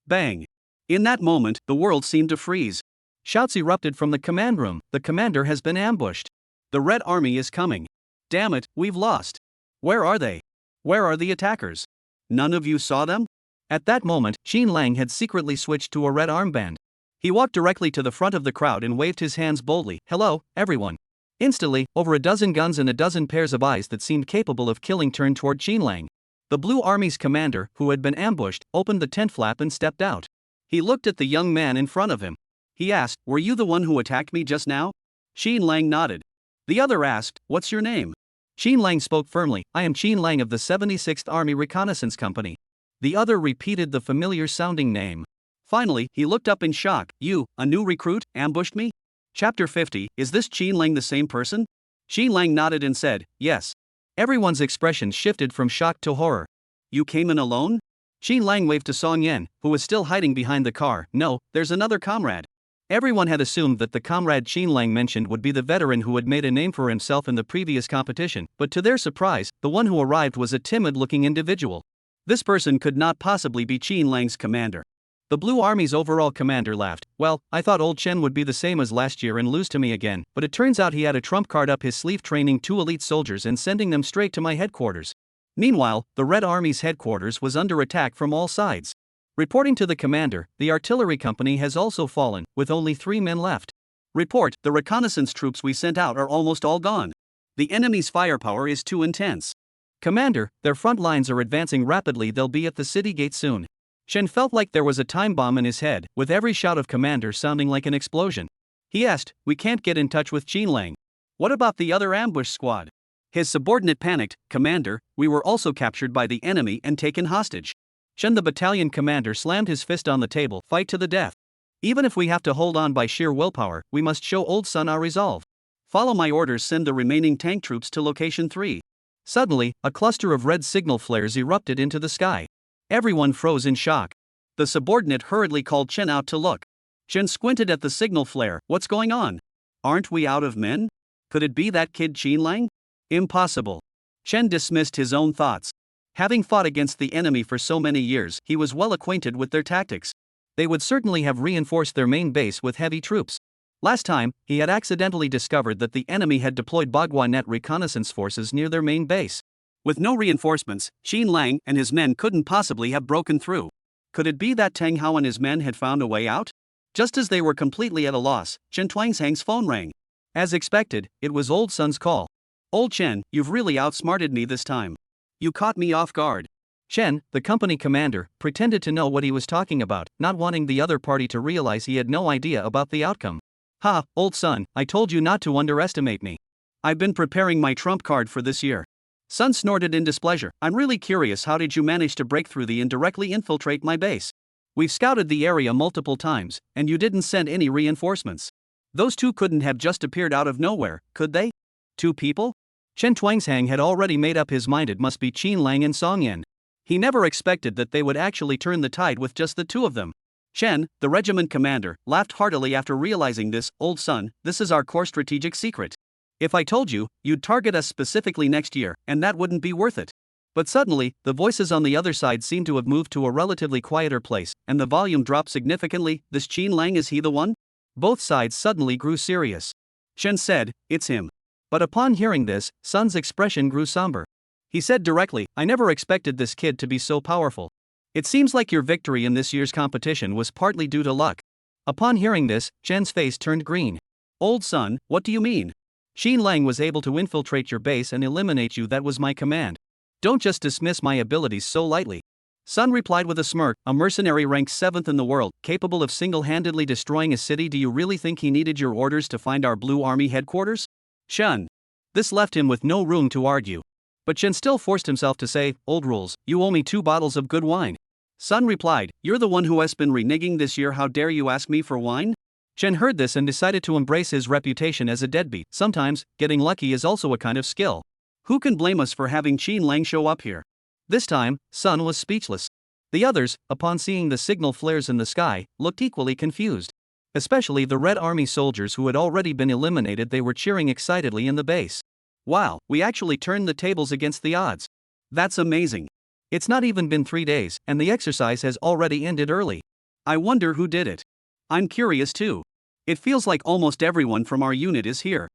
Bang! In that moment, the world seemed to freeze. Shouts erupted from the command room. "The commander has been ambushed. The Red Army is coming. Damn it, we've lost. Where are they? Where are the attackers? None of you saw them?" At that moment, Xin Lang had secretly switched to a red armband. He walked directly to the front of the crowd and waved his hands boldly. "Hello, everyone." Instantly, over a dozen guns and a dozen pairs of eyes that seemed capable of killing turned toward Xin Lang. The Blue Army's commander, who had been ambushed, opened the tent flap and stepped out. He looked at the young man in front of him. He asked, "Were you the one who attacked me just now?" Xin Lang nodded. The other asked, "What's your name?" Xin Lang spoke firmly, "I am Xin Lang of the 76th Army Reconnaissance Company." The other repeated the familiar-sounding name. Finally, he looked up in shock. "You, a new recruit, ambushed me?" Chapter 50, Is this Xin Lang the same person? Xin Lang nodded and said, "Yes." Everyone's expression shifted from shock to horror. "You came in alone?" Xin Lang waved to Song Yan, who was still hiding behind the car. "No, there's another comrade." Everyone had assumed that the comrade Xin Lang mentioned would be the veteran who had made a name for himself in the previous competition, but to their surprise, the one who arrived was a timid-looking individual. This person could not possibly be Xin Lang's commander. The Blue Army's overall commander laughed. "Well, I thought old Chen would be the same as last year and lose to me again, but it turns out he had a trump card up his sleeve, training 2 elite soldiers and sending them straight to my headquarters." Meanwhile, the Red Army's headquarters was under attack from all sides. Reporting to the commander, the artillery company has also fallen, with only 3 men left. Report, the reconnaissance troops we sent out are almost all gone. The enemy's firepower is too intense. Commander, their front lines are advancing rapidly, they'll be at the city gate soon. Shen felt like there was a time bomb in his head, with every shout of commander sounding like an explosion. He asked, "We can't get in touch with Xin Lang. What about the other ambush squad?" His subordinate panicked, "Commander, we were also captured by the enemy and taken hostage." Shen, the battalion commander, slammed his fist on the table. "Fight to the death. Even if we have to hold on by sheer willpower, we must show Old Sun our resolve. Follow my orders, send the remaining tank troops to location 3. Suddenly, a cluster of red signal flares erupted into the sky. Everyone froze in shock. The subordinate hurriedly called Chen out to look. Chen squinted at the signal flare. "What's going on? Aren't we out of men? Could it be that kid Xin Lang?" "Impossible." Chen dismissed his own thoughts. Having fought against the enemy for so many years, he was well acquainted with their tactics. They would certainly have reinforced their main base with heavy troops. Last time, he had accidentally discovered that the enemy had deployed Bagua net reconnaissance forces near their main base. With no reinforcements, Xin Lang and his men couldn't possibly have broken through. Could it be that Tang Hao and his men had found a way out? Just as they were completely at a loss, Chen Tuangshang's phone rang. As expected, it was Old Sun's call. "Old Chen, you've really outsmarted me this time. You caught me off guard. Chen, the company commander, pretended to know what he was talking about, not wanting the other party to realize he had no idea about the outcome. Ha, old son, I told you not to underestimate me. I've been preparing my trump card for this year. Sun snorted in displeasure. I'm really curious, how did you manage to break through and directly infiltrate my base? We've scouted the area multiple times, and you didn't send any reinforcements. Those two couldn't have just appeared out of nowhere, could they? Two people? Chen Tuangshang had already made up his mind it must be Qin Lang and Song Yan. He never expected that they would actually turn the tide with just the two of them. Chen, the regiment commander, laughed heartily after realizing this. Old son, this is our core strategic secret. If I told you, you'd target us specifically next year, and that wouldn't be worth it. But suddenly, the voices on the other side seemed to have moved to a relatively quieter place, and the volume dropped significantly. This Qin Lang, is he the one? Both sides suddenly grew serious. Chen said, it's him. But upon hearing this, Sun's expression grew somber. He said directly, I never expected this kid to be so powerful. It seems like your victory in this year's competition was partly due to luck. Upon hearing this, Chen's face turned green. Old son, what do you mean? Qin Lang was able to infiltrate your base and eliminate you. That was my command. Don't just dismiss my abilities so lightly. Sun replied with a smirk, a mercenary ranked 7th in the world, capable of single-handedly destroying a city. Do you really think he needed your orders to find our Blue Army headquarters? Shun. This left him with no room to argue. But Chen still forced himself to say, old rules, you owe me 2 bottles of good wine. Sun replied, you're the one who has been reneging this year. How dare you ask me for wine? Chen heard this and decided to embrace his reputation as a deadbeat. Sometimes, getting lucky is also a kind of skill. Who can blame us for having Qin Lang show up here? This time, Sun was speechless. The others, upon seeing the signal flares in the sky, looked equally confused. Especially the Red Army soldiers who had already been eliminated. They were cheering excitedly in the base. Wow, we actually turned the tables against the odds. That's amazing. It's not even been 3 days, and the exercise has already ended early. I wonder who did it. I'm curious too. It feels like almost everyone from our unit is here.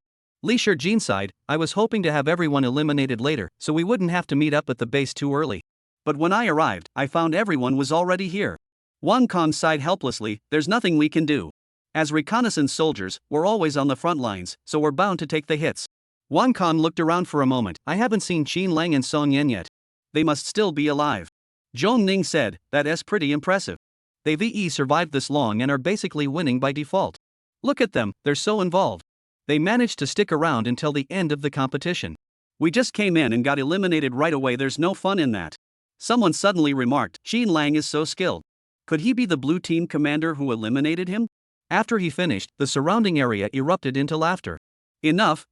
Li Shijin sighed, I was hoping to have everyone eliminated later, so we wouldn't have to meet up at the base too early. But when I arrived, I found everyone was already here. Wang Kong sighed helplessly, there's nothing we can do. As reconnaissance soldiers, we're always on the front lines, so we're bound to take the hits. Wang Kong looked around for a moment. I haven't seen Qin Lang and Song Yan yet. They must still be alive. Zhong Ning said, that's pretty impressive. They've survived this long and are basically winning by default. Look at them, they're so involved. They managed to stick around until the end of the competition. We just came in and got eliminated right away. There's no fun in that. Someone suddenly remarked, Qin Lang is so skilled. Could he be the blue team commander who eliminated him? After he finished, the surrounding area erupted into laughter. Enough.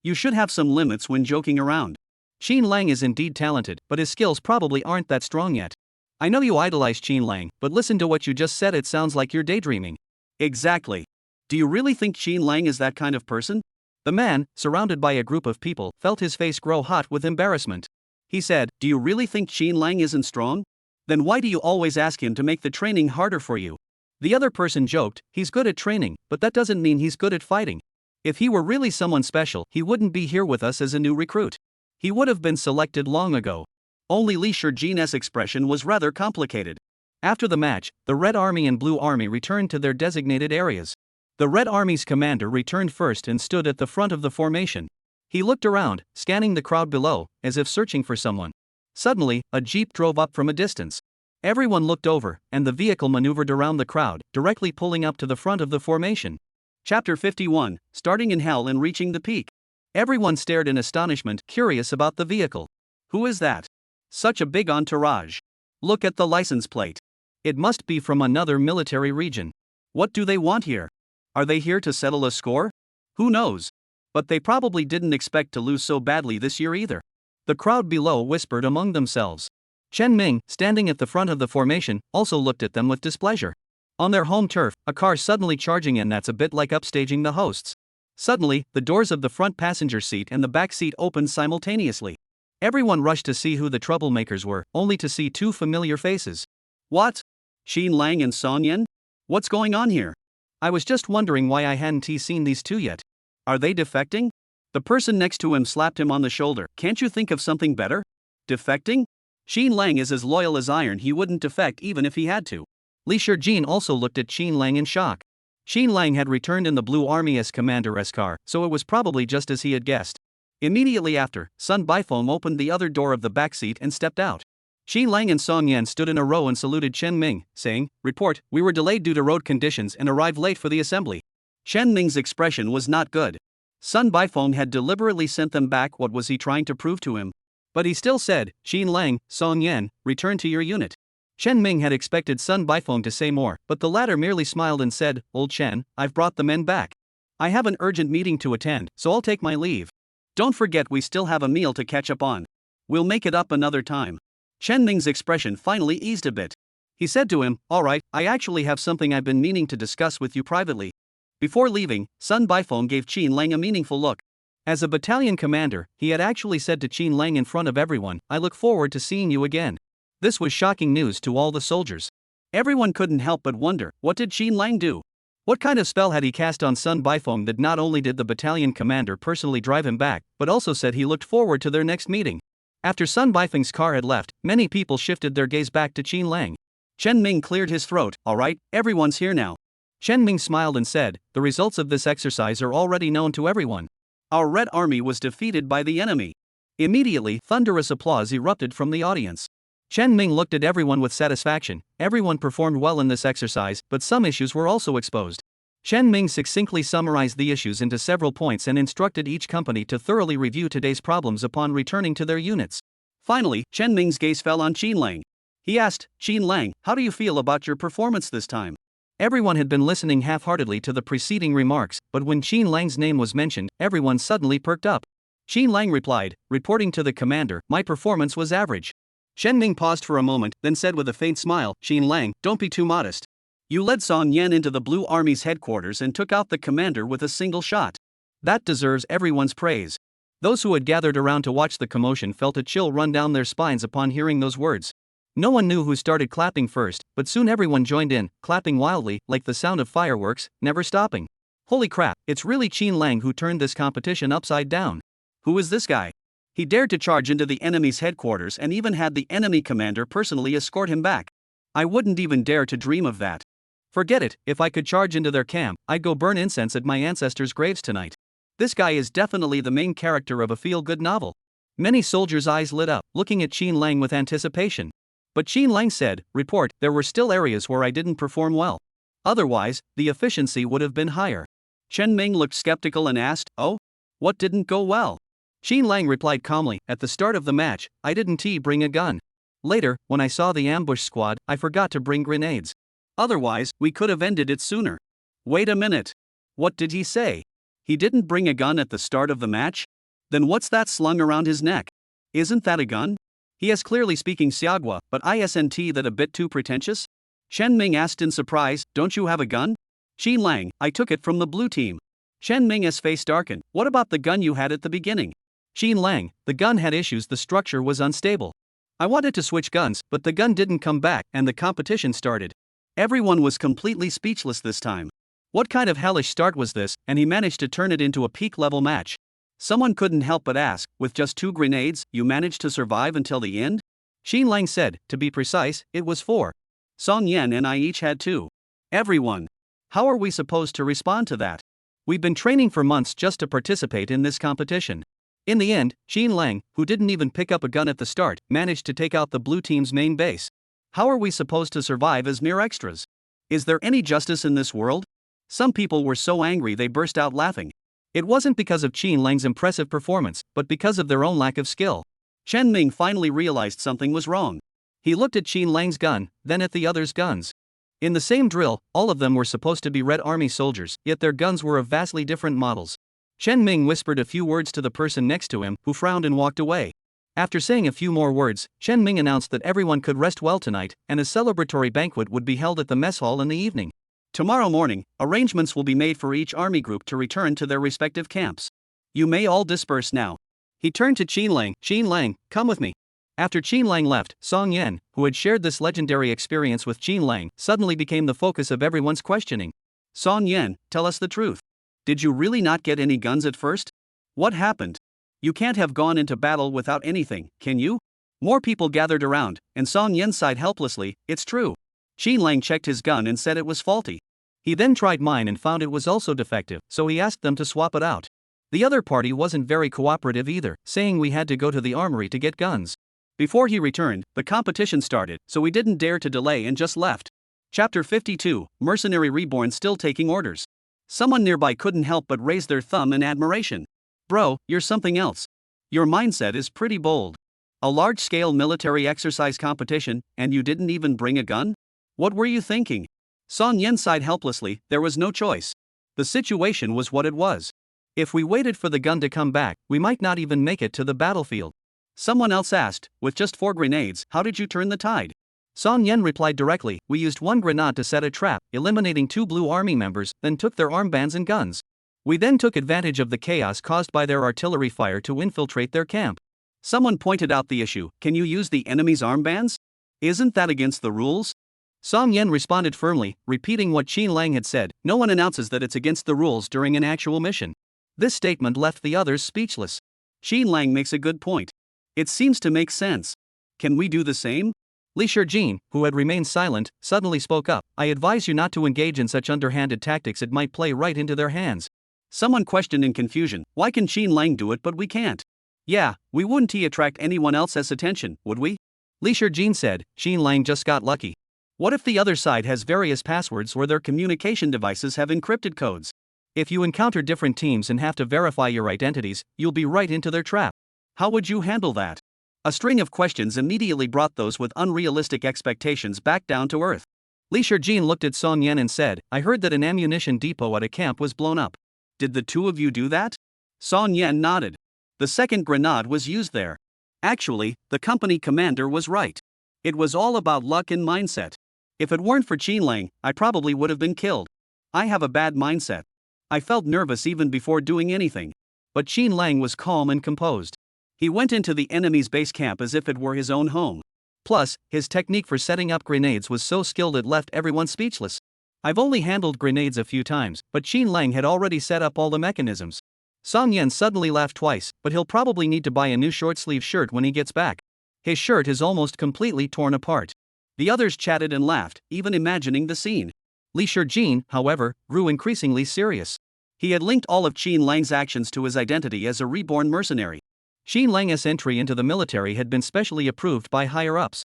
You should have some limits when joking around. Qin Lang is indeed talented, but his skills probably aren't that strong yet. I know you idolize Qin Lang, but listen to what you just said. It sounds like you're daydreaming. Exactly. Do you really think Qin Lang is that kind of person? The man, surrounded by a group of people, felt his face grow hot with embarrassment. He said, do you really think Qin Lang isn't strong? Then why do you always ask him to make the training harder for you? The other person joked, he's good at training, but that doesn't mean he's good at fighting. If he were really someone special, he wouldn't be here with us as a new recruit. He would have been selected long ago. Only Li Shijin's expression was rather complicated. After the match, the Red Army and Blue Army returned to their designated areas. The Red Army's commander returned first and stood at the front of the formation. He looked around, scanning the crowd below, as if searching for someone. Suddenly, a jeep drove up from a distance. Everyone looked over, and the vehicle maneuvered around the crowd, directly pulling up to the front of the formation. Chapter 51, Starting in Hell and Reaching the Peak. Everyone stared in astonishment, curious about the vehicle. Who is that? Such a big entourage. Look at the license plate. It must be from another military region. What do they want here? Are they here to settle a score? Who knows? But they probably didn't expect to lose so badly this year either. The crowd below whispered among themselves. Chen Ming, standing at the front of the formation, also looked at them with displeasure. On their home turf, a car suddenly charging in. That's a bit like upstaging the hosts. Suddenly, the doors of the front passenger seat and the back seat opened simultaneously. Everyone rushed to see who the troublemakers were, only to see 2 familiar faces. What? Qin Lang and Song Yan? What's going on here? I was just wondering why I hadn't seen these 2 yet. Are they defecting? The person next to him slapped him on the shoulder. Can't you think of something better? Defecting? Qin Lang is as loyal as iron. He wouldn't defect even if he had to. Li Shijin also looked at Qin Lang in shock. Qin Lang had returned in the Blue Army as commander car, so it was probably just as he had guessed. Immediately after, Sun Bifeng opened the other door of the backseat and stepped out. Qin Lang and Song Yan stood in a row and saluted Chen Ming, saying, "Report, we were delayed due to road conditions and arrived late for the assembly." Chen Ming's expression was not good. Sun Bifeng had deliberately sent them back. What was he trying to prove to him? But he still said, "Qin Lang, Song Yan, return to your unit." Chen Ming had expected Sun Bifeng to say more, but the latter merely smiled and said, "Old Chen, I've brought the men back. I have an urgent meeting to attend, so I'll take my leave. Don't forget we still have a meal to catch up on. We'll make it up another time." Chen Ming's expression finally eased a bit. He said to him, "All right, I actually have something I've been meaning to discuss with you privately." Before leaving, Sun Bifeng gave Qin Lang a meaningful look. As a battalion commander, he had actually said to Qin Lang in front of everyone, "I look forward to seeing you again." This was shocking news to all the soldiers. Everyone couldn't help but wonder, what did Qin Lang do? What kind of spell had he cast on Sun Bifeng that not only did the battalion commander personally drive him back, but also said he looked forward to their next meeting? After Sun Bifeng's car had left, many people shifted their gaze back to Qin Lang. Chen Ming cleared his throat. "All right, everyone's here now." Chen Ming smiled and said, "The results of this exercise are already known to everyone. Our Red Army was defeated by the enemy." Immediately, thunderous applause erupted from the audience. Chen Ming looked at everyone with satisfaction. Everyone performed well in this exercise, but some issues were also exposed. Chen Ming succinctly summarized the issues into several points and instructed each company to thoroughly review today's problems upon returning to their units. Finally, Chen Ming's gaze fell on Qin Lang. He asked, "Qin Lang, how do you feel about your performance this time?" Everyone had been listening half-heartedly to the preceding remarks, but when Qin Lang's name was mentioned, everyone suddenly perked up. Qin Lang replied, "Reporting to the commander, my performance was average." Chen Ming paused for a moment, then said with a faint smile, "Qin Lang, don't be too modest. You led Song Yan into the Blue Army's headquarters and took out the commander with a single shot. That deserves everyone's praise." Those who had gathered around to watch the commotion felt a chill run down their spines upon hearing those words. No one knew who started clapping first, but soon everyone joined in, clapping wildly, like the sound of fireworks, never stopping. Holy crap, it's really Qin Lang who turned this competition upside down. Who is this guy? He dared to charge into the enemy's headquarters and even had the enemy commander personally escort him back. I wouldn't even dare to dream of that. Forget it, if I could charge into their camp, I'd go burn incense at my ancestors' graves tonight. This guy is definitely the main character of a feel-good novel. Many soldiers' eyes lit up, looking at Qin Lang with anticipation. But Qin Lang said, "Report, there were still areas where I didn't perform well. Otherwise, the efficiency would have been higher." Chen Ming looked skeptical and asked, "Oh? What didn't go well?" Qin Lang replied calmly, "At the start of the match, I didn't bring a gun. Later, when I saw the ambush squad, I forgot to bring grenades. Otherwise, we could have ended it sooner." Wait a minute. What did he say? He didn't bring a gun at the start of the match? Then what's that slung around his neck? Isn't that a gun? He is clearly speaking Xiagua, but isn't that a bit too pretentious? Chen Ming asked in surprise, "Don't you have a gun?" Qin Lang, "I took it from the blue team." Chen Ming's face darkened. "What about the gun you had at the beginning?" Qin Lang, "The gun had issues, the structure was unstable. I wanted to switch guns, but the gun didn't come back and the competition started." Everyone was completely speechless this time. What kind of hellish start was this, and he managed to turn it into a peak-level match? Someone couldn't help but ask, "With just 2 grenades, you managed to survive until the end?" Qin Lang said, "To be precise, it was 4. Song Yan and I each had 2. Everyone. How are we supposed to respond to that? We've been training for months just to participate in this competition." In the end, Qin Lang, who didn't even pick up a gun at the start, managed to take out the blue team's main base. How are we supposed to survive as mere extras? Is there any justice in this world? Some people were so angry they burst out laughing. It wasn't because of Qin Lang's impressive performance, but because of their own lack of skill. Chen Ming finally realized something was wrong. He looked at Qin Lang's gun, then at the others' guns. In the same drill, all of them were supposed to be Red Army soldiers, yet their guns were of vastly different models. Chen Ming whispered a few words to the person next to him, who frowned and walked away. After saying a few more words, Chen Ming announced that everyone could rest well tonight, and a celebratory banquet would be held at the mess hall in the evening. Tomorrow morning, arrangements will be made for each army group to return to their respective camps. You may all disperse now. He turned to Qin Lang. "Qin Lang, come with me." After Qin Lang left, Song Yan, who had shared this legendary experience with Qin Lang, suddenly became the focus of everyone's questioning. "Song Yan, tell us the truth. Did you really not get any guns at first? What happened? You can't have gone into battle without anything, can you?" More people gathered around, and Song Yan sighed helplessly. "It's true." Qin Lang checked his gun and said it was faulty. He then tried mine and found it was also defective, so he asked them to swap it out. The other party wasn't very cooperative either, saying we had to go to the armory to get guns. Before he returned, the competition started, so we didn't dare to delay and just left. Chapter 52, Mercenary Reborn still taking orders. Someone nearby couldn't help but raise their thumb in admiration. Bro, you're something else. Your mindset is pretty bold. A large-scale military exercise competition, and you didn't even bring a gun? What were you thinking? Song Yen sighed helplessly. There was no choice. The situation was what it was. If we waited for the gun to come back, we might not even make it to the battlefield. Someone else asked, with just 4 grenades, how did you turn the tide? Song Yen replied directly, we used 1 grenade to set a trap, eliminating 2 Blue Army members, then took their armbands and guns. We then took advantage of the chaos caused by their artillery fire to infiltrate their camp. Someone pointed out the issue. Can you use the enemy's armbands? Isn't that against the rules? Song Yen responded firmly, repeating what Qin Lang had said. No one announces that it's against the rules during an actual mission. This statement left the others speechless. Qin Lang makes a good point. It seems to make sense. Can we do the same? Li Shijin, who had remained silent, suddenly spoke up. I advise you not to engage in such underhanded tactics, it might play right into their hands. Someone questioned in confusion, why can Qin Lang do it but we can't? Yeah, we wouldn't attract anyone else's attention, would we? Li Shijin said, Qin Lang just got lucky. What if the other side has various passwords or their communication devices have encrypted codes? If you encounter different teams and have to verify your identities, you'll be right into their trap. How would you handle that? A string of questions immediately brought those with unrealistic expectations back down to earth. Li Shijin looked at Song Yen and said, I heard that an ammunition depot at a camp was blown up. Did the two of you do that? Song Yen nodded. The second grenade was used there. Actually, the company commander was right. It was all about luck and mindset. If it weren't for Qin Lang, I probably would have been killed. I have a bad mindset. I felt nervous even before doing anything. But Qin Lang was calm and composed. He went into the enemy's base camp as if it were his own home. Plus, his technique for setting up grenades was so skilled it left everyone speechless. I've only handled grenades a few times, but Qin Lang had already set up all the mechanisms. Song Yen suddenly laughed twice, but he'll probably need to buy a new short-sleeve shirt when he gets back. His shirt is almost completely torn apart. The others chatted and laughed, even imagining the scene. Li Shijin, however, grew increasingly serious. He had linked all of Qin Lang's actions to his identity as a reborn mercenary. Qin Lang's entry into the military had been specially approved by higher-ups.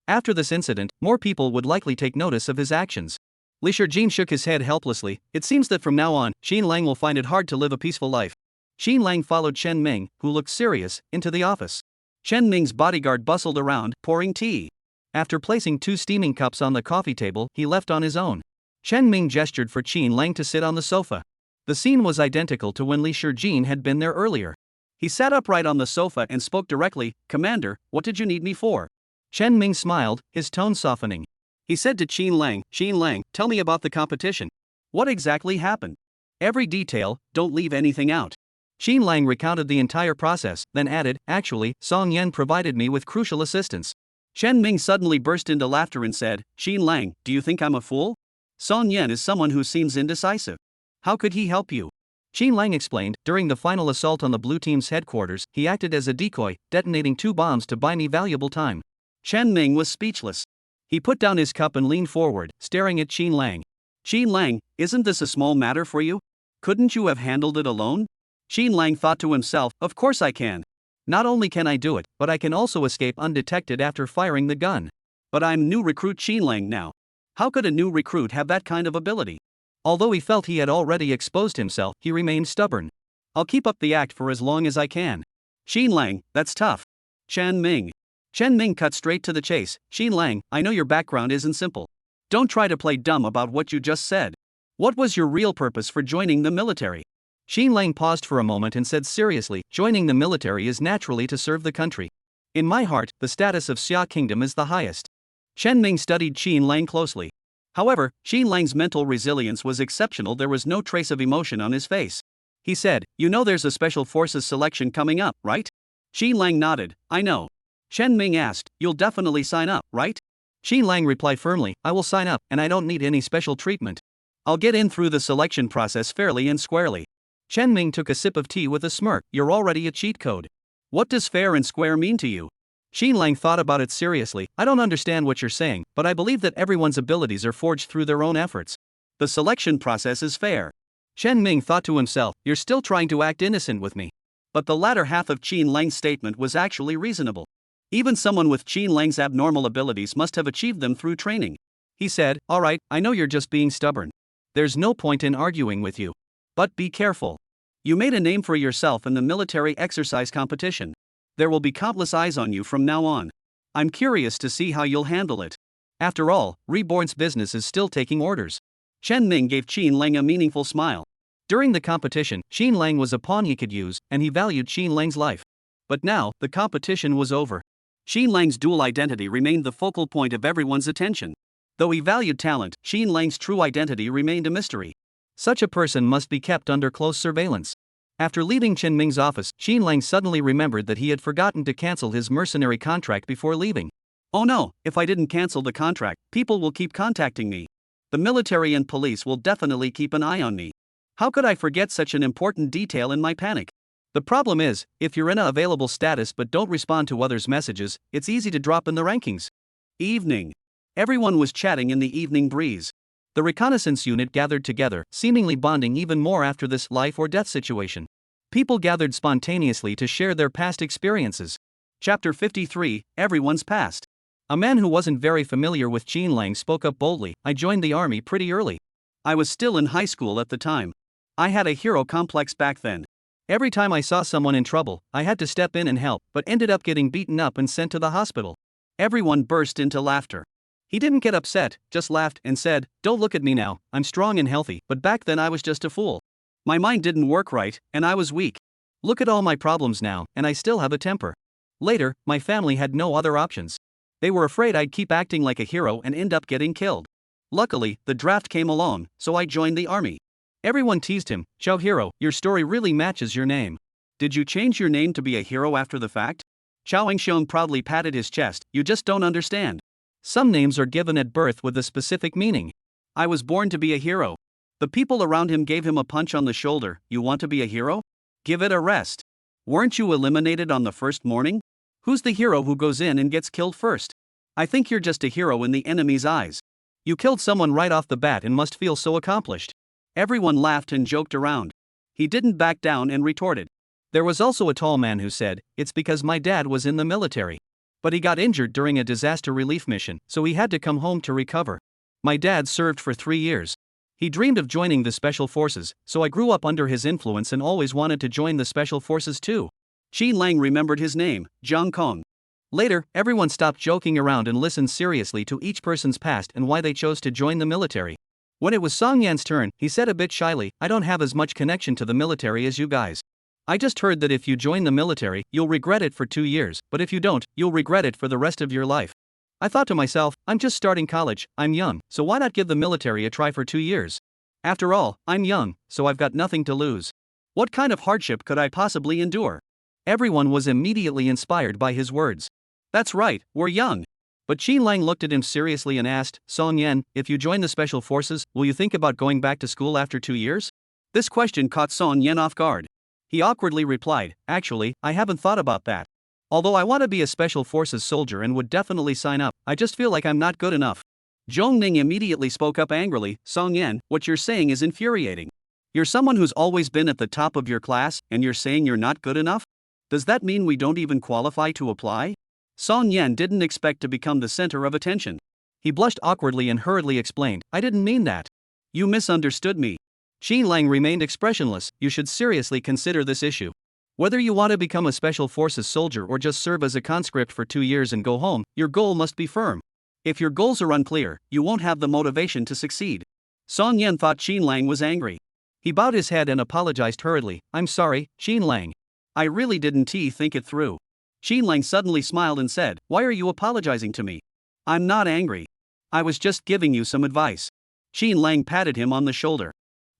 After this incident, more people would likely take notice of his actions. Li Shijin shook his head helplessly. It seems that from now on, Qin Lang will find it hard to live a peaceful life. Qin Lang followed Chen Ming, who looked serious, into the office. Chen Ming's bodyguard bustled around, pouring tea. After placing 2 steaming cups on the coffee table, he left on his own. Chen Ming gestured for Qin Lang to sit on the sofa. The scene was identical to when Li Shijin had been there earlier. He sat upright on the sofa and spoke directly, Commander, what did you need me for? Chen Ming smiled, his tone softening. He said to Qin Lang, tell me about the competition. What exactly happened? Every detail, don't leave anything out. Qin Lang recounted the entire process, then added, actually, Song Yen provided me with crucial assistance. Chen Ming suddenly burst into laughter and said, Qin Lang, do you think I'm a fool? Song Yen is someone who seems indecisive. How could he help you? Qin Lang explained, during the final assault on the blue team's headquarters, he acted as a decoy, detonating 2 bombs to buy me valuable time. Chen Ming was speechless. He put down his cup and leaned forward, staring at Qin Lang. Qin Lang, isn't this a small matter for you? Couldn't you have handled it alone? Qin Lang thought to himself, of course I can. Not only can I do it, but I can also escape undetected after firing the gun. But I'm new recruit Qin Lang now. How could a new recruit have that kind of ability? Although he felt he had already exposed himself, he remained stubborn. I'll keep up the act for as long as I can. Qin Lang, that's tough. Chen Ming cut straight to the chase. Qin Lang, I know your background isn't simple. Don't try to play dumb about what you just said. What was your real purpose for joining the military? Qin Lang paused for a moment and said seriously, joining the military is naturally to serve the country. In my heart, the status of Xia Kingdom is the highest. Chen Ming studied Qin Lang closely. However, Qin Lang's mental resilience was exceptional. There was no trace of emotion on his face. He said, you know there's a special forces selection coming up, right? Qin Lang nodded, I know. Chen Ming asked, you'll definitely sign up, right? Qin Lang replied firmly, I will sign up, and I don't need any special treatment. I'll get in through the selection process fairly and squarely. Chen Ming took a sip of tea with a smirk. You're already a cheat code. What does fair and square mean to you? Qin Lang thought about it seriously. I don't understand what you're saying, but I believe that everyone's abilities are forged through their own efforts. The selection process is fair. Chen Ming thought to himself, you're still trying to act innocent with me. But the latter half of Qin Lang's statement was actually reasonable. Even someone with Qin Lang's abnormal abilities must have achieved them through training. He said, alright, I know you're just being stubborn. There's no point in arguing with you. But be careful. You made a name for yourself in the military exercise competition. There will be countless eyes on you from now on. I'm curious to see how you'll handle it. After all, Reborn's business is still taking orders. Chen Ming gave Qin Lang a meaningful smile. During the competition, Qin Lang was a pawn he could use, and he valued Qin Lang's life. But now, the competition was over. Qin Lang's dual identity remained the focal point of everyone's attention. Though he valued talent, Qin Lang's true identity remained a mystery. Such a person must be kept under close surveillance. After leaving Chen Ming's office, Qin Lang suddenly remembered that he had forgotten to cancel his mercenary contract before leaving. Oh no, if I didn't cancel the contract, people will keep contacting me. The military and police will definitely keep an eye on me. How could I forget such an important detail in my panic? The problem is, if you're in a available status but don't respond to others' messages, it's easy to drop in the rankings. Evening. Everyone was chatting in the evening breeze. The reconnaissance unit gathered together, seemingly bonding even more after this life or death situation. People gathered spontaneously to share their past experiences. Chapter 53, Everyone's Past. A man who wasn't very familiar with Qin Lang spoke up boldly, I joined the army pretty early. I was still in high school at the time. I had a hero complex back then. Every time I saw someone in trouble, I had to step in and help, but ended up getting beaten up and sent to the hospital. Everyone burst into laughter. He didn't get upset, just laughed and said, don't look at me now, I'm strong and healthy, but back then I was just a fool. My mind didn't work right, and I was weak. Look at all my problems now, and I still have a temper. Later, my family had no other options. They were afraid I'd keep acting like a hero and end up getting killed. Luckily, the draft came along, so I joined the army. Everyone teased him, Chow Hero, your story really matches your name. Did you change your name to be a hero after the fact? Chao Engxiong proudly patted his chest, you just don't understand. Some names are given at birth with a specific meaning. I was born to be a hero. The people around him gave him a punch on the shoulder. You want to be a hero? Give it a rest. Weren't you eliminated on the first morning? Who's the hero who goes in and gets killed first? I think you're just a hero in the enemy's eyes. You killed someone right off the bat and must feel so accomplished. Everyone laughed and joked around. He didn't back down and retorted. There was also a tall man who said, it's because my dad was in the military. But he got injured during a disaster relief mission, so he had to come home to recover. My dad served for 3 years. He dreamed of joining the Special Forces, so I grew up under his influence and always wanted to join the Special Forces too. Qin Lang remembered his name, Zhang Kong. Later, everyone stopped joking around and listened seriously to each person's past and why they chose to join the military. When it was Song Yan's turn, he said a bit shyly, I don't have as much connection to the military as you guys. I just heard that if you join the military, you'll regret it for 2 years, but if you don't, you'll regret it for the rest of your life. I thought to myself, I'm just starting college, I'm young, so why not give the military a try for 2 years? After all, I'm young, so I've got nothing to lose. What kind of hardship could I possibly endure? Everyone was immediately inspired by his words. That's right, we're young. But Qin Lang looked at him seriously and asked, Song Yan, if you join the Special Forces, will you think about going back to school after 2 years? This question caught Song Yan off guard. He awkwardly replied, actually, I haven't thought about that. Although I want to be a Special Forces soldier and would definitely sign up, I just feel like I'm not good enough. Zhong Ning immediately spoke up angrily, Song Yan, what you're saying is infuriating. You're someone who's always been at the top of your class, and you're saying you're not good enough? Does that mean we don't even qualify to apply? Song Yan didn't expect to become the center of attention. He blushed awkwardly and hurriedly explained, I didn't mean that. You misunderstood me. Qin Lang remained expressionless, you should seriously consider this issue. Whether you want to become a Special Forces soldier or just serve as a conscript for 2 years and go home, your goal must be firm. If your goals are unclear, you won't have the motivation to succeed. Song Yan thought Qin Lang was angry. He bowed his head and apologized hurriedly, I'm sorry, Qin Lang. I really didn't think it through. Qin Lang suddenly smiled and said, why are you apologizing to me? I'm not angry. I was just giving you some advice. Qin Lang patted him on the shoulder.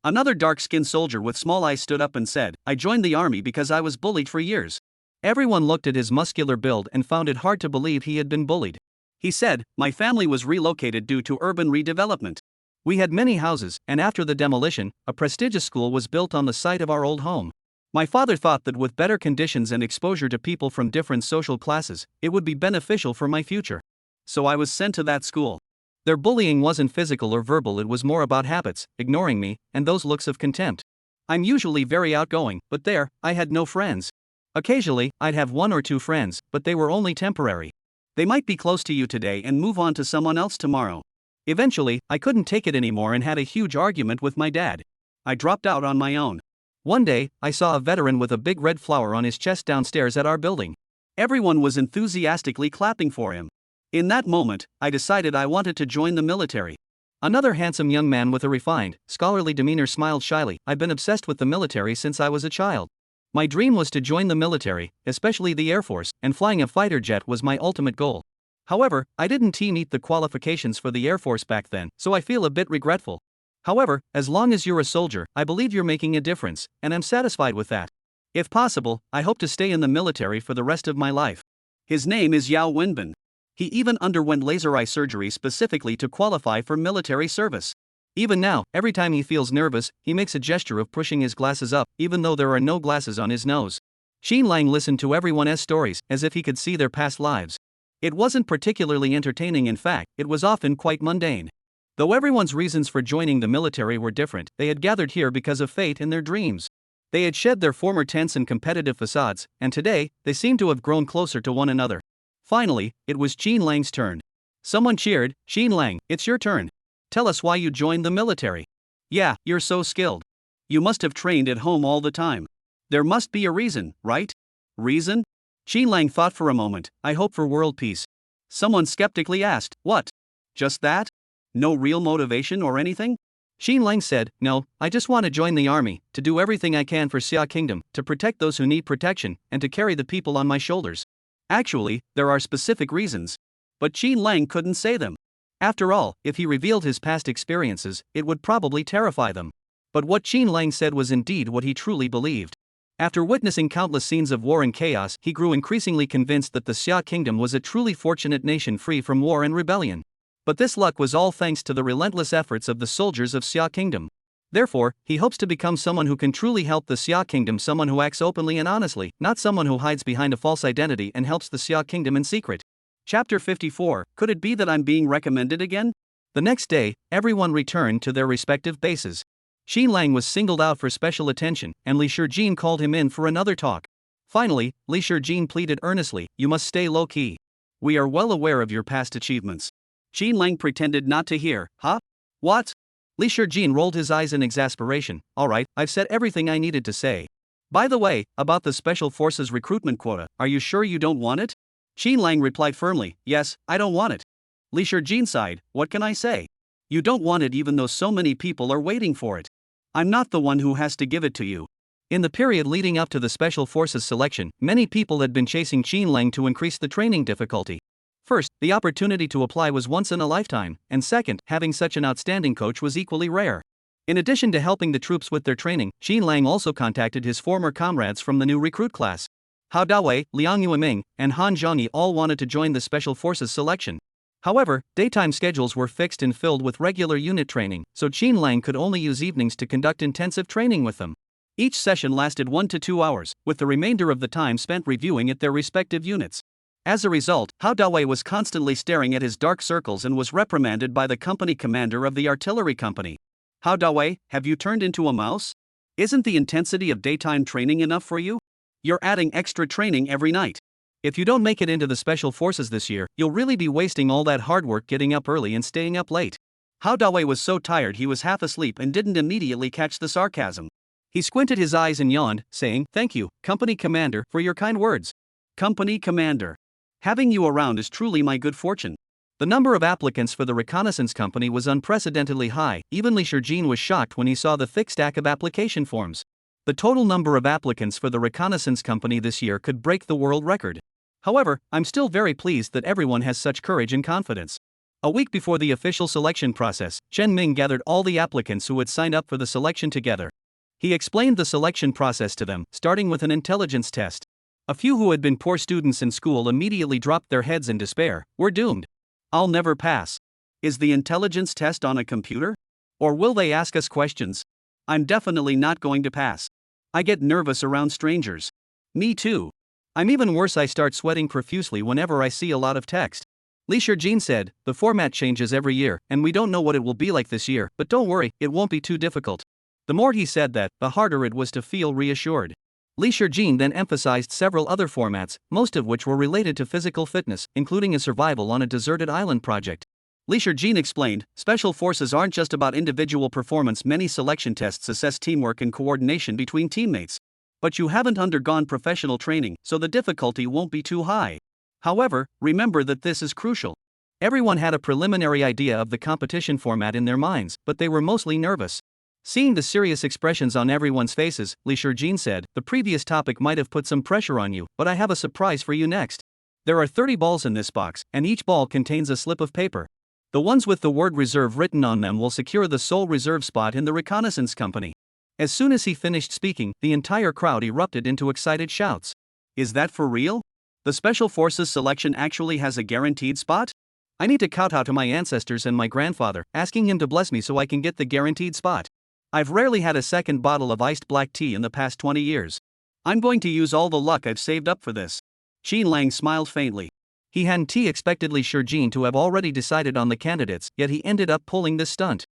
Another dark-skinned soldier with small eyes stood up and said, I joined the army because I was bullied for years. Everyone looked at his muscular build and found it hard to believe he had been bullied. He said, my family was relocated due to urban redevelopment. We had many houses, and after the demolition, a prestigious school was built on the site of our old home. My father thought that with better conditions and exposure to people from different social classes, it would be beneficial for my future. So I was sent to that school. Their bullying wasn't physical or verbal, it was more about habits, ignoring me, and those looks of contempt. I'm usually very outgoing, but there, I had no friends. Occasionally, I'd have one or two friends, but they were only temporary. They might be close to you today and move on to someone else tomorrow. Eventually, I couldn't take it anymore and had a huge argument with my dad. I dropped out on my own. One day, I saw a veteran with a big red flower on his chest downstairs at our building. Everyone was enthusiastically clapping for him. In that moment, I decided I wanted to join the military. Another handsome young man with a refined, scholarly demeanor smiled shyly. I've been obsessed with the military since I was a child. My dream was to join the military, especially the Air Force, and flying a fighter jet was my ultimate goal. However, I didn't meet the qualifications for the Air Force back then, so I feel a bit regretful. However, as long as you're a soldier, I believe you're making a difference, and I'm satisfied with that. If possible, I hope to stay in the military for the rest of my life. His name is Yao Wenbin. He even underwent laser eye surgery specifically to qualify for military service. Even now, every time he feels nervous, he makes a gesture of pushing his glasses up, even though there are no glasses on his nose. Xin Lang listened to everyone's stories, as if he could see their past lives. It wasn't particularly entertaining, in fact, it was often quite mundane. Though everyone's reasons for joining the military were different, they had gathered here because of fate in their dreams. They had shed their former tense and competitive facades, and today, they seemed to have grown closer to one another. Finally, it was Xin Lang's turn. Someone cheered, "Xin Lang, it's your turn. Tell us why you joined the military." "Yeah, you're so skilled. You must have trained at home all the time. There must be a reason, right?" "Reason?" Xin Lang thought for a moment. "I hope for world peace." Someone skeptically asked, "What? Just that? No real motivation or anything?" Xin Lang said, "No, I just want to join the army, to do everything I can for Xia Kingdom, to protect those who need protection, and to carry the people on my shoulders." Actually, there are specific reasons. But Xin Lang couldn't say them. After all, if he revealed his past experiences, it would probably terrify them. But what Xin Lang said was indeed what he truly believed. After witnessing countless scenes of war and chaos, he grew increasingly convinced that the Xia Kingdom was a truly fortunate nation free from war and rebellion. But this luck was all thanks to the relentless efforts of the soldiers of Xia Kingdom. Therefore, he hopes to become someone who can truly help the Xia Kingdom, someone who acts openly and honestly, not someone who hides behind a false identity and helps the Xia Kingdom in secret. Chapter 54, Could it be that I'm being recommended again? The next day, everyone returned to their respective bases. Xin Lang was singled out for special attention, and Li Shijin called him in for another talk. Finally, Li Shijin pleaded earnestly, "You must stay low-key. We are well aware of your past achievements." Xin Lang pretended not to hear. "Huh? What?" Li Shijin rolled his eyes in exasperation. "All right, I've said everything I needed to say. By the way, about the Special Forces recruitment quota, are you sure you don't want it?" Xin Lang replied firmly, "Yes, I don't want it." Li Shijin sighed, "What can I say? You don't want it even though so many people are waiting for it. I'm not the one who has to give it to you." In the period leading up to the Special Forces selection, many people had been chasing Xin Lang to increase the training difficulty. First, the opportunity to apply was once in a lifetime, and second, having such an outstanding coach was equally rare. In addition to helping the troops with their training, Xin Lang also contacted his former comrades from the new recruit class. Hao Dawei, Liang Yueming, and Han Zhongyi all wanted to join the Special Forces selection. However, daytime schedules were fixed and filled with regular unit training, so Xin Lang could only use evenings to conduct intensive training with them. Each session lasted 1 to 2 hours, with the remainder of the time spent reviewing at their respective units. As a result, Hao Dawei was constantly staring at his dark circles and was reprimanded by the company commander of the artillery company. "Hao Dawei, have you turned into a mouse? Isn't the intensity of daytime training enough for you? You're adding extra training every night. If you don't make it into the Special Forces this year, you'll really be wasting all that hard work getting up early and staying up late." Hao Dawei was so tired he was half asleep and didn't immediately catch the sarcasm. He squinted his eyes and yawned, saying, "Thank you, Company Commander, for your kind words." "Company Commander. Having you around is truly my good fortune." The number of applicants for the Reconnaissance Company was unprecedentedly high. Even Li Shijin was shocked when he saw the thick stack of application forms. The total number of applicants for the Reconnaissance Company this year could break the world record. However, I'm still very pleased that everyone has such courage and confidence. A week before the official selection process, Chen Ming gathered all the applicants who had signed up for the selection together. He explained the selection process to them, starting with an intelligence test. A few who had been poor students in school immediately dropped their heads in despair. "We're doomed. I'll never pass. Is the intelligence test on a computer? Or will they ask us questions? I'm definitely not going to pass. I get nervous around strangers." "Me too. I'm even worse, I start sweating profusely whenever I see a lot of text." Li Shijin said, the format changes every year, and we don't know what it will be like this year, but don't worry, it won't be too difficult. The more he said that, the harder it was to feel reassured. Li Shijin then emphasized several other formats, most of which were related to physical fitness, including a survival on a deserted island project. Li Shijin explained, special forces aren't just about individual performance. Many selection tests assess teamwork and coordination between teammates. But you haven't undergone professional training, so the difficulty won't be too high. However, remember that this is crucial. Everyone had a preliminary idea of the competition format in their minds, but they were mostly nervous. Seeing the serious expressions on everyone's faces, Li Shijin said, the previous topic might have put some pressure on you, but I have a surprise for you next. There are 30 balls in this box, and each ball contains a slip of paper. The ones with the word reserve written on them will secure the sole reserve spot in the Reconnaissance company. As soon as he finished speaking, the entire crowd erupted into excited shouts. Is that for real? The Special Forces selection actually has a guaranteed spot? I need to kowtow to my ancestors and my grandfather, asking him to bless me so I can get the guaranteed spot. I've rarely had a second bottle of iced black tea in the past 20 years. I'm going to use all the luck I've saved up for this. Qin Lang smiled faintly. He hadn't expected Li Shijin to have already decided on the candidates, yet he ended up pulling this stunt.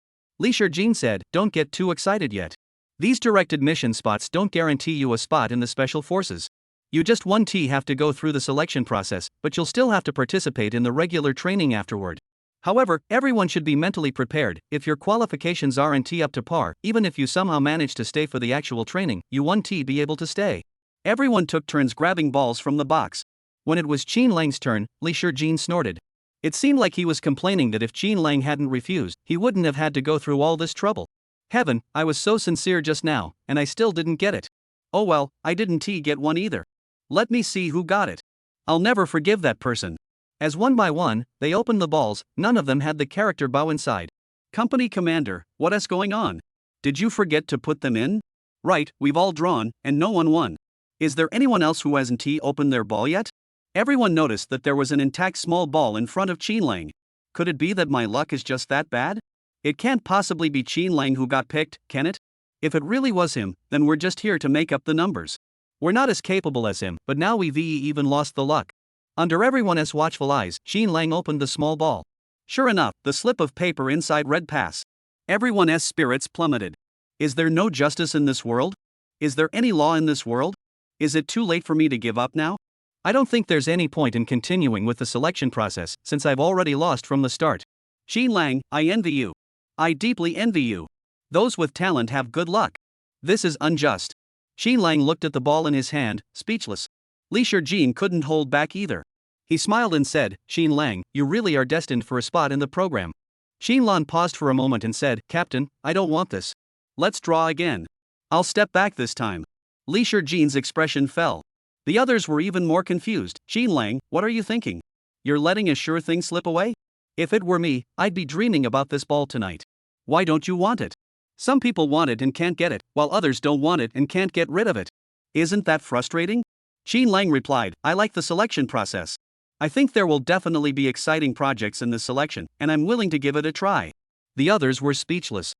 Li Shijin said, don't get too excited yet. These directed mission spots don't guarantee you a spot in the Special Forces. You just have to go through the selection process, but you'll still have to participate in the regular training afterward. However, everyone should be mentally prepared. If your qualifications aren't up to par, even if you somehow manage to stay for the actual training, you won't be able to stay. Everyone took turns grabbing balls from the box. When it was Qin Lang's turn, Li Shijin snorted. It seemed like he was complaining that if Qin Lang hadn't refused, he wouldn't have had to go through all this trouble. Heaven, I was so sincere just now, and I still didn't get it. Oh well, I didn't get one either. Let me see who got it. I'll never forgive that person. As one by one, they opened the balls, none of them had the character bow inside. Company commander, what's going on? Did you forget to put them in? Right, we've all drawn, and no one won. Is there anyone else who hasn't opened their ball yet? Everyone noticed that there was an intact small ball in front of Qin Lang. Could it be that my luck is just that bad? It can't possibly be Qin Lang who got picked, can it? If it really was him, then we're just here to make up the numbers. We're not as capable as him, but now we've even lost the luck. Under everyone's watchful eyes, Qin Lang opened the small ball. Sure enough, the slip of paper inside read pass. Everyone's spirits plummeted. Is there no justice in this world? Is there any law in this world? Is it too late for me to give up now? I don't think there's any point in continuing with the selection process, since I've already lost from the start. Qin Lang, I envy you. I deeply envy you. Those with talent have good luck. This is unjust. Qin Lang looked at the ball in his hand, speechless. Li Shijin couldn't hold back either. He smiled and said, Qin Lang, you really are destined for a spot in the program. Qin Lang paused for a moment and said, Captain, I don't want this. Let's draw again. I'll step back this time. Li Shijin's expression fell. The others were even more confused. Qin Lang, what are you thinking? You're letting a sure thing slip away? If it were me, I'd be dreaming about this ball tonight. Why don't you want it? Some people want it and can't get it, while others don't want it and can't get rid of it. Isn't that frustrating? Qin Lang replied, I like the selection process. I think there will definitely be exciting projects in this selection, and I'm willing to give it a try. The others were speechless.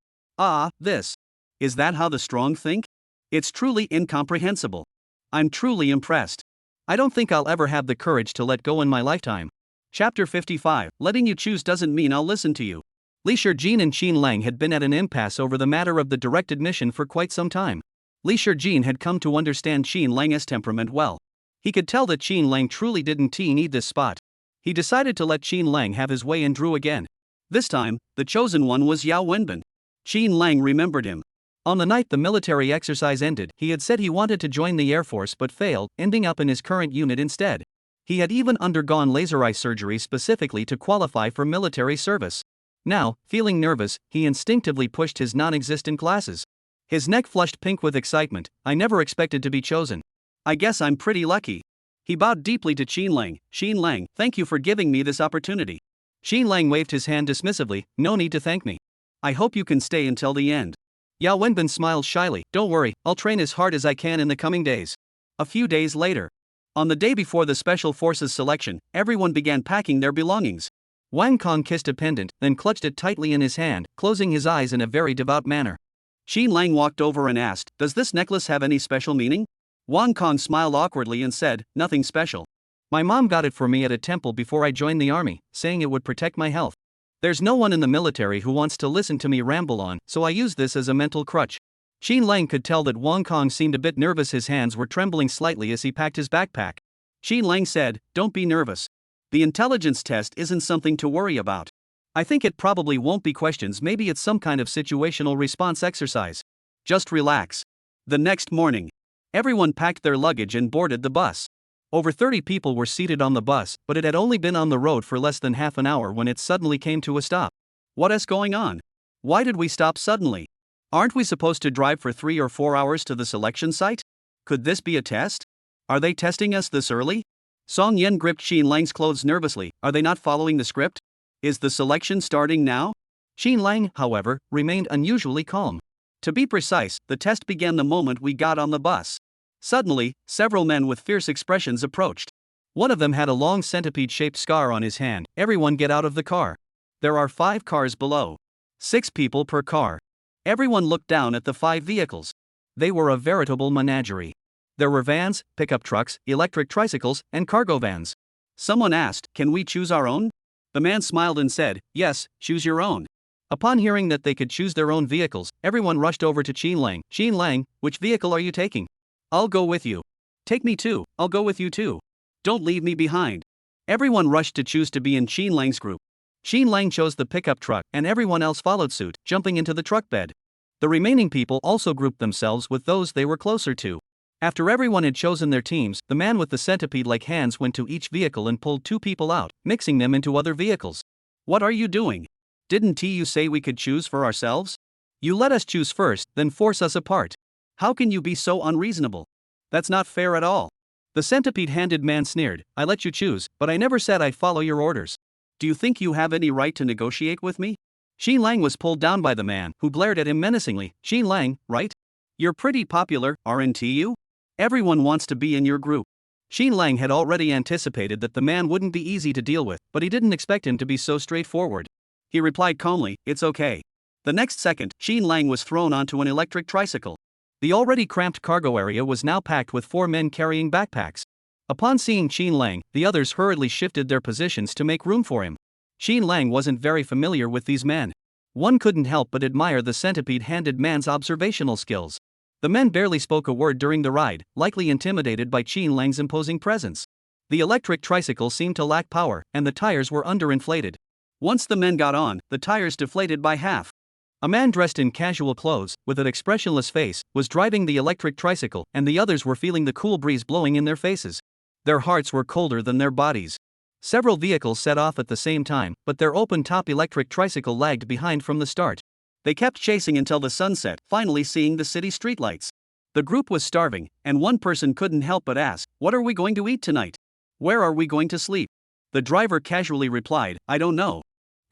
This. Is that how the strong think? It's truly incomprehensible. I'm truly impressed. I don't think I'll ever have the courage to let go in my lifetime. Chapter 55, letting you choose doesn't mean I'll listen to you. Li Shijin and Qin Lang had been at an impasse over the matter of the directed mission for quite some time. Li Shijin had come to understand Qin Lang's temperament well. He could tell that Qin Lang truly didn't need this spot. He decided to let Qin Lang have his way and drew again. This time, the chosen one was Yao Wenbin. Qin Lang remembered him. On the night the military exercise ended, he had said he wanted to join the Air Force but failed, ending up in his current unit instead. He had even undergone laser eye surgery specifically to qualify for military service. Now, feeling nervous, he instinctively pushed his non-existent glasses. His neck flushed pink with excitement. I never expected to be chosen. I guess I'm pretty lucky. He bowed deeply to Qin Lang. Qin Lang, thank you for giving me this opportunity. Qin Lang waved his hand dismissively. No need to thank me. I hope you can stay until the end. Yao Wenbin smiled shyly. Don't worry, I'll train as hard as I can in the coming days. A few days later. On the day before the Special Forces selection, everyone began packing their belongings. Wang Kong kissed a pendant, then clutched it tightly in his hand, closing his eyes in a very devout manner. Qin Lang walked over and asked, Does this necklace have any special meaning? Wang Kong smiled awkwardly and said, Nothing special. My mom got it for me at a temple before I joined the army, saying it would protect my health. There's no one in the military who wants to listen to me ramble on, so I use this as a mental crutch. Xin Lang could tell that Wang Kong seemed a bit nervous. His hands were trembling slightly as he packed his backpack. Xin Lang said, "Don't be nervous. The intelligence test isn't something to worry about. I think it probably won't be questions, maybe it's some kind of situational response exercise. Just relax." The next morning, everyone packed their luggage and boarded the bus. Over 30 people were seated on the bus, but it had only been on the road for less than half an hour when it suddenly came to a stop. What is going on? Why did we stop suddenly? Aren't we supposed to drive for 3 or 4 hours to the selection site? Could this be a test? Are they testing us this early? Song Yen gripped Xin Lang's clothes nervously. Are they not following the script? Is the selection starting now? Xin Lang, however, remained unusually calm. To be precise, the test began the moment we got on the bus. Suddenly, several men with fierce expressions approached. One of them had a long centipede-shaped scar on his hand. Everyone get out of the car. There are 5 cars below. 6 people per car. Everyone looked down at the 5 vehicles. They were a veritable menagerie. There were vans, pickup trucks, electric tricycles, and cargo vans. Someone asked, "Can we choose our own?" The man smiled and said, "Yes, choose your own." Upon hearing that they could choose their own vehicles, everyone rushed over to Xin Lang. "Xin Lang, which vehicle are you taking?" "I'll go with you." "Take me too, I'll go with you too. Don't leave me behind." Everyone rushed to choose to be in Xin Lang's group. Xin Lang chose the pickup truck, and everyone else followed suit, jumping into the truck bed. The remaining people also grouped themselves with those they were closer to. After everyone had chosen their teams, the man with the centipede-like hands went to each vehicle and pulled 2 people out, mixing them into other vehicles. "What are you doing? Didn't you say we could choose for ourselves? You let us choose first, then force us apart. How can you be so unreasonable? That's not fair at all." The centipede-handed man sneered, "I let you choose, but I never said I follow your orders. Do you think you have any right to negotiate with me?" Xin Lang was pulled down by the man, who glared at him menacingly. "Xin Lang, right? You're pretty popular, aren't you? Everyone wants to be in your group." Xin Lang had already anticipated that the man wouldn't be easy to deal with, but he didn't expect him to be so straightforward. He replied calmly, "It's okay." The next second, Xin Lang was thrown onto an electric tricycle. The already cramped cargo area was now packed with 4 men carrying backpacks. Upon seeing Xin Lang, the others hurriedly shifted their positions to make room for him. Xin Lang wasn't very familiar with these men. One couldn't help but admire the centipede-handed man's observational skills. The men barely spoke a word during the ride, likely intimidated by Xin Lang's imposing presence. The electric tricycle seemed to lack power, and the tires were underinflated. Once the men got on, the tires deflated by half. A man dressed in casual clothes, with an expressionless face, was driving the electric tricycle, and the others were feeling the cool breeze blowing in their faces. Their hearts were colder than their bodies. Several vehicles set off at the same time, but their open-top electric tricycle lagged behind from the start. They kept chasing until the sun set, finally seeing the city streetlights. The group was starving, and one person couldn't help but ask, "What are we going to eat tonight? Where are we going to sleep?" The driver casually replied, "I don't know."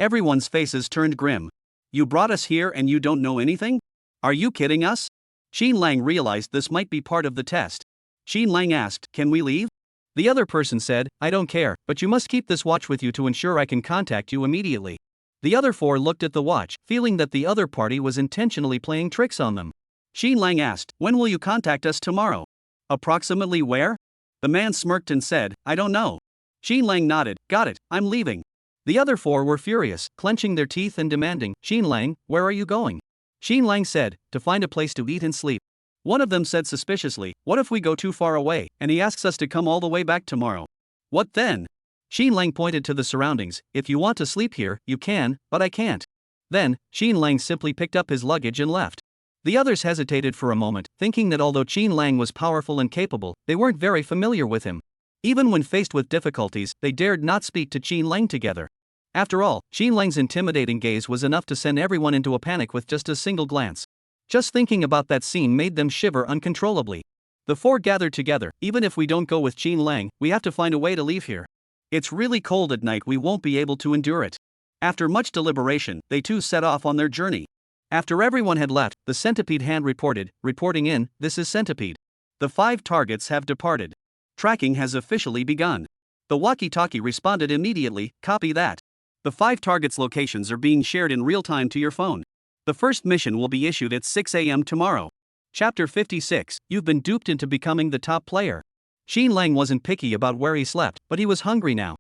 Everyone's faces turned grim. "You brought us here and you don't know anything? Are you kidding us?" Xin Lang realized this might be part of the test. Xin Lang asked, "Can we leave?" The other person said, "I don't care, but you must keep this watch with you to ensure I can contact you immediately." The other 4 looked at the watch, feeling that the other party was intentionally playing tricks on them. Xin Lang asked, "When will you contact us tomorrow? Approximately where?" The man smirked and said, "I don't know." Xin Lang nodded, "Got it, I'm leaving." The other 4 were furious, clenching their teeth and demanding, "Xin Lang, where are you going?" Xin Lang said, "To find a place to eat and sleep." One of them said suspiciously, "What if we go too far away, and he asks us to come all the way back tomorrow? What then?" Xin Lang pointed to the surroundings. "If you want to sleep here, you can, but I can't." Then, Xin Lang simply picked up his luggage and left. The others hesitated for a moment, thinking that although Xin Lang was powerful and capable, they weren't very familiar with him. Even when faced with difficulties, they dared not speak to Xin Lang together. After all, Xin Lang's intimidating gaze was enough to send everyone into a panic with just a single glance. Just thinking about that scene made them shiver uncontrollably. The 4 gathered together. "Even if we don't go with Xin Lang, we have to find a way to leave here. It's really cold at night, we won't be able to endure it." After much deliberation, they too set off on their journey. After everyone had left, the centipede hand reporting in, "This is Centipede. The 5 targets have departed. Tracking has officially begun." The walkie-talkie responded immediately, "Copy that. The 5 targets' locations are being shared in real time to your phone. The first mission will be issued at 6 a.m. tomorrow. Chapter 56, You've been duped into becoming the top player. Xin Lang wasn't picky about where he slept, but he was hungry now.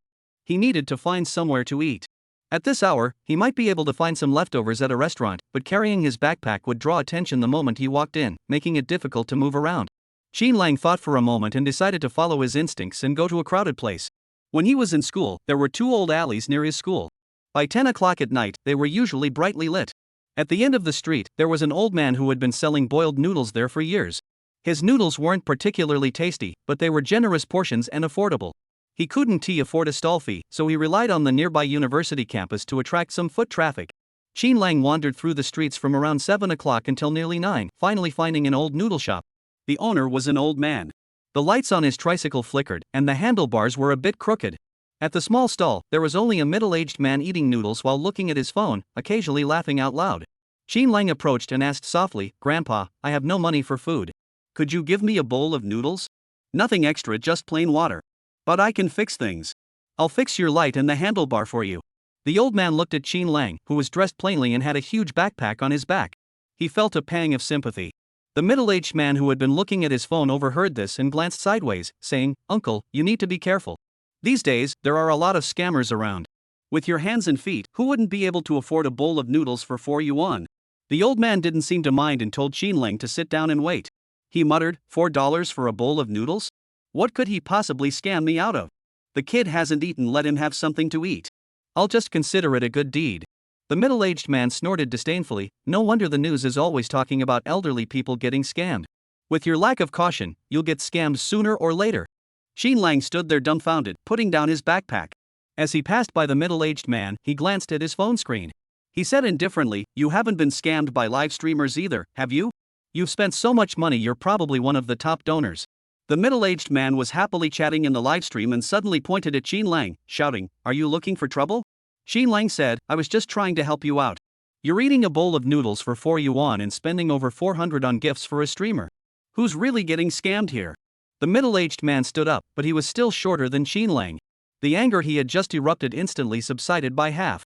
He needed to find somewhere to eat. At this hour, he might be able to find some leftovers at a restaurant, but carrying his backpack would draw attention the moment he walked in, making it difficult to move around. Xin Lang thought for a moment and decided to follow his instincts and go to a crowded place. When he was in school, there were 2 old alleys near his school. By 10 o'clock at night, they were usually brightly lit. At the end of the street, there was an old man who had been selling boiled noodles there for years. His noodles weren't particularly tasty, but they were generous portions and affordable. He couldn't afford a stall fee, so he relied on the nearby university campus to attract some foot traffic. Xin Lang wandered through the streets from around 7 o'clock until nearly 9, finally finding an old noodle shop. The owner was an old man. The lights on his tricycle flickered, and the handlebars were a bit crooked. At the small stall, there was only a middle-aged man eating noodles while looking at his phone, occasionally laughing out loud. Xin Lang approached and asked softly, "Grandpa, I have no money for food. Could you give me a bowl of noodles? Nothing extra, just plain water. But I can fix things. I'll fix your light and the handlebar for you." The old man looked at Xin Lang, who was dressed plainly and had a huge backpack on his back. He felt a pang of sympathy. The middle-aged man who had been looking at his phone overheard this and glanced sideways, saying, "Uncle, you need to be careful. These days, there are a lot of scammers around. With your hands and feet, who wouldn't be able to afford a bowl of noodles for 4 yuan?" The old man didn't seem to mind and told Xin Lang to sit down and wait. He muttered, $4 for a bowl of noodles? What could he possibly scam me out of? The kid hasn't eaten, let him have something to eat. I'll just consider it a good deed. The middle-aged man snorted disdainfully. No wonder the news is always talking about elderly people getting scammed. With your lack of caution, you'll get scammed sooner or later. Xin Lang stood there dumbfounded, putting down his backpack. As he passed by the middle-aged man, he glanced at his phone screen. He said indifferently, "You haven't been scammed by live streamers either, have you? You've spent so much money, you're probably one of the top donors." The middle-aged man was happily chatting in the livestream and suddenly pointed at Xin Lang, shouting, "Are you looking for trouble?" Xin Lang said, "I was just trying to help you out. You're eating a bowl of noodles for 4 yuan and spending over 400 on gifts for a streamer. Who's really getting scammed here?" The middle-aged man stood up, but he was still shorter than Xin Lang. The anger he had just erupted instantly subsided by half.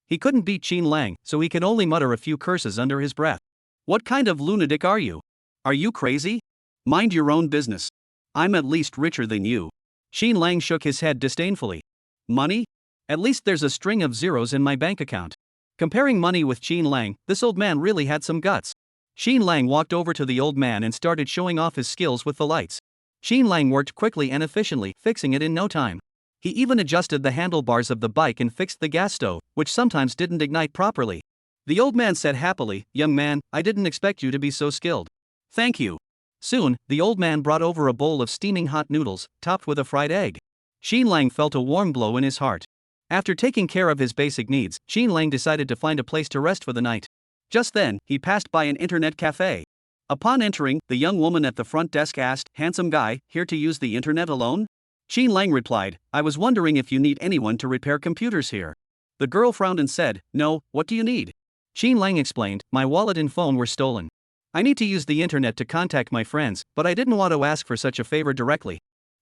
He couldn't beat Xin Lang, so he could only mutter a few curses under his breath. "What kind of lunatic are you? Are you crazy? Mind your own business. I'm at least richer than you." Xin Lang shook his head disdainfully. "Money? At least there's a string of zeros in my bank account." Comparing money with Xin Lang, this old man really had some guts. Xin Lang walked over to the old man and started showing off his skills with the lights. Xin Lang worked quickly and efficiently, fixing it in no time. He even adjusted the handlebars of the bike and fixed the gas stove, which sometimes didn't ignite properly. The old man said happily, "Young man, I didn't expect you to be so skilled." "Thank you." Soon, the old man brought over a bowl of steaming hot noodles, topped with a fried egg. Xin Lang felt a warm glow in his heart. After taking care of his basic needs, Xin Lang decided to find a place to rest for the night. Just then, he passed by an internet cafe. Upon entering, the young woman at the front desk asked, "Handsome guy, here to use the internet alone?" Xin Lang replied, "I was wondering if you need anyone to repair computers here." The girl frowned and said, "No, what do you need?" Xin Lang explained, "My wallet and phone were stolen. I need to use the internet to contact my friends, but I didn't want to ask for such a favor directly."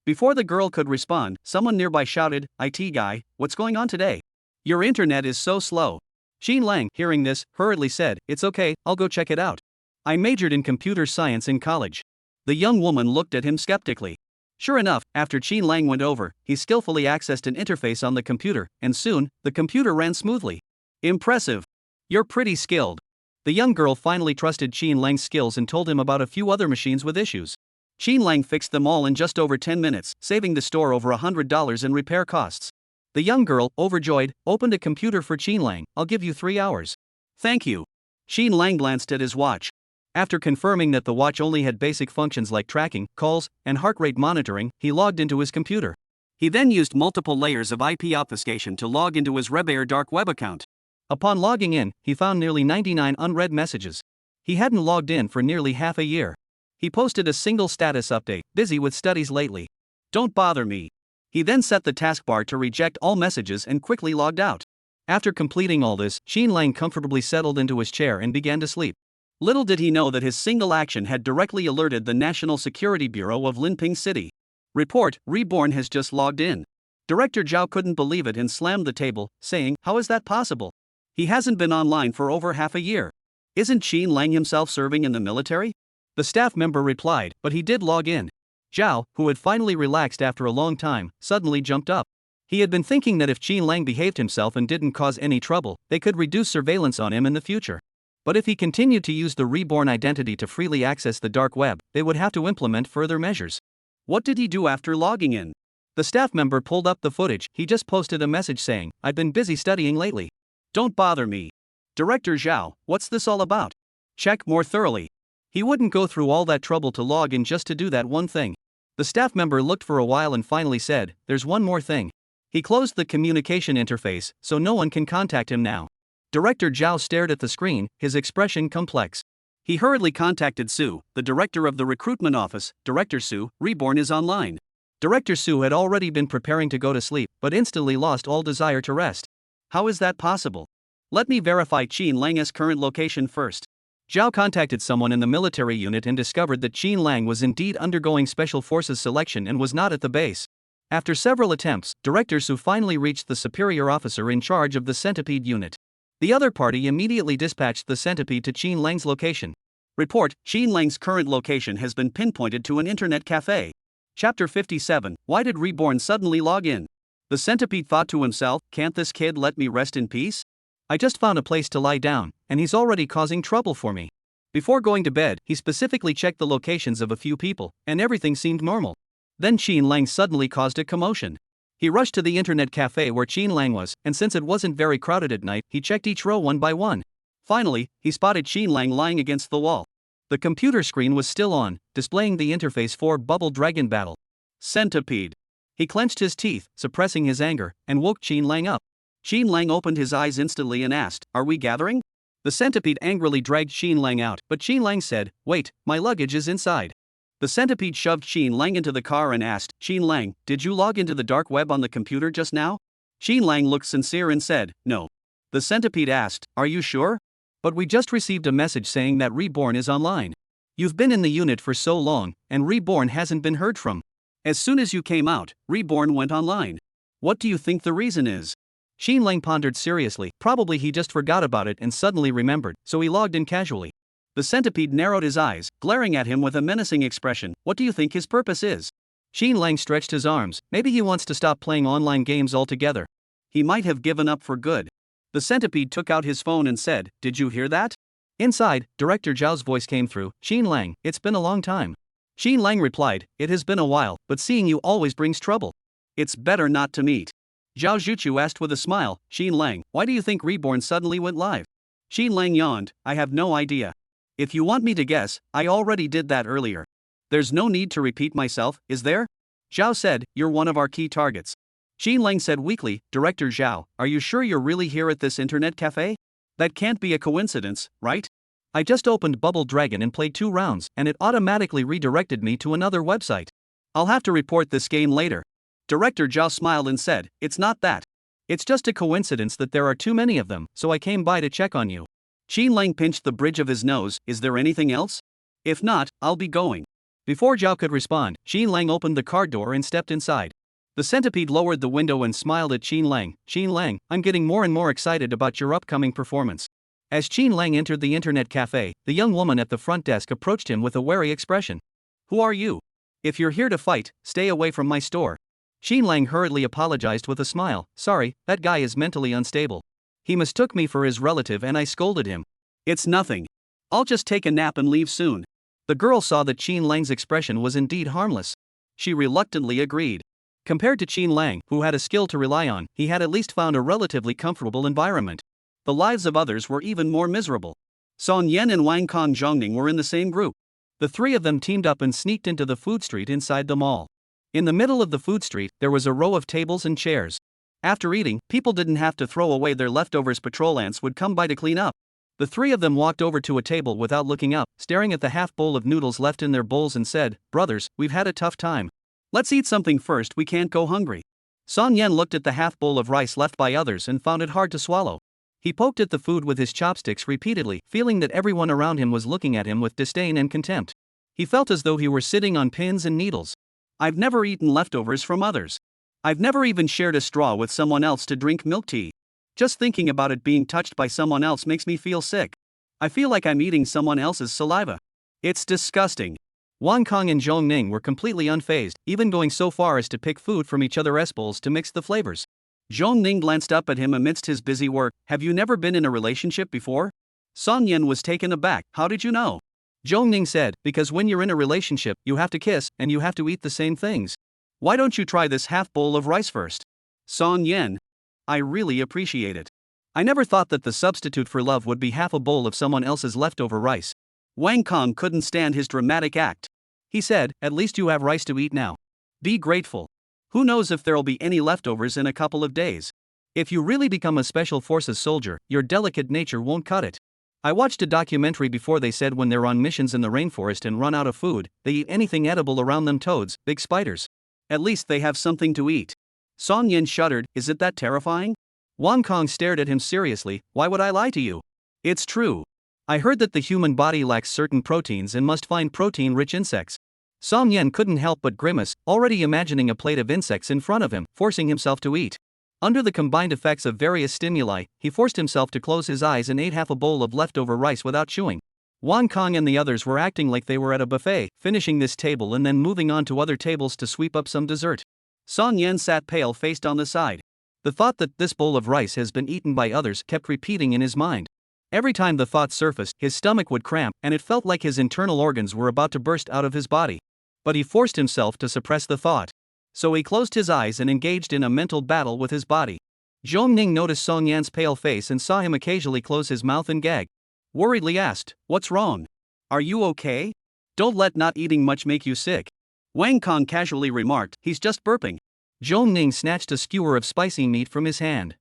Before the girl could respond, someone nearby shouted, "IT guy, what's going on today? Your internet is so slow." Xin Lang, hearing this, hurriedly said, "It's okay, I'll go check it out. I majored in computer science in college." The young woman looked at him skeptically. Sure enough, after Xin Lang went over, he skillfully accessed an interface on the computer, and soon, the computer ran smoothly. "Impressive. You're pretty skilled." The young girl finally trusted Xin Lang's skills and told him about a few other machines with issues. Xin Lang fixed them all in just over 10 minutes, saving the store over $100 in repair costs. The young girl, overjoyed, opened a computer for Xin Lang. "I'll give you 3 hours." "Thank you." Xin Lang glanced at his watch. After confirming that the watch only had basic functions like tracking, calls, and heart rate monitoring, he logged into his computer. He then used multiple layers of IP obfuscation to log into his Reborn dark web account. Upon logging in, he found nearly 99 unread messages. He hadn't logged in for nearly half a year. He posted a single status update, "Busy with studies lately. Don't bother me." He then set the taskbar to reject all messages and quickly logged out. After completing all this, Xin Lang comfortably settled into his chair and began to sleep. Little did he know that his single action had directly alerted the National Security Bureau of Linping City. Report, Reborn has just logged in. Director Zhao couldn't believe it and slammed the table, saying, "How is that possible? He hasn't been online for over half a year. Isn't Xin Lang himself serving in the military?" The staff member replied, "But he did log in." Zhao, who had finally relaxed after a long time, suddenly jumped up. He had been thinking that if Qin Lang behaved himself and didn't cause any trouble, they could reduce surveillance on him in the future. But if he continued to use the Reborn identity to freely access the dark web, they would have to implement further measures. What did he do after logging in? The staff member pulled up the footage. He just posted a message saying, "I've been busy studying lately. Don't bother me. Director Zhao, what's this all about? Check more thoroughly." He wouldn't go through all that trouble to log in just to do that one thing. The staff member looked for a while and finally said, "There's one more thing." He closed the communication interface, so no one can contact him now. Director Zhao stared at the screen, his expression complex. He hurriedly contacted Su, the director of the recruitment office. "Director Su, Reborn is online." Director Su had already been preparing to go to sleep, but instantly lost all desire to rest. How is that possible? Let me verify Qin Lang's current location first. Zhao contacted someone in the military unit and discovered that Qin Lang was indeed undergoing Special Forces selection and was not at the base. After several attempts, Director Su finally reached the superior officer in charge of the Centipede unit. The other party immediately dispatched the Centipede to Qin Lang's location. Report, Qin Lang's current location has been pinpointed to an internet cafe. Chapter 57, Why did Reborn suddenly log in? The Centipede thought to himself, can't this kid let me rest in peace? I just found a place to lie down, and he's already causing trouble for me. Before going to bed, he specifically checked the locations of a few people, and everything seemed normal. Then Qin Lang suddenly caused a commotion. He rushed to the internet cafe where Qin Lang was, and since it wasn't very crowded at night, he checked each row one by one. Finally, he spotted Qin Lang lying against the wall. The computer screen was still on, displaying the interface for Bubble Dragon Battle. Centipede. He clenched his teeth, suppressing his anger, and woke Qin Lang up. Qin Lang opened his eyes instantly and asked, "Are we gathering?" The Centipede angrily dragged Qin Lang out, but Qin Lang said, "Wait, my luggage is inside." The Centipede shoved Qin Lang into the car and asked, "Qin Lang, did you log into the dark web on the computer just now?" Qin Lang looked sincere and said, "No." The Centipede asked, "Are you sure?" "But we just received a message saying that Reborn is online. You've been in the unit for so long, and Reborn hasn't been heard from. As soon as you came out, Reborn went online. What do you think the reason is?" Qin Lang pondered seriously. Probably he just forgot about it and suddenly remembered, so he logged in casually. The Centipede narrowed his eyes, glaring at him with a menacing expression. "What do you think his purpose is?" Qin Lang stretched his arms. Maybe he wants to stop playing online games altogether. He might have given up for good. The Centipede took out his phone and said, "Did you hear that?" Inside, Director Zhao's voice came through. "Qin Lang, it's been a long time." Qin Lang replied, "It has been a while, but seeing you always brings trouble. It's better not to meet." Zhao Zhuchu asked with a smile, "Qin Lang, why do you think Reborn suddenly went live?" Qin Lang yawned, "I have no idea. If you want me to guess, I already did that earlier. There's no need to repeat myself, is there?" Zhao said, "You're one of our key targets." Qin Lang said weakly, "Director Zhao, are you sure you're really here at this internet cafe? That can't be a coincidence, right?" "I just opened Bubble Dragon and played 2 rounds, and it automatically redirected me to another website. I'll have to report this game later." Director Zhao smiled and said, "It's not that. It's just a coincidence that there are too many of them, so I came by to check on you." Qin Lang pinched the bridge of his nose. "Is there anything else? If not, I'll be going." Before Zhao could respond, Qin Lang opened the car door and stepped inside. The Centipede lowered the window and smiled at Qin Lang. "Qin Lang, I'm getting more and more excited about your upcoming performance." As Qin Lang entered the internet cafe, the young woman at the front desk approached him with a wary expression. "Who are you? If you're here to fight, stay away from my store." Qin Lang hurriedly apologized with a smile. "Sorry, that guy is mentally unstable. He mistook me for his relative and I scolded him." "It's nothing. I'll just take a nap and leave soon." The girl saw that Qin Lang's expression was indeed harmless. She reluctantly agreed. Compared to Qin Lang, who had a skill to rely on, he had at least found a relatively comfortable environment. The lives of others were even more miserable. Song Yen and Wang Kong Zhongning were in the same group. The 3 of them teamed up and sneaked into the food street inside the mall. In the middle of the food street, there was a row of tables and chairs. After eating, people didn't have to throw away their leftovers. Patrol ants would come by to clean up. The 3 of them walked over to a table without looking up, staring at the half bowl of noodles left in their bowls and said, "Brothers, we've had a tough time. Let's eat something first, we can't go hungry." Song Yen looked at the half bowl of rice left by others and found it hard to swallow. He poked at the food with his chopsticks repeatedly, feeling that everyone around him was looking at him with disdain and contempt. He felt as though he were sitting on pins and needles. "I've never eaten leftovers from others. I've never even shared a straw with someone else to drink milk tea. Just thinking about it being touched by someone else makes me feel sick. I feel like I'm eating someone else's saliva. It's disgusting." Wang Kong and Zhong Ning were completely unfazed, even going so far as to pick food from each other's bowls to mix the flavors. Zhong Ning glanced up at him amidst his busy work. Have you never been in a relationship before? Song Yen was taken aback. How did you know? Zhong Ning said, because when you're in a relationship, you have to kiss, and you have to eat the same things. Why don't you try this half bowl of rice first? Song Yen. I really appreciate it. I never thought that the substitute for love would be half a bowl of someone else's leftover rice. Wang Kong couldn't stand his dramatic act. He said, at least you have rice to eat now. Be grateful. Who knows if there'll be any leftovers in a couple of days. If you really become a special forces soldier, your delicate nature won't cut it. I watched a documentary before. They said when they're on missions in the rainforest and run out of food, they eat anything edible around them: toads, big spiders. At least they have something to eat. Song Yen shuddered. Is it that terrifying? Wang Kong stared at him seriously. Why would I lie to you? It's true. I heard that the human body lacks certain proteins and must find protein-rich insects. Song Yen couldn't help but grimace, already imagining a plate of insects in front of him, forcing himself to eat. Under the combined effects of various stimuli, he forced himself to close his eyes and ate half a bowl of leftover rice without chewing. Wang Kong and the others were acting like they were at a buffet, finishing this table and then moving on to other tables to sweep up some dessert. Song Yen sat pale-faced on the side. The thought that this bowl of rice has been eaten by others kept repeating in his mind. Every time the thought surfaced, his stomach would cramp, and it felt like his internal organs were about to burst out of his body. But he forced himself to suppress the thought. So he closed his eyes and engaged in a mental battle with his body. Zhong Ning noticed Song Yan's pale face and saw him occasionally close his mouth and gag. Worriedly asked, "What's wrong? Are you okay? Don't let not eating much make you sick." Wang Kong casually remarked, "He's just burping." Zhong Ning snatched a skewer of spicy meat from his hand.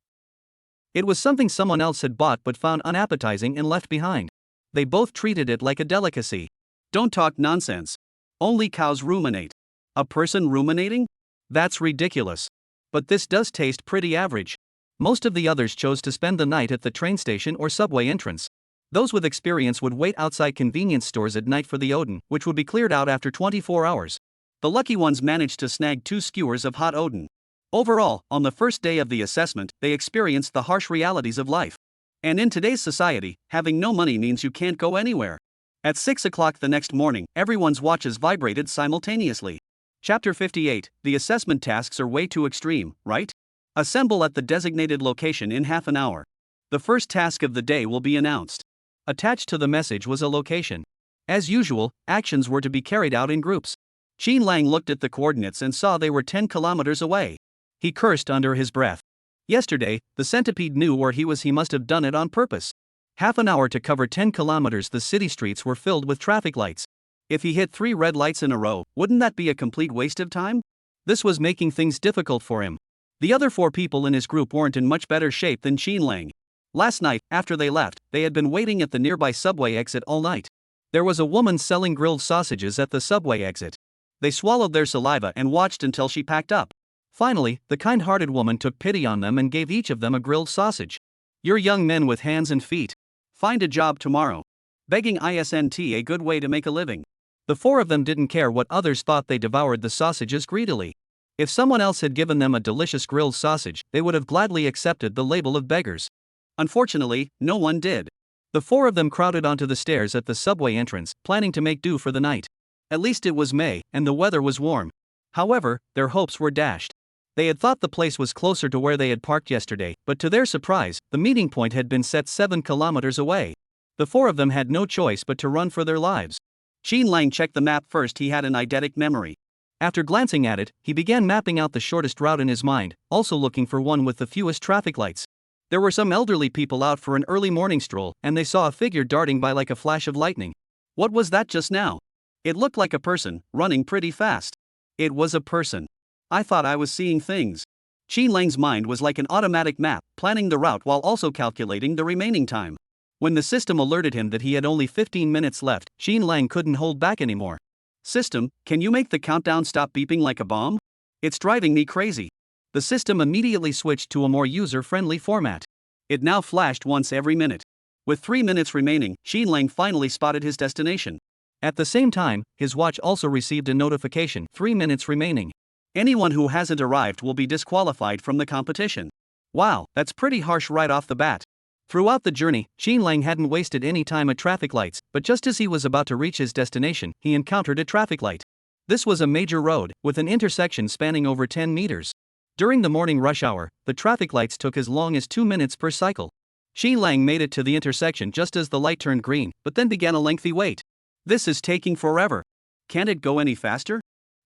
It was something someone else had bought but found unappetizing and left behind. They both treated it like a delicacy. Don't talk nonsense. Only cows ruminate. A person ruminating? That's ridiculous. But this does taste pretty average. Most of the others chose to spend the night at the train station or subway entrance. Those with experience would wait outside convenience stores at night for the Odin, which would be cleared out after 24 hours. The lucky ones managed to snag 2 skewers of hot Odin. Overall, on the first day of the assessment, they experienced the harsh realities of life. And in today's society, having no money means you can't go anywhere. At 6 o'clock the next morning, everyone's watches vibrated simultaneously. Chapter 58, the assessment tasks are way too extreme, right? Assemble at the designated location in half an hour. The first task of the day will be announced. Attached to the message was a location. As usual, actions were to be carried out in groups. Qin Lang looked at the coordinates and saw they were 10 kilometers away. He cursed under his breath. Yesterday, the centipede knew where he was. He must have done it on purpose. Half an hour to cover 10 kilometers. The city streets were filled with traffic lights. If he hit 3 red lights in a row, wouldn't that be a complete waste of time? This was making things difficult for him. The other 4 people in his group weren't in much better shape than Qin Lang. Last night, after they left, they had been waiting at the nearby subway exit all night. There was a woman selling grilled sausages at the subway exit. They swallowed their saliva and watched until she packed up. Finally, the kind-hearted woman took pity on them and gave each of them a grilled sausage. You're young men with hands and feet. Find a job tomorrow. Begging isn't a good way to make a living. The 4 of them didn't care what others thought. They devoured the sausages greedily. If someone else had given them a delicious grilled sausage, they would have gladly accepted the label of beggars. Unfortunately, no one did. The 4 of them crowded onto the stairs at the subway entrance, planning to make do for the night. At least it was May, and the weather was warm. However, their hopes were dashed. They had thought the place was closer to where they had parked yesterday, but to their surprise, the meeting point had been set 7 kilometers away. The 4 of them had no choice but to run for their lives. Qin Lang checked the map first. He had an eidetic memory. After glancing at it, he began mapping out the shortest route in his mind, also looking for one with the fewest traffic lights. There were some elderly people out for an early morning stroll, and they saw a figure darting by like a flash of lightning. What was that just now? It looked like a person, running pretty fast. It was a person. I thought I was seeing things. Qin Lang's mind was like an automatic map, planning the route while also calculating the remaining time. When the system alerted him that he had only 15 minutes left, Qin Lang couldn't hold back anymore. System, can you make the countdown stop beeping like a bomb? It's driving me crazy. The system immediately switched to a more user-friendly format. It now flashed once every minute. With 3 minutes remaining, Qin Lang finally spotted his destination. At the same time, his watch also received a notification, 3 minutes remaining. Anyone who hasn't arrived will be disqualified from the competition. Wow, that's pretty harsh right off the bat. Throughout the journey, Xin Lang hadn't wasted any time at traffic lights, but just as he was about to reach his destination, he encountered a traffic light. This was a major road, with an intersection spanning over 10 meters. During the morning rush hour, the traffic lights took as long as 2 minutes per cycle. Xin Lang made it to the intersection just as the light turned green, but then began a lengthy wait. This is taking forever. Can't it go any faster?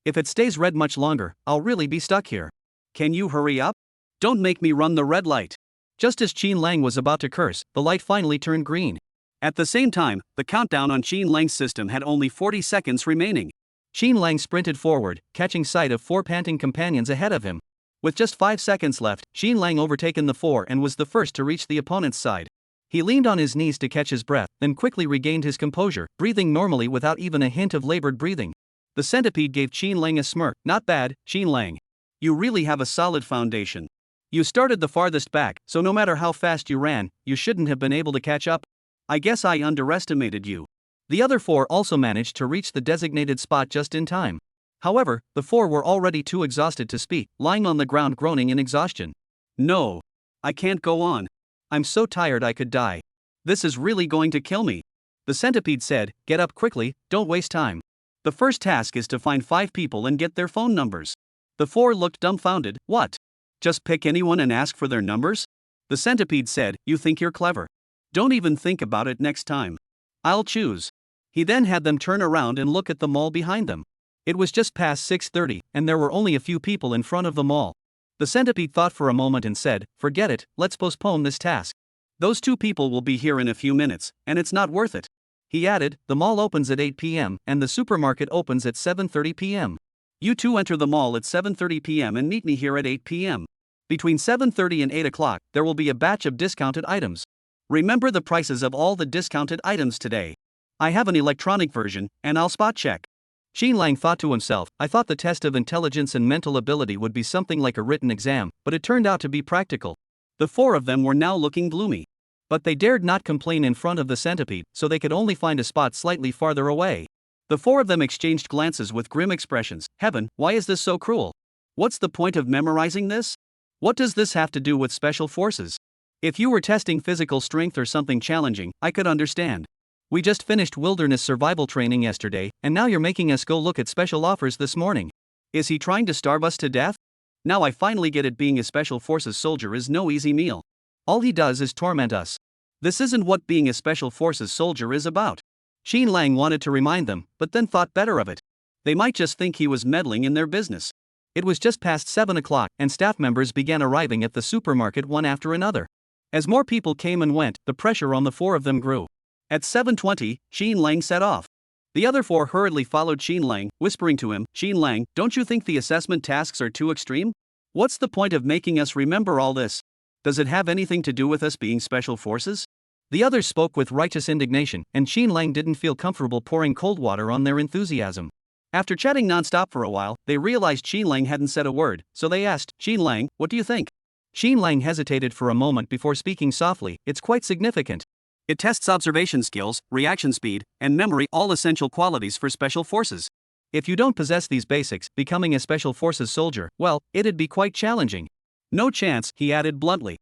If it stays red much longer, I'll really be stuck here. Can you hurry up? Don't make me run the red light. Just as Xin Lang was about to curse, the light finally turned green. At the same time, the countdown on Xin Lang's system had only 40 seconds remaining. Xin Lang sprinted forward, catching sight of 4 panting companions ahead of him. With just 5 seconds left, Xin Lang overtaken the 4 and was the first to reach the opponent's side. He leaned on his knees to catch his breath, then quickly regained his composure, breathing normally without even a hint of labored breathing. The centipede gave Xin Lang a smirk. Not bad, Xin Lang. You really have a solid foundation. You started the farthest back, so no matter how fast you ran, you shouldn't have been able to catch up. I guess I underestimated you. The other 4 also managed to reach the designated spot just in time. However, the 4 were already too exhausted to speak, lying on the ground groaning in exhaustion. No. I can't go on. I'm so tired I could die. This is really going to kill me. The centipede said, get up quickly, don't waste time. The first task is to find 5 people and get their phone numbers. The 4 looked dumbfounded. What? Just pick anyone and ask for their numbers? The centipede said, you think you're clever. Don't even think about it next time. I'll choose. He then had them turn around and look at the mall behind them. It was just past 6:30, and there were only a few people in front of the mall. The centipede thought for a moment and said, forget it, let's postpone this task. Those 2 people will be here in a few minutes, and it's not worth it. He added, the mall opens at 8 p.m., and the supermarket opens at 7:30 p.m. You 2 enter the mall at 7:30 p.m. and meet me here at 8 p.m. Between 7:30 and 8 o'clock, there will be a batch of discounted items. Remember the prices of all the discounted items today. I have an electronic version, and I'll spot check. Xin Lang thought to himself, I thought the test of intelligence and mental ability would be something like a written exam, but it turned out to be practical. The 4 of them were now looking gloomy. But they dared not complain in front of the centipede, so they could only find a spot slightly farther away. The 4 of them exchanged glances with grim expressions. Heaven, why is this so cruel? What's the point of memorizing this? What does this have to do with special forces? If you were testing physical strength or something challenging, I could understand. We just finished wilderness survival training yesterday, and now you're making us go look at special offers this morning. Is he trying to starve us to death? Now I finally get it, being a special forces soldier is no easy meal. All he does is torment us. This isn't what being a special forces soldier is about. Xin Lang wanted to remind them, but then thought better of it. They might just think he was meddling in their business. It was just past 7 o'clock, and staff members began arriving at the supermarket one after another. As more people came and went, the pressure on the 4 of them grew. At 7:20, Xin Lang set off. The other 4 hurriedly followed Xin Lang, whispering to him, Xin Lang, don't you think the assessment tasks are too extreme? What's the point of making us remember all this? Does it have anything to do with us being special forces? The others spoke with righteous indignation, and Xin Lang didn't feel comfortable pouring cold water on their enthusiasm. After chatting nonstop for a while, they realized Xin Lang hadn't said a word, so they asked, Xin Lang, what do you think? Xin Lang hesitated for a moment before speaking softly, it's quite significant. It tests observation skills, reaction speed, and memory, all essential qualities for special forces. If you don't possess these basics, becoming a special forces soldier, well, it'd be quite challenging. No chance, he added bluntly.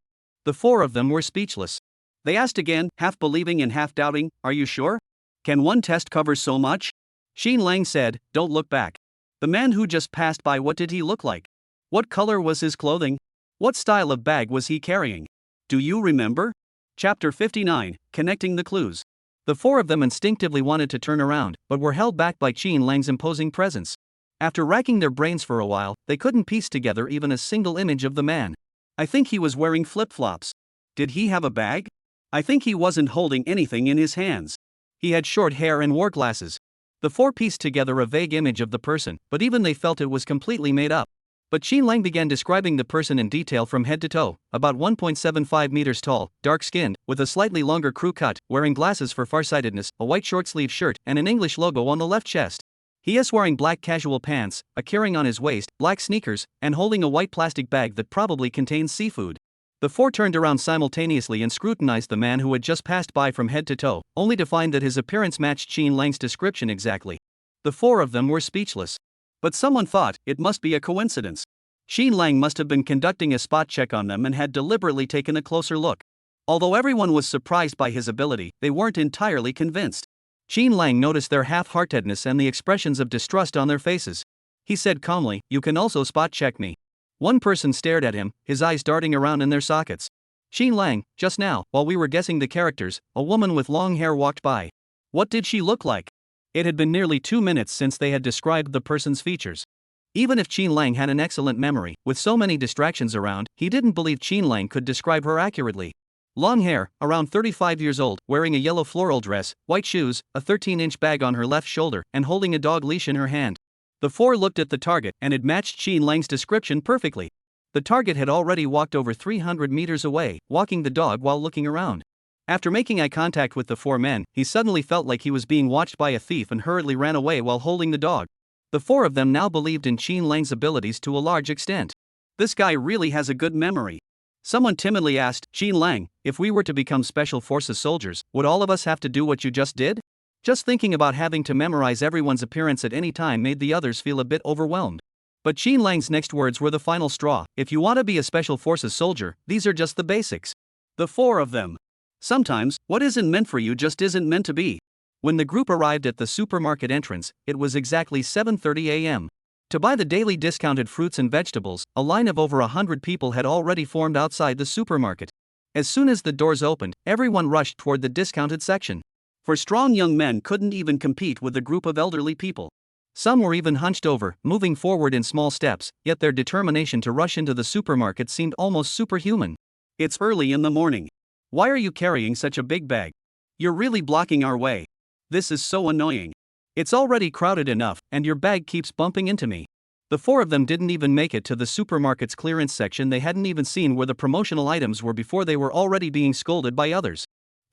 The 4 of them were speechless. They asked again, half believing and half doubting, are you sure? Can one test cover so much? Xin Lang said, don't look back. The man who just passed by, what did he look like? What color was his clothing? What style of bag was he carrying? Do you remember? Chapter 59, Connecting the Clues. The 4 of them instinctively wanted to turn around, but were held back by Xin Lang's imposing presence. After racking their brains for a while, they couldn't piece together even a single image of the man. I think he was wearing flip-flops. Did he have a bag? I think he wasn't holding anything in his hands. He had short hair and wore glasses. The 4 pieced together a vague image of the person, but even they felt it was completely made up. But Xin Lang began describing the person in detail from head to toe, about 1.75 meters tall, dark-skinned, with a slightly longer crew cut, wearing glasses for farsightedness, a white short-sleeve shirt, and an English logo on the left chest. He is wearing black casual pants, a carrying on his waist, black sneakers, and holding a white plastic bag that probably contains seafood. The 4 turned around simultaneously and scrutinized the man who had just passed by from head to toe, only to find that his appearance matched Xin Lang's description exactly. The 4 of them were speechless. But someone thought, it must be a coincidence. Xin Lang must have been conducting a spot check on them and had deliberately taken a closer look. Although everyone was surprised by his ability, they weren't entirely convinced. Qin Lang noticed their half-heartedness and the expressions of distrust on their faces. He said calmly, "You can also spot-check me." One person stared at him, his eyes darting around in their sockets. "Qin Lang, just now, while we were guessing the characters, a woman with long hair walked by." What did she look like? It had been nearly 2 minutes since they had described the person's features. Even if Qin Lang had an excellent memory, with so many distractions around, he didn't believe Qin Lang could describe her accurately. Long hair, around 35 years old, wearing a yellow floral dress, white shoes, a 13-inch bag on her left shoulder, and holding a dog leash in her hand. The four looked at the target, and it matched Qin Lang's description perfectly. The target had already walked over 300 meters away, walking the dog while looking around. After making eye contact with the four men, he suddenly felt like he was being watched by a thief and hurriedly ran away while holding the dog. The four of them now believed in Qin Lang's abilities to a large extent. This guy really has a good memory. Someone timidly asked, "Qin Lang, if we were to become Special Forces soldiers, would all of us have to do what you just did?" Just thinking about having to memorize everyone's appearance at any time made the others feel a bit overwhelmed. But Qin Lang's next words were the final straw. "If you want to be a Special Forces soldier, these are just the basics." The four of them. Sometimes, what isn't meant for you just isn't meant to be. When the group arrived at the supermarket entrance, it was exactly 7:30 a.m. To buy the daily discounted fruits and vegetables, a line of over 100 people had already formed outside the supermarket. As soon as the doors opened, everyone rushed toward the discounted section. For strong young men couldn't even compete with a group of elderly people. Some were even hunched over, moving forward in small steps, yet their determination to rush into the supermarket seemed almost superhuman. "It's early in the morning. Why are you carrying such a big bag? You're really blocking our way. This is so annoying. It's already crowded enough, and your bag keeps bumping into me." The four of them didn't even make it to the supermarket's clearance section. They hadn't even seen where the promotional items were before they were already being scolded by others.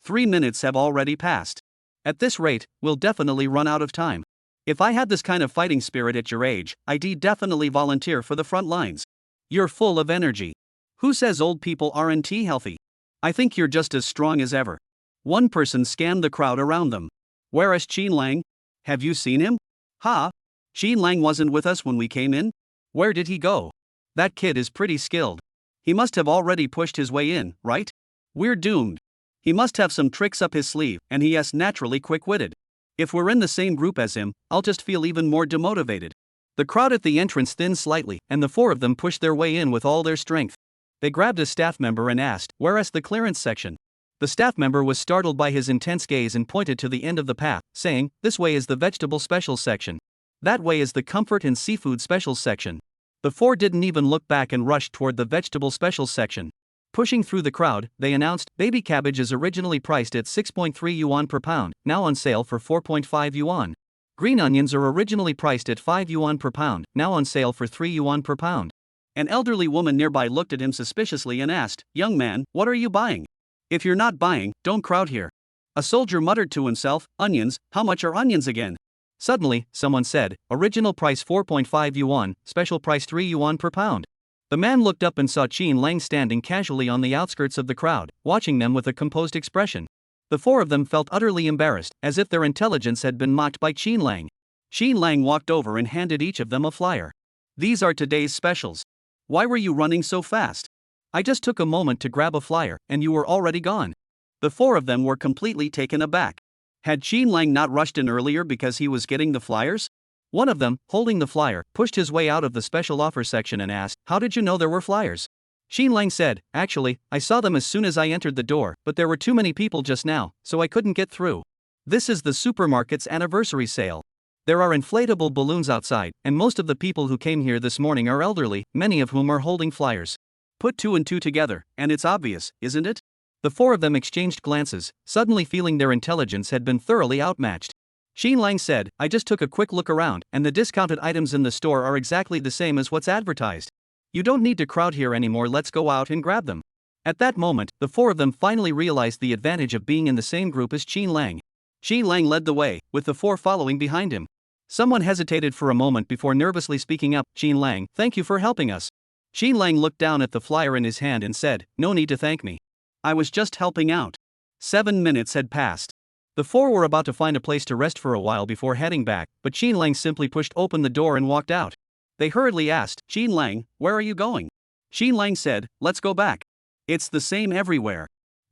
3 minutes have already passed. At this rate, we'll definitely run out of time. If I had this kind of fighting spirit at your age, I'd definitely volunteer for the front lines. You're full of energy. Who says old people aren't healthy? I think you're just as strong as ever. One person scanned the crowd around them. "Where is Qin Lang? Have you seen him?" "Ha? Qin Lang wasn't with us when we came in? Where did he go? That kid is pretty skilled. He must have already pushed his way in, right? We're doomed. He must have some tricks up his sleeve, and he is naturally quick-witted. If we're in the same group as him, I'll just feel even more demotivated." The crowd at the entrance thinned slightly, and the four of them pushed their way in with all their strength. They grabbed a staff member and asked, "Where is the clearance section?" The staff member was startled by his intense gaze and pointed to the end of the path, saying, "This way is the vegetable specials section. That way is the comfort and seafood specials section." The four didn't even look back and rushed toward the vegetable specials section. Pushing through the crowd, they announced, "Baby cabbage is originally priced at 6.3 yuan per pound, now on sale for 4.5 yuan. Green onions are originally priced at 5 yuan per pound, now on sale for 3 yuan per pound." An elderly woman nearby looked at him suspiciously and asked, "Young man, what are you buying? If you're not buying, don't crowd here." A soldier muttered to himself, "Onions, how much are onions again?" Suddenly, someone said, "Original price 4.5 yuan, special price 3 yuan per pound." The man looked up and saw Qin Lang standing casually on the outskirts of the crowd, watching them with a composed expression. The four of them felt utterly embarrassed, as if their intelligence had been mocked by Qin Lang. Qin Lang walked over and handed each of them a flyer. "These are today's specials. Why were you running so fast? I just took a moment to grab a flyer, and you were already gone." The four of them were completely taken aback. Had Qin Lang not rushed in earlier because he was getting the flyers? One of them, holding the flyer, pushed his way out of the special offer section and asked, "How did you know there were flyers?" Qin Lang said, "Actually, I saw them as soon as I entered the door, but there were too many people just now, so I couldn't get through. This is the supermarket's anniversary sale. There are inflatable balloons outside, and most of the people who came here this morning are elderly, many of whom are holding flyers." Put two and two together, and it's obvious, isn't it? The four of them exchanged glances, suddenly feeling their intelligence had been thoroughly outmatched. Qin Lang said, "I just took a quick look around, and the discounted items in the store are exactly the same as what's advertised. You don't need to crowd here anymore, let's go out and grab them." At that moment, the four of them finally realized the advantage of being in the same group as Qin Lang. Qin Lang led the way, with the four following behind him. Someone hesitated for a moment before nervously speaking up, "Qin Lang, thank you for helping us." Qin Lang looked down at the flyer in his hand and said, "No need to thank me. I was just helping out." 7 minutes had passed. The four were about to find a place to rest for a while before heading back, but Qin Lang simply pushed open the door and walked out. They hurriedly asked, "Qin Lang, where are you going?" Qin Lang said, "Let's go back. It's the same everywhere."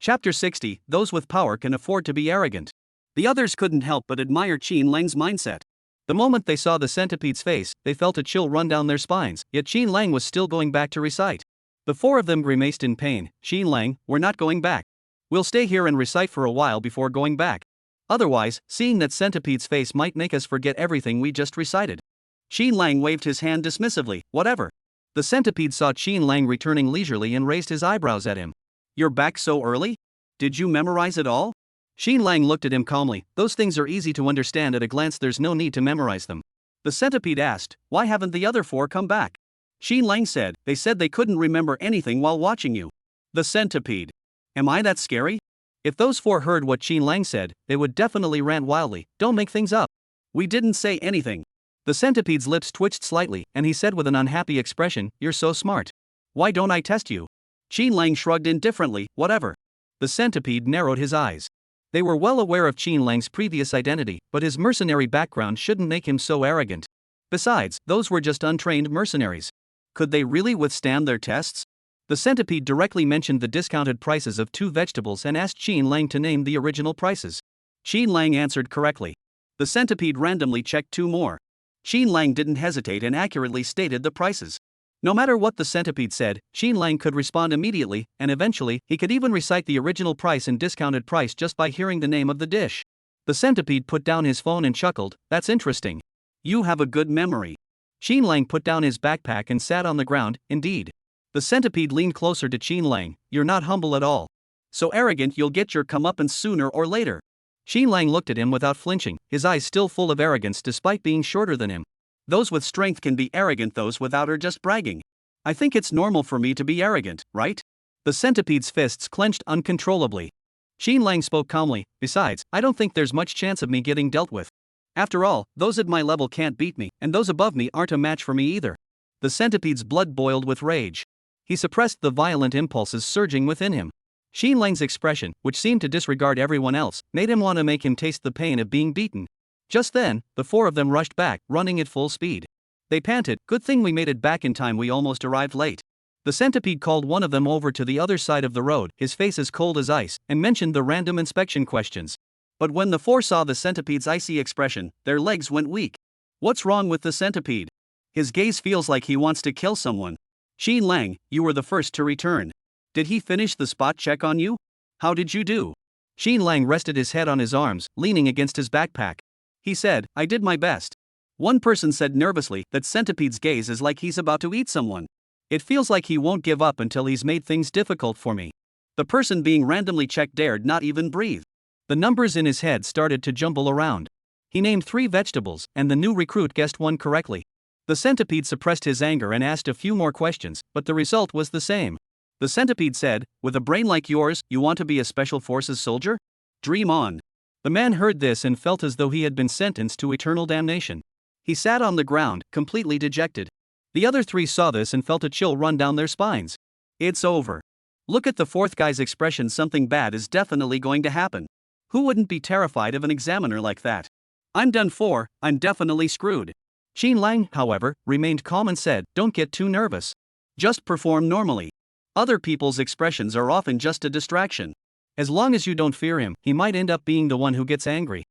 Chapter 60, Those with power can afford to be arrogant. The others couldn't help but admire Qin Lang's mindset. The moment they saw the centipede's face, they felt a chill run down their spines, yet Qin Lang was still going back to recite. The four of them grimaced in pain. Qin Lang, we're not going back. We'll stay here and recite for a while before going back. Otherwise, seeing that centipede's face might make us forget everything we just recited. Qin Lang waved his hand dismissively, whatever. The centipede saw Qin Lang returning leisurely and raised his eyebrows at him. You're back so early? Did you memorize it all? Qin Lang looked at him calmly. Those things are easy to understand at a glance, there's no need to memorize them. The centipede asked, why haven't the other four come back? Qin Lang said, they said they couldn't remember anything while watching you. The centipede. Am I that scary? If those four heard what Qin Lang said, they would definitely rant wildly. Don't make things up. We didn't say anything. The centipede's lips twitched slightly, and he said with an unhappy expression, you're so smart. Why don't I test you? Qin Lang shrugged indifferently, whatever. The centipede narrowed his eyes. They were well aware of Qin Lang's previous identity, but his mercenary background shouldn't make him so arrogant. Besides, those were just untrained mercenaries. Could they really withstand their tests? The centipede directly mentioned the discounted prices of 2 vegetables and asked Qin Lang to name the original prices. Qin Lang answered correctly. The centipede randomly checked 2 more. Qin Lang didn't hesitate and accurately stated the prices. No matter what the centipede said, Qin Lang could respond immediately, and eventually, he could even recite the original price and discounted price just by hearing the name of the dish. The centipede put down his phone and chuckled, that's interesting. You have a good memory. Qin Lang put down his backpack and sat on the ground, indeed. The centipede leaned closer to Qin Lang, you're not humble at all. So arrogant you'll get your comeuppance sooner or later. Qin Lang looked at him without flinching, his eyes still full of arrogance despite being shorter than him. Those with strength can be arrogant, those without are just bragging. I think it's normal for me to be arrogant, right? The centipede's fists clenched uncontrollably. Qin Lang spoke calmly, besides, I don't think there's much chance of me getting dealt with. After all, those at my level can't beat me, and those above me aren't a match for me either. The centipede's blood boiled with rage. He suppressed the violent impulses surging within him. Qin Lang's expression, which seemed to disregard everyone else, made him want to make him taste the pain of being beaten. Just then, the four of them rushed back, running at full speed. They panted, good thing we made it back in time, we almost arrived late. The centipede called one of them over to the other side of the road, his face as cold as ice, and mentioned the random inspection questions. But when the four saw the centipede's icy expression, their legs went weak. What's wrong with the centipede? His gaze feels like he wants to kill someone. Qin Lang, you were the first to return. Did he finish the spot check on you? How did you do? Qin Lang rested his head on his arms, leaning against his backpack. He said, I did my best. One person said nervously that centipede's gaze is like he's about to eat someone. It feels like he won't give up until he's made things difficult for me. The person being randomly checked dared not even breathe. The numbers in his head started to jumble around. He named 3 vegetables, and the new recruit guessed 1 correctly. The centipede suppressed his anger and asked a few more questions, but the result was the same. The centipede said, with a brain like yours, you want to be a special forces soldier? Dream on. The man heard this and felt as though he had been sentenced to eternal damnation. He sat on the ground, completely dejected. The other 3 saw this and felt a chill run down their spines. It's over. Look at the 4th guy's expression, something bad is definitely going to happen. Who wouldn't be terrified of an examiner like that? I'm done for, I'm definitely screwed. Qin Lang, however, remained calm and said, don't get too nervous. Just perform normally. Other people's expressions are often just a distraction. As long as you don't fear him, he might end up being the one who gets angry.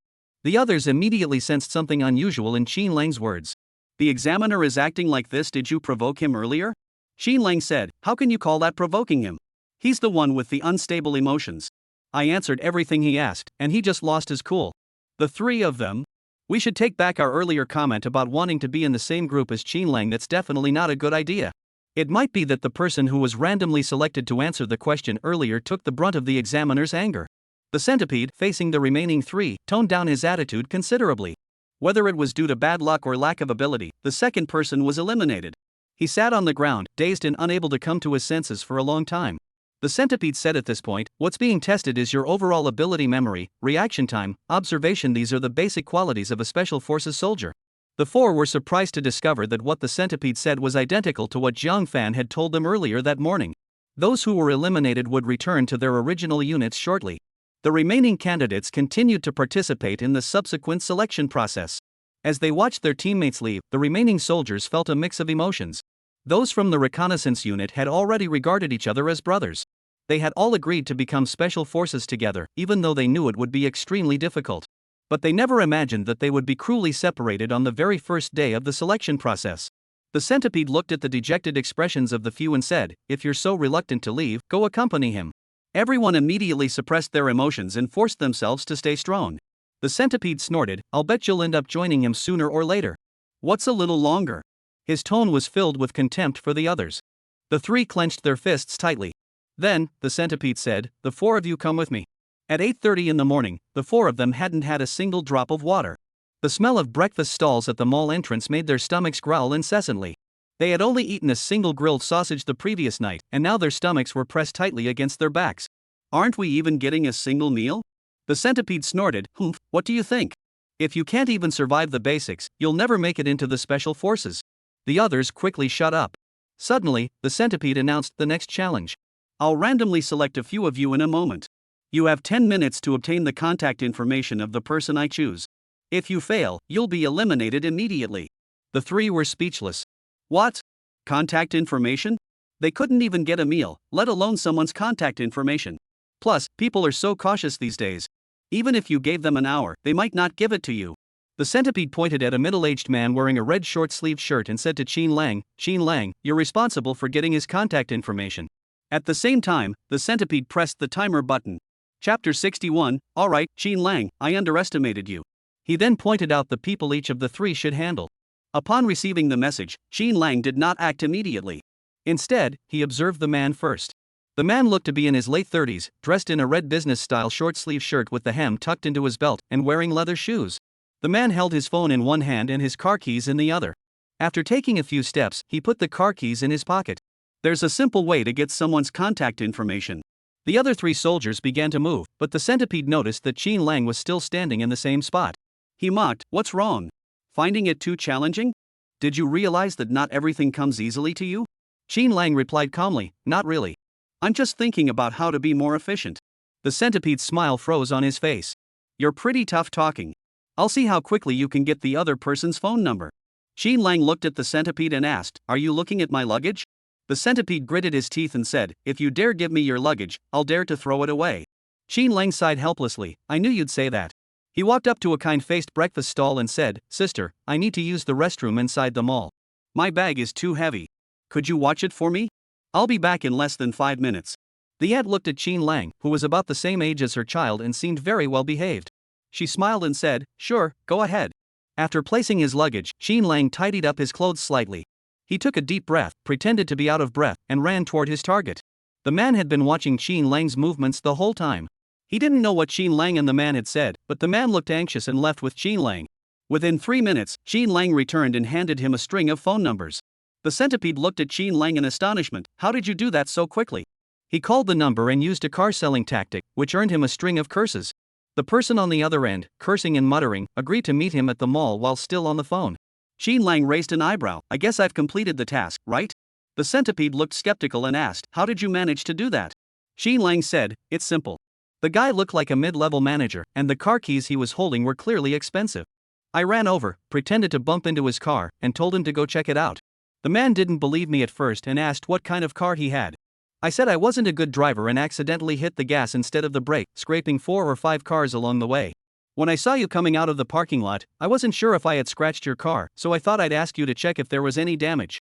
The others immediately sensed something unusual in Qin Lang's words. The examiner is acting like this, did you provoke him earlier? Qin Lang said, how can you call that provoking him? He's the one with the unstable emotions. I answered everything he asked, and he just lost his cool. The 3 of them? We should take back our earlier comment about wanting to be in the same group as Qin Lang, that's definitely not a good idea. It might be that the person who was randomly selected to answer the question earlier took the brunt of the examiner's anger. The centipede, facing the remaining 3, toned down his attitude considerably. Whether it was due to bad luck or lack of ability, the second person was eliminated. He sat on the ground, dazed and unable to come to his senses for a long time. The centipede said at this point, what's being tested is your overall ability, memory, reaction time, observation. These are the basic qualities of a special forces soldier. The 4 were surprised to discover that what the centipede said was identical to what Jiang Fan had told them earlier that morning. Those who were eliminated would return to their original units shortly. The remaining candidates continued to participate in the subsequent selection process. As they watched their teammates leave, the remaining soldiers felt a mix of emotions. Those from the Reconnaissance unit had already regarded each other as brothers. They had all agreed to become special forces together, even though they knew it would be extremely difficult. But they never imagined that they would be cruelly separated on the very first day of the selection process. The centipede looked at the dejected expressions of the few and said, "If you're so reluctant to leave, go accompany him." Everyone immediately suppressed their emotions and forced themselves to stay strong. The centipede snorted, "I'll bet you'll end up joining him sooner or later." "What's a little longer?" His tone was filled with contempt for the others. The three clenched their fists tightly. "Then," the centipede said, "the four of you come with me." At 8:30 in the morning, the four of them hadn't had a single drop of water. The smell of breakfast stalls at the mall entrance made their stomachs growl incessantly. They had only eaten a single grilled sausage the previous night, and now their stomachs were pressed tightly against their backs. "Aren't we even getting a single meal?" The centipede snorted, "Humph, what do you think? If you can't even survive the basics, you'll never make it into the special forces." The others quickly shut up. Suddenly, the centipede announced the next challenge. "I'll randomly select a few of you in a moment. You have 10 minutes to obtain the contact information of the person I choose. If you fail, you'll be eliminated immediately." The three were speechless. What? Contact information? They couldn't even get a meal, let alone someone's contact information. Plus, people are so cautious these days. Even if you gave them an hour, they might not give it to you. The centipede pointed at a middle-aged man wearing a red short-sleeved shirt and said to Qin Lang, "You're responsible for getting his contact information." At the same time, the centipede pressed the timer button. Chapter 61, "Alright, Qin Lang, I underestimated you." He then pointed out the people each of the three should handle. Upon receiving the message, Qin Lang did not act immediately. Instead, he observed the man first. The man looked to be in his late 30s, dressed in a red business-style short-sleeve shirt with the hem tucked into his belt and wearing leather shoes. The man held his phone in one hand and his car keys in the other. After taking a few steps, he put the car keys in his pocket. There's a simple way to get someone's contact information. The other three soldiers began to move, but the centipede noticed that Qin Lang was still standing in the same spot. He mocked, "What's wrong? Finding it too challenging? Did you realize that not everything comes easily to you?" Qin Lang replied calmly, "Not really. I'm just thinking about how to be more efficient." The centipede's smile froze on his face. "You're pretty tough talking. I'll see how quickly you can get the other person's phone number." Qin Lang looked at the centipede and asked, "Are you looking at my luggage?" The centipede gritted his teeth and said, "If you dare give me your luggage, I'll dare to throw it away." Qin Lang sighed helplessly, "I knew you'd say that." He walked up to a kind-faced breakfast stall and said, "Sister, I need to use the restroom inside the mall. My bag is too heavy. Could you watch it for me? I'll be back in less than 5 minutes." The aunt looked at Qin Lang, who was about the same age as her child and seemed very well behaved. She smiled and said, "Sure, go ahead." After placing his luggage, Qin Lang tidied up his clothes slightly. He took a deep breath, pretended to be out of breath, and ran toward his target. The man had been watching Qin Lang's movements the whole time. He didn't know what Qin Lang and the man had said, but the man looked anxious and left with Qin Lang. Within 3 minutes, Qin Lang returned and handed him a string of phone numbers. The centipede looked at Qin Lang in astonishment. "How did you do that so quickly?" He called the number and used a car-selling tactic, which earned him a string of curses. The person on the other end, cursing and muttering, agreed to meet him at the mall while still on the phone. Qin Lang raised an eyebrow. "I guess I've completed the task, right?" The centipede looked skeptical and asked, "How did you manage to do that?" Qin Lang said, "It's simple. The guy looked like a mid-level manager, and the car keys he was holding were clearly expensive. I ran over, pretended to bump into his car, and told him to go check it out. The man didn't believe me at first and asked what kind of car he had. I said I wasn't a good driver and accidentally hit the gas instead of the brake, scraping 4 or 5 cars along the way. When I saw you coming out of the parking lot, I wasn't sure if I had scratched your car, so I thought I'd ask you to check if there was any damage."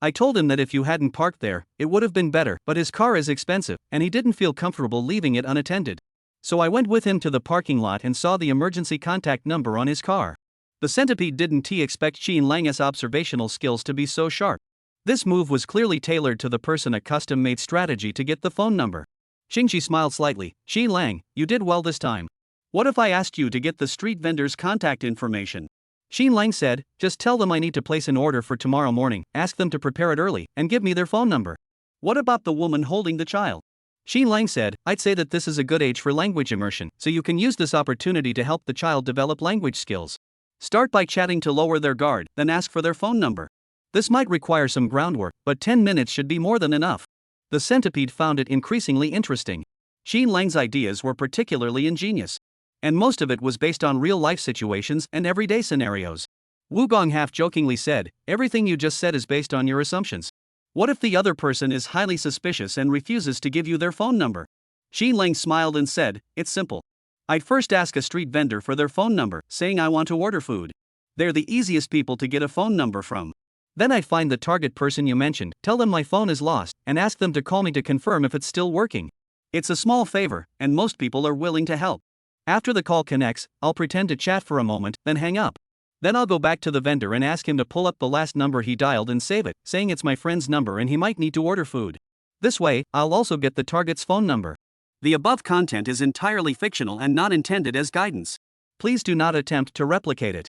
I told him that if you hadn't parked there, it would have been better, but his car is expensive, and he didn't feel comfortable leaving it unattended. So I went with him to the parking lot and saw the emergency contact number on his car. The centipede didn't expect Qin Lang's observational skills to be so sharp. This move was clearly tailored to the person, a custom-made strategy to get the phone number. Xingqi smiled slightly. "Qin Lang, you did well this time. What if I asked you to get the street vendor's contact information?" Qin Lang said, "Just tell them I need to place an order for tomorrow morning, ask them to prepare it early, and give me their phone number." "What about the woman holding the child?" Qin Lang said, "I'd say that this is a good age for language immersion, so you can use this opportunity to help the child develop language skills. Start by chatting to lower their guard, then ask for their phone number. This might require some groundwork, but 10 minutes should be more than enough." The centipede found it increasingly interesting. Qin Lang's ideas were particularly ingenious. And most of it was based on real-life situations and everyday scenarios. Wugong half-jokingly said, "Everything you just said is based on your assumptions. What if the other person is highly suspicious and refuses to give you their phone number? Xin Lang smiled and said, it's simple. I'd first ask a street vendor for their phone number, saying I want to order food. They're the easiest people to get a phone number from. Then I'd find the target person you mentioned, tell them my phone is lost, and ask them to call me to confirm if it's still working. It's a small favor, and most people are willing to help. After the call connects, I'll pretend to chat for a moment, then hang up. Then I'll go back to the vendor and ask him to pull up the last number he dialed and save it, saying it's my friend's number and he might need to order food. This way, I'll also get the target's phone number. The above content is entirely fictional and not intended as guidance. Please do not attempt to replicate it.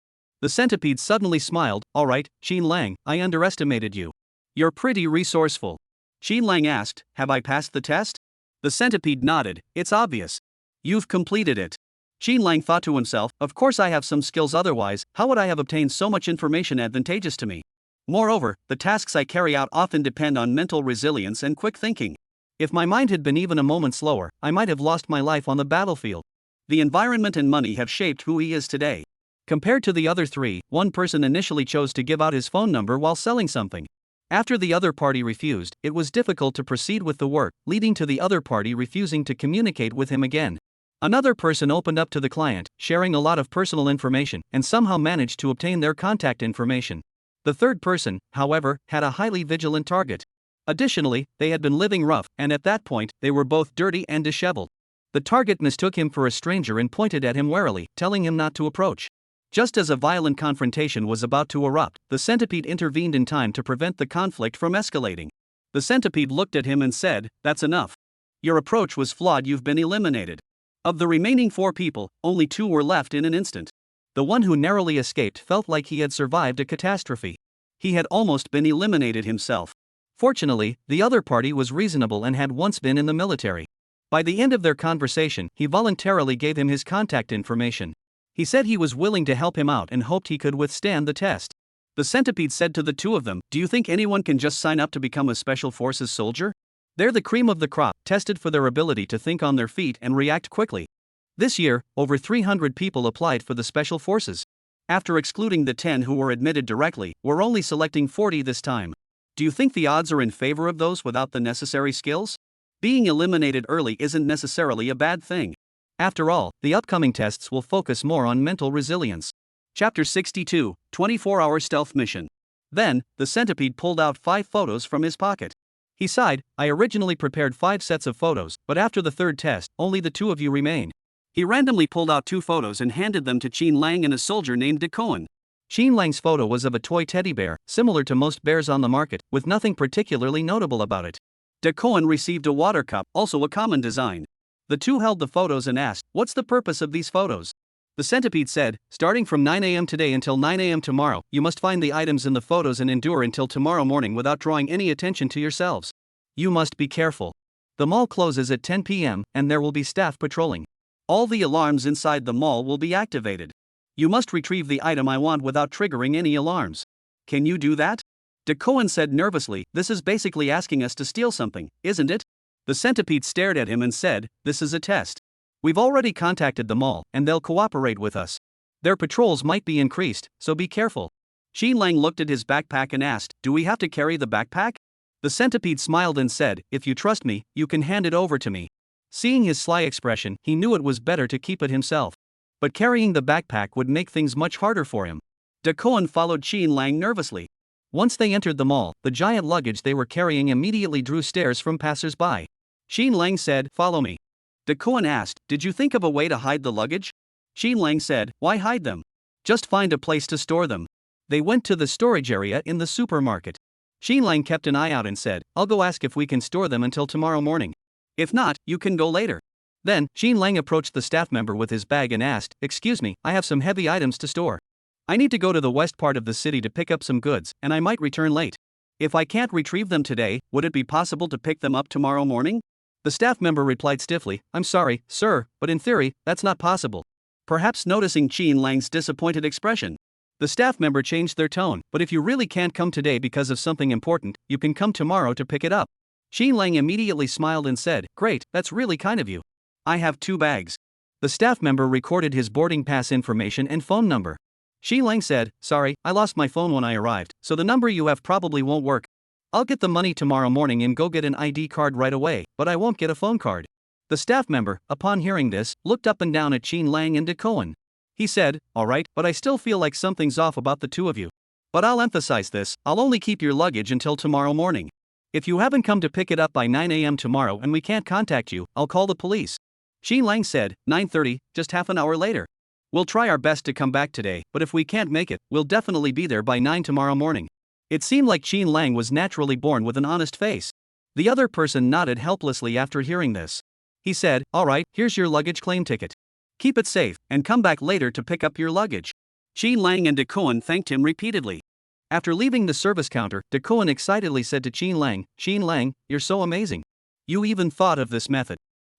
The centipede suddenly smiled. Alright, Xin Lang, I underestimated you. You're pretty resourceful. Xin Lang asked, have I passed the test? The centipede nodded, it's obvious. You've completed it. Xin Lang thought to himself, of course I have some skills, otherwise, how would I have obtained so much information advantageous to me? Moreover, the tasks I carry out often depend on mental resilience and quick thinking. If my mind had been even a moment slower, I might have lost my life on the battlefield. The environment and money have shaped who he is today. Compared to the other three, one person initially chose to give out his phone number while selling something. After the other party refused, it was difficult to proceed with the work, leading to the other party refusing to communicate with him again. Another person opened up to the client, sharing a lot of personal information, and somehow managed to obtain their contact information. The third person, however, had a highly vigilant target. Additionally, they had been living rough, and at that point, they were both dirty and disheveled. The target mistook him for a stranger and pointed at him warily, telling him not to approach. Just as a violent confrontation was about to erupt, the centipede intervened in time to prevent the conflict from escalating. The centipede looked at him and said, that's enough. Your approach was flawed, you've been eliminated. Of the remaining 4 people, only 2 were left in an instant. The one who narrowly escaped felt like he had survived a catastrophe. He had almost been eliminated himself. Fortunately, the other party was reasonable and had once been in the military. By the end of their conversation, he voluntarily gave him his contact information. He said he was willing to help him out and hoped he could withstand the test. The centipede said to the 2 of them, do you think anyone can just sign up to become a special forces soldier? They're the cream of the crop, tested for their ability to think on their feet and react quickly. This year, over 300 people applied for the special forces. After excluding the 10 who were admitted directly, we're only selecting 40 this time. Do you think the odds are in favor of those without the necessary skills? Being eliminated early isn't necessarily a bad thing. After all, the upcoming tests will focus more on mental resilience. Chapter 62, 24-Hour Stealth Mission. Then, the centipede pulled out 5 photos from his pocket. He sighed, I originally prepared 5 sets of photos, but after the 3rd test, only the 2 of you remain. He randomly pulled out 2 photos and handed them to Xin Lang and a soldier named Decoen. Xin Lang's photo was of a toy teddy bear, similar to most bears on the market, with nothing particularly notable about it. Decoen received a water cup, also a common design. The 2 held the photos and asked, what's the purpose of these photos? The centipede said, starting from 9 a.m. today until 9 a.m. tomorrow, you must find the items in the photos and endure until tomorrow morning without drawing any attention to yourselves. You must be careful. The mall closes at 10 p.m., and there will be staff patrolling. All the alarms inside the mall will be activated. You must retrieve the item I want without triggering any alarms. Can you do that? Decoen said nervously, this is basically asking us to steal something, isn't it? The centipede stared at him and said, this is a test. We've already contacted the mall, and they'll cooperate with us. Their patrols might be increased, so be careful. Xin Lang looked at his backpack and asked, do we have to carry the backpack? The centipede smiled and said, if you trust me, you can hand it over to me. Seeing his sly expression, he knew it was better to keep it himself. But carrying the backpack would make things much harder for him. Decoen followed Xin Lang nervously. Once they entered the mall, the giant luggage they were carrying immediately drew stares from passers-by. Xin Lang said, follow me. Decoen asked, did you think of a way to hide the luggage? Xin Lang said, why hide them? Just find a place to store them. They went to the storage area in the supermarket. Xin Lang kept an eye out and said, I'll go ask if we can store them until tomorrow morning. If not, you can go later. Then, Xin Lang approached the staff member with his bag and asked, excuse me, I have some heavy items to store. I need to go to the west part of the city to pick up some goods, and I might return late. If I can't retrieve them today, would it be possible to pick them up tomorrow morning? The staff member replied stiffly, I'm sorry, sir, but in theory, that's not possible. Perhaps noticing Xin Lang's disappointed expression, the staff member changed their tone, but if you really can't come today because of something important, you can come tomorrow to pick it up. Xin Lang immediately smiled and said, great, that's really kind of you. I have 2 bags. The staff member recorded his boarding pass information and phone number. Xin Lang said, sorry, I lost my phone when I arrived, so the number you have probably won't work. I'll get the money tomorrow morning and go get an ID card right away, but I won't get a phone card. The staff member, upon hearing this, looked up and down at Qin Lang and De Cohen. He said, alright, but I still feel like something's off about the two of you. But I'll emphasize this, I'll only keep your luggage until tomorrow morning. If you haven't come to pick it up by 9 a.m. tomorrow and we can't contact you, I'll call the police. Qin Lang said, 9:30, just half an hour later. We'll try our best to come back today, but if we can't make it, we'll definitely be there by 9 tomorrow morning. It seemed like Qin Lang was naturally born with an honest face. The other person nodded helplessly after hearing this. He said, alright, here's your luggage claim ticket. Keep it safe, and come back later to pick up your luggage. Qin Lang and De Cohen thanked him repeatedly. After leaving the service counter, De Cohen excitedly said to Qin Lang, you're so amazing. You even thought of this method.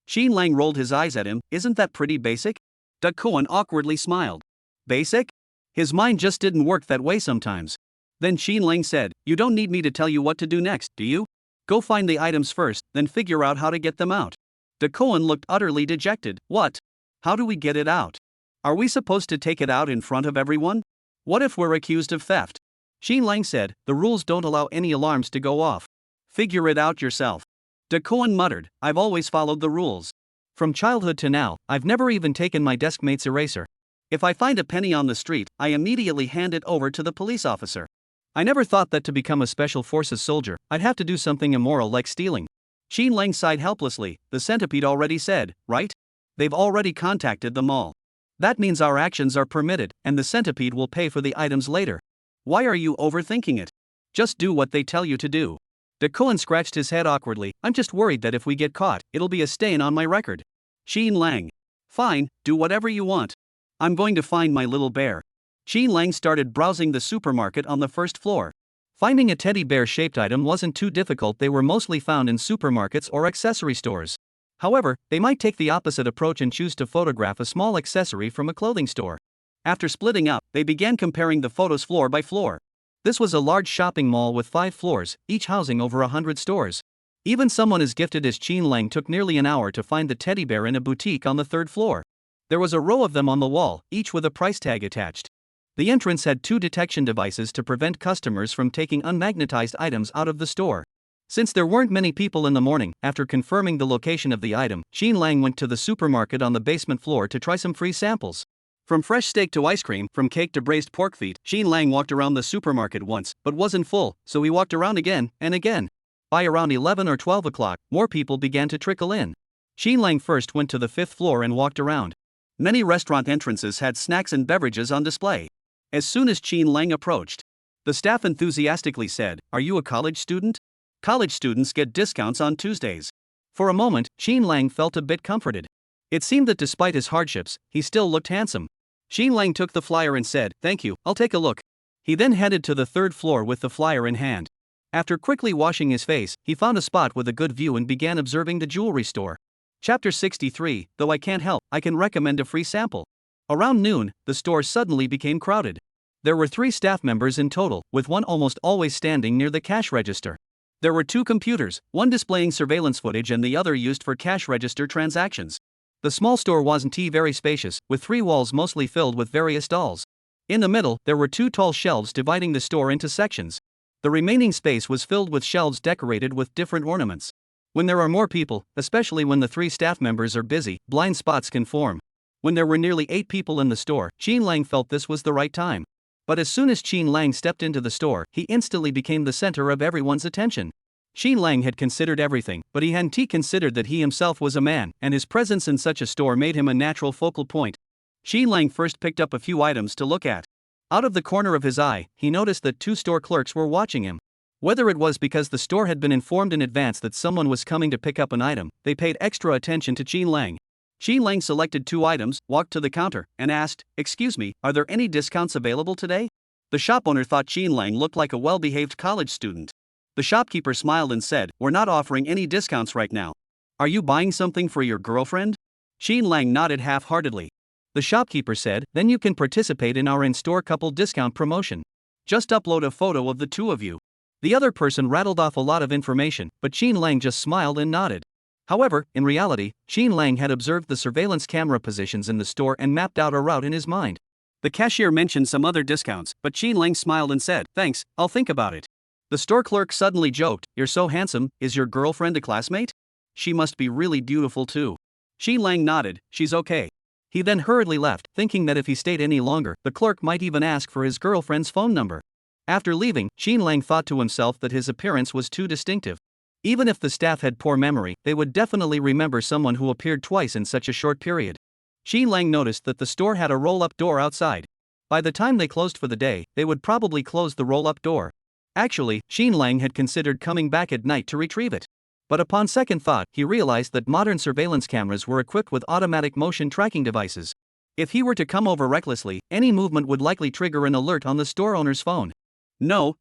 Qin Lang rolled his eyes at him, isn't that pretty basic? De Cohen awkwardly smiled. Basic? His mind just didn't work that way sometimes. Then Qin Lang said, you don't need me to tell you what to do next, do you? Go find the items first, then figure out how to get them out. De Cohen looked utterly dejected. What? How do we get it out? Are we supposed to take it out in front of everyone? What if we're accused of theft? Qin Lang said, the rules don't allow any alarms to go off. Figure it out yourself. De Cohen muttered, I've always followed the rules. From childhood to now, I've never even taken my deskmate's eraser. If I find a penny on the street, I immediately hand it over to the police officer. I never thought that to become a special forces soldier, I'd have to do something immoral like stealing. Qin Lang sighed helplessly, the centipede already said, right? They've already contacted the mall. That means our actions are permitted, and the centipede will pay for the items later. Why are you overthinking it? Just do what they tell you to do. De Cohen scratched his head awkwardly, I'm just worried that if we get caught, it'll be a stain on my record. Qin Lang. Fine, do whatever you want. I'm going to find my little bear. Qin Lang started browsing the supermarket on the first floor. Finding a teddy bear-shaped item wasn't too difficult, they were mostly found in supermarkets or accessory stores. However, they might take the opposite approach and choose to photograph a small accessory from a clothing store. After splitting up, they began comparing the photos floor by floor. This was a large shopping mall with 5 floors, each housing over 100 stores. Even someone as gifted as Qin Lang took nearly an hour to find the teddy bear in a boutique on the 3rd floor. There was a row of them on the wall, each with a price tag attached. The entrance had 2 detection devices to prevent customers from taking unmagnetized items out of the store. Since there weren't many people in the morning, after confirming the location of the item, Qin Lang went to the supermarket on the basement floor to try some free samples. From fresh steak to ice cream, from cake to braised pork feet, Qin Lang walked around the supermarket once, but wasn't full, so he walked around again and again. By around 11 or 12 o'clock, more people began to trickle in. Qin Lang first went to the 5th floor and walked around. Many restaurant entrances had snacks and beverages on display. As soon as Qin Lang approached, the staff enthusiastically said, are you a college student? College students get discounts on Tuesdays. For a moment, Qin Lang felt a bit comforted. It seemed that despite his hardships, he still looked handsome. Qin Lang took the flyer and said, thank you, I'll take a look. He then headed to the 3rd floor with the flyer in hand. After quickly washing his face, he found a spot with a good view and began observing the jewelry store. Chapter 63, Though I Can't Help, I Can Recommend a Free Sample. Around noon, the store suddenly became crowded. There were 3 staff members in total, with one almost always standing near the cash register. There were 2 computers, one displaying surveillance footage and the other used for cash register transactions. The small store wasn't very spacious, with 3 walls mostly filled with various dolls. In the middle, there were 2 tall shelves dividing the store into sections. The remaining space was filled with shelves decorated with different ornaments. When there are more people, especially when the 3 staff members are busy, blind spots can form. When there were nearly 8 people in the store, Qin Lang felt this was the right time. But as soon as Qin Lang stepped into the store, he instantly became the center of everyone's attention. Qin Lang had considered everything, but he hadn't considered that he himself was a man, and his presence in such a store made him a natural focal point. Qin Lang first picked up a few items to look at. Out of the corner of his eye, he noticed that 2 store clerks were watching him. Whether it was because the store had been informed in advance that someone was coming to pick up an item, they paid extra attention to Qin Lang. Qin Lang selected 2 items, walked to the counter, and asked, excuse me, are there any discounts available today? The shop owner thought Qin Lang looked like a well-behaved college student. The shopkeeper smiled and said, we're not offering any discounts right now. Are you buying something for your girlfriend? Qin Lang nodded half-heartedly. The shopkeeper said, then you can participate in our in-store couple discount promotion. Just upload a photo of the 2 of you. The other person rattled off a lot of information, but Qin Lang just smiled and nodded. However, in reality, Qin Lang had observed the surveillance camera positions in the store and mapped out a route in his mind. The cashier mentioned some other discounts, but Qin Lang smiled and said, thanks, I'll think about it. The store clerk suddenly joked, "You're so handsome, is your girlfriend a classmate? She must be really beautiful too." Xi Lang nodded, "She's okay." He then hurriedly left, thinking that if he stayed any longer, the clerk might even ask for his girlfriend's phone number. After leaving, Xin Lang thought to himself that his appearance was too distinctive. Even if the staff had poor memory, they would definitely remember someone who appeared twice in such a short period. Xin Lang noticed that the store had a roll-up door outside. By the time they closed for the day, they would probably close the roll-up door. Actually, Xin Lang had considered coming back at night to retrieve it. But upon second thought, he realized that modern surveillance cameras were equipped with automatic motion tracking devices. If he were to come over recklessly, any movement would likely trigger an alert on the store owner's phone. No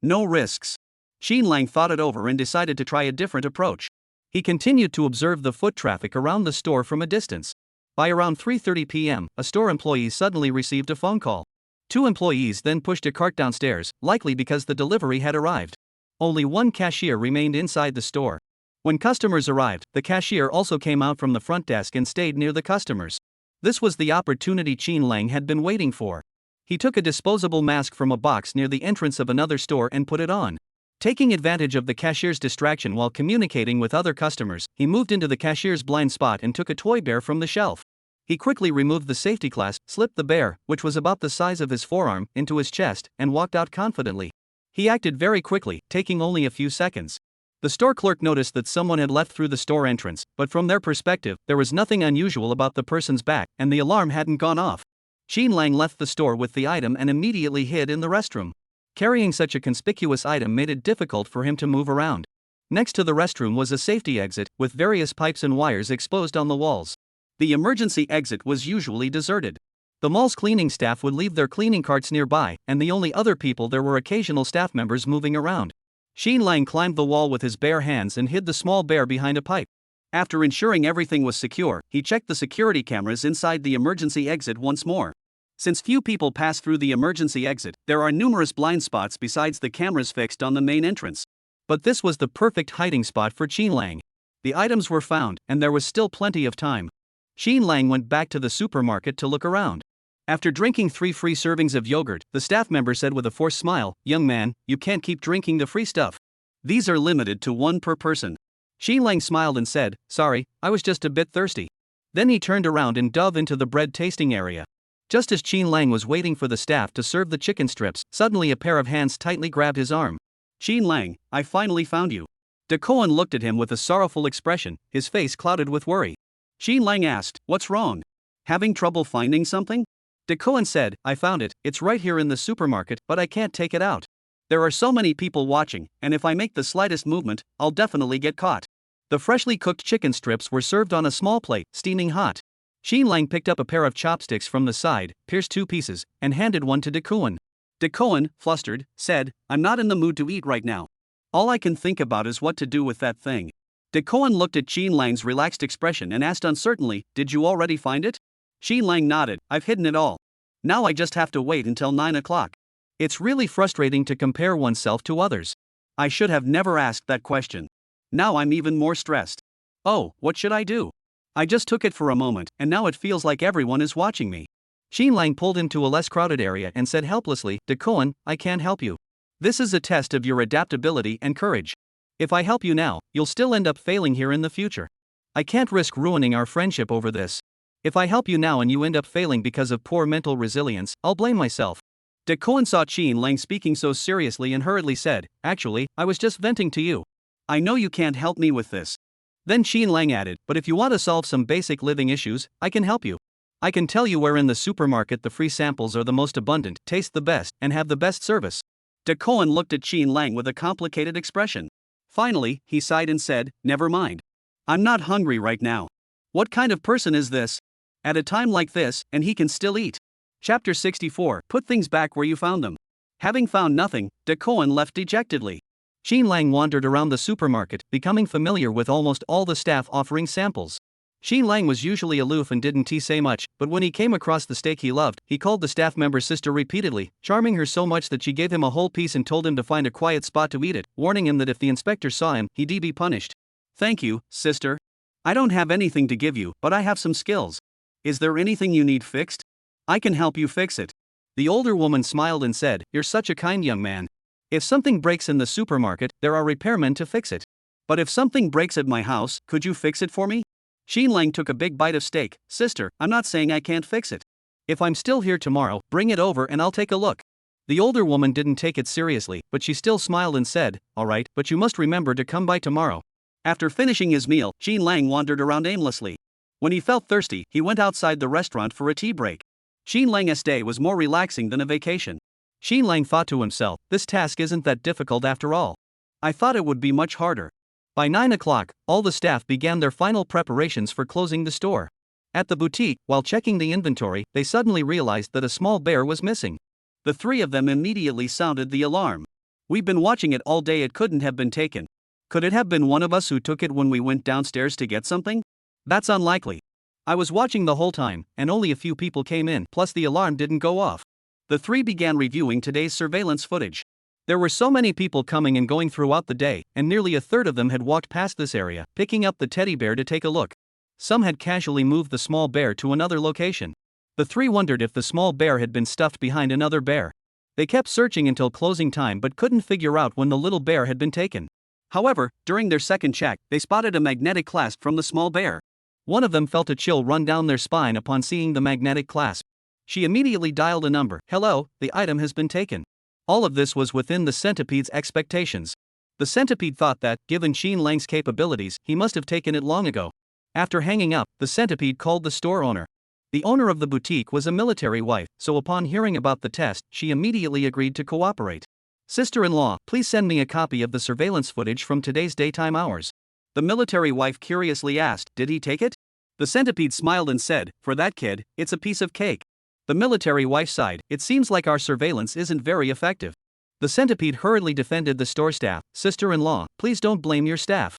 risks. Xin Lang thought it over and decided to try a different approach. He continued to observe the foot traffic around the store from a distance. By around 3:30 p.m., a store employee suddenly received a phone call. Two employees then pushed a cart downstairs, likely because the delivery had arrived. Only one cashier remained inside the store. When customers arrived, the cashier also came out from the front desk and stayed near the customers. This was the opportunity Xin Lang had been waiting for. He took a disposable mask from a box near the entrance of another store and put it on. Taking advantage of the cashier's distraction while communicating with other customers, he moved into the cashier's blind spot and took a toy bear from the shelf. He quickly removed the safety clasp, slipped the bear, which was about the size of his forearm, into his chest, and walked out confidently. He acted very quickly, taking only a few seconds. The store clerk noticed that someone had left through the store entrance, but from their perspective, there was nothing unusual about the person's back, and the alarm hadn't gone off. Xin Lang left the store with the item and immediately hid in the restroom. Carrying such a conspicuous item made it difficult for him to move around. Next to the restroom was a safety exit, with various pipes and wires exposed on the walls. The emergency exit was usually deserted. The mall's cleaning staff would leave their cleaning carts nearby, and the only other people there were occasional staff members moving around. Xin Lang climbed the wall with his bare hands and hid the small bear behind a pipe. After ensuring everything was secure, he checked the security cameras inside the emergency exit once more. Since few people pass through the emergency exit, there are numerous blind spots besides the cameras fixed on the main entrance. But this was the perfect hiding spot for Xin Lang. The items were found, and there was still plenty of time. Xin Lang went back to the supermarket to look around. After drinking 3 free servings of yogurt, the staff member said with a forced smile, "Young man, you can't keep drinking the free stuff. These are limited to 1 per person." Xin Lang smiled and said, "Sorry, I was just a bit thirsty." Then he turned around and dove into the bread tasting area. Just as Xin Lang was waiting for the staff to serve the chicken strips, suddenly a pair of hands tightly grabbed his arm. "Xin Lang, I finally found you." De Cohen looked at him with a sorrowful expression, his face clouded with worry. Xin Lang asked, "What's wrong? Having trouble finding something?" De Cohen said, "I found it, it's right here in the supermarket, but I can't take it out. There are so many people watching, and if I make the slightest movement, I'll definitely get caught." The freshly cooked chicken strips were served on a small plate, steaming hot. Xin Lang picked up a pair of chopsticks from the side, pierced 2 pieces, and handed one to De Cohen. De Cohen, flustered, said, "I'm not in the mood to eat right now. All I can think about is what to do with that thing." De Cohen looked at Xin Lang's relaxed expression and asked uncertainly, "Did you already find it?" Xin Lang nodded, "I've hidden it all. Now I just have to wait until 9 o'clock. It's really frustrating to compare oneself to others. I should have never asked that question. Now I'm even more stressed. Oh, what should I do? I just took it for a moment, and now it feels like everyone is watching me." Xin Lang pulled into a less crowded area and said helplessly, "De Cohen, I can't help you. This is a test of your adaptability and courage. If I help you now, you'll still end up failing here in the future. I can't risk ruining our friendship over this. If I help you now and you end up failing because of poor mental resilience, I'll blame myself." De Cohen saw Xin Lang speaking so seriously and hurriedly said, "Actually, I was just venting to you. I know you can't help me with this." Then Xin Lang added, "But if you want to solve some basic living issues, I can help you. I can tell you where in the supermarket the free samples are the most abundant, taste the best, and have the best service." De Cohen looked at Xin Lang with a complicated expression. Finally, he sighed and said, "Never mind. I'm not hungry right now. What kind of person is this? At a time like this, and he can still eat." Chapter 64, Put Things Back Where You Found Them. Having found nothing, De Cohen left dejectedly. Xin Lang wandered around the supermarket, becoming familiar with almost all the staff offering samples. Xin Lang was usually aloof and didn't say much, but when he came across the steak he loved, he called the staff member's sister repeatedly, charming her so much that she gave him a whole piece and told him to find a quiet spot to eat it, warning him that if the inspector saw him, he'd be punished. "Thank you, sister. I don't have anything to give you, but I have some skills. Is there anything you need fixed? I can help you fix it." The older woman smiled and said, "You're such a kind young man. If something breaks in the supermarket, there are repairmen to fix it. But if something breaks at my house, could you fix it for me? Xin Lang took a big bite of steak. Sister, I'm not saying I can't fix it. If I'm still here tomorrow, bring it over and I'll take a look. The older woman didn't take it seriously, but she still smiled and said, alright, but you must remember to come by tomorrow. After finishing his meal, Xin Lang wandered around aimlessly. When he felt thirsty, he went outside the restaurant for a tea break. Xin Lang's day was more relaxing than a vacation. Xin Lang thought to himself, this task isn't that difficult after all. I thought it would be much harder. By 9 o'clock, all the staff began their final preparations for closing the store. At the boutique, while checking the inventory, they suddenly realized that a small bear was missing. The three of them immediately sounded the alarm. We've been watching it all day, it couldn't have been taken. Could it have been one of us who took it when we went downstairs to get something? That's unlikely. I was watching the whole time, and only a few people came in, plus the alarm didn't go off. The three began reviewing today's surveillance footage. There were so many people coming and going throughout the day, and nearly a third of them had walked past this area, picking up the teddy bear to take a look. Some had casually moved the small bear to another location. The three wondered if the small bear had been stuffed behind another bear. They kept searching until closing time but couldn't figure out when the little bear had been taken. However, during their second check, they spotted a magnetic clasp from the small bear. One of them felt a chill run down their spine upon seeing the magnetic clasp. She immediately dialed a number. Hello, the item has been taken. All of this was within the centipede's expectations. The centipede thought that, given Xin Lang's capabilities, he must have taken it long ago. After hanging up, the centipede called the store owner. The owner of the boutique was a military wife, so upon hearing about the test, she immediately agreed to cooperate. Sister-in-law, please send me a copy of the surveillance footage from today's daytime hours. The military wife curiously asked, did he take it? The centipede smiled and said, for that kid, it's a piece of cake. The military wife sighed, it seems like our surveillance isn't very effective. The centipede hurriedly defended the store staff, sister-in-law, please don't blame your staff.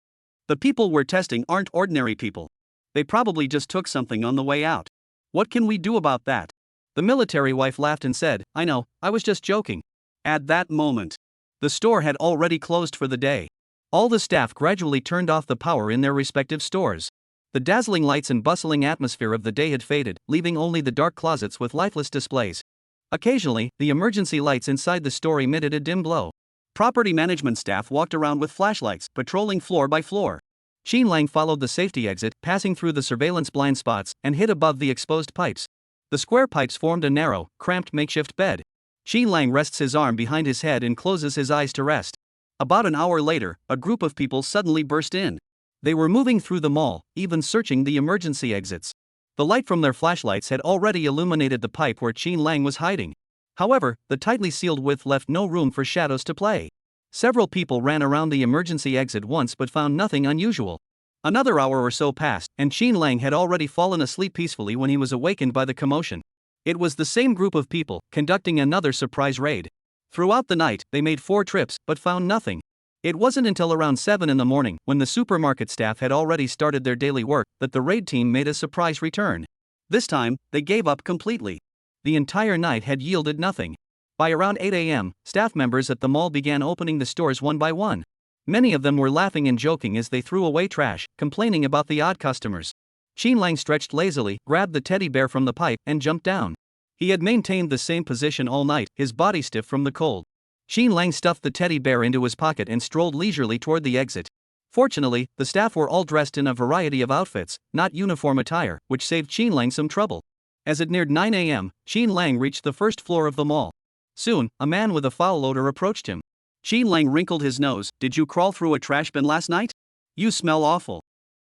The people we're testing aren't ordinary people. They probably just took something on the way out. What can we do about that? The military wife laughed and said, I know, I was just joking. At that moment, the store had already closed for the day. All the staff gradually turned off the power in their respective stores. The dazzling lights and bustling atmosphere of the day had faded, leaving only the dark closets with lifeless displays. Occasionally, the emergency lights inside the store emitted a dim glow. Property management staff walked around with flashlights, patrolling floor by floor. Xin Lang followed the safety exit, passing through the surveillance blind spots, and hid above the exposed pipes. The square pipes formed a narrow, cramped makeshift bed. Xin Lang rests his arm behind his head and closes his eyes to rest. About an hour later, a group of people suddenly burst in. They were moving through the mall, even searching the emergency exits. The light from their flashlights had already illuminated the pipe where Xin Lang was hiding. However, the tightly sealed width left no room for shadows to play. Several people ran around the emergency exit once but found nothing unusual. Another hour or so passed, and Xin Lang had already fallen asleep peacefully when he was awakened by the commotion. It was the same group of people, conducting another surprise raid. Throughout the night, they made 4 trips, but found nothing. It wasn't until around 7 in the morning, when the supermarket staff had already started their daily work, that the raid team made a surprise return. This time, they gave up completely. The entire night had yielded nothing. By around 8 a.m., staff members at the mall began opening the stores one by one. Many of them were laughing and joking as they threw away trash, complaining about the odd customers. Xin Lang stretched lazily, grabbed the teddy bear from the pipe, and jumped down. He had maintained the same position all night, his body stiff from the cold. Xin Lang stuffed the teddy bear into his pocket and strolled leisurely toward the exit. Fortunately, the staff were all dressed in a variety of outfits, not uniform attire, which saved Xin Lang some trouble. As it neared 9 a.m., Xin Lang reached the first floor of the mall. Soon, a man with a foul odor approached him. Xin Lang wrinkled his nose. Did you crawl through a trash bin last night? You smell awful.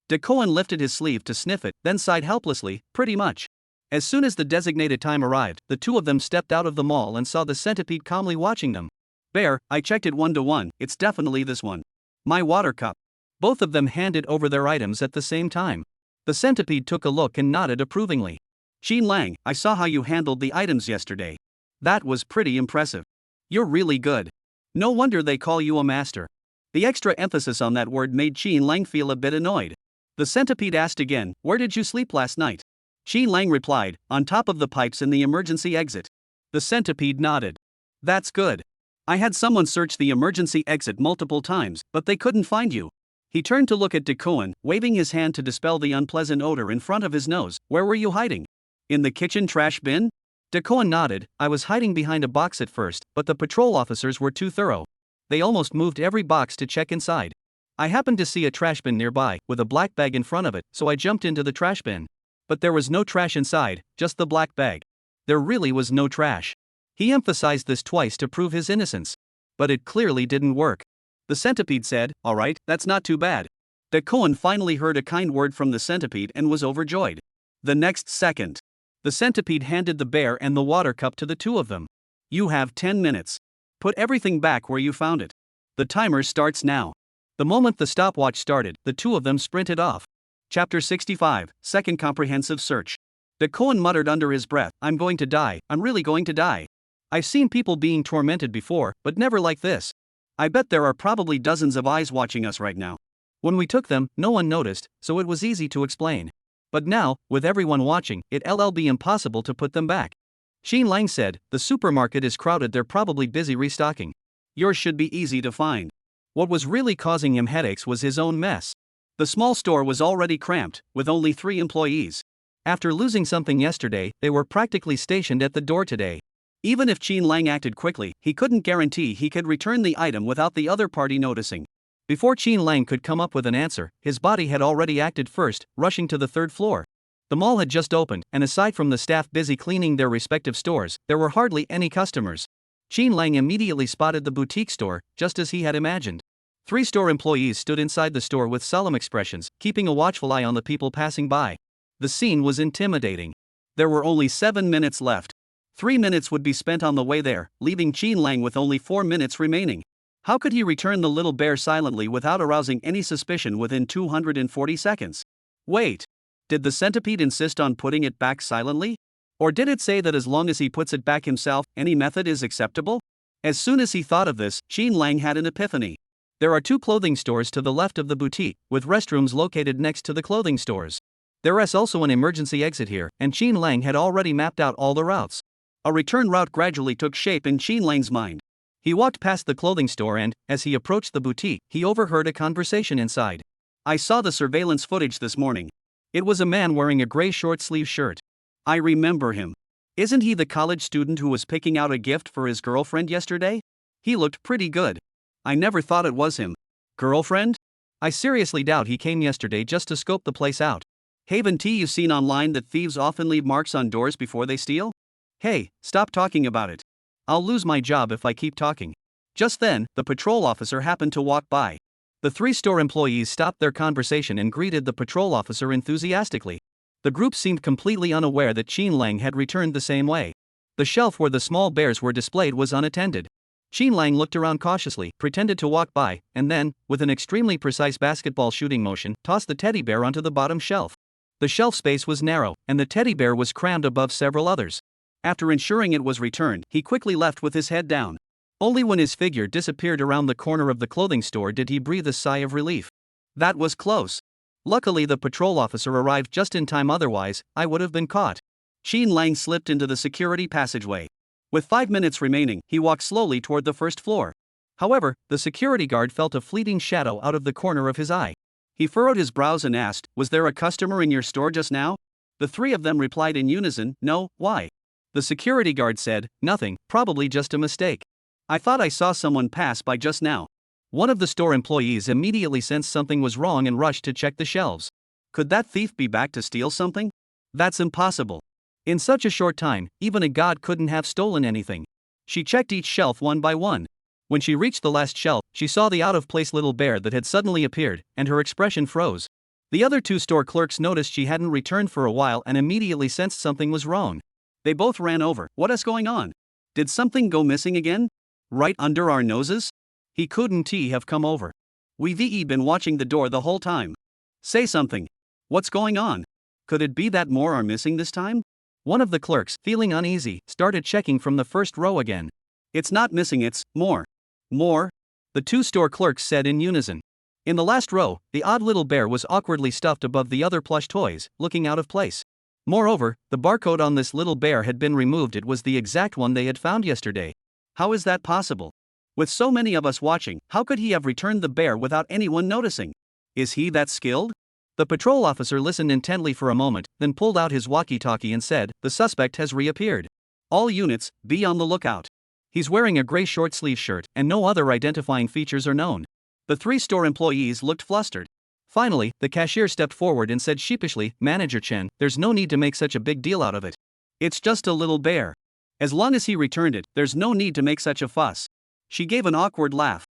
De Cohen lifted his sleeve to sniff it, then sighed helplessly, pretty much. As soon as the designated time arrived, the two of them stepped out of the mall and saw the centipede calmly watching them. Bear, I checked it 1-to-1, it's definitely this one. My water cup. Both of them handed over their items at the same time. The centipede took a look and nodded approvingly. Xin Lang, I saw how you handled the items yesterday. That was pretty impressive. You're really good. No wonder they call you a master. The extra emphasis on that word made Xin Lang feel a bit annoyed. The centipede asked again, where did you sleep last night? Xin Lang replied, on top of the pipes in the emergency exit. The centipede nodded. That's good. I had someone search the emergency exit multiple times, but they couldn't find you. He turned to look at De Cohen, waving his hand to dispel the unpleasant odor in front of his nose. Where were you hiding? In the kitchen trash bin? De Cohen nodded. I was hiding behind a box at first, but the patrol officers were too thorough. They almost moved every box to check inside. I happened to see a trash bin nearby, with a black bag in front of it, so I jumped into the trash bin. But there was no trash inside, just the black bag. There really was no trash. He emphasized this twice to prove his innocence. But it clearly didn't work. The centipede said, "Alright, that's not too bad." The Cohen finally heard a kind word from the centipede and was overjoyed. The next second, the centipede handed the bear and the water cup to the two of them. "You have 10 minutes. Put everything back where you found it. The timer starts now." The moment the stopwatch started, the two of them sprinted off. Chapter 65, Second Comprehensive Search. The Cohen muttered under his breath, "I'm going to die, I'm really going to die. I've seen people being tormented before, but never like this. I bet there are probably dozens of eyes watching us right now. When we took them, no one noticed, so it was easy to explain. But now, with everyone watching, it'll be impossible to put them back." Xin Lang said, "The supermarket is crowded, they're probably busy restocking. Yours should be easy to find." What was really causing him headaches was his own mess. The small store was already cramped, with only 3 employees. After losing something yesterday, they were practically stationed at the door today. Even if Qin Lang acted quickly, he couldn't guarantee he could return the item without the other party noticing. Before Qin Lang could come up with an answer, his body had already acted first, rushing to the 3rd floor. The mall had just opened, and aside from the staff busy cleaning their respective stores, there were hardly any customers. Qin Lang immediately spotted the boutique store, just as he had imagined. 3 store employees stood inside the store with solemn expressions, keeping a watchful eye on the people passing by. The scene was intimidating. There were only 7 minutes left. 3 minutes would be spent on the way there, leaving Qin Lang with only 4 minutes remaining. How could he return the little bear silently without arousing any suspicion within 240 seconds? Wait. Did the centipede insist on putting it back silently? Or did it say that as long as he puts it back himself, any method is acceptable? As soon as he thought of this, Qin Lang had an epiphany. There are 2 clothing stores to the left of the boutique, with restrooms located next to the clothing stores. There is also an emergency exit here, and Qin Lang had already mapped out all the routes. A return route gradually took shape in Qin Lang's mind. He walked past the clothing store and, as he approached the boutique, he overheard a conversation inside. "I saw the surveillance footage this morning. It was a man wearing a gray short-sleeve shirt. I remember him. Isn't he the college student who was picking out a gift for his girlfriend yesterday? He looked pretty good. I never thought it was him." "Girlfriend? I seriously doubt he came yesterday just to scope the place out. Haven't you seen online that thieves often leave marks on doors before they steal? Hey, stop talking about it. I'll lose my job if I keep talking." Just then, the patrol officer happened to walk by. The 3 store employees stopped their conversation and greeted the patrol officer enthusiastically. The group seemed completely unaware that Qin Lang had returned the same way. The shelf where the small bears were displayed was unattended. Qin Lang looked around cautiously, pretended to walk by, and then, with an extremely precise basketball shooting motion, tossed the teddy bear onto the bottom shelf. The shelf space was narrow, and the teddy bear was crammed above several others. After ensuring it was returned, he quickly left with his head down. Only when his figure disappeared around the corner of the clothing store did he breathe a sigh of relief. That was close. Luckily the patrol officer arrived just in time, otherwise, I would have been caught. Qin Lang slipped into the security passageway. With 5 minutes remaining, he walked slowly toward the 1st floor. However, the security guard felt a fleeting shadow out of the corner of his eye. He furrowed his brows and asked, "Was there a customer in your store just now?" The 3 of them replied in unison, "No, why?" The security guard said, "Nothing, probably just a mistake. I thought I saw someone pass by just now." One of the store employees immediately sensed something was wrong and rushed to check the shelves. Could that thief be back to steal something? That's impossible. In such a short time, even a god couldn't have stolen anything. She checked each shelf one by one. When she reached the last shelf, she saw the out-of-place little bear that had suddenly appeared, and her expression froze. The other 2 store clerks noticed she hadn't returned for a while and immediately sensed something was wrong. They both ran over. "What is going on? Did something go missing again? Right under our noses? He couldn't have come over. We've been watching the door the whole time. Say something. What's going on? Could it be that more are missing this time?" One of the clerks, feeling uneasy, started checking from the 1st row again. "It's not missing, it's more." "More?" the 2 store clerks said in unison. In the last row, the odd little bear was awkwardly stuffed above the other plush toys, looking out of place. Moreover, the barcode on this little bear had been removed. It was the exact one they had found yesterday. How is that possible? With so many of us watching, how could he have returned the bear without anyone noticing? Is he that skilled? The patrol officer listened intently for a moment, then pulled out his walkie-talkie and said, "The suspect has reappeared. All units, be on the lookout." He's wearing a gray short-sleeve shirt, and no other identifying features are known. The 3 store employees looked flustered. Finally, the cashier stepped forward and said sheepishly, "Manager Chen, there's no need to make such a big deal out of it. It's just a little bear. As long as he returned it, there's no need to make such a fuss." She gave an awkward laugh.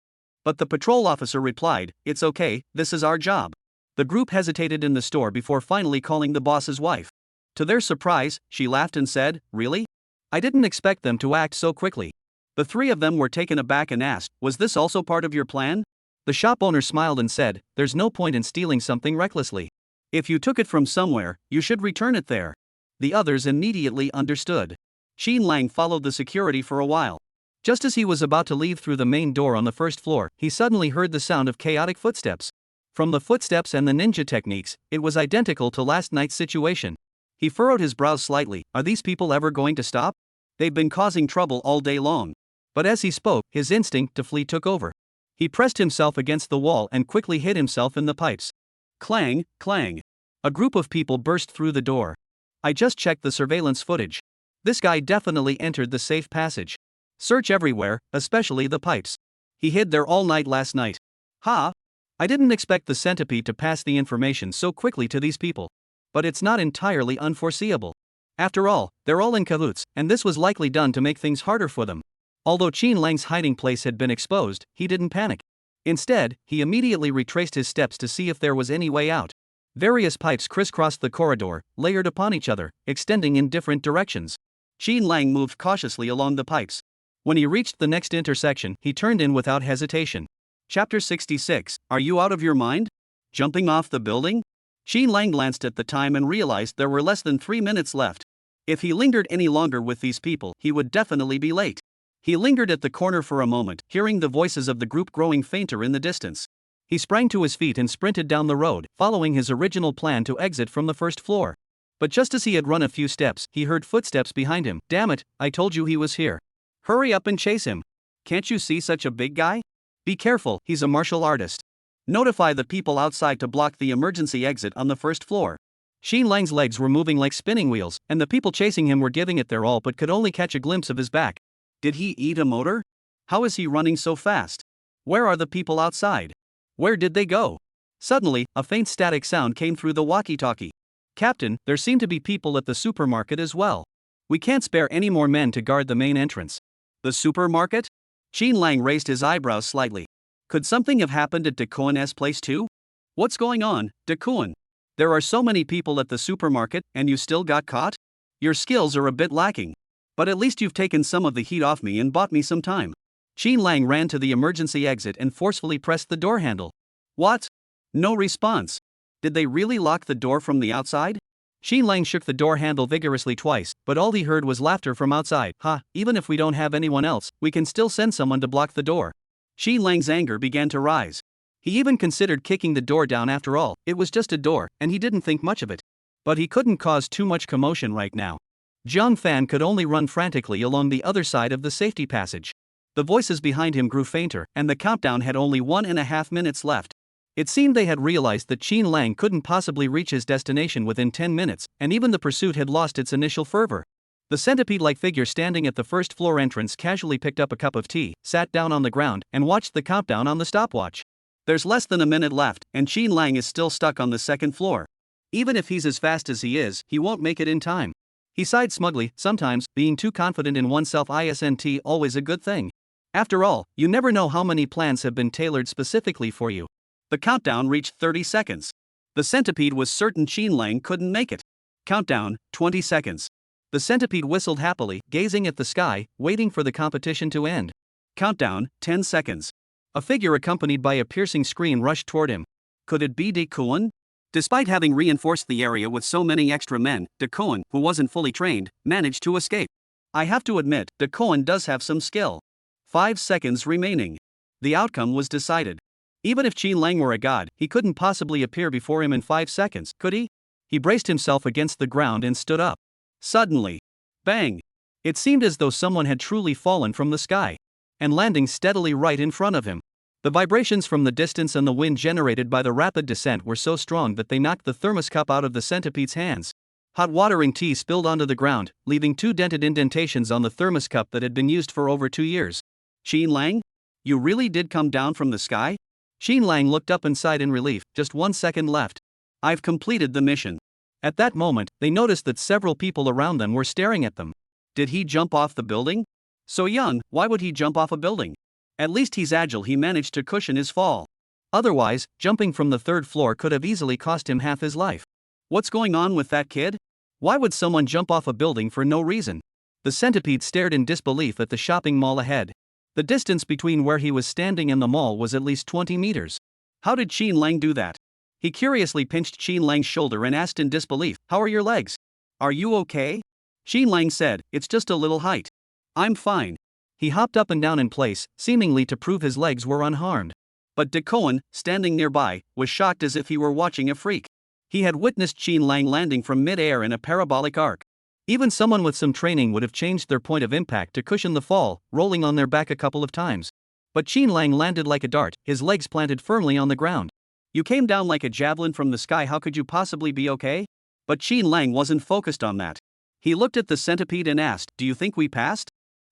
But the patrol officer replied, "It's okay, this is our job." The group hesitated in the store before finally calling the boss's wife. To their surprise, she laughed and said, "Really? I didn't expect them to act so quickly." The 3 of them were taken aback and asked, "Was this also part of your plan?" The shop owner smiled and said, "There's no point in stealing something recklessly. If you took it from somewhere, you should return it there." The others immediately understood. Xin Lang followed the security for a while. Just as he was about to leave through the main door on the first floor, he suddenly heard the sound of chaotic footsteps. From the footsteps and the ninja techniques, it was identical to last night's situation. He furrowed his brows slightly. Are these people ever going to stop? They've been causing trouble all day long. But as he spoke, his instinct to flee took over. He pressed himself against the wall and quickly hid himself in the pipes. Clang, clang. A group of people burst through the door. I just checked the surveillance footage. This guy definitely entered the safe passage. Search everywhere, especially the pipes. He hid there all night last night. Ha! I didn't expect the centipede to pass the information so quickly to these people. But it's not entirely unforeseeable. After all, they're all in cahoots, and this was likely done to make things harder for them. Although Qin Lang's hiding place had been exposed, he didn't panic. Instead, he immediately retraced his steps to see if there was any way out. Various pipes crisscrossed the corridor, layered upon each other, extending in different directions. Qin Lang moved cautiously along the pipes. When he reached the next intersection, he turned in without hesitation. Chapter 66. Are you out of your mind? Jumping off the building? Qin Lang glanced at the time and realized there were less than 3 minutes left. If he lingered any longer with these people, he would definitely be late. He lingered at the corner for a moment, hearing the voices of the group growing fainter in the distance. He sprang to his feet and sprinted down the road, following his original plan to exit from the first floor. But just as he had run a few steps, he heard footsteps behind him. Damn it, I told you he was here. Hurry up and chase him. Can't you see such a big guy? Be careful, he's a martial artist. Notify the people outside to block the emergency exit on the first floor. Qin Lang's legs were moving like spinning wheels, and the people chasing him were giving it their all but could only catch a glimpse of his back. Did he eat a motor? How is he running so fast? Where are the people outside? Where did they go? Suddenly, a faint static sound came through the walkie-talkie. Captain, there seem to be people at the supermarket as well. We can't spare any more men to guard the main entrance. The supermarket? Qin Lang raised his eyebrows slightly. Could something have happened at De Kuan's place too? What's going on, De Kuan? There are so many people at the supermarket, and you still got caught? Your skills are a bit lacking. But at least you've taken some of the heat off me and bought me some time. Qin Lang ran to the emergency exit and forcefully pressed the door handle. What? No response. Did they really lock the door from the outside? Qin Lang shook the door handle vigorously twice, but all he heard was laughter from outside. Ha, even if we don't have anyone else, we can still send someone to block the door. Qin Lang's anger began to rise. He even considered kicking the door down. After all, it was just a door, and he didn't think much of it. But he couldn't cause too much commotion right now. Jiang Fan could only run frantically along the other side of the safety passage. The voices behind him grew fainter, and the countdown had only 1.5 minutes left. It seemed they had realized that Qin Lang couldn't possibly reach his destination within 10 minutes, and even the pursuit had lost its initial fervor. The centipede-like figure standing at the first floor entrance casually picked up a cup of tea, sat down on the ground, and watched the countdown on the stopwatch. There's less than a minute left, and Qin Lang is still stuck on the second floor. Even if he's as fast as he is, he won't make it in time. He sighed smugly. Sometimes, being too confident in oneself isn't always a good thing. After all, you never know how many plans have been tailored specifically for you. The countdown reached 30 seconds. The centipede was certain Qin Lang couldn't make it. Countdown, 20 seconds. The centipede whistled happily, gazing at the sky, waiting for the competition to end. Countdown, 10 seconds. A figure accompanied by a piercing scream rushed toward him. Could it be De Kuan? Despite having reinforced the area with so many extra men, De Kuan, who wasn't fully trained, managed to escape. I have to admit, De Kuan does have some skill. 5 seconds remaining. The outcome was decided. Even if Qin Lang were a god, he couldn't possibly appear before him in 5 seconds, could he? He braced himself against the ground and stood up. Suddenly, bang! It seemed as though someone had truly fallen from the sky, and landing steadily right in front of him. The vibrations from the distance and the wind generated by the rapid descent were so strong that they knocked the thermos cup out of the centipede's hands. Hot watering tea spilled onto the ground, leaving 2 dented indentations on the thermos cup that had been used for over 2 years. Qin Lang? You really did come down from the sky? Qin Lang looked up and sighed in relief. Just 1 second left. I've completed the mission. At that moment, they noticed that several people around them were staring at them. Did he jump off the building? So young, why would he jump off a building? At least he's agile, he managed to cushion his fall. Otherwise, jumping from the 3rd floor could have easily cost him half his life. What's going on with that kid? Why would someone jump off a building for no reason? The centipede stared in disbelief at the shopping mall ahead. The distance between where he was standing and the mall was at least 20 meters. How did Qin Lang do that? He curiously pinched Qin Lang's shoulder and asked in disbelief, "How are your legs? Are you okay?" Qin Lang said, "It's just a little height. I'm fine." He hopped up and down in place, seemingly to prove his legs were unharmed. But De Cohen, standing nearby, was shocked as if he were watching a freak. He had witnessed Qin Lang landing from mid-air in a parabolic arc. Even someone with some training would have changed their point of impact to cushion the fall, rolling on their back a couple of times. But Qin Lang landed like a dart, his legs planted firmly on the ground. You came down like a javelin from the sky, how could you possibly be okay? But Qin Lang wasn't focused on that. He looked at the centipede and asked, "Do you think we passed?"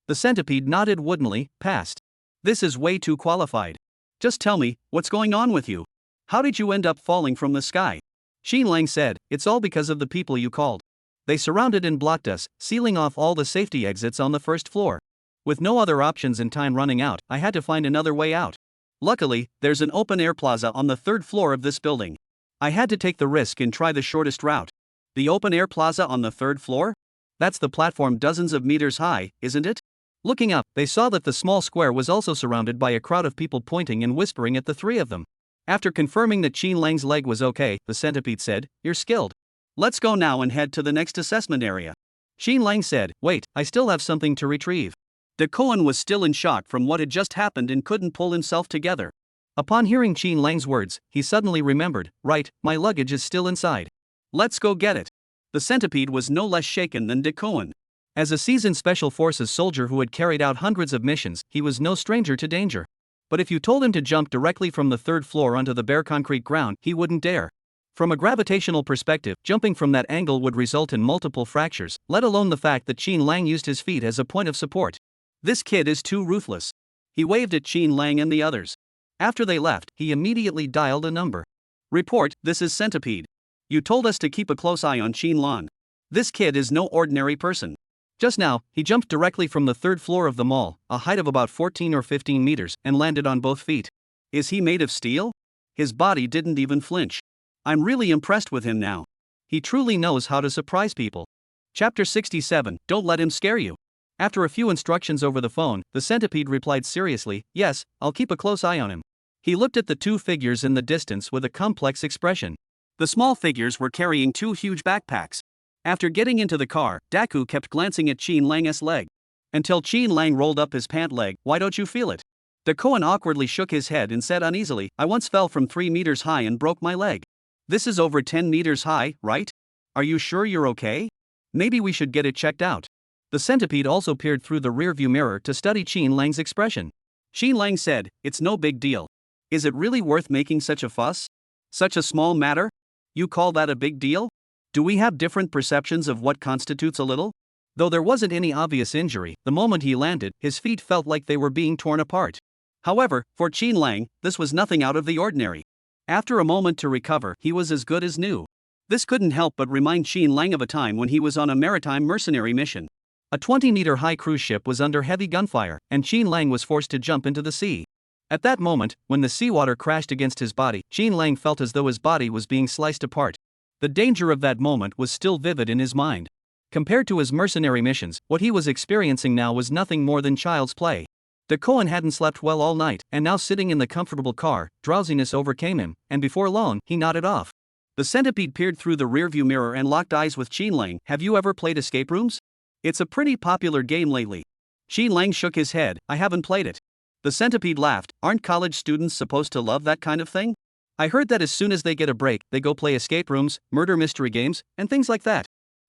The centipede nodded woodenly, "Passed. This is way too qualified. Just tell me, what's going on with you? How did you end up falling from the sky?" Qin Lang said, "It's all because of the people you called. They surrounded and blocked us, sealing off all the safety exits on the 1st floor. With no other options and time running out, I had to find another way out. Luckily, there's an open-air plaza on the 3rd floor of this building. I had to take the risk and try the shortest route." The open-air plaza on the 3rd floor? That's the platform dozens of meters high, isn't it? Looking up, they saw that the small square was also surrounded by a crowd of people pointing and whispering at the 3 of them. After confirming that Qin Lang's leg was okay, the centipede said, "You're skilled. Let's go now and head to the next assessment area." Qin Lang said, "Wait, I still have something to retrieve." De Cohen was still in shock from what had just happened and couldn't pull himself together. Upon hearing Qin Lang's words, he suddenly remembered, "Right, my luggage is still inside. Let's go get it." The centipede was no less shaken than De Cohen. As a seasoned Special Forces soldier who had carried out hundreds of missions, he was no stranger to danger. But if you told him to jump directly from the 3rd floor onto the bare concrete ground, he wouldn't dare. From a gravitational perspective, jumping from that angle would result in multiple fractures, let alone the fact that Qin Lang used his feet as a point of support. This kid is too ruthless. He waved at Qin Lang and the others. After they left, he immediately dialed a number. "Report, this is Centipede. You told us to keep a close eye on Qin Lang. This kid is no ordinary person. Just now, he jumped directly from the 3rd floor of the mall, a height of about 14 or 15 meters, and landed on both feet. Is he made of steel? His body didn't even flinch. I'm really impressed with him now. He truly knows how to surprise people." Chapter 67, Don't Let Him Scare You. After a few instructions over the phone, the centipede replied seriously, "Yes, I'll keep a close eye on him." He looked at the 2 figures in the distance with a complex expression. The small figures were carrying 2 huge backpacks. After getting into the car, Daku kept glancing at Qin Lang's leg. Until Qin Lang rolled up his pant leg. "Why don't you feel it?" De Cohen awkwardly shook his head and said uneasily, "I once fell from 3 meters high and broke my leg. This is over 10 meters high, right? Are you sure you're okay? Maybe we should get it checked out." The centipede also peered through the rearview mirror to study Qin Lang's expression. Qin Lang said, "It's no big deal. Is it really worth making such a fuss? Such a small matter? You call that a big deal? Do we have different perceptions of what constitutes a little?" Though there wasn't any obvious injury, the moment he landed, his feet felt like they were being torn apart. However, for Qin Lang, this was nothing out of the ordinary. After a moment to recover, he was as good as new. This couldn't help but remind Qin Lang of a time when he was on a maritime mercenary mission. A 20-meter-high cruise ship was under heavy gunfire, and Qin Lang was forced to jump into the sea. At that moment, when the seawater crashed against his body, Qin Lang felt as though his body was being sliced apart. The danger of that moment was still vivid in his mind. Compared to his mercenary missions, what he was experiencing now was nothing more than child's play. De Cohen hadn't slept well all night, and now sitting in the comfortable car, drowsiness overcame him, and before long, he nodded off. The centipede peered through the rearview mirror and locked eyes with Qin Lang. "Have you ever played escape rooms? It's a pretty popular game lately." Qin Lang shook his head. "I haven't played it." The centipede laughed. "Aren't college students supposed to love that kind of thing? I heard that as soon as they get a break, they go play escape rooms, murder mystery games, and things like that."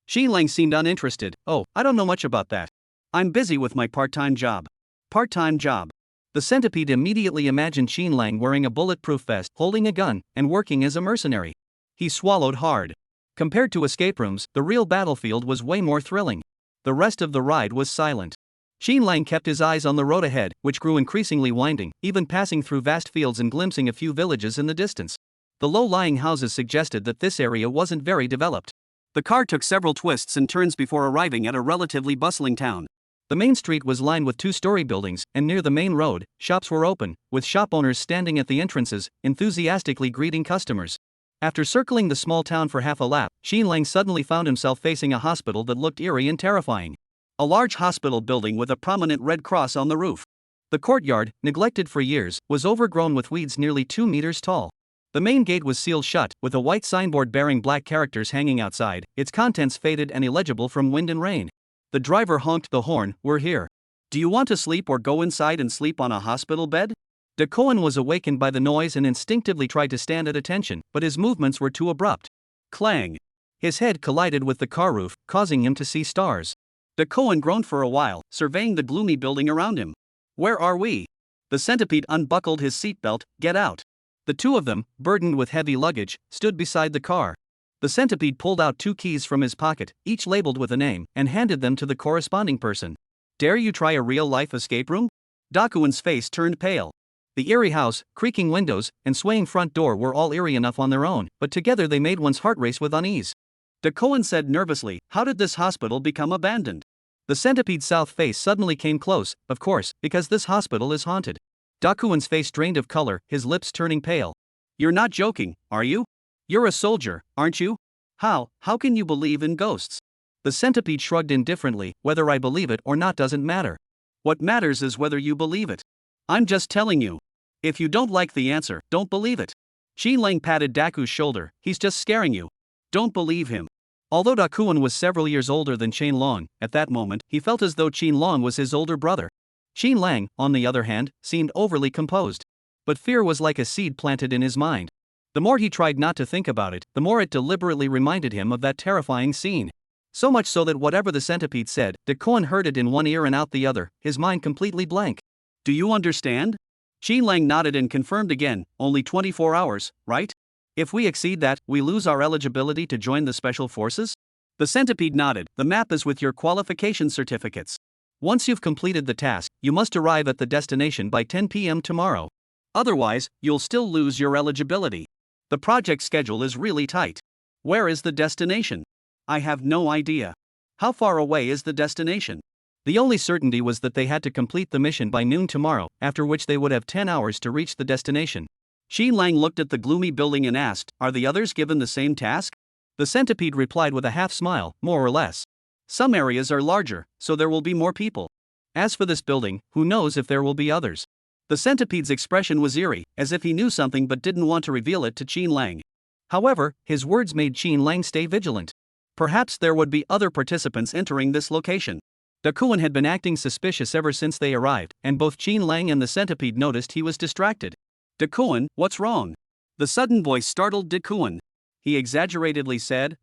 Qin Lang seemed uninterested. "Oh, I don't know much about that. I'm busy with my part-time job." "Part-time job?" The centipede immediately imagined Qin Lang wearing a bulletproof vest, holding a gun, and working as a mercenary. He swallowed hard. Compared to escape rooms, the real battlefield was way more thrilling. The rest of the ride was silent. Xin Lang kept his eyes on the road ahead, which grew increasingly winding, even passing through vast fields and glimpsing a few villages in the distance. The low-lying houses suggested that this area wasn't very developed. The car took several twists and turns before arriving at a relatively bustling town. The main street was lined with two-story buildings, and near the main road, shops were open, with shop owners standing at the entrances, enthusiastically greeting customers. After circling the small town for half a lap, Xin Lang suddenly found himself facing a hospital that looked eerie and terrifying. A large hospital building with a prominent red cross on the roof. The courtyard, neglected for years, was overgrown with weeds nearly 2 meters tall. The main gate was sealed shut, with a white signboard bearing black characters hanging outside, its contents faded and illegible from wind and rain. The driver honked the horn. "We're here. Do you want to sleep or go inside and sleep on a hospital bed?" De Cohen was awakened by the noise and instinctively tried to stand at attention, but his movements were too abrupt. Clang! His head collided with the car roof, causing him to see stars. De Cohen groaned for a while, surveying the gloomy building around him. "Where are we?" The centipede unbuckled his seatbelt. "Get out." The two of them, burdened with heavy luggage, stood beside the car. The centipede pulled out 2 keys from his pocket, each labeled with a name, and handed them to the corresponding person. "Dare you try a real-life escape room?" Dakuin's face turned pale. The eerie house, creaking windows, and swaying front door were all eerie enough on their own, but together they made one's heart race with unease. De Cohen said nervously, "How did this hospital become abandoned?" The centipede's south face suddenly came close, of course, because this hospital is haunted. Dakuin's face drained of color, his lips turning pale. "You're not joking, are you? You're a soldier, aren't you? How can you believe in ghosts?" The centipede shrugged indifferently. "Whether I believe it or not doesn't matter. What matters is whether you believe it. I'm just telling you. If you don't like the answer, don't believe it." Xin Lang patted Daku's shoulder. "He's just scaring you. Don't believe him." Although Dakuin was several years older than Qian Long, at that moment, he felt as though Qian Long was his older brother. Xin Lang, on the other hand, seemed overly composed. But fear was like a seed planted in his mind. The more he tried not to think about it, the more it deliberately reminded him of that terrifying scene. So much so that whatever the centipede said, De Cohen heard it in one ear and out the other, his mind completely blank. "Do you understand?" Xin Lang nodded and confirmed again. "Only 24 hours, right? If we exceed that, we lose our eligibility to join the special forces?" The centipede nodded. "The map is with your qualification certificates. Once you've completed the task, you must arrive at the destination by 10 p.m. tomorrow. Otherwise, you'll still lose your eligibility. The project schedule is really tight." "Where is the destination?" "I have no idea." "How far away is the destination?" The only certainty was that they had to complete the mission by noon tomorrow, after which they would have 10 hours to reach the destination. Xin Lang looked at the gloomy building and asked, "Are the others given the same task?" The centipede replied with a half-smile, "More or less. Some areas are larger, so there will be more people. As for this building, who knows if there will be others." The centipede's expression was eerie, as if he knew something but didn't want to reveal it to Qian Lang. However, his words made Qian Lang stay vigilant. Perhaps there would be other participants entering this location. Dakuin had been acting suspicious ever since they arrived, and both Qian Lang and the centipede noticed he was distracted. "Dakuin, what's wrong?" The sudden voice startled Dakuin. He exaggeratedly said,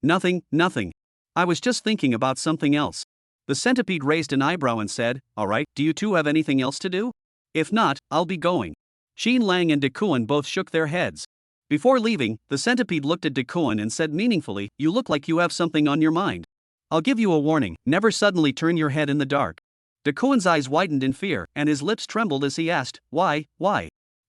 Nothing. I was just thinking about something else." The centipede raised an eyebrow and said, "All right, do you two have anything else to do? If not, I'll be going." Qian Lang and Dakuin both shook their heads. Before leaving, the centipede looked at Dakuin and said meaningfully, "You look like you have something on your mind. I'll give you a warning, never suddenly turn your head in the dark." Dakuin's eyes widened in fear, and his lips trembled as he asked, "Why?"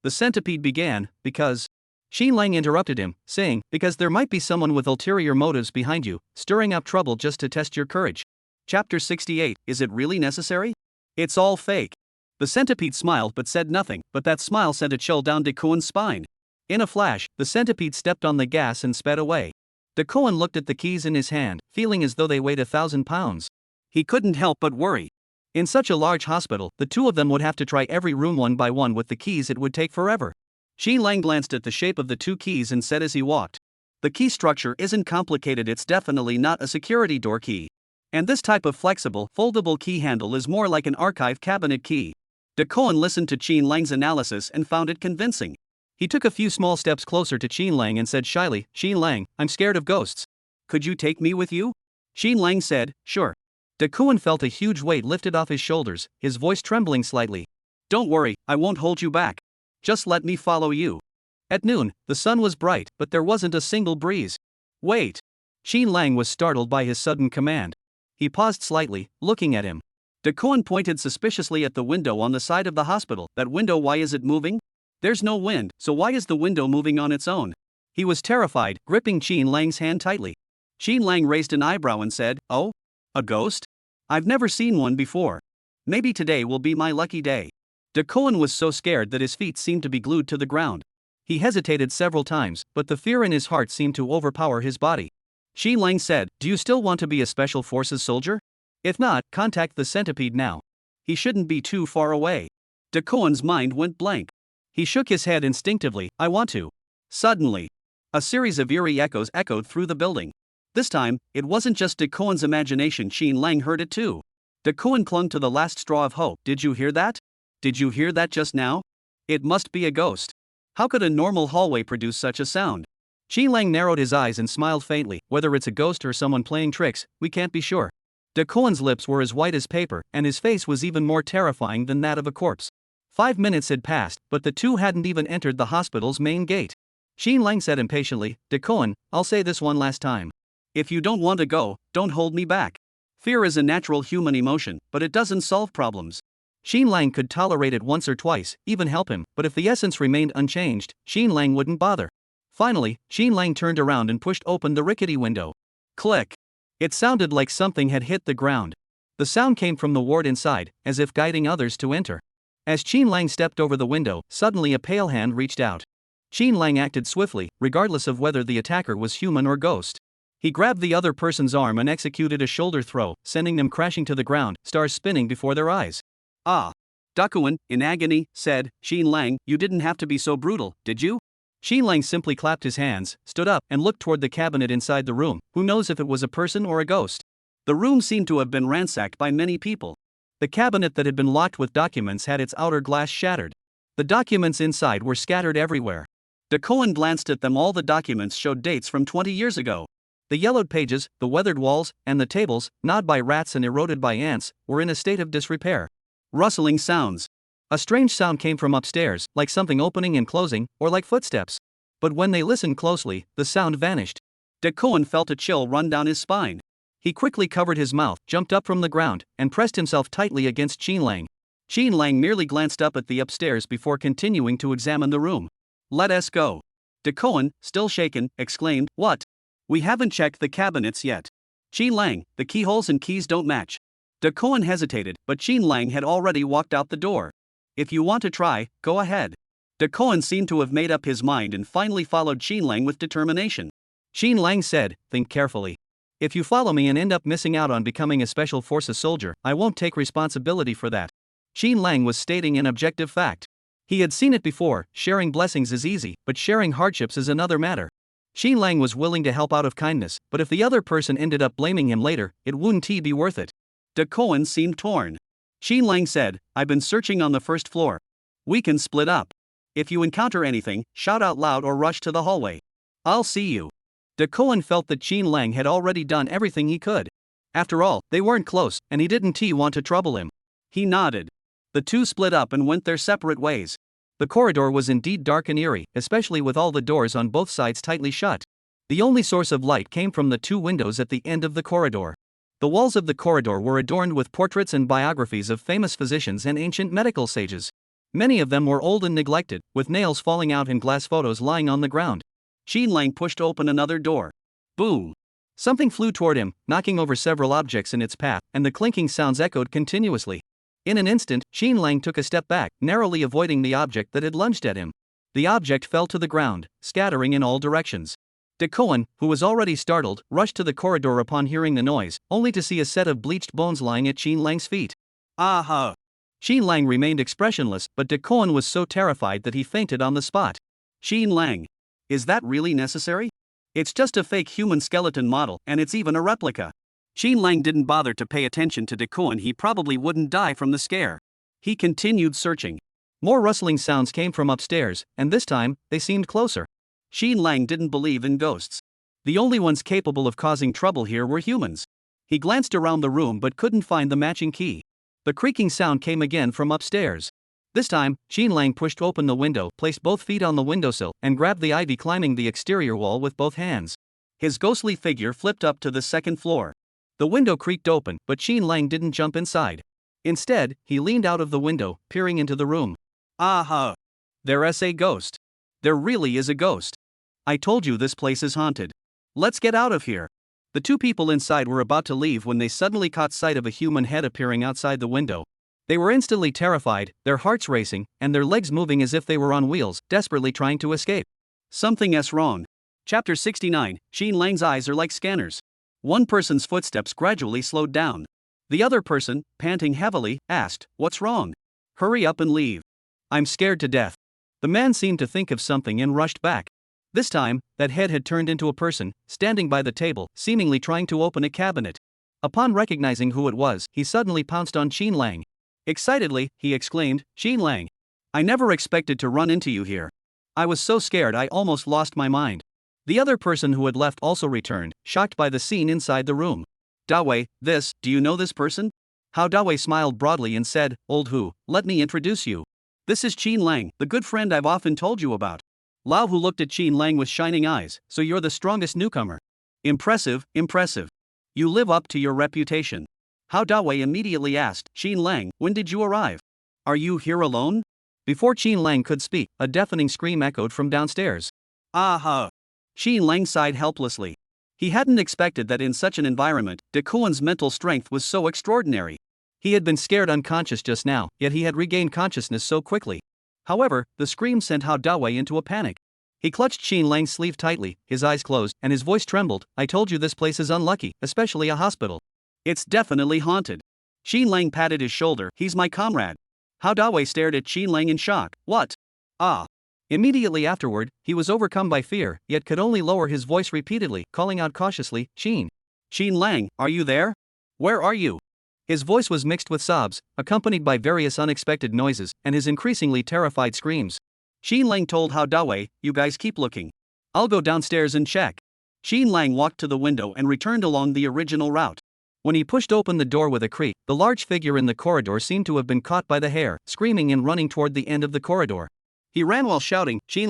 The centipede began, "Because..." Qian Lang interrupted him, saying, "Because there might be someone with ulterior motives behind you, stirring up trouble just to test your courage." Chapter 68, Is it really necessary? It's all fake. The centipede smiled but said nothing, but that smile sent a chill down Dakuin's spine. In a flash, the centipede stepped on the gas and sped away. Dakuin looked at the keys in his hand, feeling as though they weighed 1,000 pounds. He couldn't help but worry. In such a large hospital, the two of them would have to try every room one by one with the keys. It would take forever. Qian Lang glanced at the shape of the 2 keys and said as he walked, "The key structure isn't complicated, it's definitely not a security door key. And this type of flexible, foldable key handle is more like an archive cabinet key." Dakuin listened to Qian Lang's analysis and found it convincing. He took a few small steps closer to Qian Lang and said shyly, "Qian Lang, I'm scared of ghosts. Could you take me with you?" Qian Lang said, "Sure." Dakuin felt a huge weight lifted off his shoulders, his voice trembling slightly. "Don't worry, I won't hold you back. Just let me follow you." At noon, the sun was bright, but there wasn't a single breeze. Wait. Xin Lang was startled by his sudden command. He paused slightly, looking at him. Dakoan pointed suspiciously at the window on the side of the hospital. That window, why is it moving? There's no wind, so why is the window moving on its own? He was terrified, gripping Xin Lang's hand tightly. Xin Lang raised an eyebrow and said, "Oh? A ghost? I've never seen one before. Maybe today will be my lucky day." Dakoan was so scared that his feet seemed to be glued to the ground. He hesitated several times, but the fear in his heart seemed to overpower his body. Xin Lang said, "Do you still want to be a Special Forces soldier? If not, contact the centipede now. He shouldn't be too far away." Dakoan's mind went blank. He shook his head instinctively. "I want to." Suddenly, a series of eerie echoes echoed through the building. This time, it wasn't just Dakoan's imagination, Xin Lang heard it too. Dakoan clung to the last straw of hope. "Did you hear that? Did you hear that just now? It must be a ghost. How could a normal hallway produce such a sound?" Xin Lang narrowed his eyes and smiled faintly. "Whether it's a ghost or someone playing tricks, we can't be sure." Dakoan's lips were as white as paper, and his face was even more terrifying than that of a corpse. 5 minutes had passed, but the two hadn't even entered the hospital's main gate. Xin Lang said impatiently, "Dakoan, I'll say this one last time. If you don't want to go, don't hold me back. Fear is a natural human emotion, but it doesn't solve problems." Xin Lang could tolerate it once or twice, even help him, but if the essence remained unchanged, Xin Lang wouldn't bother. Finally, Xin Lang turned around and pushed open the rickety window. Click! It sounded like something had hit the ground. The sound came from the ward inside, as if guiding others to enter. As Xin Lang stepped over the window, suddenly a pale hand reached out. Xin Lang acted swiftly, regardless of whether the attacker was human or ghost. He grabbed the other person's arm and executed a shoulder throw, sending them crashing to the ground, stars spinning before their eyes. "Ah." Dakoan, in agony, said, "Xin Lang, you didn't have to be so brutal, did you?" Xin Lang simply clapped his hands, stood up, and looked toward the cabinet inside the room. Who knows if it was a person or a ghost? The room seemed to have been ransacked by many people. The cabinet that had been locked with documents had its outer glass shattered. The documents inside were scattered everywhere. Dakoan glanced at them. All the documents showed dates from 20 years ago. The yellowed pages, the weathered walls, and the tables, gnawed by rats and eroded by ants, were in a state of disrepair. Rustling sounds. A strange sound came from upstairs, like something opening and closing, or like footsteps. But when they listened closely, the sound vanished. Dakoan felt a chill run down his spine. He quickly covered his mouth, jumped up from the ground, and pressed himself tightly against Xin Lang. Xin Lang merely glanced up at the upstairs before continuing to examine the room. "Let us go." Dakoan, still shaken, exclaimed, "What? We haven't checked the cabinets yet. Xin Lang, the keyholes and keys don't match." Dakoan hesitated, but Xin Lang had already walked out the door. "If you want to try, go ahead." Dakoan seemed to have made up his mind and finally followed Xin Lang with determination. Xin Lang said, "Think carefully. If you follow me and end up missing out on becoming a Special Forces soldier, I won't take responsibility for that." Xin Lang was stating an objective fact. He had seen it before. Sharing blessings is easy, but sharing hardships is another matter. Xin Lang was willing to help out of kindness, but if the other person ended up blaming him later, it wouldn't be worth it. Dakoan seemed torn. Xin Lang said, "I've been searching on the first floor. We can split up. If you encounter anything, shout out loud or rush to the hallway. I'll see you." Dakoan felt that Xin Lang had already done everything he could. After all, they weren't close, and he didn't want to trouble him. He nodded. The two split up and went their separate ways. The corridor was indeed dark and eerie, especially with all the doors on both sides tightly shut. The only source of light came from the two windows at the end of the corridor. The walls of the corridor were adorned with portraits and biographies of famous physicians and ancient medical sages. Many of them were old and neglected, with nails falling out and glass photos lying on the ground. Xin Lang pushed open another door. Boom! Something flew toward him, knocking over several objects in its path, and the clinking sounds echoed continuously. In an instant, Xin Lang took a step back, narrowly avoiding the object that had lunged at him. The object fell to the ground, scattering in all directions. Dakoan, who was already startled, rushed to the corridor upon hearing the noise, only to see a set of bleached bones lying at Xin Lang's feet. Aha! Xin Lang remained expressionless, but Dakoan was so terrified that he fainted on the spot. Xin Lang. Is that really necessary? It's just a fake human skeleton model, and it's even a replica. Xin Lang didn't bother to pay attention to Dakoan. He probably wouldn't die from the scare. He continued searching. More rustling sounds came from upstairs, and this time, they seemed closer. Xin Lang didn't believe in ghosts. The only ones capable of causing trouble here were humans. He glanced around the room but couldn't find the matching key. The creaking sound came again from upstairs. This time, Xin Lang pushed open the window, placed both feet on the windowsill, and grabbed the ivy climbing the exterior wall with both hands. His ghostly figure flipped up to the second floor. The window creaked open, but Qin Lang didn't jump inside. Instead, he leaned out of the window, peering into the room. Aha! There's a ghost. There really is a ghost. I told you this place is haunted. Let's get out of here. The two people inside were about to leave when they suddenly caught sight of a human head appearing outside the window. They were instantly terrified, their hearts racing, and their legs moving as if they were on wheels, desperately trying to escape. Something's wrong. Chapter 69, Qin Lang's eyes are like scanners. One person's footsteps gradually slowed down. The other person, panting heavily, asked, "What's wrong? Hurry up and leave. I'm scared to death." The man seemed to think of something and rushed back. This time, that head had turned into a person, standing by the table, seemingly trying to open a cabinet. Upon recognizing who it was, he suddenly pounced on Qin Lang. Excitedly, he exclaimed, "Qin Lang! I never expected to run into you here. I was so scared I almost lost my mind." The other person who had left also returned, shocked by the scene inside the room. "Dawei, do you know this person?" Hao Dawei smiled broadly and said, "Old Hu, let me introduce you. This is Qin Lang, the good friend I've often told you about." Lao Hu looked at Qin Lang with shining eyes. "So you're the strongest newcomer. Impressive, impressive. You live up to your reputation." Hao Dawei immediately asked, "Qin Lang, when did you arrive? Are you here alone?" Before Qin Lang could speak, a deafening scream echoed from downstairs. "Aha!" Qin Lang sighed helplessly. He hadn't expected that in such an environment, De Kuan's mental strength was so extraordinary. He had been scared unconscious just now, yet he had regained consciousness so quickly. However, the scream sent Hao Dawei into a panic. He clutched Qin Lang's sleeve tightly, his eyes closed, and his voice trembled. "I told you this place is unlucky, especially a hospital. It's definitely haunted." Qin Lang patted his shoulder. "He's my comrade." Hao Dawei stared at Qin Lang in shock. "What? Ah." Immediately afterward, he was overcome by fear, yet could only lower his voice repeatedly, calling out cautiously, "Qin Lang, are you there? Where are you?" His voice was mixed with sobs, accompanied by various unexpected noises, and his increasingly terrified screams. Qin Lang told Hao Dawei, "You guys keep looking. I'll go downstairs and check." Qin Lang walked to the window and returned along the original route. When he pushed open the door with a creak, the large figure in the corridor seemed to have been caught by the hair, screaming and running toward the end of the corridor. He ran while shouting, Qin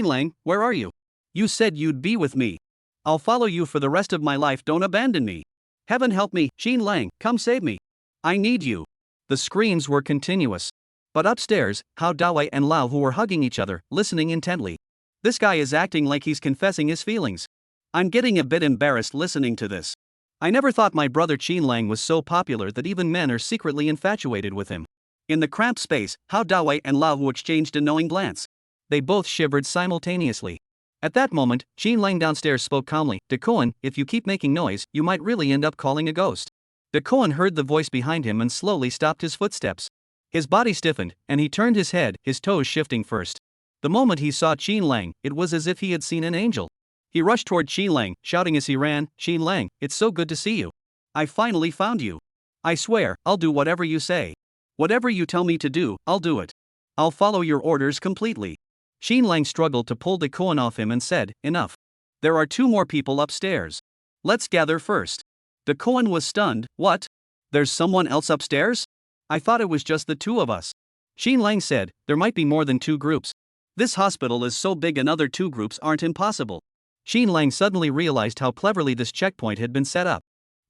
Lang, where are you? You said you'd be with me. I'll follow you for the rest of my life, don't abandon me. Heaven help me, Qin Lang, come save me. I need you." The screams were continuous. But upstairs, Hao Dawei and Lao Hu were hugging each other, listening intently. "This guy is acting like he's confessing his feelings. I'm getting a bit embarrassed listening to this. I never thought my brother Qin Lang was so popular that even men are secretly infatuated with him." In the cramped space, Hao Dawei and Lao Hu exchanged a knowing glance. They both shivered simultaneously. At that moment, Qin Lang downstairs spoke calmly, "De Kuan, if you keep making noise, you might really end up calling a ghost." De Kuan heard the voice behind him and slowly stopped his footsteps. His body stiffened, and he turned his head, his toes shifting first. The moment he saw Qin Lang, it was as if he had seen an angel. He rushed toward Qin Lang, shouting as he ran, "Qin Lang, it's so good to see you. I finally found you. I swear, I'll do whatever you say. Whatever you tell me to do, I'll do it. I'll follow your orders completely." Qin Lang struggled to pull De Kuan off him and said, "Enough. There are 2 more people upstairs. Let's gather first." De Kuan was stunned. "What? There's someone else upstairs? I thought it was just the 2 of us." Qin Lang said, "There might be more than 2 groups. This hospital is so big another 2 groups aren't impossible." Qin Lang suddenly realized how cleverly this checkpoint had been set up.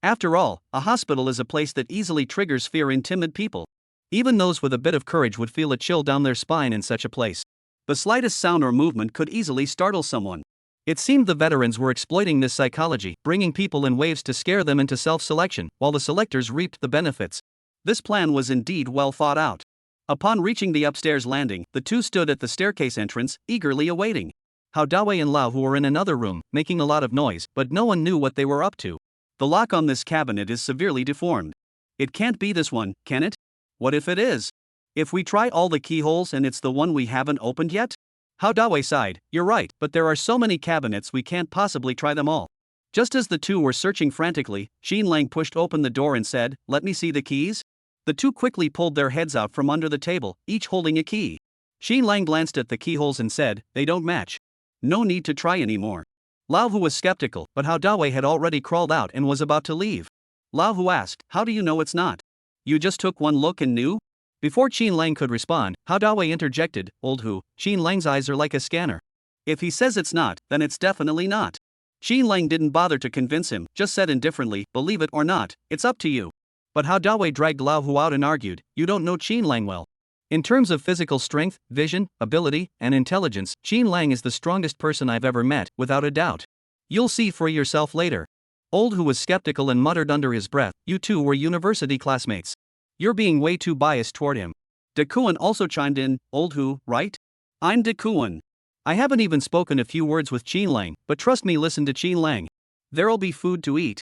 After all, a hospital is a place that easily triggers fear in timid people. Even those with a bit of courage would feel a chill down their spine in such a place. The slightest sound or movement could easily startle someone. It seemed the veterans were exploiting this psychology, bringing people in waves to scare them into self-selection, while the selectors reaped the benefits. This plan was indeed well thought out. Upon reaching the upstairs landing, the 2 stood at the staircase entrance, eagerly awaiting. Hao Dawei and Lao Hu were in another room, making a lot of noise, but no one knew what they were up to. "The lock on this cabinet is severely deformed. It can't be this one, can it? What if it is? If we try all the keyholes and it's the one we haven't opened yet?" Hao Dawei sighed, "You're right, but there are so many cabinets we can't possibly try them all." Just as the 2 were searching frantically, Qin Lang pushed open the door and said, "Let me see the keys." The 2 quickly pulled their heads out from under the table, each holding a key. Qin Lang glanced at the keyholes and said, "They don't match. No need to try anymore." Lao Hu was skeptical, but Hao Dawei had already crawled out and was about to leave. Lao Hu asked, "How do you know it's not? You just took one look and knew?" Before Qin Lang could respond, Hao Dawei interjected, "Old Hu, Qin Lang's eyes are like a scanner. If he says it's not, then it's definitely not. Qin Lang didn't bother to convince him, just said indifferently, believe it or not, it's up to you. But Hao Dawei dragged Lao Hu out and argued, you don't know Qin Lang well. In terms of physical strength, vision, ability, and intelligence, Qin Lang is the strongest person I've ever met, without a doubt. You'll see for yourself later. Old Hu was skeptical and muttered under his breath, you two were university classmates. You're being way too biased toward him. De Kuan also chimed in, Old Hu, right? I'm De Kuan. I haven't even spoken a few words with Qin Lang, but trust me, listen to Qin Lang. There'll be food to eat.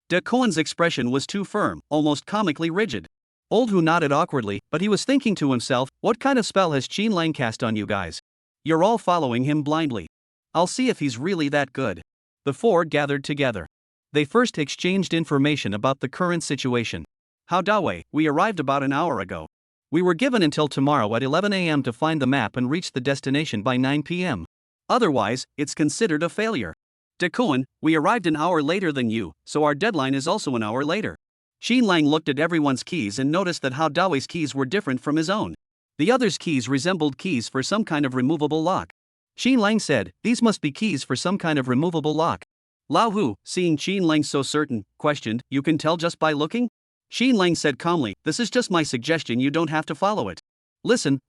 De Kuan's expression was too firm, almost comically rigid. Old Hu nodded awkwardly, but he was thinking to himself, what kind of spell has Qin Lang cast on you guys? You're all following him blindly. I'll see if he's really that good. The four gathered together. They first exchanged information about the current situation. Hao Dawei, we arrived about an hour ago. We were given until tomorrow at 11 a.m. to find the map and reach the destination by 9 p.m. Otherwise, it's considered a failure. De Kuan, we arrived an hour later than you, so our deadline is also an hour later. Qin Lang looked at everyone's keys and noticed that Hao Dawei's keys were different from his own. The others' keys resembled keys for some kind of removable lock. Qin Lang said, these must be keys for some kind of removable lock. Lao Hu, seeing Qin Lang so certain, questioned, you can tell just by looking? Qin Lang said calmly, this is just my suggestion, you don't have to follow it. Listen,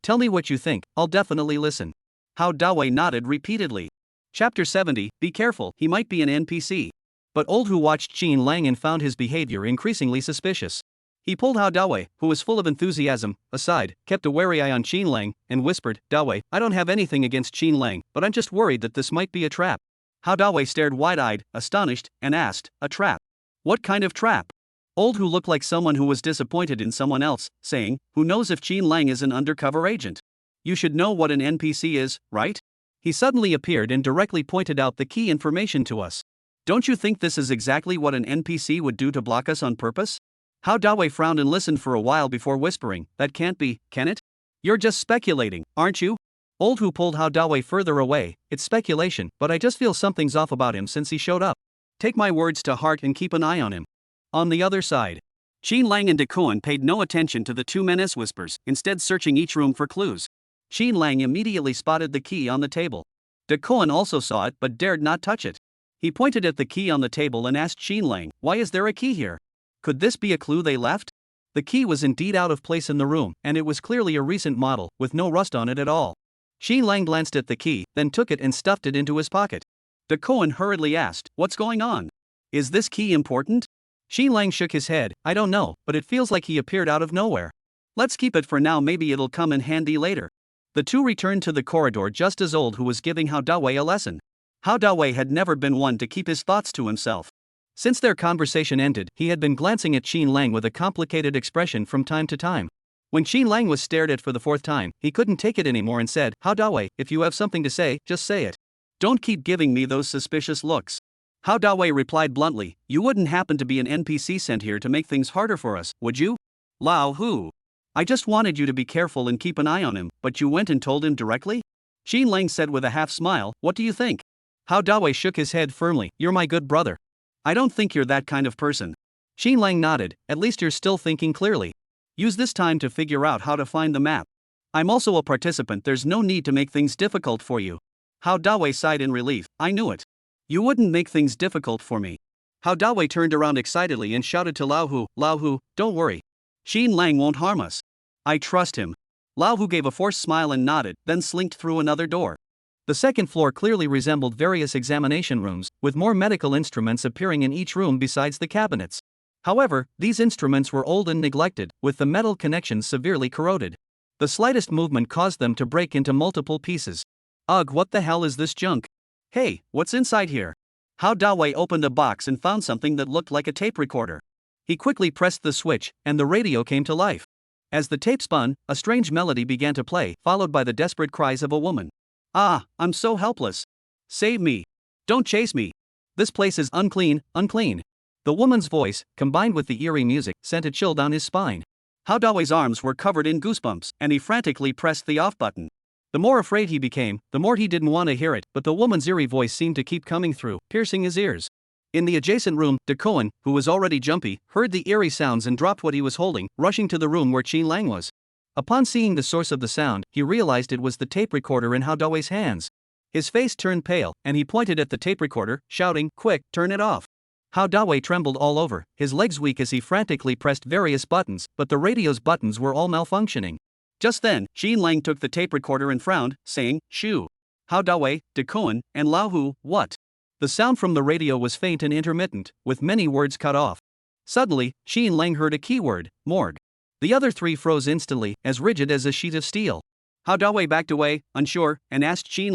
tell me what you think, I'll definitely listen. Hao Dawei nodded repeatedly. Chapter 70, be careful, he might be an NPC. But Old Hu watched Qin Lang and found his behavior increasingly suspicious. He pulled Hao Dawei, who was full of enthusiasm, aside, kept a wary eye on Qin Lang, and whispered, Dawei, I don't have anything against Qin Lang, but I'm just worried that this might be a trap. Hao Dawei stared wide-eyed, astonished, and asked, a trap? What kind of trap? Old Hu looked like someone who was disappointed in someone else, saying, who knows if Qin Lang is an undercover agent? You should know what an NPC is, right? He suddenly appeared and directly pointed out the key information to us. Don't you think this is exactly what an NPC would do to block us on purpose? Hao Dawei frowned and listened for a while before whispering, that can't be, can it? You're just speculating, aren't you? Old Hu pulled Hao Dawei further away, it's speculation, but I just feel something's off about him since he showed up. Take my words to heart and keep an eye on him. On the other side, Qin Lang and De Kuan paid no attention to the two men's whispers, instead searching each room for clues. Qin Lang immediately spotted the key on the table. De Kuan also saw it but dared not touch it. He pointed at the key on the table and asked Qin Lang, why is there a key here? Could this be a clue they left? The key was indeed out of place in the room, and it was clearly a recent model, with no rust on it at all. Qin Lang glanced at the key, then took it and stuffed it into his pocket. De Kuan hurriedly asked, what's going on? Is this key important? Qin Lang shook his head, I don't know, but it feels like he appeared out of nowhere. Let's keep it for now, maybe it'll come in handy later. The two returned to the corridor just as Old Hu was giving Hao Dawei a lesson. Hao Dawei had never been one to keep his thoughts to himself. Since their conversation ended, he had been glancing at Qin Lang with a complicated expression from time to time. When Qin Lang was stared at for the fourth time, he couldn't take it anymore and said, Hao Dawei, if you have something to say, just say it. Don't keep giving me those suspicious looks. Hao Dawei replied bluntly, you wouldn't happen to be an NPC sent here to make things harder for us, would you? Lao Hu. I just wanted you to be careful and keep an eye on him, but you went and told him directly? Qin Lang said with a half smile, what do you think? Hao Dawei shook his head firmly, you're my good brother. I don't think you're that kind of person. Qin Lang nodded, at least you're still thinking clearly. Use this time to figure out how to find the map. I'm also a participant, there's no need to make things difficult for you. Hao Dawei sighed in relief, I knew it. You wouldn't make things difficult for me. Hao Dawei turned around excitedly and shouted to Lao Hu, don't worry. Qin Lang won't harm us. I trust him. Lao Hu gave a forced smile and nodded, then slinked through another door. The second floor clearly resembled various examination rooms, with more medical instruments appearing in each room besides the cabinets. However, these instruments were old and neglected, with the metal connections severely corroded. The slightest movement caused them to break into multiple pieces. Ugh, what the hell is this junk? Hey, what's inside here? Hao Dawei opened a box and found something that looked like a tape recorder. He quickly pressed the switch, and the radio came to life. As the tape spun, a strange melody began to play, followed by the desperate cries of a woman. Ah, I'm so helpless. Save me. Don't chase me. This place is unclean, unclean. The woman's voice, combined with the eerie music, sent a chill down his spine. Hao Dawei's arms were covered in goosebumps, and he frantically pressed the off button. The more afraid he became, the more he didn't want to hear it, but the woman's eerie voice seemed to keep coming through, piercing his ears. In the adjacent room, De Kuan, who was already jumpy, heard the eerie sounds and dropped what he was holding, rushing to the room where Qin Lang was. Upon seeing the source of the sound, he realized it was the tape recorder in Hao Dawei's hands. His face turned pale, and he pointed at the tape recorder, shouting, "Quick, turn it off." Hao Dawei trembled all over, his legs weak as he frantically pressed various buttons, but the radio's buttons were all malfunctioning. Just then, Xin Lang took the tape recorder and frowned, saying, "Shoo. Hao Dawei, De Koen, and Lao Hu, what?" The sound from the radio was faint and intermittent, with many words cut off. Suddenly, Xin Lang heard a keyword, morgue. The other three froze instantly, as rigid as a sheet of steel. Hao Dawei backed away, unsure, and asked Xin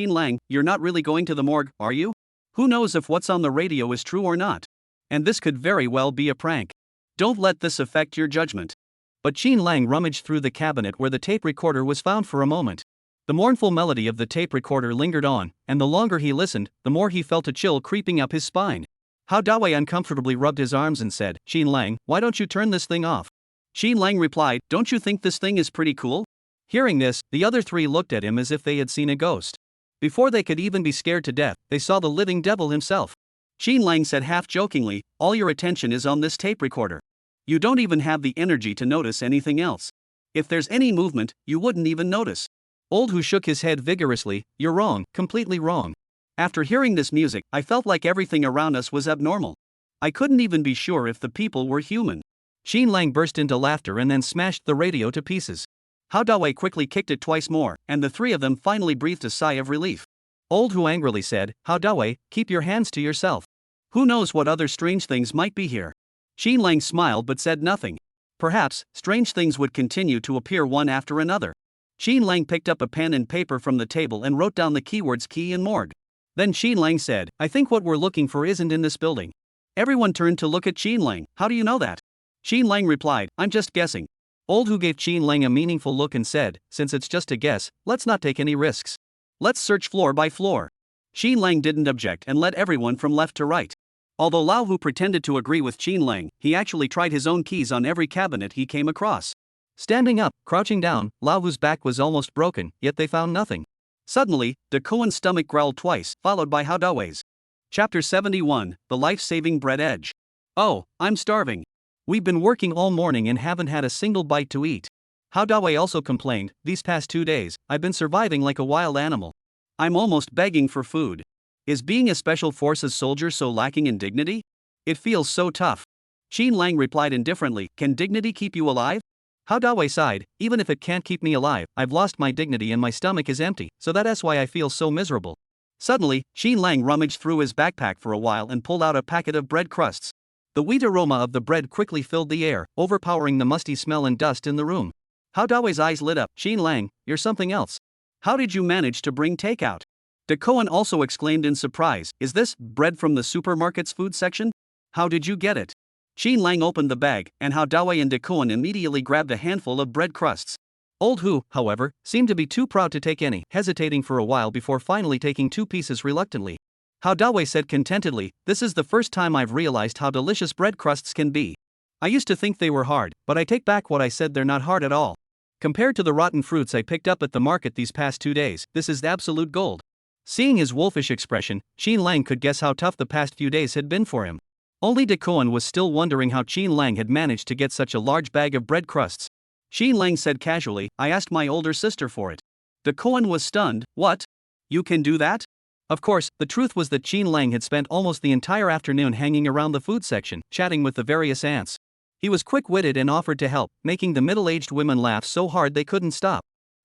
Lang, "You're not really going to the morgue, are you? Who knows if what's on the radio is true or not? And this could very well be a prank. Don't let this affect your judgment." But Xin Lang rummaged through the cabinet where the tape recorder was found for a moment. The mournful melody of the tape recorder lingered on, and the longer he listened, the more he felt a chill creeping up his spine. Hao Dawei uncomfortably rubbed his arms and said, "Xin Lang, why don't you turn this thing off?" Xin Lang replied, "Don't you think this thing is pretty cool?" Hearing this, the other three looked at him as if they had seen a ghost. Before they could even be scared to death, they saw the living devil himself. Xin Lang said half jokingly, "All your attention is on this tape recorder. You don't even have the energy to notice anything else. If there's any movement, you wouldn't even notice." Old Hu shook his head vigorously, "You're wrong, completely wrong. After hearing this music, I felt like everything around us was abnormal. I couldn't even be sure if the people were human." Xin Lang burst into laughter and then smashed the radio to pieces. Hao Dawei quickly kicked it twice more, and the three of them finally breathed a sigh of relief. Old Hu angrily said, "Hao Dawei, keep your hands to yourself. Who knows what other strange things might be here?" Xin Lang smiled but said nothing. Perhaps, strange things would continue to appear one after another. Xin Lang picked up a pen and paper from the table and wrote down the keywords key and morgue. Then Xin Lang said, "I think what we're looking for isn't in this building." Everyone turned to look at Xin Lang. "How do you know that?" Xin Lang replied, "I'm just guessing." Old Hu gave Xin Lang a meaningful look and said, "Since it's just a guess, let's not take any risks. Let's search floor by floor." Xin Lang didn't object and led everyone from left to right. Although Lao Hu pretended to agree with Xin Lang, he actually tried his own keys on every cabinet he came across. Standing up, crouching down, Lao Hu's back was almost broken, yet they found nothing. Suddenly, De Koen's stomach growled twice, followed by Hao Dawei's. Chapter 71, The Life-Saving Bread Edge. "Oh, I'm starving. We've been working all morning and haven't had a single bite to eat." Hao Dawei also complained, "These past 2 days, I've been surviving like a wild animal. I'm almost begging for food. Is being a special forces soldier so lacking in dignity? It feels so tough." Xin Lang replied indifferently, "Can dignity keep you alive?" Hao Dawei sighed, "Even if it can't keep me alive, I've lost my dignity and my stomach is empty, so that's why I feel so miserable." Suddenly, Xin Lang rummaged through his backpack for a while and pulled out a packet of bread crusts. The wheat aroma of the bread quickly filled the air, overpowering the musty smell and dust in the room. Hao Dawei's eyes lit up. "Xin Lang, you're something else. How did you manage to bring takeout?" De Koen also exclaimed in surprise, "Is this bread from the supermarket's food section? How did you get it?" Xin Lang opened the bag, and Hao Dawei and De Koen immediately grabbed a handful of bread crusts. Old Hu, however, seemed to be too proud to take any, hesitating for a while before finally taking 2 pieces reluctantly. Hao Dawei said contentedly, "This is the first time I've realized how delicious bread crusts can be. I used to think they were hard, but I take back what I said, they're not hard at all. Compared to the rotten fruits I picked up at the market these past 2 days, this is absolute gold." Seeing his wolfish expression, Xin Lang could guess how tough the past few days had been for him. Only De Koen was still wondering how Xin Lang had managed to get such a large bag of bread crusts. Xin Lang said casually, "I asked my older sister for it." De Koen was stunned. "What? You can do that?" Of course, the truth was that Xin Lang had spent almost the entire afternoon hanging around the food section, chatting with the various ants. He was quick-witted and offered to help, making the middle-aged women laugh so hard they couldn't stop.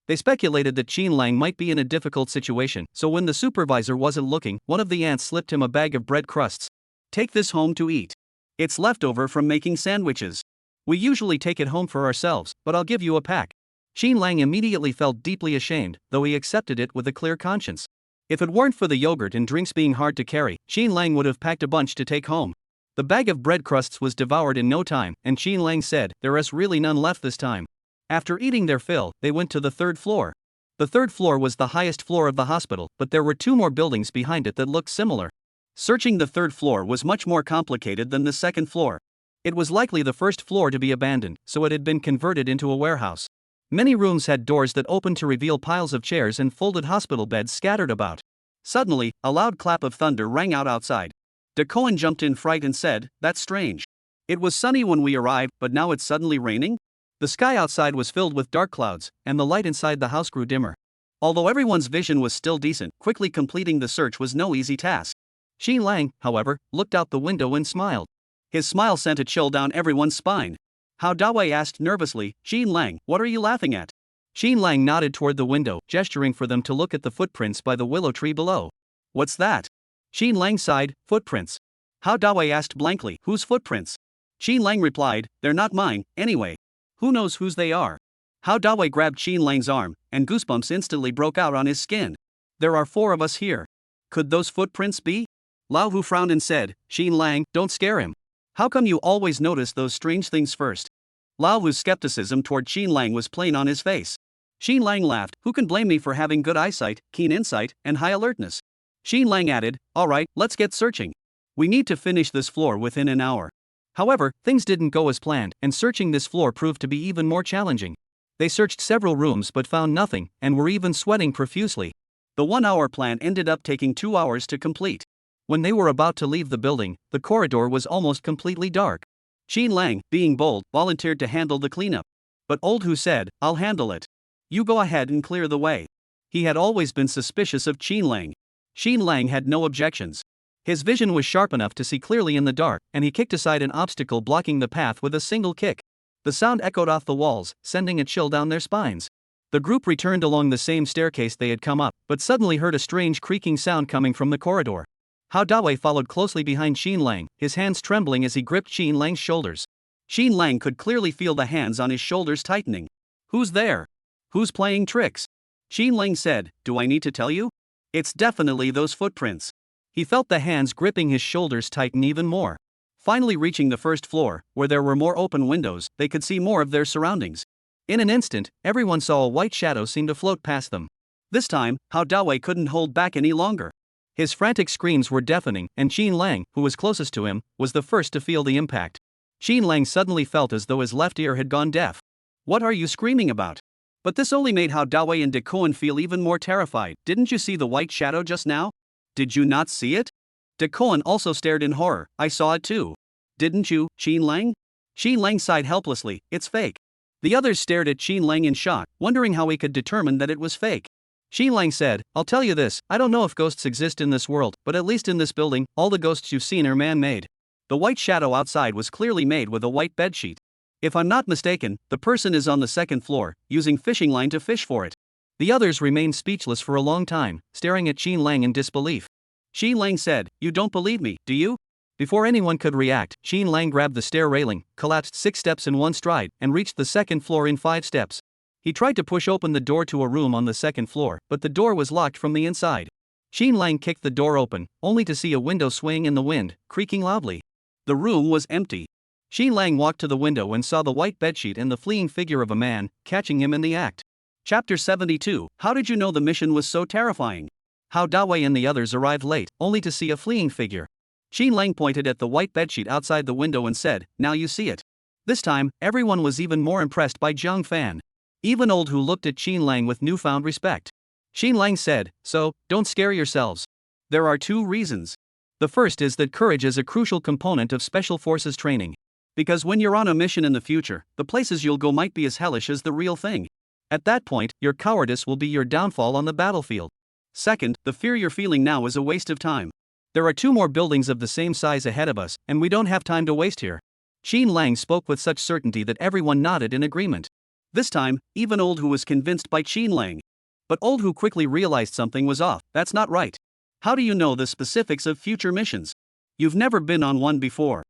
They speculated that Xin Lang might be in a difficult situation, so when the supervisor wasn't looking, one of the ants slipped him a bag of bread crusts. "Take this home to eat. It's leftover from making sandwiches. We usually take it home for ourselves, but I'll give you a pack." Xin Lang immediately felt deeply ashamed, though he accepted it with a clear conscience. If it weren't for the yogurt and drinks being hard to carry, Xin Lang would have packed a bunch to take home. The bag of bread crusts was devoured in no time, and Xin Lang said, "There is really none left this time." After eating their fill, they went to the 3rd floor. The 3rd floor was the highest floor of the hospital, but there were 2 more buildings behind it that looked similar. Searching the 3rd floor was much more complicated than the 2nd floor. It was likely the 1st floor to be abandoned, so it had been converted into a warehouse. Many rooms had doors that opened to reveal piles of chairs and folded hospital beds scattered about. Suddenly, a loud clap of thunder rang out outside. De Koen jumped in fright and said, "That's strange. It was sunny when we arrived, but now it's suddenly raining?" The sky outside was filled with dark clouds, and the light inside the house grew dimmer. Although everyone's vision was still decent, quickly completing the search was no easy task. Xin Lang, however, looked out the window and smiled. His smile sent a chill down everyone's spine. Hao Dawei asked nervously, Xin Lang, what are you laughing at? Xin Lang nodded toward the window, gesturing for them to look at the footprints by the willow tree below. What's that? Xin Lang sighed, footprints. Hao Dawei asked blankly, whose footprints? Xin Lang replied, they're not mine, anyway. Who knows whose they are? Hao Dawei grabbed Xin Lang's arm, and goosebumps instantly broke out on his skin. There are 4 of us here. Could those footprints be? Lao Hu frowned and said, Xin Lang, don't scare him. How come you always notice those strange things first? Lao Hu's skepticism toward Xin Lang was plain on his face. Xin Lang laughed, who can blame me for having good eyesight, keen insight, and high alertness? Xin Lang added, alright, let's get searching. We need to finish this floor within an hour. However, things didn't go as planned, and searching this floor proved to be even more challenging. They searched several rooms but found nothing, and were even sweating profusely. The 1-hour plan ended up taking 2 hours to complete. When they were about to leave the building, the corridor was almost completely dark. Xin Lang, being bold, volunteered to handle the cleanup. But Old Hu said, I'll handle it. You go ahead and clear the way. He had always been suspicious of Xin Lang. Xin Lang had no objections. His vision was sharp enough to see clearly in the dark, and he kicked aside an obstacle blocking the path with a single kick. The sound echoed off the walls, sending a chill down their spines. The group returned along the same staircase they had come up, but suddenly heard a strange creaking sound coming from the corridor. Hao Dawei followed closely behind Xin Lang, his hands trembling as he gripped Xin Lang's shoulders. Xin Lang could clearly feel the hands on his shoulders tightening. Who's there? Who's playing tricks? Xin Lang said, do I need to tell you? It's definitely those footprints. He felt the hands gripping his shoulders tighten even more. Finally reaching the first floor, where there were more open windows, they could see more of their surroundings. In an instant, everyone saw a white shadow seem to float past them. This time, Hao Dawei couldn't hold back any longer. His frantic screams were deafening, and Xin Lang, who was closest to him, was the first to feel the impact. Xin Lang suddenly felt as though his left ear had gone deaf. What are you screaming about? But this only made Hao Dawei and De Koen feel even more terrified. Didn't you see the white shadow just now? Did you not see it? De Koen also stared in horror. I saw it too. Didn't you, Xin Lang? Xin Lang sighed helplessly, it's fake. The others stared at Xin Lang in shock, wondering how he could determine that it was fake. Xin Lang said, I'll tell you this, I don't know if ghosts exist in this world, but at least in this building, all the ghosts you've seen are man-made. The white shadow outside was clearly made with a white bedsheet. If I'm not mistaken, the person is on the 2nd floor, using fishing line to fish for it. The others remained speechless for a long time, staring at Xin Lang in disbelief. Xin Lang said, you don't believe me, do you? Before anyone could react, Xin Lang grabbed the stair railing, collapsed 6 steps in one stride, and reached the 2nd floor in 5 steps. He tried to push open the door to a room on the 2nd floor, but the door was locked from the inside. Xin Lang kicked the door open, only to see a window swing in the wind, creaking loudly. The room was empty. Xin Lang walked to the window and saw the white bedsheet and the fleeing figure of a man, catching him in the act. Chapter 72. How did you know the mission was so terrifying? Hao Dawei and the others arrived late, only to see a fleeing figure. Xin Lang pointed at the white bedsheet outside the window and said, now you see it. This time, everyone was even more impressed by Zhang Fan. Even Old Hu looked at Xin Lang with newfound respect. Xin Lang said, so, don't scare yourselves. There are 2 reasons. The first is that courage is a crucial component of Special Forces training. Because when you're on a mission in the future, the places you'll go might be as hellish as the real thing. At that point, your cowardice will be your downfall on the battlefield. Second, the fear you're feeling now is a waste of time. There are 2 more buildings of the same size ahead of us, and we don't have time to waste here. Xin Lang spoke with such certainty that everyone nodded in agreement. This time, even Old Hu was convinced by Xin Lang. But Old Hu quickly realized something was off. That's not right. How do you know the specifics of future missions? You've never been on one before.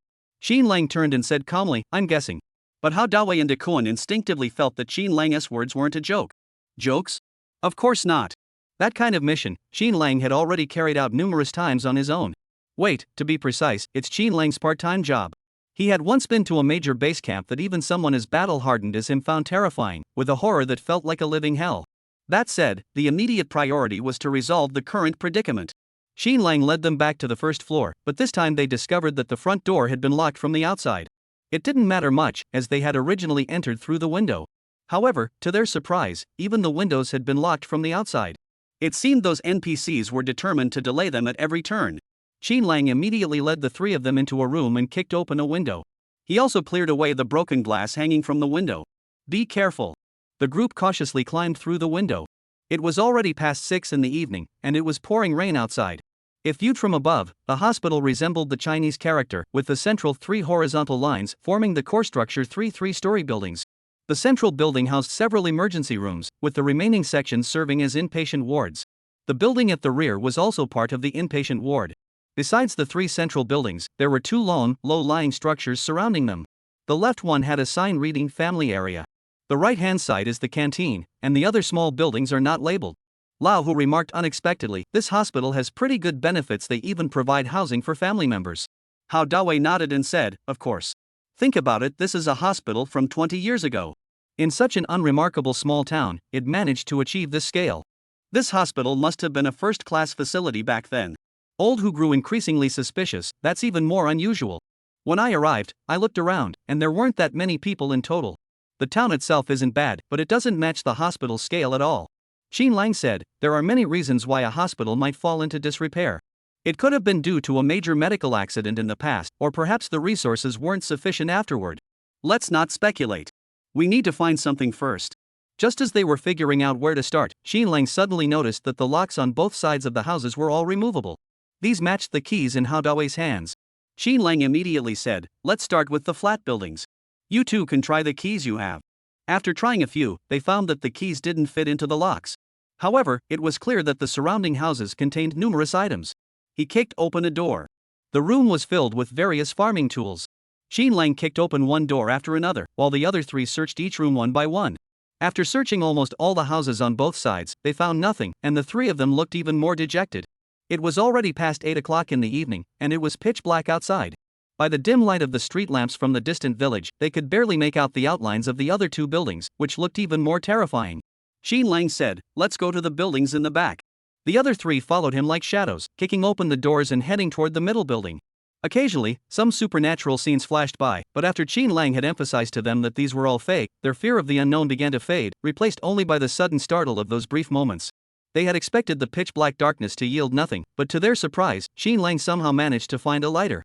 Xin Lang turned and said calmly, I'm guessing. But Hao Dawei and De Koen instinctively felt that Xin Lang's words weren't a joke. Jokes? Of course not. That kind of mission, Xin Lang had already carried out numerous times on his own. Wait, to be precise, it's Xin Lang's part-time job. He had once been to a major base camp that even someone as battle-hardened as him found terrifying, with a horror that felt like a living hell. That said, the immediate priority was to resolve the current predicament. Xin Lang led them back to the 1st floor, but this time they discovered that the front door had been locked from the outside. It didn't matter much, as they had originally entered through the window. However, to their surprise, even the windows had been locked from the outside. It seemed those NPCs were determined to delay them at every turn. Xin Lang immediately led the 3 of them into a room and kicked open a window. He also cleared away the broken glass hanging from the window. Be careful. The group cautiously climbed through the window. It was already past 6 in the evening, and it was pouring rain outside. If viewed from above, the hospital resembled the Chinese character, with the central 3 horizontal lines forming the core structure 3 three-story buildings. The central building housed several emergency rooms, with the remaining sections serving as inpatient wards. The building at the rear was also part of the inpatient ward. Besides the 3 central buildings, there were 2 long, low-lying structures surrounding them. The left one had a sign reading Family Area. The right-hand side is the canteen, and the other small buildings are not labeled. Lao Hu remarked unexpectedly, "This hospital has pretty good benefits, they even provide housing for family members." Hao Dawei nodded and said, "Of course. Think about it, this is a hospital from 20 years ago. In such an unremarkable small town, it managed to achieve this scale. This hospital must have been a first-class facility back then." Old Hu grew increasingly suspicious. "That's even more unusual. When I arrived, I looked around, and there weren't that many people in total. The town itself isn't bad, but it doesn't match the hospital scale at all." Xin Lang said, "There are many reasons why a hospital might fall into disrepair. It could have been due to a major medical accident in the past, or perhaps the resources weren't sufficient afterward. Let's not speculate. We need to find something first." Just as they were figuring out where to start, Xin Lang suddenly noticed that the locks on both sides of the houses were all removable. These matched the keys in Hao Dawei's hands. Xin Lang immediately said, "Let's start with the flat buildings. You two can try the keys you have." After trying a few, they found that the keys didn't fit into the locks. However, it was clear that the surrounding houses contained numerous items. He kicked open a door. The room was filled with various farming tools. Xin Lang kicked open one door after another, while the other 3 searched each room one by one. After searching almost all the houses on both sides, they found nothing, and the 3 of them looked even more dejected. It was already past 8 o'clock in the evening, and it was pitch black outside. By the dim light of the street lamps from the distant village, they could barely make out the outlines of the other 2 buildings, which looked even more terrifying. Xin Lang said, "Let's go to the buildings in the back." The other 3 followed him like shadows, kicking open the doors and heading toward the middle building. Occasionally, some supernatural scenes flashed by, but after Xin Lang had emphasized to them that these were all fake, their fear of the unknown began to fade, replaced only by the sudden startle of those brief moments. They had expected the pitch-black darkness to yield nothing, but to their surprise, Xin Lang somehow managed to find a lighter.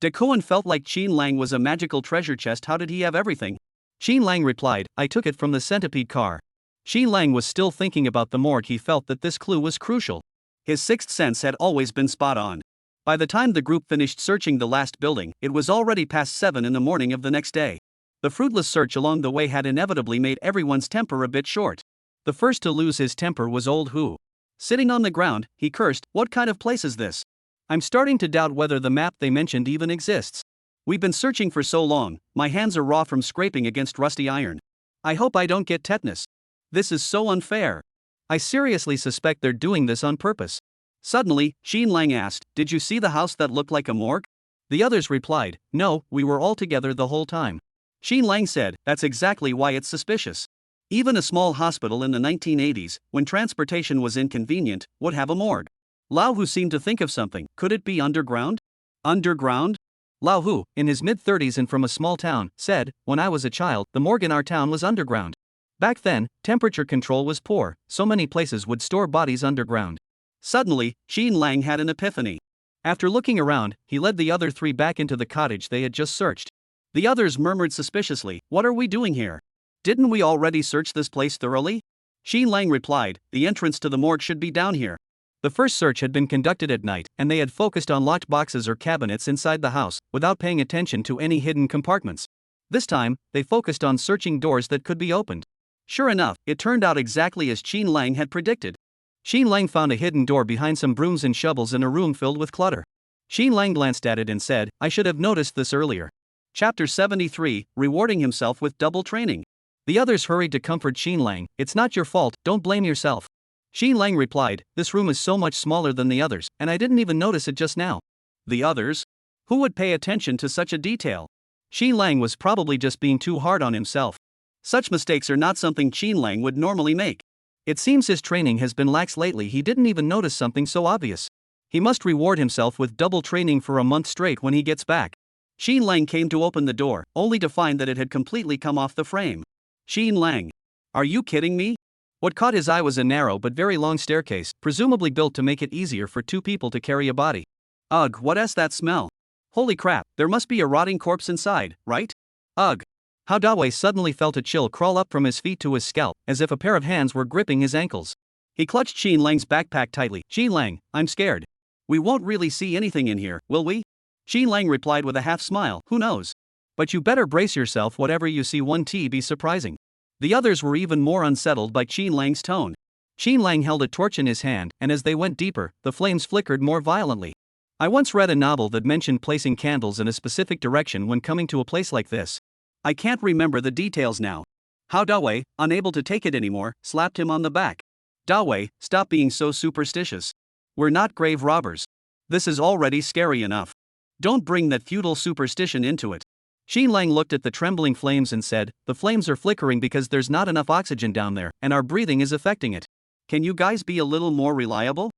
De Koen felt like Xin Lang was a magical treasure chest. How did he have everything? Xin Lang replied, "I took it from the centipede car." Xin Lang was still thinking about the morgue. He felt that this clue was crucial. His sixth sense had always been spot on. By the time the group finished searching the last building, it was already past 7 in the morning of the next day. The fruitless search along the way had inevitably made everyone's temper a bit short. The first to lose his temper was Old Hu. Sitting on the ground, he cursed, "What kind of place is this? I'm starting to doubt whether the map they mentioned even exists. We've been searching for so long, my hands are raw from scraping against rusty iron. I hope I don't get tetanus. This is so unfair. I seriously suspect they're doing this on purpose." Suddenly, Xin Lang asked, "Did you see the house that looked like a morgue?" The others replied, "No, we were all together the whole time." Xin Lang said, "That's exactly why it's suspicious. Even a small hospital in the 1980s, when transportation was inconvenient, would have a morgue." Lao Hu seemed to think of something. Could it be underground? Underground? Lao Hu, in his mid-30s and from a small town, said, "When I was a child, the morgue in our town was underground. Back then, temperature control was poor, so many places would store bodies underground." Suddenly, Xin Lang had an epiphany. After looking around, he led the other 3 back into the cottage they had just searched. The others murmured suspiciously, "What are we doing here? Didn't we already search this place thoroughly?" Xin Lang replied, "The entrance to the morgue should be down here." The first search had been conducted at night, and they had focused on locked boxes or cabinets inside the house, without paying attention to any hidden compartments. This time, they focused on searching doors that could be opened. Sure enough, it turned out exactly as Xin Lang had predicted. Xin Lang found a hidden door behind some brooms and shovels in a room filled with clutter. Xin Lang glanced at it and said, "I should have noticed this earlier." Chapter 73, Rewarding Himself with Double Training. The others hurried to comfort Xin Lang. "It's not your fault, don't blame yourself." Xin Lang replied, "This room is so much smaller than the others, and I didn't even notice it just now." The others? Who would pay attention to such a detail? Xin Lang was probably just being too hard on himself. Such mistakes are not something Xin Lang would normally make. It seems his training has been lax lately. He didn't even notice something so obvious. He must reward himself with double training for a month straight when he gets back. Xin Lang came to open the door, only to find that it had completely come off the frame. Xin Lang. Are you kidding me? What caught his eye was a narrow but very long staircase, presumably built to make it easier for 2 people to carry a body. Ugh, what's that smell? Holy crap, there must be a rotting corpse inside, right? Ugh. Hao Dawei suddenly felt a chill crawl up from his feet to his scalp, as if a pair of hands were gripping his ankles. He clutched Qin Lang's backpack tightly. Qin Lang, I'm scared. We won't really see anything in here, will we? Qin Lang replied with a half smile. Who knows? But you better brace yourself, whatever you see won't be surprising. The others were even more unsettled by Qin Lang's tone. Qin Lang held a torch in his hand, and as they went deeper, the flames flickered more violently. I once read a novel that mentioned placing candles in a specific direction when coming to a place like this. I can't remember the details now. Hao Dawei, unable to take it anymore, slapped him on the back. Dawei, stop being so superstitious. We're not grave robbers. This is already scary enough. Don't bring that feudal superstition into it. Qin Lang looked at the trembling flames and said, the flames are flickering because there's not enough oxygen down there, and our breathing is affecting it. Can you guys be a little more reliable?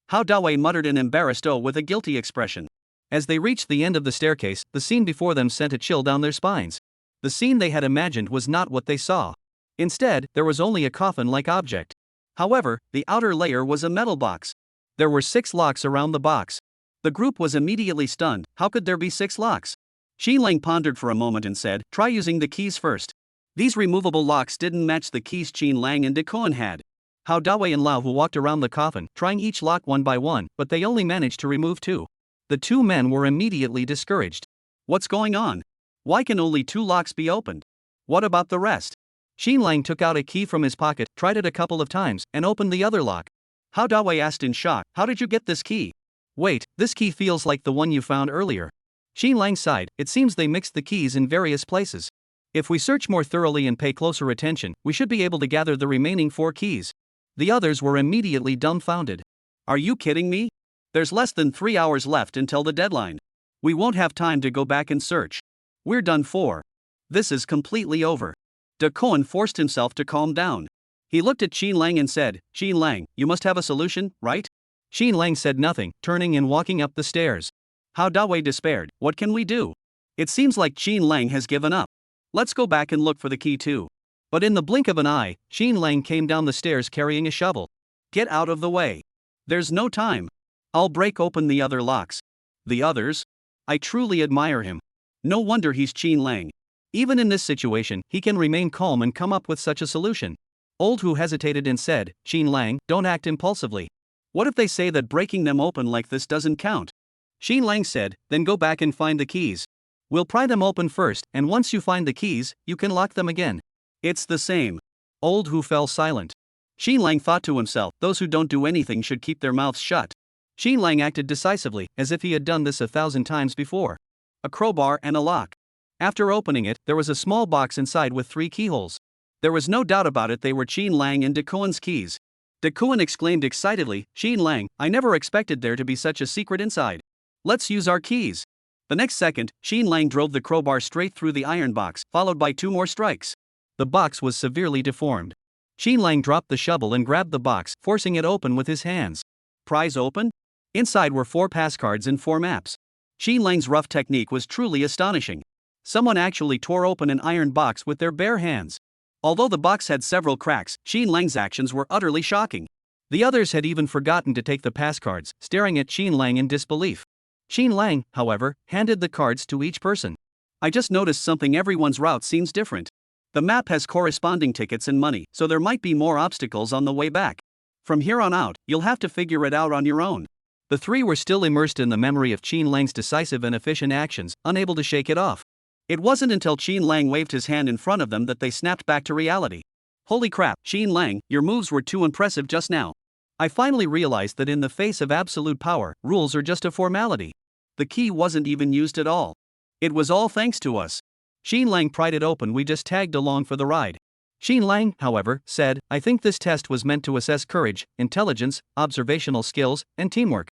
Hao Dawei muttered an embarrassed "oh" with a guilty expression. As they reached the end of the staircase, the scene before them sent a chill down their spines. The scene they had imagined was not what they saw. Instead, there was only a coffin-like object. However, the outer layer was a metal box. There were 6 locks around the box. The group was immediately stunned. How could there be 6 locks? Qin Lang pondered for a moment and said, try using the keys first. These removable locks didn't match the keys Qin Lang and De Koan had. Hao Dawei and Lao Hu walked around the coffin, trying each lock one by one, but they only managed to remove 2. The 2 men were immediately discouraged. What's going on? Why can only 2 locks be opened? What about the rest? Qin Lang took out a key from his pocket, tried it a couple of times, and opened the other lock. Hao Dawei asked in shock, how did you get this key? Wait, this key feels like the one you found earlier. Qin Lang sighed, it seems they mixed the keys in various places. If we search more thoroughly and pay closer attention, we should be able to gather the remaining 4 keys. The others were immediately dumbfounded. Are you kidding me? There's less than 3 hours left until the deadline. We won't have time to go back and search. We're done for. This is completely over. De Koan forced himself to calm down. He looked at Qin Lang and said, Qin Lang, you must have a solution, right? Qin Lang said nothing, turning and walking up the stairs. Hao Dawei despaired, what can we do? It seems like Qin Lang has given up. Let's go back and look for the key too. But in the blink of an eye, Qin Lang came down the stairs carrying a shovel. Get out of the way. There's no time. I'll break open the other locks. The others? I truly admire him. No wonder he's Qin Lang. Even in this situation, he can remain calm and come up with such a solution. Old Hu hesitated and said, Qin Lang, don't act impulsively. What if they say that breaking them open like this doesn't count? Qin Lang said, then go back and find the keys. We'll pry them open first, and once you find the keys, you can lock them again. It's the same. Old Hu fell silent. Qin Lang thought to himself, those who don't do anything should keep their mouths shut. Qin Lang acted decisively, as if he had done this 1,000 times before. A crowbar and a lock. After opening it, there was a small box inside with 3 keyholes. There was no doubt about it, they were Qin Lang and De Koan's keys. De Koan exclaimed excitedly, Qin Lang, I never expected there to be such a secret inside. Let's use our keys. The next second, Qin Lang drove the crowbar straight through the iron box, followed by 2 more strikes. The box was severely deformed. Qin Lang dropped the shovel and grabbed the box, forcing it open with his hands. Prize open? Inside were 4 pass cards and 4 maps. Qin Lang's rough technique was truly astonishing. Someone actually tore open an iron box with their bare hands. Although the box had several cracks, Qin Lang's actions were utterly shocking. The others had even forgotten to take the pass cards, staring at Qin Lang in disbelief. Qin Lang, however, handed the cards to each person. I just noticed something, everyone's route seems different. The map has corresponding tickets and money, so there might be more obstacles on the way back. From here on out, you'll have to figure it out on your own. The 3 were still immersed in the memory of Qin Lang's decisive and efficient actions, unable to shake it off. It wasn't until Qin Lang waved his hand in front of them that they snapped back to reality. Holy crap, Qin Lang, your moves were too impressive just now. I finally realized that in the face of absolute power, rules are just a formality. The key wasn't even used at all. It was all thanks to us. Qin Lang pried it open, we just tagged along for the ride. Qin Lang, however, said, I think this test was meant to assess courage, intelligence, observational skills, and teamwork.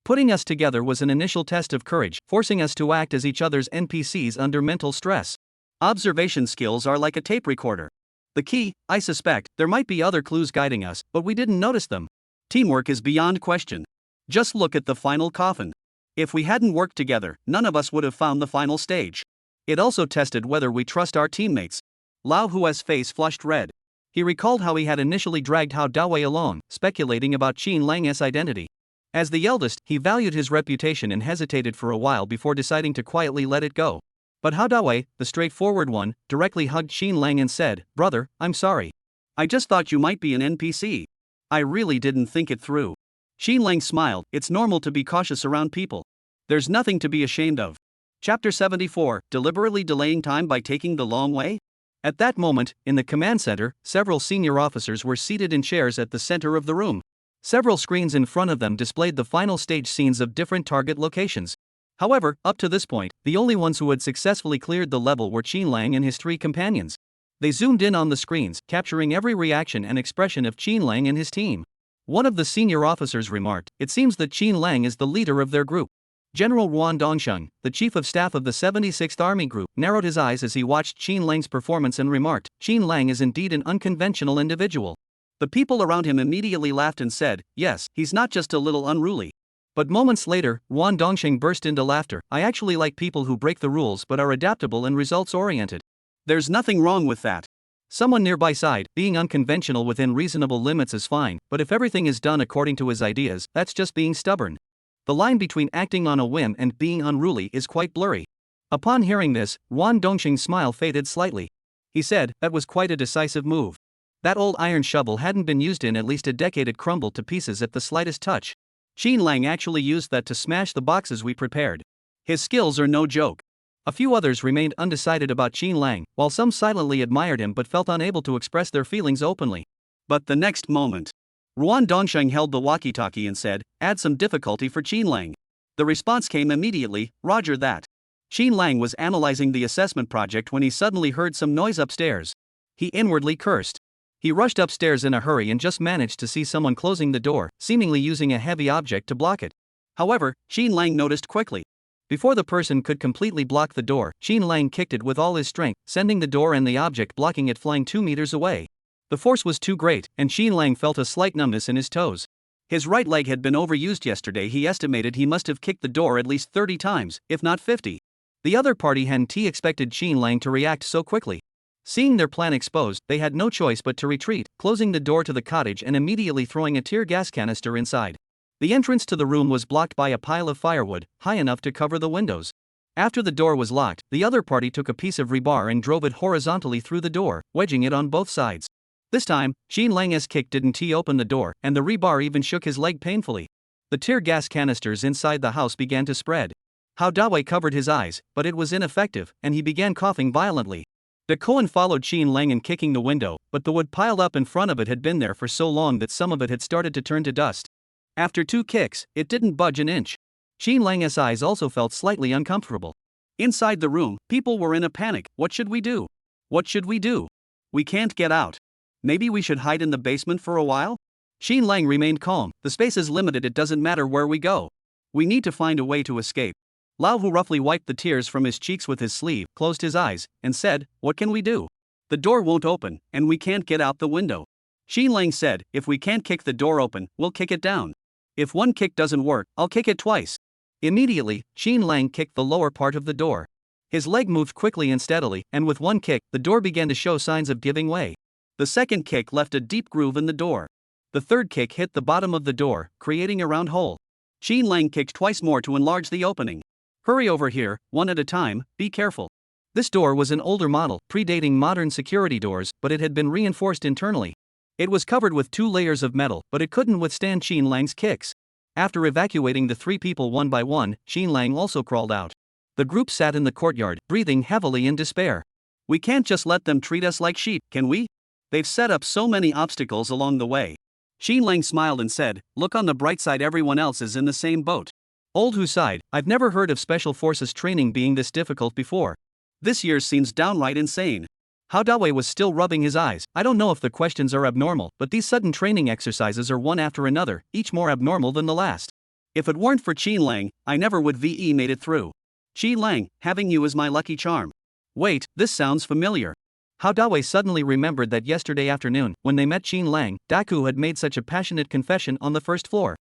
Putting us together was an initial test of courage, forcing us to act as each other's NPCs under mental stress. Observation skills are like a tape recorder. The key, I suspect, there might be other clues guiding us, but we didn't notice them. Teamwork is beyond question. Just look at the final coffin. If we hadn't worked together, none of us would have found the final stage. It also tested whether we trust our teammates. Lao Hua's face flushed red. He recalled how he had initially dragged Hao Dawei along, speculating about Qin Lang's identity. As the eldest, he valued his reputation and hesitated for a while before deciding to quietly let it go. But Hao Dawei, the straightforward one, directly hugged Qin Lang and said, Brother, I'm sorry. I just thought you might be an NPC. I really didn't think it through. Xin Lang smiled. It's normal to be cautious around people. There's nothing to be ashamed of. Chapter 74, Deliberately Delaying Time by Taking the Long Way? At that moment, in the command center, several senior officers were seated in chairs at the center of the room. Several screens in front of them displayed the final stage scenes of different target locations. However, up to this point, the only ones who had successfully cleared the level were Qin Lang and his 3 companions. They zoomed in on the screens, capturing every reaction and expression of Qin Lang and his team. One of the senior officers remarked, "It seems that Qin Lang is the leader of their group." General Ruan Dongsheng, the chief of staff of the 76th Army Group, narrowed his eyes as he watched Qin Lang's performance and remarked, "Qin Lang is indeed an unconventional individual." The people around him immediately laughed and said, "Yes, he's not just a little unruly." But moments later, Ruan Dongsheng burst into laughter. "I actually like people who break the rules but are adaptable and results-oriented. There's nothing wrong with that." Someone nearby sighed, "Being unconventional within reasonable limits is fine, but if everything is done according to his ideas, that's just being stubborn." The line between acting on a whim and being unruly is quite blurry. Upon hearing this, Ruan Dongsheng's smile faded slightly. He said, "That was quite a decisive move. That old iron shovel hadn't been used in at least a decade. It crumbled to pieces at the slightest touch. Qin Lang actually used that to smash the boxes we prepared. His skills are no joke." A few others remained undecided about Qin Lang, while some silently admired him but felt unable to express their feelings openly. But the next moment, Ruan Dongsheng held the walkie-talkie and said, "Add some difficulty for Qin Lang." The response came immediately, "Roger that." Qin Lang was analyzing the assessment project when he suddenly heard some noise upstairs. He inwardly cursed. He rushed upstairs in a hurry and just managed to see someone closing the door, seemingly using a heavy object to block it. However, Qin Lang noticed quickly. Before the person could completely block the door, Qin Lang kicked it with all his strength, sending the door and the object blocking it flying 2 meters away. The force was too great, and Qin Lang felt a slight numbness in his toes. His right leg had been overused yesterday. He estimated he must have kicked the door at least 30 times, if not 50. The other party hadn't expected Qin Lang to react so quickly. Seeing their plan exposed, they had no choice but to retreat, closing the door to the cottage and immediately throwing a tear gas canister inside. The entrance to the room was blocked by a pile of firewood, high enough to cover the windows. After the door was locked, the other party took a piece of rebar and drove it horizontally through the door, wedging it on both sides. This time, Qin Lang's kick didn't open the door, and the rebar even shook his leg painfully. The tear gas canisters inside the house began to spread. Hao Dawei covered his eyes, but it was ineffective, and he began coughing violently. De Cohen followed Qin Lang in kicking the window, but the wood piled up in front of it had been there for so long that some of it had started to turn to dust. After 2 kicks, it didn't budge an inch. Qin Lang's eyes also felt slightly uncomfortable. Inside the room, people were in a panic. What should we do? What should we do? We can't get out. Maybe we should hide in the basement for a while? Qin Lang remained calm. The space is limited. It doesn't matter where we go. We need to find a way to escape. Lao Hu roughly wiped the tears from his cheeks with his sleeve, closed his eyes, and said, "What can we do? The door won't open, and we can't get out the window." Qin Lang said, "If we can't kick the door open, we'll kick it down. If one kick doesn't work, I'll kick it twice." Immediately, Qin Lang kicked the lower part of the door. His leg moved quickly and steadily, and with one kick, the door began to show signs of giving way. The second kick left a deep groove in the door. The third kick hit the bottom of the door, creating a round hole. Qin Lang kicked twice more to enlarge the opening. "Hurry over here, one at a time, be careful." This door was an older model, predating modern security doors, but it had been reinforced internally. It was covered with 2 layers of metal, but it couldn't withstand Qin Lang's kicks. After evacuating the 3 people one by one, Qin Lang also crawled out. The group sat in the courtyard, breathing heavily in despair. "We can't just let them treat us like sheep, can we? They've set up so many obstacles along the way." Qin Lang smiled and said, "Look on the bright side, everyone else is in the same boat." Old Hu sighed, "I've never heard of Special Forces training being this difficult before. This year seems downright insane." Hao Dawei was still rubbing his eyes. "I don't know if the questions are abnormal, but these sudden training exercises are one after another, each more abnormal than the last. If it weren't for Qin Lang, I never would VE made it through. Qin Lang, having you is my lucky charm." "Wait, this sounds familiar." Hao Dawei suddenly remembered that yesterday afternoon, when they met Qin Lang, Daku had made such a passionate confession on the first floor.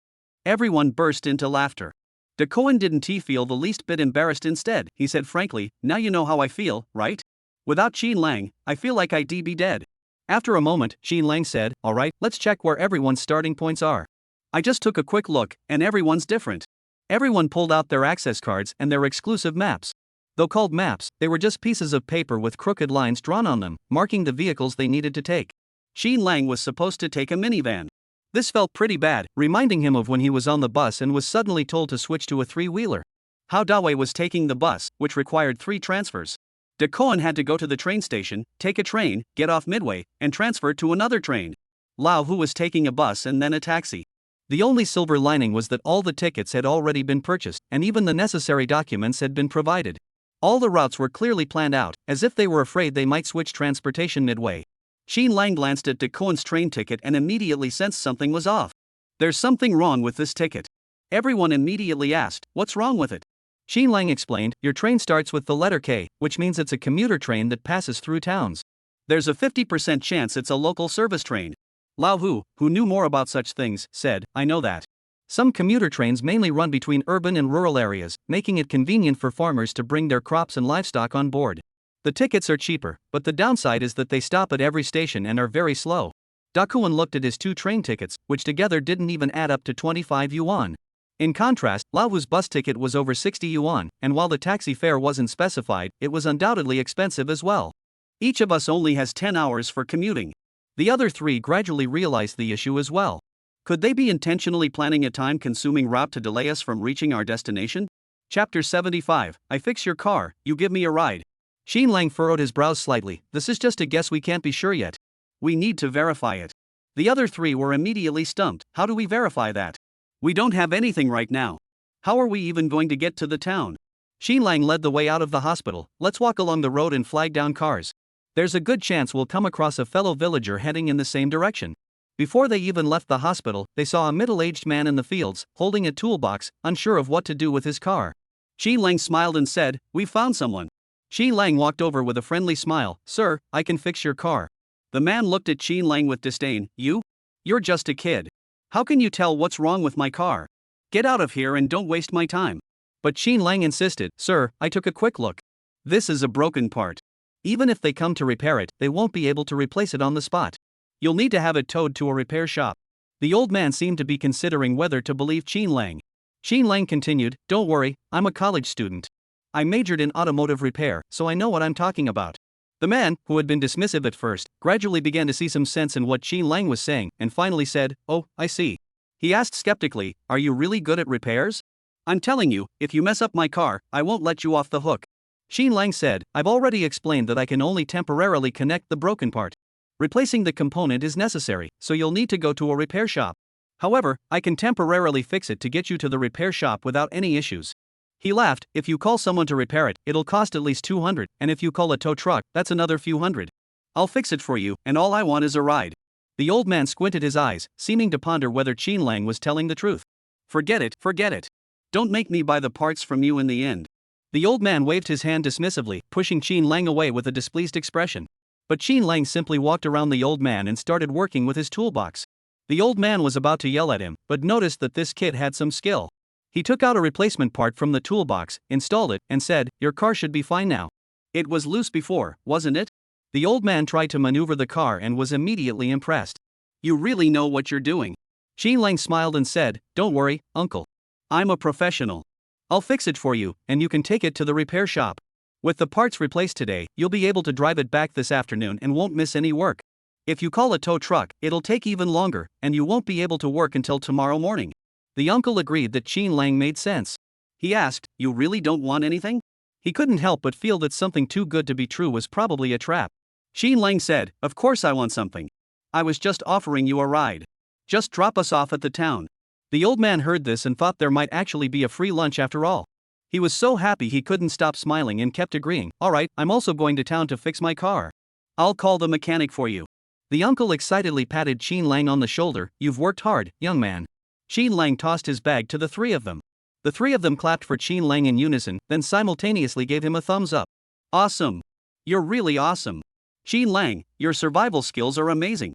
Everyone burst into laughter. De Cohen didn't feel the least bit embarrassed. Instead, he said frankly, "Now you know how I feel, right? Without Qin Lang, I feel like I'd be dead." After a moment, Qin Lang said, "All right, let's check where everyone's starting points are. I just took a quick look, and everyone's different." Everyone pulled out their access cards and their exclusive maps. Though called maps, they were just pieces of paper with crooked lines drawn on them, marking the vehicles they needed to take. Qin Lang was supposed to take a minivan. This felt pretty bad, reminding him of when he was on the bus and was suddenly told to switch to a three-wheeler. How Dawei was taking the bus, which required 3 transfers. De Koan had to go to the train station, take a train, get off midway, and transfer to another train. Lao Hu was taking a bus and then a taxi. The only silver lining was that all the tickets had already been purchased, and even the necessary documents had been provided. All the routes were clearly planned out, as if they were afraid they might switch transportation midway. Xin Lang glanced at De Koan's train ticket and immediately sensed something was off. There's something wrong with this ticket. Everyone immediately asked, what's wrong with it? Xin Lang explained, your train starts with the letter K, which means it's a commuter train that passes through towns. There's a 50% chance it's a local service train. Lao Hu, who knew more about such things, said, I know that. Some commuter trains mainly run between urban and rural areas, making it convenient for farmers to bring their crops and livestock on board. The tickets are cheaper, but the downside is that they stop at every station and are very slow. Dakuan looked at his 2 train tickets, which together didn't even add up to 25 yuan. In contrast, Lao Hu's bus ticket was over 60 yuan, and while the taxi fare wasn't specified, it was undoubtedly expensive as well. Each of us only has 10 hours for commuting. The other 3 gradually realized the issue as well. Could they be intentionally planning a time-consuming route to delay us from reaching our destination? Chapter 75, I fix your car, you give me a ride. Xin Lang furrowed his brows slightly, this is just a guess, we can't be sure yet. We need to verify it. The other 3 were immediately stumped, how do we verify that? We don't have anything right now. How are we even going to get to the town? Xin Lang led the way out of the hospital, let's walk along the road and flag down cars. There's a good chance we'll come across a fellow villager heading in the same direction. Before they even left the hospital, they saw a middle-aged man in the fields, holding a toolbox, unsure of what to do with his car. Xi Lang smiled and said, we found someone. Xi Lang walked over with a friendly smile, sir, I can fix your car. The man looked at Xi Lang with disdain, you? You're just a kid. How can you tell what's wrong with my car? Get out of here and don't waste my time. But Xi Lang insisted, sir, I took a quick look. This is a broken part. Even if they come to repair it, they won't be able to replace it on the spot. You'll need to have it towed to a repair shop. The old man seemed to be considering whether to believe Xin Lang. Xin Lang continued, don't worry, I'm a college student. I majored in automotive repair, so I know what I'm talking about. The man, who had been dismissive at first, gradually began to see some sense in what Xin Lang was saying, and finally said, oh, I see. He asked skeptically, are you really good at repairs? I'm telling you, if you mess up my car, I won't let you off the hook. Xin Lang said, I've already explained that I can only temporarily connect the broken part. Replacing the component is necessary, so you'll need to go to a repair shop. However, I can temporarily fix it to get you to the repair shop without any issues. He laughed, if you call someone to repair it, it'll cost at least 200, and if you call a tow truck, that's another few hundred. I'll fix it for you, and all I want is a ride. The old man squinted his eyes, seeming to ponder whether Xin Lang was telling the truth. Forget it, forget it. Don't make me buy the parts from you in the end. The old man waved his hand dismissively, pushing Xin Lang away with a displeased expression. But Xin Lang simply walked around the old man and started working with his toolbox. The old man was about to yell at him, but noticed that this kid had some skill. He took out a replacement part from the toolbox, installed it, and said, your car should be fine now. It was loose before, wasn't it? The old man tried to maneuver the car and was immediately impressed. You really know what you're doing. Xin Lang smiled and said, don't worry, uncle. I'm a professional. I'll fix it for you, and you can take it to the repair shop. With the parts replaced today, you'll be able to drive it back this afternoon and won't miss any work. If you call a tow truck, it'll take even longer, and you won't be able to work until tomorrow morning. The uncle agreed that Xin Lang made sense. He asked, you really don't want anything? He couldn't help but feel that something too good to be true was probably a trap. Xin Lang said, of course I want something. I was just offering you a ride. Just drop us off at the town. The old man heard this and thought there might actually be a free lunch after all. He was so happy he couldn't stop smiling and kept agreeing, alright, I'm also going to town to fix my car. I'll call the mechanic for you. The uncle excitedly patted Xin Lang on the shoulder, you've worked hard, young man. Xin Lang tossed his bag to the 3 of them. The 3 of them clapped for Xin Lang in unison, then simultaneously gave him a thumbs up. Awesome. You're really awesome. Xin Lang, your survival skills are amazing.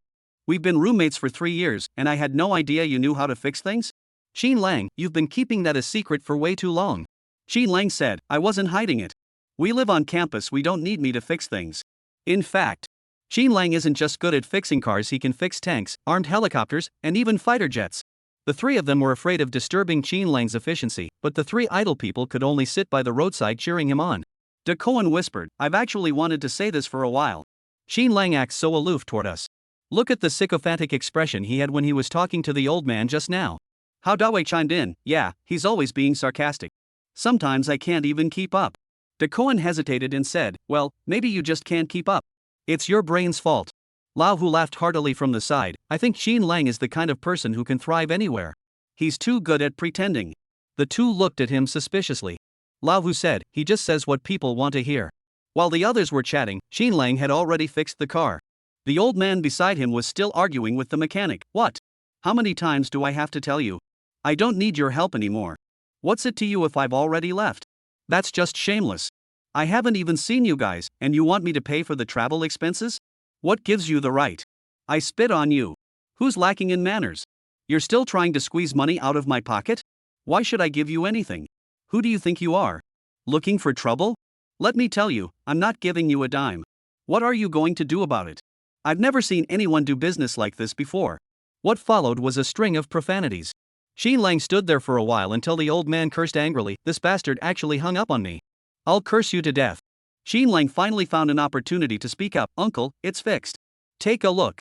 We've been roommates for 3 years, and I had no idea you knew how to fix things? Xin Lang, you've been keeping that a secret for way too long. Xin Lang said, I wasn't hiding it. We live on campus, we don't need me to fix things. In fact, Xin Lang isn't just good at fixing cars, he can fix tanks, armed helicopters, and even fighter jets. The 3 of them were afraid of disturbing Xin Lang's efficiency, but the 3 idle people could only sit by the roadside cheering him on. De Koan whispered, I've actually wanted to say this for a while. Xin Lang acts so aloof toward us. Look at the sycophantic expression he had when he was talking to the old man just now. How Dawei chimed in, yeah, he's always being sarcastic. Sometimes I can't even keep up. De Cohen hesitated and said, well, maybe you just can't keep up. It's your brain's fault. Lao Hu laughed heartily from the side. I think Xin Lang is the kind of person who can thrive anywhere. He's too good at pretending. The two looked at him suspiciously. Lao Hu said, he just says what people want to hear. While the others were chatting, Xin Lang had already fixed the car. The old man beside him was still arguing with the mechanic. What? How many times do I have to tell you? I don't need your help anymore. What's it to you if I've already left? That's just shameless. I haven't even seen you guys, and you want me to pay for the travel expenses? What gives you the right? I spit on you. Who's lacking in manners? You're still trying to squeeze money out of my pocket? Why should I give you anything? Who do you think you are? Looking for trouble? Let me tell you, I'm not giving you a dime. What are you going to do about it? I've never seen anyone do business like this before. What followed was a string of profanities. Xin Lang stood there for a while until the old man cursed angrily, this bastard actually hung up on me. I'll curse you to death. Xin Lang finally found an opportunity to speak up. Uncle, it's fixed. Take a look.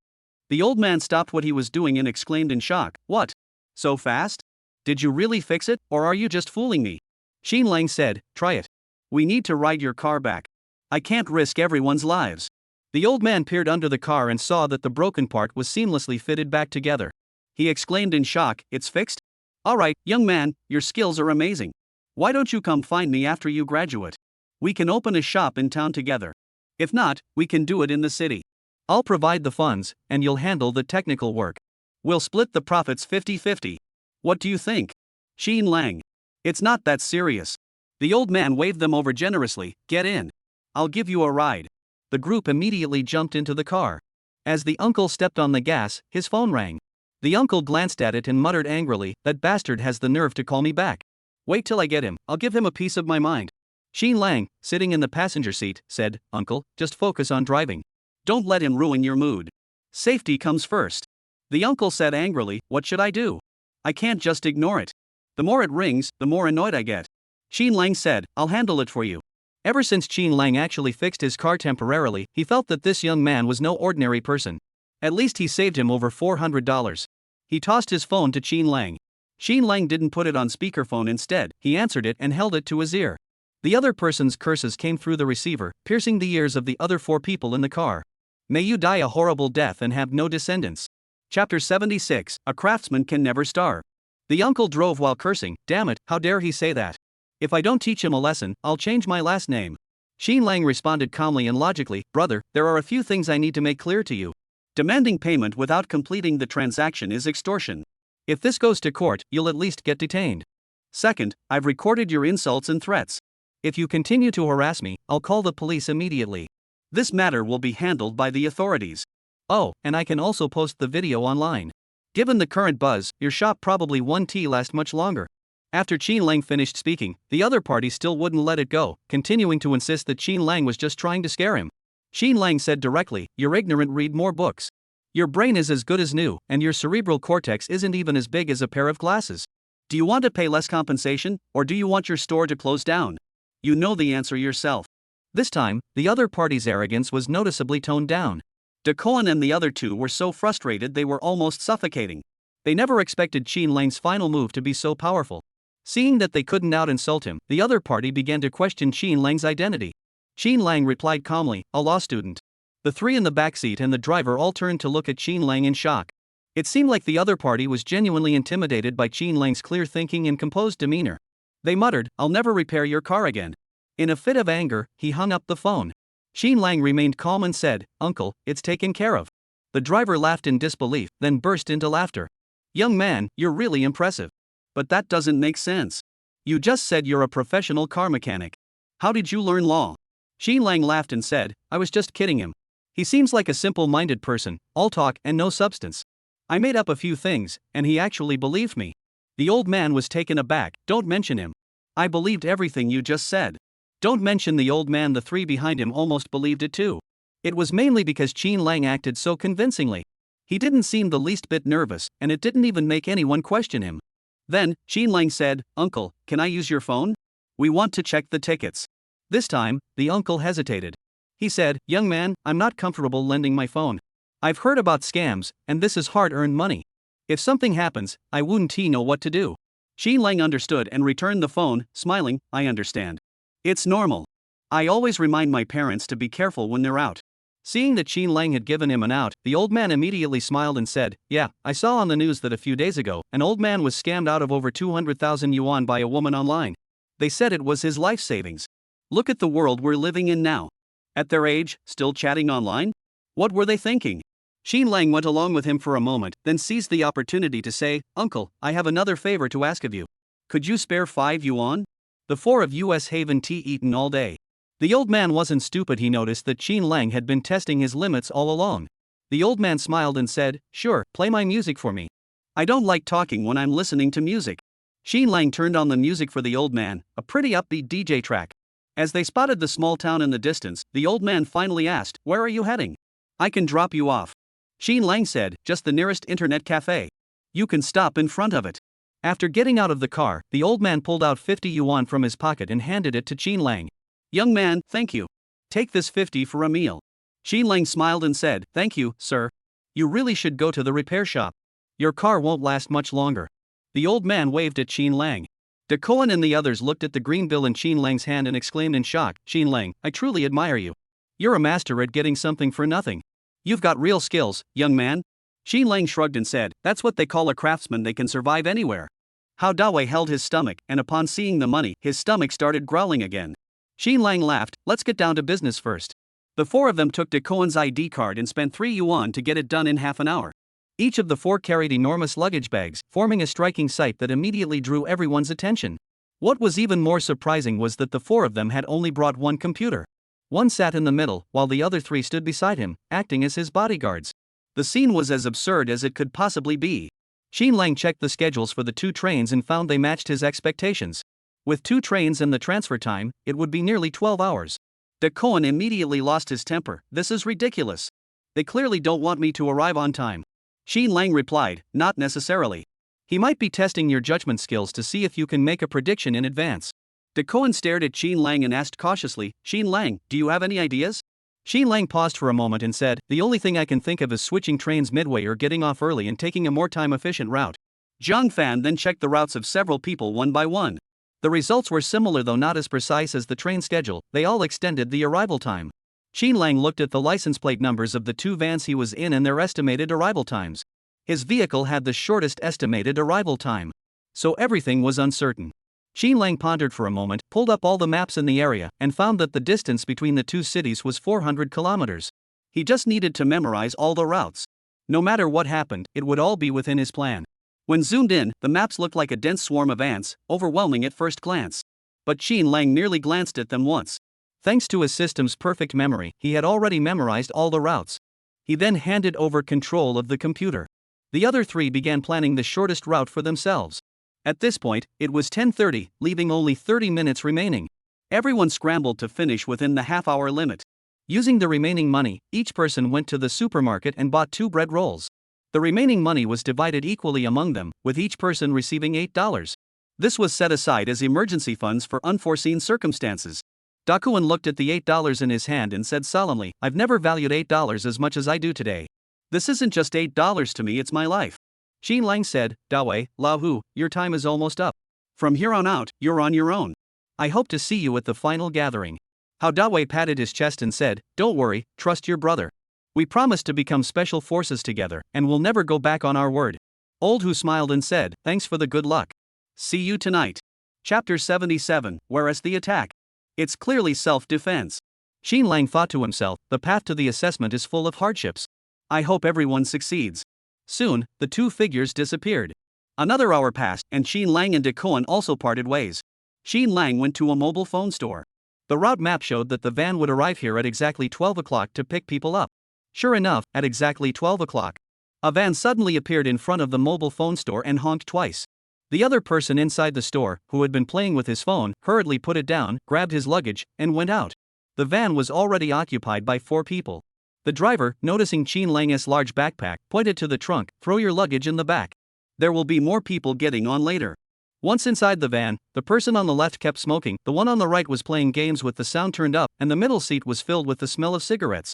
The old man stopped what he was doing and exclaimed in shock, what? So fast? Did you really fix it, or are you just fooling me? Xin Lang said, try it. We need to ride your car back. I can't risk everyone's lives. The old man peered under the car and saw that the broken part was seamlessly fitted back together. He exclaimed in shock, it's fixed? Alright, young man, your skills are amazing. Why don't you come find me after you graduate? We can open a shop in town together. If not, we can do it in the city. I'll provide the funds, and you'll handle the technical work. We'll split the profits 50-50. What do you think? Xin Lang. It's not that serious. The old man waved them over generously, get in. I'll give you a ride. The group immediately jumped into the car. As the uncle stepped on the gas, his phone rang. The uncle glanced at it and muttered angrily, that bastard has the nerve to call me back. Wait till I get him, I'll give him a piece of my mind. Xin Lang, sitting in the passenger seat, said, Uncle, just focus on driving. Don't let him ruin your mood. Safety comes first. The uncle said angrily, what should I do? I can't just ignore it. The more it rings, the more annoyed I get. Xin Lang said, I'll handle it for you. Ever since Xin Lang actually fixed his car temporarily, he felt that this young man was no ordinary person. At least he saved him over $400. He tossed his phone to Xin Lang. Xin Lang didn't put it on speakerphone instead, he answered it and held it to his ear. The other person's curses came through the receiver, piercing the ears of the other 4 people in the car. May you die a horrible death and have no descendants. Chapter 76, A Craftsman Can Never Starve. The uncle drove while cursing, damn it, how dare he say that. If I don't teach him a lesson, I'll change my last name. Xin Lang responded calmly and logically, brother, there are a few things I need to make clear to you. Demanding payment without completing the transaction is extortion. If this goes to court, you'll at least get detained. Second, I've recorded your insults and threats. If you continue to harass me, I'll call the police immediately. This matter will be handled by the authorities. Oh, and I can also post the video online. Given the current buzz, your shop probably won't last much longer. After Xin Lang finished speaking, the other party still wouldn't let it go, continuing to insist that Xin Lang was just trying to scare him. Xin Lang said directly, you're ignorant, read more books. Your brain is as good as new, and your cerebral cortex isn't even as big as a pair of glasses. Do you want to pay less compensation, or do you want your store to close down? You know the answer yourself. This time, the other party's arrogance was noticeably toned down. De Cohen and the other two were so frustrated they were almost suffocating. They never expected Xin Lang's final move to be so powerful. Seeing that they couldn't out-insult him, the other party began to question Xin Lang's identity. Xin Lang replied calmly, a law student. The 3 in the backseat and the driver all turned to look at Xin Lang in shock. It seemed like the other party was genuinely intimidated by Xin Lang's clear thinking and composed demeanor. They muttered, I'll never repair your car again. In a fit of anger, he hung up the phone. Xin Lang remained calm and said, Uncle, it's taken care of. The driver laughed in disbelief, then burst into laughter. Young man, you're really impressive. But that doesn't make sense. You just said you're a professional car mechanic. How did you learn law? Xin Lang laughed and said, I was just kidding him. He seems like a simple-minded person, all talk and no substance. I made up a few things, and he actually believed me. The old man was taken aback, don't mention him. I believed everything you just said. Don't mention the old man, the 3 behind him almost believed it too. It was mainly because Xin Lang acted so convincingly. He didn't seem the least bit nervous, and it didn't even make anyone question him. Then, Xin Lang said, Uncle, can I use your phone? We want to check the tickets. This time, the uncle hesitated. He said, young man, I'm not comfortable lending my phone. I've heard about scams, and this is hard-earned money. If something happens, I wouldn't know what to do. Xin Lang understood and returned the phone, smiling, I understand. It's normal. I always remind my parents to be careful when they're out. Seeing that Xin Lang had given him an out, the old man immediately smiled and said, yeah, I saw on the news that a few days ago, an old man was scammed out of over 200,000 yuan by a woman online. They said it was his life savings. Look at the world we're living in now. At their age, still chatting online? What were they thinking? Xin Lang went along with him for a moment, then seized the opportunity to say, Uncle, I have another favor to ask of you. Could you spare 5 yuan? The 4 of US Haven tea eaten all day. The old man wasn't stupid. He noticed that Xin Lang had been testing his limits all along. The old man smiled and said, sure, play my music for me. I don't like talking when I'm listening to music. Xin Lang turned on the music for the old man, a pretty upbeat DJ track. As they spotted the small town in the distance, the old man finally asked, where are you heading? I can drop you off. Xin Lang said, just the nearest internet cafe. You can stop in front of it. After getting out of the car, the old man pulled out 50 yuan from his pocket and handed it to Xin Lang. Young man, thank you. Take this 50 for a meal. Xin Lang smiled and said, thank you, sir. You really should go to the repair shop. Your car won't last much longer. The old man waved at Xin Lang. De Koan and the others looked at the green bill in Xin Lang's hand and exclaimed in shock, Xin Lang, I truly admire you. You're a master at getting something for nothing. You've got real skills, young man. Xin Lang shrugged and said, that's what they call a craftsman. They can survive anywhere. Hao Dawei held his stomach, and upon seeing the money, his stomach started growling again. Xin Lang laughed, let's get down to business first. The 4 of them took De Koan's ID card and spent 3 yuan to get it done in half an hour. Each of the 4 carried enormous luggage bags, forming a striking sight that immediately drew everyone's attention. What was even more surprising was that the 4 of them had only brought one computer. One sat in the middle, while the other 3 stood beside him, acting as his bodyguards. The scene was as absurd as it could possibly be. Xin Lang checked the schedules for the 2 trains and found they matched his expectations. With 2 trains and the transfer time, it would be nearly 12 hours. De Koan immediately lost his temper. This is ridiculous. They clearly don't want me to arrive on time. Xin Lang replied, not necessarily. He might be testing your judgment skills to see if you can make a prediction in advance. De Koan stared at Xin Lang and asked cautiously, Xin Lang, do you have any ideas? Xin Lang paused for a moment and said, the only thing I can think of is switching trains midway or getting off early and taking a more time-efficient route. Zhang Fan then checked the routes of several people one by one. The results were similar though not as precise as the train schedule. They all extended the arrival time. Xin Lang looked at the license plate numbers of the 2 vans he was in and their estimated arrival times. His vehicle had the shortest estimated arrival time. So everything was uncertain. Xin Lang pondered for a moment, pulled up all the maps in the area, and found that the distance between the 2 cities was 400 kilometers. He just needed to memorize all the routes. No matter what happened, it would all be within his plan. When zoomed in, the maps looked like a dense swarm of ants, overwhelming at first glance. But Xin Lang merely glanced at them once. Thanks to his system's perfect memory, he had already memorized all the routes. He then handed over control of the computer. The other 3 began planning the shortest route for themselves. At this point, it was 10:30, leaving only 30 minutes remaining. Everyone scrambled to finish within the half-hour limit. Using the remaining money, each person went to the supermarket and bought 2 bread rolls. The remaining money was divided equally among them, with each person receiving $8. This was set aside as emergency funds for unforeseen circumstances. Da Kuan looked at the $8 in his hand and said solemnly, I've never valued $8 as much as I do today. This isn't just $8 to me, it's my life. Xin Lang said, Dawei, Lahu, your time is almost up. From here on out, you're on your own. I hope to see you at the final gathering. Hao Dawei patted his chest and said, don't worry, trust your brother. We promised to become special forces together, and we'll never go back on our word. Old Hu smiled and said, thanks for the good luck. See you tonight. Chapter 77, Whereas the Attack. It's clearly self-defense. Xin Lang thought to himself, the path to the assessment is full of hardships. I hope everyone succeeds. Soon, the 2 figures disappeared. Another hour passed, and Xin Lang and De Koan also parted ways. Xin Lang went to a mobile phone store. The route map showed that the van would arrive here at exactly 12 o'clock to pick people up. Sure enough, at exactly 12 o'clock, a van suddenly appeared in front of the mobile phone store and honked twice. The other person inside the store, who had been playing with his phone, hurriedly put it down, grabbed his luggage, and went out. The van was already occupied by 4 people. The driver, noticing Xin Lang's large backpack, pointed to the trunk, throw your luggage in the back. There will be more people getting on later. Once inside the van, the person on the left kept smoking, the one on the right was playing games with the sound turned up, and the middle seat was filled with the smell of cigarettes.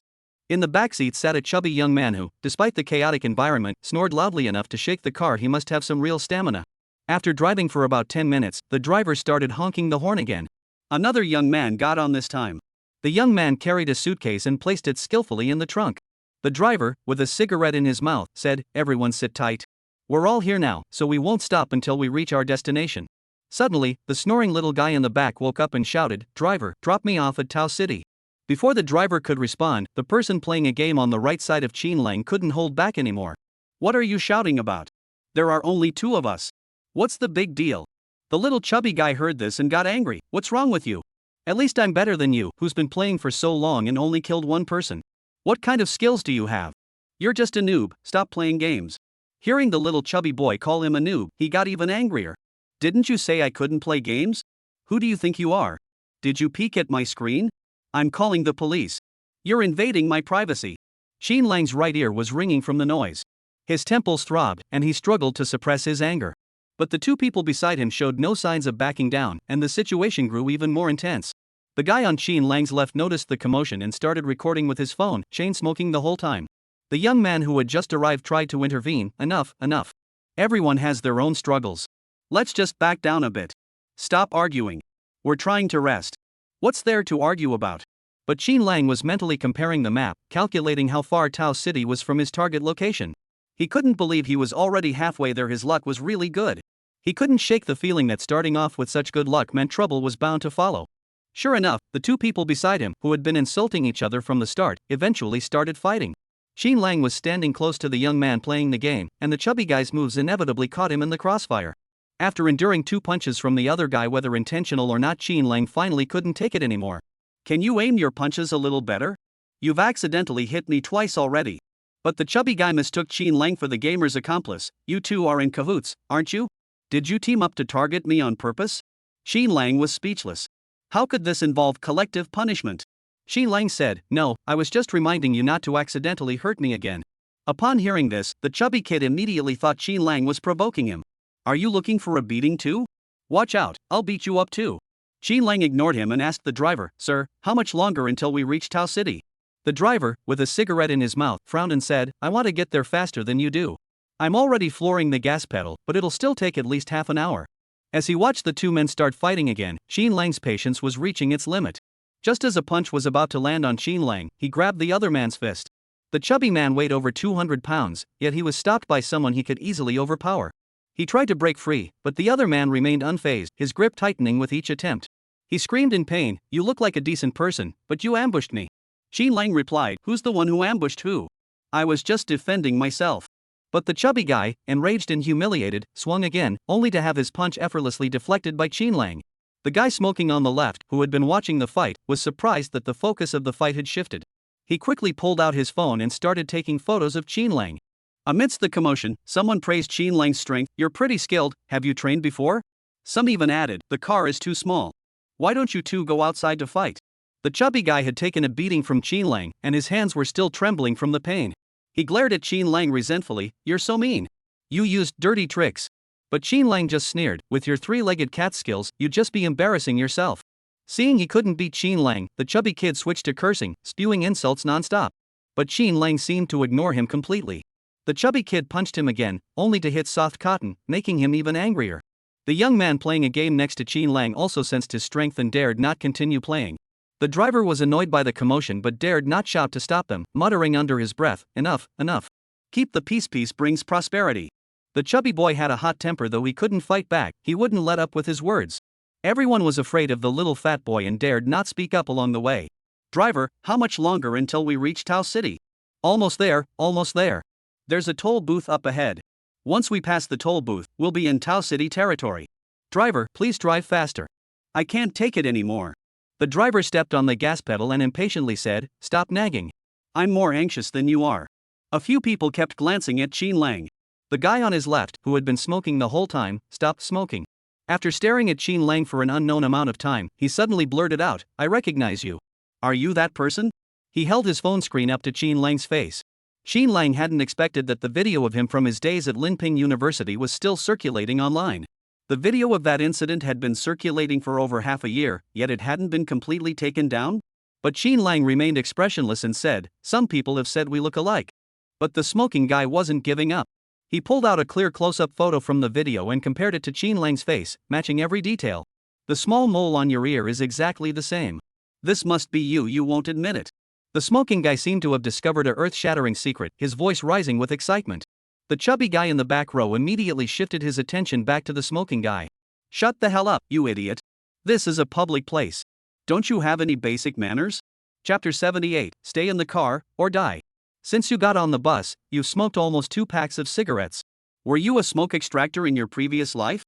In the backseat sat a chubby young man who, despite the chaotic environment, snored loudly enough to shake the car. He must have some real stamina. After driving for about 10 minutes, the driver started honking the horn again. Another young man got on this time. The young man carried a suitcase and placed it skillfully in the trunk. The driver, with a cigarette in his mouth, said, "Everyone sit tight. We're all here now, so we won't stop until we reach our destination." Suddenly, the snoring little guy in the back woke up and shouted, "Driver, drop me off at Tao City." Before the driver could respond, the person playing a game on the right side of Qin Lang couldn't hold back anymore. "What are you shouting about? There are only 2 of us. What's the big deal?" The little chubby guy heard this and got angry. "What's wrong with you? At least I'm better than you, who's been playing for so long and only killed 1 person. What kind of skills do you have? You're just a noob, stop playing games." Hearing the little chubby boy call him a noob, he got even angrier. "Didn't you say I couldn't play games? Who do you think you are? Did you peek at my screen? I'm calling the police. You're invading my privacy." Qin Lang's right ear was ringing from the noise. His temples throbbed, and he struggled to suppress his anger. But the 2 people beside him showed no signs of backing down, and the situation grew even more intense. The guy on Qin Lang's left noticed the commotion and started recording with his phone, chain smoking the whole time. The young man who had just arrived tried to intervene. "Enough, enough. Everyone has their own struggles. Let's just back down a bit. Stop arguing. We're trying to rest. What's there to argue about?" But Qin Lang was mentally comparing the map, calculating how far Tao City was from his target location. He couldn't believe he was already halfway there. His luck was really good. He couldn't shake the feeling that starting off with such good luck meant trouble was bound to follow. Sure enough, the 2 people beside him, who had been insulting each other from the start, eventually started fighting. Qin Lang was standing close to the young man playing the game, and the chubby guy's moves inevitably caught him in the crossfire. After enduring 2 punches from the other guy, whether intentional or not, Qin Lang finally couldn't take it anymore. "Can you aim your punches a little better? You've accidentally hit me twice already." But the chubby guy mistook Qin Lang for the gamer's accomplice. "You 2 are in cahoots, aren't you? Did you team up to target me on purpose?" Qin Lang was speechless. How could this involve collective punishment? Qin Lang said, "No, I was just reminding you not to accidentally hurt me again." Upon hearing this, the chubby kid immediately thought Qin Lang was provoking him. "Are you looking for a beating too? Watch out, I'll beat you up too." Qin Lang ignored him and asked the driver, "Sir, how much longer until we reach Tao City?" The driver, with a cigarette in his mouth, frowned and said, "I want to get there faster than you do. I'm already flooring the gas pedal, but it'll still take at least half an hour." As he watched the 2 men start fighting again, Qin Lang's patience was reaching its limit. Just as a punch was about to land on Qin Lang, he grabbed the other man's fist. The chubby man weighed over 200 pounds, yet he was stopped by someone he could easily overpower. He tried to break free, but the other man remained unfazed, his grip tightening with each attempt. He screamed in pain, "You look like a decent person, but you ambushed me." Qin Lang replied, "Who's the one who ambushed who? I was just defending myself." But the chubby guy, enraged and humiliated, swung again, only to have his punch effortlessly deflected by Qin Lang. The guy smoking on the left, who had been watching the fight, was surprised that the focus of the fight had shifted. He quickly pulled out his phone and started taking photos of Qin Lang. Amidst the commotion, someone praised Qin Lang's strength. "You're pretty skilled, have you trained before?" Some even added, "The car is too small. Why don't you 2 go outside to fight?" The chubby guy had taken a beating from Qin Lang, and his hands were still trembling from the pain. He glared at Qin Lang resentfully, "You're so mean. You used dirty tricks." But Qin Lang just sneered, "With your 3-legged cat skills, you'd just be embarrassing yourself." Seeing he couldn't beat Qin Lang, the chubby kid switched to cursing, spewing insults non-stop. But Qin Lang seemed to ignore him completely. The chubby kid punched him again, only to hit soft cotton, making him even angrier. The young man playing a game next to Qin Lang also sensed his strength and dared not continue playing. The driver was annoyed by the commotion but dared not shout to stop them, muttering under his breath, "Enough, enough. Keep the peace. Peace brings prosperity." The chubby boy had a hot temper. Though he couldn't fight back, he wouldn't let up with his words. Everyone was afraid of the little fat boy and dared not speak up along the way. "Driver, how much longer until we reach Tao City?" Almost there, almost there. There's a toll booth up ahead. Once we pass the toll booth, we'll be in Tao City territory. Driver, please drive faster. I can't take it anymore." The driver stepped on the gas pedal and impatiently said, "Stop nagging. I'm more anxious than you are." A few people kept glancing at Qin Lang. The guy on his left, who had been smoking the whole time, stopped smoking. After staring at Qin Lang for an unknown amount of time, he suddenly blurted out, "I recognize you. Are you that person?" He held his phone screen up to Qin Lang's face. Qin Lang hadn't expected that the video of him from his days at Linping University was still circulating online. The video of that incident had been circulating for over half a year, yet it hadn't been completely taken down? But Qin Lang remained expressionless and said, "Some people have said we look alike." But the smoking guy wasn't giving up. He pulled out a clear close-up photo from the video and compared it to Qin Lang's face, matching every detail. "The small mole on your ear is exactly the same. This must be you, you won't admit it." The smoking guy seemed to have discovered a earth-shattering secret, his voice rising with excitement. The chubby guy in the back row immediately shifted his attention back to the smoking guy. "Shut the hell up, you idiot. This is a public place. Don't you have any basic manners?" Chapter 78, Stay in the car, or die. Since you got on the bus, you've smoked almost 2 packs of cigarettes. Were you a smoke extractor in your previous life?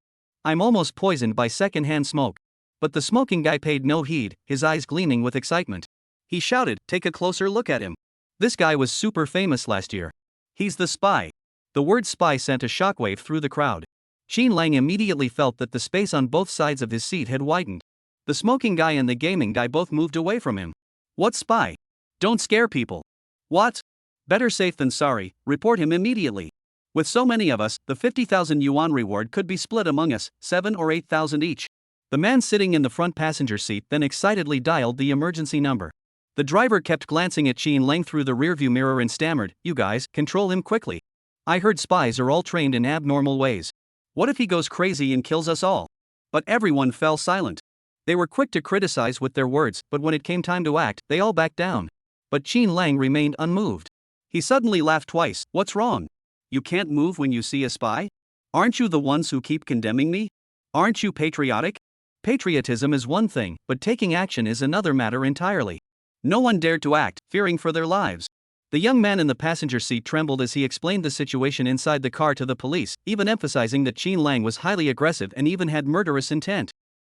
I'm almost poisoned by second-hand smoke. But the smoking guy paid no heed, his eyes gleaming with excitement. He shouted, "Take a closer look at him. This guy was super famous last year. He's the spy." The word spy sent a shockwave through the crowd. Qin Lang immediately felt that the space on both sides of his seat had widened. The smoking guy and the gaming guy both moved away from him. "What spy? Don't scare people." "What? Better safe than sorry, report him immediately. With so many of us, the 50,000 yuan reward could be split among us, 7 or 8,000 each." The man sitting in the front passenger seat then excitedly dialed the emergency number. The driver kept glancing at Qin Lang through the rearview mirror and stammered, "You guys, control him quickly. I heard spies are all trained in abnormal ways. What if he goes crazy and kills us all?" But everyone fell silent. They were quick to criticize with their words, but when it came time to act, they all backed down. But Qin Lang remained unmoved. He suddenly laughed twice. "What's wrong? You can't move when you see a spy? Aren't you the ones who keep condemning me? Aren't you patriotic? Patriotism is one thing, but taking action is another matter entirely." No one dared to act, fearing for their lives. The young man in the passenger seat trembled as he explained the situation inside the car to the police, even emphasizing that Qin Lang was highly aggressive and even had murderous intent.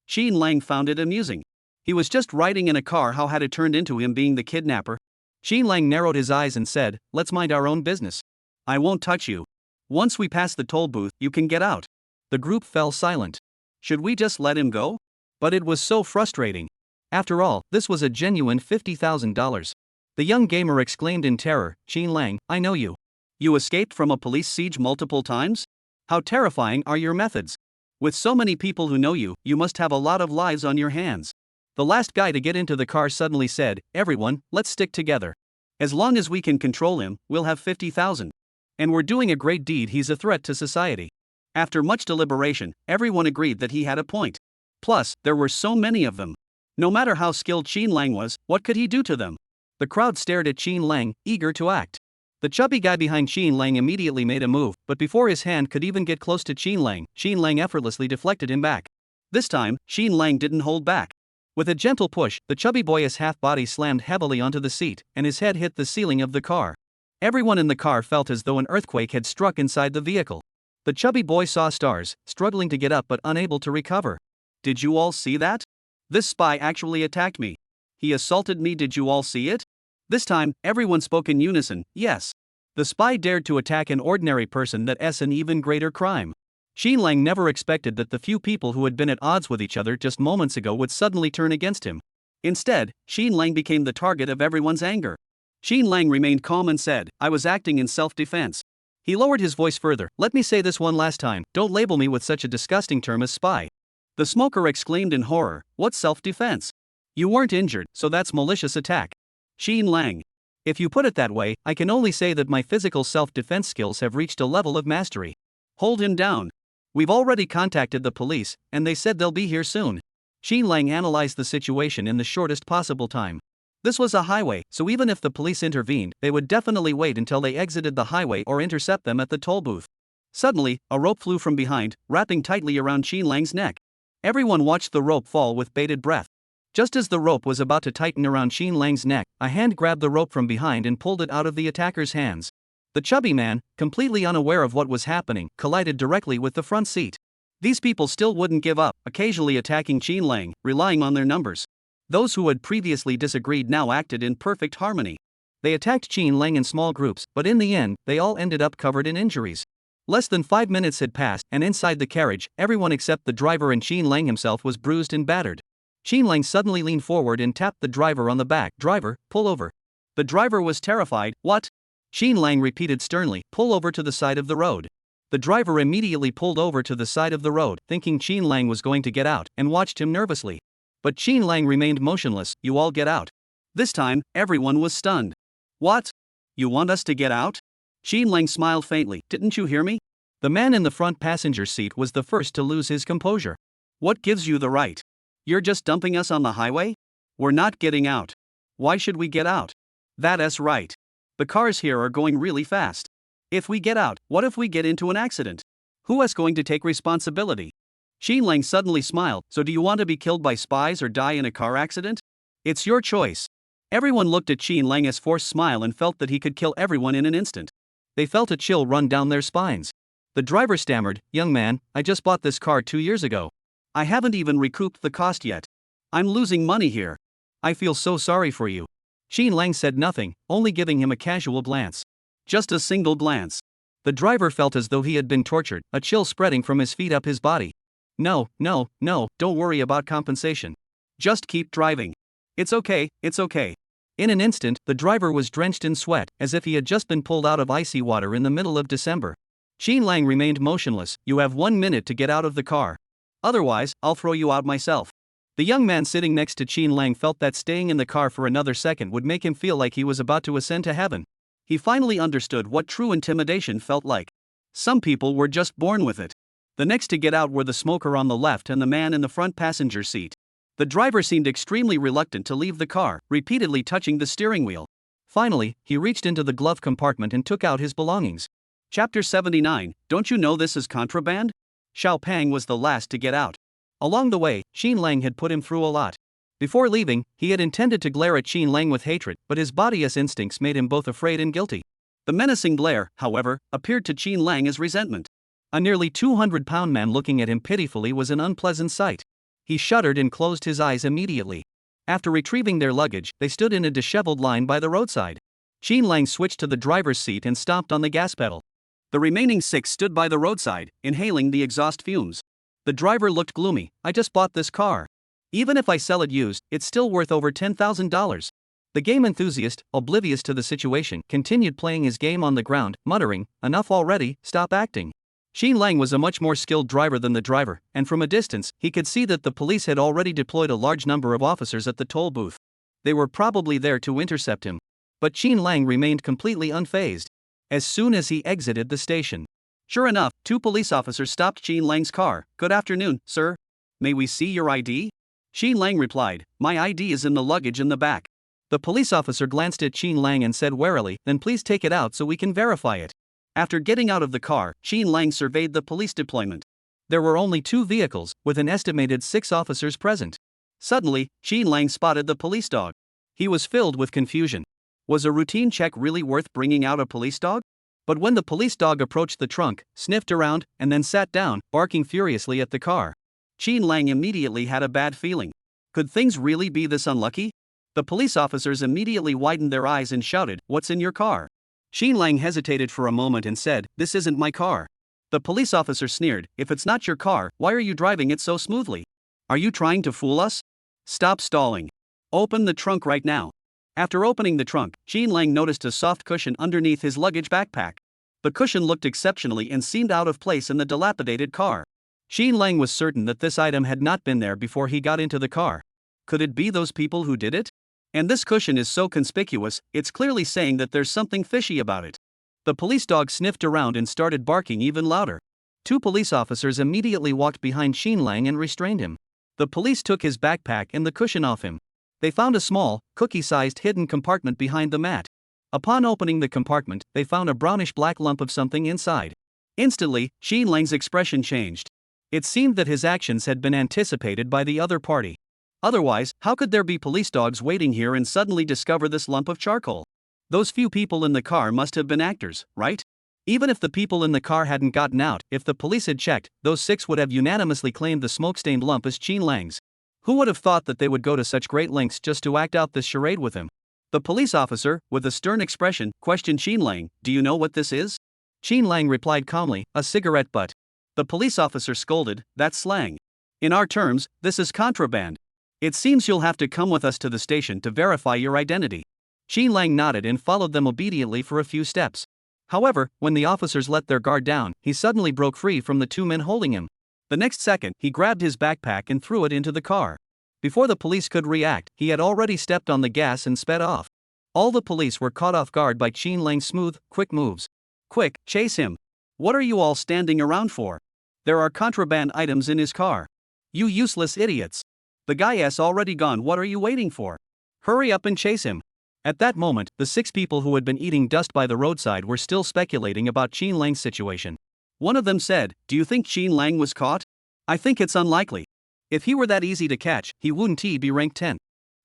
Qin Lang found it amusing. He was just riding in a car, how had it turned into him being the kidnapper? Qin Lang narrowed his eyes and said, "Let's mind our own business. I won't touch you. Once we pass the toll booth, you can get out." The group fell silent. Should we just let him go? But it was so frustrating. After all, this was a genuine $50,000. The young gamer exclaimed in terror, "Qin Lang, I know you. You escaped from a police siege multiple times? How terrifying are your methods? With so many people who know you, you must have a lot of lives on your hands." The last guy to get into the car suddenly said, "Everyone, let's stick together. As long as we can control him, we'll have 50,000. And we're doing a great deed, he's a threat to society." After much deliberation, everyone agreed that he had a point. Plus, there were so many of them. No matter how skilled Qin Lang was, what could he do to them? The crowd stared at Qin Lang, eager to act. The chubby guy behind Qin Lang immediately made a move, but before his hand could even get close to Qin Lang effortlessly deflected him back. This time, Qin Lang didn't hold back. With a gentle push, the chubby boy's half-body slammed heavily onto the seat, and his head hit the ceiling of the car. Everyone in the car felt as though an earthquake had struck inside the vehicle. The chubby boy saw stars, struggling to get up but unable to recover. "Did you all see that? This spy actually attacked me. He assaulted me, did you all see it?" This time, everyone spoke in unison, "Yes. The spy dared to attack an ordinary person, that's an even greater crime." Qin Lang never expected that the few people who had been at odds with each other just moments ago would suddenly turn against him. Instead, Qin Lang became the target of everyone's anger. Qin Lang remained calm and said, "I was acting in self-defense." He lowered his voice further, "Let me say this one last time, don't label me with such a disgusting term as spy." The smoker exclaimed in horror, "What self-defense? You weren't injured, so that's malicious attack." Qin Lang. "If you put it that way, I can only say that my physical self-defense skills have reached a level of mastery." "Hold him down. We've already contacted the police, and they said they'll be here soon." Qin Lang analyzed the situation in the shortest possible time. This was a highway, so even if the police intervened, they would definitely wait until they exited the highway or intercept them at the toll booth. Suddenly, a rope flew from behind, wrapping tightly around Qin Lang's neck. Everyone watched the rope fall with bated breath. Just as the rope was about to tighten around Qin Lang's neck, a hand grabbed the rope from behind and pulled it out of the attacker's hands. The chubby man, completely unaware of what was happening, collided directly with the front seat. These people still wouldn't give up, occasionally attacking Qin Lang, relying on their numbers. Those who had previously disagreed now acted in perfect harmony. They attacked Qin Lang in small groups, but in the end, they all ended up covered in injuries. Less than 5 minutes had passed, and inside the carriage, everyone except the driver and Qin Lang himself was bruised and battered. Qin Lang suddenly leaned forward and tapped the driver on the back. "Driver, pull over." The driver was terrified. "What?" Qin Lang repeated sternly, "Pull over to the side of the road." The driver immediately pulled over to the side of the road, thinking Qin Lang was going to get out, and watched him nervously. But Qin Lang remained motionless. "You all get out." This time, everyone was stunned. What? You want us to get out? Qin Lang smiled faintly. Didn't you hear me? The man in the front passenger seat was the first to lose his composure. What gives you the right? You're just dumping us on the highway? We're not getting out. Why should we get out? That's right. The cars here are going really fast. If we get out, what if we get into an accident? Who is going to take responsibility? Qin Lang suddenly smiled. So do you want to be killed by spies or die in a car accident? It's your choice. Everyone looked at Qin Lang's forced smile and felt that he could kill everyone in an instant. They felt a chill run down their spines. The driver stammered, "Young man, I just bought this car 2 years ago. I haven't even recouped the cost yet. I'm losing money here. I feel so sorry for you." Qin Lang said nothing, only giving him a casual glance. Just a single glance. The driver felt as though he had been tortured, a chill spreading from his feet up his body. No, don't worry about compensation. Just keep driving. It's okay. In an instant, the driver was drenched in sweat, as if he had just been pulled out of icy water in the middle of December. Qin Lang remained motionless. "You have 1 minute to get out of the car. Otherwise, I'll throw you out myself." The young man sitting next to Qin Lang felt that staying in the car for another second would make him feel like he was about to ascend to heaven. He finally understood what true intimidation felt like. Some people were just born with it. The next to get out were the smoker on the left and the man in the front passenger seat. The driver seemed extremely reluctant to leave the car, repeatedly touching the steering wheel. Finally, he reached into the glove compartment and took out his belongings. Chapter 79, Don't you know this is contraband? Xiao Pang was the last to get out. Along the way, Qin Lang had put him through a lot. Before leaving, he had intended to glare at Qin Lang with hatred, but his body's instincts made him both afraid and guilty. The menacing glare, however, appeared to Qin Lang as resentment. A nearly 200-pound man looking at him pitifully was an unpleasant sight. He shuddered and closed his eyes immediately. After retrieving their luggage, they stood in a disheveled line by the roadside. Qin Lang switched to the driver's seat and stomped on the gas pedal. The remaining 6 stood by the roadside, inhaling the exhaust fumes. The driver looked gloomy. "I just bought this car. Even if I sell it used, it's still worth over $10,000. The game enthusiast, oblivious to the situation, continued playing his game on the ground, muttering, "Enough already, stop acting." Qin Lang was a much more skilled driver than the driver, and from a distance, he could see that the police had already deployed a large number of officers at the toll booth. They were probably there to intercept him. But Qin Lang remained completely unfazed. As soon as he exited the station, sure enough, 2 police officers stopped Qin Lang's car. "Good afternoon, sir. May we see your ID?" Qin Lang replied, "My ID is in the luggage in the back." The police officer glanced at Qin Lang and said warily, "Then please take it out so we can verify it." After getting out of the car, Qin Lang surveyed the police deployment. There were only 2 vehicles, with an estimated 6 officers present. Suddenly, Qin Lang spotted the police dog. He was filled with confusion. Was a routine check really worth bringing out a police dog? But when the police dog approached the trunk, sniffed around, and then sat down, barking furiously at the car, Qin Lang immediately had a bad feeling. Could things really be this unlucky? The police officers immediately widened their eyes and shouted, "What's in your car?" Qin Lang hesitated for a moment and said, "This isn't my car." The police officer sneered, "If it's not your car, why are you driving it so smoothly? Are you trying to fool us? Stop stalling. Open the trunk right now." After opening the trunk, Qin Lang noticed a soft cushion underneath his luggage backpack. The cushion looked exceptionally and seemed out of place in the dilapidated car. Qin Lang was certain that this item had not been there before he got into the car. Could it be those people who did it? And this cushion is so conspicuous, it's clearly saying that there's something fishy about it. The police dog sniffed around and started barking even louder. 2 police officers immediately walked behind Qin Lang and restrained him. The police took his backpack and the cushion off him. They found a small, cookie-sized hidden compartment behind the mat. Upon opening the compartment, they found a brownish-black lump of something inside. Instantly, Qin Lang's expression changed. It seemed that his actions had been anticipated by the other party. Otherwise, how could there be police dogs waiting here and suddenly discover this lump of charcoal? Those few people in the car must have been actors, right? Even if the people in the car hadn't gotten out, if the police had checked, those 6 would have unanimously claimed the smoke-stained lump as Qin Lang's. Who would have thought that they would go to such great lengths just to act out this charade with him? The police officer, with a stern expression, questioned Qin Lang, "Do you know what this is?" Qin Lang replied calmly, "A cigarette butt." The police officer scolded, "That's slang. In our terms, this is contraband. It seems you'll have to come with us to the station to verify your identity." Qin Lang nodded and followed them obediently for a few steps. However, when the officers let their guard down, he suddenly broke free from the 2 men holding him. The next second, he grabbed his backpack and threw it into the car. Before the police could react, he had already stepped on the gas and sped off. All the police were caught off guard by Qin Lang's smooth, quick moves. Quick, chase him. What are you all standing around for? There are contraband items in his car. You useless idiots. The guy has already gone, what are you waiting for? Hurry up and chase him. At that moment, the 6 people who had been eating dust by the roadside were still speculating about Qin Lang's situation. One of them said, "Do you think Qin Lang was caught? I think it's unlikely. If he were that easy to catch, he wouldn't be ranked 10.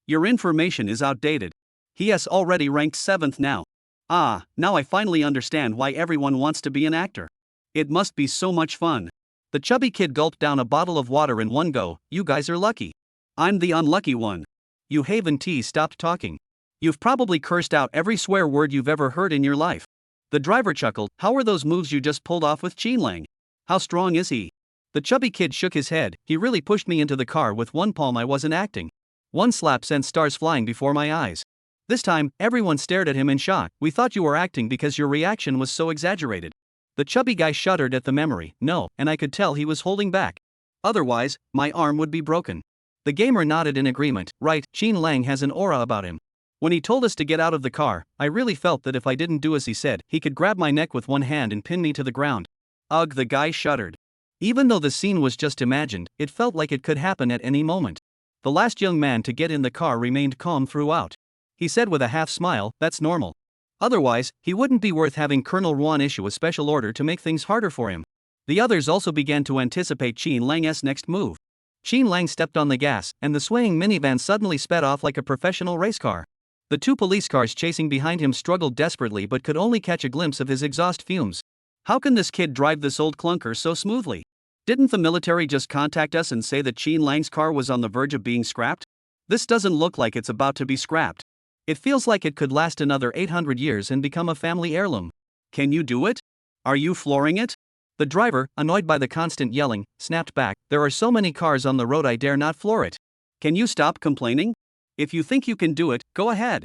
Your information is outdated. He has already ranked 7th now. Ah, now I finally understand why everyone wants to be an actor. It must be so much fun." The chubby kid gulped down a bottle of water in one go. "You guys are lucky. I'm the unlucky one." You Haven T stopped talking. You've probably cursed out every swear word you've ever heard in your life. The driver chuckled. How are those moves you just pulled off with Qin Lang? How strong is he? The chubby kid shook his head. He really pushed me into the car with one palm. I wasn't acting. One slap sent stars flying before my eyes. This time, everyone stared at him in shock. "We thought you were acting because your reaction was so exaggerated." The chubby guy shuddered at the memory. "No," and I could tell he was holding back. "Otherwise, my arm would be broken." The gamer nodded in agreement. "Right, Qin Lang has an aura about him. When he told us to get out of the car, I really felt that if I didn't do as he said, he could grab my neck with one hand and pin me to the ground." Ugh, the guy shuddered. Even though the scene was just imagined, it felt like it could happen at any moment. The last young man to get in the car remained calm throughout. He said with a half smile, "That's normal. Otherwise, he wouldn't be worth having Colonel Ruan issue a special order to make things harder for him." The others also began to anticipate Qin Lang's next move. Qin Lang stepped on the gas, and the swaying minivan suddenly sped off like a professional race car. The 2 police cars chasing behind him struggled desperately but could only catch a glimpse of his exhaust fumes. How can this kid drive this old clunker so smoothly? Didn't the military just contact us and say that Qin Lang's car was on the verge of being scrapped? This doesn't look like it's about to be scrapped. It feels like it could last another 800 years and become a family heirloom. Can you do it? Are you flooring it? The driver, annoyed by the constant yelling, snapped back. "There are so many cars on the road, I dare not floor it." Can you stop complaining? If you think you can do it, go ahead.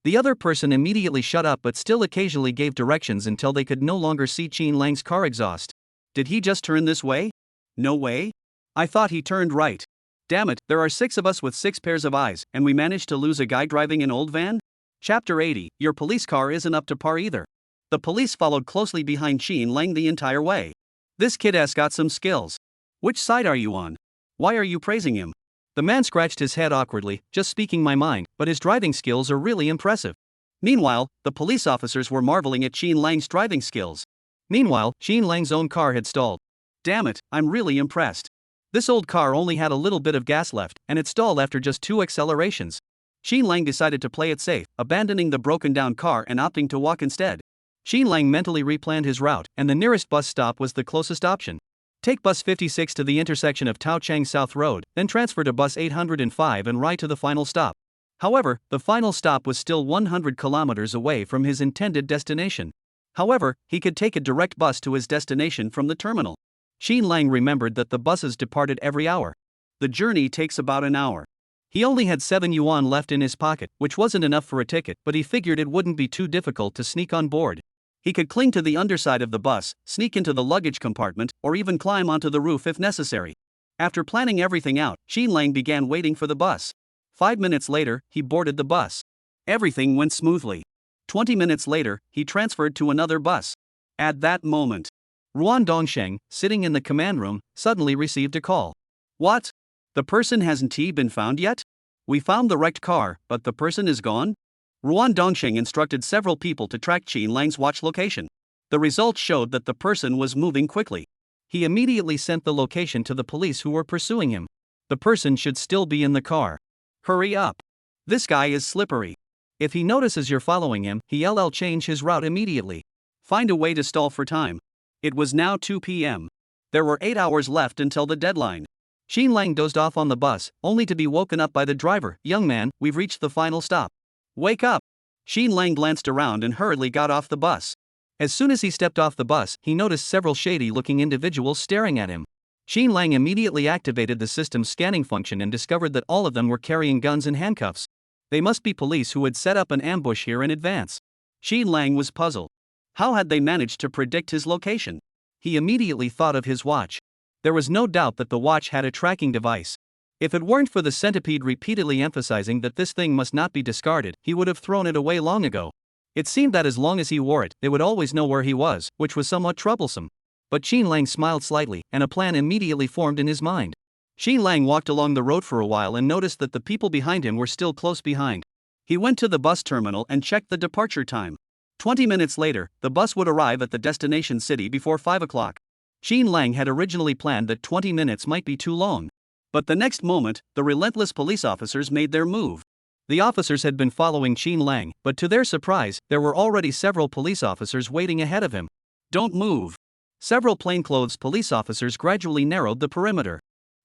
The other person immediately shut up but still occasionally gave directions until they could no longer see Qin Lang's car exhaust. Did he just turn this way? No way. I thought he turned right. Damn it, there are 6 of us with 6 pairs of eyes, and we managed to lose a guy driving an old van? Chapter 80, your police car isn't up to par either. The police followed closely behind Qin Lang the entire way. This kid has got some skills. Which side are you on? Why are you praising him? The man scratched his head awkwardly, "Just speaking my mind, but his driving skills are really impressive." Meanwhile, the police officers were marveling at Qin Lang's driving skills. Meanwhile, Qin Lang's own car had stalled. Damn it, I'm really impressed. This old car only had a little bit of gas left, and it stalled after just 2 accelerations. Qin Lang decided to play it safe, abandoning the broken down car and opting to walk instead. Qin Lang mentally replanned his route, and the nearest bus stop was the closest option. Take bus 56 to the intersection of Taocheng South Road, then transfer to bus 805 and ride to the final stop. However, the final stop was still 100 kilometers away from his intended destination. However, he could take a direct bus to his destination from the terminal. Qin Lang remembered that the buses departed every hour. The journey takes about an hour. He only had 7 yuan left in his pocket, which wasn't enough for a ticket, but he figured it wouldn't be too difficult to sneak on board. He could cling to the underside of the bus, sneak into the luggage compartment, or even climb onto the roof if necessary. After planning everything out, Qin Lang began waiting for the bus. 5 minutes later, he boarded the bus. Everything went smoothly. 20 minutes later, he transferred to another bus. At that moment, Ruan Dongsheng, sitting in the command room, suddenly received a call. What? The person hasn't been found yet? We found the wrecked car, but the person is gone? Ruan Dongsheng instructed several people to track Qin Lang's watch location. The results showed that the person was moving quickly. He immediately sent the location to the police who were pursuing him. The person should still be in the car. Hurry up. This guy is slippery. If he notices you're following him, he'll change his route immediately. Find a way to stall for time. It was now 2 p.m. There were 8 hours left until the deadline. Qin Lang dozed off on the bus, only to be woken up by the driver. "Young man, we've reached the final stop. Wake up." Qin Lang glanced around and hurriedly got off the bus. As soon as he stepped off the bus, he noticed several shady-looking individuals staring at him. Qin Lang immediately activated the system's scanning function and discovered that all of them were carrying guns and handcuffs. They must be police who had set up an ambush here in advance. Qin Lang was puzzled. How had they managed to predict his location? He immediately thought of his watch. There was no doubt that the watch had a tracking device. If it weren't for the centipede repeatedly emphasizing that this thing must not be discarded, he would have thrown it away long ago. It seemed that as long as he wore it, they would always know where he was, which was somewhat troublesome. But Qin Lang smiled slightly, and a plan immediately formed in his mind. Qin Lang walked along the road for a while and noticed that the people behind him were still close behind. He went to the bus terminal and checked the departure time. 20 minutes later, the bus would arrive at the destination city before 5 o'clock. Qin Lang had originally planned that 20 minutes might be too long. But the next moment, the relentless police officers made their move. The officers had been following Qin Lang, but to their surprise, there were already several police officers waiting ahead of him. Don't move. Several plainclothes police officers gradually narrowed the perimeter.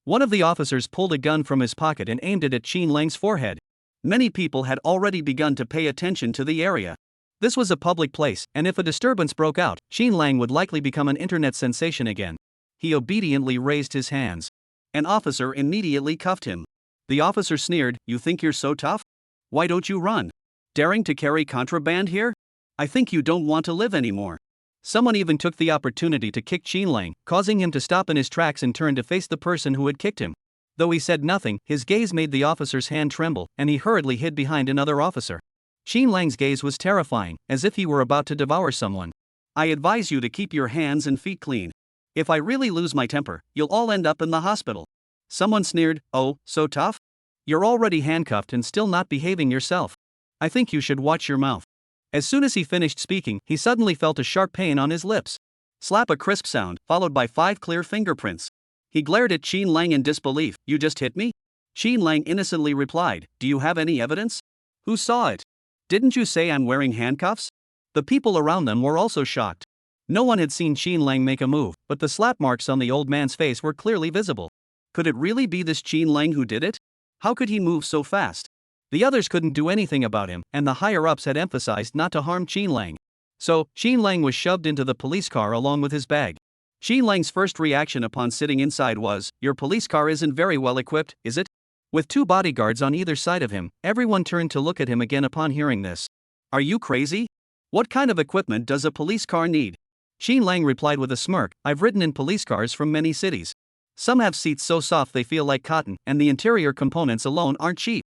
One of the officers pulled a gun from his pocket and aimed it at Qin Lang's forehead. Many people had already begun to pay attention to the area. This was a public place, and if a disturbance broke out, Qin Lang would likely become an internet sensation again. He obediently raised his hands. An officer immediately cuffed him. The officer sneered, "You think you're so tough? Why don't you run? Daring to carry contraband here? I think you don't want to live anymore." Someone even took the opportunity to kick Qin Lang, causing him to stop in his tracks and turn to face the person who had kicked him. Though he said nothing, his gaze made the officer's hand tremble, and he hurriedly hid behind another officer. Qin Lang's gaze was terrifying, as if he were about to devour someone. "I advise you to keep your hands and feet clean. If I really lose my temper, you'll all end up in the hospital." Someone sneered, "Oh, so tough? You're already handcuffed and still not behaving yourself. I think you should watch your mouth." As soon as he finished speaking, he suddenly felt a sharp pain on his lips. Slap, a crisp sound, followed by 5 clear fingerprints. He glared at Qin Lang in disbelief. "You just hit me?" Qin Lang innocently replied, "Do you have any evidence? Who saw it? Didn't you say I'm wearing handcuffs?" The people around them were also shocked. No one had seen Qin Lang make a move, but the slap marks on the old man's face were clearly visible. Could it really be this Qin Lang who did it? How could he move so fast? The others couldn't do anything about him, and the higher-ups had emphasized not to harm Qin Lang. So, Qin Lang was shoved into the police car along with his bag. Qin Lang's first reaction upon sitting inside was, "Your police car isn't very well equipped, is it?" With 2 bodyguards on either side of him, everyone turned to look at him again upon hearing this. "Are you crazy? What kind of equipment does a police car need?" Qin Lang replied with a smirk, "I've ridden in police cars from many cities. Some have seats so soft they feel like cotton, and the interior components alone aren't cheap.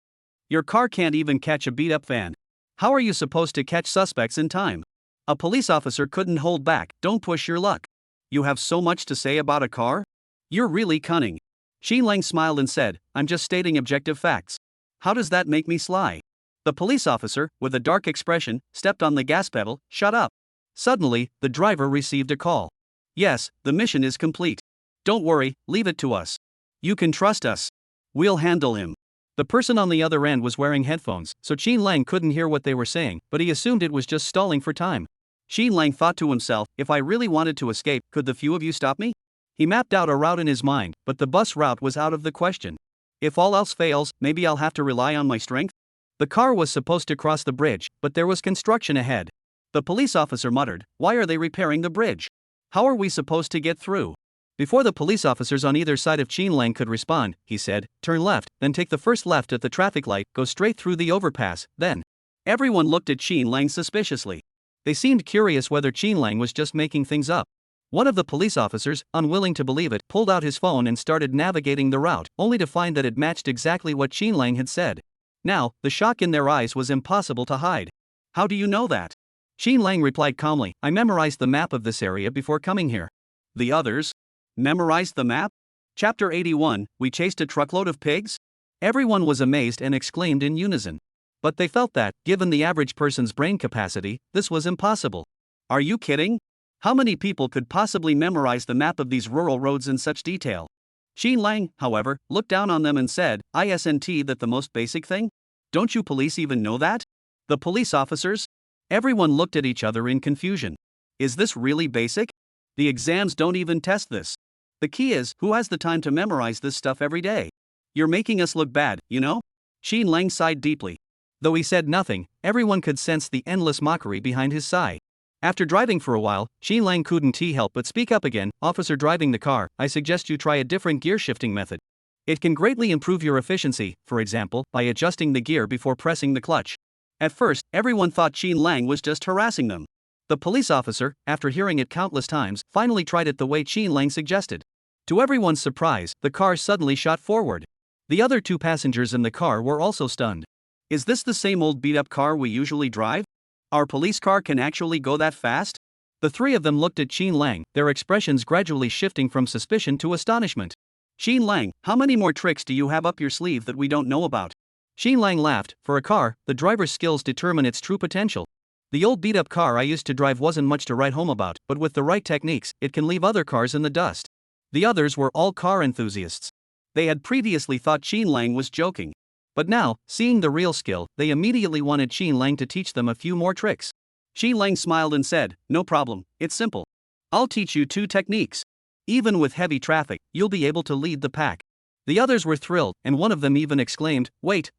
Your car can't even catch a beat-up van. How are you supposed to catch suspects in time?" A police officer couldn't hold back. "Don't push your luck. You have so much to say about a car? You're really cunning." Qin Lang smiled and said, "I'm just stating objective facts. How does that make me sly?" The police officer, with a dark expression, stepped on the gas pedal. "Shut up." Suddenly, the driver received a call. "Yes, the mission is complete. Don't worry, leave it to us. You can trust us. We'll handle him." The person on the other end was wearing headphones, so Qin Lang couldn't hear what they were saying, but he assumed it was just stalling for time. Qin Lang thought to himself, "If I really wanted to escape, could the few of you stop me?" He mapped out a route in his mind, but the bus route was out of the question. "If all else fails, maybe I'll have to rely on my strength." The car was supposed to cross the bridge, but there was construction ahead. The police officer muttered, "Why are they repairing the bridge? How are we supposed to get through?" Before the police officers on either side of Qin Lang could respond, he said, "Turn left, then take the first left at the traffic light, go straight through the overpass, then." Everyone looked at Qin Lang suspiciously. They seemed curious whether Qin Lang was just making things up. One of the police officers, unwilling to believe it, pulled out his phone and started navigating the route, only to find that it matched exactly what Qin Lang had said. Now, the shock in their eyes was impossible to hide. "How do you know that?" Qin Lang replied calmly, "I memorized the map of this area before coming here." The others memorized the map? Chapter 81, We Chased a Truckload of Pigs? Everyone was amazed and exclaimed in unison. But they felt that, given the average person's brain capacity, this was impossible. Are you kidding? How many people could possibly memorize the map of these rural roads in such detail? Qin Lang, however, looked down on them and said, "Isn't that the most basic thing? Don't you police even know that?" The police officers? Everyone looked at each other in confusion. Is this really basic? The exams don't even test this. The key is, who has the time to memorize this stuff every day? You're making us look bad, you know? Qin Lang sighed deeply. Though he said nothing, everyone could sense the endless mockery behind his sigh. After driving for a while, Qin Lang couldn't help but speak up again. "Officer driving the car, I suggest you try a different gear shifting method. It can greatly improve your efficiency, for example, by adjusting the gear before pressing the clutch." At first, everyone thought Qin Lang was just harassing them. The police officer, after hearing it countless times, finally tried it the way Qin Lang suggested. To everyone's surprise, the car suddenly shot forward. The other two passengers in the car were also stunned. Is this the same old beat-up car we usually drive? Our police car can actually go that fast? The three of them looked at Qin Lang, their expressions gradually shifting from suspicion to astonishment. Qin Lang, how many more tricks do you have up your sleeve that we don't know about? Qin Lang laughed. For a car, the driver's skills determine its true potential. The old beat-up car I used to drive wasn't much to write home about, but with the right techniques, it can leave other cars in the dust. The others were all car enthusiasts. They had previously thought Qin Lang was joking. But now, seeing the real skill, they immediately wanted Qin Lang to teach them a few more tricks. Qin Lang smiled and said, "No problem, it's simple. I'll teach you 2 techniques. Even with heavy traffic, you'll be able to lead the pack." The others were thrilled, and one of them even exclaimed, wait.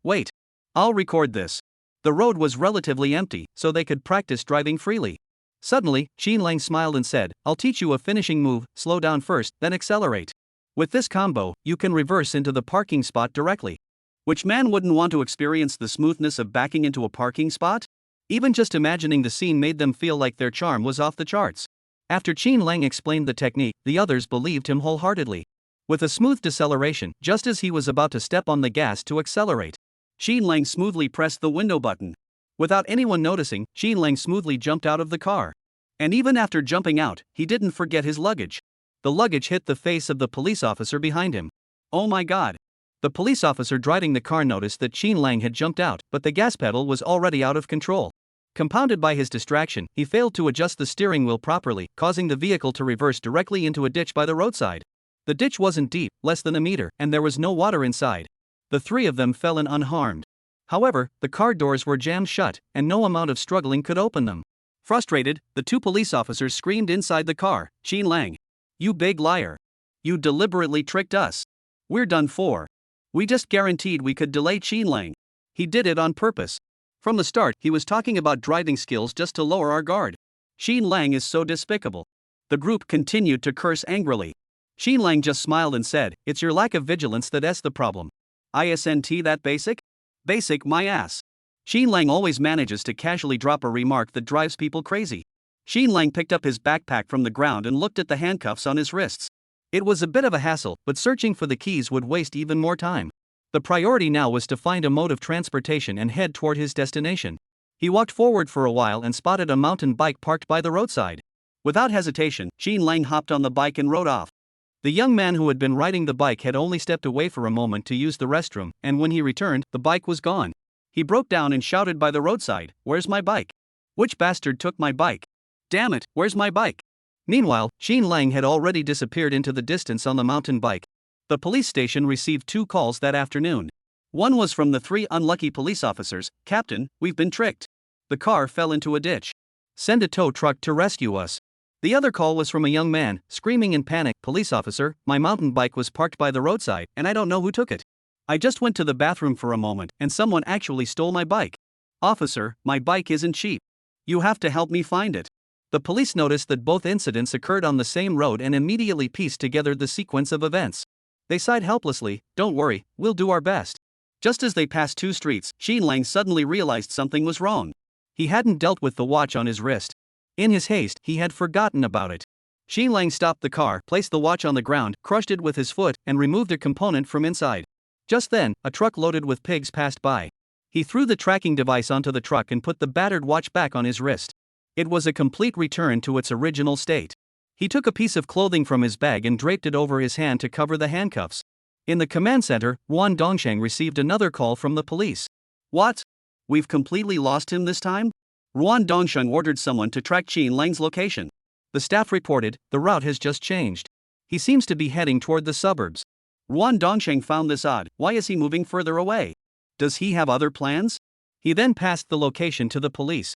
I'll record this." The road was relatively empty, so they could practice driving freely. Suddenly, Qin Lang smiled and said, "I'll teach you a finishing move, slow down first, then accelerate. With this combo, you can reverse into the parking spot directly." Which man wouldn't want to experience the smoothness of backing into a parking spot? Even just imagining the scene made them feel like their charm was off the charts. After Qin Lang explained the technique, the others believed him wholeheartedly. With a smooth deceleration, just as he was about to step on the gas to accelerate, Qin Lang smoothly pressed the window button. Without anyone noticing, Qin Lang smoothly jumped out of the car. And even after jumping out, he didn't forget his luggage. The luggage hit the face of the police officer behind him. Oh my god. The police officer driving the car noticed that Qin Lang had jumped out, but the gas pedal was already out of control. Compounded by his distraction, he failed to adjust the steering wheel properly, causing the vehicle to reverse directly into a ditch by the roadside. The ditch wasn't deep, less than a meter, and there was no water inside. The three of them fell in unharmed. However, the car doors were jammed shut, and no amount of struggling could open them. Frustrated, the 2 police officers screamed inside the car, "Qin Lang, you big liar. You deliberately tricked us. We're done for. We just guaranteed we could delay Qin Lang. He did it on purpose. From the start, he was talking about driving skills just to lower our guard. Qin Lang is so despicable." The group continued to curse angrily. Qin Lang just smiled and said, "It's your lack of vigilance that's the problem." Isn't that basic? Basic my ass. Qin Lang always manages to casually drop a remark that drives people crazy. Qin Lang picked up his backpack from the ground and looked at the handcuffs on his wrists. It was a bit of a hassle, but searching for the keys would waste even more time. The priority now was to find a mode of transportation and head toward his destination. He walked forward for a while and spotted a mountain bike parked by the roadside. Without hesitation, Qin Lang hopped on the bike and rode off. The young man who had been riding the bike had only stepped away for a moment to use the restroom, and when he returned, the bike was gone. He broke down and shouted by the roadside, "Where's my bike? Which bastard took my bike? Damn it, where's my bike?" Meanwhile, Qin Lang had already disappeared into the distance on the mountain bike. The police station received 2 calls that afternoon. One was from the 3 unlucky police officers. "Captain, we've been tricked. The car fell into a ditch. Send a tow truck to rescue us." The other call was from a young man, screaming in panic, "Police officer, my mountain bike was parked by the roadside, and I don't know who took it. I just went to the bathroom for a moment, and someone actually stole my bike. Officer, my bike isn't cheap. You have to help me find it." The police noticed that both incidents occurred on the same road and immediately pieced together the sequence of events. They sighed helplessly, "Don't worry, we'll do our best." Just as they passed 2 streets, Qin Lang suddenly realized something was wrong. He hadn't dealt with the watch on his wrist. In his haste, he had forgotten about it. Qin Lang stopped the car, placed the watch on the ground, crushed it with his foot, and removed a component from inside. Just then, a truck loaded with pigs passed by. He threw the tracking device onto the truck and put the battered watch back on his wrist. It was a complete return to its original state. He took a piece of clothing from his bag and draped it over his hand to cover the handcuffs. In the command center, Ruan Dongsheng received another call from the police. "What? We've completely lost him this time?" Ruan Dongsheng ordered someone to track Qin Lang's location. The staff reported, "The route has just changed. He seems to be heading toward the suburbs." Ruan Dongsheng found this odd. Why is he moving further away? Does he have other plans? He then passed the location to the police.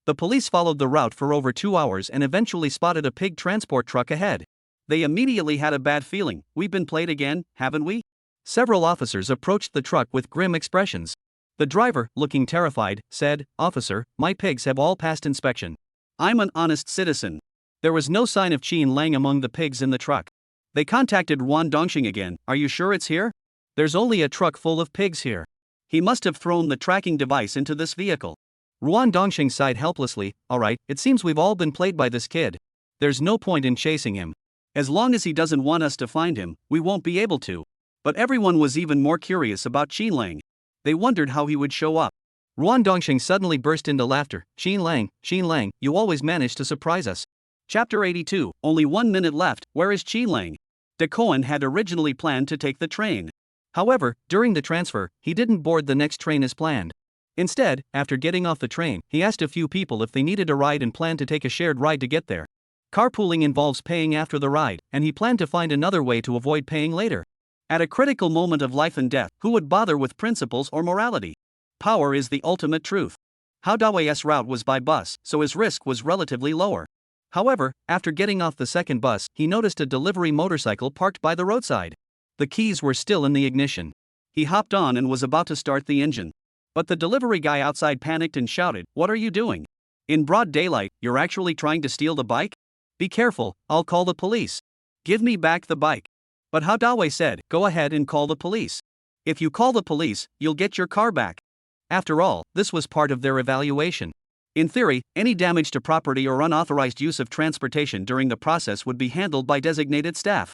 The police followed the route for over 2 hours and eventually spotted a pig transport truck ahead. They immediately had a bad feeling. "We've been played again, haven't we?" Several officers approached the truck with grim expressions. The driver, looking terrified, said, "Officer, my pigs have all passed inspection. I'm an honest citizen." There was no sign of Qin Lang among the pigs in the truck. They contacted Ruan Dongsheng again. "Are you sure it's here?" "There's only a truck full of pigs here." "He must have thrown the tracking device into this vehicle." Ruan Dongsheng sighed helplessly. "Alright, it seems we've all been played by this kid. There's no point in chasing him. As long as he doesn't want us to find him, we won't be able to. But everyone was even more curious about Qin Lang. They wondered how he would show up. Ruan Dongxing suddenly burst into laughter. Xin Lang, you always manage to surprise us. Chapter 82, only 1 minute left, where is Qin Lang? De Cohen had originally planned to take the train. However, during the transfer, he didn't board the next train as planned. Instead, after getting off the train, he asked a few people if they needed a ride and planned to take a shared ride to get there. Carpooling involves paying after the ride, and he planned to find another way to avoid paying later. At a critical moment of life and death, who would bother with principles or morality? Power is the ultimate truth. Hao Dawe's route was by bus, so his risk was relatively lower. However, after getting off the second bus, he noticed a delivery motorcycle parked by the roadside. The keys were still in the ignition. He hopped on and was about to start the engine. But the delivery guy outside panicked and shouted, "What are you doing? In broad daylight, you're actually trying to steal the bike? Be careful, I'll call the police. Give me back the bike." But Hao Dawe said, "Go ahead and call the police. If you call the police, you'll get your car back." After all, this was part of their evaluation. In theory, any damage to property or unauthorized use of transportation during the process would be handled by designated staff.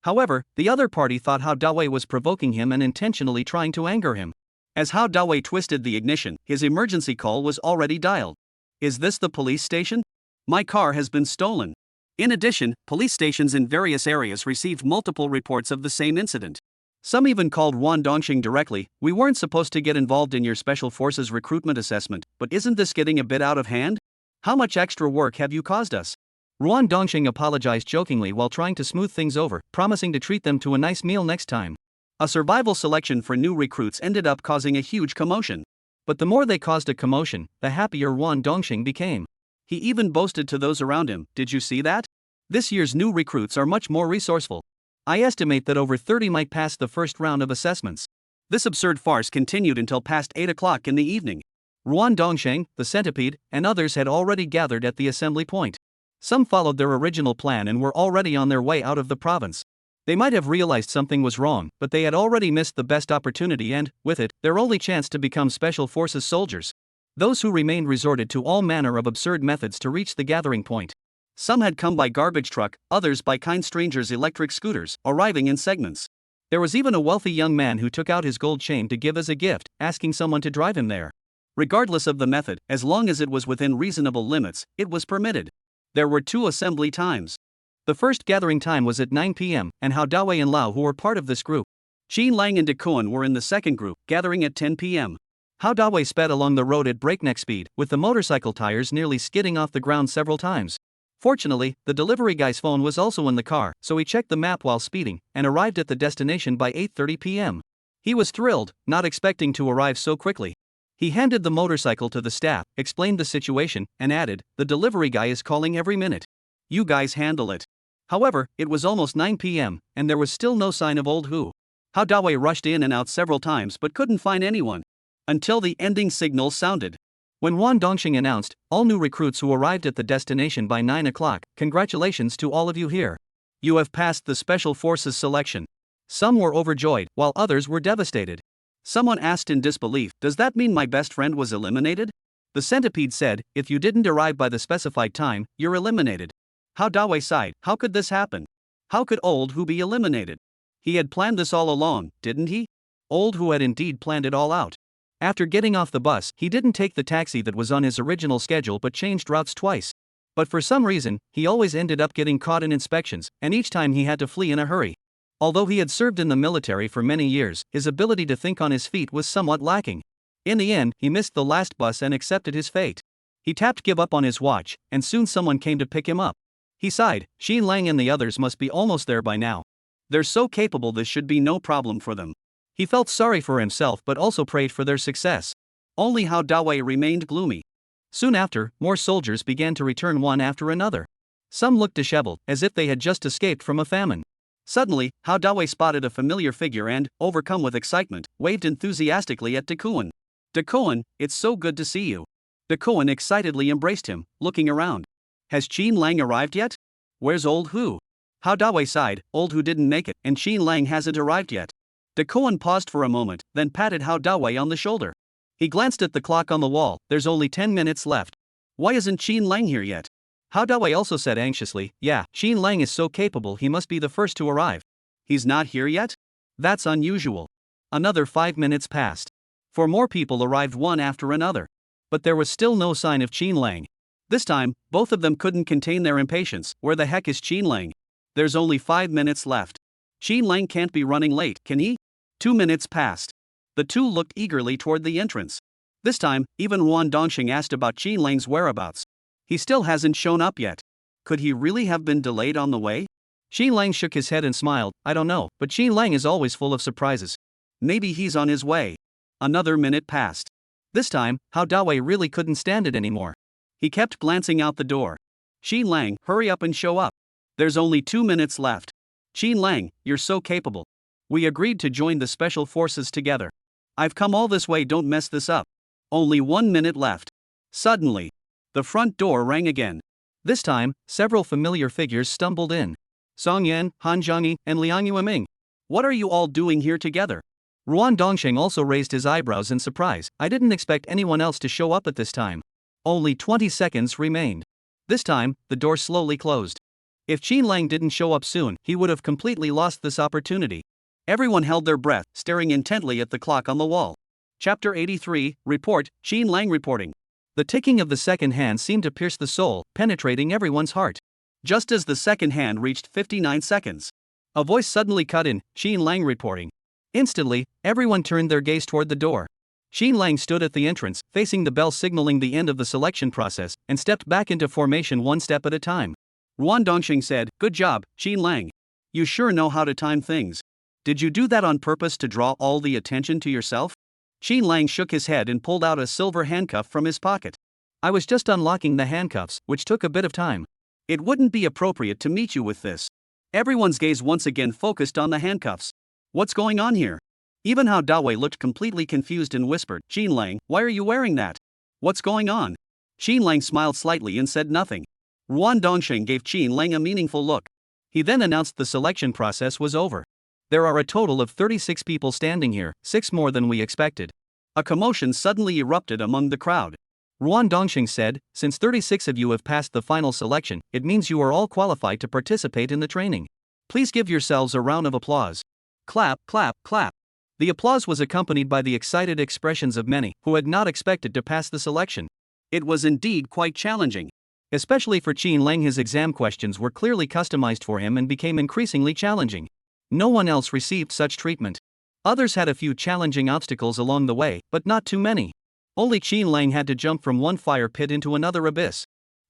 However, the other party thought Hao Dawe was provoking him and intentionally trying to anger him. As Hao Dawe twisted the ignition, his emergency call was already dialed. "Is this the police station? My car has been stolen." In addition, police stations in various areas received multiple reports of the same incident. Some even called Ruan Dongxing directly. "We weren't supposed to get involved in your special forces recruitment assessment, but isn't this getting a bit out of hand? How much extra work have you caused us?" Ruan Dongxing apologized jokingly while trying to smooth things over, promising to treat them to a nice meal next time. A survival selection for new recruits ended up causing a huge commotion. But the more they caused a commotion, the happier Ruan Dongxing became. He even boasted to those around him, "Did you see that? This year's new recruits are much more resourceful. I estimate that over 30 might pass the first round of assessments." This absurd farce continued until past 8 o'clock in the evening. Ruan Dongxing, the centipede, and others had already gathered at the assembly point. Some followed their original plan and were already on their way out of the province. They might have realized something was wrong, but they had already missed the best opportunity and, with it, their only chance to become special forces soldiers. Those who remained resorted to all manner of absurd methods to reach the gathering point. Some had come by garbage truck, others by kind strangers' electric scooters, arriving in segments. There was even a wealthy young man who took out his gold chain to give as a gift, asking someone to drive him there. Regardless of the method, as long as it was within reasonable limits, it was permitted. There were 2 assembly times. The first gathering time was at 9 p.m., and Hao Dawe and Lao, who were part of this group. Qin Lang and De Cohen were in the second group, gathering at 10 p.m. Hao Dawe sped along the road at breakneck speed, with the motorcycle tires nearly skidding off the ground several times. Fortunately, the delivery guy's phone was also in the car, so he checked the map while speeding, and arrived at the destination by 8:30 p.m. He was thrilled, not expecting to arrive so quickly. He handed the motorcycle to the staff, explained the situation, and added, "The delivery guy is calling every minute. You guys handle it." However, it was almost 9 p.m., and there was still no sign of Old Hu. Hao Dawe rushed in and out several times but couldn't find anyone. Until the ending signal sounded. When Ruan Dongxing announced, "All new recruits who arrived at the destination by 9 o'clock, congratulations to all of you here. You have passed the Special Forces selection." Some were overjoyed, while others were devastated. Someone asked in disbelief, "Does that mean my best friend was eliminated?" The centipede said, "If you didn't arrive by the specified time, you're eliminated." Hao Dawe sighed, "How could this happen? How could Old Hu be eliminated? He had planned this all along, didn't he?" Old Hu had indeed planned it all out. After getting off the bus, he didn't take the taxi that was on his original schedule but changed routes twice. But for some reason, he always ended up getting caught in inspections, and each time he had to flee in a hurry. Although he had served in the military for many years, his ability to think on his feet was somewhat lacking. In the end, he missed the last bus and accepted his fate. He tapped give up on his watch, and soon someone came to pick him up. He sighed, "Xin Lang and the others must be almost there by now. They're so capable, this should be no problem for them." He felt sorry for himself but also prayed for their success. Only Hao Dawe remained gloomy. Soon after, more soldiers began to return one after another. Some looked disheveled, as if they had just escaped from a famine. Suddenly, Hao Dawe spotted a familiar figure and, overcome with excitement, waved enthusiastically at De Cohen. "De Cohen, it's so good to see you." De Cohen excitedly embraced him, looking around. "Has Qin Lang arrived yet? Where's Old Hu?" Hao Dawe sighed, "Old Hu didn't make it, and Qin Lang hasn't arrived yet." De Cohen paused for a moment, then patted Hao Dawe on the shoulder. He glanced at the clock on the wall. "There's only 10 minutes left. Why isn't Qin Lang here yet?" Hao Dawe also said anxiously, "Yeah, Qin Lang is so capable he must be the first to arrive." "He's not here yet? That's unusual. Another 5 minutes passed. 4 more people arrived one after another. But there was still no sign of Qin Lang. This time, both of them couldn't contain their impatience. Where the heck is Qin Lang? There's only 5 minutes left. Qin Lang can't be running late, can he? 2 minutes passed. The two looked eagerly toward the entrance. This time, even Ruan Dongxing asked about Qin Lang's whereabouts. He still hasn't shown up yet. Could he really have been delayed on the way? Qin Lang shook his head and smiled. I don't know, but Qin Lang is always full of surprises. Maybe he's on his way. Another minute passed. This time, Hao Dawei really couldn't stand it anymore. He kept glancing out the door. Qin Lang, hurry up and show up. There's only 2 minutes left. Qin Lang, you're so capable. We agreed to join the special forces together. I've come all this way, don't mess this up. Only 1 minute left. Suddenly, the front door rang again. This time, several familiar figures stumbled in. Song Yan, Han Zhangyi, and Liang Yueming. What are you all doing here together? Ruan Dongxing also raised his eyebrows in surprise. I didn't expect anyone else to show up at this time. Only 20 seconds remained. This time, the door slowly closed. If Qin Lang didn't show up soon, he would have completely lost this opportunity. Everyone held their breath, staring intently at the clock on the wall. Chapter 83, Report, Qin Lang reporting. The ticking of the second hand seemed to pierce the soul, penetrating everyone's heart. Just as the second hand reached 59 seconds, a voice suddenly cut in, Qin Lang reporting. Instantly, everyone turned their gaze toward the door. Qin Lang stood at the entrance, facing the bell signaling the end of the selection process, and stepped back into formation one step at a time. Ruan Dongxing said, Good job, Qin Lang. You sure know how to time things. Did you do that on purpose to draw all the attention to yourself? Qin Lang shook his head and pulled out a silver handcuff from his pocket. I was just unlocking the handcuffs, which took a bit of time. It wouldn't be appropriate to meet you with this. Everyone's gaze once again focused on the handcuffs. What's going on here? Even Hao Dawei looked completely confused and whispered, Qin Lang, why are you wearing that? What's going on? Qin Lang smiled slightly and said nothing. Ruan Dongxing gave Qin Lang a meaningful look. He then announced the selection process was over. There are a total of 36 people standing here, 6 more than we expected. A commotion suddenly erupted among the crowd. Ruan Dongxing said, since 36 of you have passed the final selection, it means you are all qualified to participate in the training. Please give yourselves a round of applause. Clap, clap, clap. The applause was accompanied by the excited expressions of many who had not expected to pass the selection. It was indeed quite challenging. Especially for Qin Lang, his exam questions were clearly customized for him and became increasingly challenging. No one else received such treatment. Others had a few challenging obstacles along the way, but not too many. Only Qin Lang had to jump from one fire pit into another abyss.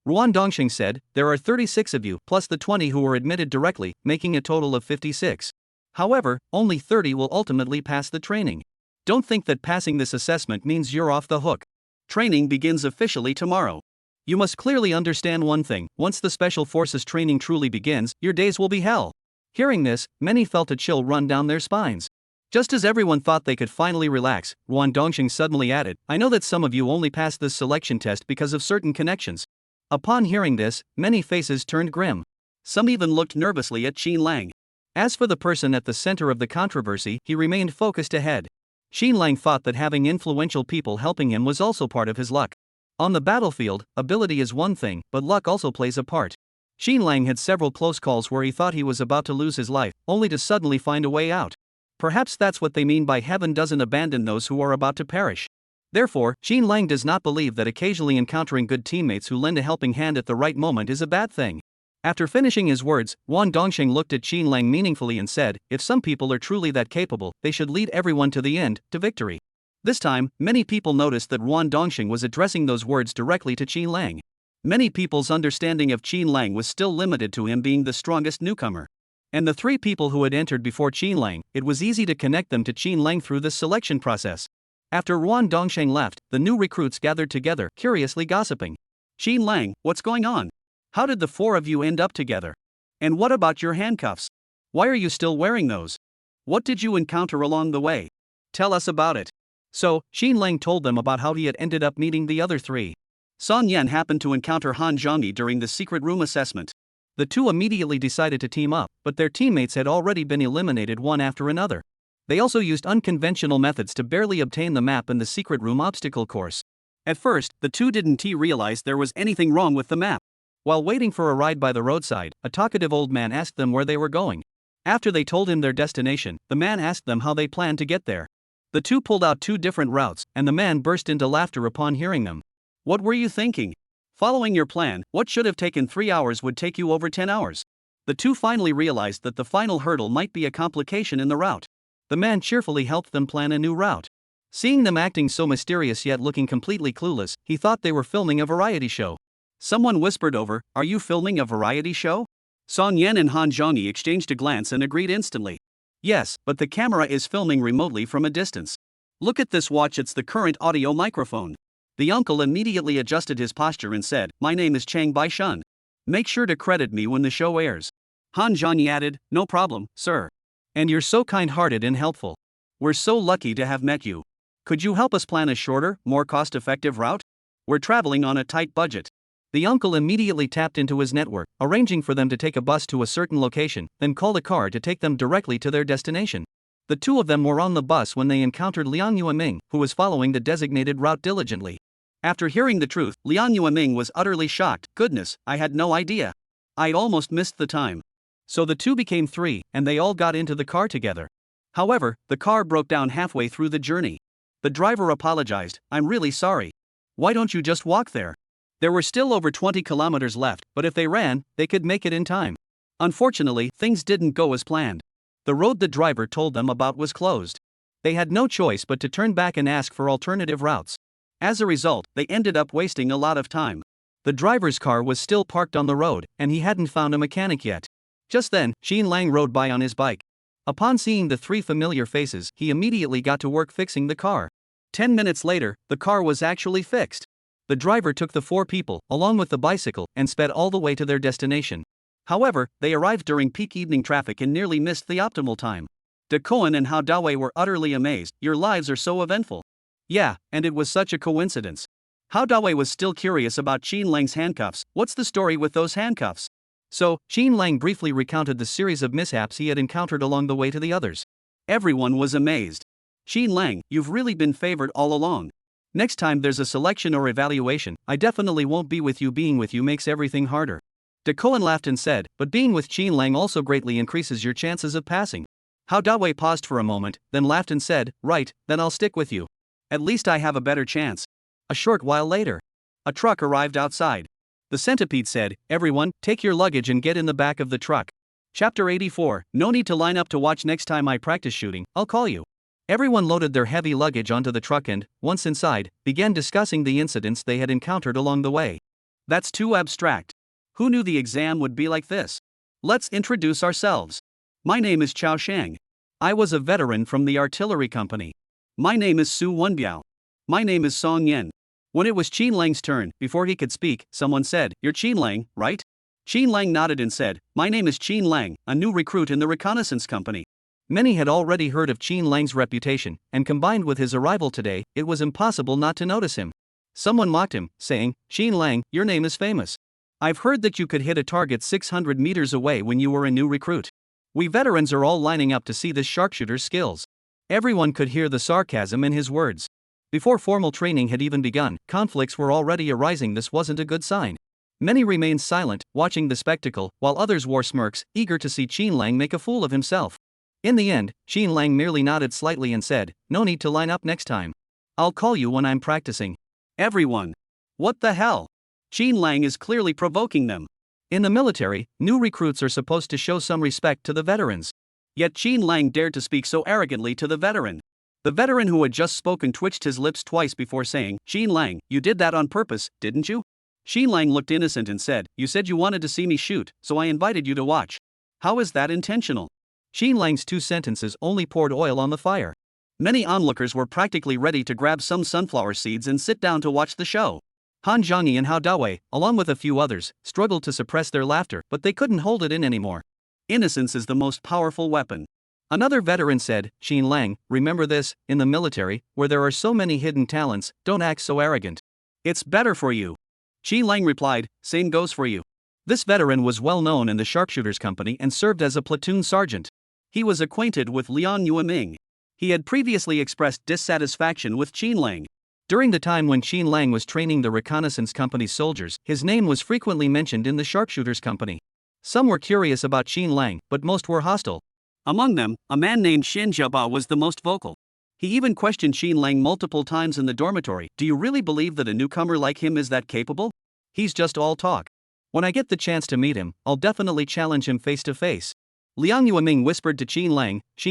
Ruan Dongxing said, there are 36 of you, plus the 20 who were admitted directly, making a total of 56. However, only 30 will ultimately pass the training. Don't think that passing this assessment means you're off the hook. Training begins officially tomorrow. You must clearly understand one thing, once the Special Forces training truly begins, your days will be hell. Hearing this, many felt a chill run down their spines. Just as everyone thought they could finally relax, Ruan Dongxing suddenly added, I know that some of you only passed this selection test because of certain connections. Upon hearing this, many faces turned grim. Some even looked nervously at Qin Lang. As for the person at the center of the controversy, he remained focused ahead. Qin Lang thought that having influential people helping him was also part of his luck. On the battlefield, ability is one thing, but luck also plays a part. Qin Lang had several close calls where he thought he was about to lose his life, only to suddenly find a way out. Perhaps that's what they mean by heaven doesn't abandon those who are about to perish. Therefore, Qin Lang does not believe that occasionally encountering good teammates who lend a helping hand at the right moment is a bad thing. After finishing his words, Ruan Dongxing looked at Qin Lang meaningfully and said, if some people are truly that capable, they should lead everyone to the end, to victory. This time, many people noticed that Ruan Dongxing was addressing those words directly to Qin Lang. Many people's understanding of Qin Lang was still limited to him being the strongest newcomer. And the 3 people who had entered before Qin Lang, it was easy to connect them to Qin Lang through this selection process. After Ruan Dongxing left, the new recruits gathered together, curiously gossiping. Qin Lang, what's going on? How did the 4 of you end up together? And what about your handcuffs? Why are you still wearing those? What did you encounter along the way? Tell us about it. So, Qin Lang told them about how he had ended up meeting the other 3. Song Yan happened to encounter Han Zhangyi during the secret room assessment. The two immediately decided to team up, but their teammates had already been eliminated one after another. They also used unconventional methods to barely obtain the map in the secret room obstacle course. At first, the two didn't realize there was anything wrong with the map. While waiting for a ride by the roadside, a talkative old man asked them where they were going. After they told him their destination, the man asked them how they planned to get there. The two pulled out two different routes, and the man burst into laughter upon hearing them. What were you thinking? Following your plan, what should have taken 3 hours would take you over 10 hours. The two finally realized that the final hurdle might be a complication in the route. The man cheerfully helped them plan a new route. Seeing them acting so mysterious yet looking completely clueless, he thought they were filming a variety show. Someone whispered over, "Are you filming a variety show?" Song Yen and Han Zhongyi exchanged a glance and agreed instantly. Yes, but the camera is filming remotely from a distance. Look at this watch, it's the current audio microphone. The uncle immediately adjusted his posture and said, "My name is Chang Baishun. Make sure to credit me when the show airs." Han Zhongyi added, "No problem, sir. And you're so kind-hearted and helpful. We're so lucky to have met you. Could you help us plan a shorter, more cost-effective route? We're traveling on a tight budget." The uncle immediately tapped into his network, arranging for them to take a bus to a certain location, then called a car to take them directly to their destination. The two of them were on the bus when they encountered Liang Yueming, who was following the designated route diligently. After hearing the truth, Liang Yueming was utterly shocked. "Goodness, I had no idea. I'd almost missed the time." So the two became three, and they all got into the car together. However, the car broke down halfway through the journey. The driver apologized, "I'm really sorry. Why don't you just walk there? There were still over 20 kilometers left, but if they ran, they could make it in time." Unfortunately, things didn't go as planned. The road the driver told them about was closed. They had no choice but to turn back and ask for alternative routes. As a result, they ended up wasting a lot of time. The driver's car was still parked on the road, and he hadn't found a mechanic yet. Just then, Xin Lang rode by on his bike. Upon seeing the three familiar faces, he immediately got to work fixing the car. 10 minutes later, the car was actually fixed. The driver took the four people, along with the bicycle, and sped all the way to their destination. However, they arrived during peak evening traffic and nearly missed the optimal time. De Cohen and Hao Dawei were utterly amazed. "Your lives are so eventful." Yeah, and it was such a coincidence. Hao Dawei was still curious about Qin Lang's handcuffs. "What's the story with those handcuffs?" So, Qin Lang briefly recounted the series of mishaps he had encountered along the way to the others. Everyone was amazed. "Qin Lang, you've really been favored all along. Next time there's a selection or evaluation, I definitely won't be with you. Being with you makes everything harder." De Cohen laughed and said, "But being with Qin Lang also greatly increases your chances of passing." Hao Dawei paused for a moment, then laughed and said, "Right, then I'll stick with you. At least I have a better chance." A short while later, a truck arrived outside. The centipede said, "Everyone, take your luggage and get in the back of the truck." Chapter 84, No need to line up to watch. Next time I practice shooting, I'll call you. Everyone loaded their heavy luggage onto the truck and, once inside, began discussing the incidents they had encountered along the way. That's too abstract. Who knew the exam would be like this? Let's introduce ourselves. My name is Chao Shang. I was a veteran from the artillery company. My name is Su Wenbiao. My name is Song Yen. When it was Qin Lang's turn, before he could speak, someone said, "You're Qin Lang, right?" Qin Lang nodded and said, "My name is Qin Lang, a new recruit in the Reconnaissance company." Many had already heard of Qin Lang's reputation, and combined with his arrival today, it was impossible not to notice him. Someone mocked him, saying, "Qin Lang, your name is famous. I've heard that you could hit a target 600 meters away when you were a new recruit. We veterans are all lining up to see this sharpshooter's skills." Everyone could hear the sarcasm in his words. Before formal training had even begun, conflicts were already arising. This wasn't a good sign. Many remained silent, watching the spectacle, while others wore smirks, eager to see Qin Lang make a fool of himself. In the end, Qin Lang merely nodded slightly and said, "No need to line up next time. I'll call you when I'm practicing." Everyone. What the hell? Qin Lang is clearly provoking them. In the military, new recruits are supposed to show some respect to the veterans. Yet Qin Lang dared to speak so arrogantly to the veteran. The veteran who had just spoken twitched his lips twice before saying, "Qin Lang, you did that on purpose, didn't you?" Qin Lang looked innocent and said, "You said you wanted to see me shoot, so I invited you to watch. How is that intentional?" Qin Lang's two sentences only poured oil on the fire. Many onlookers were practically ready to grab some sunflower seeds and sit down to watch the show. Han Zhongyi and Hao Dawei, along with a few others, struggled to suppress their laughter, but they couldn't hold it in anymore. Innocence is the most powerful weapon. Another veteran said, "Qin Lang, remember this, in the military, where there are so many hidden talents, don't act so arrogant. It's better for you." Qin Lang replied, "Same goes for you." This veteran was well known in the sharpshooters company and served as a platoon sergeant. He was acquainted with Liang Yueming. He had previously expressed dissatisfaction with Qin Lang. During the time when Qin Lang was training the Reconnaissance Company's soldiers, his name was frequently mentioned in the sharpshooters company. Some were curious about Qin Lang, but most were hostile. Among them, a man named Shin Jiaba was the most vocal. He even questioned Xin Lang multiple times in the dormitory. Do you really believe that a newcomer like him is that capable? He's just all talk. When I get the chance to meet him, I'll definitely challenge him face to face. Liang Yueming whispered to Xin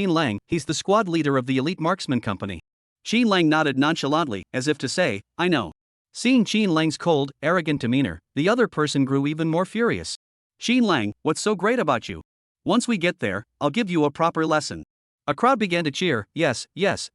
Lang, he's the squad leader of the elite marksman company. Xin Lang nodded nonchalantly, as if to say, I know. Seeing Xin Lang's cold, arrogant demeanor, the other person grew even more furious. Xin Lang, what's so great about you? Once we get there, I'll give you a proper lesson. A crowd began to cheer. Yes,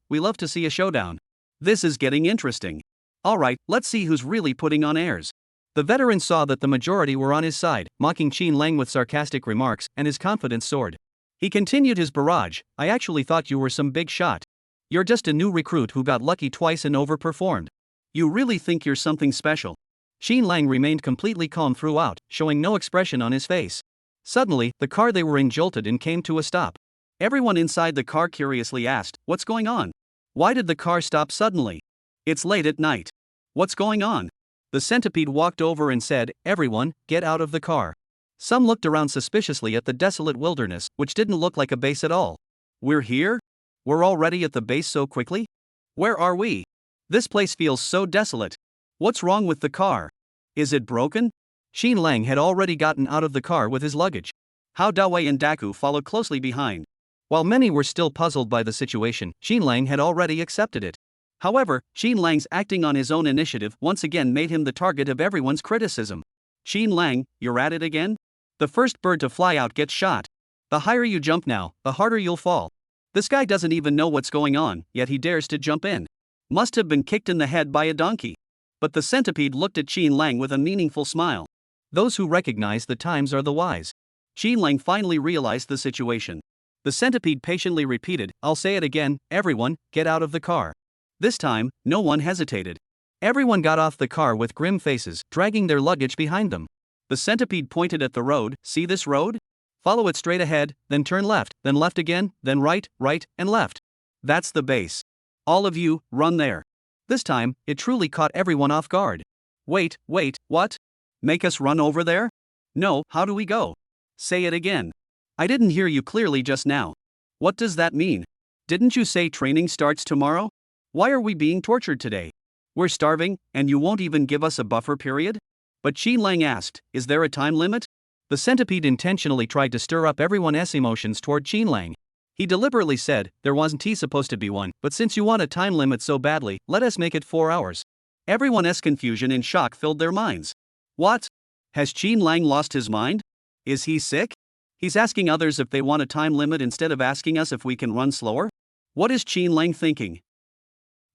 we love to see a showdown. This is getting interesting. Alright, let's see who's really putting on airs. The veteran saw that the majority were on his side, mocking Xin Lang with sarcastic remarks, and his confidence soared. He continued his barrage. I actually thought you were some big shot. You're just a new recruit who got lucky twice and overperformed. You really think you're something special? Xin Lang remained completely calm throughout, showing no expression on his face. Suddenly, the car they were in jolted and came to a stop. Everyone inside the car curiously asked, what's going on? Why did the car stop suddenly? It's late at night. What's going on? The centipede walked over and said, everyone, get out of the car. Some looked around suspiciously at the desolate wilderness, which didn't look like a base at all. We're here? We're already at the base so quickly? Where are we? This place feels so desolate. What's wrong with the car? Is it broken? Xin Lang had already gotten out of the car with his luggage. Hao Dawei and Daku followed closely behind. While many were still puzzled by the situation, Xin Lang had already accepted it. However, Xin Lang's acting on his own initiative once again made him the target of everyone's criticism. Xin Lang, you're at it again? The first bird to fly out gets shot. The higher you jump now, the harder you'll fall. This guy doesn't even know what's going on, yet he dares to jump in. Must have been kicked in the head by a donkey. But the centipede looked at Xin Lang with a meaningful smile. Those who recognize the times are the wise. Xin Lang finally realized the situation. The centipede patiently repeated, I'll say it again, everyone, get out of the car. This time, no one hesitated. Everyone got off the car with grim faces, dragging their luggage behind them. The centipede pointed at the road. See this road? Follow it straight ahead, then turn left, then left again, then right, and left. That's the base. All of you, run there. This time, it truly caught everyone off guard. Wait, what? Make us run over there? No, how do we go? Say it again. I didn't hear you clearly just now. What does that mean? Didn't you say training starts tomorrow? Why are we being tortured today? We're starving, and you won't even give us a buffer period? But Xin Lang asked, is there a time limit? The centipede intentionally tried to stir up everyone's emotions toward Xin Lang. He deliberately said, there wasn't supposed to be one, but since you want a time limit so badly, let us make it 4 hours. Everyone's confusion and shock filled their minds. What? Has Xin Lang lost his mind? Is he sick? He's asking others if they want a time limit instead of asking us if we can run slower? What is Xin Lang thinking?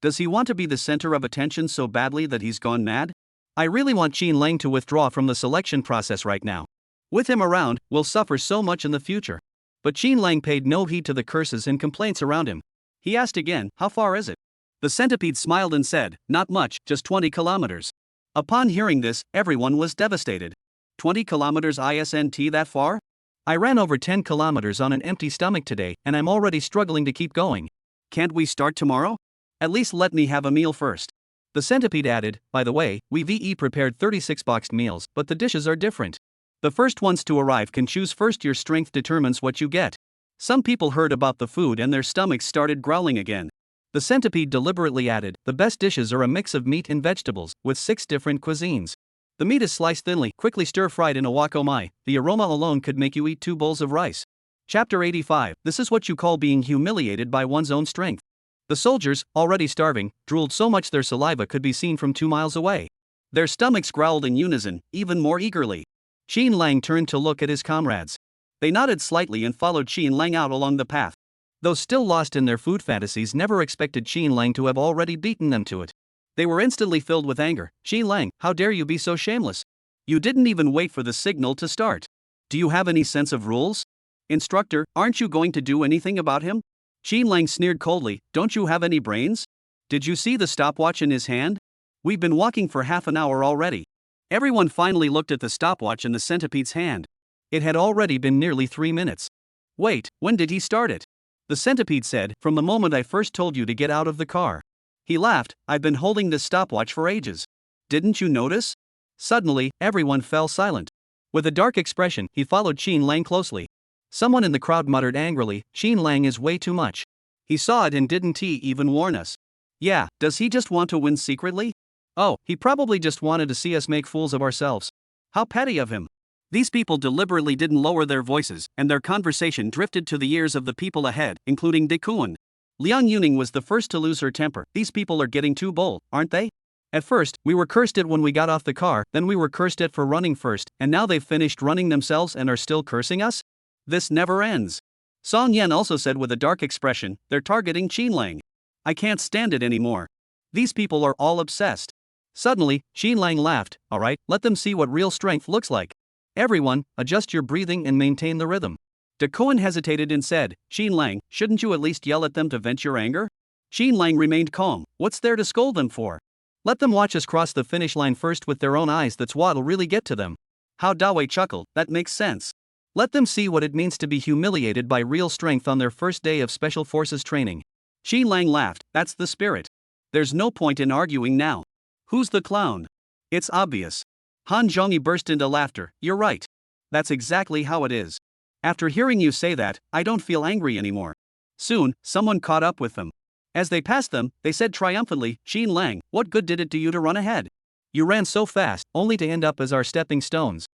Does he want to be the center of attention so badly that he's gone mad? I really want Xin Lang to withdraw from the selection process right now. With him around, we'll suffer so much in the future. But Xin Lang paid no heed to the curses and complaints around him. He asked again, how far is it? The centipede smiled and said, not much, just 20 kilometers. Upon hearing this, everyone was devastated. 20 kilometers isn't that far? I ran over 10 kilometers on an empty stomach today, and I'm already struggling to keep going. Can't we start tomorrow? At least let me have a meal first. The centipede added, by the way, we've prepared 36 boxed meals, but the dishes are different. The first ones to arrive can choose first. Your strength determines what you get. Some people heard about the food and their stomachs started growling again. The centipede deliberately added, the best dishes are a mix of meat and vegetables, with 6 different cuisines. The meat is sliced thinly, quickly stir-fried in a wakomai. The aroma alone could make you eat 2 bowls of rice. Chapter 85. This is what you call being humiliated by one's own strength. The soldiers, already starving, drooled so much their saliva could be seen from 2 miles away. Their stomachs growled in unison, even more eagerly. Xin Lang turned to look at his comrades. They nodded slightly and followed Xin Lang out along the path. Those still lost in their food fantasies never expected Xin Lang to have already beaten them to it. They were instantly filled with anger. Xin Lang, how dare you be so shameless? You didn't even wait for the signal to start. Do you have any sense of rules? Instructor, aren't you going to do anything about him? Xin Lang sneered coldly, don't you have any brains? Did you see the stopwatch in his hand? We've been walking for half an hour already. Everyone finally looked at the stopwatch in the centipede's hand. It had already been nearly 3 minutes. Wait, when did he start it? The centipede said, from the moment I first told you to get out of the car. He laughed, I've been holding this stopwatch for ages. Didn't you notice? Suddenly, everyone fell silent. With a dark expression, he followed Xin Lang closely. Someone in the crowd muttered angrily, Xin Lang is way too much. He saw it and didn't he even warn us? Yeah, does he just want to win secretly? Oh, he probably just wanted to see us make fools of ourselves. How petty of him. These people deliberately didn't lower their voices, and their conversation drifted to the ears of the people ahead, including De Kuan. Liang Yuning was the first to lose her temper. These people are getting too bold, aren't they? At first, we were cursed at when we got off the car, then we were cursed at for running first, and now they've finished running themselves and are still cursing us? This never ends. Song Yan also said with a dark expression, they're targeting Qin Lang. I can't stand it anymore. These people are all obsessed. Suddenly, Xin Lang laughed. Alright, let them see what real strength looks like. Everyone, adjust your breathing and maintain the rhythm. De Kuan hesitated and said, Xin Lang, shouldn't you at least yell at them to vent your anger? Xin Lang remained calm. What's there to scold them for? Let them watch us cross the finish line first with their own eyes, that's what'll really get to them. Hao Dawei chuckled, that makes sense. Let them see what it means to be humiliated by real strength on their first day of Special Forces training. Xin Lang laughed, that's the spirit. There's no point in arguing now. Who's the clown? It's obvious. Han Zhongyi burst into laughter, you're right. That's exactly how it is. After hearing you say that, I don't feel angry anymore. Soon, someone caught up with them. As they passed them, they said triumphantly, Xin Lang, what good did it do you to run ahead? You ran so fast, only to end up as our stepping stones.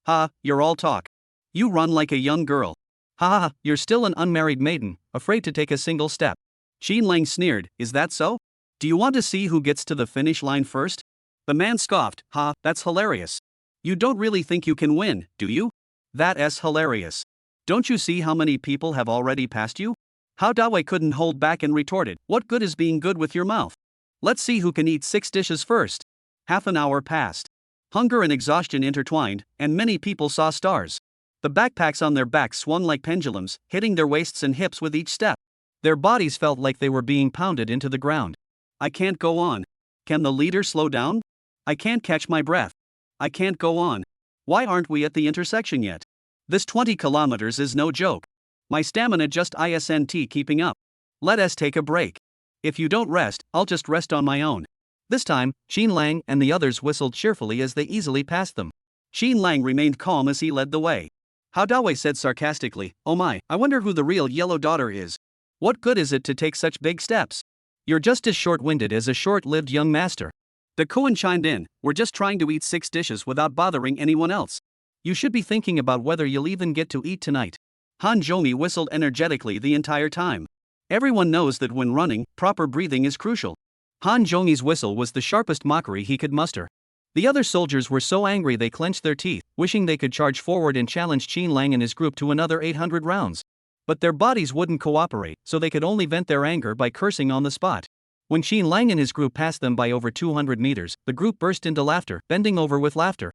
Ha, you're all talk. You run like a young girl. Ha ha ha, you're still an unmarried maiden, afraid to take a single step. Xin Lang sneered, is that so? Do you want to see who gets to the finish line first? The man scoffed, ha, that's hilarious. You don't really think you can win, do you? That's hilarious. Don't you see how many people have already passed you? Hao Dawei couldn't hold back and retorted, what good is being good with your mouth? Let's see who can eat 6 dishes first. Half an hour passed. Hunger and exhaustion intertwined, and many people saw stars. The backpacks on their backs swung like pendulums, hitting their waists and hips with each step. Their bodies felt like they were being pounded into the ground. I can't go on. Can the leader slow down? I can't catch my breath. I can't go on. Why aren't we at the intersection yet? This 20 kilometers is no joke. My stamina just isn't keeping up. Let us take a break. If you don't rest, I'll just rest on my own. This time, Xin Lang and the others whistled cheerfully as they easily passed them. Xin Lang remained calm as he led the way. Hao Dawei said sarcastically, oh my, I wonder who the real yellow daughter is. What good is it to take such big steps? You're just as short-winded as a short-lived young master. De Kuan chimed in, we're just trying to eat 6 dishes without bothering anyone else. You should be thinking about whether you'll even get to eat tonight. Han Zhongyi whistled energetically the entire time. Everyone knows that when running, proper breathing is crucial. Han Zhongyi's whistle was the sharpest mockery he could muster. The other soldiers were so angry they clenched their teeth, wishing they could charge forward and challenge Xin Lang and his group to another 800 rounds. But their bodies wouldn't cooperate, so they could only vent their anger by cursing on the spot. When Xin Lang and his group passed them by over 200 meters, the group burst into laughter, bending over with laughter.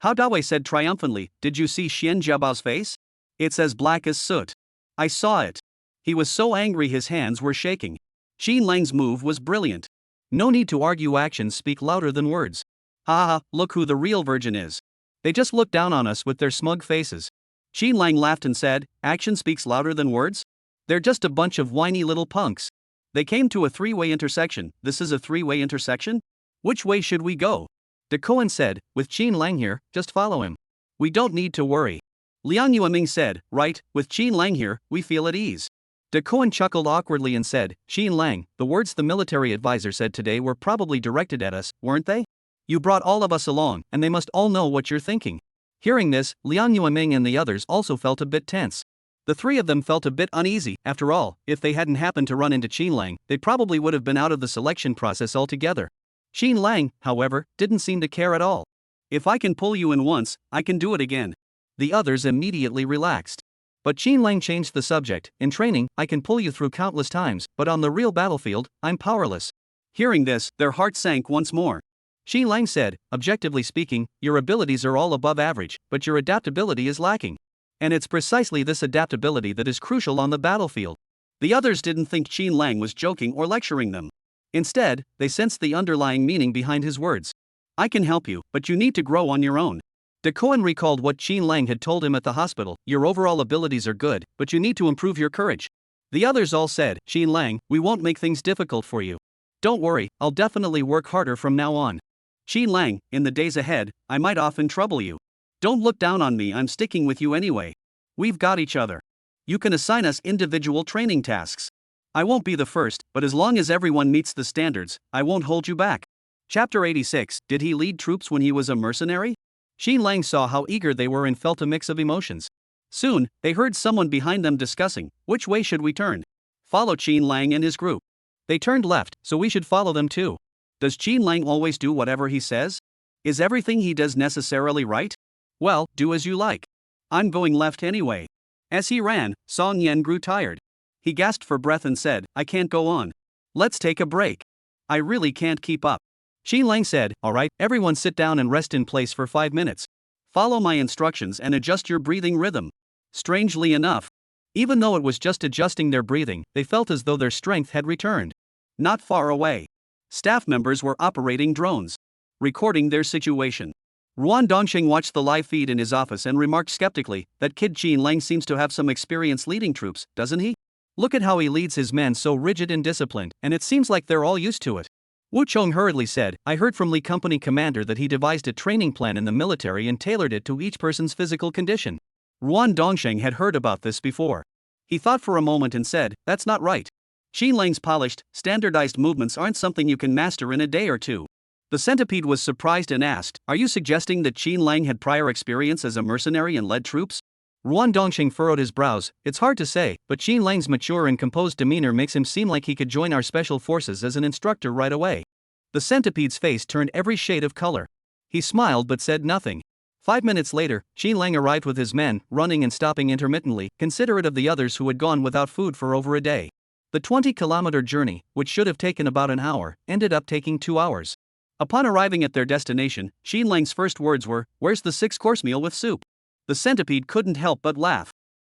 Hao Dawei said triumphantly, did you see Xian Jiabao's face? It's as black as soot. I saw it. He was so angry his hands were shaking. Xin Lang's move was brilliant. No need to argue, actions speak louder than words. Ha ha, look who the real virgin is. They just look down on us with their smug faces. Xin Lang laughed and said, action speaks louder than words? They're just a bunch of whiny little punks. They came to a 3-way intersection. This is a 3-way intersection? Which way should we go? De Kuan said, with Xin Lang here, just follow him. We don't need to worry. Liang Yueming said, right, with Xin Lang here, we feel at ease. De Kuan chuckled awkwardly and said, Xin Lang, the words the military advisor said today were probably directed at us, weren't they? You brought all of us along, and they must all know what you're thinking. Hearing this, Liang Yueming and the others also felt a bit tense. The 3 of them felt a bit uneasy. After all, if they hadn't happened to run into Xin Lang, they probably would have been out of the selection process altogether. Xin Lang, however, didn't seem to care at all. If I can pull you in once, I can do it again. The others immediately relaxed. But Xin Lang changed the subject. In training, I can pull you through countless times, but on the real battlefield, I'm powerless. Hearing this, their hearts sank once more. Xin Lang said, objectively speaking, your abilities are all above average, but your adaptability is lacking. And it's precisely this adaptability that is crucial on the battlefield. The others didn't think Xin Lang was joking or lecturing them. Instead, they sensed the underlying meaning behind his words. I can help you, but you need to grow on your own. De Kuan recalled what Xin Lang had told him at the hospital, your overall abilities are good, but you need to improve your courage. The others all said, Xin Lang, we won't make things difficult for you. Don't worry, I'll definitely work harder from now on. Xin Lang, in the days ahead, I might often trouble you. Don't look down on me, I'm sticking with you anyway. We've got each other. You can assign us individual training tasks. I won't be the first, but as long as everyone meets the standards, I won't hold you back. Chapter 86. Did he lead troops when he was a mercenary? Xin Lang saw how eager they were and felt a mix of emotions. Soon, they heard someone behind them discussing, which way should we turn? Follow Xin Lang and his group. They turned left, so we should follow them too. Does Xin Lang always do whatever he says? Is everything he does necessarily right? Well, do as you like. I'm going left anyway. As he ran, Song Yen grew tired. He gasped for breath and said, I can't go on. Let's take a break. I really can't keep up. Xin Lang said, alright, everyone sit down and rest in place for 5 minutes. Follow my instructions and adjust your breathing rhythm. Strangely enough, even though it was just adjusting their breathing, they felt as though their strength had returned. Not far away, staff members were operating drones, recording their situation. Ruan Dongxing watched the live feed in his office and remarked skeptically, that kid Xin Lang seems to have some experience leading troops, doesn't he? Look at how he leads his men so rigid and disciplined, and it seems like they're all used to it. Wu Chong hurriedly said, I heard from Li Company Commander that he devised a training plan in the military and tailored it to each person's physical condition. Ruan Dongxing had heard about this before. He thought for a moment and said, that's not right. Xin Lang's polished, standardized movements aren't something you can master in a day or two. The centipede was surprised and asked, are you suggesting that Xin Lang had prior experience as a mercenary and led troops? Ruan Dongxing furrowed his brows. It's hard to say, but Xin Lang's mature and composed demeanor makes him seem like he could join our special forces as an instructor right away. The centipede's face turned every shade of color. He smiled but said nothing. 5 minutes later, Xin Lang arrived with his men, running and stopping intermittently, considerate of the others who had gone without food for over a day. The 20-kilometer journey, which should have taken about an hour, ended up taking 2 hours. Upon arriving at their destination, Xin Lang's first words were, where's the 6-course meal with soup? The centipede couldn't help but laugh.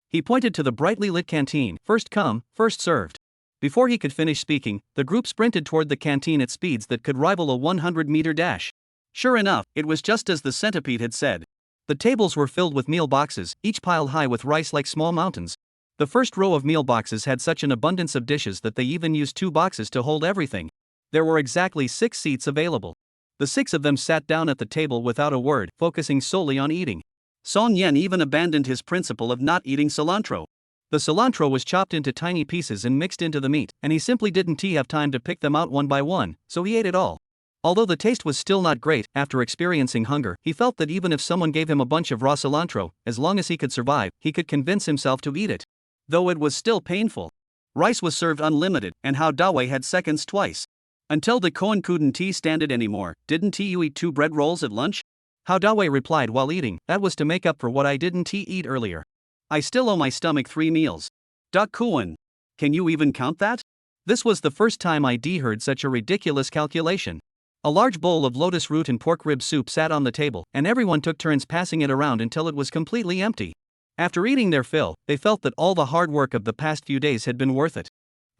He pointed to the brightly lit canteen, first come, first served. Before he could finish speaking, the group sprinted toward the canteen at speeds that could rival a 100-meter dash. Sure enough, it was just as the centipede had said. The tables were filled with meal boxes, each piled high with rice like small mountains. The first row of meal boxes had such an abundance of dishes that they even used 2 boxes to hold everything. There were exactly 6 seats available. The 6 of them sat down at the table without a word, focusing solely on eating. Song Yen even abandoned his principle of not eating cilantro. The cilantro was chopped into tiny pieces and mixed into the meat, and he simply didn't have time to pick them out one by one, so he ate it all. Although the taste was still not great, after experiencing hunger, he felt that even if someone gave him a bunch of raw cilantro, as long as he could survive, he could convince himself to eat it. Though it was still painful. Rice was served unlimited, and Hao Dawei had seconds twice. Until the Koan couldn't stand it anymore, didn't you eat 2 bread rolls at lunch? Hao Dawei replied while eating, that was to make up for what I didn't eat earlier. I still owe my stomach 3 meals. Duck Kuan. Can you even count that? This was the first time I heard such a ridiculous calculation. A large bowl of lotus root and pork rib soup sat on the table, and everyone took turns passing it around until it was completely empty. After eating their fill, they felt that all the hard work of the past few days had been worth it.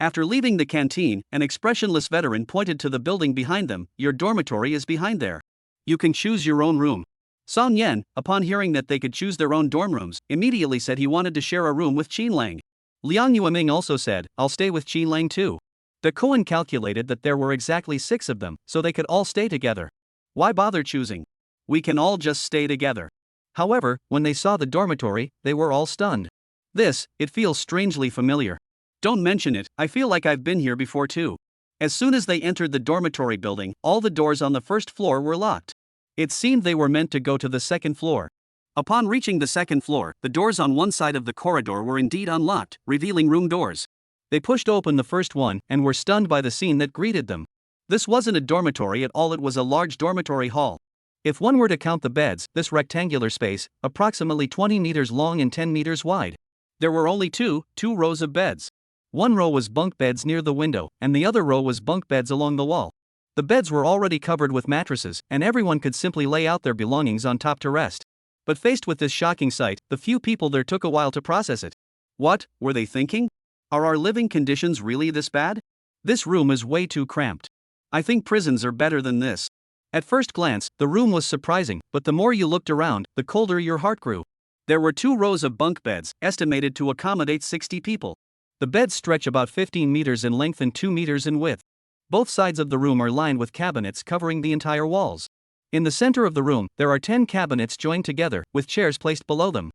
After leaving the canteen, an expressionless veteran pointed to the building behind them. Your dormitory is behind there. You can choose your own room. Song Yen, upon hearing that they could choose their own dorm rooms, immediately said he wanted to share a room with Xin Lang. Liang Yueming also said, I'll stay with Xin Lang too. The Koan calculated that there were exactly 6 of them, so they could all stay together. Why bother choosing? We can all just stay together. However, when they saw the dormitory, they were all stunned. It feels strangely familiar. Don't mention it, I feel like I've been here before too. As soon as they entered the dormitory building, all the doors on the first floor were locked. It seemed they were meant to go to the second floor. Upon reaching the second floor, the doors on one side of the corridor were indeed unlocked, revealing room doors. They pushed open the first one, and were stunned by the scene that greeted them. This wasn't a dormitory at all, it was a large dormitory hall. If one were to count the beds, this rectangular space, approximately 20 meters long and 10 meters wide. There were only two rows of beds. One row was bunk beds near the window, and the other row was bunk beds along the wall. The beds were already covered with mattresses, and everyone could simply lay out their belongings on top to rest. But faced with this shocking sight, the few people there took a while to process it. What were they thinking? Are our living conditions really this bad? This room is way too cramped. I think prisons are better than this. At first glance, the room was surprising, but the more you looked around, the colder your heart grew. There were 2 rows of bunk beds, estimated to accommodate 60 people. The beds stretch about 15 meters in length and 2 meters in width. Both sides of the room are lined with cabinets covering the entire walls. In the center of the room, there are 10 cabinets joined together, with chairs placed below them.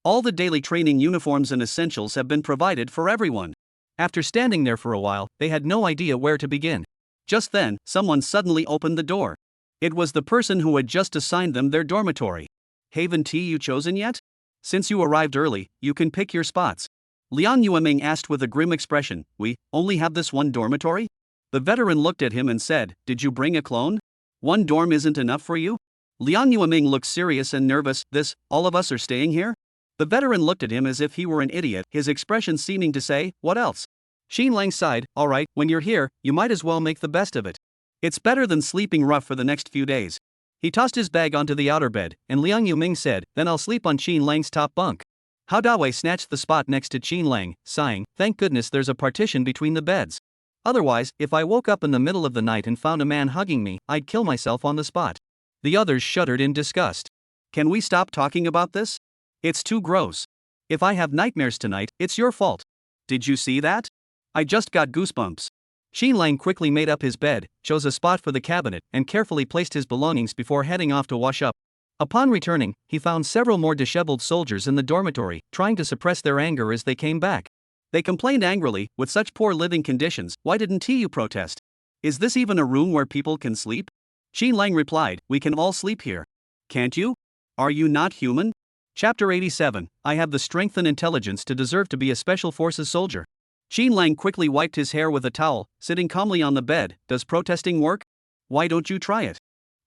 All the daily training uniforms and essentials have been provided for everyone. After standing there for a while, they had no idea where to begin. Just then, someone suddenly opened the door. It was the person who had just assigned them their dormitory. Haven T, you chosen yet? Since you arrived early, you can pick your spots. Liang Yueming asked with a grim expression. We only have this one dormitory? The veteran looked at him and said, did you bring a clone? One dorm isn't enough for you? Liang Yueming looked serious and nervous. All of us are staying here? The veteran looked at him as if he were an idiot, his expression seeming to say, what else? Xin Lang sighed, alright, when you're here, you might as well make the best of it. It's better than sleeping rough for the next few days. He tossed his bag onto the outer bed, and Liang Yuming said, then I'll sleep on Xin Lang's top bunk. Hao Dawei snatched the spot next to Xin Lang, sighing, thank goodness there's a partition between the beds. Otherwise, if I woke up in the middle of the night and found a man hugging me, I'd kill myself on the spot. The others shuddered in disgust. Can we stop talking about this? It's too gross. If I have nightmares tonight, it's your fault. Did you see that? I just got goosebumps. Xin Lang quickly made up his bed, chose a spot for the cabinet, and carefully placed his belongings before heading off to wash up. Upon returning, he found several more disheveled soldiers in the dormitory, trying to suppress their anger as they came back. They complained angrily, with such poor living conditions, why didn't you protest? Is this even a room where people can sleep? Xin Lang replied, we can all sleep here. Can't you? Are you not human? Chapter 87, I have the strength and intelligence to deserve to be a special forces soldier. Xin Lang quickly wiped his hair with a towel, sitting calmly on the bed. Does protesting work? Why don't you try it?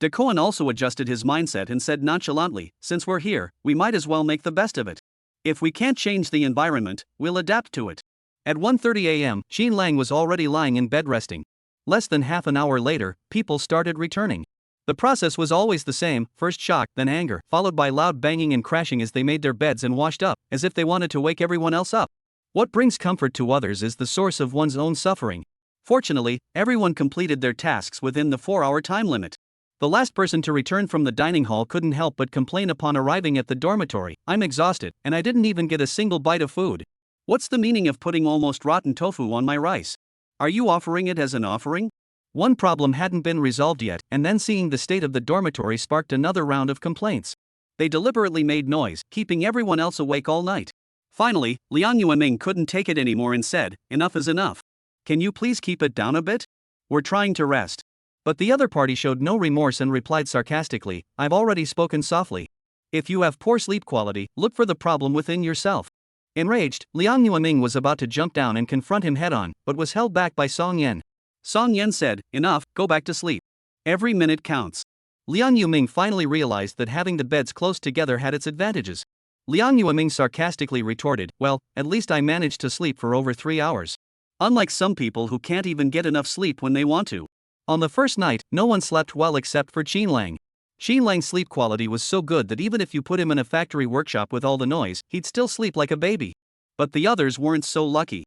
De Koan also adjusted his mindset and said nonchalantly, since we're here, we might as well make the best of it. If we can't change the environment, we'll adapt to it. At 1:30 a.m., Xin Lang was already lying in bed resting. Less than half an hour later, people started returning. The process was always the same, first shock, then anger, followed by loud banging and crashing as they made their beds and washed up, as if they wanted to wake everyone else up. What brings comfort to others is the source of one's own suffering. Fortunately, everyone completed their tasks within the 4-hour time limit. The last person to return from the dining hall couldn't help but complain upon arriving at the dormitory, I'm exhausted, and I didn't even get a single bite of food. What's the meaning of putting almost rotten tofu on my rice? Are you offering it as an offering? One problem hadn't been resolved yet, and then seeing the state of the dormitory sparked another round of complaints. They deliberately made noise, keeping everyone else awake all night. Finally, Liang Yueming couldn't take it anymore and said, enough is enough. Can you please keep it down a bit? We're trying to rest. But the other party showed no remorse and replied sarcastically, I've already spoken softly. If you have poor sleep quality, look for the problem within yourself. Enraged, Liang Yueming was about to jump down and confront him head-on, but was held back by Song Yan. Song Yan said, enough, go back to sleep. Every minute counts. Liang Yueming finally realized that having the beds close together had its advantages. Liang Yueming sarcastically retorted, well, at least I managed to sleep for over 3 hours. Unlike some people who can't even get enough sleep when they want to. On the first night, no one slept well except for Xin Lang. Xin Lang's sleep quality was so good that even if you put him in a factory workshop with all the noise, he'd still sleep like a baby. But the others weren't so lucky.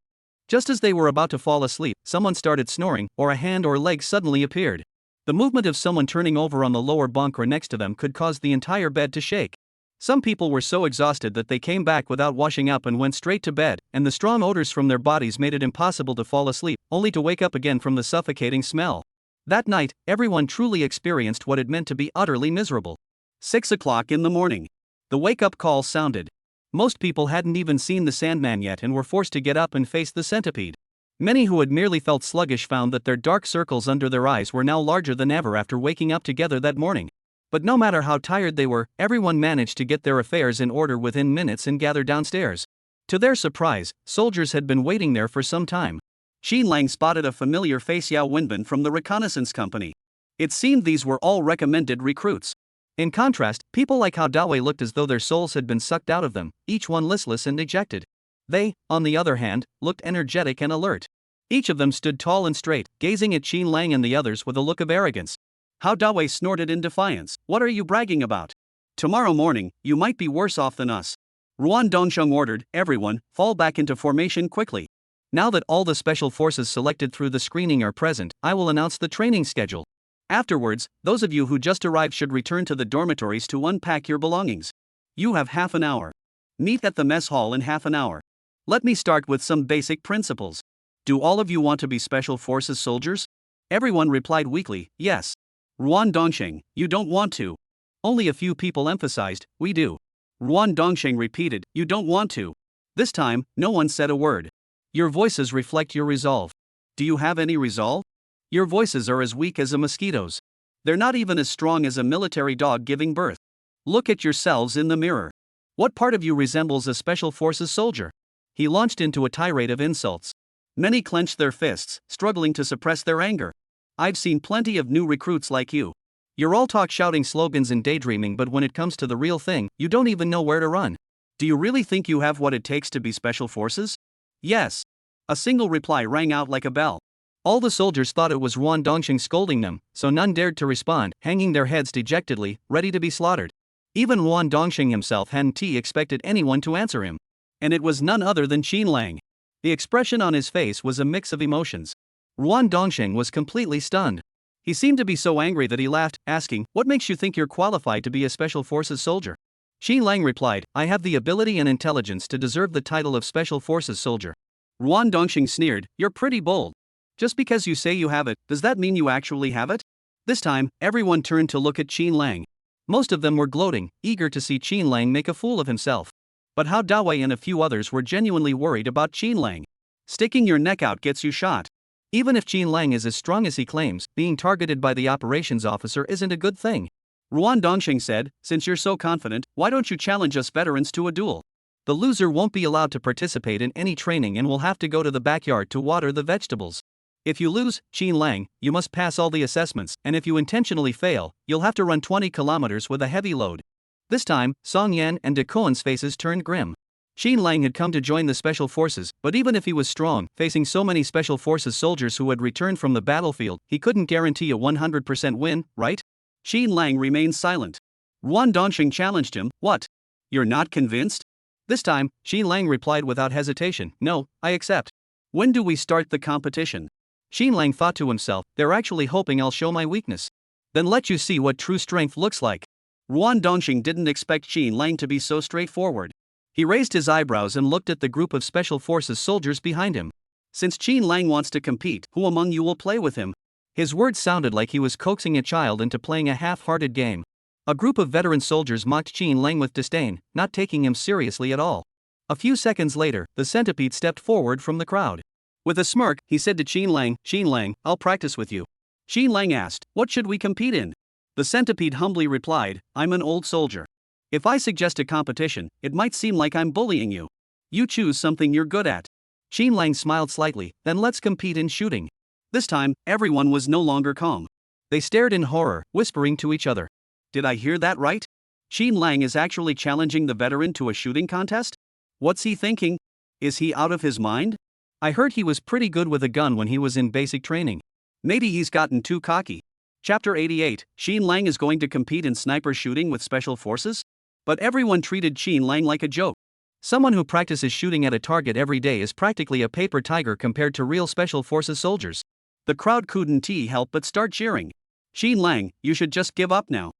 Just as they were about to fall asleep, someone started snoring, or a hand or leg suddenly appeared. The movement of someone turning over on the lower bunk or next to them could cause the entire bed to shake. Some people were so exhausted that they came back without washing up and went straight to bed, and the strong odors from their bodies made it impossible to fall asleep, only to wake up again from the suffocating smell. That night, everyone truly experienced what it meant to be utterly miserable. 6 o'clock in the morning. The wake-up call sounded. Most people hadn't even seen the Sandman yet and were forced to get up and face the centipede. Many who had merely felt sluggish found that their dark circles under their eyes were now larger than ever after waking up together that morning. But no matter how tired they were, everyone managed to get their affairs in order within minutes and gather downstairs. To their surprise, soldiers had been waiting there for some time. Xin Lang spotted a familiar face, Yao Wenbin from the Reconnaissance company. It seemed these were all recommended recruits. In contrast, people like Hao Dawei looked as though their souls had been sucked out of them, each one listless and dejected. They, on the other hand, looked energetic and alert. Each of them stood tall and straight, gazing at Xin Lang and the others with a look of arrogance. Hao Dawei snorted in defiance. What are you bragging about? Tomorrow morning, you might be worse off than us. Ruan Dongsheng ordered, everyone, fall back into formation quickly. Now that all the special forces selected through the screening are present, I will announce the training schedule. Afterwards, those of you who just arrived should return to the dormitories to unpack your belongings. You have half an hour. Meet at the mess hall in half an hour. Let me start with some basic principles. Do all of you want to be special forces soldiers? Everyone replied weakly, yes. Ruan Dongsheng, you don't want to. Only a few people emphasized, we do. Ruan Dongsheng repeated, "You don't want to." This time, no one said a word. Your voices reflect your resolve. Do you have any resolve? Your voices are as weak as a mosquito's. They're not even as strong as a military dog giving birth. Look at yourselves in the mirror. What part of you resembles a special forces soldier? He launched into a tirade of insults. Many clenched their fists, struggling to suppress their anger. I've seen plenty of new recruits like you. You're all talk shouting slogans and daydreaming, but when it comes to the real thing, you don't even know where to run. Do you really think you have what it takes to be special forces? Yes. A single reply rang out like a bell. All the soldiers thought it was Ruan Dongsheng scolding them, so none dared to respond, hanging their heads dejectedly, ready to be slaughtered. Even Ruan Dongsheng himself hadn't expected anyone to answer him. And it was none other than Qin Lang. The expression on his face was a mix of emotions. Ruan Dongsheng was completely stunned. He seemed to be so angry that he laughed, asking, "What makes you think you're qualified to be a special forces soldier?" Qin Lang replied, "I have the ability and intelligence to deserve the title of special forces soldier." Ruan Dongsheng sneered, "You're pretty bold. Just because you say you have it, does that mean you actually have it?" This time, everyone turned to look at Qin Lang. Most of them were gloating, eager to see Qin Lang make a fool of himself. But Hao Dawei and a few others were genuinely worried about Qin Lang. Sticking your neck out gets you shot. Even if Qin Lang is as strong as he claims, being targeted by the operations officer isn't a good thing. Ruan Dongsheng said, "Since you're so confident, why don't you challenge us veterans to a duel? The loser won't be allowed to participate in any training and will have to go to the backyard to water the vegetables. If you lose, Qin Lang, you must pass all the assessments, and if you intentionally fail, you'll have to run 20 kilometers with a heavy load." This time, Song Yan and De Cohen's faces turned grim. Qin Lang had come to join the special forces, but even if he was strong, facing so many special forces soldiers who had returned from the battlefield, he couldn't guarantee a 100% win, right? Qin Lang remained silent. Ruan Dongsheng challenged him, "What? You're not convinced?" This time, Qin Lang replied without hesitation, "No, I accept." "When do we start the competition?" Qin Lang thought to himself, "They're actually hoping I'll show my weakness. Then let you see what true strength looks like." Ruan Dongsheng didn't expect Qin Lang to be so straightforward. He raised his eyebrows and looked at the group of special forces soldiers behind him. "Since Qin Lang wants to compete, who among you will play with him?" His words sounded like he was coaxing a child into playing a half-hearted game. A group of veteran soldiers mocked Qin Lang with disdain, not taking him seriously at all. A few seconds later, the centipede stepped forward from the crowd. With a smirk, he said to Qin Lang, "I'll practice with you." Qin Lang asked, "What should we compete in?" The centipede humbly replied, "I'm an old soldier. If I suggest a competition, it might seem like I'm bullying you. You choose something you're good at." Qin Lang smiled slightly, "Then let's compete in shooting." This time, everyone was no longer calm. They stared in horror, whispering to each other. Did I hear that right? Qin Lang is actually challenging the veteran to a shooting contest? What's he thinking? Is he out of his mind? I heard he was pretty good with a gun when he was in basic training. Maybe he's gotten too cocky. Chapter 88, Qin Lang is going to compete in sniper shooting with special forces? But everyone treated Qin Lang like a joke. Someone who practices shooting at a target every day is practically a paper tiger compared to real special forces soldiers. The crowd couldn't help but start cheering. "Qin Lang, you should just give up now.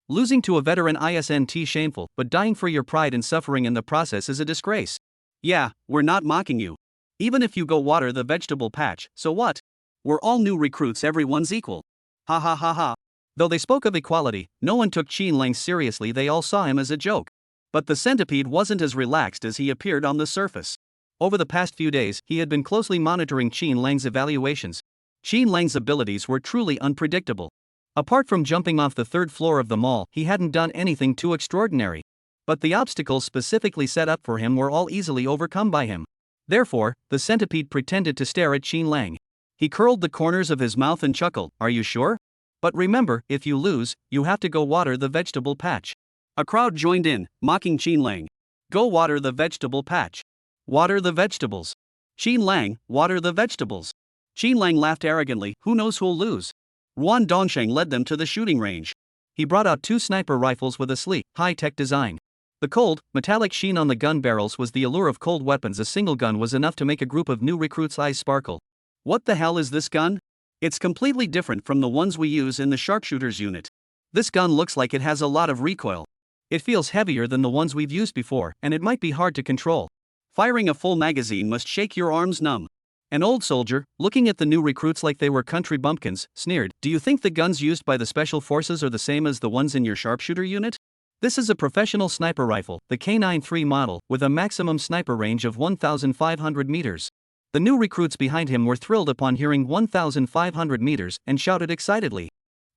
Losing to a veteran isn't shameful, but dying for your pride and suffering in the process is a disgrace. Yeah, we're not mocking you. Even if you go water the vegetable patch, so what? We're all new recruits, everyone's equal. Ha ha ha ha." Though they spoke of equality, no one took Qin Lang seriously, they all saw him as a joke. But the centipede wasn't as relaxed as he appeared on the surface. Over the past few days, he had been closely monitoring Qin Lang's evaluations. Qin Lang's abilities were truly unpredictable. Apart from jumping off the third floor of the mall, he hadn't done anything too extraordinary. But the obstacles specifically set up for him were all easily overcome by him. Therefore, the centipede pretended to stare at Qin Lang. He curled the corners of his mouth and chuckled, "Are you sure? But remember, if you lose, you have to go water the vegetable patch." A crowd joined in, mocking Qin Lang. "Go water the vegetable patch. Water the vegetables. Qin Lang, water the vegetables." Qin Lang laughed arrogantly, "Who knows who'll lose?" Ruan Dongsheng led them to the shooting range. He brought out 2 sniper rifles with a sleek, high-tech design. The cold, metallic sheen on the gun barrels was the allure of cold weapons. A single gun was enough to make a group of new recruits' eyes sparkle. "What the hell is this gun? It's completely different from the ones we use in the sharpshooters unit. This gun looks like it has a lot of recoil. It feels heavier than the ones we've used before, and it might be hard to control. Firing a full magazine must shake your arms numb." An old soldier, looking at the new recruits like they were country bumpkins, sneered, "Do you think the guns used by the special forces are the same as the ones in your sharpshooter unit?" This is a professional sniper rifle, the K93 model, with a maximum sniper range of 1,500 meters. The new recruits behind him were thrilled upon hearing 1,500 meters and shouted excitedly.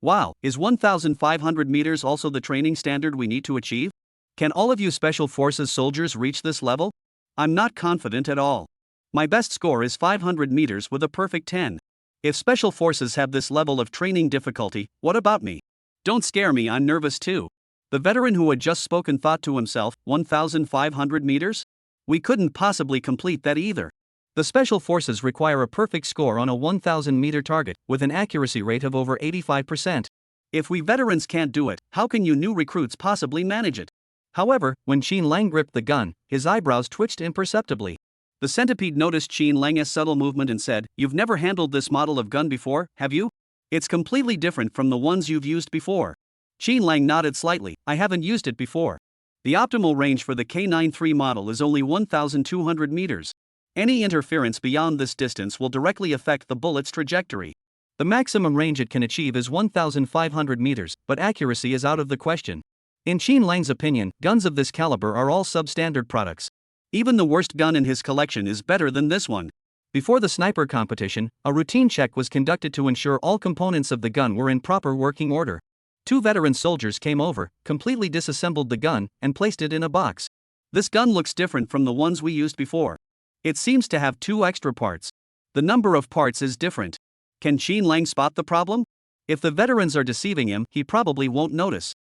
Wow, is 1,500 meters also the training standard we need to achieve? Can all of you Special Forces soldiers reach this level? I'm not confident at all. My best score is 500 meters with a perfect 10. If Special Forces have this level of training difficulty, what about me? Don't scare me, I'm nervous too. The veteran who had just spoken thought to himself, 1,500 meters? We couldn't possibly complete that either. The Special Forces require a perfect score on a 1,000-meter target, with an accuracy rate of over 85%. If we veterans can't do it, how can you new recruits possibly manage it? However, when Qin Lang gripped the gun, his eyebrows twitched imperceptibly. The centipede noticed Qin Lang's subtle movement and said, "You've never handled this model of gun before, have you? It's completely different from the ones you've used before." Qin Lang nodded slightly. "I haven't used it before. The optimal range for the K93 model is only 1,200 meters. Any interference beyond this distance will directly affect the bullet's trajectory. The maximum range it can achieve is 1,500 meters, but accuracy is out of the question." In Qin Lang's opinion, guns of this caliber are all substandard products. Even the worst gun in his collection is better than this one. Before the sniper competition, a routine check was conducted to ensure all components of the gun were in proper working order. 2 veteran soldiers came over, completely disassembled the gun, and placed it in a box. "This gun looks different from the ones we used before. It seems to have 2 extra parts. The number of parts is different. Can Qin Lang spot the problem? If the veterans are deceiving him, he probably won't notice.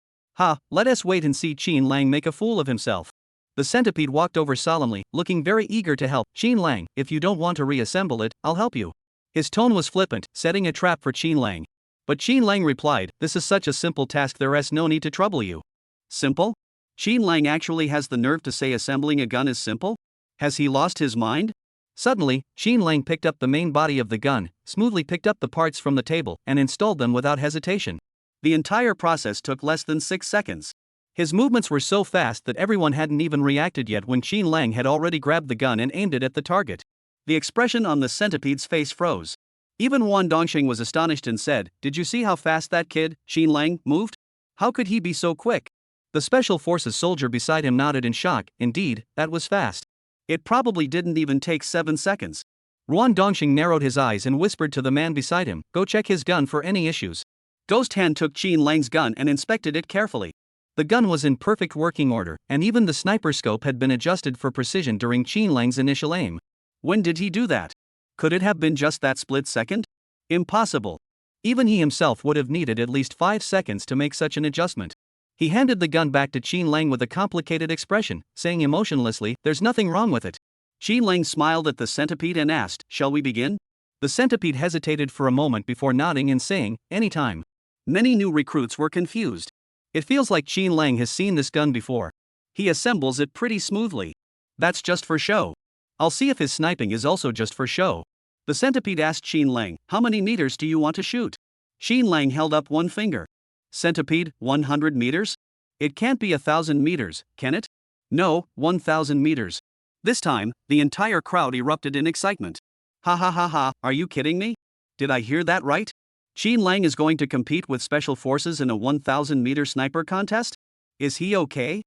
Let us wait and see Qin Lang make a fool of himself." The centipede walked over solemnly, looking very eager to help. "Qin Lang, if you don't want to reassemble it, I'll help you." His tone was flippant, setting a trap for Qin Lang. But Qin Lang replied, "This is such a simple task, there's no need to trouble you." Simple? Qin Lang actually has the nerve to say assembling a gun is simple? Has he lost his mind? Suddenly, Qin Lang picked up the main body of the gun, smoothly picked up the parts from the table, and installed them without hesitation. The entire process took less than 6 seconds. His movements were so fast that everyone hadn't even reacted yet when Qin Lang had already grabbed the gun and aimed it at the target. The expression on the centipede's face froze. Even Wan Dongxing was astonished and said, "Did you see how fast that kid, Qin Lang, moved? How could he be so quick?" The Special Forces soldier beside him nodded in shock. "Indeed, that was fast. It probably didn't even take 7 seconds. Wan Dongxing narrowed his eyes and whispered to the man beside him, "Go check his gun for any issues." Ghost Hand took Qin Lang's gun and inspected it carefully. The gun was in perfect working order, and even the sniper scope had been adjusted for precision during Qin Lang's initial aim. When did he do that? Could it have been just that split second? Impossible. Even he himself would have needed at least 5 seconds to make such an adjustment. He handed the gun back to Qin Lang with a complicated expression, saying emotionlessly, "There's nothing wrong with it." Qin Lang smiled at the centipede and asked, "Shall we begin?" The centipede hesitated for a moment before nodding and saying, "Anytime." Many new recruits were confused. It feels like Qin Lang has seen this gun before. He assembles it pretty smoothly. That's just for show. I'll see if his sniping is also just for show. The centipede asked Qin Lang, "How many meters do you want to shoot?" Qin Lang held up one finger. "Centipede, 100 meters? It can't be 1,000 meters, can it?" "No, 1,000 meters. This time, the entire crowd erupted in excitement. "Ha ha ha ha, are you kidding me? Did I hear that right? Qin Lang is going to compete with Special Forces in a 1,000-meter sniper contest? Is he okay?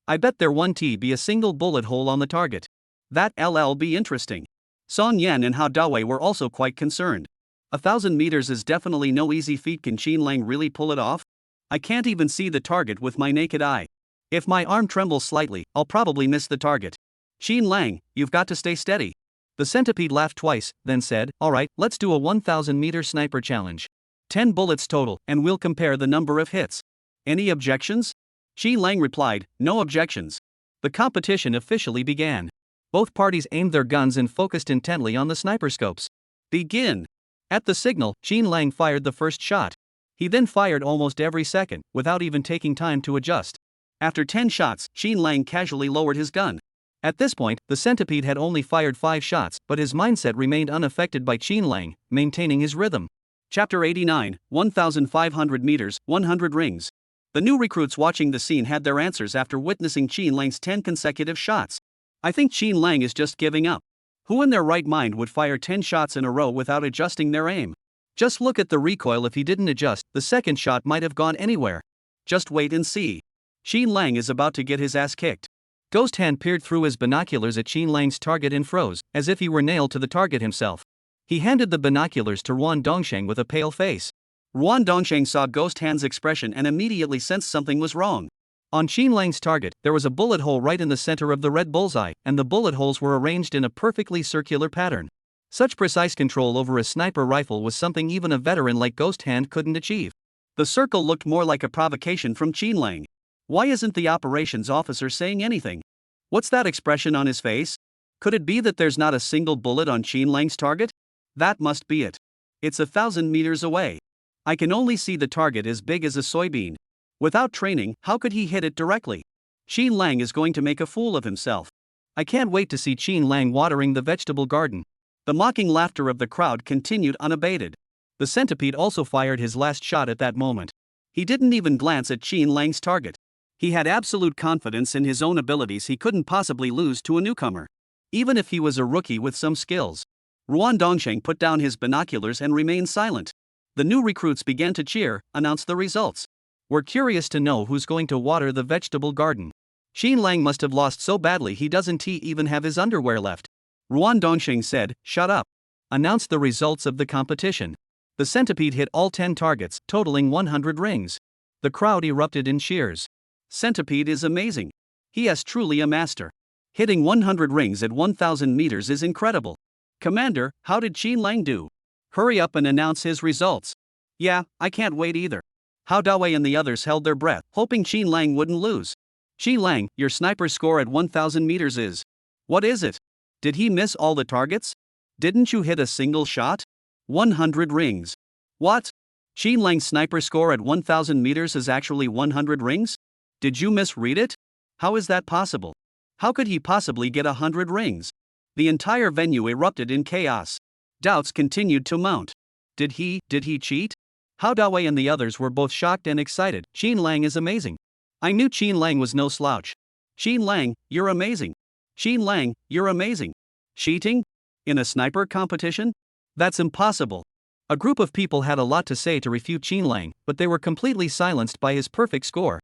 I bet there won't be a single bullet hole on the target. That'll be interesting." Song Yan and Hao Dawei were also quite concerned. 1,000 meters is definitely no easy feat. Can Qin Lang really pull it off? I can't even see the target with my naked eye. If my arm trembles slightly, I'll probably miss the target. Qin Lang, you've got to stay steady. The centipede laughed twice, then said, "All right, let's do a 1,000-meter sniper challenge. 10 bullets total, and we'll compare the number of hits. Any objections?" Qin Lang replied, "No objections." The competition officially began. Both parties aimed their guns and focused intently on the sniper scopes. "Begin." At the signal, Qin Lang fired the first shot. He then fired almost every second, without even taking time to adjust. After 10 shots, Qin Lang casually lowered his gun. At this point, the centipede had only fired 5 shots, but his mindset remained unaffected by Qin Lang, maintaining his rhythm. Chapter 89, 1,500 meters, 100 rings. The new recruits watching the scene had their answers after witnessing Qin Lang's 10 consecutive shots. I think Qin Lang is just giving up. Who in their right mind would fire 10 shots in a row without adjusting their aim? Just look at the recoil. If he didn't adjust, the second shot might have gone anywhere. Just wait and see. Xin Lang is about to get his ass kicked. Ghost Hand peered through his binoculars at Xin Lang's target and froze, as if he were nailed to the target himself. He handed the binoculars to Ruan Dongsheng with a pale face. Ruan Dongsheng saw Ghost Hand's expression and immediately sensed something was wrong. On Xin Lang's target, there was a bullet hole right in the center of the red bullseye, and the bullet holes were arranged in a perfectly circular pattern. Such precise control over a sniper rifle was something even a veteran like Ghost Hand couldn't achieve. The circle looked more like a provocation from Xin Lang. Why isn't the operations officer saying anything? What's that expression on his face? Could it be that there's not a single bullet on Xin Lang's target? That must be it. It's 1,000 meters away. I can only see the target as big as a soybean. Without training, how could he hit it directly? Xin Lang is going to make a fool of himself. I can't wait to see Xin Lang watering the vegetable garden. The mocking laughter of the crowd continued unabated. The centipede also fired his last shot at that moment. He didn't even glance at Xin Lang's target. He had absolute confidence in his own abilities. He couldn't possibly lose to a newcomer, even if he was a rookie with some skills. Ruan Dongsheng put down his binoculars and remained silent. The new recruits began to cheer, announce the results. We're curious to know who's going to water the vegetable garden. Xin Lang must have lost so badly he doesn't even have his underwear left. Ruan Dongsheng said, "Shut up." Announced the results of the competition. The centipede hit all 10 targets, totaling 100 rings. The crowd erupted in cheers. Centipede is amazing. He is truly a master. Hitting 100 rings at 1,000 meters is incredible. Commander, how did Xin Lang do? Hurry up and announce his results. Yeah, I can't wait either. Hao Dawei and the others held their breath, hoping Xin Lang wouldn't lose. Xin Lang, your sniper score at 1,000 meters is. What is it? Did he miss all the targets? Didn't you hit a single shot? 100 rings. What? Xin Lang's sniper score at 1,000 meters is actually 100 rings? Did you misread it? How is that possible? How could he possibly get 100 rings? The entire venue erupted in chaos. Doubts continued to mount. Did he cheat? Hao Dawei and the others were both shocked and excited. Xin Lang is amazing. I knew Xin Lang was no slouch. Xin Lang, you're amazing. Xin Lang, you're amazing. Cheating? In a sniper competition? That's impossible. A group of people had a lot to say to refute Xin Lang, but they were completely silenced by his perfect score.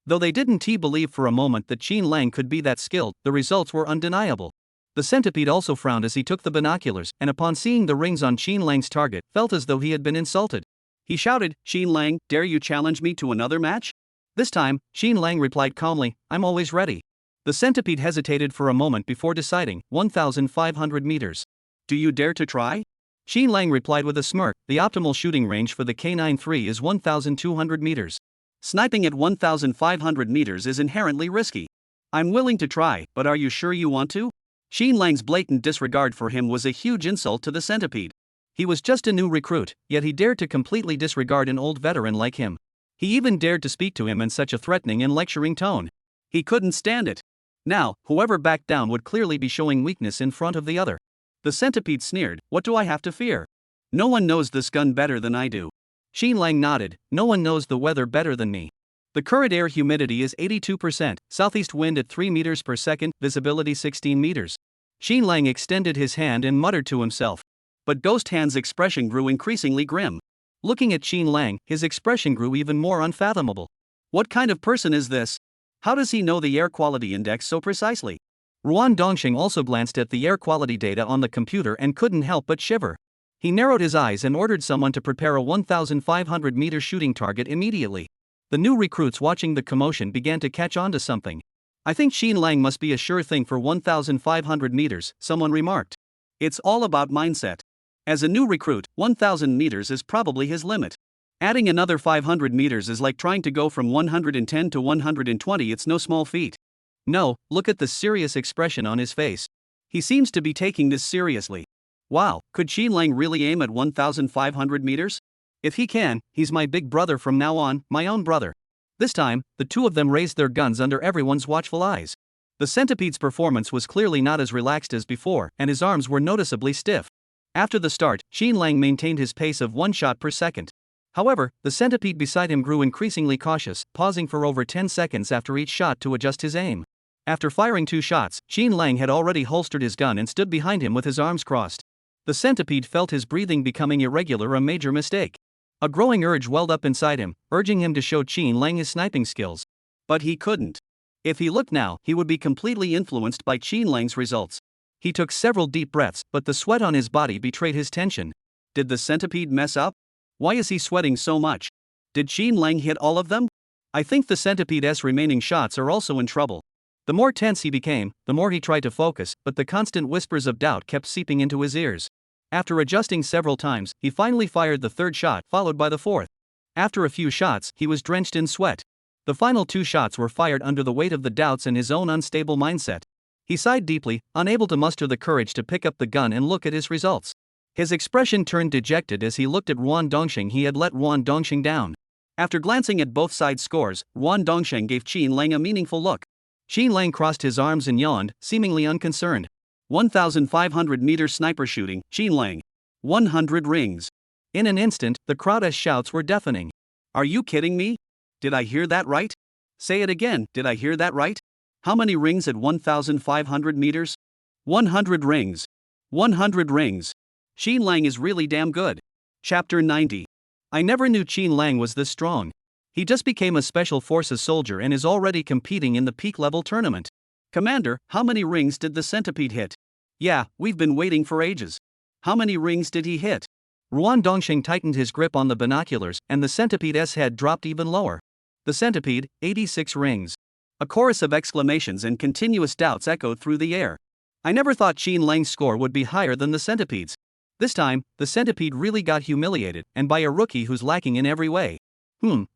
Though they didn't believe for a moment that Xin Lang could be that skilled, the results were undeniable. The centipede also frowned as he took the binoculars, and upon seeing the rings on Xin Lang's target, felt as though he had been insulted. He shouted, "Xin Lang, dare you challenge me to another match?" This time, Xin Lang replied calmly, "I'm always ready." The centipede hesitated for a moment before deciding, 1,500 meters. "Do you dare to try?" Xin Lang replied with a smirk, "The optimal shooting range for the K93 is 1,200 meters. Sniping at 1,500 meters is inherently risky. I'm willing to try, but are you sure you want to?" Xin Lang's blatant disregard for him was a huge insult to the centipede. He was just a new recruit, yet he dared to completely disregard an old veteran like him. He even dared to speak to him in such a threatening and lecturing tone. He couldn't stand it. Now, whoever backed down would clearly be showing weakness in front of the other. The centipede sneered, "What do I have to fear? No one knows this gun better than I do." Xin Lang nodded, "No one knows the weather better than me. The current air humidity is 82%, southeast wind at 3 meters per second, visibility 16 meters. Xin Lang extended his hand and muttered to himself. But Ghost Hand's expression grew increasingly grim. Looking at Xin Lang, his expression grew even more unfathomable. What kind of person is this? How does he know the air quality index so precisely? Ruan Dongsheng also glanced at the air quality data on the computer and couldn't help but shiver. He narrowed his eyes and ordered someone to prepare a 1,500-meter shooting target immediately. The new recruits watching the commotion began to catch on to something. "I think Xin Lang must be a sure thing for 1,500 meters, someone remarked. "It's all about mindset. As a new recruit, 1,000 meters is probably his limit. Adding another 500 meters is like trying to go from 110 to 120, it's no small feat." No, look at the serious expression on his face. He seems to be taking this seriously. Wow, could Xin Lang really aim at 1,500 meters? If he can, he's my big brother from now on, my own brother. This time, the two of them raised their guns under everyone's watchful eyes. The centipede's performance was clearly not as relaxed as before, and his arms were noticeably stiff. After the start, Xin Lang maintained his pace of 1 shot per second. However, the centipede beside him grew increasingly cautious, pausing for over 10 seconds after each shot to adjust his aim. After firing 2 shots, Xin Lang had already holstered his gun and stood behind him with his arms crossed. The centipede felt his breathing becoming irregular, a major mistake. A growing urge welled up inside him, urging him to show Xin Lang his sniping skills. But he couldn't. If he looked now, he would be completely influenced by Qin Lang's results. He took several deep breaths, but the sweat on his body betrayed his tension. Did the centipede mess up? Why is he sweating so much? Did Qin Lang hit all of them? I think the centipede's remaining shots are also in trouble. The more tense he became, the more he tried to focus, but the constant whispers of doubt kept seeping into his ears. After adjusting several times, he finally fired the third shot, followed by the fourth. After a few shots, he was drenched in sweat. The final 2 shots were fired under the weight of the doubts and his own unstable mindset. He sighed deeply, unable to muster the courage to pick up the gun and look at his results. His expression turned dejected as he looked at Ruan Dongsheng. He had let Ruan Dongsheng down. After glancing at both sides' scores, Ruan Dongsheng gave Qin Lang a meaningful look. Qin Lang crossed his arms and yawned, seemingly unconcerned. 1,500-meter sniper shooting, Qin Lang. 100 rings. In an instant, the crowd's shouts were deafening. Are you kidding me? Did I hear that right? Say it again, did I hear that right? How many rings at 1,500 meters? 100 rings. 100 rings. Qin Lang is really damn good. Chapter 90. I never knew Qin Lang was this strong. He just became a Special Forces soldier and is already competing in the peak-level tournament. Commander, how many rings did the centipede hit? Yeah, we've been waiting for ages. How many rings did he hit? Ruan Dongsheng tightened his grip on the binoculars, and the centipede's head dropped even lower. The centipede, 86 rings. A chorus of exclamations and continuous doubts echoed through the air. I never thought Qin Lang's score would be higher than the centipede's. This time, the centipede really got humiliated, and by a rookie who's lacking in every way.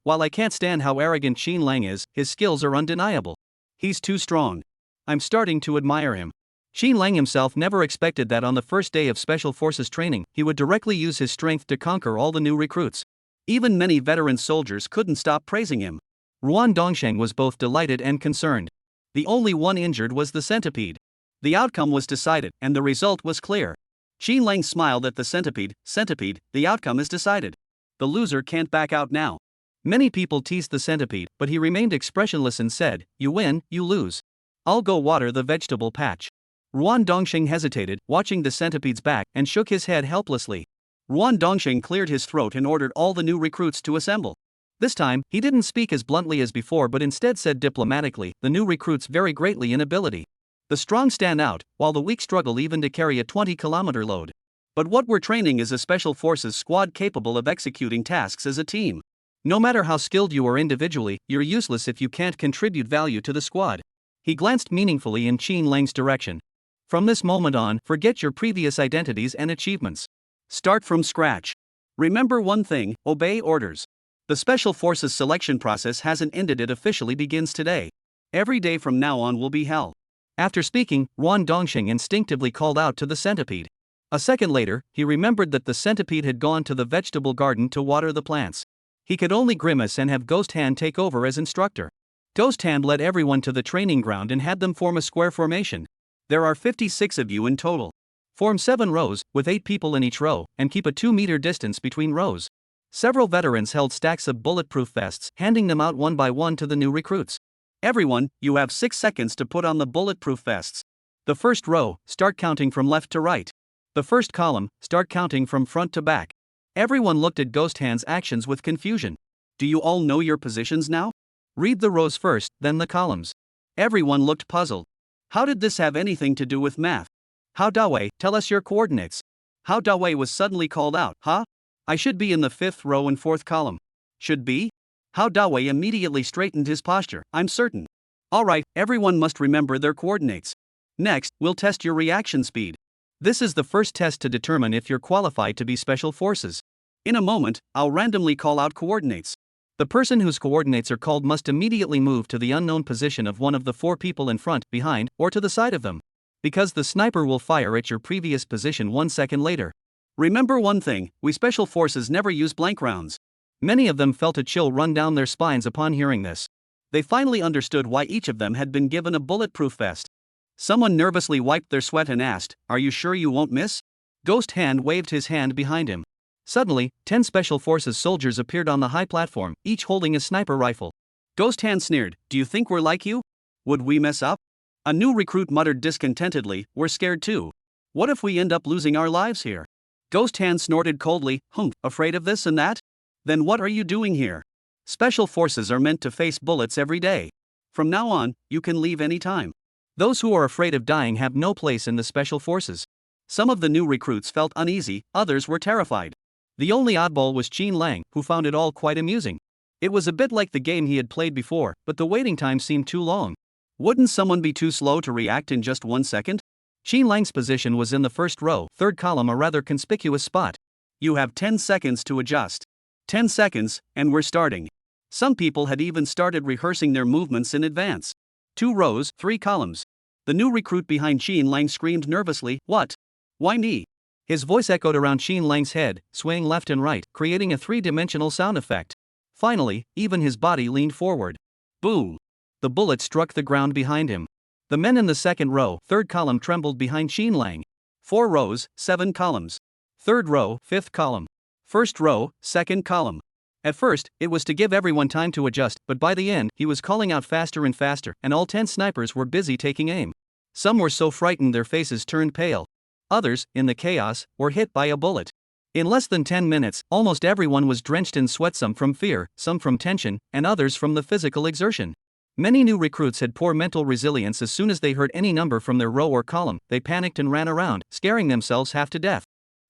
While I can't stand how arrogant Qin Lang is, his skills are undeniable. He's too strong. I'm starting to admire him. Qin Lang himself never expected that on the first day of Special Forces training, he would directly use his strength to conquer all the new recruits. Even many veteran soldiers couldn't stop praising him. Ruan Dongsheng was both delighted and concerned. The only one injured was the centipede. The outcome was decided, and the result was clear. Qin Lang smiled at the centipede. Centipede, the outcome is decided. The loser can't back out now. Many people teased the centipede, but he remained expressionless and said, "You win, you lose. I'll go water the vegetable patch." Ruan Dongsheng hesitated, watching the centipede's back, and shook his head helplessly. Ruan Dongsheng cleared his throat and ordered all the new recruits to assemble. This time, he didn't speak as bluntly as before but instead said diplomatically, "The new recruits vary greatly in ability. The strong stand out, while the weak struggle even to carry a 20-kilometer load. But what we're training is a Special Forces squad capable of executing tasks as a team. No matter how skilled you are individually, you're useless if you can't contribute value to the squad." He glanced meaningfully in Qin Lang's direction. From this moment on, forget your previous identities and achievements. Start from scratch. Remember one thing, obey orders. The Special Forces selection process hasn't ended, it officially begins today. Every day from now on will be hell. After speaking, Ruan Dongsheng instinctively called out to the centipede. A second later, he remembered that the centipede had gone to the vegetable garden to water the plants. He could only grimace and have Ghost Hand take over as instructor. Ghost Hand led everyone to the training ground and had them form a square formation. There are 56 of you in total. Form 7 rows, with 8 people in each row, and keep a 2-meter distance between rows. Several veterans held stacks of bulletproof vests, handing them out one by one to the new recruits. Everyone, you have 6 seconds to put on the bulletproof vests. The first row, start counting from left to right. The first column, start counting from front to back. Everyone looked at Ghost Hand's actions with confusion. Do you all know your positions now? Read the rows first, then the columns. Everyone looked puzzled. How did this have anything to do with math? How Dawei, tell us your coordinates. How Dawei was suddenly called out. Huh? I should be in the 5th row and 4th column. Should be? How Dawei immediately straightened his posture. I'm certain. Alright, everyone must remember their coordinates. Next, we'll test your reaction speed. This is the first test to determine if you're qualified to be Special Forces. In a moment, I'll randomly call out coordinates. The person whose coordinates are called must immediately move to the unknown position of one of the 4 people in front, behind, or to the side of them. Because the sniper will fire at your previous position 1 second later. Remember one thing, we Special Forces never use blank rounds. Many of them felt a chill run down their spines upon hearing this. They finally understood why each of them had been given a bulletproof vest. Someone nervously wiped their sweat and asked, "Are you sure you won't miss?" Ghost Hand waved his hand behind him. Suddenly, 10 Special Forces soldiers appeared on the high platform, each holding a sniper rifle. Ghost Hand sneered, "Do you think we're like you? Would we mess up?" A new recruit muttered discontentedly, "We're scared too. What if we end up losing our lives here?" Ghost Hand snorted coldly, afraid of this and that? Then what are you doing here? Special Forces are meant to face bullets every day. From now on, you can leave any time. Those who are afraid of dying have no place in the special forces. Some of the new recruits felt uneasy, others were terrified. The only oddball was Qin Lang, who found it all quite amusing. It was a bit like the game he had played before, but the waiting time seemed too long. Wouldn't someone be too slow to react in just 1 second? Qin Lang's position was in the first row, third column, a rather conspicuous spot. You have 10 seconds to adjust. 10 seconds, and we're starting. Some people had even started rehearsing their movements in advance. 2 rows, 3 columns. The new recruit behind Qin Lang screamed nervously, "What? Why me?" His voice echoed around Qin Lang's head, swaying left and right, creating a 3-dimensional sound effect. Finally, even his body leaned forward. Boom! The bullet struck the ground behind him. The men in the second row, third column, trembled behind Qin Lang. 4 rows, 7 columns. Third row, fifth column. First row, second column. At first, it was to give everyone time to adjust, but by the end, he was calling out faster and faster, and all 10 snipers were busy taking aim. Some were so frightened their faces turned pale. Others, in the chaos, were hit by a bullet. In less than 10 minutes, almost everyone was drenched in sweat, some from fear, some from tension, and others from the physical exertion. Many new recruits had poor mental resilience. As soon as they heard any number from their row or column, they panicked and ran around, scaring themselves half to death.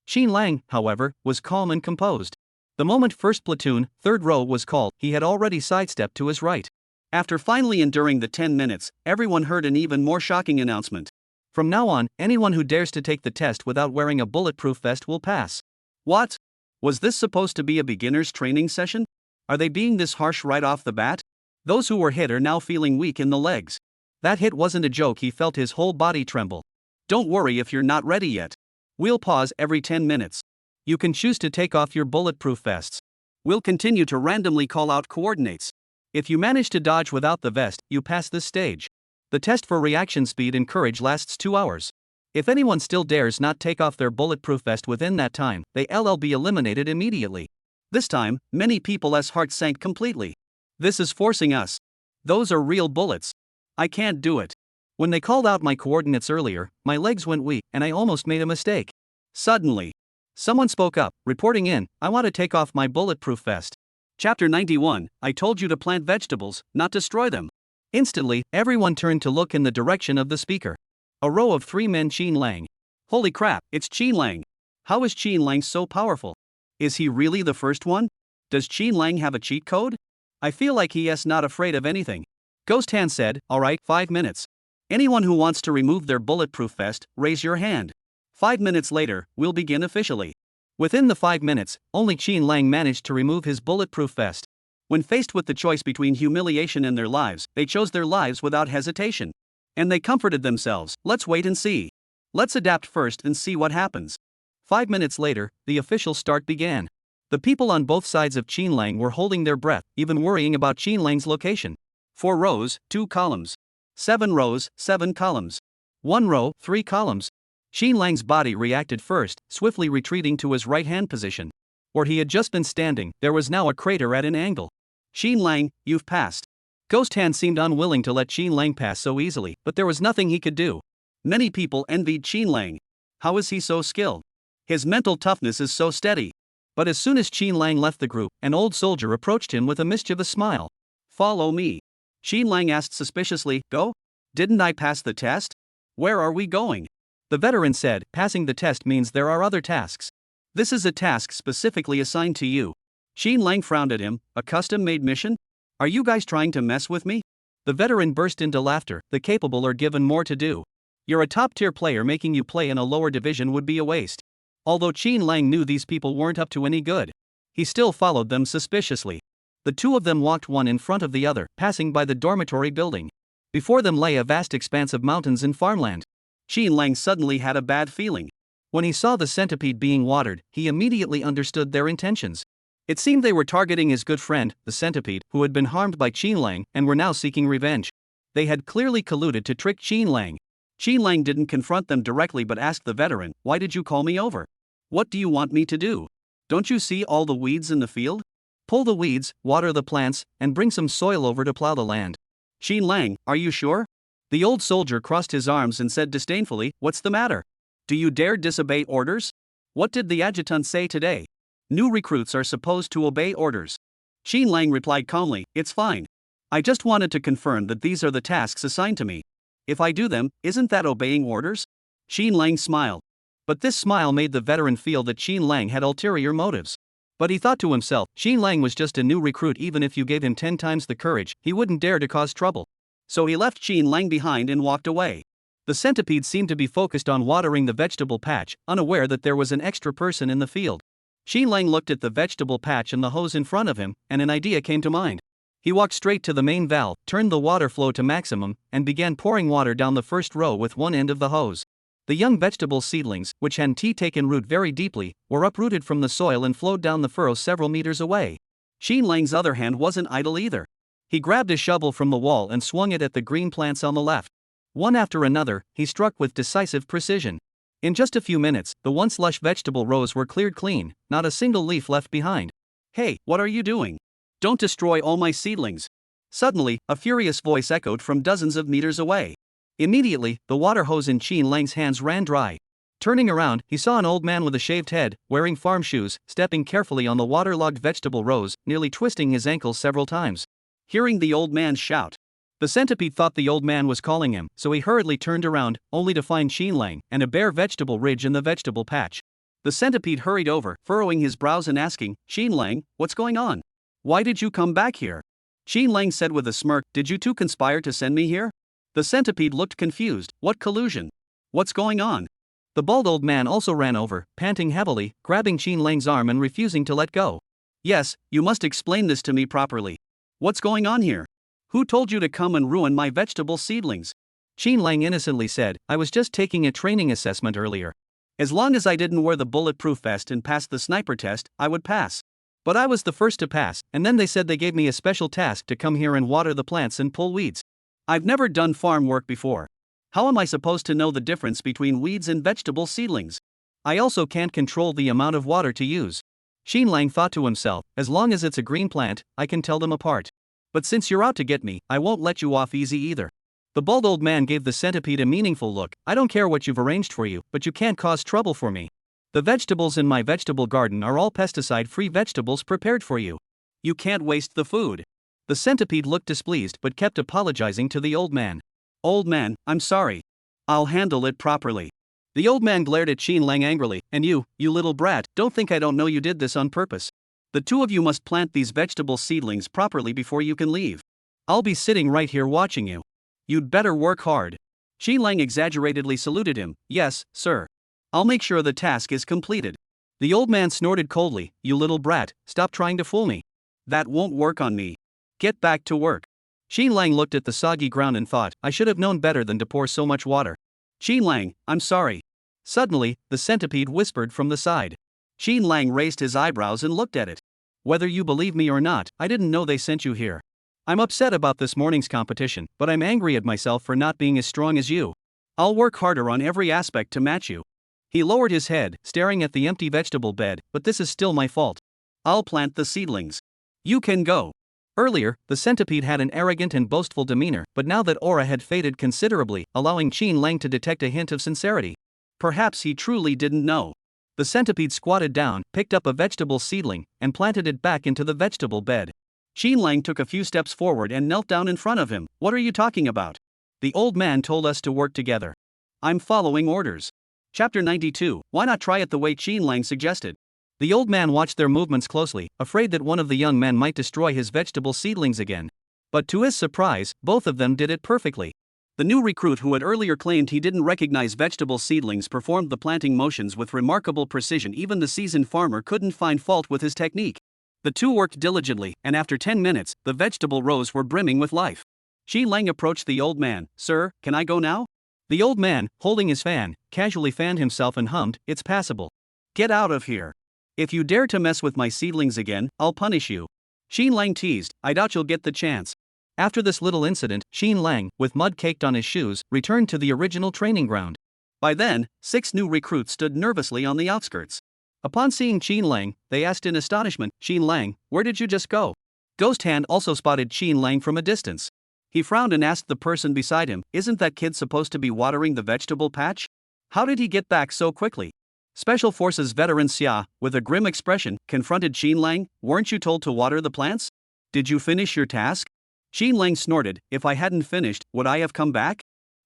Qin Lang, however, was calm and composed. The moment first platoon, third row was called, he had already sidestepped to his right. After finally enduring the 10 minutes, everyone heard an even more shocking announcement. From now on, anyone who dares to take the test without wearing a bulletproof vest will pass. What? Was this supposed to be a beginner's training session? Are they being this harsh right off the bat? Those who were hit are now feeling weak in the legs. That hit wasn't a joke, he felt his whole body tremble. Don't worry if you're not ready yet. We'll pause every 10 minutes. You can choose to take off your bulletproof vests. We'll continue to randomly call out coordinates. If you manage to dodge without the vest, you pass this stage. The test for reaction speed and courage lasts 2 hours. If anyone still dares not take off their bulletproof vest within that time, they'll be eliminated immediately. This time, many people's hearts sank completely. This is forcing us. Those are real bullets. I can't do it. When they called out my coordinates earlier, my legs went weak and I almost made a mistake. Suddenly, someone spoke up, reporting in, "I want to take off my bulletproof vest." Chapter 91, I told you to plant vegetables, not destroy them. Instantly, everyone turned to look in the direction of the speaker. A row of 3 men, Qin Lang. Holy crap, it's Qin Lang. How is Qin Lang so powerful? Is he really the first one? Does Qin Lang have a cheat code? I feel like he is not afraid of anything. Ghost Hand said, "Alright, 5 minutes. Anyone who wants to remove their bulletproof vest, raise your hand. 5 minutes later, we'll begin officially." Within the 5 minutes, only Qin Lang managed to remove his bulletproof vest. When faced with the choice between humiliation and their lives, they chose their lives without hesitation. And they comforted themselves, "Let's wait and see. Let's adapt first and see what happens." 5 minutes later, the official start began. The people on both sides of Qin Lang were holding their breath, even worrying about Qin Lang's location. 4 rows, 2 columns. 7 rows, 7 columns. 1 row, 3 columns. Qin Lang's body reacted first, swiftly retreating to his right-hand position. Where he had just been standing, there was now a crater at an angle. Qin Lang, you've passed. Ghost Hand seemed unwilling to let Qin Lang pass so easily, but there was nothing he could do. Many people envied Qin Lang. How is he so skilled? His mental toughness is so steady. But as soon as Qin Lang left the group, an old soldier approached him with a mischievous smile. "Follow me." Qin Lang asked suspiciously, "Go? Didn't I pass the test? Where are we going?" The veteran said, "Passing the test means there are other tasks. This is a task specifically assigned to you." Qin Lang frowned at him. "A custom-made mission? Are you guys trying to mess with me?" The veteran burst into laughter. "The capable are given more to do. You're a top-tier player, making you play in a lower division would be a waste." Although Qin Lang knew these people weren't up to any good, he still followed them suspiciously. The two of them walked one in front of the other, passing by the dormitory building. Before them lay a vast expanse of mountains and farmland. Qin Lang suddenly had a bad feeling. When he saw the centipede being watered, he immediately understood their intentions. It seemed they were targeting his good friend, the centipede, who had been harmed by Qin Lang and were now seeking revenge. They had clearly colluded to trick Qin Lang. Qin Lang didn't confront them directly but asked the veteran, "Why did you call me over? What do you want me to do? Don't you see all the weeds in the field? Pull the weeds, water the plants, and bring some soil over to plow the land." "Qin Lang, are you sure?" The old soldier crossed his arms and said disdainfully, "What's the matter? Do you dare disobey orders? What did the adjutant say today? New recruits are supposed to obey orders." Qin Lang replied calmly, "It's fine. I just wanted to confirm that these are the tasks assigned to me. If I do them, isn't that obeying orders? Xin Lang smiled. But this smile made the veteran feel that Xin Lang had ulterior motives. But he thought to himself, Xin Lang was just a new recruit. Even if you gave him 10 times the courage, he wouldn't dare to cause trouble. So he left Xin Lang behind and walked away. The centipede seemed to be focused on watering the vegetable patch, unaware that there was an extra person in the field. Xin Lang looked at the vegetable patch and the hose in front of him, and an idea came to mind. He walked straight to the main valve, turned the water flow to maximum, and began pouring water down the first row with one end of the hose. The young vegetable seedlings, which had taken root very deeply, were uprooted from the soil and flowed down the furrow several meters away. Xin Lang's other hand wasn't idle either. He grabbed a shovel from the wall and swung it at the green plants on the left. One after another, he struck with decisive precision. In just a few minutes, the once lush vegetable rows were cleared clean, not a single leaf left behind. Hey, what are you doing? Don't destroy all my seedlings. Suddenly, a furious voice echoed from dozens of meters away. Immediately, the water hose in Xin Lang's hands ran dry. Turning around, he saw an old man with a shaved head, wearing farm shoes, stepping carefully on the waterlogged vegetable rows, nearly twisting his ankles several times. Hearing the old man shout, the centipede thought the old man was calling him, so he hurriedly turned around, only to find Xin Lang and a bare vegetable ridge in the vegetable patch. The centipede hurried over, furrowing his brows and asking, Xin Lang, what's going on? Why did you come back here? Xin Lang said with a smirk, did you two conspire to send me here? The centipede looked confused. What collusion? What's going on? The bald old man also ran over, panting heavily, grabbing Xin Lang's arm and refusing to let go. Yes, you must explain this to me properly. What's going on here? Who told you to come and ruin my vegetable seedlings? Xin Lang innocently said, I was just taking a training assessment earlier. As long as I didn't wear the bulletproof vest and pass the sniper test, I would pass. But I was the first to pass, and then they said they gave me a special task to come here and water the plants and pull weeds. I've never done farm work before. How am I supposed to know the difference between weeds and vegetable seedlings? I also can't control the amount of water to use. Xin Lang thought to himself, as long as it's a green plant, I can tell them apart. But since you're out to get me, I won't let you off easy either. The bald old man gave the centipede a meaningful look. I don't care what you've arranged for you, but you can't cause trouble for me. The vegetables in my vegetable garden are all pesticide-free vegetables prepared for you. You can't waste the food. The centipede looked displeased but kept apologizing to the old man. Old man, I'm sorry. I'll handle it properly. The old man glared at Xin Lang angrily. And you little brat, don't think I don't know you did this on purpose. The two of you must plant these vegetable seedlings properly before you can leave. I'll be sitting right here watching you. You'd better work hard. Xin Lang exaggeratedly saluted him. Yes, sir. I'll make sure the task is completed. The old man snorted coldly. You little brat, stop trying to fool me. That won't work on me. Get back to work. Xin Lang looked at the soggy ground and thought, I should have known better than to pour so much water. Xin Lang, I'm sorry. Suddenly, the centipede whispered from the side. Xin Lang raised his eyebrows and looked at it. Whether you believe me or not, I didn't know they sent you here. I'm upset about this morning's competition, but I'm angry at myself for not being as strong as you. I'll work harder on every aspect to match you. He lowered his head, staring at the empty vegetable bed, but this is still my fault. I'll plant the seedlings. You can go. Earlier, the centipede had an arrogant and boastful demeanor, but now that aura had faded considerably, allowing Xin Lang to detect a hint of sincerity. Perhaps he truly didn't know. The centipede squatted down, picked up a vegetable seedling, and planted it back into the vegetable bed. Xin Lang took a few steps forward and knelt down in front of him. What are you talking about? The old man told us to work together. I'm following orders. Chapter 92. Why not try it the way Xin Lang suggested? The old man watched their movements closely, afraid that one of the young men might destroy his vegetable seedlings again. But to his surprise, both of them did it perfectly. The new recruit who had earlier claimed he didn't recognize vegetable seedlings performed the planting motions with remarkable precision. Even the seasoned farmer couldn't find fault with his technique. The two worked diligently, and after 10 minutes, the vegetable rows were brimming with life. Xin Lang approached the old man. Sir, can I go now? The old man, holding his fan, casually fanned himself and hummed, It's passable. Get out of here. If you dare to mess with my seedlings again, I'll punish you. Xin Lang teased, I doubt you'll get the chance. After this little incident, Xin Lang, with mud caked on his shoes, returned to the original training ground. By then, 6 new recruits stood nervously on the outskirts. Upon seeing Xin Lang, they asked in astonishment, Xin Lang, where did you just go? Ghost Hand also spotted Xin Lang from a distance. He frowned and asked the person beside him, Isn't that kid supposed to be watering the vegetable patch? How did he get back so quickly? Special Forces veteran Xia, with a grim expression, confronted Xin Lang. Weren't you told to water the plants? Did you finish your task? Xin Lang snorted, if I hadn't finished, would I have come back?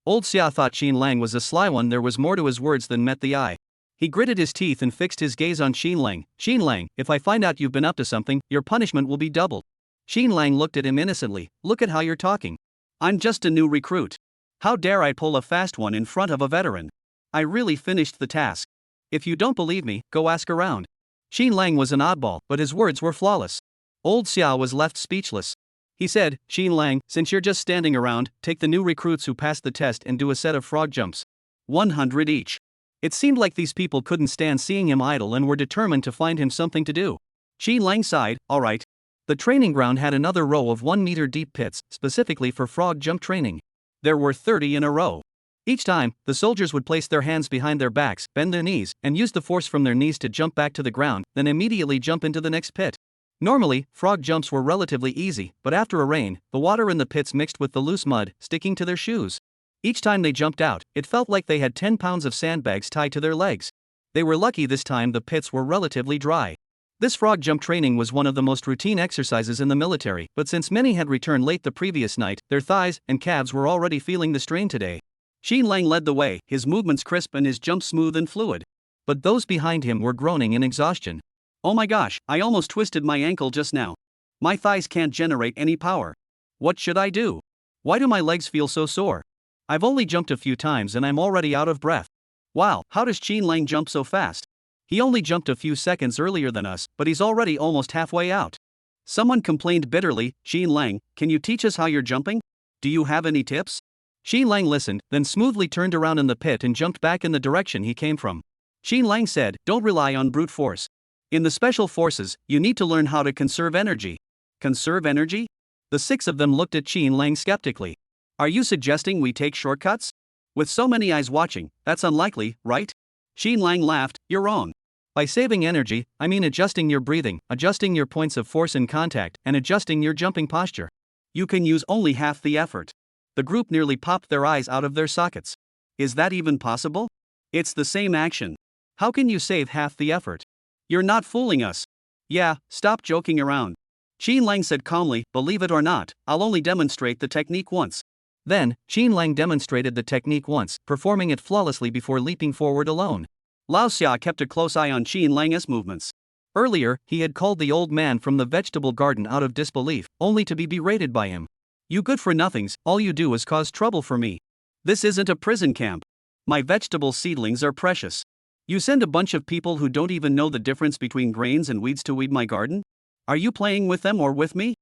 Old Xia thought Xin Lang was a sly one. There was more to his words than met the eye. He gritted his teeth and fixed his gaze on Xin Lang. Xin Lang, if I find out you've been up to something, your punishment will be doubled. Xin Lang looked at him innocently. Look at how you're talking. I'm just a new recruit. How dare I pull a fast one in front of a veteran? I really finished the task. If you don't believe me, go ask around. Xin Lang was an oddball, but his words were flawless. Old Xia was left speechless. He said, Xin Lang, since you're just standing around, take the new recruits who passed the test and do a set of frog jumps. 100 each. It seemed like these people couldn't stand seeing him idle and were determined to find him something to do. Xin Lang sighed, all right. The training ground had another row of 1-meter deep pits, specifically for frog jump training. There were 30 in a row. Each time, the soldiers would place their hands behind their backs, bend their knees, and use the force from their knees to jump back to the ground, then immediately jump into the next pit. Normally, frog jumps were relatively easy, but after a rain, the water in the pits mixed with the loose mud, sticking to their shoes. Each time they jumped out, it felt like they had 10 pounds of sandbags tied to their legs. They were lucky this time the pits were relatively dry. This frog jump training was one of the most routine exercises in the military, but since many had returned late the previous night, their thighs and calves were already feeling the strain today. Xin Lang led the way, his movements crisp and his jump smooth and fluid. But those behind him were groaning in exhaustion. Oh my gosh, I almost twisted my ankle just now. My thighs can't generate any power. What should I do? Why do my legs feel so sore? I've only jumped a few times and I'm already out of breath. Wow, how does Xin Lang jump so fast? He only jumped a few seconds earlier than us, but he's already almost halfway out. Someone complained bitterly, Xin Lang, can you teach us how you're jumping? Do you have any tips? Xin Lang listened, then smoothly turned around in the pit and jumped back in the direction he came from. Xin Lang said, don't rely on brute force. In the special forces, you need to learn how to conserve energy. Conserve energy? The 6 of them looked at Xin Lang skeptically. Are you suggesting we take shortcuts? With so many eyes watching, that's unlikely, right? Xin Lang laughed, you're wrong. By saving energy, I mean adjusting your breathing, adjusting your points of force in contact, and adjusting your jumping posture. You can use only half the effort. The group nearly popped their eyes out of their sockets. Is that even possible? It's the same action. How can you save half the effort? You're not fooling us. Yeah, stop joking around. Xin Lang said calmly, believe it or not, I'll only demonstrate the technique once. Then, Xin Lang demonstrated the technique once, performing it flawlessly before leaping forward alone. Lao Xia kept a close eye on Xin Lang's movements. Earlier, he had called the old man from the vegetable garden out of disbelief, only to be berated by him. You good-for-nothings, all you do is cause trouble for me. This isn't a prison camp. My vegetable seedlings are precious. You send a bunch of people who don't even know the difference between grains and weeds to weed my garden? Are you playing with them or with me?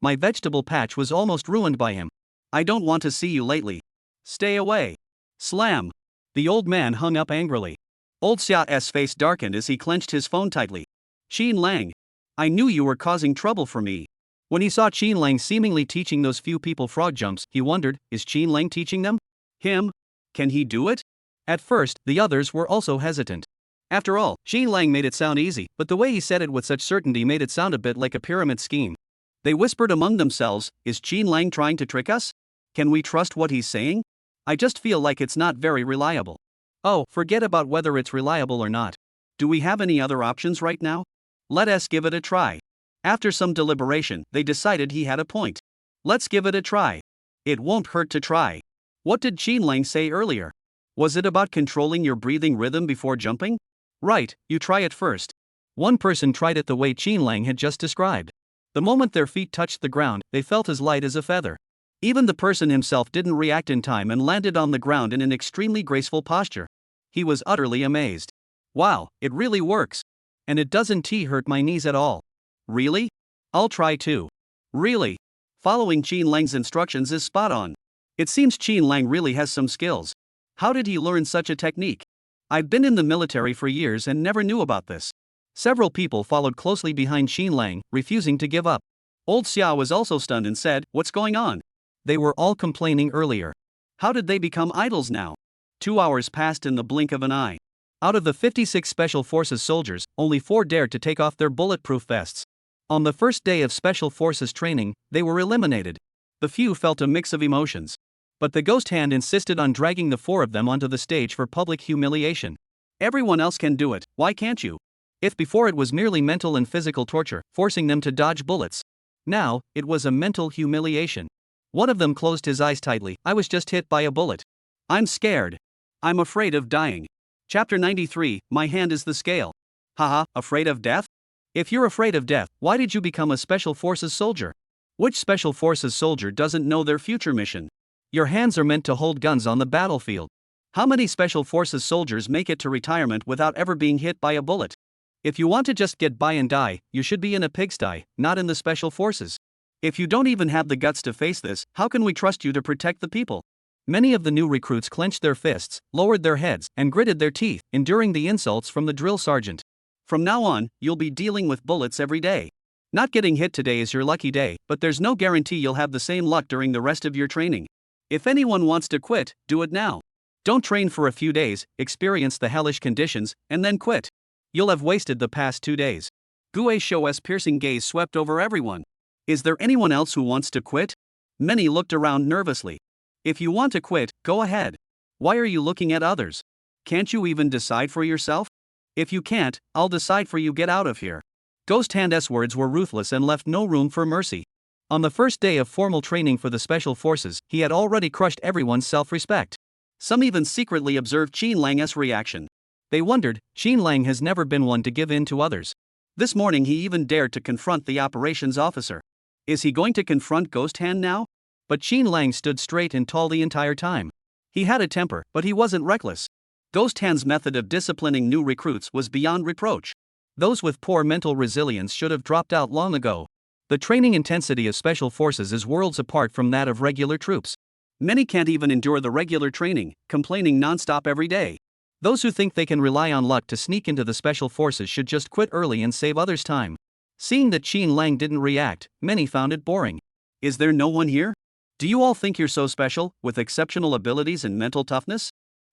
My vegetable patch was almost ruined by him. I don't want to see you lately. Stay away. Slam. The old man hung up angrily. Old Xia's face darkened as he clenched his phone tightly. Xin Lang. I knew you were causing trouble for me. When he saw Xin Lang seemingly teaching those few people frog jumps, he wondered, is Xin Lang teaching them? Him? Can he do it? At first, the others were also hesitant. After all, Xin Lang made it sound easy, but the way he said it with such certainty made it sound a bit like a pyramid scheme. They whispered among themselves, is Xin Lang trying to trick us? Can we trust what he's saying? I just feel like it's not very reliable. Oh, forget about whether it's reliable or not. Do we have any other options right now? Let us give it a try. After some deliberation, they decided he had a point. Let's give it a try. It won't hurt to try. What did Xin Lang say earlier? Was it about controlling your breathing rhythm before jumping? Right, you try it first. One person tried it the way Xin Lang had just described. The moment their feet touched the ground, they felt as light as a feather. Even the person himself didn't react in time and landed on the ground in an extremely graceful posture. He was utterly amazed. Wow, it really works. And it doesn't hurt my knees at all. Really? I'll try too. Really? Following Xin Lang's instructions is spot on. It seems Xin Lang really has some skills. How did he learn such a technique? I've been in the military for years and never knew about this. Several people followed closely behind Xin Lang, refusing to give up. Old Xia was also stunned and said, what's going on? They were all complaining earlier. How did they become idols now? 2 hours passed in the blink of an eye. Out of the 56 Special Forces soldiers, only 4 dared to take off their bulletproof vests. On the first day of Special Forces training, they were eliminated. The few felt a mix of emotions. But the ghost hand insisted on dragging the 4 of them onto the stage for public humiliation. Everyone else can do it, why can't you? If before it was merely mental and physical torture, forcing them to dodge bullets. Now, it was a mental humiliation. One of them closed his eyes tightly. I was just hit by a bullet. I'm scared. I'm afraid of dying. Chapter 93, My hand is the scale. Haha, afraid of death? If you're afraid of death, why did you become a Special Forces soldier? Which Special Forces soldier doesn't know their future mission? Your hands are meant to hold guns on the battlefield. How many Special Forces soldiers make it to retirement without ever being hit by a bullet? If you want to just get by and die, you should be in a pigsty, not in the Special Forces. If you don't even have the guts to face this, how can we trust you to protect the people? Many of the new recruits clenched their fists, lowered their heads, and gritted their teeth, enduring the insults from the drill sergeant. From now on, you'll be dealing with bullets every day. Not getting hit today is your lucky day, but there's no guarantee you'll have the same luck during the rest of your training. If anyone wants to quit, do it now. Don't train for a few days, experience the hellish conditions, and then quit. You'll have wasted the past 2 days. Gue Shou's piercing gaze swept over everyone. Is there anyone else who wants to quit? Many looked around nervously. If you want to quit, go ahead. Why are you looking at others? Can't you even decide for yourself? If you can't, I'll decide for you. Get out of here. Ghost Hand's words were ruthless and left no room for mercy. On the first day of formal training for the Special Forces, he had already crushed everyone's self-respect. Some even secretly observed Qin Lang's reaction. They wondered, Qin Lang has never been one to give in to others. This morning he even dared to confront the operations officer. Is he going to confront Ghost Hand now? But Qin Lang stood straight and tall the entire time. He had a temper, but he wasn't reckless. Ghost Hand's method of disciplining new recruits was beyond reproach. Those with poor mental resilience should have dropped out long ago. The training intensity of Special Forces is worlds apart from that of regular troops. Many can't even endure the regular training, complaining non-stop every day. Those who think they can rely on luck to sneak into the Special Forces should just quit early and save others time. Seeing that Qin Lang didn't react, many found it boring. Is there no one here? Do you all think you're so special, with exceptional abilities and mental toughness?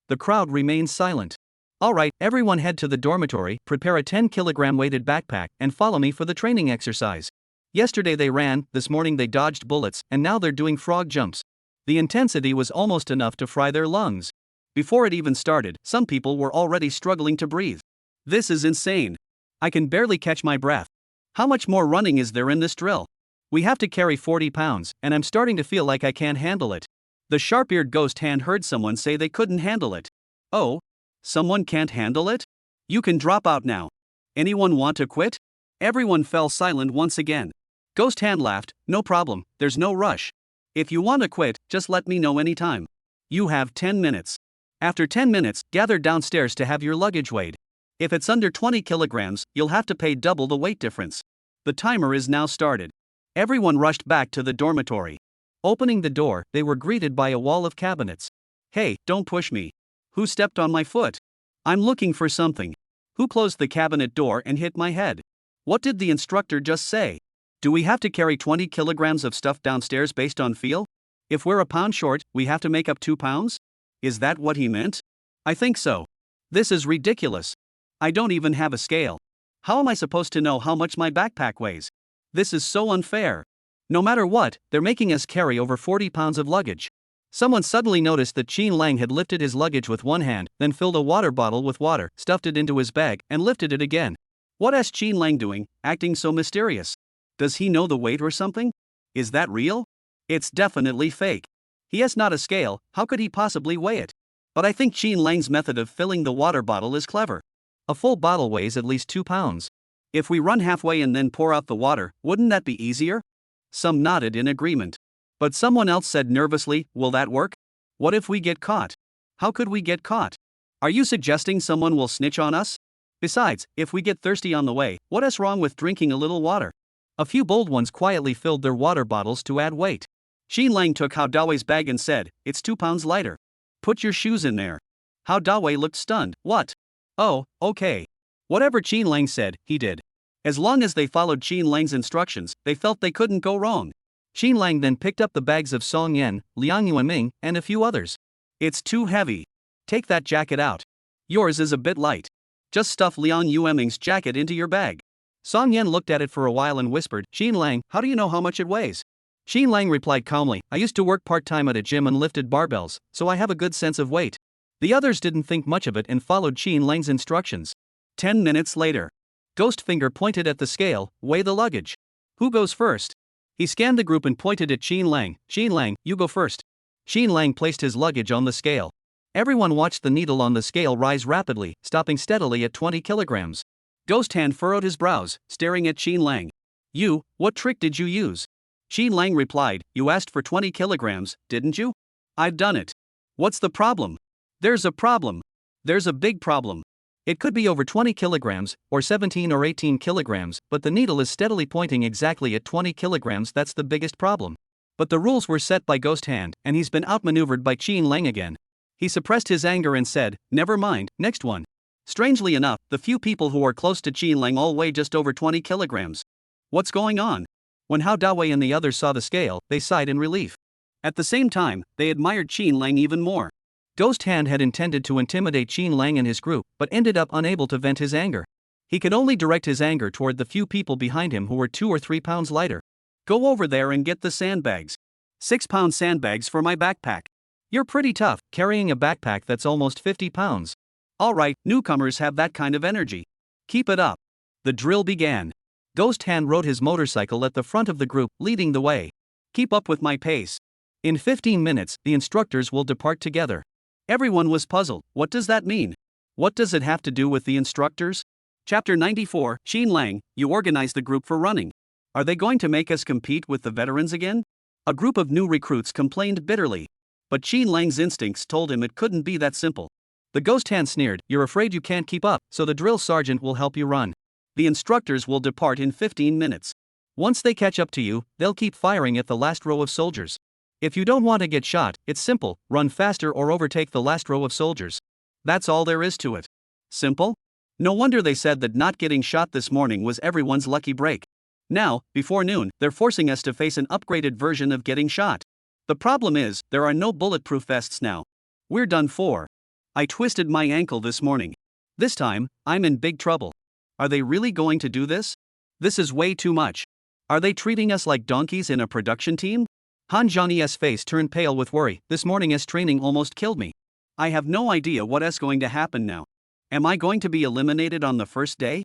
The crowd remained silent. All right, everyone head to the dormitory, prepare a 10-kilogram weighted backpack, and follow me for the training exercise. Yesterday they ran, this morning they dodged bullets, and now they're doing frog jumps. The intensity was almost enough to fry their lungs. Before it even started, some people were already struggling to breathe. This is insane. I can barely catch my breath. How much more running is there in this drill? We have to carry 40 pounds, and I'm starting to feel like I can't handle it. The sharp-eared Ghost Hand heard someone say they couldn't handle it. Oh? Someone can't handle it? You can drop out now. Anyone want to quit? Everyone fell silent once again. Ghost Hand laughed, no problem, there's no rush. If you want to quit, just let me know anytime. You have 10 minutes. After 10 minutes, gather downstairs to have your luggage weighed. If it's under 20 kilograms, you'll have to pay double the weight difference. The timer is now started. Everyone rushed back to the dormitory. Opening the door, they were greeted by a wall of cabinets. Hey, don't push me. Who stepped on my foot? I'm looking for something. Who closed the cabinet door and hit my head? What did the instructor just say? Do we have to carry 20 kilograms of stuff downstairs based on feel? If we're a pound short, we have to make up 2 pounds? Is that what he meant? I think so. This is ridiculous. I don't even have a scale. How am I supposed to know how much my backpack weighs? This is so unfair. No matter what, they're making us carry over 40 pounds of luggage. Someone suddenly noticed that Qin Lang had lifted his luggage with one hand, then filled a water bottle with water, stuffed it into his bag, and lifted it again. What is Qin Lang doing, acting so mysterious? Does he know the weight or something? Is that real? It's definitely fake. He has not a scale, how could he possibly weigh it? But I think Qin Lang's method of filling the water bottle is clever. A full bottle weighs at least 2 pounds. If we run halfway and then pour out the water, wouldn't that be easier? Some nodded in agreement. But someone else said nervously, will that work? What if we get caught? How could we get caught? Are you suggesting someone will snitch on us? Besides, if we get thirsty on the way, what is wrong with drinking a little water? A few bold ones quietly filled their water bottles to add weight. Qin Lang took Hao Dawe's bag and said, it's 2 pounds lighter. Put your shoes in there. Hao Dawe looked stunned. What? Oh, okay. Whatever Qin Lang said, he did. As long as they followed Qin Lang's instructions, they felt they couldn't go wrong. Qin Lang then picked up the bags of Song Yan, Liang Yuanming, and a few others. It's too heavy. Take that jacket out. Yours is a bit light. Just stuff Liang Yuanming's jacket into your bag. Song Yan looked at it for a while and whispered, Qin Lang, how do you know how much it weighs? Qin Lang replied calmly, I used to work part-time at a gym and lifted barbells, so I have a good sense of weight. The others didn't think much of it and followed Qin Lang's instructions. 10 minutes later. Ghost Finger pointed at the scale, weigh the luggage. Who goes first? He scanned the group and pointed at Qin Lang. Qin Lang, you go first. Qin Lang placed his luggage on the scale. Everyone watched the needle on the scale rise rapidly, stopping steadily at 20 kilograms. Ghost Hand furrowed his brows, staring at Qin Lang. What trick did you use? Qin Lang replied, you asked for 20 kilograms, didn't you? I've done it. What's the problem? There's a problem. There's a big problem. It could be over 20 kilograms, or 17 or 18 kilograms, but the needle is steadily pointing exactly at 20 kilograms. That's the biggest problem. But the rules were set by Ghost Hand, and he's been outmaneuvered by Qin Lang again. He suppressed his anger and said, never mind, next one. Strangely enough, the few people who are close to Qin Lang all weigh just over 20 kilograms. What's going on? When Hao Dawei and the others saw the scale, they sighed in relief. At the same time, they admired Qin Lang even more. Ghost Hand had intended to intimidate Qin Lang and his group, but ended up unable to vent his anger. He could only direct his anger toward the few people behind him who were 2 or 3 pounds lighter. Go over there and get the sandbags. 6-pound sandbags for my backpack. You're pretty tough, carrying a backpack that's almost 50 pounds. Alright, newcomers have that kind of energy. Keep it up. The drill began. Ghost Hand rode his motorcycle at the front of the group, leading the way. Keep up with my pace. In 15 minutes, the instructors will depart together. Everyone was puzzled. What does that mean? What does it have to do with the instructors? Chapter 94, Qin Lang, you organized the group for running. Are they going to make us compete with the veterans again? A group of new recruits complained bitterly. But Qin Lang's instincts told him it couldn't be that simple. The Ghost Hand sneered, you're afraid you can't keep up, so the drill sergeant will help you run. The instructors will depart in 15 minutes. Once they catch up to you, they'll keep firing at the last row of soldiers. If you don't want to get shot, it's simple, run faster or overtake the last row of soldiers. That's all there is to it. Simple? No wonder they said that not getting shot this morning was everyone's lucky break. Now, before noon, they're forcing us to face an upgraded version of getting shot. The problem is, there are no bulletproof vests now. We're done for. I twisted my ankle this morning. This time, I'm in big trouble. Are they really going to do this? This is way too much. Are they treating us like donkeys in a production team? Han Zhangyi's face turned pale with worry. This morning's training almost killed me. I have no idea what's going to happen now. Am I going to be eliminated on the first day?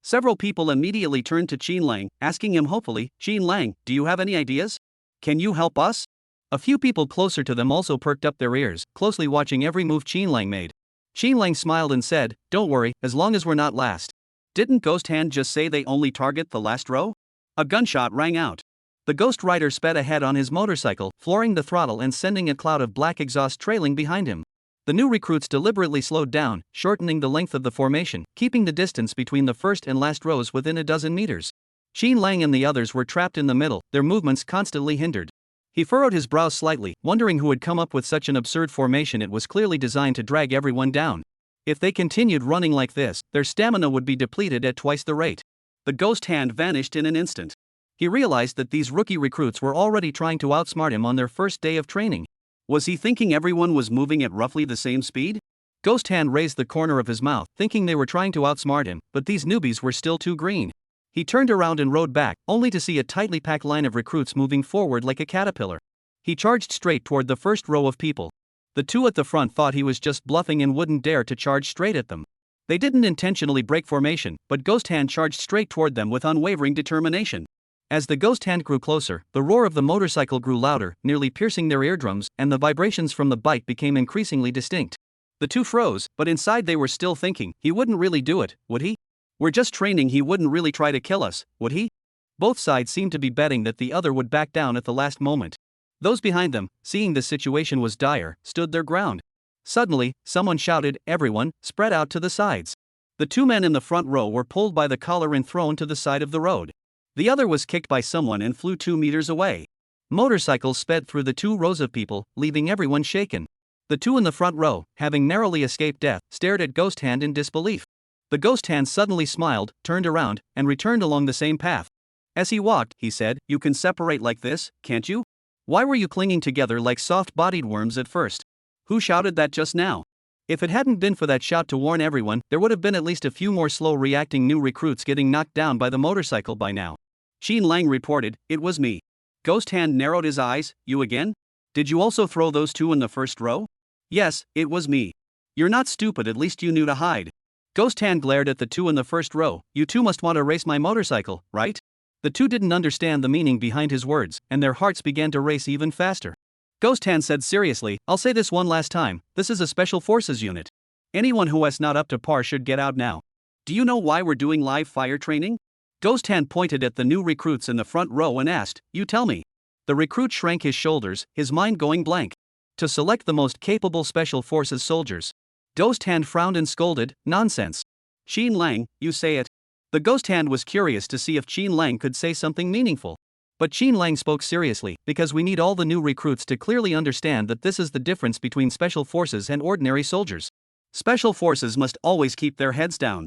Several people immediately turned to Qin Lang, asking him hopefully, Qin Lang, do you have any ideas? Can you help us? A few people closer to them also perked up their ears, closely watching every move Qin Lang made. Qin Lang smiled and said, don't worry, as long as we're not last. Didn't Ghost Hand just say they only target the last row? A gunshot rang out. The Ghost Rider sped ahead on his motorcycle, flooring the throttle and sending a cloud of black exhaust trailing behind him. The new recruits deliberately slowed down, shortening the length of the formation, keeping the distance between the first and last rows within a dozen meters. Qin Lang and the others were trapped in the middle, their movements constantly hindered. He furrowed his brows slightly, wondering who had come up with such an absurd formation. It was clearly designed to drag everyone down. If they continued running like this, their stamina would be depleted at twice the rate. The Ghost Hand vanished in an instant. He realized that these rookie recruits were already trying to outsmart him on their first day of training. Was he thinking everyone was moving at roughly the same speed? Ghost Hand raised the corner of his mouth, thinking they were trying to outsmart him, but these newbies were still too green. He turned around and rode back, only to see a tightly packed line of recruits moving forward like a caterpillar. He charged straight toward the first row of people. The two at the front thought he was just bluffing and wouldn't dare to charge straight at them. They didn't intentionally break formation, but Ghost Hand charged straight toward them with unwavering determination. As the Ghost Hand grew closer, the roar of the motorcycle grew louder, nearly piercing their eardrums, and the vibrations from the bike became increasingly distinct. The two froze, but inside they were still thinking, he wouldn't really do it, would he? We're just training, he wouldn't really try to kill us, would he? Both sides seemed to be betting that the other would back down at the last moment. Those behind them, seeing the situation was dire, stood their ground. Suddenly, someone shouted, everyone, spread out to the sides. The two men in the front row were pulled by the collar and thrown to the side of the road. The other was kicked by someone and flew 2 meters away. Motorcycles sped through the 2 rows of people, leaving everyone shaken. The two in the front row, having narrowly escaped death, stared at Ghost Hand in disbelief. The Ghost Hand suddenly smiled, turned around, and returned along the same path. As he walked, he said, you can separate like this, can't you? Why were you clinging together like soft-bodied worms at first? Who shouted that just now? If it hadn't been for that shout to warn everyone, there would have been at least a few more slow-reacting new recruits getting knocked down by the motorcycle by now. Qin Lang reported, it was me. Ghost Hand narrowed his eyes, you again? Did you also throw those two in the first row? Yes, it was me. You're not stupid, at least you knew to hide. Ghost Hand glared at the two in the first row, you two must want to race my motorcycle, right? The two didn't understand the meaning behind his words, and their hearts began to race even faster. Ghost Hand said seriously, "I'll say this one last time, this is a special forces unit. Anyone who is not up to par should get out now. Do you know why we're doing live fire training?" Ghost Hand pointed at the new recruits in the front row and asked, "You tell me." The recruit shrank his shoulders, his mind going blank. To select the most capable special forces soldiers. Ghost Hand frowned and scolded, "Nonsense. Qin Lang, you say it." The Ghost Hand was curious to see if Qin Lang could say something meaningful. But Qin Lang spoke seriously, "Because we need all the new recruits to clearly understand that this is the difference between special forces and ordinary soldiers. Special forces must always keep their heads down.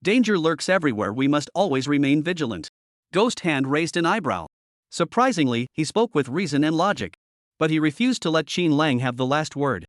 Danger lurks everywhere, we must always remain vigilant." Ghost Hand raised an eyebrow. Surprisingly, he spoke with reason and logic. But he refused to let Qin Lang have the last word.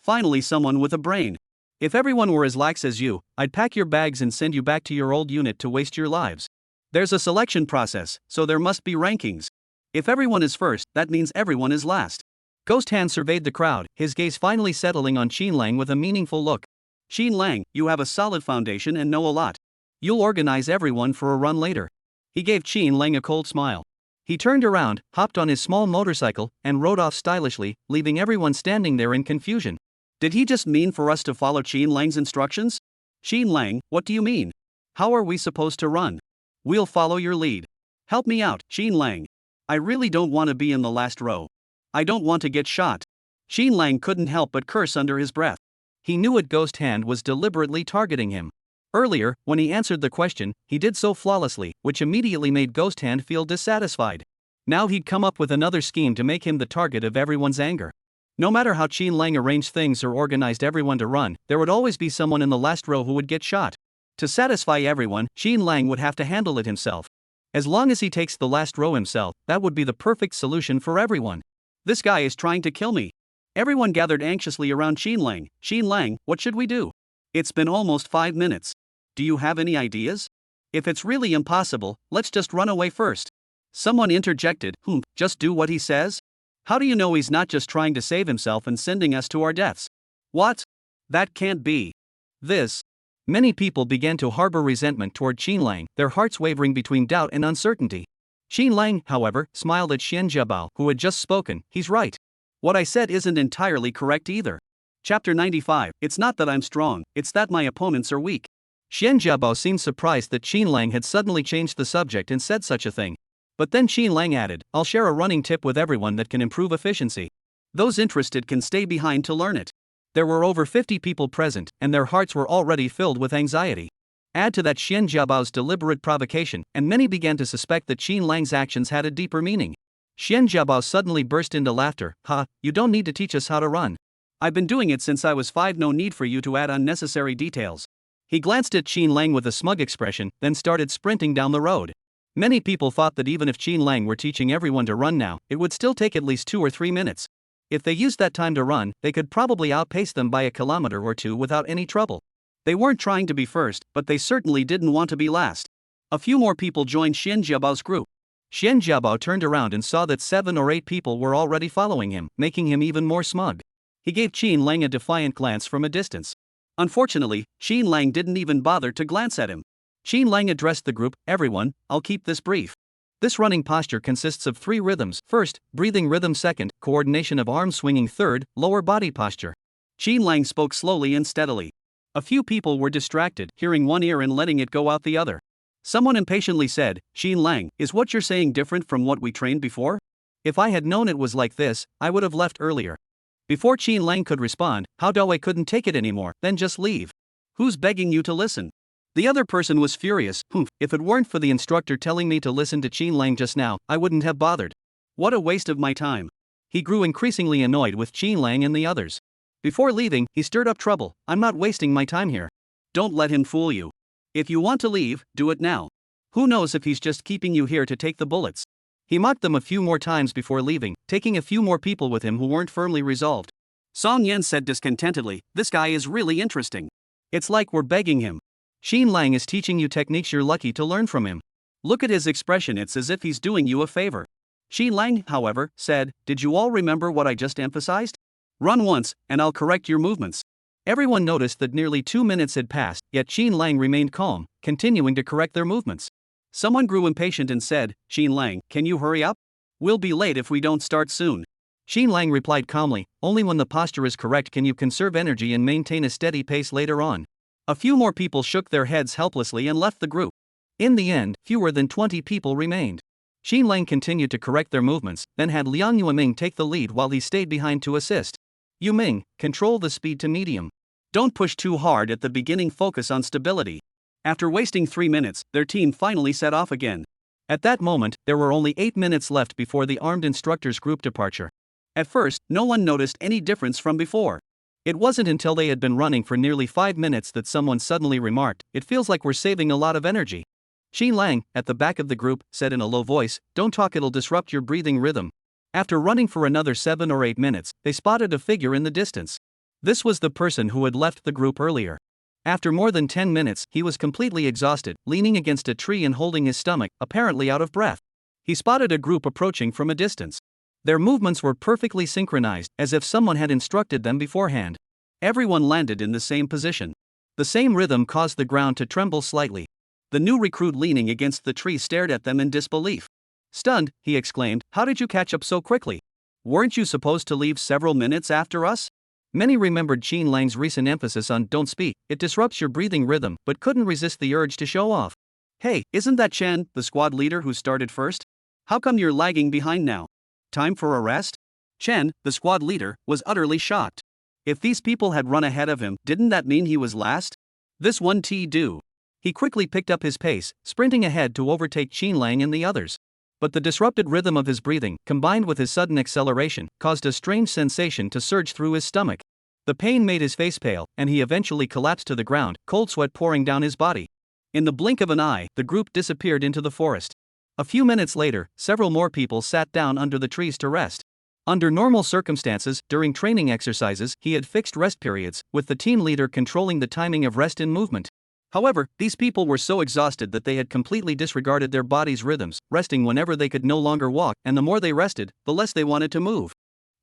Finally someone with a brain. "If everyone were as lax as you, I'd pack your bags and send you back to your old unit to waste your lives. There's a selection process, so there must be rankings. If everyone is first, that means everyone is last." Ghost Hand surveyed the crowd, his gaze finally settling on Qin Lang with a meaningful look. "Qin Lang, you have a solid foundation and know a lot. You'll organize everyone for a run later." He gave Qin Lang a cold smile. He turned around, hopped on his small motorcycle, and rode off stylishly, leaving everyone standing there in confusion. Did he just mean for us to follow Qin Lang's instructions? "Qin Lang, what do you mean? How are we supposed to run?" "We'll follow your lead. Help me out, Qin Lang. I really don't want to be in the last row. I don't want to get shot." Qin Lang couldn't help but curse under his breath. He knew it. Ghost Hand was deliberately targeting him. Earlier, when he answered the question, he did so flawlessly, which immediately made Ghost Hand feel dissatisfied. Now he'd come up with another scheme to make him the target of everyone's anger. No matter how Qin Lang arranged things or organized everyone to run, there would always be someone in the last row who would get shot. To satisfy everyone, Qin Lang would have to handle it himself. As long as he takes the last row himself, that would be the perfect solution for everyone. "This guy is trying to kill me." Everyone gathered anxiously around Qin Lang. "Qin Lang, what should we do? It's been almost 5 minutes. Do you have any ideas? If it's really impossible, let's just run away first." Someone interjected, "Just do what he says? How do you know he's not just trying to save himself and sending us to our deaths?" "What? That can't be. This." Many people began to harbor resentment toward Qin Lang, their hearts wavering between doubt and uncertainty. Qin Lang, however, smiled at Xian Jiabao, who had just spoken. "He's right. What I said isn't entirely correct either." Chapter 95. It's not that I'm strong, it's that my opponents are weak. Xian Jiabao seemed surprised that Qin Lang had suddenly changed the subject and said such a thing. But then Qin Lang added, "I'll share a running tip with everyone that can improve efficiency. Those interested can stay behind to learn it." There were over 50 people present, and their hearts were already filled with anxiety. Add to that Xian Jiabao's deliberate provocation, and many began to suspect that Qin Lang's actions had a deeper meaning. Xian Jiabao suddenly burst into laughter. You don't need to teach us how to run. I've been doing it since I was 5, no need for you to add unnecessary details." He glanced at Qin Lang with a smug expression, then started sprinting down the road. Many people thought that even if Qin Lang were teaching everyone to run now, it would still take at least 2 or 3 minutes. If they used that time to run, they could probably outpace them by a kilometer or two without any trouble. They weren't trying to be first, but they certainly didn't want to be last. A few more people joined Xian Jiabao's group. Xian Jiabao turned around and saw that 7 or 8 people were already following him, making him even more smug. He gave Qin Lang a defiant glance from a distance. Unfortunately, Qin Lang didn't even bother to glance at him. Qin Lang addressed the group, "Everyone, I'll keep this brief. This running posture consists of 3 rhythms. First, breathing rhythm. Second, coordination of arm swinging. Third, lower body posture." Qin Lang spoke slowly and steadily. A few people were distracted, hearing one ear and letting it go out the other. Someone impatiently said, "Qin Lang, is what you're saying different from what we trained before? If I had known it was like this, I would have left earlier." Before Qin Lang could respond, Hao Dawei couldn't take it anymore. "Then just leave. Who's begging you to listen?" The other person was furious. If it weren't for the instructor telling me to listen to Qin Lang just now, I wouldn't have bothered. What a waste of my time." He grew increasingly annoyed with Qin Lang and the others. Before leaving, he stirred up trouble. "I'm not wasting my time here. Don't let him fool you. If you want to leave, do it now. Who knows if he's just keeping you here to take the bullets." He mocked them a few more times before leaving, taking a few more people with him who weren't firmly resolved. Song Yan said discontentedly, "This guy is really interesting. It's like we're begging him. Qin Lang is teaching you techniques you're lucky to learn from him. Look at his expression, it's as if he's doing you a favor." Qin Lang, however, said, "Did you all remember what I just emphasized? Run once, and I'll correct your movements." Everyone noticed that nearly 2 minutes had passed, yet Qin Lang remained calm, continuing to correct their movements. Someone grew impatient and said, Xin Lang, can you hurry up? We'll be late if we don't start soon. Xin Lang replied calmly, only when the posture is correct can you conserve energy and maintain a steady pace later on. A few more people shook their heads helplessly and left the group. In the end, fewer than 20 people remained. Xin Lang continued to correct their movements, then had Liang Yuming take the lead while he stayed behind to assist. Yuming, control the speed to medium. Don't push too hard at the beginning, focus on stability. After wasting 3 minutes, their team finally set off again. At that moment, there were only 8 minutes left before the armed instructors' group departure. At first, no one noticed any difference from before. It wasn't until they had been running for nearly 5 minutes that someone suddenly remarked, "It feels like we're saving a lot of energy." Xin Lang, at the back of the group, said in a low voice, "Don't talk, it'll disrupt your breathing rhythm." After running for another 7 or 8 minutes, they spotted a figure in the distance. This was the person who had left the group earlier. After more than 10 minutes, he was completely exhausted, leaning against a tree and holding his stomach, apparently out of breath. He spotted a group approaching from a distance. Their movements were perfectly synchronized, as if someone had instructed them beforehand. Everyone landed in the same position. The same rhythm caused the ground to tremble slightly. The new recruit leaning against the tree stared at them in disbelief. Stunned, he exclaimed, "How did you catch up so quickly? Weren't you supposed to leave several minutes after us?" Many remembered Xin Lang's recent emphasis on "don't speak, it disrupts your breathing rhythm," but couldn't resist the urge to show off. Hey, isn't that Chen, the squad leader who started first? How come you're lagging behind now? Time for a rest? Chen, the squad leader, was utterly shocked. If these people had run ahead of him, didn't that mean he was last? This one do. He quickly picked up his pace, sprinting ahead to overtake Xin Lang and the others. But the disrupted rhythm of his breathing, combined with his sudden acceleration, caused a strange sensation to surge through his stomach. The pain made his face pale, and he eventually collapsed to the ground, cold sweat pouring down his body. In the blink of an eye, the group disappeared into the forest. A few minutes later, several more people sat down under the trees to rest. Under normal circumstances, during training exercises, he had fixed rest periods, with the team leader controlling the timing of rest and movement. However, these people were so exhausted that they had completely disregarded their bodies' rhythms, resting whenever they could no longer walk, and the more they rested, the less they wanted to move.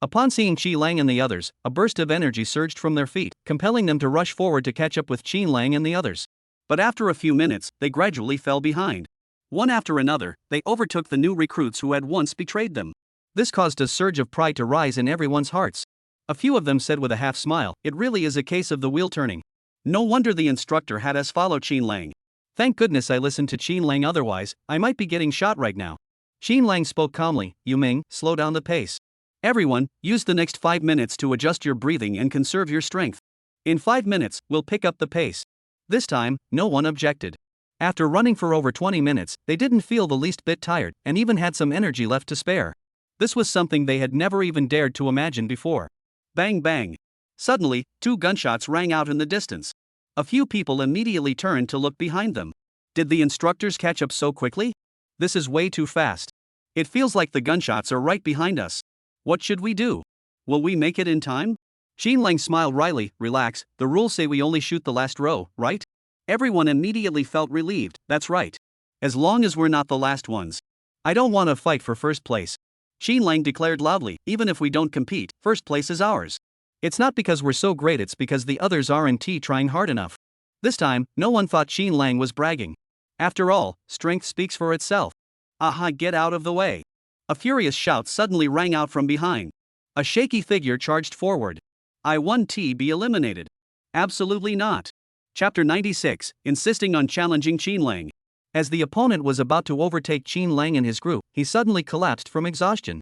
Upon seeing Xin Lang and the others, a burst of energy surged from their feet, compelling them to rush forward to catch up with Xin Lang and the others. But after a few minutes, they gradually fell behind. One after another, they overtook the new recruits who had once betrayed them. This caused a surge of pride to rise in everyone's hearts. A few of them said with a half smile, "It really is a case of the wheel turning. No wonder the instructor had us follow Xin Lang. Thank goodness I listened to Xin Lang, otherwise, I might be getting shot right now." Xin Lang spoke calmly, "Yuming, slow down the pace. Everyone, use the next 5 minutes to adjust your breathing and conserve your strength. In 5 minutes, we'll pick up the pace." This time, no one objected. After running for over 20 minutes, they didn't feel the least bit tired, and even had some energy left to spare. This was something they had never even dared to imagine before. Bang bang. Suddenly, 2 gunshots rang out in the distance. A few people immediately turned to look behind them. Did the instructors catch up so quickly? This is way too fast. It feels like the gunshots are right behind us. What should we do? Will we make it in time? Xin Lang smiled wryly, "Relax, the rules say we only shoot the last row, right?" Everyone immediately felt relieved. "That's right. As long as we're not the last ones. I don't want to fight for first place." Xin Lang declared loudly, "Even if we don't compete, first place is ours. It's not because we're so great, it's because the others aren't trying hard enough." This time, no one thought Xin Lang was bragging. After all, strength speaks for itself. "Aha, get out of the way." A furious shout suddenly rang out from behind. A shaky figure charged forward. "I want to be eliminated." Absolutely not. Chapter 96, insisting on challenging Xin Lang. As the opponent was about to overtake Xin Lang and his group, he suddenly collapsed from exhaustion.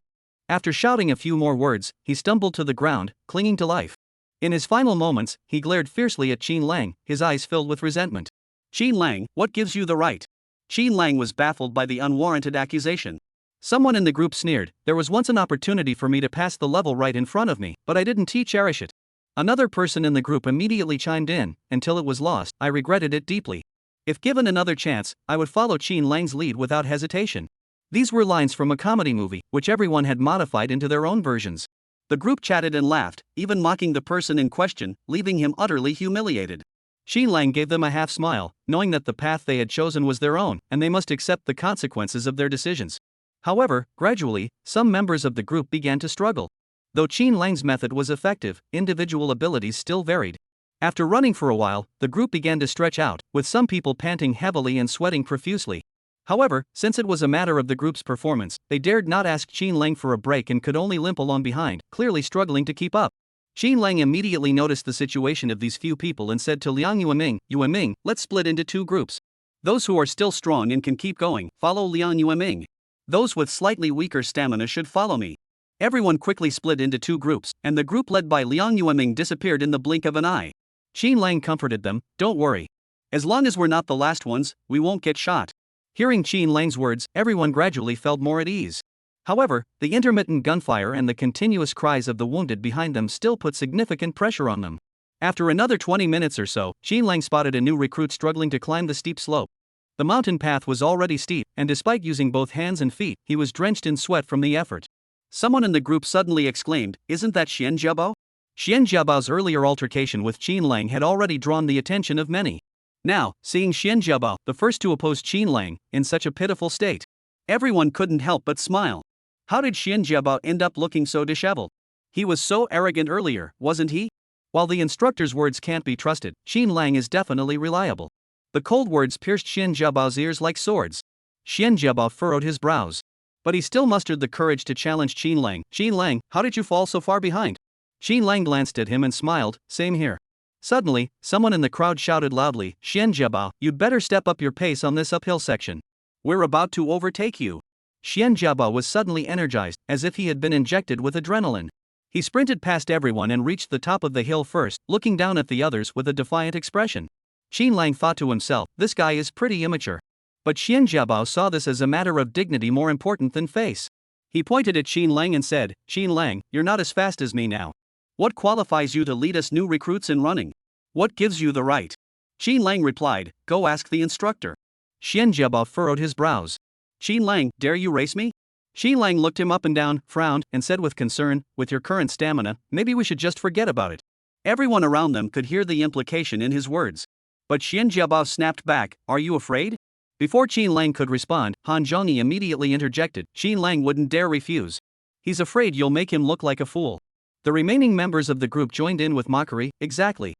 After shouting a few more words, he stumbled to the ground, clinging to life. In his final moments, he glared fiercely at Xin Lang, his eyes filled with resentment. "Xin Lang, what gives you the right?" Xin Lang was baffled by the unwarranted accusation. Someone in the group sneered, "There was once an opportunity for me to pass the level right in front of me, but I didn't cherish it." Another person in the group immediately chimed in, "Until it was lost, I regretted it deeply. If given another chance, I would follow Xin Lang's lead without hesitation." These were lines from a comedy movie, which everyone had modified into their own versions. The group chatted and laughed, even mocking the person in question, leaving him utterly humiliated. Xin Lang gave them a half smile, knowing that the path they had chosen was their own, and they must accept the consequences of their decisions. However, gradually, some members of the group began to struggle. Though Xin Lang's method was effective, individual abilities still varied. After running for a while, the group began to stretch out, with some people panting heavily and sweating profusely. However, since it was a matter of the group's performance, they dared not ask Qin Lang for a break and could only limp along behind, clearly struggling to keep up. Qin Lang immediately noticed the situation of these few people and said to Liang Yueming, let's split into two groups. Those who are still strong and can keep going, follow Liang Yueming. Those with slightly weaker stamina should follow me. Everyone quickly split into two groups, and the group led by Liang Yueming disappeared in the blink of an eye. Qin Lang comforted them, don't worry. As long as we're not the last ones, we won't get shot. Hearing Qin Lang's words, everyone gradually felt more at ease. However, the intermittent gunfire and the continuous cries of the wounded behind them still put significant pressure on them. After another 20 minutes or so, Qin Lang spotted a new recruit struggling to climb the steep slope. The mountain path was already steep, and despite using both hands and feet, he was drenched in sweat from the effort. Someone in the group suddenly exclaimed, isn't that Xian Jiabao? Xian Jiabao's earlier altercation with Qin Lang had already drawn the attention of many. Now, seeing Xian Jiabao, the first to oppose Qin Lang, in such a pitiful state, everyone couldn't help but smile. How did Xian Jiabao end up looking so disheveled? He was so arrogant earlier, wasn't he? While the instructor's words can't be trusted, Qin Lang is definitely reliable. The cold words pierced Xian Jiabao's ears like swords. Xian Jiabao furrowed his brows. But he still mustered the courage to challenge Qin Lang. Qin Lang, how did you fall so far behind? Qin Lang glanced at him and smiled, same here. Suddenly, someone in the crowd shouted loudly, Xian Jiabao, you'd better step up your pace on this uphill section. We're about to overtake you. Xian Jiabao was suddenly energized, as if he had been injected with adrenaline. He sprinted past everyone and reached the top of the hill first, looking down at the others with a defiant expression. Qin Lang thought to himself, this guy is pretty immature. But Xian Jiabao saw this as a matter of dignity more important than face. He pointed at Qin Lang and said, Qin Lang, you're not as fast as me now. What qualifies you to lead us new recruits in running? What gives you the right? Qin Lang replied, go ask the instructor. Xian Jiabao furrowed his brows. Qin Lang, dare you race me? Qin Lang looked him up and down, frowned, and said with concern, with your current stamina, maybe we should just forget about it. Everyone around them could hear the implication in his words. But Xian Jiabao snapped back, are you afraid? Before Qin Lang could respond, Han Zhongyi immediately interjected, Qin Lang wouldn't dare refuse. He's afraid you'll make him look like a fool. The remaining members of the group joined in with mockery, exactly.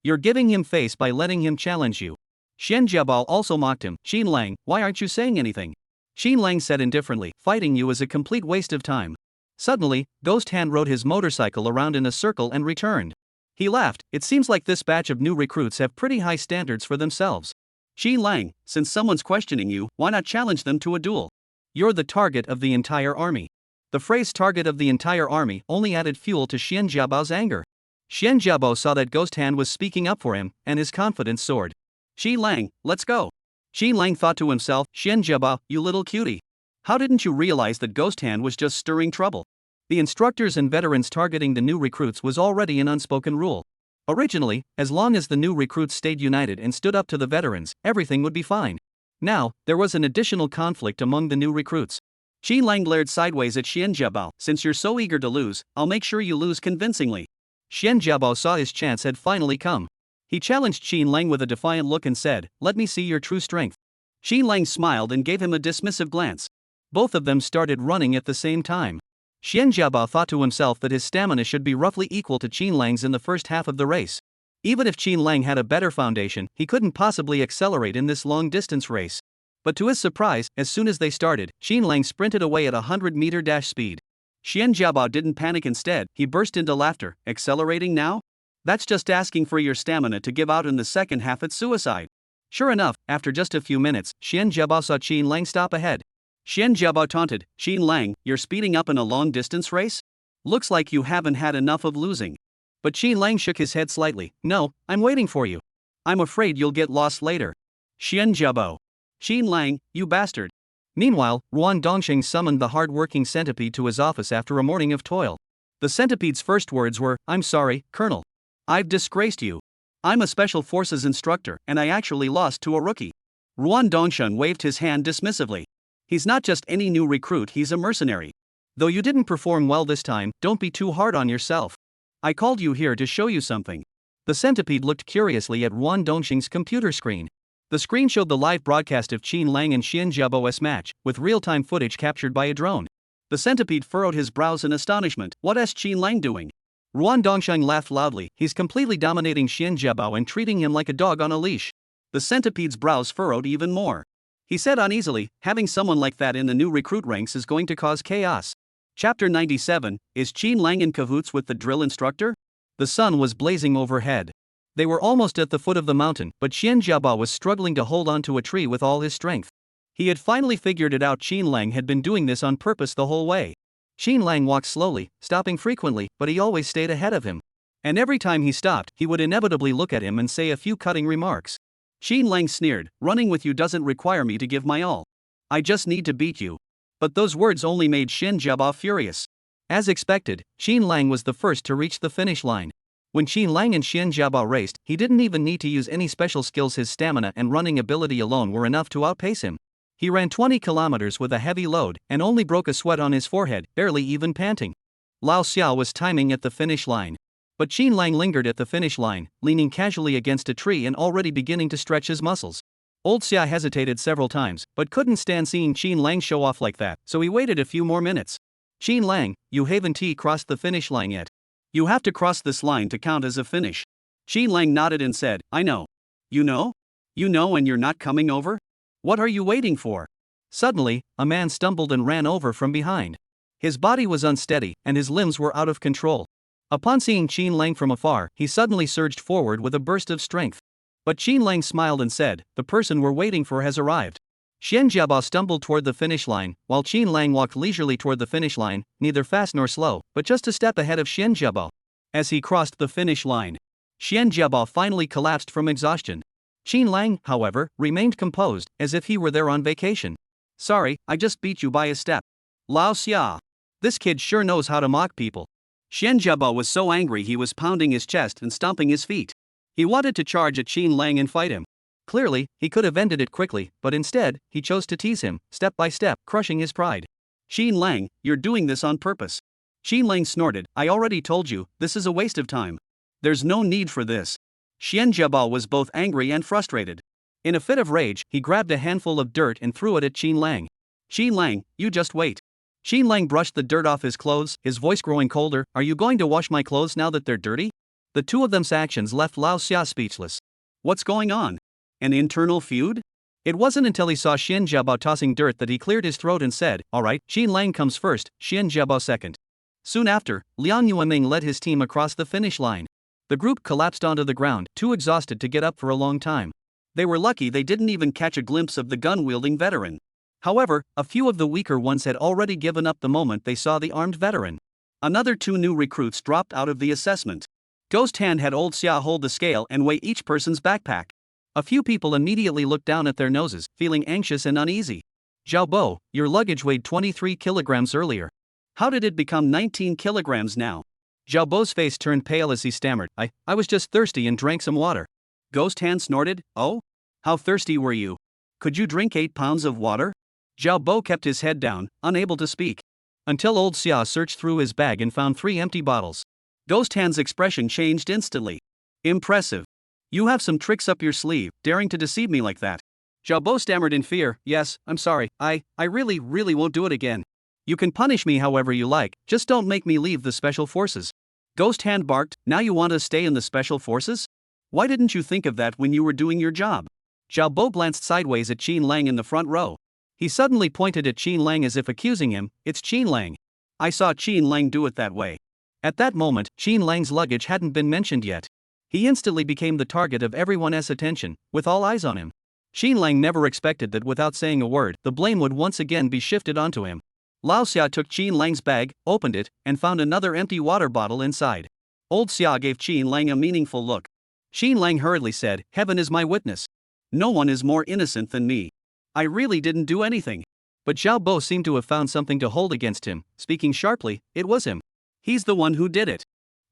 You're giving him face by letting him challenge you. Xian Jiabao also mocked him, Qin Lang, why aren't you saying anything? Qin Lang said indifferently, fighting you is a complete waste of time. Suddenly, Ghost Hand rode his motorcycle around in a circle and returned. He laughed, it seems like this batch of new recruits have pretty high standards for themselves. Qin Lang, since someone's questioning you, why not challenge them to a duel? You're the target of the entire army. The phrase target of the entire army only added fuel to Xian Jiabao's anger. Xian Jiabao saw that Ghost Hand was speaking up for him, and his confidence soared. Qin Lang, let's go. Qin Lang thought to himself, Xian Jiabao, you little cutie. How didn't you realize that Ghost Hand was just stirring trouble? The instructors and veterans targeting the new recruits was already an unspoken rule. Originally, as long as the new recruits stayed united and stood up to the veterans, everything would be fine. Now, there was an additional conflict among the new recruits. Qin Lang glared sideways at Xian Jiabao, since you're so eager to lose, I'll make sure you lose convincingly. Xian Jiabao saw his chance had finally come. He challenged Qin Lang with a defiant look and said, let me see your true strength. Qin Lang smiled and gave him a dismissive glance. Both of them started running at the same time. Xian Jiabao thought to himself that his stamina should be roughly equal to Qin Lang's in the first half of the race. Even if Qin Lang had a better foundation, he couldn't possibly accelerate in this long-distance race. But to his surprise, as soon as they started, Qin Lang sprinted away at 100-meter dash speed. Xian Jiabao didn't panic. Instead, he burst into laughter. Accelerating now? That's just asking for your stamina to give out in the second half. It's suicide. Sure enough, after just a few minutes, Xian Jiabao saw Qin Lang stop ahead. Xian Jiabao taunted, Qin Lang, you're speeding up in a long-distance race? Looks like you haven't had enough of losing. But Qin Lang shook his head slightly. No, I'm waiting for you. I'm afraid you'll get lost later. Xian Jiabao. Qin Lang, you bastard. Meanwhile, Ruan Dongxing summoned the hard-working centipede to his office after a morning of toil. The centipede's first words were, I'm sorry, Colonel. I've disgraced you. I'm a Special Forces instructor, and I actually lost to a rookie. Ruan Dongxing waved his hand dismissively. He's not just any new recruit, he's a mercenary. Though you didn't perform well this time, don't be too hard on yourself. I called you here to show you something. The centipede looked curiously at Ruan Dongxing's computer screen. The screen showed the live broadcast of Qin Lang and Xian Jiabao's match, with real-time footage captured by a drone. The centipede furrowed his brows in astonishment. What is Qin Lang doing? Ruan Dongxing laughed loudly. He's completely dominating Xian Jiabao and treating him like a dog on a leash. The centipede's brows furrowed even more. He said uneasily, having someone like that in the new recruit ranks is going to cause chaos. Chapter 97, is Qin Lang in cahoots with the drill instructor? The sun was blazing overhead. They were almost at the foot of the mountain, but Xian Jiaba was struggling to hold onto a tree with all his strength. He had finally figured it out. Qin Lang had been doing this on purpose the whole way. Qin Lang walked slowly, stopping frequently, but he always stayed ahead of him. And every time he stopped, he would inevitably look at him and say a few cutting remarks. Qin Lang sneered, running with you doesn't require me to give my all. I just need to beat you. But those words only made Xian Jiaba furious. As expected, Qin Lang was the first to reach the finish line. When Qin Lang and Xian Jiaba raced, he didn't even need to use any special skills. His stamina and running ability alone were enough to outpace him. He ran 20 kilometers with a heavy load and only broke a sweat on his forehead, barely even panting. Lao Xiao was timing at the finish line. But Qin Lang lingered at the finish line, leaning casually against a tree and already beginning to stretch his muscles. Old Xia hesitated several times, but couldn't stand seeing Qin Lang show off like that, so he waited a few more minutes. Qin Lang, you haven't crossed the finish line yet. You have to cross this line to count as a finish. Qin Lang nodded and said, I know. You know? You know and you're not coming over? What are you waiting for? Suddenly, a man stumbled and ran over from behind. His body was unsteady, and his limbs were out of control. Upon seeing Qin Lang from afar, he suddenly surged forward with a burst of strength. But Qin Lang smiled and said, the person we're waiting for has arrived. Xian Jiaba stumbled toward the finish line, while Qin Lang walked leisurely toward the finish line, neither fast nor slow, but just a step ahead of Xian Jiaba. As he crossed the finish line, Xian Jiaba finally collapsed from exhaustion. Qin Lang, however, remained composed, as if he were there on vacation. Sorry, I just beat you by a step. Lao Xia. This kid sure knows how to mock people. Xian Jiaba was so angry he was pounding his chest and stomping his feet. He wanted to charge at Qin Lang and fight him. Clearly, he could have ended it quickly, but instead, he chose to tease him, step by step, crushing his pride. Qin Lang, you're doing this on purpose. Qin Lang snorted, I already told you, this is a waste of time. There's no need for this. Xian Jiaba was both angry and frustrated. In a fit of rage, he grabbed a handful of dirt and threw it at Qin Lang. Qin Lang, you just wait. Qin Lang brushed the dirt off his clothes, his voice growing colder. Are you going to wash my clothes now that they're dirty? The two of them's actions left Lao Xia speechless. What's going on? An internal feud? It wasn't until he saw Xian Jiaba tossing dirt that he cleared his throat and said, alright, Qin Lang comes first, Xian Jiaba second. Soon after, Liang Yueming led his team across the finish line. The group collapsed onto the ground, too exhausted to get up for a long time. They were lucky they didn't even catch a glimpse of the gun-wielding veteran. However, a few of the weaker ones had already given up the moment they saw the armed veteran. Another two new recruits dropped out of the assessment. Ghost Hand had old Xia hold the scale and weigh each person's backpack. A few people immediately looked down at their noses, feeling anxious and uneasy. Zhao Bo, your luggage weighed 23 kilograms earlier. How did it become 19 kilograms now? Zhao Bo's face turned pale as he stammered, I was just thirsty and drank some water. Ghost Hand snorted, oh? How thirsty were you? Could you drink 8 pounds of water? Zhao Bo kept his head down, unable to speak. Until old Xia searched through his bag and found 3 empty bottles. Ghost Hand's expression changed instantly. Impressive. You have some tricks up your sleeve, daring to deceive me like that. Zhao Bo stammered in fear, yes, I'm sorry, I really won't do it again. You can punish me however you like, just don't make me leave the Special Forces. Ghost Hand barked, now you want to stay in the Special Forces? Why didn't you think of that when you were doing your job? Zhao Bo glanced sideways at Qin Lang in the front row. He suddenly pointed at Qin Lang as if accusing him, it's Qin Lang. I saw Qin Lang do it that way. At that moment, Qin Lang's luggage hadn't been mentioned yet. He instantly became the target of everyone's attention, with all eyes on him. Qin Lang never expected that without saying a word, the blame would once again be shifted onto him. Lao Xia took Qin Lang's bag, opened it, and found another empty water bottle inside. Old Xia gave Qin Lang a meaningful look. Qin Lang hurriedly said, Heaven is my witness. No one is more innocent than me. I really didn't do anything. But Zhao Bo seemed to have found something to hold against him, speaking sharply, it was him. He's the one who did it.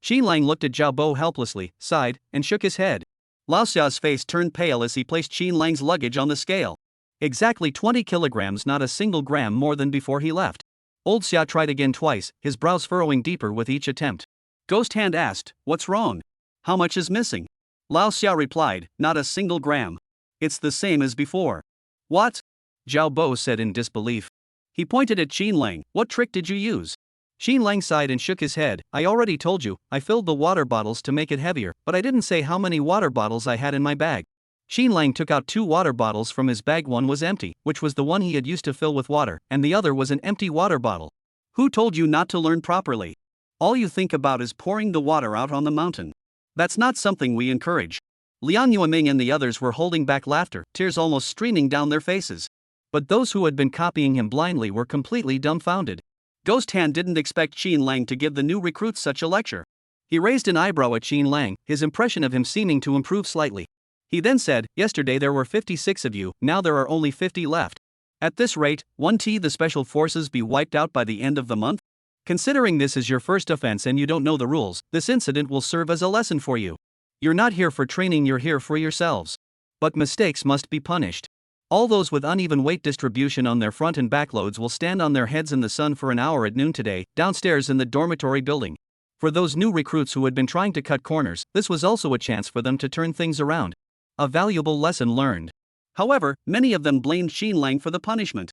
Qin Lang looked at Zhao Bo helplessly, sighed, and shook his head. Lao Xia's face turned pale as he placed Qin Lang's luggage on the scale. Exactly 20 kilograms, not a single gram more than before he left. Old Xia tried again twice, his brows furrowing deeper with each attempt. Ghost Hand asked, what's wrong? How much is missing? Lao Xia replied, not a single gram. It's the same as before. What? Zhao Bo said in disbelief. He pointed at Qin Lang, what trick did you use? Qin Lang sighed and shook his head, I already told you, I filled the water bottles to make it heavier, but I didn't say how many water bottles I had in my bag. Xin Lang took out 2 water bottles from his bag. One was empty, which was the one he had used to fill with water, and the other was an empty water bottle. Who told you not to learn properly? All you think about is pouring the water out on the mountain. That's not something we encourage. Liang Yueming and the others were holding back laughter, tears almost streaming down their faces. But those who had been copying him blindly were completely dumbfounded. Ghost Hand didn't expect Xin Lang to give the new recruits such a lecture. He raised an eyebrow at Xin Lang, his impression of him seeming to improve slightly. He then said, "Yesterday there were 56 of you, now there are only 50 left. At this rate, won't the special forces be wiped out by the end of the month? Considering this is your first offense and you don't know the rules, this incident will serve as a lesson for you. You're not here for training, you're here for yourselves. But mistakes must be punished. All those with uneven weight distribution on their front and back loads will stand on their heads in the sun for an hour at noon today, downstairs in the dormitory building." For those new recruits who had been trying to cut corners, this was also a chance for them to turn things around. A valuable lesson learned. However, many of them blamed Xin Lang for the punishment.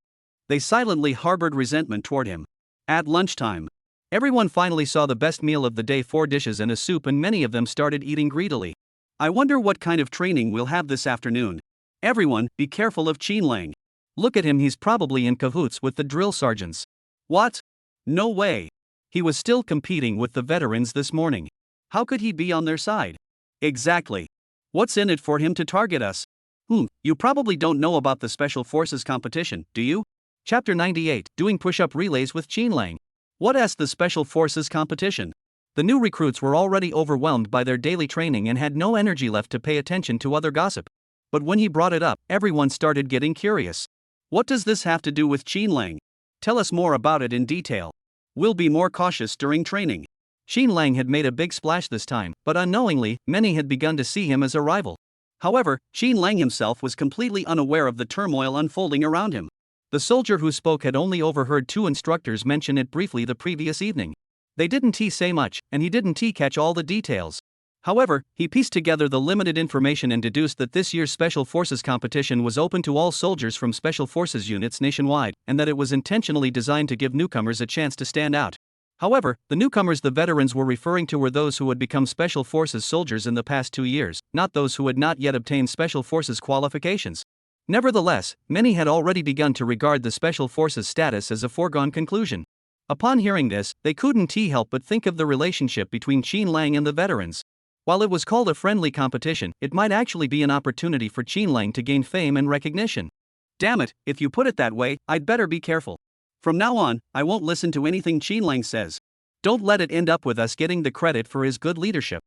They silently harbored resentment toward him. At lunchtime, everyone finally saw the best meal of the day, 4 dishes and a soup, and many of them started eating greedily. I wonder what kind of training we'll have this afternoon. Everyone, be careful of Xin Lang. Look at him, he's probably in cahoots with the drill sergeants. What? No way. He was still competing with the veterans this morning. How could he be on their side? Exactly. What's in it for him to target us? You probably don't know about the Special Forces competition, do you? Chapter 98, Doing Push-Up Relays with Xin Lang. What is the Special Forces competition? The new recruits were already overwhelmed by their daily training and had no energy left to pay attention to other gossip. But when he brought it up, everyone started getting curious. What does this have to do with Xin Lang? Tell us more about it in detail. We'll be more cautious during training. Xin Lang had made a big splash this time, but unknowingly, many had begun to see him as a rival. However, Xin Lang himself was completely unaware of the turmoil unfolding around him. The soldier who spoke had only overheard 2 instructors mention it briefly the previous evening. They didn't say much, and he didn't catch all the details. However, he pieced together the limited information and deduced that this year's Special Forces competition was open to all soldiers from Special Forces units nationwide, and that it was intentionally designed to give newcomers a chance to stand out. However, the newcomers the veterans were referring to were those who had become Special Forces soldiers in the past 2 years, not those who had not yet obtained Special Forces qualifications. Nevertheless, many had already begun to regard the Special Forces status as a foregone conclusion. Upon hearing this, they couldn't help but think of the relationship between Xin Lang and the veterans. While it was called a friendly competition, it might actually be an opportunity for Xin Lang to gain fame and recognition. Damn it, if you put it that way, I'd better be careful. From now on, I won't listen to anything Xin Lang says. Don't let it end up with us getting the credit for his good leadership.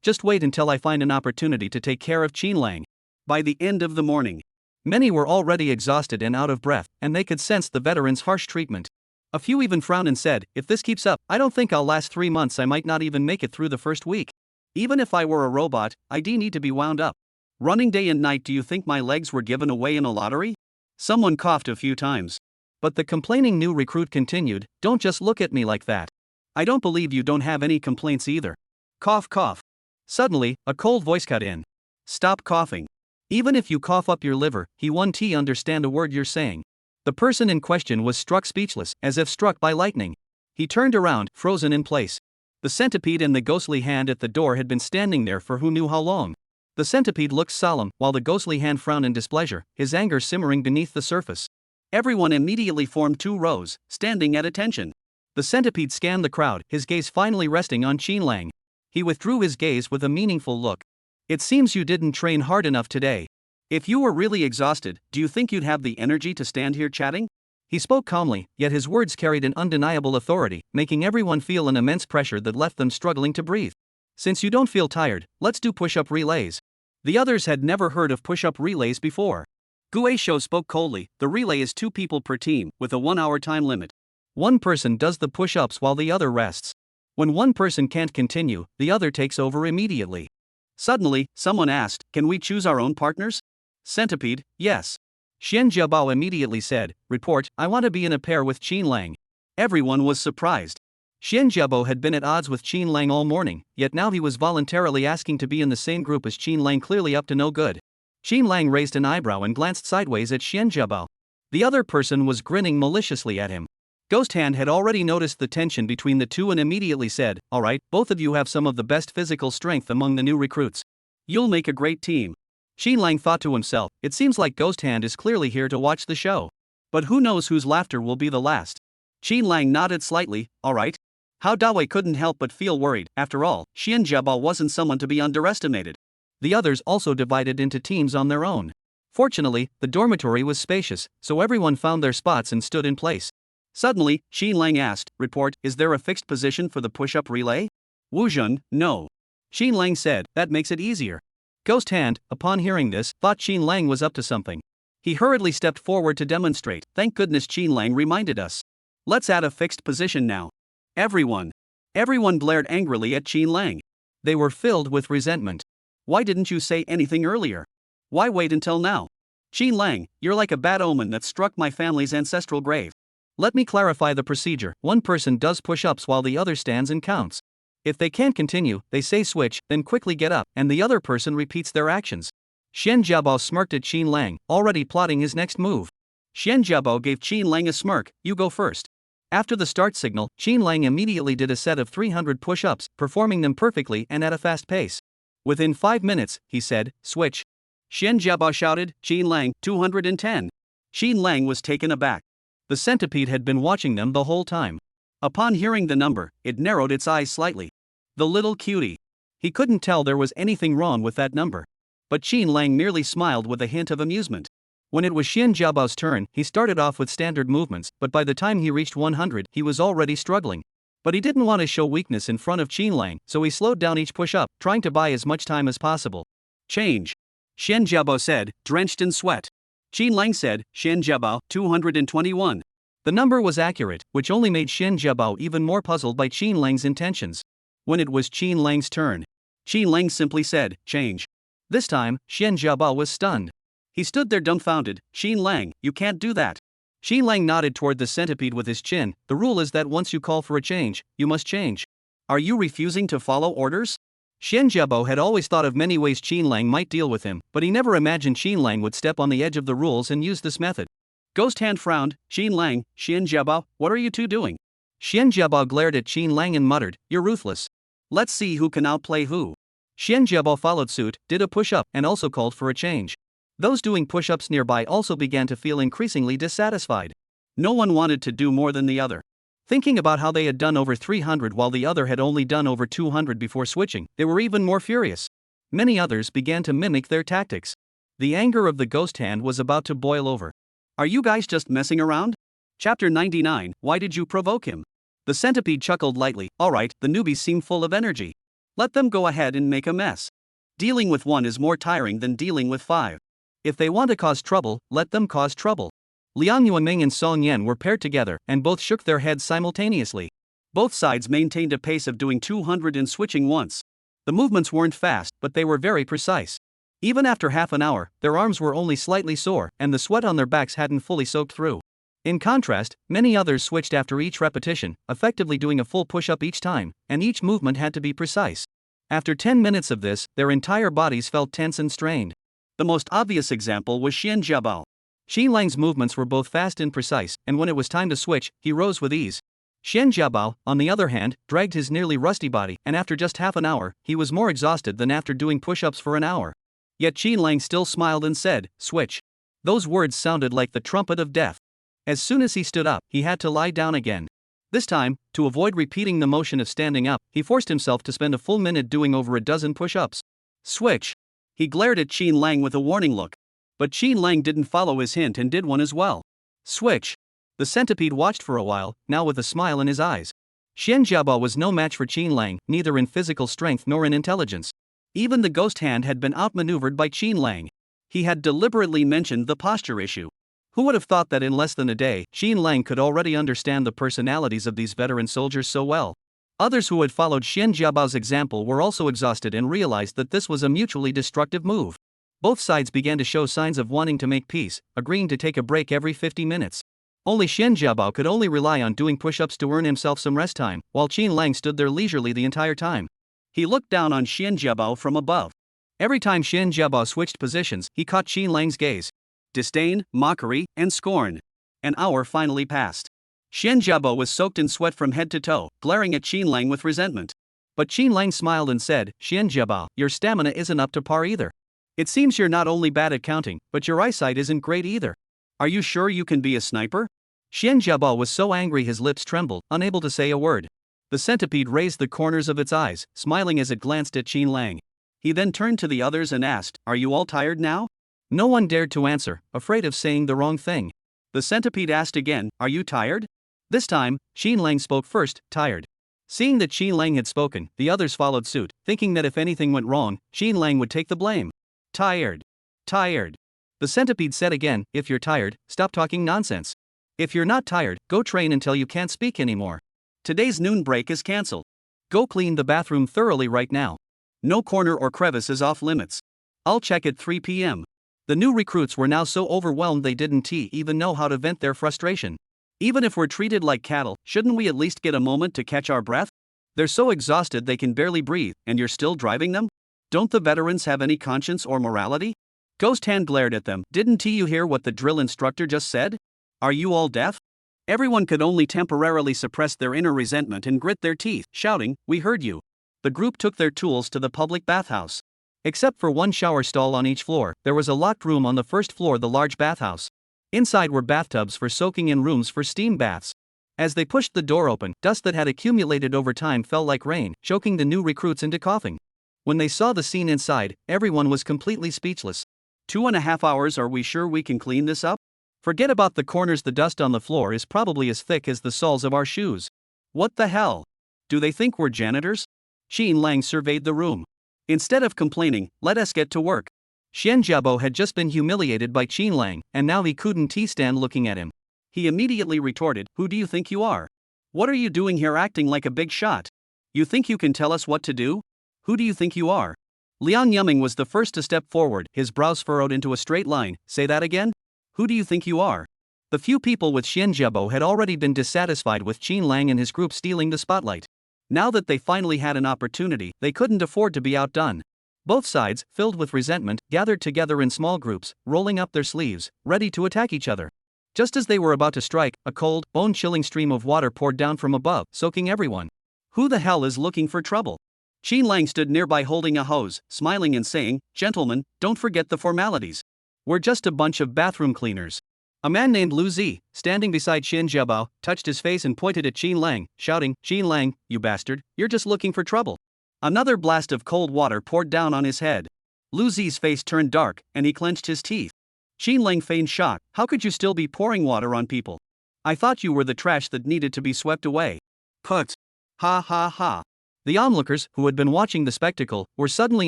Just wait until I find an opportunity to take care of Xin Lang. By the end of the morning, many were already exhausted and out of breath, and they could sense the veterans' harsh treatment. A few even frowned and said, "If this keeps up, I don't think I'll last 3 months. I might not even make it through the first week. Even if I were a robot, I'd need to be wound up. Running day and night, do you think my legs were given away in a lottery?" Someone coughed a few times. But the complaining new recruit continued, "Don't just look at me like that. I don't believe you don't have any complaints either. Cough, cough." Suddenly, a cold voice cut in. "Stop coughing. Even if you cough up your liver, he won't understand a word you're saying." The person in question was struck speechless, as if struck by lightning. He turned around, frozen in place. The centipede and the ghostly hand at the door had been standing there for who knew how long. The centipede looked solemn, while the ghostly hand frowned in displeasure, his anger simmering beneath the surface. Everyone immediately formed 2 rows, standing at attention. The centipede scanned the crowd, his gaze finally resting on Xin Lang. He withdrew his gaze with a meaningful look. "It seems you didn't train hard enough today. If you were really exhausted, do you think you'd have the energy to stand here chatting?" He spoke calmly, yet his words carried an undeniable authority, making everyone feel an immense pressure that left them struggling to breathe. "Since you don't feel tired, let's do push-up relays." The others had never heard of push-up relays before. Gue Shou spoke coldly. "The relay is 2 people per team, with a 1-hour time limit. One person does the push-ups while the other rests. When one person can't continue, the other takes over immediately." Suddenly, someone asked, "Can we choose our own partners?" Centipede, "Yes." Xian Jiabao immediately said, "Report, I want to be in a pair with Xin Lang." Everyone was surprised. Xian Jiabao had been at odds with Xin Lang all morning, yet now he was voluntarily asking to be in the same group as Xin Lang, clearly up to no good. Xin Lang raised an eyebrow and glanced sideways at Xian Jiabao. The other person was grinning maliciously at him. Ghost Hand had already noticed the tension between the two and immediately said, "All right, both of you have some of the best physical strength among the new recruits. You'll make a great team. Xin Lang thought to himself, it seems like Ghost Hand is clearly here to watch the show. But who knows whose laughter will be the last. Xin Lang nodded slightly, alright. Hao Dawei couldn't help but feel worried. After all, Xian Jiabao wasn't someone to be underestimated. The others also divided into teams on their own. Fortunately, the dormitory was spacious, so everyone found their spots and stood in place. Suddenly, Xin Lang asked, report, is there a fixed position for the push-up relay? Wu Jun, no. Xin Lang said, that makes it easier. Ghost Hand, upon hearing this, thought Xin Lang was up to something. He hurriedly stepped forward to demonstrate. Thank goodness Xin Lang reminded us. Let's add a fixed position now. Everyone glared angrily at Xin Lang. They were filled with resentment. Why didn't you say anything earlier? Why wait until now? Xin Lang, you're like a bad omen that struck my family's ancestral grave. Let me clarify the procedure. One person does push-ups while the other stands and counts. If they can't continue, they say switch, then quickly get up, and the other person repeats their actions. Xian Jiabao smirked at Xin Lang, already plotting his next move. Xian Jiabao gave Xin Lang a smirk, you go first. After the start signal, Xin Lang immediately did a set of 300 push-ups, performing them perfectly and at a fast pace. Within 5 minutes, he said, switch. Xian Jiabao shouted, Xin Lang, 210. Xin Lang was taken aback. The centipede had been watching them the whole time. Upon hearing the number, it narrowed its eyes slightly. The little cutie. He couldn't tell there was anything wrong with that number. But Xin Lang merely smiled with a hint of amusement. When it was Xian Jiabao's turn, he started off with standard movements, but by the time he reached 100, he was already struggling. But he didn't want to show weakness in front of Xin Lang, so he slowed down each push-up, trying to buy as much time as possible. Change. Xian Jiabao said, drenched in sweat. Xin Lang said, Xian Jiabao, 221. The number was accurate, which only made Xian Jiabao even more puzzled by Xin Lang's intentions. When it was Xin Lang's turn, Xin Lang simply said, change. This time, Xian Jiabao was stunned. He stood there dumbfounded. Xin Lang, you can't do that. Xin Lang nodded toward the centipede with his chin. The rule is that once you call for a change, you must change. Are you refusing to follow orders? Xian Jiabao had always thought of many ways Xin Lang might deal with him, but he never imagined Xin Lang would step on the edge of the rules and use this method. Ghost Hand frowned. Xin Lang, Xian Jiabao, what are you two doing? Xian Jiabao glared at Xin Lang and muttered, you're ruthless. Let's see who can outplay who. Xian Jiabao followed suit, did a push-up, and also called for a change. Those doing push-ups nearby also began to feel increasingly dissatisfied. No one wanted to do more than the other. Thinking about how they had done over 300 while the other had only done over 200 before switching, they were even more furious. Many others began to mimic their tactics. The anger of the Ghost Hand was about to boil over. Are you guys just messing around? Chapter 99, Why did you provoke him? The centipede chuckled lightly. Alright, the newbies seem full of energy. Let them go ahead and make a mess. Dealing with one is more tiring than dealing with 5. If they want to cause trouble, let them cause trouble. Liang Yuanming and Song Yan were paired together, and both shook their heads simultaneously. Both sides maintained a pace of doing 200 and switching once. The movements weren't fast, but they were very precise. Even after half an hour, their arms were only slightly sore, and the sweat on their backs hadn't fully soaked through. In contrast, many others switched after each repetition, effectively doing a full push-up each time, and each movement had to be precise. After 10 minutes of this, their entire bodies felt tense and strained. The most obvious example was Xian Jiabao. Xin Lang's movements were both fast and precise, and when it was time to switch, he rose with ease. Xian Jiabao, on the other hand, dragged his nearly rusty body, and after just half an hour, he was more exhausted than after doing push-ups for an hour. Yet Xin Lang still smiled and said, switch. Those words sounded like the trumpet of death. As soon as he stood up, he had to lie down again. This time, to avoid repeating the motion of standing up, he forced himself to spend a full minute doing over a dozen push-ups. Switch. He glared at Xin Lang with a warning look. But Xin Lang didn't follow his hint and did one as well. Switch. The centipede watched for a while, now with a smile in his eyes. Xian Jiabao was no match for Xin Lang, neither in physical strength nor in intelligence. Even the Ghost Hand had been outmaneuvered by Xin Lang. He had deliberately mentioned the posture issue. Who would have thought that in less than a day, Xin Lang could already understand the personalities of these veteran soldiers so well? Others who had followed Xian Jiabao's example were also exhausted and realized that this was a mutually destructive move. Both sides began to show signs of wanting to make peace, agreeing to take a break every 50 minutes. Only Xian Jiabao could only rely on doing push-ups to earn himself some rest time, while Xin Lang stood there leisurely the entire time. He looked down on Xian Jiabao from above. Every time Xian Jiabao switched positions, he caught Xin Lang's gaze. Disdain, mockery, and scorn. An hour finally passed. Xian Jiabao was soaked in sweat from head to toe, glaring at Xin Lang with resentment. But Xin Lang smiled and said, Xian Jiabao, your stamina isn't up to par either. It seems you're not only bad at counting, but your eyesight isn't great either. Are you sure you can be a sniper? Xian Jiabao was so angry his lips trembled, unable to say a word. The centipede raised the corners of its eyes, smiling as it glanced at Qin Lang. He then turned to the others and asked, "Are you all tired now?" No one dared to answer, afraid of saying the wrong thing. The centipede asked again, "Are you tired?" This time, Qin Lang spoke first, tired. Seeing that Qin Lang had spoken, the others followed suit, thinking that if anything went wrong, Qin Lang would take the blame. Tired. Tired. The centipede said again, "If you're tired, stop talking nonsense. If you're not tired, go train until you can't speak anymore. Today's noon break is cancelled. Go clean the bathroom thoroughly right now. No corner or crevice is off limits. I'll check at 3 p.m. The new recruits were now so overwhelmed they didn't even know how to vent their frustration. Even if we're treated like cattle, shouldn't we at least get a moment to catch our breath? They're so exhausted they can barely breathe, and you're still driving them? Don't the veterans have any conscience or morality? Ghost Hand glared at them. Didn't you hear what the drill instructor just said? Are you all deaf? Everyone could only temporarily suppress their inner resentment and grit their teeth, shouting, "We heard you." The group took their tools to the public bathhouse. Except for one shower stall on each floor, there was a locked room on the first floor, the large bathhouse. Inside were bathtubs for soaking and rooms for steam baths. As they pushed the door open, dust that had accumulated over time fell like rain, choking the new recruits into coughing. When they saw the scene inside, everyone was completely speechless. 2.5 hours, are we sure we can clean this up? Forget about the corners, the dust on the floor is probably as thick as the soles of our shoes. What the hell? Do they think we're janitors? Qin Lang surveyed the room. Instead of complaining, let us get to work. Xian Jiabao had just been humiliated by Qin Lang, and now he couldn't stand looking at him. He immediately retorted, "Who do you think you are? What are you doing here acting like a big shot? You think you can tell us what to do? Who do you think you are?" Liang Yuming was the first to step forward, his brows furrowed into a straight line. "Say that again? Who do you think you are?" The few people with Xian Jiabao had already been dissatisfied with Qin Lang and his group stealing the spotlight. Now that they finally had an opportunity, they couldn't afford to be outdone. Both sides, filled with resentment, gathered together in small groups, rolling up their sleeves, ready to attack each other. Just as they were about to strike, a cold, bone-chilling stream of water poured down from above, soaking everyone. Who the hell is looking for trouble? Qin Lang stood nearby holding a hose, smiling and saying, "Gentlemen, don't forget the formalities. We're just a bunch of bathroom cleaners." A man named Lu Zi, standing beside Xian Jiabao, touched his face and pointed at Qin Lang, shouting, "Qin Lang, you bastard, you're just looking for trouble." Another blast of cold water poured down on his head. Lu Zi's face turned dark, and he clenched his teeth. Qin Lang feigned shock. "How could you still be pouring water on people? I thought you were the trash that needed to be swept away." Put. Ha ha ha. The onlookers, who had been watching the spectacle, were suddenly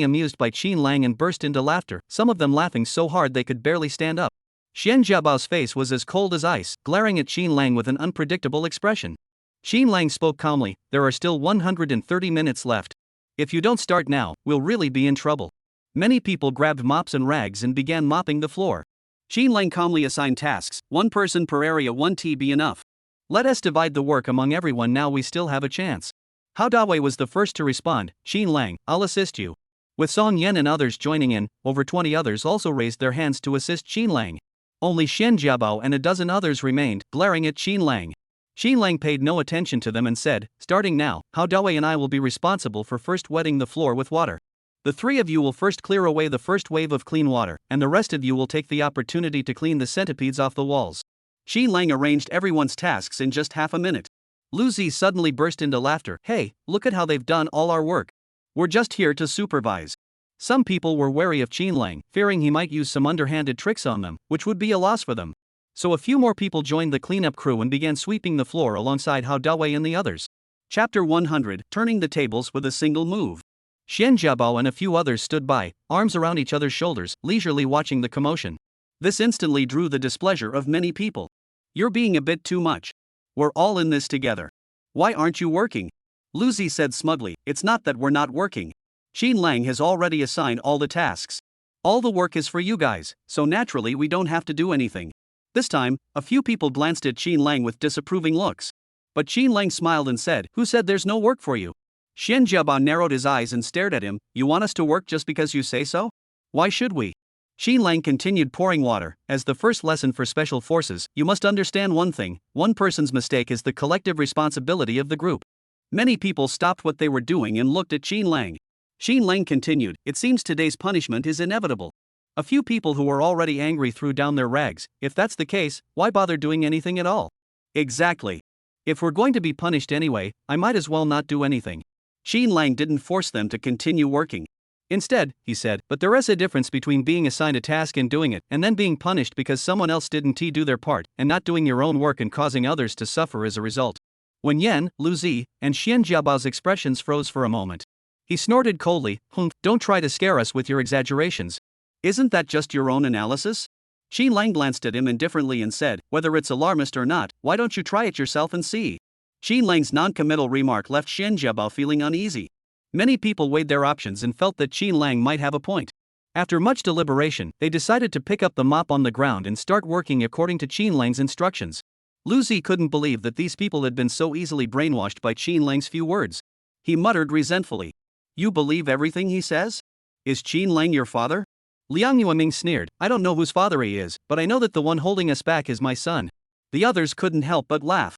amused by Qin Lang and burst into laughter, some of them laughing so hard they could barely stand up. Xian Jiabao's face was as cold as ice, glaring at Qin Lang with an unpredictable expression. Qin Lang spoke calmly, "There are still 130 minutes left. If you don't start now, we'll really be in trouble." Many people grabbed mops and rags and began mopping the floor. Qin Lang calmly assigned tasks, one person per area, won't be enough. "Let us divide the work among everyone now, we still have a chance." Hao Dawei was the first to respond. "Qin Lang, I'll assist you." With Song Yan and others joining in, over 20 others also raised their hands to assist Qin Lang. Only Xian Jiabao and a dozen others remained, glaring at Qin Lang. Qin Lang paid no attention to them and said, "Starting now, Hao Dawei and I will be responsible for first wetting the floor with water. The three of you will first clear away the first wave of clean water, and the rest of you will take the opportunity to clean the centipedes off the walls." Qin Lang arranged everyone's tasks in just half a minute. Lu Zi suddenly burst into laughter. "Hey, look at how they've done all our work. We're just here to supervise." Some people were wary of Qin Lang, fearing he might use some underhanded tricks on them, which would be a loss for them. So a few more people joined the cleanup crew and began sweeping the floor alongside Hao Dawei and the others. Chapter 100, Turning the Tables with a Single Move. Xian Jiabao and a few others stood by, arms around each other's shoulders, leisurely watching the commotion. This instantly drew the displeasure of many people. "You're being a bit too much. We're all in this together. Why aren't you working?" Lu Zi said smugly, "It's not that we're not working. Qin Lang has already assigned all the tasks. All the work is for you guys, so naturally we don't have to do anything." This time, a few people glanced at Qin Lang with disapproving looks. But Qin Lang smiled and said, "Who said there's no work for you?" Xian Jiabao narrowed his eyes and stared at him. "You want us to work just because you say so? Why should we?" Qin Lang continued pouring water. "As the first lesson for special forces, you must understand one thing: one person's mistake is the collective responsibility of the group." Many people stopped what they were doing and looked at Qin Lang. Xin Lang continued, it seems today's punishment is inevitable. A few people who are already angry threw down their rags. If that's the case, why bother doing anything at all? Exactly. If we're going to be punished anyway, I might as well not do anything. Xin Lang didn't force them to continue working. Instead, he said, but there is a difference between being assigned a task and doing it, and then being punished because someone else didn't do their part, and not doing your own work and causing others to suffer as a result. When Yan, Lu Zi, and Xian Jiabao's expressions froze for a moment. He snorted coldly, don't try to scare us with your exaggerations. Isn't that just your own analysis? Xin Lang glanced at him indifferently and said, whether it's alarmist or not, why don't you try it yourself and see? Xin Lang's non-committal remark left Xian Jiabao feeling uneasy. Many people weighed their options and felt that Xin Lang might have a point. After much deliberation, they decided to pick up the mop on the ground and start working according to Xin Lang's instructions. Lu Zi couldn't believe that these people had been so easily brainwashed by Xin Lang's few words. He muttered resentfully. You believe everything he says? Is Xin Lang your father? Liang Yueming sneered, I don't know whose father he is, but I know that the one holding us back is my son. The others couldn't help but laugh.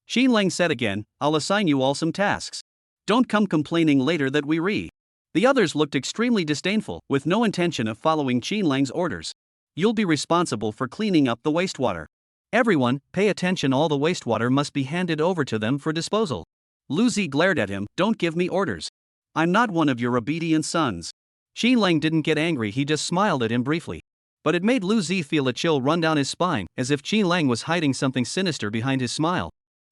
Xin Lang said again, I'll assign you all some tasks. Don't come complaining later that we re. The others looked extremely disdainful, with no intention of following Xin Lang's orders. You'll be responsible for cleaning up the wastewater. Everyone, pay attention, all the wastewater must be handed over to them for disposal. Lu Zi glared at him, don't give me orders. I'm not one of your obedient sons. Xin Lang didn't get angry, he just smiled at him briefly. But it made Lu Zi feel a chill run down his spine, as if Xin Lang was hiding something sinister behind his smile.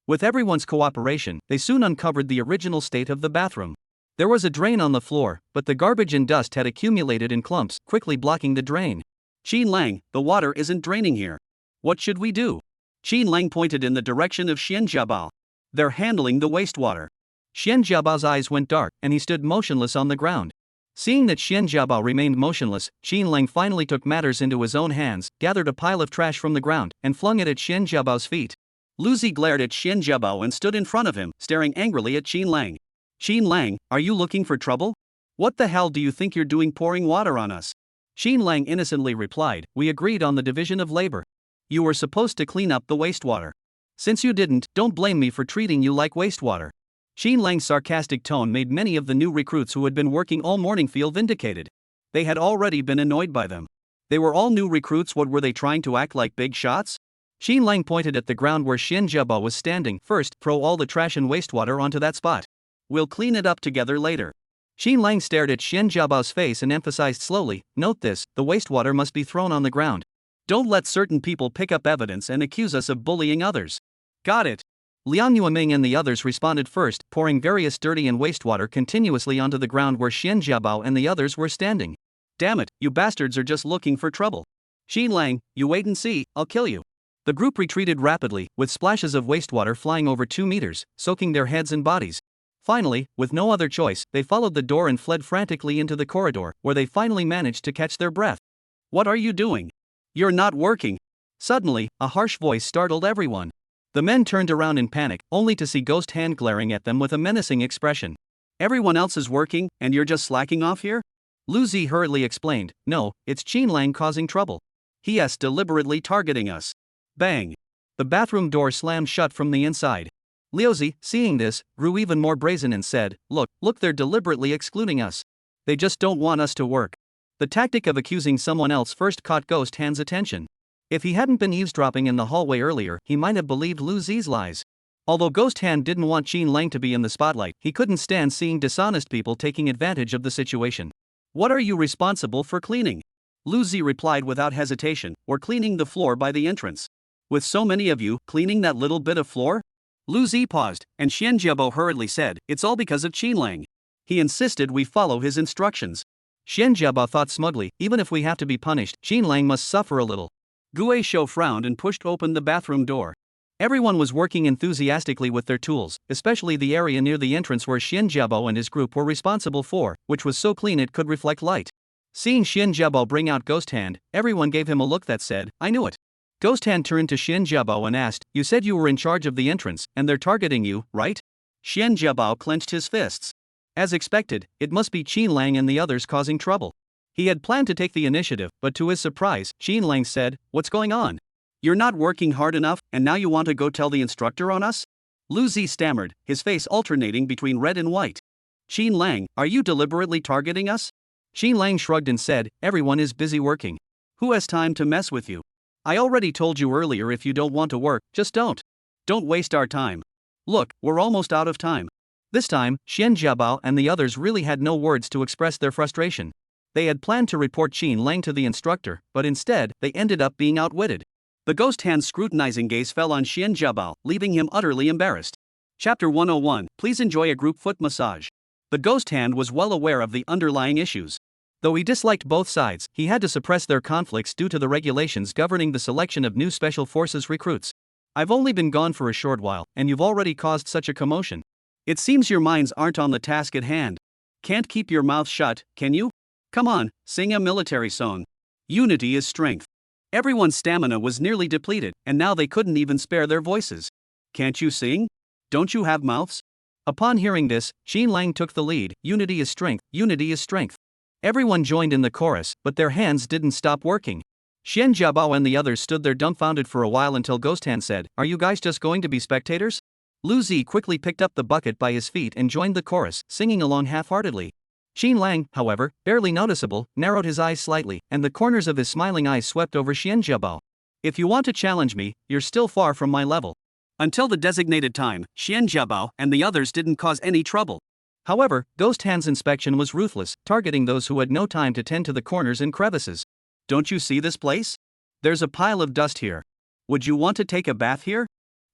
With everyone's cooperation, they soon uncovered the original state of the bathroom. There was a drain on the floor, but the garbage and dust had accumulated in clumps, quickly blocking the drain. Xin Lang, the water isn't draining here. What should we do? Xin Lang pointed in the direction of Xian Jiabao. They're handling the wastewater. Xian Jiabao's eyes went dark, and he stood motionless on the ground. Seeing that Xian Jiabao remained motionless, Xin Lang finally took matters into his own hands, gathered a pile of trash from the ground, and flung it at Xian Jiabao's feet. Lu Zi glared at Xian Jiabao and stood in front of him, staring angrily at Xin Lang. Xin Lang, are you looking for trouble? What the hell do you think you're doing pouring water on us? Xin Lang innocently replied, we agreed on the division of labor. You were supposed to clean up the wastewater. Since you didn't, don't blame me for treating you like wastewater. Xin Lang's sarcastic tone made many of the new recruits who had been working all morning feel vindicated. They had already been annoyed by them. They were all new recruits, what were they trying to act like big shots? Xin Lang pointed at the ground where Xian Jiabao was standing. First, throw all the trash and wastewater onto that spot. We'll clean it up together later. Xin Lang stared at Xian Jiabao's face and emphasized slowly, note this, the wastewater must be thrown on the ground. Don't let certain people pick up evidence and accuse us of bullying others. Got it. Liang Yueming and the others responded first, pouring various dirty and wastewater continuously onto the ground where Xian Jiabao and the others were standing. Damn it, you bastards are just looking for trouble. Xin Lang, you wait and see, I'll kill you. The group retreated rapidly, with splashes of wastewater flying over 2 meters, soaking their heads and bodies. Finally, with no other choice, they followed the door and fled frantically into the corridor, where they finally managed to catch their breath. What are you doing? You're not working. Suddenly, a harsh voice startled everyone. The men turned around in panic, only to see Ghost Hand glaring at them with a menacing expression. Everyone else is working, and you're just slacking off here? Lu Zi hurriedly explained, no, it's Xin Lang causing trouble. He is deliberately targeting us. Bang! The bathroom door slammed shut from the inside. Liu Zi, seeing this, grew even more brazen and said, look, they're deliberately excluding us. They just don't want us to work. The tactic of accusing someone else first caught Ghost Hand's attention. If he hadn't been eavesdropping in the hallway earlier, he might have believed Lu Zi's lies. Although Ghost Hand didn't want Xin Lang to be in the spotlight, he couldn't stand seeing dishonest people taking advantage of the situation. What are you responsible for cleaning? Lu Zi replied without hesitation, we're cleaning the floor by the entrance. With so many of you, cleaning that little bit of floor? Lu Zi paused, and Xian Jiabao hurriedly said, it's all because of Xin Lang. He insisted we follow his instructions. Xian Jiabao thought smugly, even if we have to be punished, Xin Lang must suffer a little. Gue Shou frowned and pushed open the bathroom door. Everyone was working enthusiastically with their tools, especially the area near the entrance where Xian Jiabao and his group were responsible for, which was so clean it could reflect light. Seeing Xian Jiabao bring out Ghost Hand, everyone gave him a look that said, I knew it. Ghost Hand turned to Xian Jiabao and asked, you said you were in charge of the entrance, and they're targeting you, right? Xian Jiabao clenched his fists. As expected, it must be Xin Lang and the others causing trouble. He had planned to take the initiative, but to his surprise, Xin Lang said, what's going on? You're not working hard enough, and now you want to go tell the instructor on us? Lu Zi stammered, his face alternating between red and white. Qin Lang, are you deliberately targeting us? Xi Lang shrugged and said, everyone is busy working. Who has time to mess with you? I already told you earlier, if you don't want to work, just don't. Don't waste our time. Look, we're almost out of time. This time, Xian Jiabao and the others really had no words to express their frustration. They had planned to report Qin Lang to the instructor, but instead, they ended up being outwitted. The ghost hand's scrutinizing gaze fell on Xian Jiabao, leaving him utterly embarrassed. Chapter 101, Please enjoy a group foot massage. The ghost hand was well aware of the underlying issues. Though he disliked both sides, he had to suppress their conflicts due to the regulations governing the selection of new Special Forces recruits. I've only been gone for a short while, and you've already caused such a commotion. It seems your minds aren't on the task at hand. Can't keep your mouth shut, can you? Come on, sing a military song. Unity is strength. Everyone's stamina was nearly depleted, and now they couldn't even spare their voices. Can't you sing? Don't you have mouths? Upon hearing this, Qin Lang took the lead. Unity is strength, unity is strength. Everyone joined in the chorus, but their hands didn't stop working. Xian Jiabao and the others stood there dumbfounded for a while until Ghost Hand said, are you guys just going to be spectators? Lu Zi quickly picked up the bucket by his feet and joined the chorus, singing along half-heartedly. Qin Lang, however, barely noticeable, narrowed his eyes slightly, and the corners of his smiling eyes swept over Xian Jiabao. If you want to challenge me, you're still far from my level. Until the designated time, Xian Jiabao and the others didn't cause any trouble. However, Ghost Hand's inspection was ruthless, targeting those who had no time to tend to the corners and crevices. Don't you see this place? There's a pile of dust here. Would you want to take a bath here?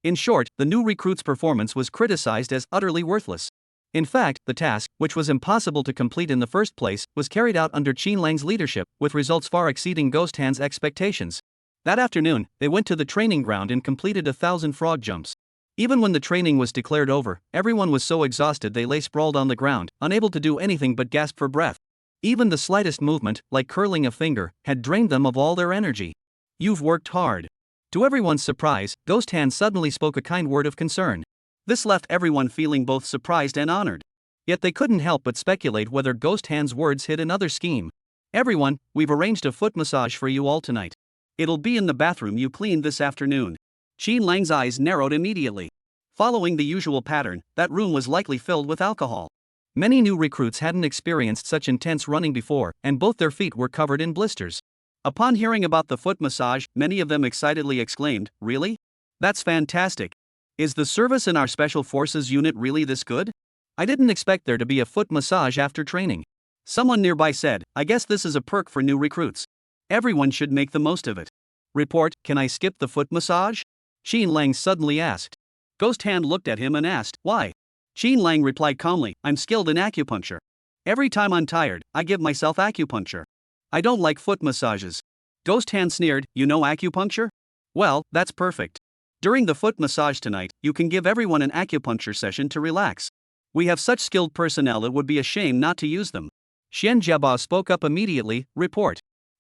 In short, the new recruit's performance was criticized as utterly worthless. In fact, the task, which was impossible to complete in the first place, was carried out under Qin Lang's leadership, with results far exceeding Ghost Hand's expectations. That afternoon, they went to the training ground and completed 1,000 frog jumps. Even when the training was declared over, everyone was so exhausted they lay sprawled on the ground, unable to do anything but gasp for breath. Even the slightest movement, like curling a finger, had drained them of all their energy. You've worked hard. To everyone's surprise, Ghost Hand suddenly spoke a kind word of concern. This left everyone feeling both surprised and honored. Yet they couldn't help but speculate whether Ghost Hand's words hid another scheme. Everyone, we've arranged a foot massage for you all tonight. It'll be in the bathroom you cleaned this afternoon. Qin Lang's eyes narrowed immediately. Following the usual pattern, that room was likely filled with alcohol. Many new recruits hadn't experienced such intense running before, and both their feet were covered in blisters. Upon hearing about the foot massage, many of them excitedly exclaimed, really? That's fantastic. Is the service in our Special Forces unit really this good? I didn't expect there to be a foot massage after training. Someone nearby said, I guess this is a perk for new recruits. Everyone should make the most of it. Report, can I skip the foot massage? Qin Lang suddenly asked. Ghost Hand looked at him and asked, why? Qin Lang replied calmly, I'm skilled in acupuncture. Every time I'm tired, I give myself acupuncture. I don't like foot massages. Ghost Hand sneered, you know acupuncture? Well, that's perfect. During the foot massage tonight, you can give everyone an acupuncture session to relax. We have such skilled personnel it would be a shame not to use them. Xian Jiabao spoke up immediately, report.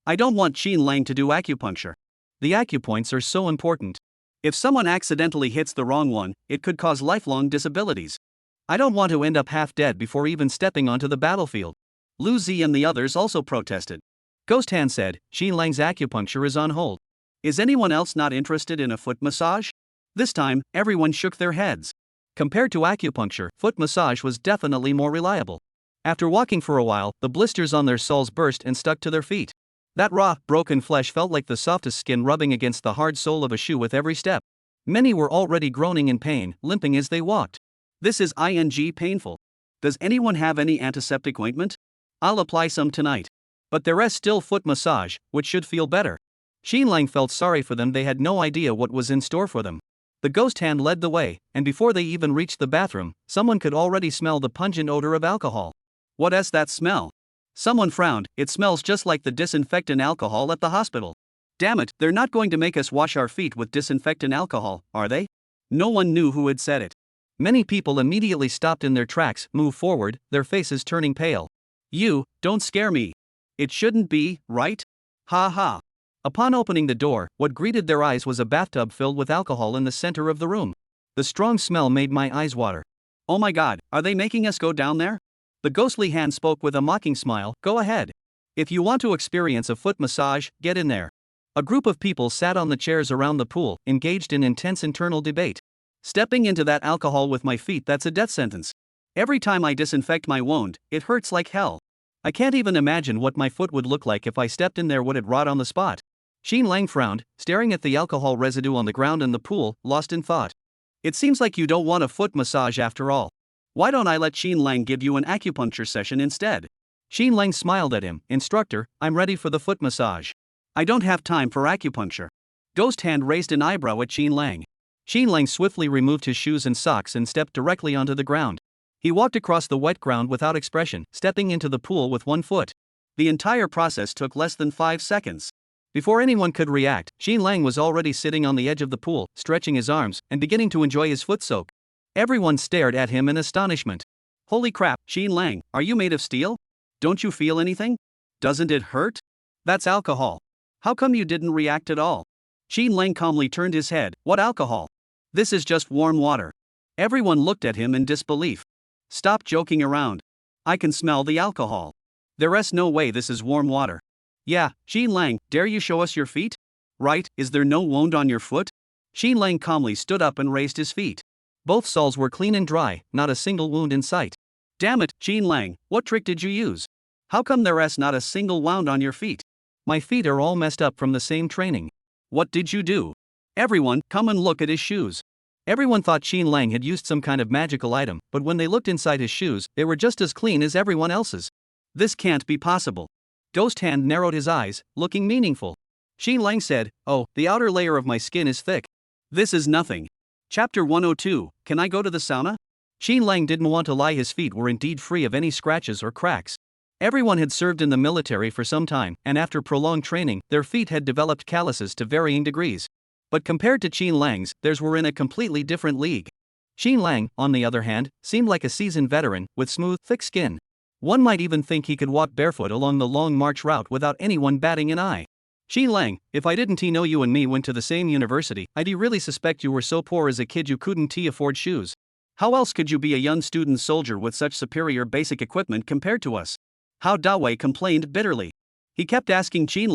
I don't want Qin Lang to do acupuncture. The acupoints are so important. If someone accidentally hits the wrong one, it could cause lifelong disabilities. I don't want to end up half dead before even stepping onto the battlefield. Lu Zi and the others also protested. Ghost Hand said, Qin Lang's acupuncture is on hold. Is anyone else not interested in a foot massage? This time, everyone shook their heads. Compared to acupuncture, foot massage was definitely more reliable. After walking for a while, the blisters on their soles burst and stuck to their feet. That raw, broken flesh felt like the softest skin rubbing against the hard sole of a shoe with every step. Many were already groaning in pain, limping as they walked. This is painful. Does anyone have any antiseptic ointment? I'll apply some tonight. But there is still foot massage, which should feel better. Qin Lang felt sorry for them, they had no idea what was in store for them. The Ghost Hand led the way, and before they even reached the bathroom, someone could already smell the pungent odor of alcohol. What is that smell? Someone frowned, it smells just like the disinfectant alcohol at the hospital. Damn it, they're not going to make us wash our feet with disinfectant alcohol, are they? No one knew who had said it. Many people immediately stopped in their tracks, moved forward, their faces turning pale. You, don't scare me. It shouldn't be, right? Ha ha. Upon opening the door, what greeted their eyes was a bathtub filled with alcohol in the center of the room. The strong smell made my eyes water. Oh my god, are they making us go down there? The ghostly hand spoke with a mocking smile, go ahead. If you want to experience a foot massage, get in there. A group of people sat on the chairs around the pool, engaged in intense internal debate. Stepping into that alcohol with my feet, that's a death sentence. Every time I disinfect my wound, it hurts like hell. I can't even imagine what my foot would look like if I stepped in there. Would it rot on the spot? Xin Lang frowned, staring at the alcohol residue on the ground in the pool, lost in thought. It seems like you don't want a foot massage after all. Why don't I let Xin Lang give you an acupuncture session instead? Xin Lang smiled at him. Instructor, I'm ready for the foot massage. I don't have time for acupuncture. Ghost Hand raised an eyebrow at Xin Lang. Xin Lang swiftly removed his shoes and socks and stepped directly onto the ground. He walked across the wet ground without expression, stepping into the pool with one foot. The entire process took less than 5 seconds. Before anyone could react, Xin Lang was already sitting on the edge of the pool, stretching his arms, and beginning to enjoy his foot soak. Everyone stared at him in astonishment. Holy crap, Xin Lang, are you made of steel? Don't you feel anything? Doesn't it hurt? That's alcohol. How come you didn't react at all? Xin Lang calmly turned his head. What alcohol? This is just warm water. Everyone looked at him in disbelief. Stop joking around. I can smell the alcohol. There's no way this is warm water. Yeah, Xin Lang, dare you show us your feet? Right, is there no wound on your foot? Xin Lang calmly stood up and raised his feet. Both soles were clean and dry, not a single wound in sight. Damn it, Xin Lang, what trick did you use? How come there's not a single wound on your feet? My feet are all messed up from the same training. What did you do? Everyone, come and look at his shoes. Everyone thought Xin Lang had used some kind of magical item, but when they looked inside his shoes, they were just as clean as everyone else's. This can't be possible. Ghost Hand narrowed his eyes, looking meaningful. Xin Lang said, oh, the outer layer of my skin is thick. This is nothing. Chapter 102, can I go to the sauna? Xin Lang didn't want to lie. His feet were indeed free of any scratches or cracks. Everyone had served in the military for some time, and after prolonged training, their feet had developed calluses to varying degrees. But compared to Xin Lang's, theirs were in a completely different league. Xin Lang, on the other hand, seemed like a seasoned veteran, with smooth, thick skin. One might even think he could walk barefoot along the long march route without anyone batting an eye. Xin Lang, if I didn't know you and me went to the same university, I'd really suspect you were so poor as a kid you couldn't afford shoes. How else could you be a young student soldier with such superior basic equipment compared to us? How Dawei complained bitterly. He kept asking Xin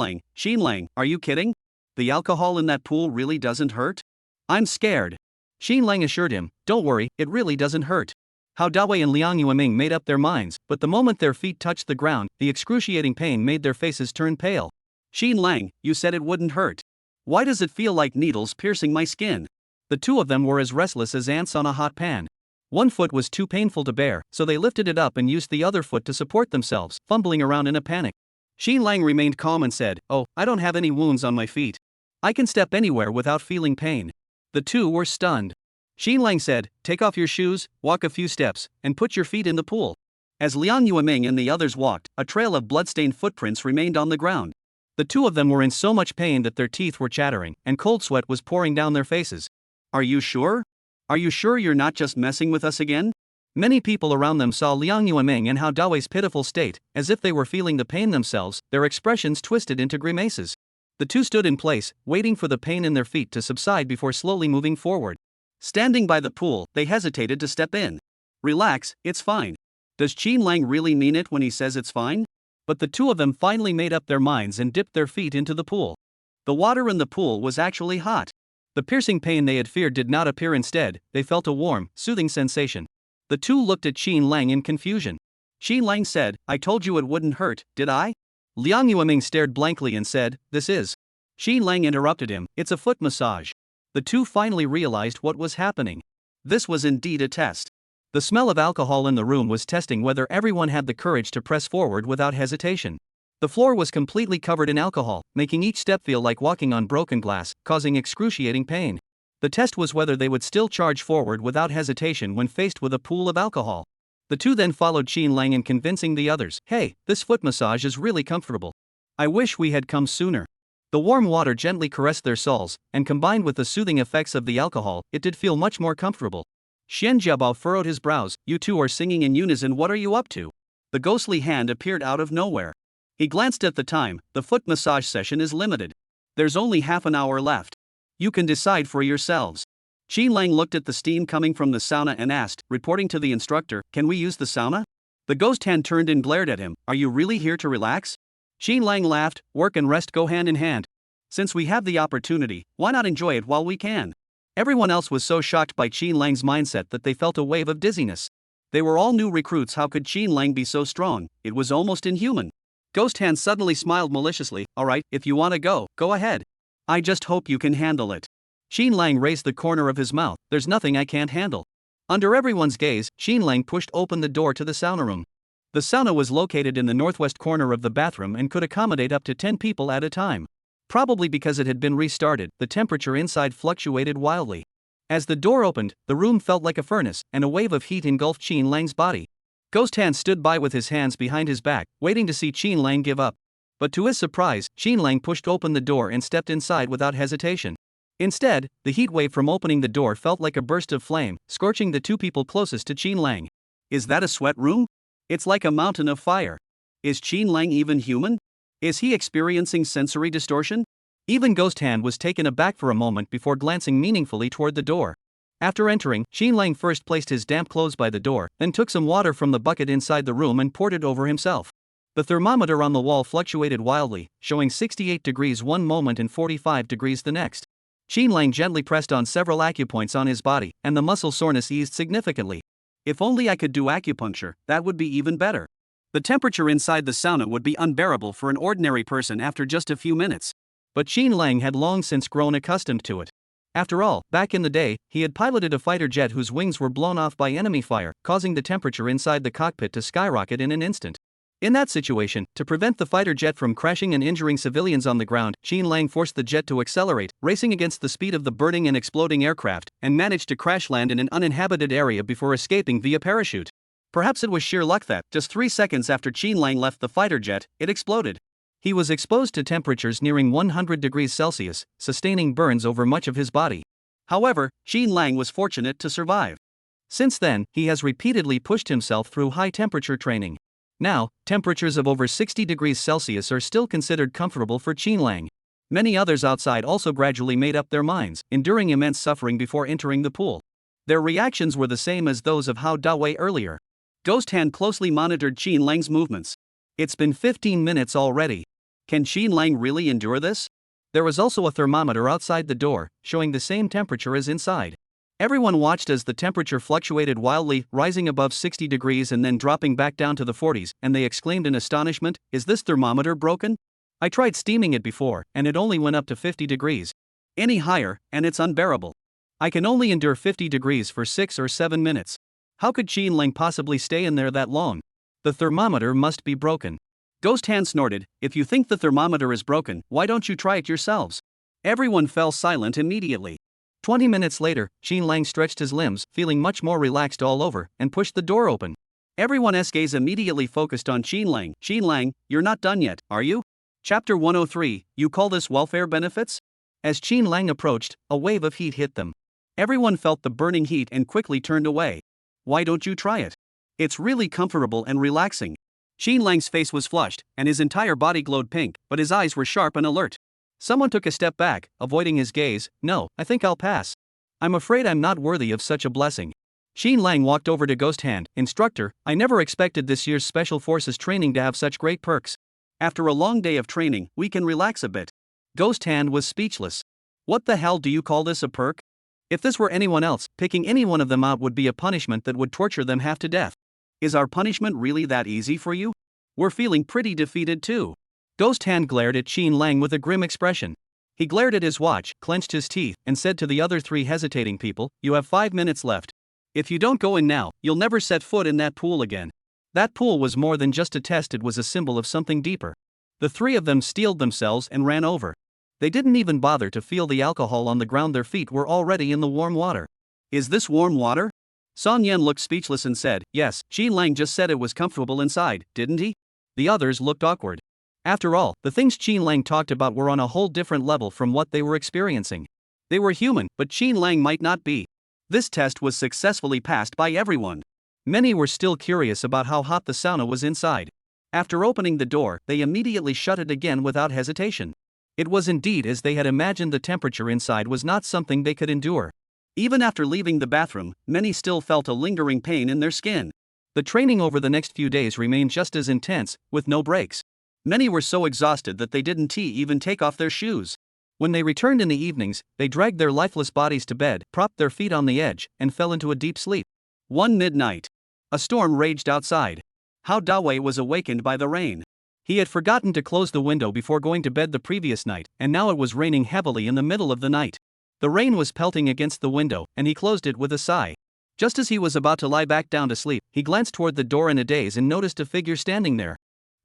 Lang, are you kidding? The alcohol in that pool really doesn't hurt? I'm scared. Xin Lang assured him, don't worry, it really doesn't hurt. How Dawei and Liang Yueming made up their minds, but the moment their feet touched the ground, the excruciating pain made their faces turn pale. Xin Lang, you said it wouldn't hurt. Why does it feel like needles piercing my skin? The two of them were as restless as ants on a hot pan. One foot was too painful to bear, so they lifted it up and used the other foot to support themselves, fumbling around in a panic. Xin Lang remained calm and said, oh, I don't have any wounds on my feet. I can step anywhere without feeling pain. The two were stunned. Xin Lang said, take off your shoes, walk a few steps, and put your feet in the pool. As Liang Yueming and the others walked, a trail of bloodstained footprints remained on the ground. The two of them were in so much pain that their teeth were chattering, and cold sweat was pouring down their faces. Are you sure? Are you sure you're not just messing with us again? Many people around them saw Liang Yueming and how Dawei's pitiful state, as if they were feeling the pain themselves, their expressions twisted into grimaces. The two stood in place, waiting for the pain in their feet to subside before slowly moving forward. Standing by the pool, they hesitated to step in. Relax, it's fine. Does Xin Lang really mean it when he says it's fine? But the two of them finally made up their minds and dipped their feet into the pool. The water in the pool was actually hot. The piercing pain they had feared did not appear. Instead, they felt a warm, soothing sensation. The two looked at Xin Lang in confusion. Xin Lang said, I told you it wouldn't hurt, did I? Liang Yueming stared blankly and said, this is. Xin Lang interrupted him, it's a foot massage. The two finally realized what was happening. This was indeed a test. The smell of alcohol in the room was testing whether everyone had the courage to press forward without hesitation. The floor was completely covered in alcohol, making each step feel like walking on broken glass, causing excruciating pain. The test was whether they would still charge forward without hesitation when faced with a pool of alcohol. The two then followed Xin Lang in convincing the others, hey, this foot massage is really comfortable. I wish we had come sooner. The warm water gently caressed their soles, and combined with the soothing effects of the alcohol, it did feel much more comfortable. Xian Jiabao furrowed his brows, you two are singing in unison, what are you up to? The ghostly hand appeared out of nowhere. He glanced at the time, the foot massage session is limited. There's only half an hour left. You can decide for yourselves. Xin Lang looked at the steam coming from the sauna and asked, reporting to the instructor, can we use the sauna? The ghost hand turned and glared at him, are you really here to relax? Xin Lang laughed, work and rest go hand in hand. Since we have the opportunity, why not enjoy it while we can? Everyone else was so shocked by Xin Lang's mindset that they felt a wave of dizziness. They were all new recruits. How could Qin Lang be so strong? It was almost inhuman. Ghost Hand suddenly smiled maliciously. Alright, if you wanna go, go ahead. I just hope you can handle it. Qin Lang raised the corner of his mouth. There's nothing I can't handle. Under everyone's gaze, Qin Lang pushed open the door to the sauna room. The sauna was located in the northwest corner of the bathroom and could accommodate up to 10 people at a time. Probably because it had been restarted, the temperature inside fluctuated wildly. As the door opened, the room felt like a furnace, and a wave of heat engulfed Qin Lang's body. Ghost Hand stood by with his hands behind his back, waiting to see Qin Lang give up. But to his surprise, Qin Lang pushed open the door and stepped inside without hesitation. Instead, the heat wave from opening the door felt like a burst of flame, scorching the two people closest to Qin Lang. Is that a sweat room? It's like a mountain of fire. Is Qin Lang even human? Is he experiencing sensory distortion? Even Ghost Hand was taken aback for a moment before glancing meaningfully toward the door. After entering, Qin Lang first placed his damp clothes by the door, then took some water from the bucket inside the room and poured it over himself. The thermometer on the wall fluctuated wildly, showing 68 degrees one moment and 45 degrees the next. Qin Lang gently pressed on several acupoints on his body, and the muscle soreness eased significantly. If only I could do acupuncture, that would be even better. The temperature inside the sauna would be unbearable for an ordinary person after just a few minutes. But Qin Lang had long since grown accustomed to it. After all, back in the day, he had piloted a fighter jet whose wings were blown off by enemy fire, causing the temperature inside the cockpit to skyrocket in an instant. In that situation, to prevent the fighter jet from crashing and injuring civilians on the ground, Qin Lang forced the jet to accelerate, racing against the speed of the burning and exploding aircraft, and managed to crash land in an uninhabited area before escaping via parachute. Perhaps it was sheer luck that, just 3 seconds after Qin Lang left the fighter jet, it exploded. He was exposed to temperatures nearing 100 degrees Celsius, sustaining burns over much of his body. However, Qin Lang was fortunate to survive. Since then, he has repeatedly pushed himself through high-temperature training. Now, temperatures of over 60 degrees Celsius are still considered comfortable for Qin Lang. Many others outside also gradually made up their minds, enduring immense suffering before entering the pool. Their reactions were the same as those of Hao Dawei earlier. Ghost Hand closely monitored Qin Lang's movements. It's been 15 minutes already. Can Qin Lang really endure this? There was also a thermometer outside the door, showing the same temperature as inside. Everyone watched as the temperature fluctuated wildly, rising above 60 degrees and then dropping back down to the 40s, and they exclaimed in astonishment, "Is this thermometer broken? I tried steaming it before, and it only went up to 50 degrees. Any higher, and it's unbearable. I can only endure 50 degrees for 6 or 7 minutes. How could Qin Lang possibly stay in there that long? The thermometer must be broken." Ghost Hand snorted, "If you think the thermometer is broken, why don't you try it yourselves?" Everyone fell silent immediately. 20 minutes later, Qin Lang stretched his limbs, feeling much more relaxed all over, and pushed the door open. Everyone's gaze immediately focused on Qin Lang. "Qin Lang, you're not done yet, are you?" Chapter 103, You call this welfare benefits? As Qin Lang approached, a wave of heat hit them. Everyone felt the burning heat and quickly turned away. "Why don't you try it? It's really comfortable and relaxing." Qin Lang's face was flushed, and his entire body glowed pink, but his eyes were sharp and alert. Someone took a step back, avoiding his gaze. "No, I think I'll pass. I'm afraid I'm not worthy of such a blessing." Qin Lang walked over to Ghost Hand. "Instructor, I never expected this year's Special Forces training to have such great perks. After a long day of training, we can relax a bit." Ghost Hand was speechless. What the hell do you call this a perk? If this were anyone else, picking any one of them out would be a punishment that would torture them half to death. Is our punishment really that easy for you? We're feeling pretty defeated too. Ghost Hand glared at Qin Lang with a grim expression. He glared at his watch, clenched his teeth, and said to the other 3 hesitating people, "You have 5 minutes left. If you don't go in now, you'll never set foot in that pool again." That pool was more than just a test, it was a symbol of something deeper. The 3 of them steeled themselves and ran over. They didn't even bother to feel the alcohol on the ground, their feet were already in the warm water. "Is this warm water?" Son Yen looked speechless and said, "Yes, Qin Lang just said it was comfortable inside, didn't he?" The others looked awkward. After all, the things Qin Lang talked about were on a whole different level from what they were experiencing. They were human, but Qin Lang might not be. This test was successfully passed by everyone. Many were still curious about how hot the sauna was inside. After opening the door, they immediately shut it again without hesitation. It was indeed as they had imagined. The temperature inside was not something they could endure. Even after leaving the bathroom, many still felt a lingering pain in their skin. The training over the next few days remained just as intense, with no breaks. Many were so exhausted that they didn't even take off their shoes. When they returned in the evenings, they dragged their lifeless bodies to bed, propped their feet on the edge, and fell into a deep sleep. One midnight. A storm raged outside. Hao Dawei was awakened by the rain. He had forgotten to close the window before going to bed the previous night, and now it was raining heavily in the middle of the night. The rain was pelting against the window, and he closed it with a sigh. Just as he was about to lie back down to sleep, he glanced toward the door in a daze and noticed a figure standing there.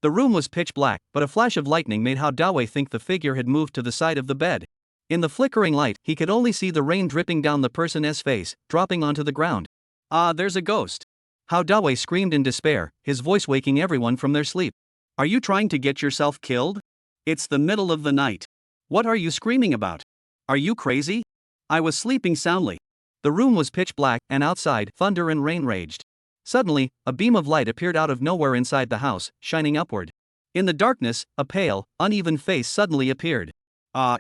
The room was pitch black, but a flash of lightning made Hao Dawei think the figure had moved to the side of the bed. In the flickering light, he could only see the rain dripping down the person's face, dropping onto the ground. Ah, there's a ghost. Hao Dawei screamed in despair, his voice waking everyone from their sleep. Are you trying to get yourself killed? It's the middle of the night. What are you screaming about? Are you crazy? I was sleeping soundly. The room was pitch black, and outside, thunder and rain raged. Suddenly, a beam of light appeared out of nowhere inside the house, shining upward. In the darkness, a pale, uneven face suddenly appeared.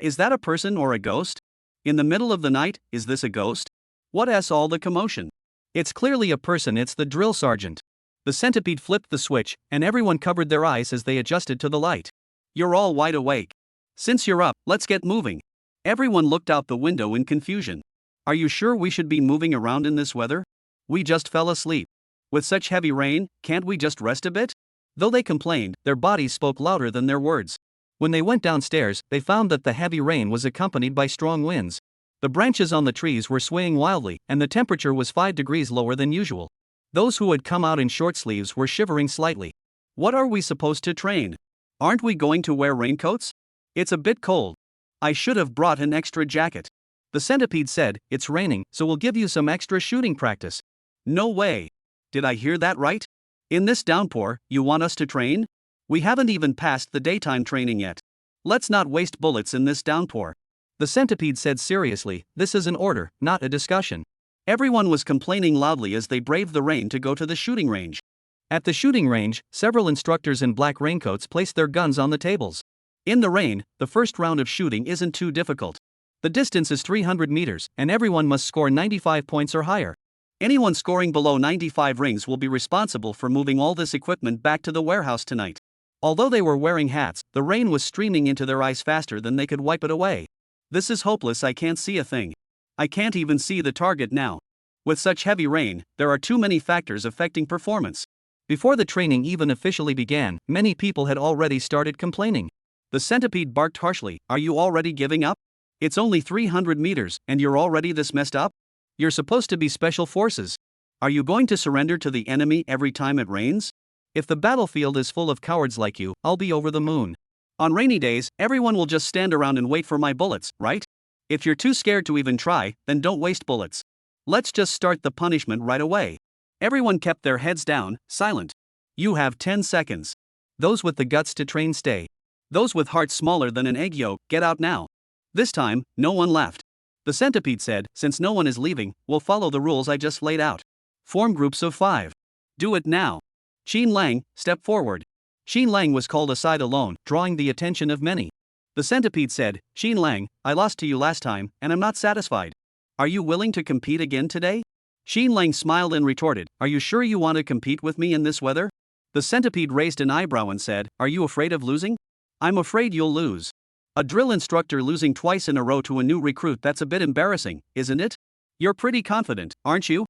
Is that a person or a ghost? In the middle of the night, is this a ghost? What's all the commotion? It's clearly a person, it's the drill sergeant. The centipede flipped the switch, and everyone covered their eyes as they adjusted to the light. You're all wide awake. Since you're up, let's get moving. Everyone looked out the window in confusion. Are you sure we should be moving around in this weather? We just fell asleep. With such heavy rain, can't we just rest a bit? Though they complained, their bodies spoke louder than their words. When they went downstairs, they found that the heavy rain was accompanied by strong winds. The branches on the trees were swaying wildly, and the temperature was 5 degrees lower than usual. Those who had come out in short sleeves were shivering slightly. What are we supposed to train? Aren't we going to wear raincoats? It's a bit cold. I should have brought an extra jacket. The centipede said, it's raining, so we'll give you some extra shooting practice. No way. Did I hear that right? In this downpour, you want us to train? We haven't even passed the daytime training yet. Let's not waste bullets in this downpour. The centipede said seriously, this is an order, not a discussion. Everyone was complaining loudly as they braved the rain to go to the shooting range. At the shooting range, several instructors in black raincoats placed their guns on the tables. In the rain, the first round of shooting isn't too difficult. The distance is 300 meters, and everyone must score 95 points or higher. Anyone scoring below 95 rings will be responsible for moving all this equipment back to the warehouse tonight. Although they were wearing hats, the rain was streaming into their eyes faster than they could wipe it away. This is hopeless, I can't see a thing. I can't even see the target now. With such heavy rain, there are too many factors affecting performance. Before the training even officially began, many people had already started complaining. The centipede barked harshly, are you already giving up? It's only 300 meters, and you're already this messed up? You're supposed to be special forces. Are you going to surrender to the enemy every time it rains? If the battlefield is full of cowards like you, I'll be over the moon. On rainy days, everyone will just stand around and wait for my bullets, right? If you're too scared to even try, then don't waste bullets. Let's just start the punishment right away. Everyone kept their heads down, silent. You have 10 seconds. Those with the guts to train stay. Those with hearts smaller than an egg yolk, get out now. This time, no one left. The centipede said, since no one is leaving, we'll follow the rules I just laid out. Form groups of 5. Do it now. Xin Lang, step forward. Xin Lang was called aside alone, drawing the attention of many. The centipede said, Xin Lang, I lost to you last time, and I'm not satisfied. Are you willing to compete again today? Xin Lang smiled and retorted, are you sure you want to compete with me in this weather? The centipede raised an eyebrow and said, are you afraid of losing? I'm afraid you'll lose. A drill instructor losing twice in a row to a new recruit, that's a bit embarrassing, isn't it? You're pretty confident, aren't you?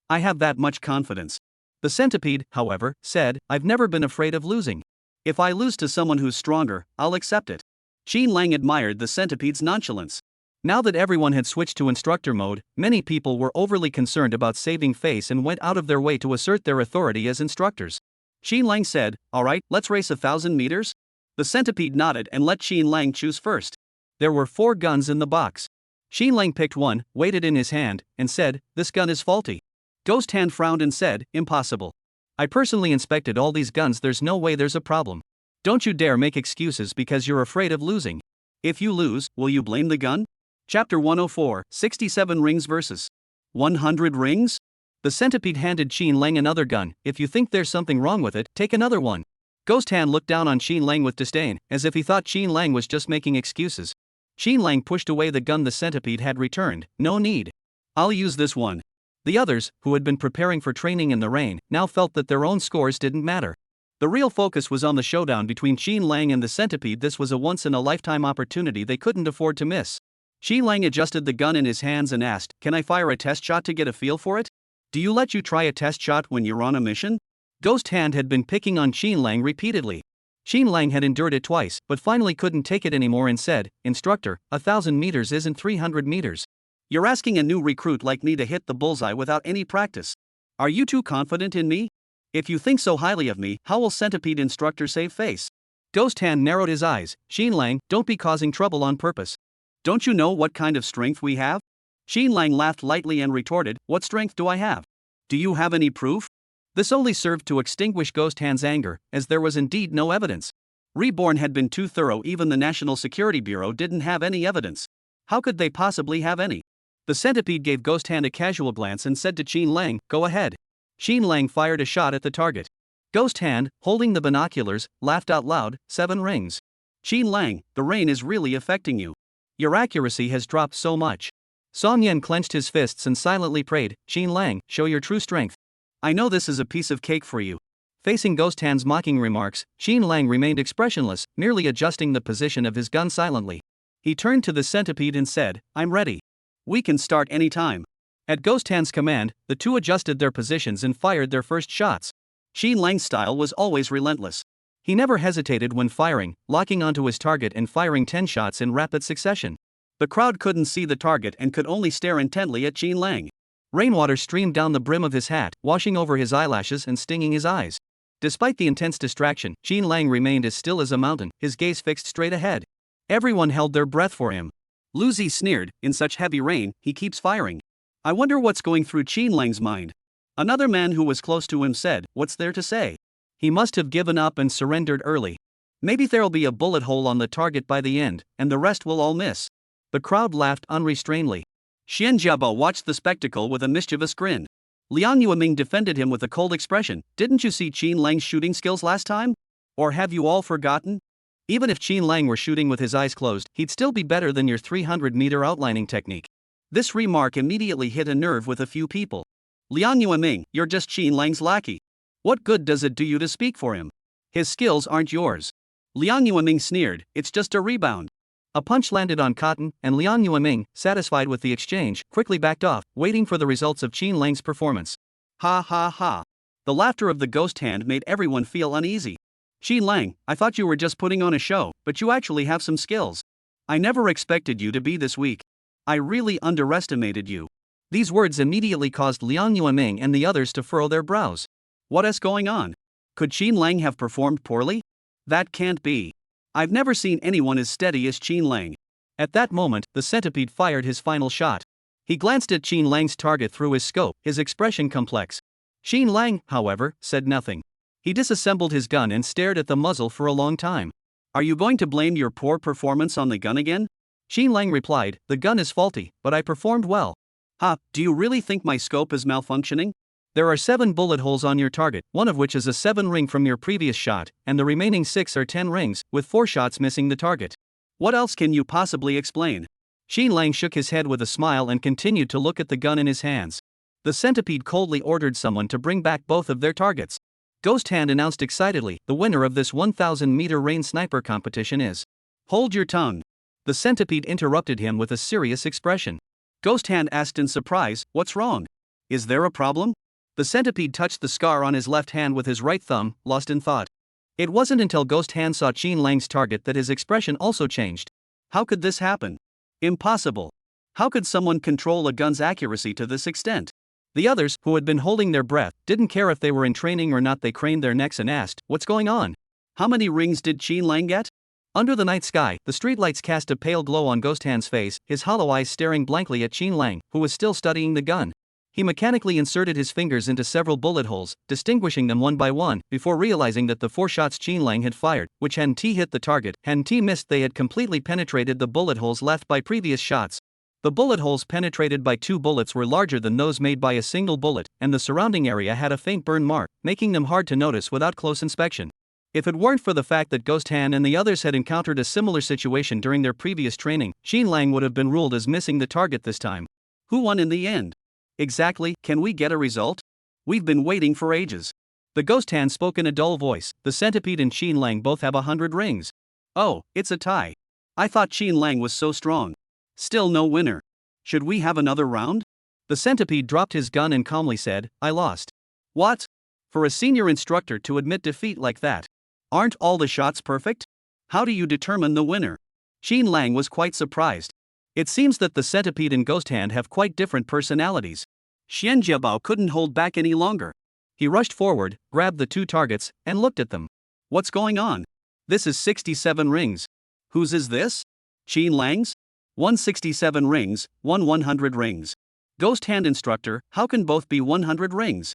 I have that much confidence. The centipede, however, said, I've never been afraid of losing. If I lose to someone who's stronger, I'll accept it. Xin Lang admired the centipede's nonchalance. Now that everyone had switched to instructor mode, many people were overly concerned about saving face and went out of their way to assert their authority as instructors. Xin Lang said, alright, let's race 1,000 meters? The centipede nodded and let Xin Lang choose first. There were 4 guns in the box. Xin Lang picked one, weighed it in his hand, and said, this gun is faulty. Ghost Hand frowned and said, impossible. I personally inspected all these guns, there's no way there's a problem. Don't you dare make excuses because you're afraid of losing. If you lose, will you blame the gun? Chapter 104, 67 rings versus 100 rings? The centipede handed Xin Lang another gun. If you think there's something wrong with it, take another one. Ghost Hand looked down on Xin Lang with disdain, as if he thought Xin Lang was just making excuses. Xin Lang pushed away the gun the centipede had returned. No need. I'll use this one. The others, who had been preparing for training in the rain, now felt that their own scores didn't matter. The real focus was on the showdown between Xin Lang and the centipede. This was a once-in-a-lifetime opportunity they couldn't afford to miss. Xin Lang adjusted the gun in his hands and asked, can I fire a test shot to get a feel for it? Do you let you try a test shot when you're on a mission? Ghost Hand had been picking on Xin Lang repeatedly. Xin Lang had endured it twice, but finally couldn't take it anymore and said, "Instructor, 1,000 meters isn't 300 meters. You're asking a new recruit like me to hit the bullseye without any practice. Are you too confident in me? If you think so highly of me, how will Centipede Instructor save face?" Ghost Hand narrowed his eyes. "Xin Lang, don't be causing trouble on purpose. Don't you know what kind of strength we have?" Xin Lang laughed lightly and retorted, "What strength do I have? Do you have any proof?" This only served to extinguish Ghost Hand's anger, as there was indeed no evidence. Reborn had been too thorough, even the National Security Bureau didn't have any evidence. How could they possibly have any? The centipede gave Ghost Hand a casual glance and said to Xin Lang, "Go ahead." Xin Lang fired a shot at the target. Ghost Hand, holding the binoculars, laughed out loud, "7 rings. Xin Lang, the rain is really affecting you. Your accuracy has dropped so much." Song Yen clenched his fists and silently prayed, "Xin Lang, show your true strength. I know this is a piece of cake for you." Facing Ghost Hand's mocking remarks, Xin Lang remained expressionless, merely adjusting the position of his gun silently. He turned to the centipede and said, "I'm ready. We can start any time." At Ghost Hand's command, the two adjusted their positions and fired their first shots. Xin Lang's style was always relentless. He never hesitated when firing, locking onto his target and firing 10 shots in rapid succession. The crowd couldn't see the target and could only stare intently at Xin Lang. Rainwater streamed down the brim of his hat, washing over his eyelashes and stinging his eyes. Despite the intense distraction, Xin Lang remained as still as a mountain, his gaze fixed straight ahead. Everyone held their breath for him. Lu Zi sneered, "In such heavy rain, he keeps firing. I wonder what's going through Xin Lang's mind." Another man who was close to him said, "What's there to say? He must have given up and surrendered early. Maybe there'll be a bullet hole on the target by the end, and the rest will all miss." The crowd laughed unrestrainedly. Xian Jiabo watched the spectacle with a mischievous grin. Liang Yueming defended him with a cold expression. "Didn't you see Xin Lang's shooting skills last time? Or have you all forgotten? Even if Xin Lang were shooting with his eyes closed, he'd still be better than your 300-meter outlining technique." This remark immediately hit a nerve with a few people. "Liang Yueming, you're just Xin Lang's lackey. What good does it do you to speak for him? His skills aren't yours." Liang Yueming sneered, "It's just a rebound." A punch landed on cotton, and Liang Yueming, satisfied with the exchange, quickly backed off, waiting for the results of Xin Lang's performance. Ha ha ha. The laughter of the Ghost Hand made everyone feel uneasy. "Xin Lang, I thought you were just putting on a show, but you actually have some skills. I never expected you to be this weak. I really underestimated you." These words immediately caused Liang Yueming and the others to furrow their brows. What is going on? Could Xin Lang have performed poorly? That can't be. I've never seen anyone as steady as Xin Lang. At that moment, the centipede fired his final shot. He glanced at Xin Lang's target through his scope, his expression complex. Xin Lang, however, said nothing. He disassembled his gun and stared at the muzzle for a long time. "Are you going to blame your poor performance on the gun again?" Xin Lang replied, "The gun is faulty, but I performed well." "Ha, do you really think my scope is malfunctioning?" "There are 7 bullet holes on your target, one of which is a 7 ring from your previous shot, and the remaining 6 are 10 rings, with 4 shots missing the target. What else can you possibly explain?" Xin Lang shook his head with a smile and continued to look at the gun in his hands. The centipede coldly ordered someone to bring back both of their targets. Ghost Hand announced excitedly, "The winner of this 1,000-meter range sniper competition is..." "Hold your tongue." The centipede interrupted him with a serious expression. Ghost Hand asked in surprise, "What's wrong? Is there a problem?" The centipede touched the scar on his left hand with his right thumb, lost in thought. It wasn't until Ghost Hand saw Xin Lang's target that his expression also changed. How could this happen? Impossible. How could someone control a gun's accuracy to this extent? The others, who had been holding their breath, didn't care if they were in training or not. They craned their necks and asked, "What's going on? How many rings did Xin Lang get?" Under the night sky, the streetlights cast a pale glow on Ghost Hand's face, his hollow eyes staring blankly at Xin Lang, who was still studying the gun. He mechanically inserted his fingers into several bullet holes, distinguishing them one by one, before realizing that the 4 shots Xin Lang had fired, which hadn't hit the target, hadn't missed. They had completely penetrated the bullet holes left by previous shots. The bullet holes penetrated by 2 bullets were larger than those made by a single bullet, and the surrounding area had a faint burn mark, making them hard to notice without close inspection. If it weren't for the fact that Ghost Hand and the others had encountered a similar situation during their previous training, Xin Lang would have been ruled as missing the target this time. Who won in the end? Exactly, can we get a result? We've been waiting for ages. The Ghost Hand spoke in a dull voice. "The centipede and Xin Lang both have 100 rings. Oh, it's a tie. I thought Xin Lang was so strong. Still no winner. Should we have another round?" The centipede dropped his gun and calmly said, I lost. What? For a senior instructor to admit defeat like that? Aren't all the shots perfect? How do you determine the winner? Qin Lang was quite surprised. It seems that the centipede and ghost hand have quite different personalities. Xian Jiabao couldn't hold back any longer. He rushed forward, grabbed the two targets, and looked at them. What's going on? This is 67 rings. Whose is this? Qin Lang's? 167 rings, 100 rings. Ghost hand instructor, how can both be 100 rings?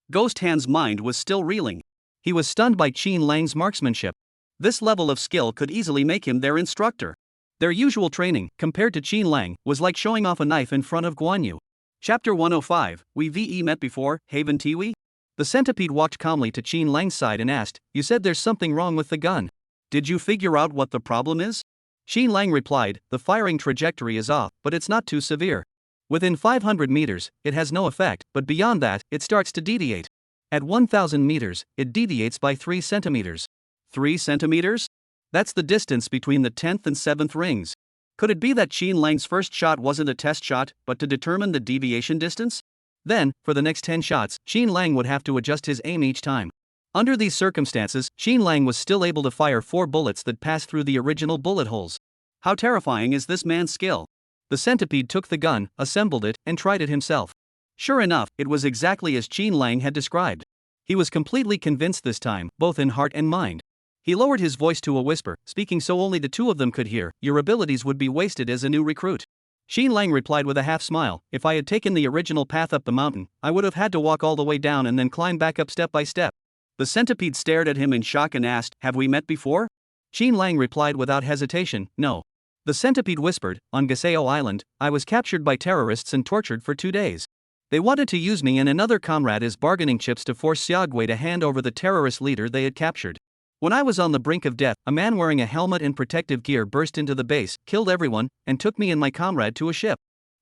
Ghost hand's mind was still reeling. He was stunned by Qin Lang's marksmanship. This level of skill could easily make him their instructor. Their usual training, compared to Qin Lang, was like showing off a knife in front of Guan Yu. Chapter 105, We VE met before, Haven Tiwi? The centipede walked calmly to Qin Lang's side and asked, You said there's something wrong with the gun. Did you figure out what the problem is? Qin Lang replied, The firing trajectory is off, but it's not too severe. Within 500 meters, it has no effect, but beyond that, it starts to deviate. At 1000 meters, it deviates by 3 centimeters. 3 centimeters? That's the distance between the 10th and 7th rings. Could it be that Qin Lang's first shot wasn't a test shot, but to determine the deviation distance? Then, for the next 10 shots, Qin Lang would have to adjust his aim each time. Under these circumstances, Qin Lang was still able to fire 4 bullets that passed through the original bullet holes. How terrifying is this man's skill? The centipede took the gun, assembled it, and tried it himself. Sure enough, it was exactly as Qin Lang had described. He was completely convinced this time, both in heart and mind. He lowered his voice to a whisper, speaking so only the two of them could hear, Your abilities would be wasted as a new recruit. Qin Lang replied with a half-smile, If I had taken the original path up the mountain, I would have had to walk all the way down and then climb back up step by step. The centipede stared at him in shock and asked, Have we met before? Qin Lang replied without hesitation, No. The centipede whispered, On Gaseo Island, I was captured by terrorists and tortured for 2 days. They wanted to use me and another comrade as bargaining chips to force Xiaogui to hand over the terrorist leader they had captured. When I was on the brink of death, a man wearing a helmet and protective gear burst into the base, killed everyone, and took me and my comrade to a ship.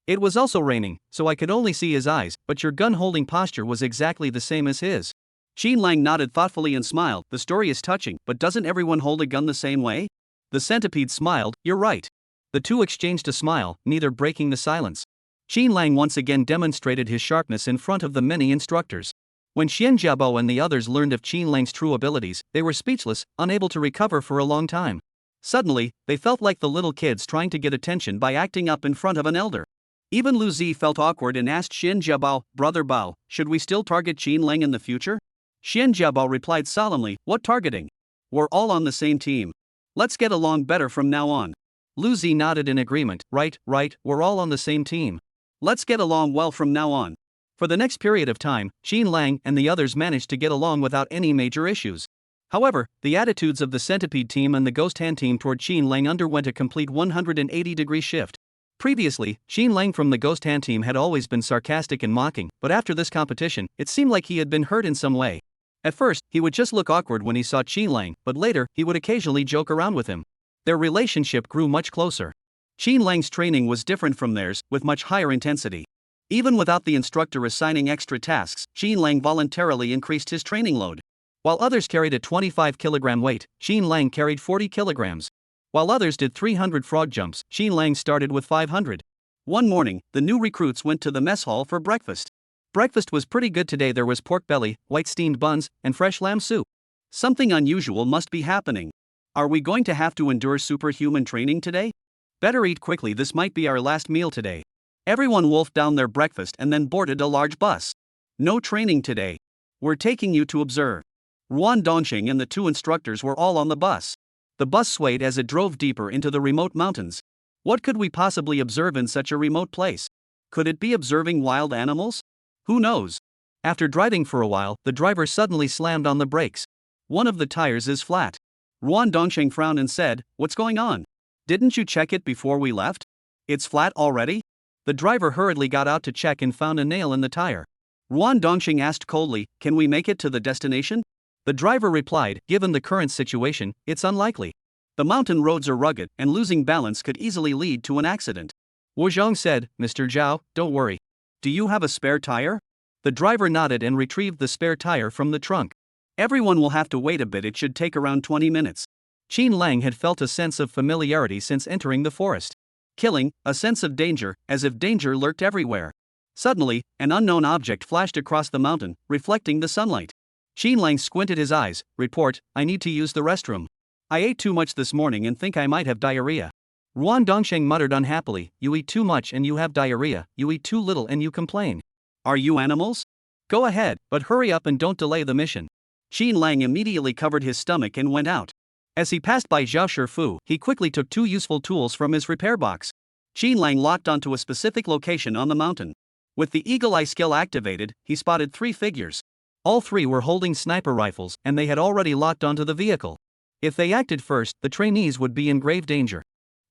It was also raining, so I could only see his eyes, but your gun-holding posture was exactly the same as his. Qin Lang nodded thoughtfully and smiled, The story is touching, but doesn't everyone hold a gun the same way? The centipede smiled, You're right. The two exchanged a smile, neither breaking the silence. Qin Lang once again demonstrated his sharpness in front of the many instructors. When Xian Jiabao and the others learned of Qin Lang's true abilities, they were speechless, unable to recover for a long time. Suddenly, they felt like the little kids trying to get attention by acting up in front of an elder. Even Lu Zi felt awkward and asked Xian Jiabao, Brother Bao, should we still target Qin Lang in the future? Xian Jiabao replied solemnly, What targeting? We're all on the same team. Let's get along better from now on. Lu Zi nodded in agreement, Right, we're all on the same team. Let's get along well from now on. For the next period of time, Qin Lang and the others managed to get along without any major issues. However, the attitudes of the centipede team and the ghost hand team toward Qin Lang underwent a complete 180-degree shift. Previously, Qin Lang from the ghost hand team had always been sarcastic and mocking, but after this competition, it seemed like he had been hurt in some way. At first, he would just look awkward when he saw Qin Lang, but later, he would occasionally joke around with him. Their relationship grew much closer. Qin Lang's training was different from theirs, with much higher intensity. Even without the instructor assigning extra tasks, Qin Lang voluntarily increased his training load. While others carried a 25-kilogram weight, Qin Lang carried 40 kilograms. While others did 300 frog jumps, Qin Lang started with 500. One morning, the new recruits went to the mess hall for breakfast. Breakfast was pretty good today. There was pork belly, white steamed buns, and fresh lamb soup. Something unusual must be happening. Are we going to have to endure superhuman training today? Better eat quickly, this might be our last meal today. Everyone wolfed down their breakfast and then boarded a large bus. No training today. We're taking you to observe. Ruan Dongxing and the two instructors were all on the bus. The bus swayed as it drove deeper into the remote mountains. What could we possibly observe in such a remote place? Could it be observing wild animals? Who knows? After driving for a while, the driver suddenly slammed on the brakes. One of the tires is flat. Ruan Dongxing frowned and said, What's going on? Didn't you check it before we left? It's flat already? The driver hurriedly got out to check and found a nail in the tire. Ruan Dongxing asked coldly, Can we make it to the destination? The driver replied, Given the current situation, it's unlikely. The mountain roads are rugged, and losing balance could easily lead to an accident. Wu Zhong said, Mr. Zhao, don't worry. Do you have a spare tire? The driver nodded and retrieved the spare tire from the trunk. Everyone will have to wait a bit, it should take around 20 minutes. Qin Lang had felt a sense of familiarity since entering the forest. Killing, a sense of danger, as if danger lurked everywhere. Suddenly, an unknown object flashed across the mountain, reflecting the sunlight. Xin Lang squinted his eyes. Report, I need to use the restroom. I ate too much this morning and think I might have diarrhea. Ruan Dongsheng muttered unhappily. You eat too much and you have diarrhea, you eat too little and you complain. Are you animals? Go ahead, but hurry up and don't delay the mission. Xin Lang immediately covered his stomach and went out. As he passed by Zhao Shifu, he quickly took 2 useful tools from his repair box. Xin Lang locked onto a specific location on the mountain. With the eagle eye skill activated, he spotted 3 figures. All 3 were holding sniper rifles, and they had already locked onto the vehicle. If they acted first, the trainees would be in grave danger.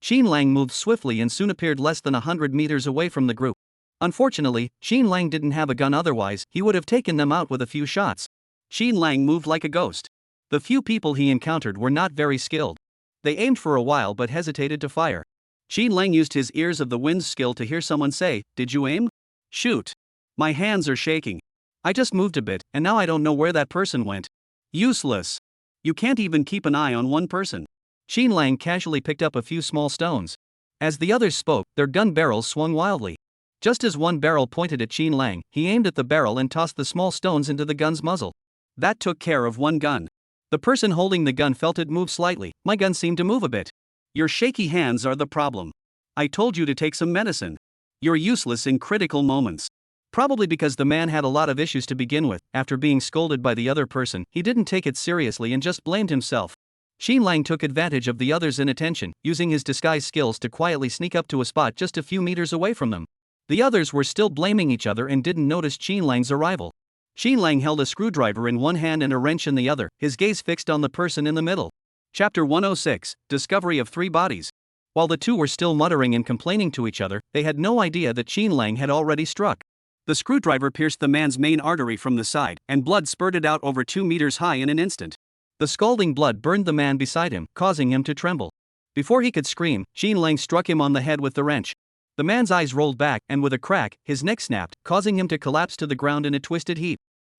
Xin Lang moved swiftly and soon appeared less than 100 meters away from the group. Unfortunately, Xin Lang didn't have a gun, otherwise, he would have taken them out with a few shots. Xin Lang moved like a ghost. The few people he encountered were not very skilled. They aimed for a while but hesitated to fire. Xin Lang used his ears of the wind's skill to hear someone say, "Did you aim?" "Shoot. My hands are shaking. I just moved a bit, and now I don't know where that person went." "Useless. You can't even keep an eye on one person." Xin Lang casually picked up a few small stones. As the others spoke, their gun barrels swung wildly. Just as one barrel pointed at Xin Lang, he aimed at the barrel and tossed the small stones into the gun's muzzle. That took care of one gun. The person holding the gun felt it move slightly. "My gun seemed to move a bit." "Your shaky hands are the problem. I told you to take some medicine. You're useless in critical moments." Probably because the man had a lot of issues to begin with, after being scolded by the other person, he didn't take it seriously and just blamed himself. Xin Lang took advantage of the others' inattention, using his disguise skills to quietly sneak up to a spot just a few meters away from them. The others were still blaming each other and didn't notice Xin Lang's arrival. Xin Lang held a screwdriver in one hand and a wrench in the other, his gaze fixed on the person in the middle. Chapter 106, Discovery of 3 Bodies. While the two were still muttering and complaining to each other, they had no idea that Xin Lang had already struck. The screwdriver pierced the man's main artery from the side, and blood spurted out over 2 meters high in an instant. The scalding blood burned the man beside him, causing him to tremble. Before he could scream, Xin Lang struck him on the head with the wrench. The man's eyes rolled back, and with a crack, his neck snapped, causing him to collapse to the ground in a twisted heap.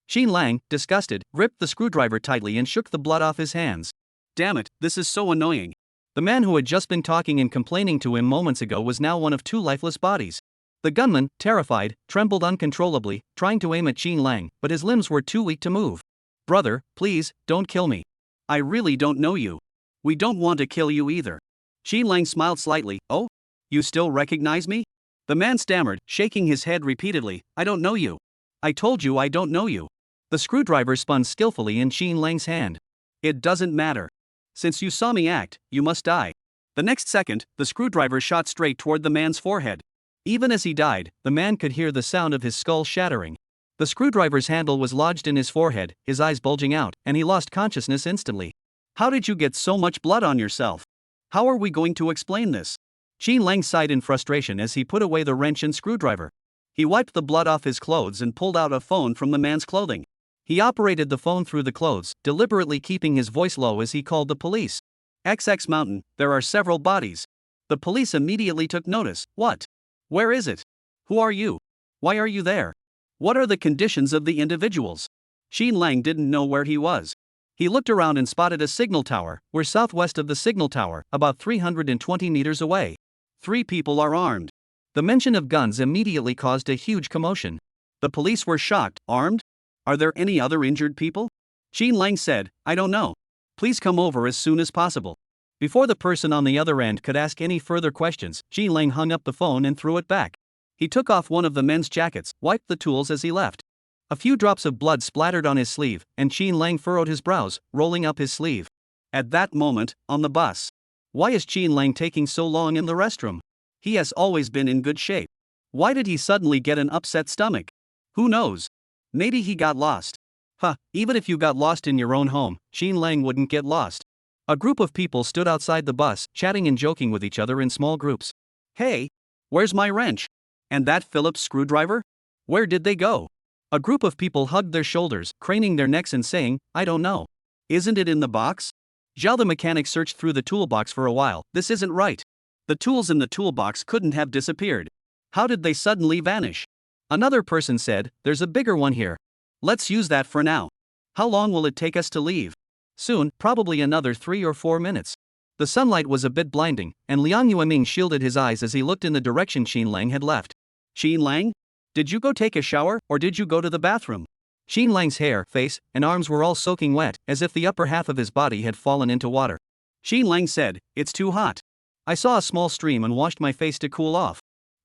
Xin Lang, disgusted, gripped the screwdriver tightly and shook the blood off his hands. Damn it, this is so annoying. The man who had just been talking and complaining to him moments ago was now one of 2 lifeless bodies. The gunman, terrified, trembled uncontrollably, trying to aim at Xin Lang, but his limbs were too weak to move. "Brother, please, don't kill me. I really don't know you. We don't want to kill you either." Xin Lang smiled slightly. "Oh? You still recognize me?" The man stammered, shaking his head repeatedly. "I don't know you. I told you I don't know you." The screwdriver spun skillfully in Xin Lang's hand. "It doesn't matter. Since you saw me act, you must die." The next second, the screwdriver shot straight toward the man's forehead. Even as he died, the man could hear the sound of his skull shattering. The screwdriver's handle was lodged in his forehead, his eyes bulging out, and he lost consciousness instantly. "How did you get so much blood on yourself? How are we going to explain this?" Xin Lang sighed in frustration as he put away the wrench and screwdriver. He wiped the blood off his clothes and pulled out a phone from the man's clothing. He operated the phone through the clothes, deliberately keeping his voice low as he called the police. "XX Mountain, there are several bodies." The police immediately took notice. "What? Where is it? Who are you? Why are you there? What are the conditions of the individuals?" Xin Lang didn't know where he was. He looked around and spotted a signal tower. "We're southwest of the signal tower, about 320 meters away. 3 people are armed." The mention of guns immediately caused a huge commotion. The police were shocked. "Armed? Are there any other injured people?" Xin Lang said, "I don't know. Please come over as soon as possible." Before the person on the other end could ask any further questions, Xin Lang hung up the phone and threw it back. He took off one of the men's jackets, wiped the tools as he left. A few drops of blood splattered on his sleeve, and Xin Lang furrowed his brows, rolling up his sleeve. At that moment, on the bus. Why is Xin Lang taking so long in the restroom? He has always been in good shape. Why did he suddenly get an upset stomach? Who knows? Maybe he got lost. Even if you got lost in your own home, Xin Lang wouldn't get lost. A group of people stood outside the bus, chatting and joking with each other in small groups. "Hey, where's my wrench? And that Phillips screwdriver? Where did they go?" A group of people hugged their shoulders, craning their necks and saying, "I don't know. Isn't it in the box?" Zhao the mechanic searched through the toolbox for a while. "This isn't right. The tools in the toolbox couldn't have disappeared. How did they suddenly vanish?" Another person said, "There's a bigger one here. Let's use that for now. How long will it take us to leave?" "Soon, probably another 3 or 4 minutes." The sunlight was a bit blinding, and Liang Yueming shielded his eyes as he looked in the direction Xin Lang had left. "Xin Lang? Did you go take a shower, or did you go to the bathroom? Xin Lang's hair, face, and arms were all soaking wet, as if the upper half of his body had fallen into water. Xin Lang said, "It's too hot. I saw a small stream and washed my face to cool off."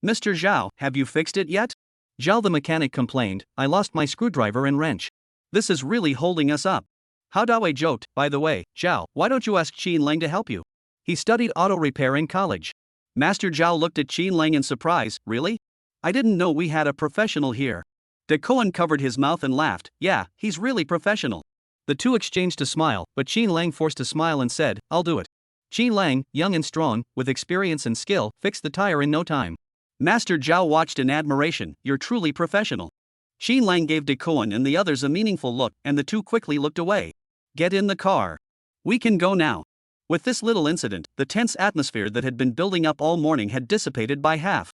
Mr. Zhao, have you fixed it yet? Zhao the mechanic complained, "I lost my screwdriver and wrench. This is really holding us up." Hao Dawei joked, "By the way, Zhao, why don't you ask Xin Lang to help you? He studied auto repair in college." Master Zhao looked at Xin Lang in surprise, "Really? I didn't know we had a professional here." De Koan covered his mouth and laughed, "Yeah, he's really professional." The two exchanged a smile, but Xin Lang forced a smile and said, "I'll do it." Xin Lang, young and strong, with experience and skill, fixed the tire in no time. Master Zhao watched in admiration, "You're truly professional." Xin Lang gave De Koan and the others a meaningful look, and the two quickly looked away. "Get in the car. We can go now." With this little incident, the tense atmosphere that had been building up all morning had dissipated by half.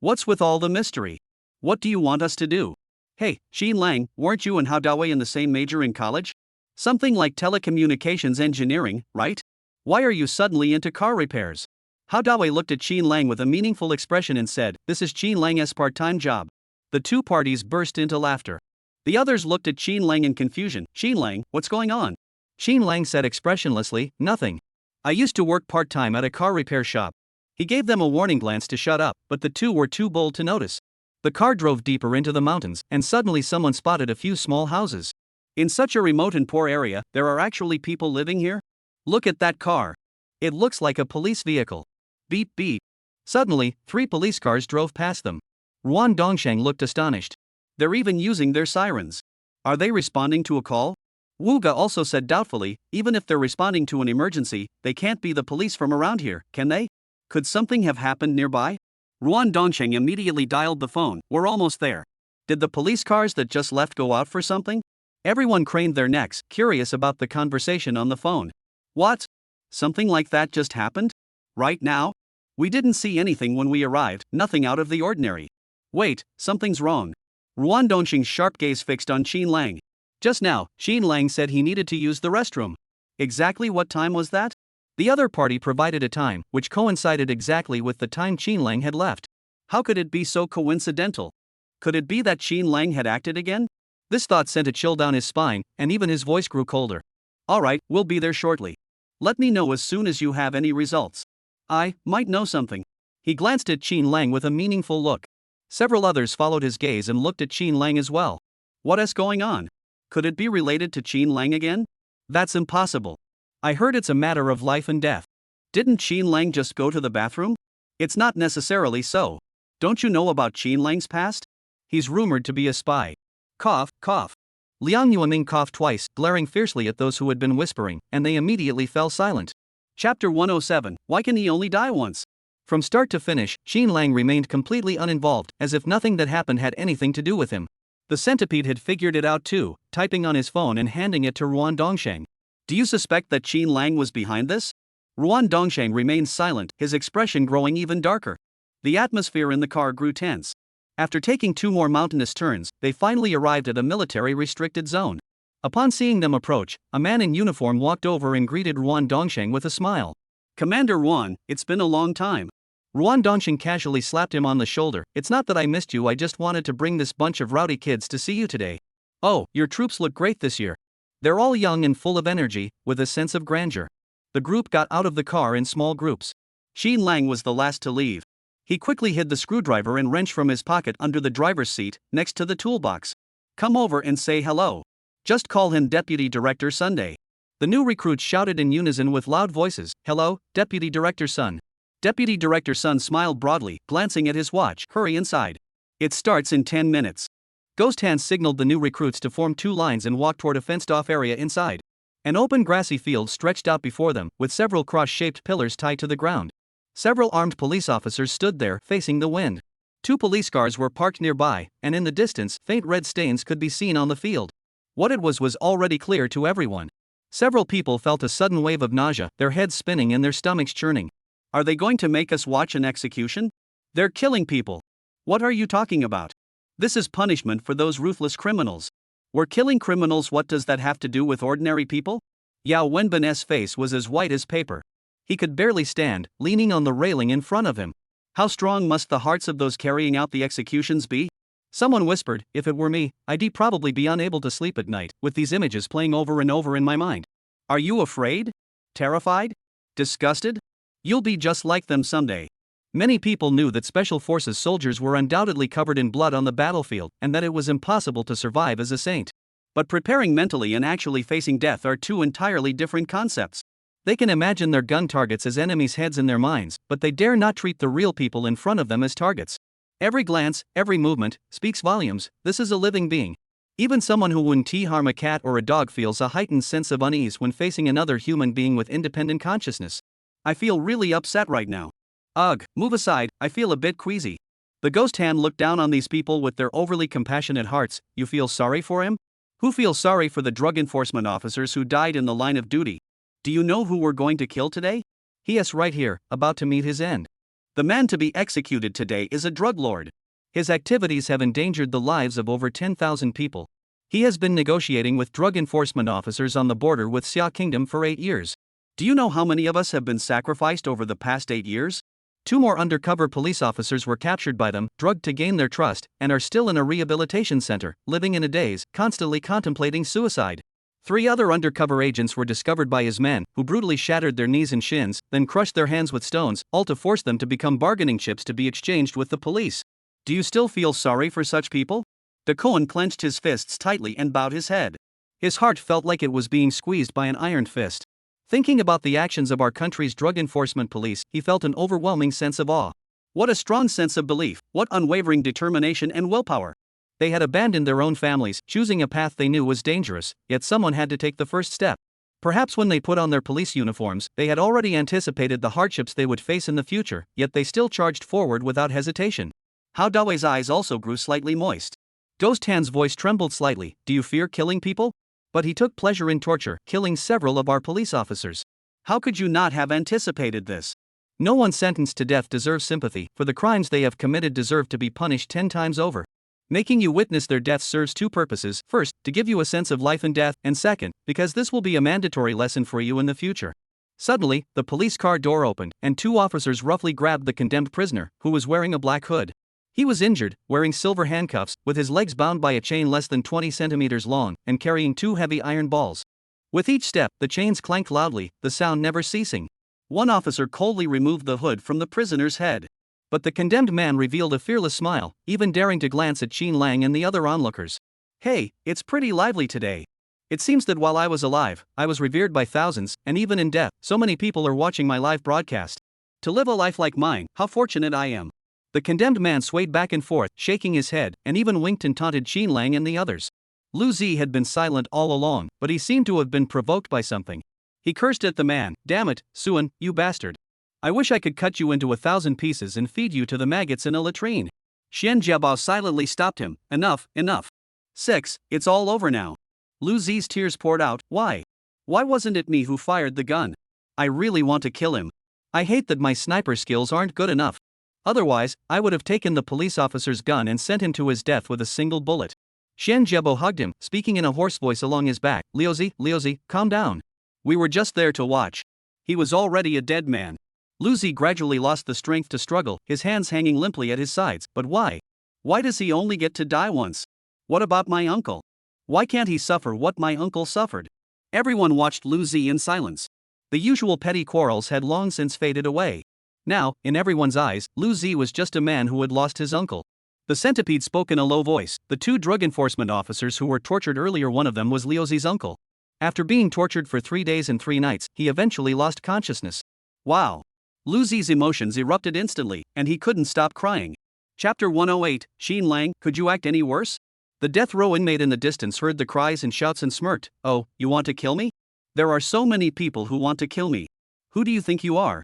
What's with all the mystery? What do you want us to do? Hey, Xin Lang, weren't you and Hao Dawei in the same major in college? Something like telecommunications engineering, right? Why are you suddenly into car repairs? Hao Dawei looked at Xin Lang with a meaningful expression and said, "This is Xin Lang's part-time job." The two parties burst into laughter. The others looked at Xin Lang in confusion. "Xin Lang, what's going on?" Xin Lang said expressionlessly, "Nothing. I used to work part-time at a car repair shop." He gave them a warning glance to shut up, but the two were too bold to notice. The car drove deeper into the mountains, and suddenly someone spotted a few small houses. In such a remote and poor area, there are actually people living here? Look at that car. It looks like a police vehicle. Beep beep. Suddenly, 3 police cars drove past them. Ruan Dongsheng looked astonished. They're even using their sirens. Are they responding to a call? Wu Ge also said doubtfully, "Even if they're responding to an emergency, they can't be the police from around here, can they? Could something have happened nearby?" Ruan Dongsheng immediately dialed the phone. "We're almost there. Did the police cars that just left go out for something?" Everyone craned their necks, curious about the conversation on the phone. "What? Something like that just happened? Right now? We didn't see anything when we arrived, nothing out of the ordinary. Wait, something's wrong." Ruan Dongsheng's sharp gaze fixed on Xin Lang. "Just now, Xin Lang said he needed to use the restroom. Exactly what time was that?" The other party provided a time, which coincided exactly with the time Xin Lang had left. How could it be so coincidental? Could it be that Xin Lang had acted again? This thought sent a chill down his spine, and even his voice grew colder. "All right, we'll be there shortly. Let me know as soon as you have any results. I might know something." He glanced at Xin Lang with a meaningful look. Several others followed his gaze and looked at Xin Lang as well. What is going on? Could it be related to Xin Lang again? That's impossible. I heard it's a matter of life and death. Didn't Xin Lang just go to the bathroom? It's not necessarily so. Don't you know about Xin Lang's past? He's rumored to be a spy. Cough, cough. Liang Yueming coughed twice, glaring fiercely at those who had been whispering, and they immediately fell silent. Chapter 107, Why Can He Only Die Once? From start to finish, Xin Lang remained completely uninvolved, as if nothing that happened had anything to do with him. The centipede had figured it out too, typing on his phone and handing it to Ruan Dongsheng. "Do you suspect that Xin Lang was behind this?" Ruan Dongsheng remained silent, his expression growing even darker. The atmosphere in the car grew tense. After taking 2 more mountainous turns, they finally arrived at a military-restricted zone. Upon seeing them approach, a man in uniform walked over and greeted Ruan Dongsheng with a smile. "Commander Ruan, it's been a long time." Ruan Dongsheng casually slapped him on the shoulder. "It's not that I missed you, I just wanted to bring this bunch of rowdy kids to see you today. Oh, your troops look great this year. They're all young and full of energy, with a sense of grandeur." The group got out of the car in small groups. Xin Lang was the last to leave. He quickly hid the screwdriver and wrench from his pocket under the driver's seat, next to the toolbox. "Come over and say hello. Just call him Deputy Director Sunday." The new recruits shouted in unison with loud voices, "Hello, Deputy Director Sun." Deputy Director Sun smiled broadly, glancing at his watch. "Hurry inside. It starts in 10 minutes. Ghost Hands signaled the new recruits to form 2 lines and walk toward a fenced-off area inside. An open grassy field stretched out before them, with several cross-shaped pillars tied to the ground. Several armed police officers stood there, facing the wind. 2 police cars were parked nearby, and in the distance, faint red stains could be seen on the field. What it was already clear to everyone. Several people felt a sudden wave of nausea, their heads spinning and their stomachs churning. "Are they going to make us watch an execution? They're killing people. What are you talking about? This is punishment for those ruthless criminals. We're killing criminals, what does that have to do with ordinary people?" Yao Wenbin's face was as white as paper. He could barely stand, leaning on the railing in front of him. How strong must the hearts of those carrying out the executions be? Someone whispered, if it were me, I'd probably be unable to sleep at night, with these images playing over and over in my mind. Are you afraid? Terrified? Disgusted? You'll be just like them someday. Many people knew that Special Forces soldiers were undoubtedly covered in blood on the battlefield and that it was impossible to survive as a saint. But preparing mentally and actually facing death are two entirely different concepts. They can imagine their gun targets as enemies' heads in their minds, but they dare not treat the real people in front of them as targets. Every glance, every movement, speaks volumes. This is a living being. Even someone who wouldn't harm a cat or a dog feels a heightened sense of unease when facing another human being with independent consciousness. I feel really upset right now. Ugh, move aside, I feel a bit queasy. The ghost hand looked down on these people with their overly compassionate hearts. You feel sorry for him? Who feels sorry for the drug enforcement officers who died in the line of duty? Do you know who we're going to kill today? Yes, right here, about to meet his end. The man to be executed today is a drug lord. His activities have endangered the lives of over 10,000 people. He has been negotiating with drug enforcement officers on the border with Xia Kingdom for 8 years. Do you know how many of us have been sacrificed over the past 8 years? 2 more undercover police officers were captured by them, drugged to gain their trust, and are still in a rehabilitation center, living in a daze, constantly contemplating suicide. 3 other undercover agents were discovered by his men, who brutally shattered their knees and shins, then crushed their hands with stones, all to force them to become bargaining chips to be exchanged with the police. Do you still feel sorry for such people? De Cohen clenched his fists tightly and bowed his head. His heart felt like it was being squeezed by an iron fist. Thinking about the actions of our country's drug enforcement police, he felt an overwhelming sense of awe. What a strong sense of belief, what unwavering determination and willpower. They had abandoned their own families, choosing a path they knew was dangerous, yet someone had to take the first step. Perhaps when they put on their police uniforms, they had already anticipated the hardships they would face in the future, yet they still charged forward without hesitation. Hao Daoi's eyes also grew slightly moist. Ghost Hand's voice trembled slightly. Do you fear killing people? But he took pleasure in torture, killing several of our police officers. How could you not have anticipated this? No one sentenced to death deserves sympathy, for the crimes they have committed deserve to be punished 10 times over. Making you witness their death serves 2 purposes. First, to give you a sense of life and death, and second, because this will be a mandatory lesson for you in the future. Suddenly, the police car door opened, and 2 officers roughly grabbed the condemned prisoner, who was wearing a black hood. He was injured, wearing silver handcuffs, with his legs bound by a chain less than 20 centimeters long, and carrying 2 heavy iron balls. With each step, the chains clanked loudly, the sound never ceasing. One officer coldly removed the hood from the prisoner's head. But the condemned man revealed a fearless smile, even daring to glance at Qin Lang and the other onlookers. Hey, it's pretty lively today. It seems that while I was alive, I was revered by thousands, and even in death, so many people are watching my live broadcast. To live a life like mine, how fortunate I am. The condemned man swayed back and forth, shaking his head, and even winked and taunted Qin Lang and the others. Lu Zi had been silent all along, but he seemed to have been provoked by something. He cursed at the man. Damn it, Suan, you bastard. I wish I could cut you into 1,000 pieces and feed you to the maggots in a latrine. Xian Jiabao silently stopped him. Enough, enough. 6, it's all over now. Lu Zi's tears poured out. Why? Why wasn't it me who fired the gun? I really want to kill him. I hate that my sniper skills aren't good enough. Otherwise, I would have taken the police officer's gun and sent him to his death with a single bullet. Xian Jiabo hugged him, speaking in a hoarse voice along his back. Liuzi, calm down. We were just there to watch. He was already a dead man. Lu Zi gradually lost the strength to struggle, his hands hanging limply at his sides. But why? Why does he only get to die once? What about my uncle? Why can't he suffer what my uncle suffered? Everyone watched Lu Zi in silence. The usual petty quarrels had long since faded away. Now, in everyone's eyes, Lu Zi was just a man who had lost his uncle. The centipede spoke in a low voice. The 2 drug enforcement officers who were tortured earlier, one of them was Liu Zi's uncle. After being tortured for 3 days and 3 nights, he eventually lost consciousness. Wow. Lu Zi's emotions erupted instantly, and he couldn't stop crying. Chapter 108, Qin Lang, could you act any worse? The death row inmate in the distance heard the cries and shouts and smirked. Oh, you want to kill me? There are so many people who want to kill me. Who do you think you are?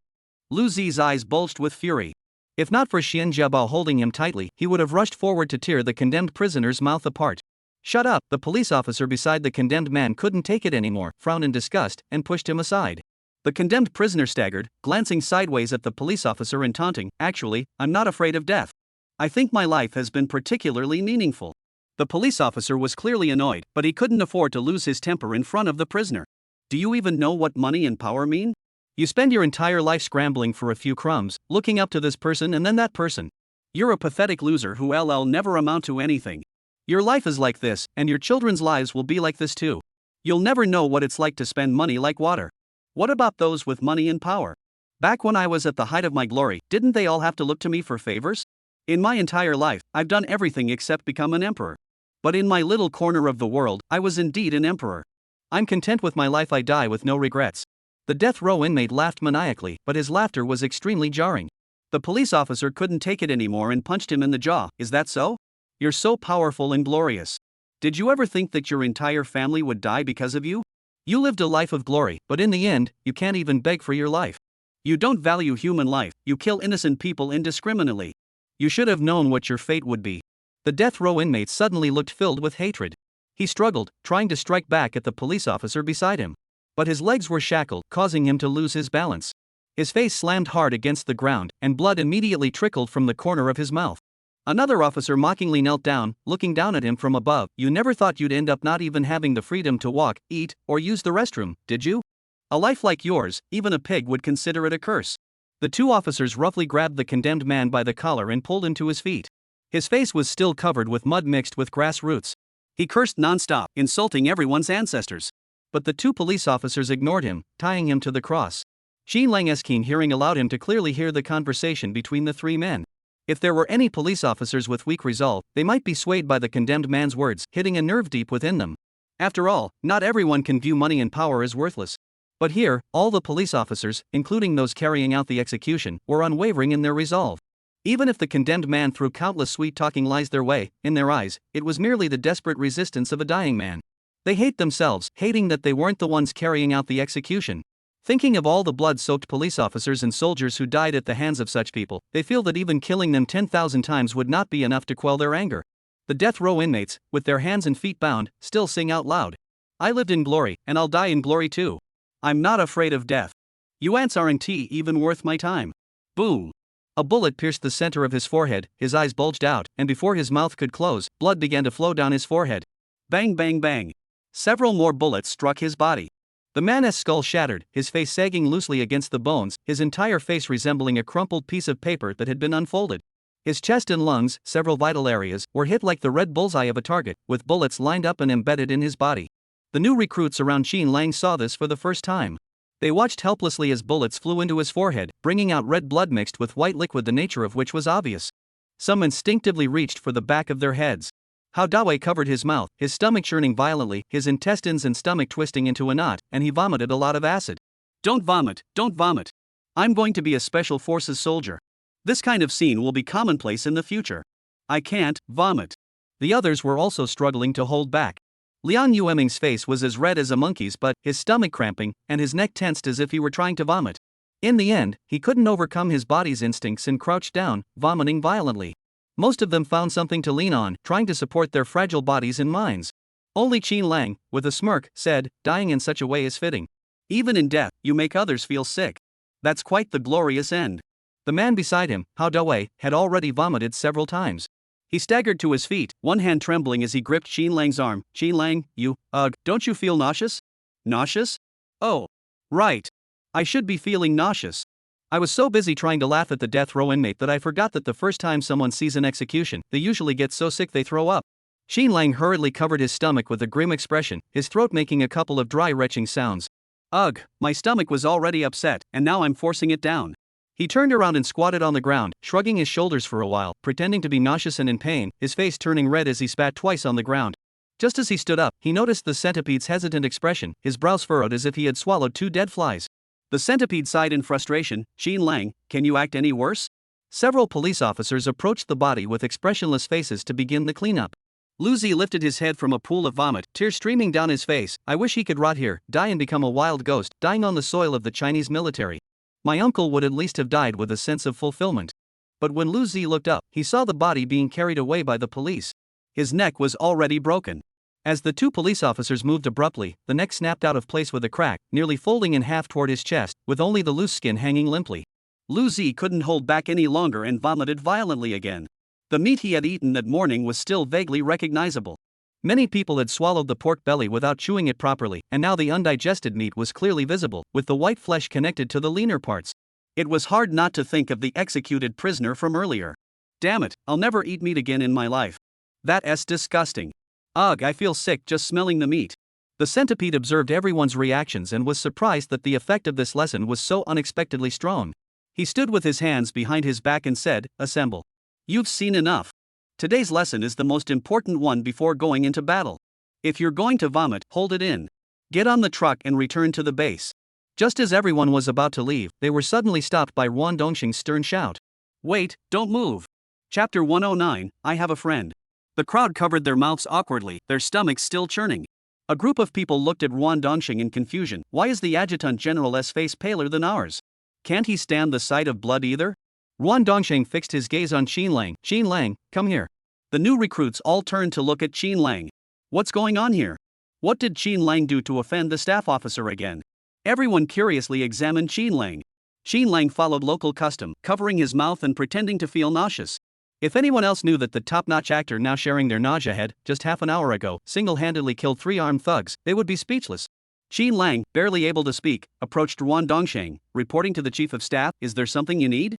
Lu Zi's eyes bulged with fury. If not for Xian Jiabao holding him tightly, he would have rushed forward to tear the condemned prisoner's mouth apart. Shut up, the police officer beside the condemned man couldn't take it anymore, frowned in disgust, and pushed him aside. The condemned prisoner staggered, glancing sideways at the police officer and taunting. Actually, I'm not afraid of death. I think my life has been particularly meaningful. The police officer was clearly annoyed, but he couldn't afford to lose his temper in front of the prisoner. Do you even know what money and power mean? You spend your entire life scrambling for a few crumbs, looking up to this person and then that person. You're a pathetic loser who'll never amount to anything. Your life is like this, and your children's lives will be like this too. You'll never know what it's like to spend money like water. What about those with money and power? Back when I was at the height of my glory, didn't they all have to look to me for favors? In my entire life, I've done everything except become an emperor. But in my little corner of the world, I was indeed an emperor. I'm content with my life. I die with no regrets. The death row inmate laughed maniacally, but his laughter was extremely jarring. The police officer couldn't take it anymore and punched him in the jaw. Is that so? You're so powerful and glorious. Did you ever think that your entire family would die because of you? You lived a life of glory, but in the end, you can't even beg for your life. You don't value human life, you kill innocent people indiscriminately. You should have known what your fate would be. The death row inmate suddenly looked filled with hatred. He struggled, trying to strike back at the police officer beside him. But his legs were shackled, causing him to lose his balance. His face slammed hard against the ground, and blood immediately trickled from the corner of his mouth. Another officer mockingly knelt down, looking down at him from above. You never thought you'd end up not even having the freedom to walk, eat, or use the restroom, did you? A life like yours, even a pig would consider it a curse. The two officers roughly grabbed the condemned man by the collar and pulled him to his feet. His face was still covered with mud mixed with grass roots. He cursed non-stop, insulting everyone's ancestors. But the two police officers ignored him, tying him to the cross. Xin Lang's keen hearing allowed him to clearly hear the conversation between the three men. If there were any police officers with weak resolve, they might be swayed by the condemned man's words, hitting a nerve deep within them. After all, not everyone can view money and power as worthless. But here, all the police officers, including those carrying out the execution, were unwavering in their resolve. Even if the condemned man threw countless sweet-talking lies their way, in their eyes, it was merely the desperate resistance of a dying man. They hate themselves, hating that they weren't the ones carrying out the execution. Thinking of all the blood-soaked police officers and soldiers who died at the hands of such people, they feel that even killing them 10,000 times would not be enough to quell their anger. The death row inmates, with their hands and feet bound, still sing out loud. I lived in glory, and I'll die in glory too. I'm not afraid of death. You ants aren't even worth my time. Boom. A bullet pierced the center of his forehead, his eyes bulged out, and before his mouth could close, blood began to flow down his forehead. Bang bang bang. Several more bullets struck his body. The man's skull shattered, his face sagging loosely against the bones, his entire face resembling a crumpled piece of paper that had been unfolded. His chest and lungs, several vital areas, were hit like the red bullseye of a target, with bullets lined up and embedded in his body. The new recruits around Xin Lang saw this for the first time. They watched helplessly as bullets flew into his forehead, bringing out red blood mixed with white liquid, the nature of which was obvious. Some instinctively reached for the back of their heads. Hao Dawei covered his mouth, his stomach churning violently, his intestines and stomach twisting into a knot, and he vomited a lot of acid. Don't vomit, don't vomit. I'm going to be a special forces soldier. This kind of scene will be commonplace in the future. I can't vomit. The others were also struggling to hold back. Lian Yueming's face was as red as a monkey's, but his stomach cramping, and his neck tensed as if he were trying to vomit. In the end, he couldn't overcome his body's instincts and crouched down, vomiting violently. Most of them found something to lean on, trying to support their fragile bodies and minds. Only Xin Lang, with a smirk, said, dying in such a way is fitting. Even in death, you make others feel sick. That's quite the glorious end. The man beside him, Hao Dawei, had already vomited several times. He staggered to his feet, one hand trembling as he gripped Xin Lang's arm. Xin Lang, don't you feel nauseous? Nauseous? Oh. Right. I should be feeling nauseous. I was so busy trying to laugh at the death row inmate that I forgot that the first time someone sees an execution, they usually get so sick they throw up. Xin Lang hurriedly covered his stomach with a grim expression, his throat making a couple of dry retching sounds. Ugh, my stomach was already upset, and now I'm forcing it down. He turned around and squatted on the ground, shrugging his shoulders for a while, pretending to be nauseous and in pain, his face turning red as he spat twice on the ground. Just as he stood up, he noticed the centipede's hesitant expression, his brows furrowed as if he had swallowed 2 dead flies. The centipede sighed in frustration. Xin Lang, can you act any worse? Several police officers approached the body with expressionless faces to begin the cleanup. Lu Zi lifted his head from a pool of vomit, tears streaming down his face. I wish he could rot here, die and become a wild ghost, dying on the soil of the Chinese military. My uncle would at least have died with a sense of fulfillment. But when Lu Zi looked up, he saw the body being carried away by the police. His neck was already broken. As the 2 police officers moved abruptly, the neck snapped out of place with a crack, nearly folding in half toward his chest, with only the loose skin hanging limply. Lu Zi couldn't hold back any longer and vomited violently again. The meat he had eaten that morning was still vaguely recognizable. Many people had swallowed the pork belly without chewing it properly, and now the undigested meat was clearly visible, with the white flesh connected to the leaner parts. It was hard not to think of the executed prisoner from earlier. Damn it, I'll never eat meat again in my life. That's disgusting. Ugh, I feel sick just smelling the meat. The centipede observed everyone's reactions and was surprised that the effect of this lesson was so unexpectedly strong. He stood with his hands behind his back and said, "Assemble. You've seen enough. Today's lesson is the most important one before going into battle. If you're going to vomit, hold it in. Get on the truck and return to the base." Just as everyone was about to leave, they were suddenly stopped by Ruan Dongxing's stern shout. "Wait, don't move." Chapter 109, I Have a Friend. The crowd covered their mouths awkwardly, their stomachs still churning. A group of people looked at Ruan Dongxing in confusion. Why is the adjutant general's face paler than ours? Can't he stand the sight of blood either? Ruan Dongxing fixed his gaze on Qin Lang. "Qin Lang, come here." The new recruits all turned to look at Qin Lang. What's going on here? What did Qin Lang do to offend the staff officer again? Everyone curiously examined Qin Lang. Qin Lang followed local custom, covering his mouth and pretending to feel nauseous. If anyone else knew that the top-notch actor now sharing their nausea had, just half an hour ago, single-handedly killed 3 armed thugs, they would be speechless. Qin Lang, barely able to speak, approached Ruan Dongxing, reporting to the chief of staff, "Is there something you need?"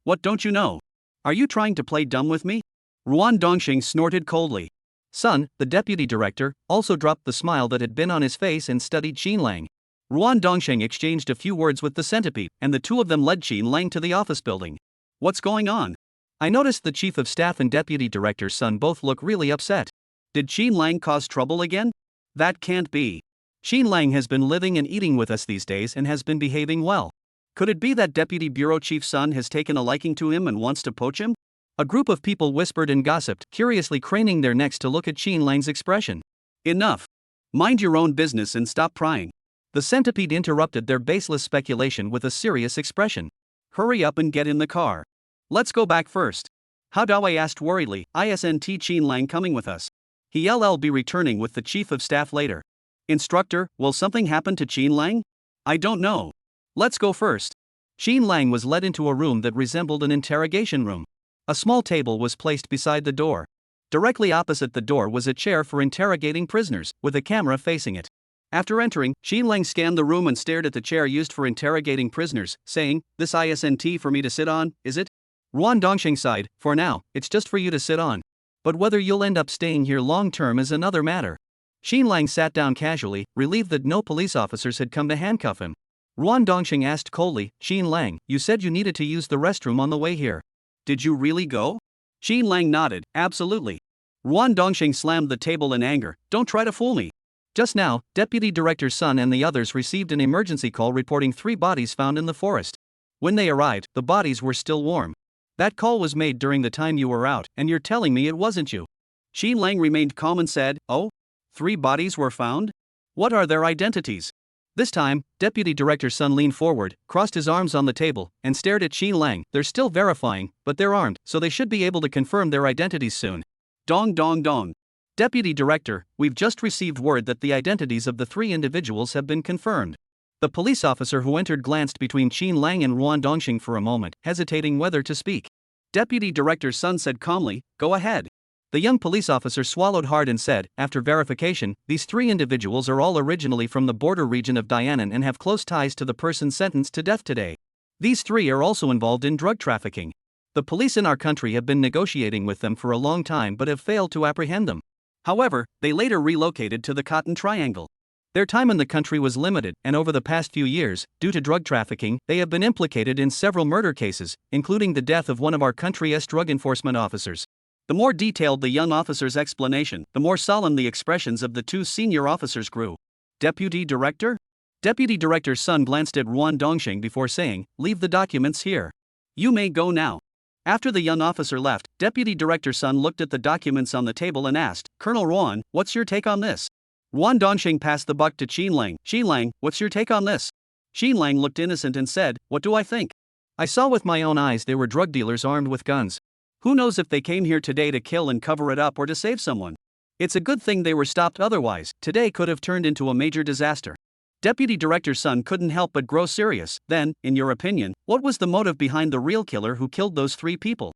What don't you know? Are you trying to play dumb with me?" Ruan Dongxing snorted coldly. Sun, the deputy director, also dropped the smile that had been on his face and studied Qin Lang. Ruan Dongxing exchanged a few words with the centipede, and the two of them led Qin Lang to the office building. "What's going on?" "I noticed the chief of staff and deputy director's son both look really upset." "Did Qin Lang cause trouble again?" "That can't be. Qin Lang has been living and eating with us these days and has been behaving well." "Could it be that deputy bureau chief's son has taken a liking to him and wants to poach him?" A group of people whispered and gossiped, curiously craning their necks to look at Qin Lang's expression. "Enough. Mind your own business and stop prying." The centipede interrupted their baseless speculation with a serious expression. "Hurry up and get in the car. Let's go back first." "How do I?" asked worriedly. "Isn't Qin Lang coming with us? He'll be returning with the chief of staff later." "Instructor, will something happen to Qin Lang?" "I don't know. Let's go first." Qin Lang was led into a room that resembled an interrogation room. A small table was placed beside the door. Directly opposite the door was a chair for interrogating prisoners, with a camera facing it. After entering, Qin Lang scanned the room and stared at the chair used for interrogating prisoners, saying, "This isn't for me to sit on, is it?" Ruan Dongxing sighed. "For now, it's just for you to sit on. But whether you'll end up staying here long-term is another matter." Qin Lang sat down casually, relieved that no police officers had come to handcuff him. Ruan Dongxing asked coldly, "Qin Lang, you said you needed to use the restroom on the way here. Did you really go?" Qin Lang nodded, "Absolutely." Ruan Dongxing slammed the table in anger. "Don't try to fool me." Just now, Deputy Director Sun and the others received an emergency call reporting 3 bodies found in the forest. When they arrived, the bodies were still warm. That call was made during the time you were out, and you're telling me it wasn't you. Qin Lang remained calm and said, "Oh? 3 bodies were found? What are their identities?" This time, Deputy Director Sun leaned forward, crossed his arms on the table, and stared at Qin Lang. "They're still verifying, but they're armed, so they should be able to confirm their identities soon." Dong dong dong. "Deputy Director, we've just received word that the identities of the 3 individuals have been confirmed." The police officer who entered glanced between Qin Lang and Ruan Dongxing for a moment, hesitating whether to speak. Deputy Director Sun said calmly, "Go ahead." The young police officer swallowed hard and said, "After verification, these 3 individuals are all originally from the border region of Dianan and have close ties to the person sentenced to death today. These 3 are also involved in drug trafficking. The police in our country have been negotiating with them for a long time but have failed to apprehend them. However, they later relocated to the Cotton Triangle. Their time in the country was limited, and over the past few years, due to drug trafficking, they have been implicated in several murder cases, including the death of one of our country's drug enforcement officers." The more detailed the young officer's explanation, the more solemn the expressions of the 2 senior officers grew. "Deputy Director?" Deputy Director Sun glanced at Ruan Dongxing before saying, "Leave the documents here. You may go now." After the young officer left, Deputy Director Sun looked at the documents on the table and asked, "Colonel Ruan, what's your take on this?" Ruan Dongxing passed the buck to Qin Lang. "Qin Lang, what's your take on this?" Qin Lang looked innocent and said, "What do I think? I saw with my own eyes they were drug dealers armed with guns. Who knows if they came here today to kill and cover it up or to save someone? It's a good thing they were stopped, otherwise, today could have turned into a major disaster." Deputy Director Sun couldn't help but grow serious. "Then, in your opinion, what was the motive behind the real killer who killed those 3 people?"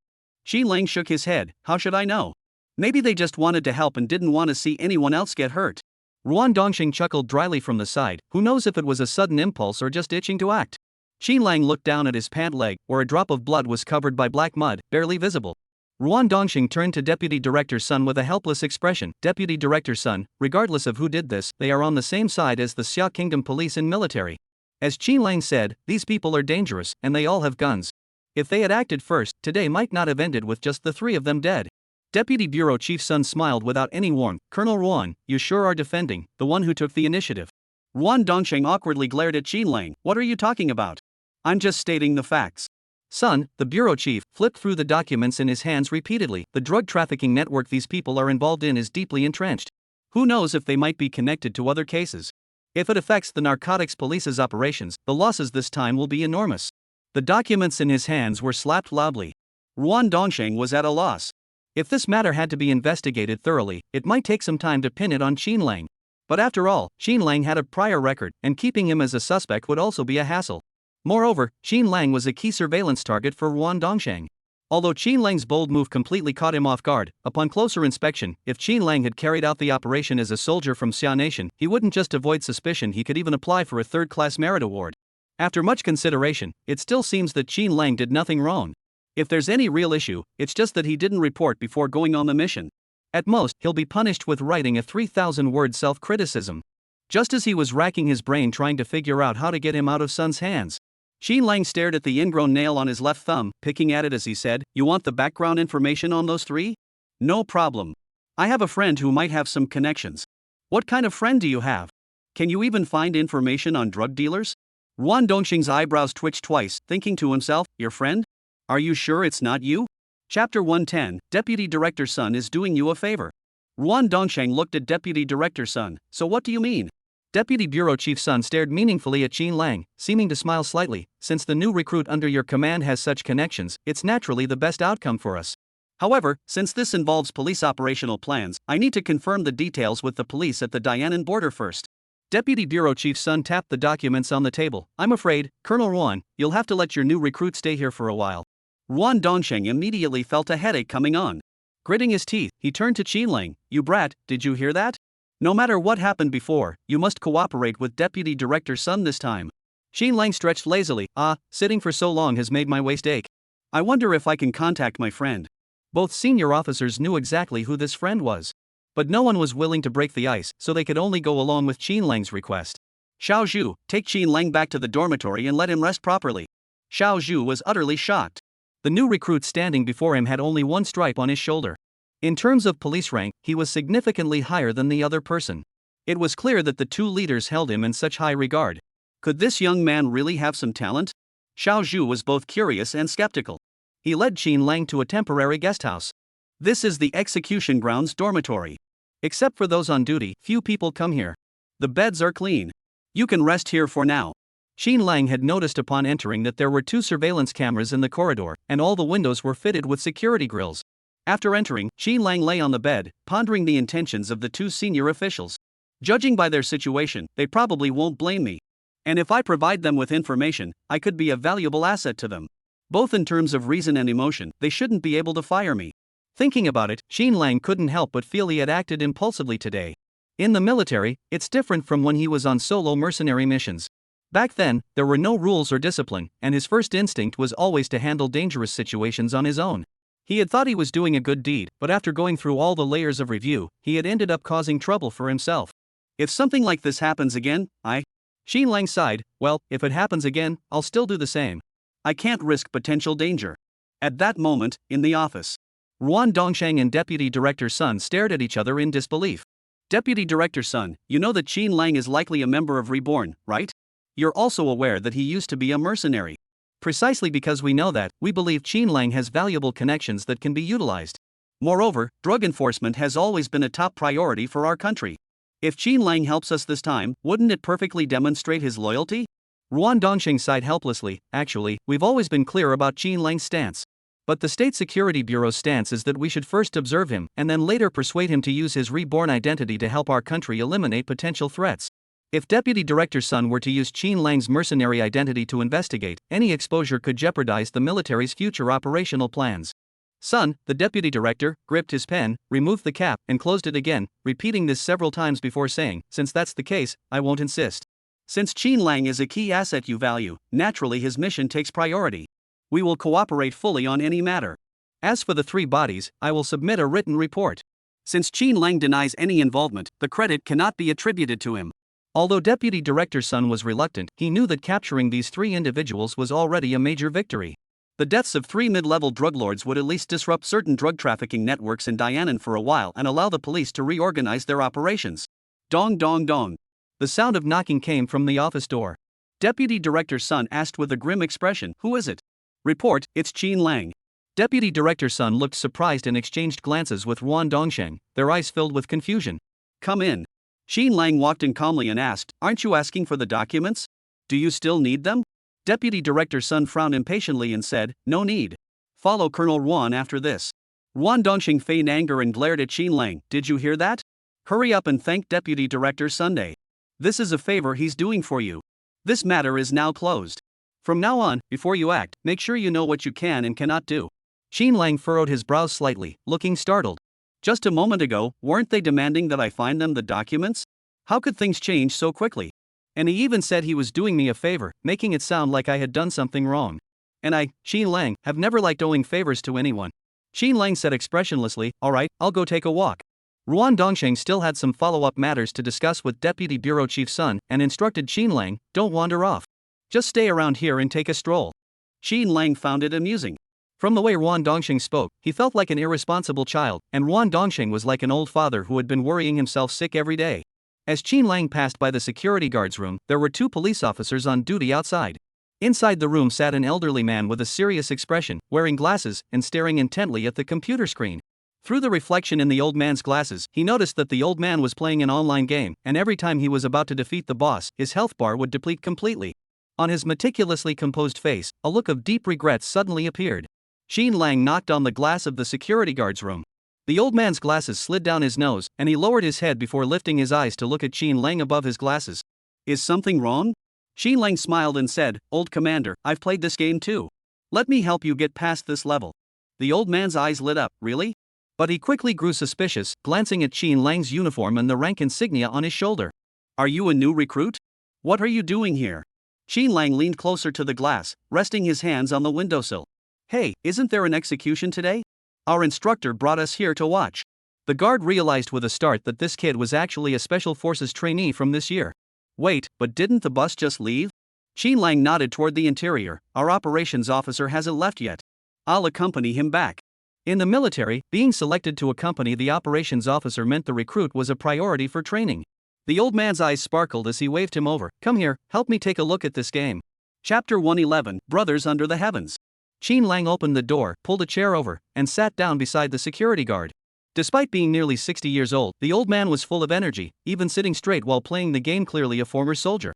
Qin Lang shook his head. "How should I know? Maybe they just wanted to help and didn't want to see anyone else get hurt." Ruan Dongxing chuckled dryly from the side. "Who knows if it was a sudden impulse or just itching to act? Qin Lang looked down at his pant leg, where a drop of blood was covered by black mud, barely visible. Ruan Dongxing turned to Deputy Director Sun with a helpless expression. Deputy Director Sun, regardless of who did this, they are on the same side as the Xia Kingdom police and military. As Qin Lang said, these people are dangerous, and they all have guns. If they had acted first, today might not have ended with just the three of them dead. Deputy Bureau Chief Sun smiled without any warmth. Colonel Ruan, you sure are defending the one who took the initiative. Ruan Dongsheng awkwardly glared at Qin Lang. What are you talking about? I'm just stating the facts. Sun, the bureau chief, flipped through the documents in his hands repeatedly. The drug trafficking network these people are involved in is deeply entrenched. Who knows if they might be connected to other cases? If it affects the narcotics police's operations, the losses this time will be enormous. The documents in his hands were slapped loudly. Ruan Dongsheng was at a loss. If this matter had to be investigated thoroughly, it might take some time to pin it on Qin Lang. But after all, Qin Lang had a prior record, and keeping him as a suspect would also be a hassle. Moreover, Qin Lang was a key surveillance target for Ruan Dongsheng. Although Qin Lang's bold move completely caught him off guard, upon closer inspection, if Qin Lang had carried out the operation as a soldier from Xia Nation, he wouldn't just avoid suspicion, he could even apply for a third-class merit award. After much consideration, it still seems that Qin Lang did nothing wrong. If there's any real issue, it's just that he didn't report before going on the mission. At most, he'll be punished with writing a 3,000-word self-criticism. Just as he was racking his brain trying to figure out how to get him out of Sun's hands, Qin Lang stared at the ingrown nail on his left thumb, picking at it as he said, "You want the background information on those three? No problem. I have a friend who might have some connections." "What kind of friend do you have? Can you even find information on drug dealers?" Ruan Dongxing's eyebrows twitched twice, thinking to himself, "Your friend? Are you sure it's not you?" Chapter 110, Deputy Director Sun is doing you a favor. Ruan Dongsheng looked at Deputy Director Sun. "So what do you mean?" Deputy Bureau Chief Sun stared meaningfully at Qin Lang, seeming to smile slightly. "Since the new recruit under your command has such connections, it's naturally the best outcome for us. However, since this involves police operational plans, I need to confirm the details with the police at the Dianan border first." Deputy Bureau Chief Sun tapped the documents on the table. "I'm afraid, Colonel Ruan, you'll have to let your new recruit stay here for a while." Ruan Dongsheng immediately felt a headache coming on. Gritting his teeth, he turned to Qin Lang. "You brat, did you hear that? No matter what happened before, you must cooperate with Deputy Director Sun this time." Qin Lang stretched lazily. Sitting for so long has made my waist ache. I wonder if I can contact my friend." Both senior officers knew exactly who this friend was. But no one was willing to break the ice, so they could only go along with Qin Lang's request. "Xiao Zhu, take Qin Lang back to the dormitory and let him rest properly." Xiao Zhu was utterly shocked. The new recruit standing before him had only one stripe on his shoulder. In terms of police rank, he was significantly higher than the other person. It was clear that the two leaders held him in such high regard. Could this young man really have some talent? Xiao Zhu was both curious and skeptical. He led Qin Lang to a temporary guest house. "This is the execution grounds dormitory. Except for those on duty, few people come here. The beds are clean. You can rest here for now." Qin Lang had noticed upon entering that there were 2 surveillance cameras in the corridor, and all the windows were fitted with security grills. After entering, Qin Lang lay on the bed, pondering the intentions of the 2 senior officials. Judging by their situation, they probably won't blame me. And if I provide them with information, I could be a valuable asset to them. Both in terms of reason and emotion, they shouldn't be able to fire me. Thinking about it, Qin Lang couldn't help but feel he had acted impulsively today. In the military, it's different from when he was on solo mercenary missions. Back then, there were no rules or discipline, and his first instinct was always to handle dangerous situations on his own. He had thought he was doing a good deed, but after going through all the layers of review, he had ended up causing trouble for himself. "If something like this happens again, Qin Lang sighed. "Well, if it happens again, I'll still do the same. I can't risk potential danger." At that moment, in the office, Ruan Dongsheng and Deputy Director Sun stared at each other in disbelief. "Deputy Director Sun, you know that Qin Lang is likely a member of Reborn, right? You're also aware that he used to be a mercenary." "Precisely because we know that, we believe Qin Lang has valuable connections that can be utilized. Moreover, drug enforcement has always been a top priority for our country. If Qin Lang helps us this time, wouldn't it perfectly demonstrate his loyalty?" Ruan Dongsheng sighed helplessly. "Actually, we've always been clear about Qin Lang's stance. But the State Security Bureau's stance is that we should first observe him, and then later persuade him to use his reborn identity to help our country eliminate potential threats. If Deputy Director Sun were to use Qin Lang's mercenary identity to investigate, any exposure could jeopardize the military's future operational plans." Sun, the deputy director, gripped his pen, removed the cap, and closed it again, repeating this several times before saying, "Since that's the case, I won't insist." Since Qin Lang is a key asset you value, naturally his mission takes priority. We will cooperate fully on any matter. As for the 3 bodies, I will submit a written report. Since Qin Lang denies any involvement, the credit cannot be attributed to him. Although Deputy Director Sun was reluctant, he knew that capturing these 3 individuals was already a major victory. The deaths of 3 mid-level drug lords would at least disrupt certain drug trafficking networks in Dianan for a while and allow the police to reorganize their operations. Dong dong dong. The sound of knocking came from the office door. Deputy Director Sun asked with a grim expression, "Who is it?" "Report, it's Qin Lang." Deputy Director Sun looked surprised and exchanged glances with Ruan Dongsheng, their eyes filled with confusion. "Come in." Qin Lang walked in calmly and asked, "Aren't you asking for the documents? Do you still need them?" Deputy Director Sun frowned impatiently and said, "No need. Follow Colonel Ruan after this." Ruan Dongsheng feigned anger and glared at Qin Lang. "Did you hear that? Hurry up and thank Deputy Director Sunday. This is a favor he's doing for you. This matter is now closed. From now on, before you act, make sure you know what you can and cannot do." Qin Lang furrowed his brows slightly, looking startled. Just a moment ago, weren't they demanding that I find them the documents? How could things change so quickly? And he even said he was doing me a favor, making it sound like I had done something wrong. And I, Qin Lang, have never liked owing favors to anyone. Qin Lang said expressionlessly, "All right, I'll go take a walk." Ruan Dongsheng still had some follow-up matters to discuss with Deputy Bureau Chief Sun and instructed Qin Lang, "Don't wander off. Just stay around here and take a stroll." Qin Lang found it amusing. From the way Ruan Dongsheng spoke, he felt like an irresponsible child, and Ruan Dongsheng was like an old father who had been worrying himself sick every day. As Qin Lang passed by the security guard's room, there were 2 police officers on duty outside. Inside the room sat an elderly man with a serious expression, wearing glasses and staring intently at the computer screen. Through the reflection in the old man's glasses, he noticed that the old man was playing an online game, and every time he was about to defeat the boss, his health bar would deplete completely. On his meticulously composed face, a look of deep regret suddenly appeared. Qin Lang knocked on the glass of the security guard's room. The old man's glasses slid down his nose, and he lowered his head before lifting his eyes to look at Qin Lang above his glasses. "Is something wrong?" Qin Lang smiled and said, "Old commander, I've played this game too. Let me help you get past this level." The old man's eyes lit up. "Really?" But he quickly grew suspicious, glancing at Qin Lang's uniform and the rank insignia on his shoulder. "Are you a new recruit? What are you doing here?" Qin Lang leaned closer to the glass, resting his hands on the windowsill. "Hey, isn't there an execution today? Our instructor brought us here to watch." The guard realized with a start that this kid was actually a Special Forces trainee from this year. "Wait, but didn't the bus just leave?" Qin Lang nodded toward the interior. "Our operations officer hasn't left yet. I'll accompany him back." In the military, being selected to accompany the operations officer meant the recruit was a priority for training. The old man's eyes sparkled as he waved him over. "Come here, help me take a look at this game." Chapter 111, Brothers Under the Heavens. Qin Lang opened the door, pulled a chair over, and sat down beside the security guard. Despite being nearly 60 years old, the old man was full of energy, even sitting straight while playing the game, clearly a former soldier.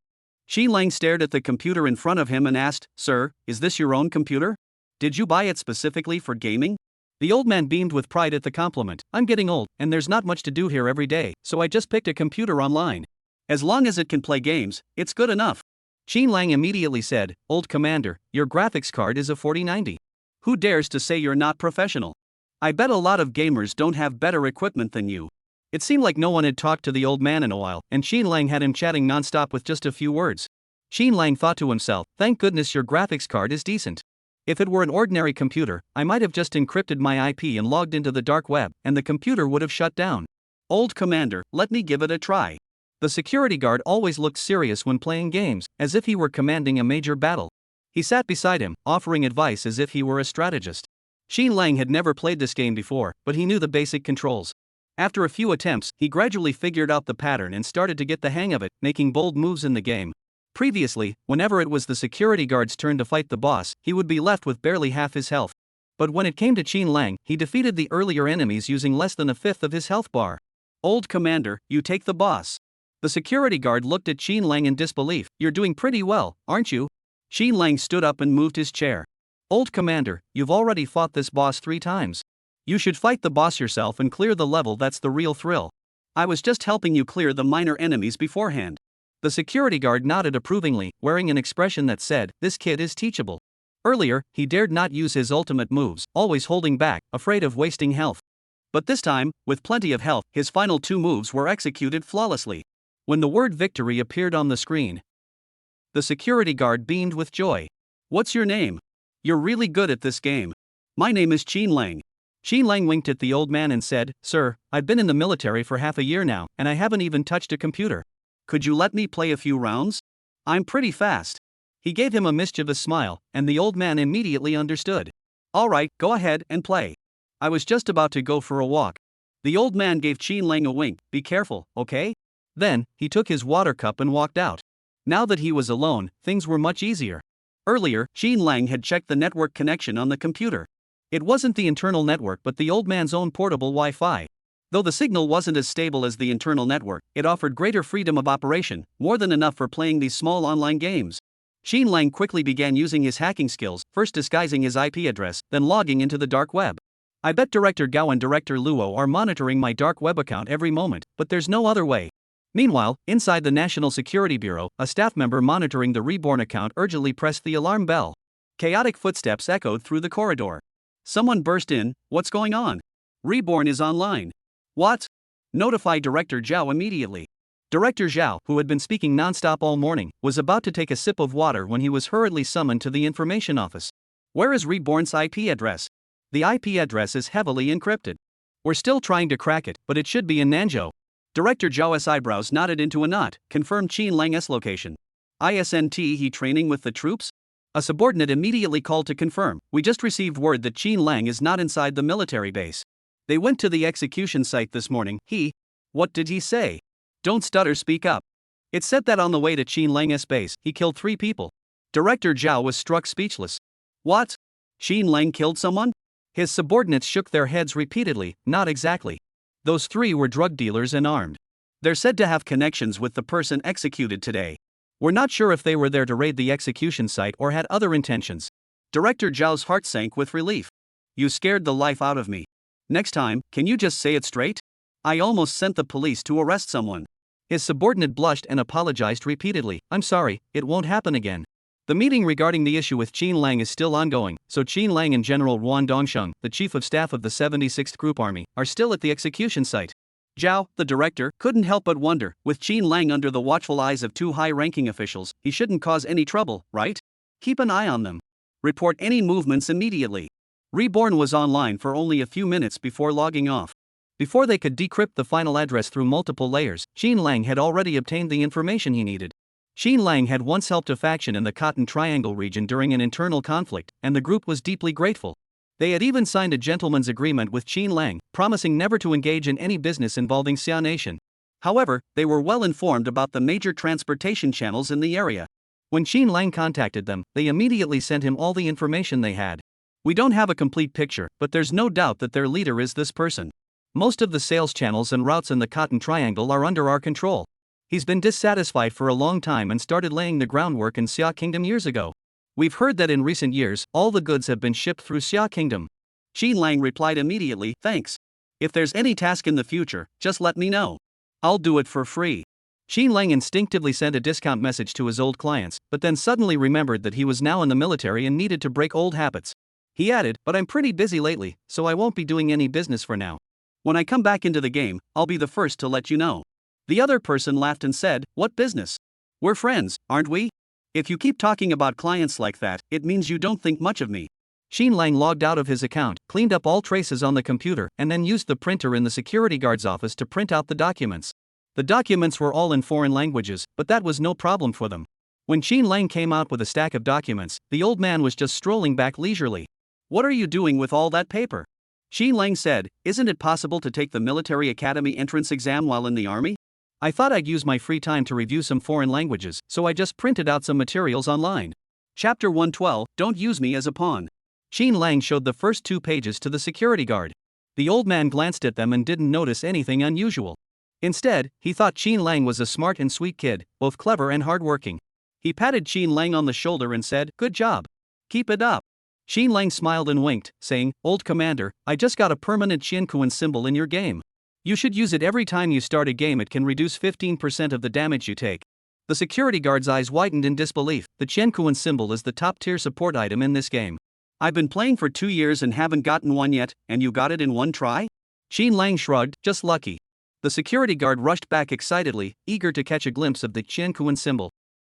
Qin Lang stared at the computer in front of him and asked, "Sir, is this your own computer? Did you buy it specifically for gaming?" The old man beamed with pride at the compliment. "I'm getting old, and there's not much to do here every day, so I just picked a computer online. As long as it can play games, it's good enough." Qin Lang immediately said, "Old commander, your graphics card is a 4090. Who dares to say you're not professional? I bet a lot of gamers don't have better equipment than you." It seemed like no one had talked to the old man in a while, and Qin Lang had him chatting nonstop with just a few words. Qin Lang thought to himself, "Thank goodness your graphics card is decent. If it were an ordinary computer, I might have just encrypted my IP and logged into the dark web, and the computer would have shut down." "Old commander, let me give it a try." The security guard always looked serious when playing games, as if he were commanding a major battle. He sat beside him, offering advice as if he were a strategist. Qin Lang had never played this game before, but he knew the basic controls. After a few attempts, he gradually figured out the pattern and started to get the hang of it, making bold moves in the game. Previously, whenever it was the security guard's turn to fight the boss, he would be left with barely half his health. But when it came to Qin Lang, he defeated the earlier enemies using less than a fifth of his health bar. "Old commander, you take the boss." The security guard looked at Qin Lang in disbelief. "You're doing pretty well, aren't you?" Qin Lang stood up and moved his chair. "Old commander, you've already fought this boss 3 times. You should fight the boss yourself and clear the level. That's the real thrill. I was just helping you clear the minor enemies beforehand." The security guard nodded approvingly, wearing an expression that said, "This kid is teachable." Earlier, he dared not use his ultimate moves, always holding back, afraid of wasting health. But this time, with plenty of health, his final 2 moves were executed flawlessly. When the word victory appeared on the screen, The security guard beamed with joy. What's your name? You're really good at this game. My name is Qin Lang. Qin Lang winked at the old man and said, Sir, I've been in the military for half a year now, and I haven't even touched a computer. Could you let me play a few rounds? I'm pretty fast. He gave him a mischievous smile, and the old man immediately understood. All right, go ahead and play. I was just about to go for a walk. The old man gave Qin Lang a wink. Be careful, okay? Then, he took his water cup and walked out. Now that he was alone, things were much easier. Earlier, Qin Lang had checked the network connection on the computer. It wasn't the internal network but the old man's own portable Wi-Fi. Though the signal wasn't as stable as the internal network, it offered greater freedom of operation, more than enough for playing these small online games. Qin Lang quickly began using his hacking skills, first disguising his IP address, then logging into the dark web. I bet Director Gao and Director Luo are monitoring my dark web account every moment, but there's no other way. Meanwhile, inside the National Security Bureau, a staff member monitoring the Reborn account urgently pressed the alarm bell. Chaotic footsteps echoed through the corridor. Someone burst in. What's going on? Reborn is online. What? Notify Director Zhao immediately. Director Zhao, who had been speaking non-stop all morning, was about to take a sip of water when he was hurriedly summoned to the information office. Where is Reborn's IP address? The IP address is heavily encrypted. We're still trying to crack it, but it should be in Nanzhou. Director Zhao's eyebrows knotted into a knot, confirmed Qin Lang's location. Isn't he training with the troops? A subordinate immediately called to confirm. We just received word that Qin Lang is not inside the military base. They went to the execution site this morning. What did he say? Don't stutter, speak up. It said that on the way to Qin Lang's base, he killed 3 people. Director Zhao was struck speechless. What? Qin Lang killed someone? His subordinates shook their heads repeatedly. Not exactly. Those 3 were drug dealers and armed. They're said to have connections with the person executed today. We're not sure if they were there to raid the execution site or had other intentions. Director Zhao's heart sank with relief. You scared the life out of me. Next time, can you just say it straight? I almost sent the police to arrest someone. His subordinate blushed and apologized repeatedly. I'm sorry, it won't happen again. The meeting regarding the issue with Qin Lang is still ongoing, so Qin Lang and General Ruan Dongsheng, the chief of staff of the 76th Group Army, are still at the execution site. Zhao, the director, couldn't help but wonder, with Qin Lang under the watchful eyes of 2 high-ranking officials, he shouldn't cause any trouble, right? Keep an eye on them. Report any movements immediately. Reborn was online for only a few minutes before logging off. Before they could decrypt the final address through multiple layers, Qin Lang had already obtained the information he needed. Qin Lang had once helped a faction in the Cotton Triangle region during an internal conflict, and the group was deeply grateful. They had even signed a gentleman's agreement with Qin Lang, promising never to engage in any business involving Xia Nation. However, they were well informed about the major transportation channels in the area. When Qin Lang contacted them, they immediately sent him all the information they had. We don't have a complete picture, but there's no doubt that their leader is this person. Most of the sales channels and routes in the Cotton Triangle are under our control. He's been dissatisfied for a long time and started laying the groundwork in Xia Kingdom years ago. We've heard that in recent years, all the goods have been shipped through Xia Kingdom. Qin Lang replied immediately, thanks. If there's any task in the future, just let me know. I'll do it for free. Qin Lang instinctively sent a discount message to his old clients, but then suddenly remembered that he was now in the military and needed to break old habits. He added, but I'm pretty busy lately, so I won't be doing any business for now. When I come back into the game, I'll be the first to let you know. The other person laughed and said, what business? We're friends, aren't we? If you keep talking about clients like that, it means you don't think much of me. Qin Lang logged out of his account, cleaned up all traces on the computer, and then used the printer in the security guard's office to print out the documents. The documents were all in foreign languages, but that was no problem for them. When Qin Lang came out with a stack of documents, the old man was just strolling back leisurely. What are you doing with all that paper? Qin Lang said, isn't it possible to take the military academy entrance exam while in the army? I thought I'd use my free time to review some foreign languages, so I just printed out some materials online. Chapter 112, Don't Use Me as a Pawn. Qin Lang showed the first 2 pages to the security guard. The old man glanced at them and didn't notice anything unusual. Instead, he thought Qin Lang was a smart and sweet kid, both clever and hardworking. He patted Qin Lang on the shoulder and said, good job. Keep it up. Qin Lang smiled and winked, saying, old commander, I just got a permanent Qiankuan symbol in your game. You should use it every time you start a game. It can reduce 15% of the damage you take. The security guard's eyes widened in disbelief. The Qiankuan symbol is the top-tier support item in this game. I've been playing for 2 years and haven't gotten one yet, and you got it in 1 try? Qin Lang shrugged, just lucky. The security guard rushed back excitedly, eager to catch a glimpse of the Qiankuan symbol.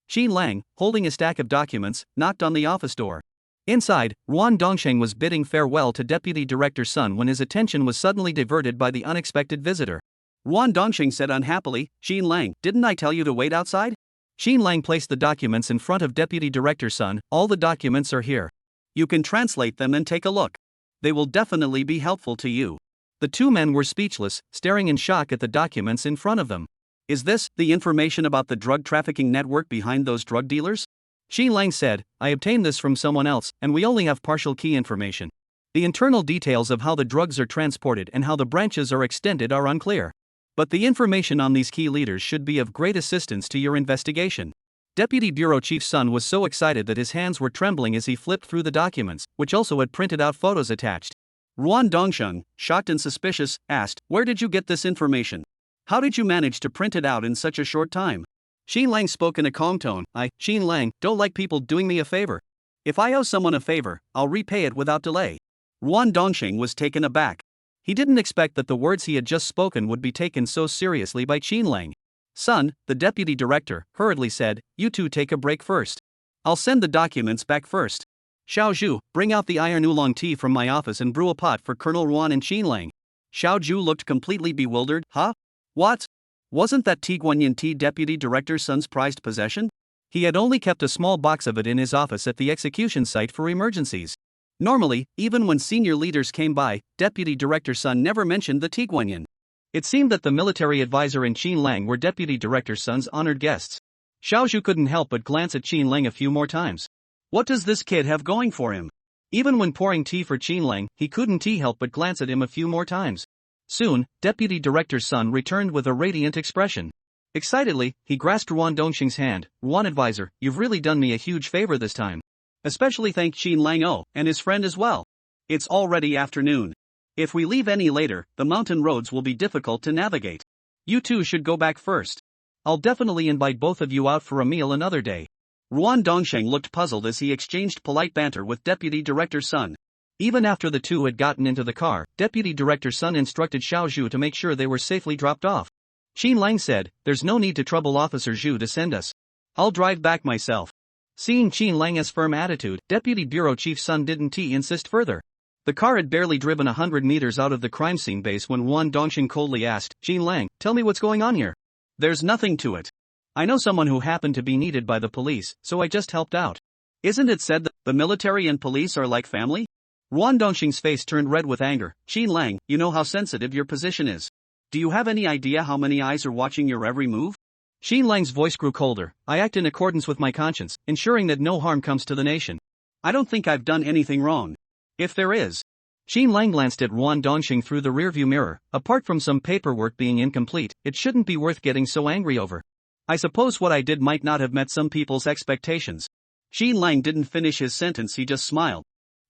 Xin Lang, holding a stack of documents, knocked on the office door. Inside, Ruan Dongsheng was bidding farewell to Deputy Director Sun when his attention was suddenly diverted by the unexpected visitor. Ruan Dongsheng said unhappily, Xin Lang, didn't I tell you to wait outside? Xin Lang placed the documents in front of Deputy Director Sun. All the documents are here. You can translate them and take a look. They will definitely be helpful to you. The two men were speechless, staring in shock at the documents in front of them. Is this the information about the drug trafficking network behind those drug dealers? Xin Lang said, I obtained this from someone else, and we only have partial key information. The internal details of how the drugs are transported and how the branches are extended are unclear. But the information on these key leaders should be of great assistance to your investigation. Deputy Bureau Chief Sun was so excited that his hands were trembling as he flipped through the documents, which also had printed out photos attached. Ruan Dongsheng, shocked and suspicious, asked, Where did you get this information? How did you manage to print it out in such a short time? Xin Lang spoke in a calm tone. I, Xin Lang, don't like people doing me a favor. If I owe someone a favor, I'll repay it without delay. Ruan Dongsheng was taken aback. He didn't expect that the words he had just spoken would be taken so seriously by Xin Lang. Sun, the deputy director, hurriedly said, You two take a break first. I'll send the documents back first. Xiao Zhu, bring out the iron oolong tea from my office and brew a pot for Colonel Ruan and Xin Lang. Xiao Zhu looked completely bewildered. Huh? What? Wasn't that Tiguanyin tea deputy director Sun's prized possession? He had only kept a small box of it in his office at the execution site for emergencies. Normally, even when senior leaders came by, Deputy Director Sun never mentioned the Tiguanyin. It seemed that the military advisor and Xin Lang were Deputy Director Sun's honored guests. Xiao Zhu couldn't help but glance at Xin Lang a few more times. What does this kid have going for him? Even when pouring tea for Xin Lang, he couldn't help but glance at him a few more times. Soon, Deputy Director Sun returned with a radiant expression. Excitedly, he grasped Ruan Dongsheng's hand. Ruan advisor, you've really done me a huge favor this time. Especially thank Xin Lang and his friend as well. It's already afternoon. If we leave any later, the mountain roads will be difficult to navigate. You two should go back first. I'll definitely invite both of you out for a meal another day. Ruan Dongsheng looked puzzled as he exchanged polite banter with Deputy Director Sun. Even after the two had gotten into the car, Deputy Director Sun instructed Xiao Zhu to make sure they were safely dropped off. Xin Lang said, There's no need to trouble Officer Zhu to send us. I'll drive back myself. Seeing Xin Lang's firm attitude, Deputy Bureau Chief Sun didn't insist further. The car had barely driven 100 meters out of the crime scene base when Ruan Dongsheng coldly asked, Xin Lang, tell me what's going on here. There's nothing to it. I know someone who happened to be needed by the police, so I just helped out. Isn't it said that the military and police are like family? Ruan Dongsheng's face turned red with anger. Xin Lang, you know how sensitive your position is. Do you have any idea how many eyes are watching your every move? Xin Lang's voice grew colder. I act in accordance with my conscience, ensuring that no harm comes to the nation. I don't think I've done anything wrong. If there is. Xin Lang glanced at Ruan Dongsheng through the rearview mirror. Apart from some paperwork being incomplete, it shouldn't be worth getting so angry over. I suppose what I did might not have met some people's expectations. Xin Lang didn't finish his sentence, he just smiled.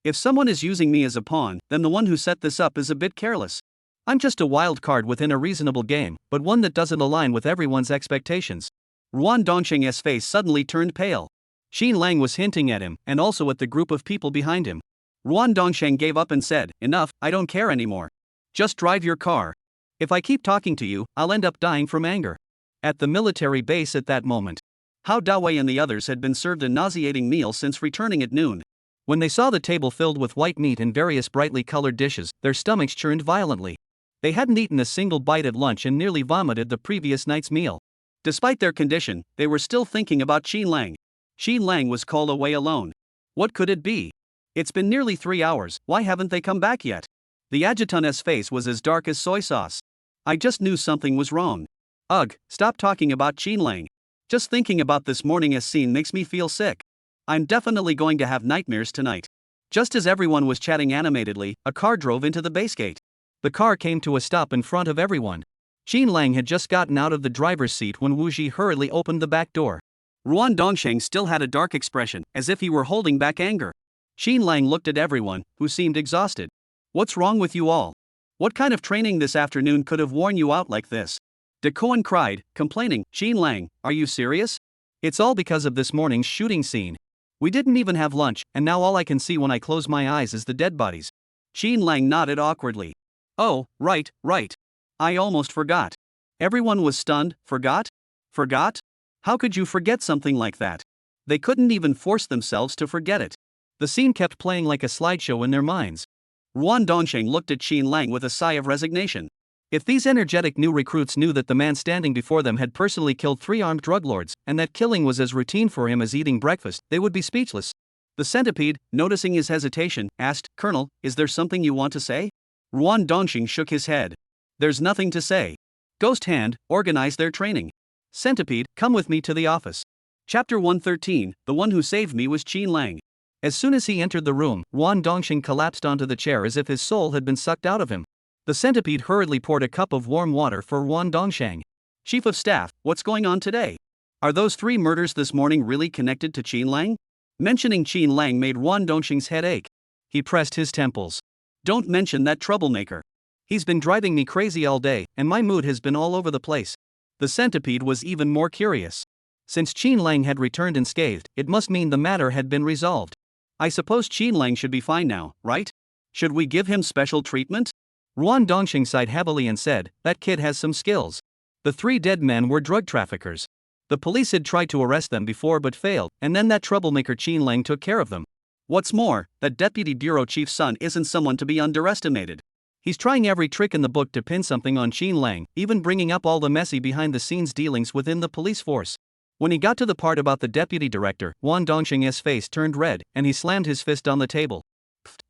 If someone is using me as a pawn, then the one who set this up is a bit careless. I'm just a wild card within a reasonable game, but one that doesn't align with everyone's expectations. Ruan Dongsheng's face suddenly turned pale. Xin Lang was hinting at him, and also at the group of people behind him. Ruan Dongsheng gave up and said, Enough, I don't care anymore. Just drive your car. If I keep talking to you, I'll end up dying from anger. At the military base at that moment, Hao Dawei and the others had been served a nauseating meal since returning at noon. When they saw the table filled with white meat and various brightly colored dishes, their stomachs churned violently. They hadn't eaten a single bite at lunch and nearly vomited the previous night's meal. Despite their condition, they were still thinking about Xin Lang. Xin Lang was called away alone. What could it be? It's been nearly 3 hours, why haven't they come back yet? The adjutant's face was as dark as soy sauce. I just knew something was wrong. Ugh, stop talking about Xin Lang. Just thinking about this morning's scene makes me feel sick. I'm definitely going to have nightmares tonight. Just as everyone was chatting animatedly, a car drove into the base gate. The car came to a stop in front of everyone. Xin Lang had just gotten out of the driver's seat when Wu Ji hurriedly opened the back door. Ruan Dongsheng still had a dark expression, as if he were holding back anger. Xin Lang looked at everyone, who seemed exhausted. What's wrong with you all? What kind of training this afternoon could have worn you out like this? De Koan cried, complaining, Xin Lang, are you serious? It's all because of this morning's shooting scene. We didn't even have lunch, and now all I can see when I close my eyes is the dead bodies. Xin Lang nodded awkwardly. Oh, right. I almost forgot. Everyone was stunned. Forgot? How could you forget something like that? They couldn't even force themselves to forget it. The scene kept playing like a slideshow in their minds. Ruan Dongsheng looked at Qin Lang with a sigh of resignation. If these energetic new recruits knew that the man standing before them had personally killed 3 armed drug lords, and that killing was as routine for him as eating breakfast, they would be speechless. The centipede, noticing his hesitation, asked, "Colonel, is there something you want to say?" Ruan Dongsheng shook his head. "There's nothing to say. Ghost Hand, organize their training. Centipede, come with me to the office." Chapter 113, The one who saved me was Qin Lang. As soon as he entered the room, Ruan Dongsheng collapsed onto the chair as if his soul had been sucked out of him. The centipede hurriedly poured a cup of warm water for Ruan Dongsheng. "Chief of Staff, what's going on today? Are those 3 murders this morning really connected to Qin Lang?" Mentioning Qin Lang made Ruan Dongsheng's head ache. He pressed his temples. "Don't mention that troublemaker. He's been driving me crazy all day, and my mood has been all over the place." The centipede was even more curious. Since Qin Lang had returned unscathed, it must mean the matter had been resolved. "I suppose Qin Lang should be fine now, right? Should we give him special treatment?" Ruan Dongsheng sighed heavily and said, "That kid has some skills." The 3 dead men were drug traffickers. The police had tried to arrest them before but failed, and then that troublemaker Qin Lang took care of them. What's more, that deputy bureau chief's son isn't someone to be underestimated. He's trying every trick in the book to pin something on Qin Lang, even bringing up all the messy behind-the-scenes dealings within the police force. When he got to the part about the deputy director, Ruan Dongsheng's face turned red, and he slammed his fist on the table.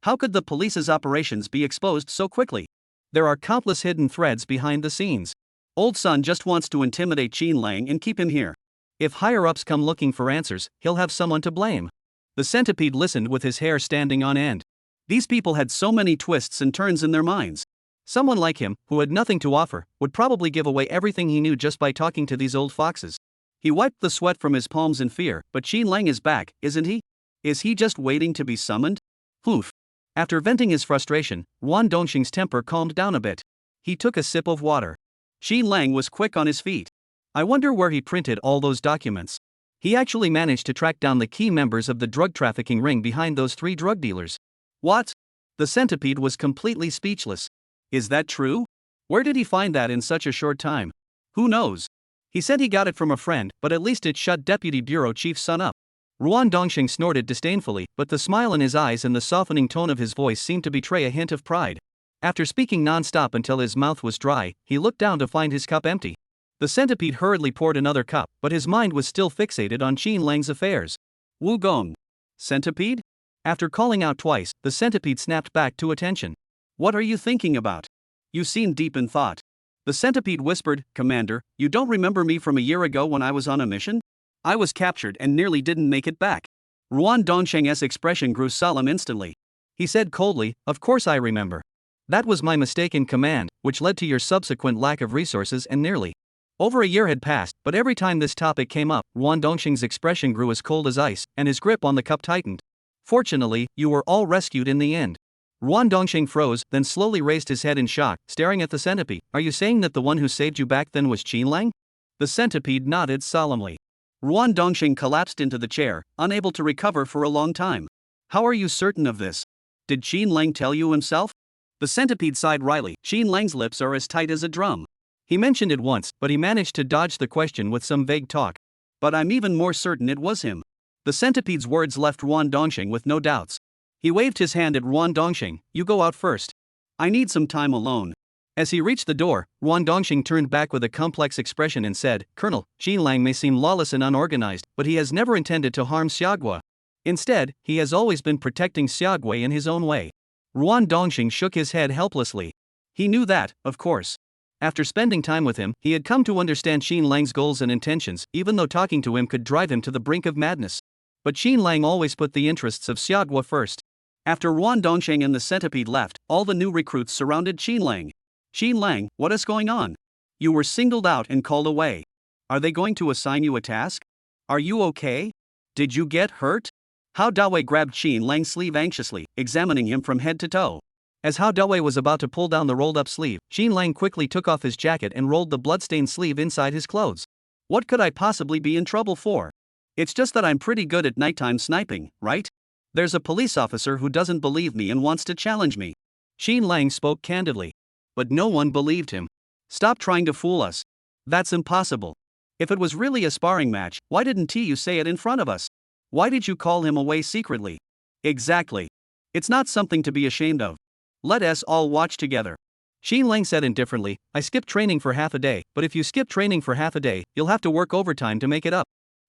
How could the police's operations be exposed so quickly? There are countless hidden threads behind the scenes. Old son just wants to intimidate Qin Lang and keep him here. If higher-ups come looking for answers, he'll have someone to blame. The centipede listened with his hair standing on end. These people had so many twists and turns in their minds. Someone like him, who had nothing to offer, would probably give away everything he knew just by talking to these old foxes. He wiped the sweat from his palms in fear. But Qin Lang is back, isn't he? Is he just waiting to be summoned? Oof. After venting his frustration, Ruan Dongsheng's temper calmed down a bit. He took a sip of water. Qin Lang was quick on his feet. I wonder where he printed all those documents. He actually managed to track down the key members of the drug trafficking ring behind those 3 drug dealers. What? The centipede was completely speechless. Is that true? Where did he find that in such a short time? Who knows? He said he got it from a friend, but at least it shut Deputy Bureau Chief's son up. Ruan Dongsheng snorted disdainfully, but the smile in his eyes and the softening tone of his voice seemed to betray a hint of pride. After speaking non-stop until his mouth was dry, he looked down to find his cup empty. The centipede hurriedly poured another cup, but his mind was still fixated on Qin Lang's affairs. Wu Gong. Centipede? After calling out twice, the centipede snapped back to attention. What are you thinking about? You seem deep in thought. The centipede whispered, "Commander, you don't remember me from a year ago when I was on a mission? I was captured and nearly didn't make it back." Ruan Dongsheng's expression grew solemn instantly. He said coldly, "Of course I remember. That was my mistake in command, which led to your subsequent lack of resources and nearly." Over a year had passed, but every time this topic came up, Ruan Dongsheng's expression grew as cold as ice, and his grip on the cup tightened. "Fortunately, you were all rescued in the end." Ruan Dongsheng froze, then slowly raised his head in shock, staring at the centipede. "Are you saying that the one who saved you back then was Qin Lang?" The centipede nodded solemnly. Ruan Dongsheng collapsed into the chair, unable to recover for a long time. "How are you certain of this? Did Qin Lang tell you himself?" The centipede sighed wryly. Qin Lang's lips are as tight as a drum. He mentioned it once, but he managed to dodge the question with some vague talk. "But I'm even more certain it was him." The centipede's words left Ruan Dongsheng with no doubts. He waved his hand at Ruan Dongsheng. "You go out first. I need some time alone." As he reached the door, Ruan Dongsheng turned back with a complex expression and said, "Colonel, Qin Lang may seem lawless and unorganized, but he has never intended to harm Xiaogua. Instead, he has always been protecting Xiaogui in his own way." Ruan Dongsheng shook his head helplessly. He knew that, of course. After spending time with him, he had come to understand Qin Lang's goals and intentions, even though talking to him could drive him to the brink of madness. But Qin Lang always put the interests of Xiaogua first. After Ruan Dongsheng and the centipede left, all the new recruits surrounded Qin Lang. "Qin Lang, what is going on? You were singled out and called away. Are they going to assign you a task? Are you okay? Did you get hurt?" Hao Dawei grabbed Qin Lang's sleeve anxiously, examining him from head to toe. As Hao Dawei was about to pull down the rolled-up sleeve, Qin Lang quickly took off his jacket and rolled the blood-stained sleeve inside his clothes. "What could I possibly be in trouble for? It's just that I'm pretty good at nighttime sniping, right? There's a police officer who doesn't believe me and wants to challenge me." Qin Lang spoke candidly. But no one believed him. "Stop trying to fool us. That's impossible. If it was really a sparring match, why didn't you say it in front of us? Why did you call him away secretly? Exactly. It's not something to be ashamed of. Let us all watch together. Xin Lang said indifferently, I skipped training for half a day, but if you skip training for half a day, you'll have to work overtime to make it up.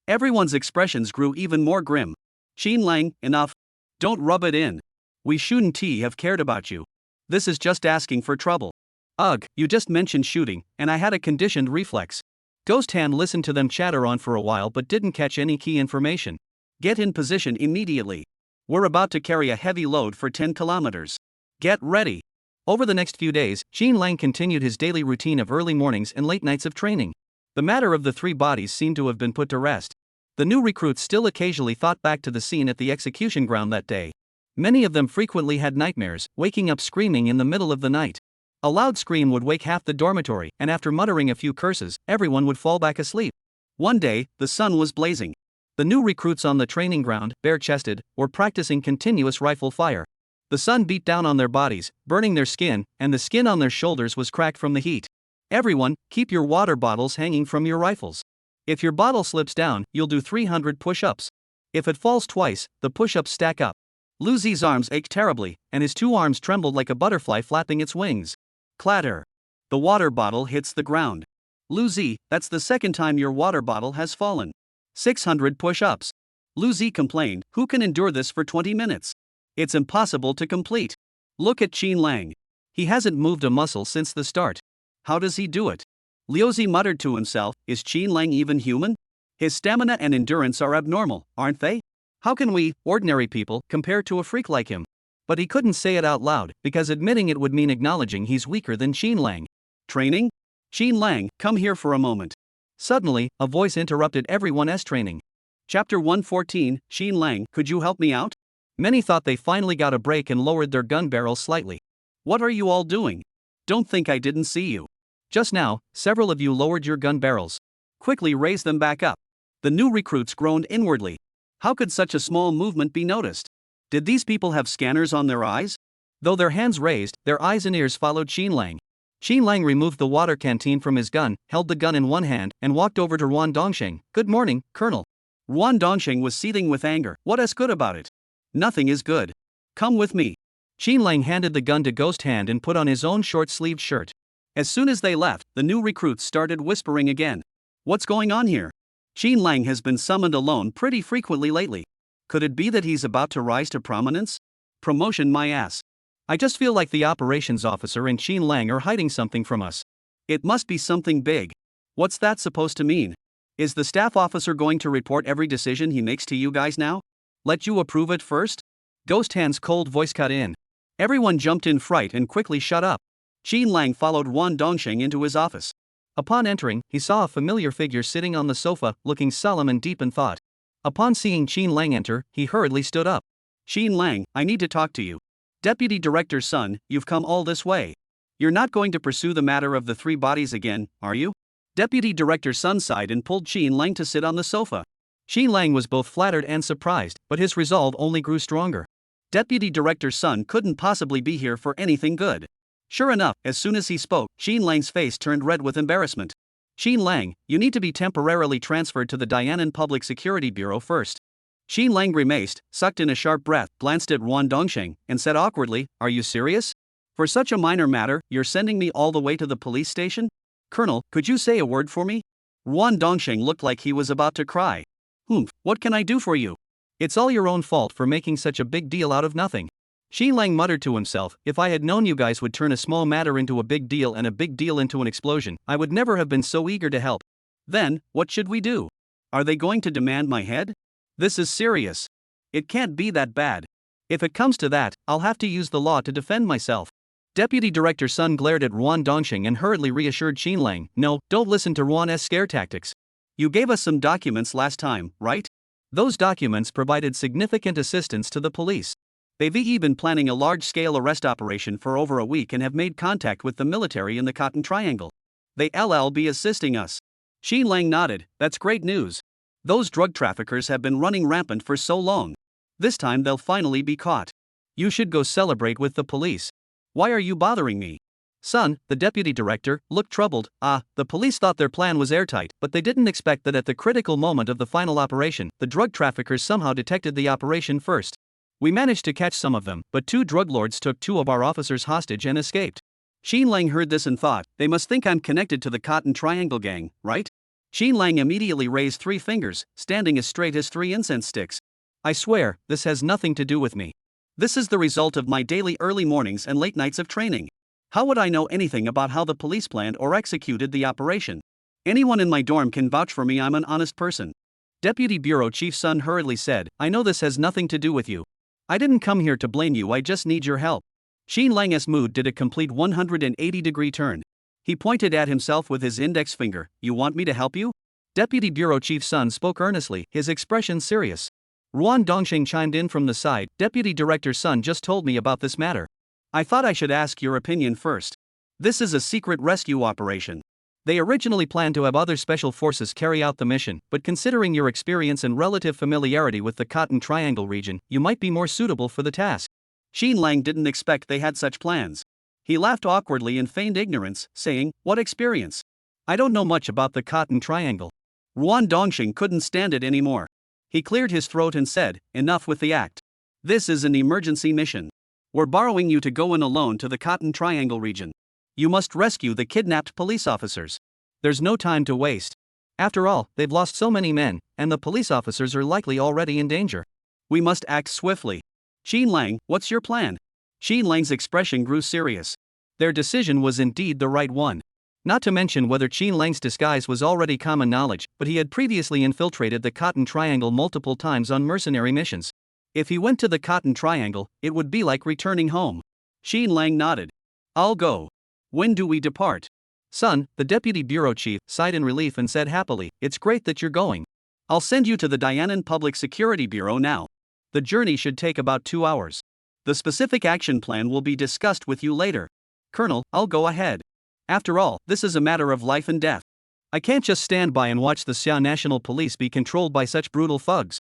Everyone's expressions grew even more grim. Xin Lang, enough. Don't rub it in. We shouldn't have cared about you. This is just asking for trouble. Ugh, you just mentioned shooting, and I had a conditioned reflex. Ghost Hand listened to them chatter on for a while but didn't catch any key information. Get in position immediately. We're about to carry a heavy load for 10 kilometers. Get ready. Over the next few days, Xin Lang continued his daily routine of early mornings and late nights of training. The matter of the 3 bodies seemed to have been put to rest. The new recruits still occasionally thought back to the scene at the execution ground that day. Many of them frequently had nightmares, waking up screaming in the middle of the night. A loud scream would wake half the dormitory, and after muttering a few curses, everyone would fall back asleep. One day, the sun was blazing. The new recruits on the training ground, bare-chested, were practicing continuous rifle fire. The sun beat down on their bodies, burning their skin, and the skin on their shoulders was cracked from the heat. Everyone, keep your water bottles hanging from your rifles. If your bottle slips down, you'll do 300 push-ups. If it falls twice, the push-ups stack up. Lu Zi's arms ached terribly, and his 2 arms trembled like a butterfly flapping its wings. Clatter. The water bottle hits the ground. Lu Zi, that's the second time your water bottle has fallen. 600 push-ups. Lu Zi complained, who can endure this for 20 minutes? It's impossible to complete. Look at Xin Lang. He hasn't moved a muscle since the start. How does he do it? Liu Zi muttered to himself, is Xin Lang even human? His stamina and endurance are abnormal, aren't they? How can we, ordinary people, compare to a freak like him? But he couldn't say it out loud, because admitting it would mean acknowledging he's weaker than Xin Lang. Training? Xin Lang, come here for a moment. Suddenly, a voice interrupted everyone's training. Chapter 114, Xin Lang, could you help me out? Many thought they finally got a break and lowered their gun barrels slightly. What are you all doing? Don't think I didn't see you. Just now, several of you lowered your gun barrels. Quickly raise them back up. The new recruits groaned inwardly. How could such a small movement be noticed? Did these people have scanners on their eyes? Though their hands raised, their eyes and ears followed Xin Lang. Xin Lang removed the water canteen from his gun, held the gun in one hand, and walked over to Ruan Dongsheng. Good morning, Colonel. Ruan Dongsheng was seething with anger. What is good about it? Nothing is good. Come with me. Xin Lang handed the gun to Ghost Hand and put on his own short-sleeved shirt. As soon as they left, the new recruits started whispering again. What's going on here? Xin Lang has been summoned alone pretty frequently lately. Could it be that he's about to rise to prominence? Promotion my ass. I just feel like the operations officer and Xin Lang are hiding something from us. It must be something big. What's that supposed to mean? Is the staff officer going to report every decision he makes to you guys now? Let you approve it first? Ghost Hand's cold voice cut in. Everyone jumped in fright and quickly shut up. Xin Lang followed Ruan Dongsheng into his office. Upon entering, he saw a familiar figure sitting on the sofa, looking solemn and deep in thought. Upon seeing Xin Lang enter, he hurriedly stood up. Xin Lang, I need to talk to you. Deputy Director's son, you've come all this way. You're not going to pursue the matter of the 3 bodies again, are you? Deputy Director's son sighed and pulled Xin Lang to sit on the sofa. Xin Lang was both flattered and surprised, but his resolve only grew stronger. Deputy Director's son couldn't possibly be here for anything good. Sure enough, as soon as he spoke, Xin Lang's face turned red with embarrassment. Xin Lang, you need to be temporarily transferred to the Dianan Public Security Bureau first. Xin Lang grimaced, sucked in a sharp breath, glanced at Ruan Dongsheng, and said awkwardly, are you serious? For such a minor matter, you're sending me all the way to the police station? Colonel, could you say a word for me? Ruan Dongsheng looked like he was about to cry. What can I do for you? It's all your own fault for making such a big deal out of nothing. Xin Lang muttered to himself, if I had known you guys would turn a small matter into a big deal and a big deal into an explosion, I would never have been so eager to help. Then, what should we do? Are they going to demand my head? This is serious. It can't be that bad. If it comes to that, I'll have to use the law to defend myself. Deputy Director's son glared at Ruan Dongsheng and hurriedly reassured Xin Lang, no, don't listen to Ruan's scare tactics. You gave us some documents last time, right? Those documents provided significant assistance to the police. They've been planning a large-scale arrest operation for over a week and have made contact with the military in the Cotton Triangle. They'll be assisting us. Xin Lang nodded, that's great news. Those drug traffickers have been running rampant for so long. This time they'll finally be caught. You should go celebrate with the police. Why are you bothering me? Son, the deputy director, looked troubled. The police thought their plan was airtight, but they didn't expect that at the critical moment of the final operation, the drug traffickers somehow detected the operation first. We managed to catch some of them, but 2 drug lords took 2 of our officers hostage and escaped. Xin Lang heard this and thought, they must think I'm connected to the Cotton Triangle gang, right? Xin Lang immediately raised 3 fingers, standing as straight as 3 incense sticks. I swear, this has nothing to do with me. This is the result of my daily early mornings and late nights of training. How would I know anything about how the police planned or executed the operation? Anyone in my dorm can vouch for me I'm an honest person. Deputy Bureau Chief Sun hurriedly said, I know this has nothing to do with you. I didn't come here to blame you, I just need your help. Xin Lang's mood did a complete 180-degree turn. He pointed at himself with his index finger. You want me to help you? Deputy Bureau Chief Sun spoke earnestly, his expression serious. Ruan Dongxing chimed in from the side. Deputy Director Sun just told me about this matter. I thought I should ask your opinion first. This is a secret rescue operation. They originally planned to have other special forces carry out the mission, but considering your experience and relative familiarity with the Cotton Triangle region, you might be more suitable for the task. Xin Lang didn't expect they had such plans. He laughed awkwardly and feigned ignorance, saying, What experience? I don't know much about the Cotton Triangle. Ruan Dongxing couldn't stand it anymore. He cleared his throat and said, Enough with the act. This is an emergency mission. We're borrowing you to go in alone to the Cotton Triangle region. You must rescue the kidnapped police officers. There's no time to waste. After all, they've lost so many men, and the police officers are likely already in danger. We must act swiftly. Xin Lang, what's your plan? Xin Lang's expression grew serious. Their decision was indeed the right one. Not to mention whether Xin Lang's disguise was already common knowledge, but he had previously infiltrated the Cotton Triangle multiple times on mercenary missions. If he went to the Cotton Triangle, it would be like returning home. Xin Lang nodded. I'll go. When do we depart? Son, the deputy bureau chief, sighed in relief and said happily, It's great that you're going. I'll send you to the Dianan Public Security Bureau now. The journey should take about 2 hours. The specific action plan will be discussed with you later. Colonel, I'll go ahead. After all, this is a matter of life and death. I can't just stand by and watch the Xia National Police be controlled by such brutal thugs.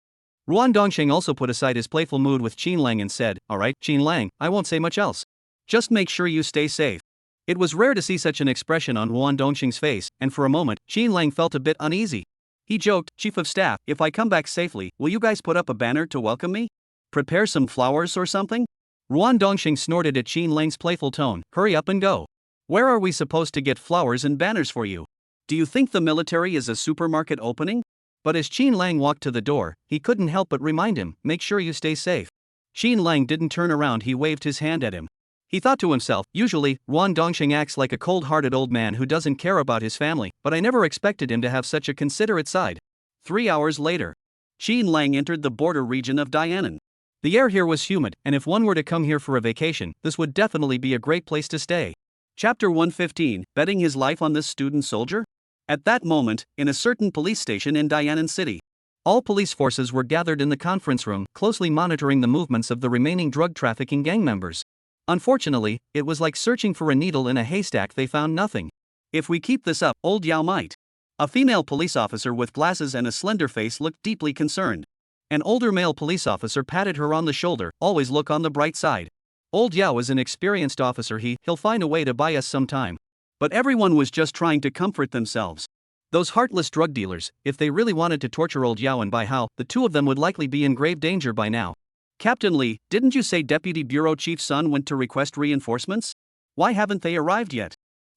Ruan Dongxing also put aside his playful mood with Xin Lang and said, Alright, Xin Lang, I won't say much else. Just make sure you stay safe. It was rare to see such an expression on Ruan Dongxing's face, and for a moment, Xin Lang felt a bit uneasy. He joked, Chief of Staff, if I come back safely, will you guys put up a banner to welcome me? Prepare some flowers or something? Ruan Dongxing snorted at Xin Lang's playful tone, Hurry up and go. Where are we supposed to get flowers and banners for you? Do you think the military is a supermarket opening? But as Xin Lang walked to the door, he couldn't help but remind him, Make sure you stay safe. Xin Lang didn't turn around, he waved his hand at him. He thought to himself, usually, Ruan Dongxing acts like a cold-hearted old man who doesn't care about his family, but I never expected him to have such a considerate side. 3 hours later, Xin Lang entered the border region of Dianan. The air here was humid, and if one were to come here for a vacation, this would definitely be a great place to stay. Chapter 115, Betting His Life on This Student Soldier? At that moment, in a certain police station in Dianan City, all police forces were gathered in the conference room, closely monitoring the movements of the remaining drug trafficking gang members. Unfortunately, it was like searching for a needle in a haystack, they found nothing. If we keep this up, old Yao might. A female police officer with glasses and a slender face looked deeply concerned. An older male police officer patted her on the shoulder, Always look on the bright side. Old Yao is an experienced officer, he'll find a way to buy us some time. But everyone was just trying to comfort themselves. Those heartless drug dealers, if they really wanted to torture old Yao and Bai Hao, the 2 of them would likely be in grave danger by now. Captain Li, didn't you say Deputy Bureau Chief Sun went to request reinforcements? Why haven't they arrived yet?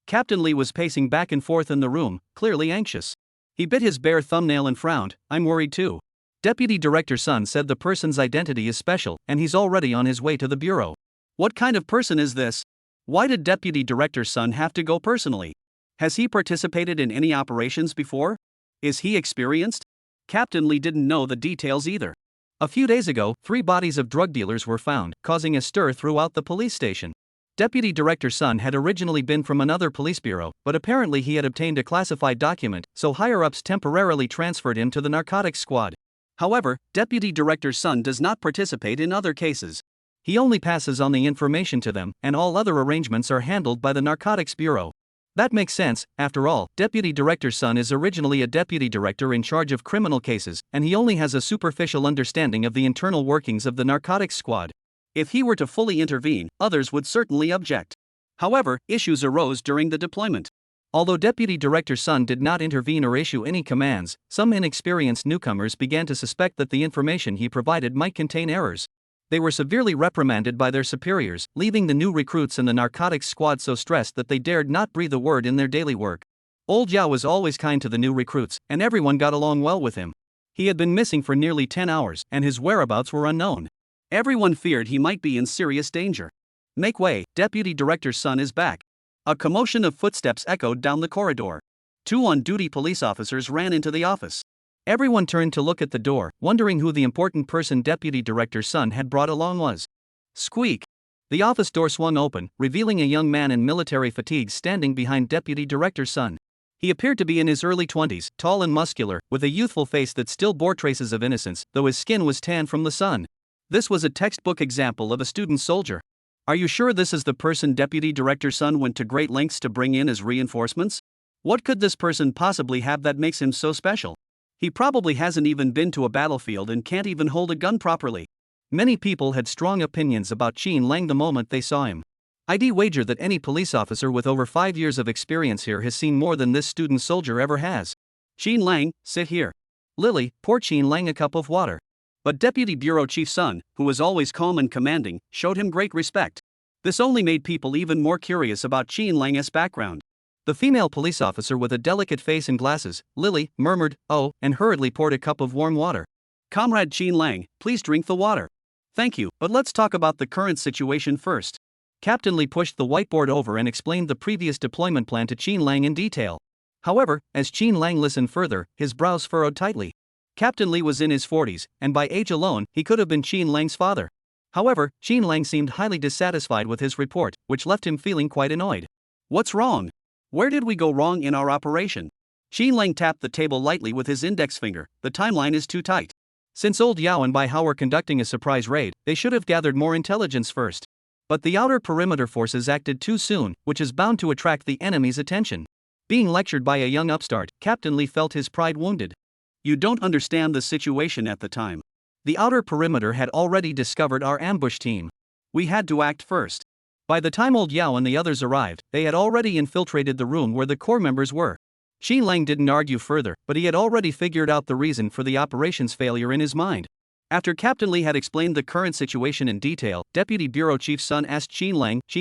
Captain Li was pacing back and forth in the room, clearly anxious. He bit his bare thumbnail and frowned, I'm worried too. Deputy Director Sun said the person's identity is special, and he's already on his way to the bureau. What kind of person is this? Why did Deputy Director Sun have to go personally? Has he participated in any operations before? Is he experienced? Captain Li didn't know the details either. A few days ago, 3 bodies of drug dealers were found, causing a stir throughout the police station. Deputy Director Sun had originally been from another police bureau, but apparently he had obtained a classified document, so higher-ups temporarily transferred him to the narcotics squad. However, Deputy Director Sun does not participate in other cases. He only passes on the information to them, and all other arrangements are handled by the Narcotics Bureau. That makes sense, after all, Deputy Director Sun is originally a deputy director in charge of criminal cases, and he only has a superficial understanding of the internal workings of the narcotics squad. If he were to fully intervene, others would certainly object. However, issues arose during the deployment. Although Deputy Director Sun did not intervene or issue any commands, some inexperienced newcomers began to suspect that the information he provided might contain errors. They were severely reprimanded by their superiors, leaving the new recruits in the narcotics squad so stressed that they dared not breathe a word in their daily work. Old Yao was always kind to the new recruits, and everyone got along well with him. He had been missing for nearly 10 hours, and his whereabouts were unknown. Everyone feared he might be in serious danger. Make way, Deputy Director Sun is back. A commotion of footsteps echoed down the corridor. 2 on-duty police officers ran into the office. Everyone turned to look at the door, wondering who the important person Deputy Director Sun had brought along was. Squeak! The office door swung open, revealing a young man in military fatigues standing behind Deputy Director Sun. He appeared to be in his early 20s, tall and muscular, with a youthful face that still bore traces of innocence, though his skin was tan from the sun. This was a textbook example of a student soldier. Are you sure this is the person Deputy Director Sun went to great lengths to bring in as reinforcements? What could this person possibly have that makes him so special? He probably hasn't even been to a battlefield and can't even hold a gun properly. Many people had strong opinions about Qin Lang the moment they saw him. I'd wager that any police officer with over 5 years of experience here has seen more than this student soldier ever has. Qin Lang, sit here. Lily, pour Qin Lang a cup of water. But Deputy Bureau Chief Sun, who was always calm and commanding, showed him great respect. This only made people even more curious about Qin Lang's background. The female police officer with a delicate face and glasses, Lily, murmured, "Oh," and hurriedly poured a cup of warm water. Comrade Qin Lang, please drink the water. Thank you, but let's talk about the current situation first. Captain Lee pushed the whiteboard over and explained the previous deployment plan to Qin Lang in detail. However, as Qin Lang listened further, his brows furrowed tightly. Captain Lee was in his 40s, and by age alone, he could have been Qin Lang's father. However, Qin Lang seemed highly dissatisfied with his report, which left him feeling quite annoyed. What's wrong? Where did we go wrong in our operation? Qin Lang tapped the table lightly with his index finger. The timeline is too tight. Since Old Yao and Bai Hao were conducting a surprise raid, they should have gathered more intelligence first. But the outer perimeter forces acted too soon, which is bound to attract the enemy's attention. Being lectured by a young upstart, Captain Lee felt his pride wounded. You don't understand the situation at the time. The outer perimeter had already discovered our ambush team. We had to act first. By the time Old Yao and the others arrived, they had already infiltrated the room where the core members were. Qin Lang didn't argue further, but he had already figured out the reason for the operation's failure in his mind. After Captain Lee had explained the current situation in detail, Deputy Bureau Chief Sun asked Qin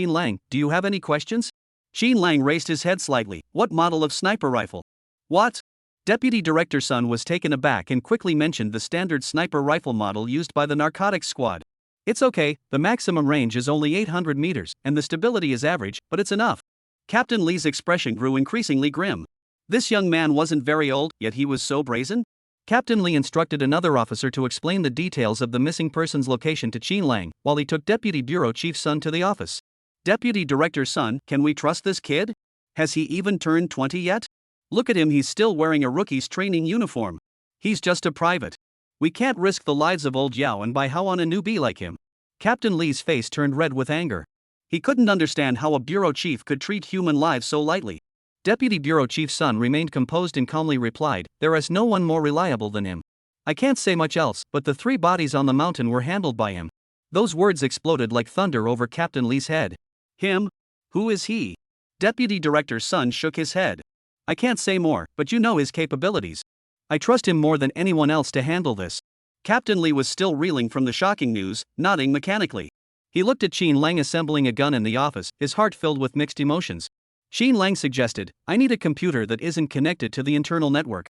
Lang, do you have any questions? Qin Lang raised his head slightly. What model of sniper rifle? What? Deputy Director Sun was taken aback and quickly mentioned the standard sniper rifle model used by the narcotics squad. It's okay, the maximum range is only 800 meters, and the stability is average, but it's enough. Captain Lee's expression grew increasingly grim. This young man wasn't very old, yet he was so brazen? Captain Lee instructed another officer to explain the details of the missing person's location to Qin Lang, while he took Deputy Bureau Chief Sun to the office. Deputy Director Sun, can we trust this kid? Has he even turned 20 yet? Look at him, he's still wearing a rookie's training uniform. He's just a private. We can't risk the lives of Old Yao and Bai Hao on a newbie like him. Captain Lee's face turned red with anger. He couldn't understand how a bureau chief could treat human lives so lightly. Deputy Bureau Chief Sun remained composed and calmly replied, there is no one more reliable than him. I can't say much else, but the 3 bodies on the mountain were handled by him. Those words exploded like thunder over Captain Lee's head. Him? Who is he? Deputy Director Sun shook his head. I can't say more, but you know his capabilities. I trust him more than anyone else to handle this. Captain Lee was still reeling from the shocking news, nodding mechanically. He looked at Qin Lang assembling a gun in the office, his heart filled with mixed emotions. Qin Lang suggested, I need a computer that isn't connected to the internal network.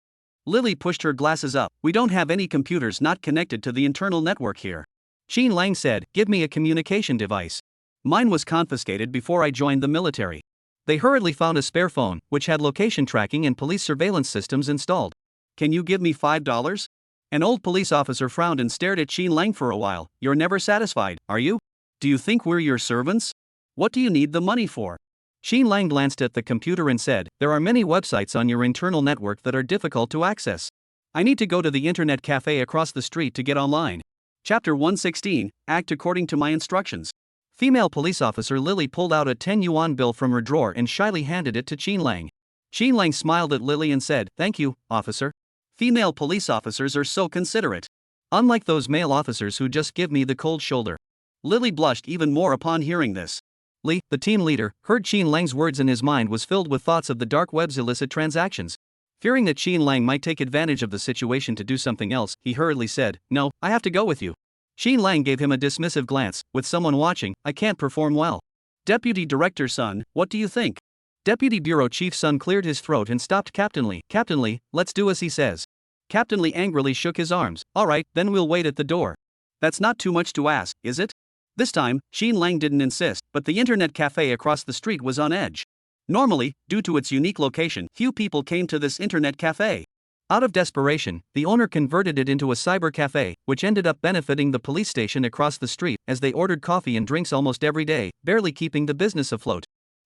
Lily pushed her glasses up. We don't have any computers not connected to the internal network here. Qin Lang said, give me a communication device. Mine was confiscated before I joined the military. They hurriedly found a spare phone, which had location tracking and police surveillance systems installed. Can you give me $5? An old police officer frowned and stared at Qin Lang for a while. You're never satisfied, are you? Do you think we're your servants? What do you need the money for? Qin Lang glanced at the computer and said, there are many websites on your internal network that are difficult to access. I need to go to the internet cafe across the street to get online. Chapter 116, Act according to my instructions. Female police officer Lily pulled out a 10 yuan bill from her drawer and shyly handed it to Qin Lang. Qin Lang smiled at Lily and said, thank you, officer. Female police officers are so considerate. Unlike those male officers who just give me the cold shoulder. Lily blushed even more upon hearing this. Li, the team leader, heard Qin Lang's words and his mind was filled with thoughts of the dark web's illicit transactions. Fearing that Qin Lang might take advantage of the situation to do something else, he hurriedly said, "No, I have to go with you." Qin Lang gave him a dismissive glance. "With someone watching, I can't perform well." Deputy Director Sun, what do you think? Deputy Bureau Chief Sun cleared his throat and stopped. "Captain Li, Captain Li, let's do as he says." Captain Li angrily shook his arms. "Alright, then we'll wait at the door." That's not too much to ask, is it? This time, Qin Lang didn't insist, but the internet cafe across the street was on edge. Normally, due to its unique location, few people came to this internet cafe. Out of desperation, the owner converted it into a cyber cafe, which ended up benefiting the police station across the street, as they ordered coffee and drinks almost every day, barely keeping the business afloat.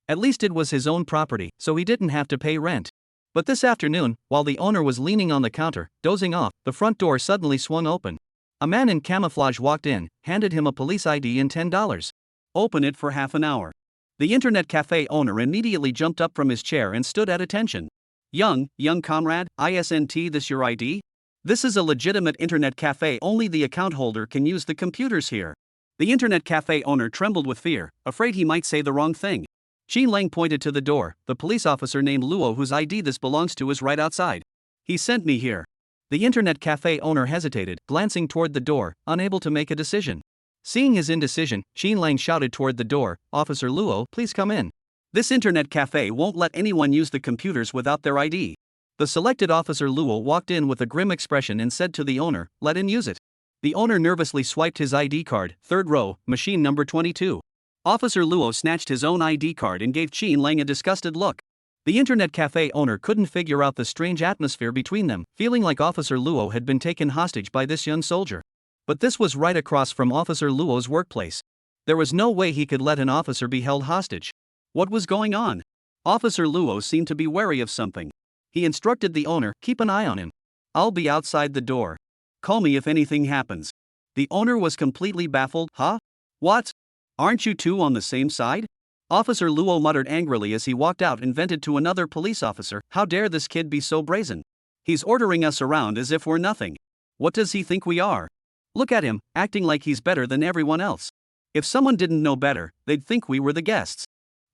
At least it was his own property, so he didn't have to pay rent. But this afternoon, while the owner was leaning on the counter, dozing off, the front door suddenly swung open. A man in camouflage walked in, handed him a police ID and $10. "Open it for half an hour." The internet cafe owner immediately jumped up from his chair and stood at attention. Young comrade, isn't this your ID? This is a legitimate internet cafe, only the account holder can use the computers here." The internet cafe owner trembled with fear, afraid he might say the wrong thing. Qin Lang pointed to the door. "The police officer named Luo whose ID this belongs to is right outside. He sent me here." The internet cafe owner hesitated, glancing toward the door, unable to make a decision. Seeing his indecision, Qin Lang shouted toward the door, "Officer Luo, please come in. This internet cafe won't let anyone use the computers without their ID." The selected Officer Luo walked in with a grim expression and said to the owner, "Let him use it." The owner nervously swiped his ID card, third row, machine number 22. Officer Luo snatched his own ID card and gave Qin Lang a disgusted look. The internet cafe owner couldn't figure out the strange atmosphere between them, feeling like Officer Luo had been taken hostage by this young soldier. But this was right across from Officer Luo's workplace. There was no way he could let an officer be held hostage. What was going on? Officer Luo seemed to be wary of something. He instructed the owner, "Keep an eye on him. I'll be outside the door. Call me if anything happens." The owner was completely baffled. "Huh? What? Aren't you two on the same side?" Officer Luo muttered angrily as he walked out and vented to another police officer, "How dare this kid be so brazen? He's ordering us around as if we're nothing. What does he think we are? Look at him, acting like he's better than everyone else. If someone didn't know better, they'd think we were the guests."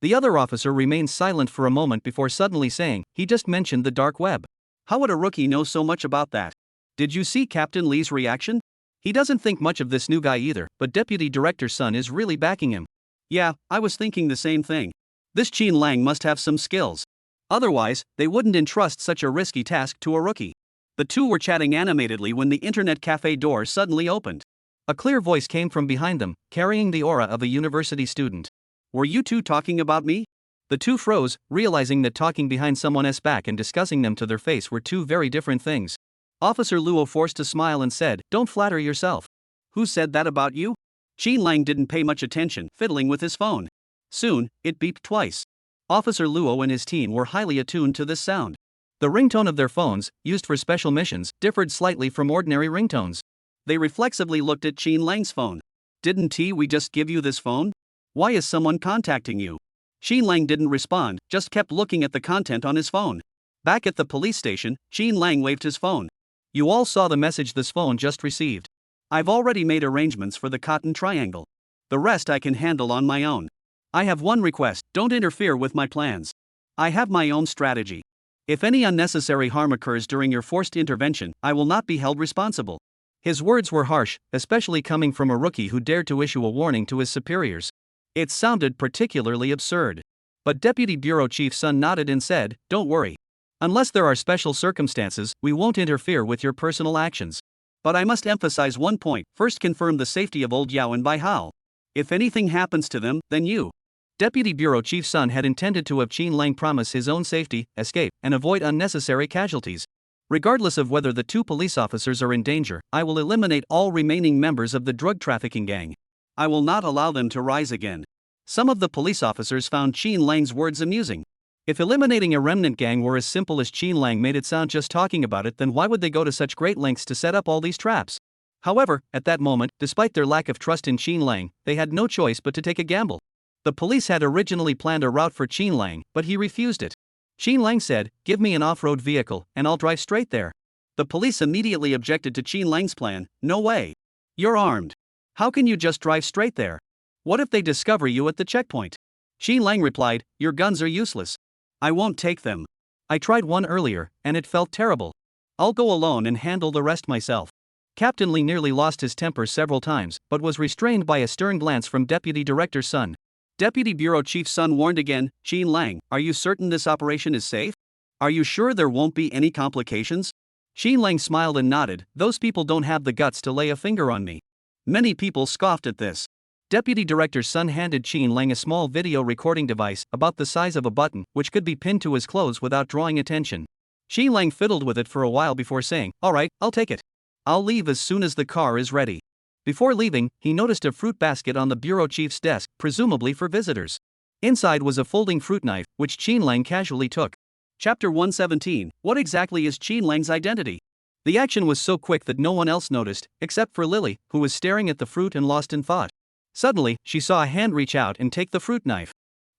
The other officer remained silent for a moment before suddenly saying, "He just mentioned the dark web. How would a rookie know so much about that? Did you see Captain Lee's reaction? He doesn't think much of this new guy either, but Deputy Director Sun is really backing him." "Yeah, I was thinking the same thing. This Qin Lang must have some skills. Otherwise, they wouldn't entrust such a risky task to a rookie." The two were chatting animatedly when the internet cafe door suddenly opened. A clear voice came from behind them, carrying the aura of a university student. "Were you two talking about me?" The two froze, realizing that talking behind someone's back and discussing them to their face were two very different things. Officer Luo forced a smile and said, "Don't flatter yourself." "Who said that about you?" Qin Lang didn't pay much attention, fiddling with his phone. Soon, it beeped twice. Officer Luo and his team were highly attuned to this sound. The ringtone of their phones, used for special missions, differed slightly from ordinary ringtones. They reflexively looked at Qin Lang's phone. "Didn't we just give you this phone? Why is someone contacting you?" Qin Lang didn't respond, just kept looking at the content on his phone. Back at the police station, Qin Lang waved his phone. "You all saw the message this phone just received. I've already made arrangements for the Cotton Triangle. The rest I can handle on my own. I have one request: don't interfere with my plans. I have my own strategy. If any unnecessary harm occurs during your forced intervention, I will not be held responsible." His words were harsh, especially coming from a rookie who dared to issue a warning to his superiors. It sounded particularly absurd. But Deputy Bureau Chief Sun nodded and said, "Don't worry. Unless there are special circumstances, we won't interfere with your personal actions. But I must emphasize one point: first confirm the safety of Old Yao and Bai Hao. If anything happens to them, then you." Deputy Bureau Chief Sun had intended to have Qin Lang promise his own safety, escape, and avoid unnecessary casualties. "Regardless of whether the two police officers are in danger, I will eliminate all remaining members of the drug trafficking gang. I will not allow them to rise again." Some of the police officers found Qin Lang's words amusing. If eliminating a remnant gang were as simple as Qin Lang made it sound just talking about it, then why would they go to such great lengths to set up all these traps? However, at that moment, despite their lack of trust in Qin Lang, they had no choice but to take a gamble. The police had originally planned a route for Qin Lang, but he refused it. Qin Lang said, "Give me an off-road vehicle, and I'll drive straight there." The police immediately objected to Qin Lang's plan. "No way. You're armed. How can you just drive straight there? What if they discover you at the checkpoint? Xi Lang replied, "Your guns are useless. I won't take them. I tried one earlier, and it felt terrible. I'll go alone and handle the rest myself." Captain Lee nearly lost his temper several times, but was restrained by a stern glance from Deputy Director Sun. Deputy Bureau Chief Sun warned again, "Xi Lang, are you certain this operation is safe? Are you sure there won't be any complications?" Xi Lang smiled and nodded. "Those people don't have the guts to lay a finger on me." Many people scoffed at this. Deputy Director Sun handed Xi Lang a small video recording device about the size of a button, which could be pinned to his clothes without drawing attention. Xi Lang fiddled with it for a while before saying, "All right, I'll take it. I'll leave as soon as the car is ready." Before leaving, he noticed a fruit basket on the bureau chief's desk, presumably for visitors. Inside was a folding fruit knife, which Xi Lang casually took. Chapter 117. What exactly is Xi Lang's identity? The action was so quick that no one else noticed, except for Lily, who was staring at the fruit and lost in thought. Suddenly, she saw a hand reach out and take the fruit knife.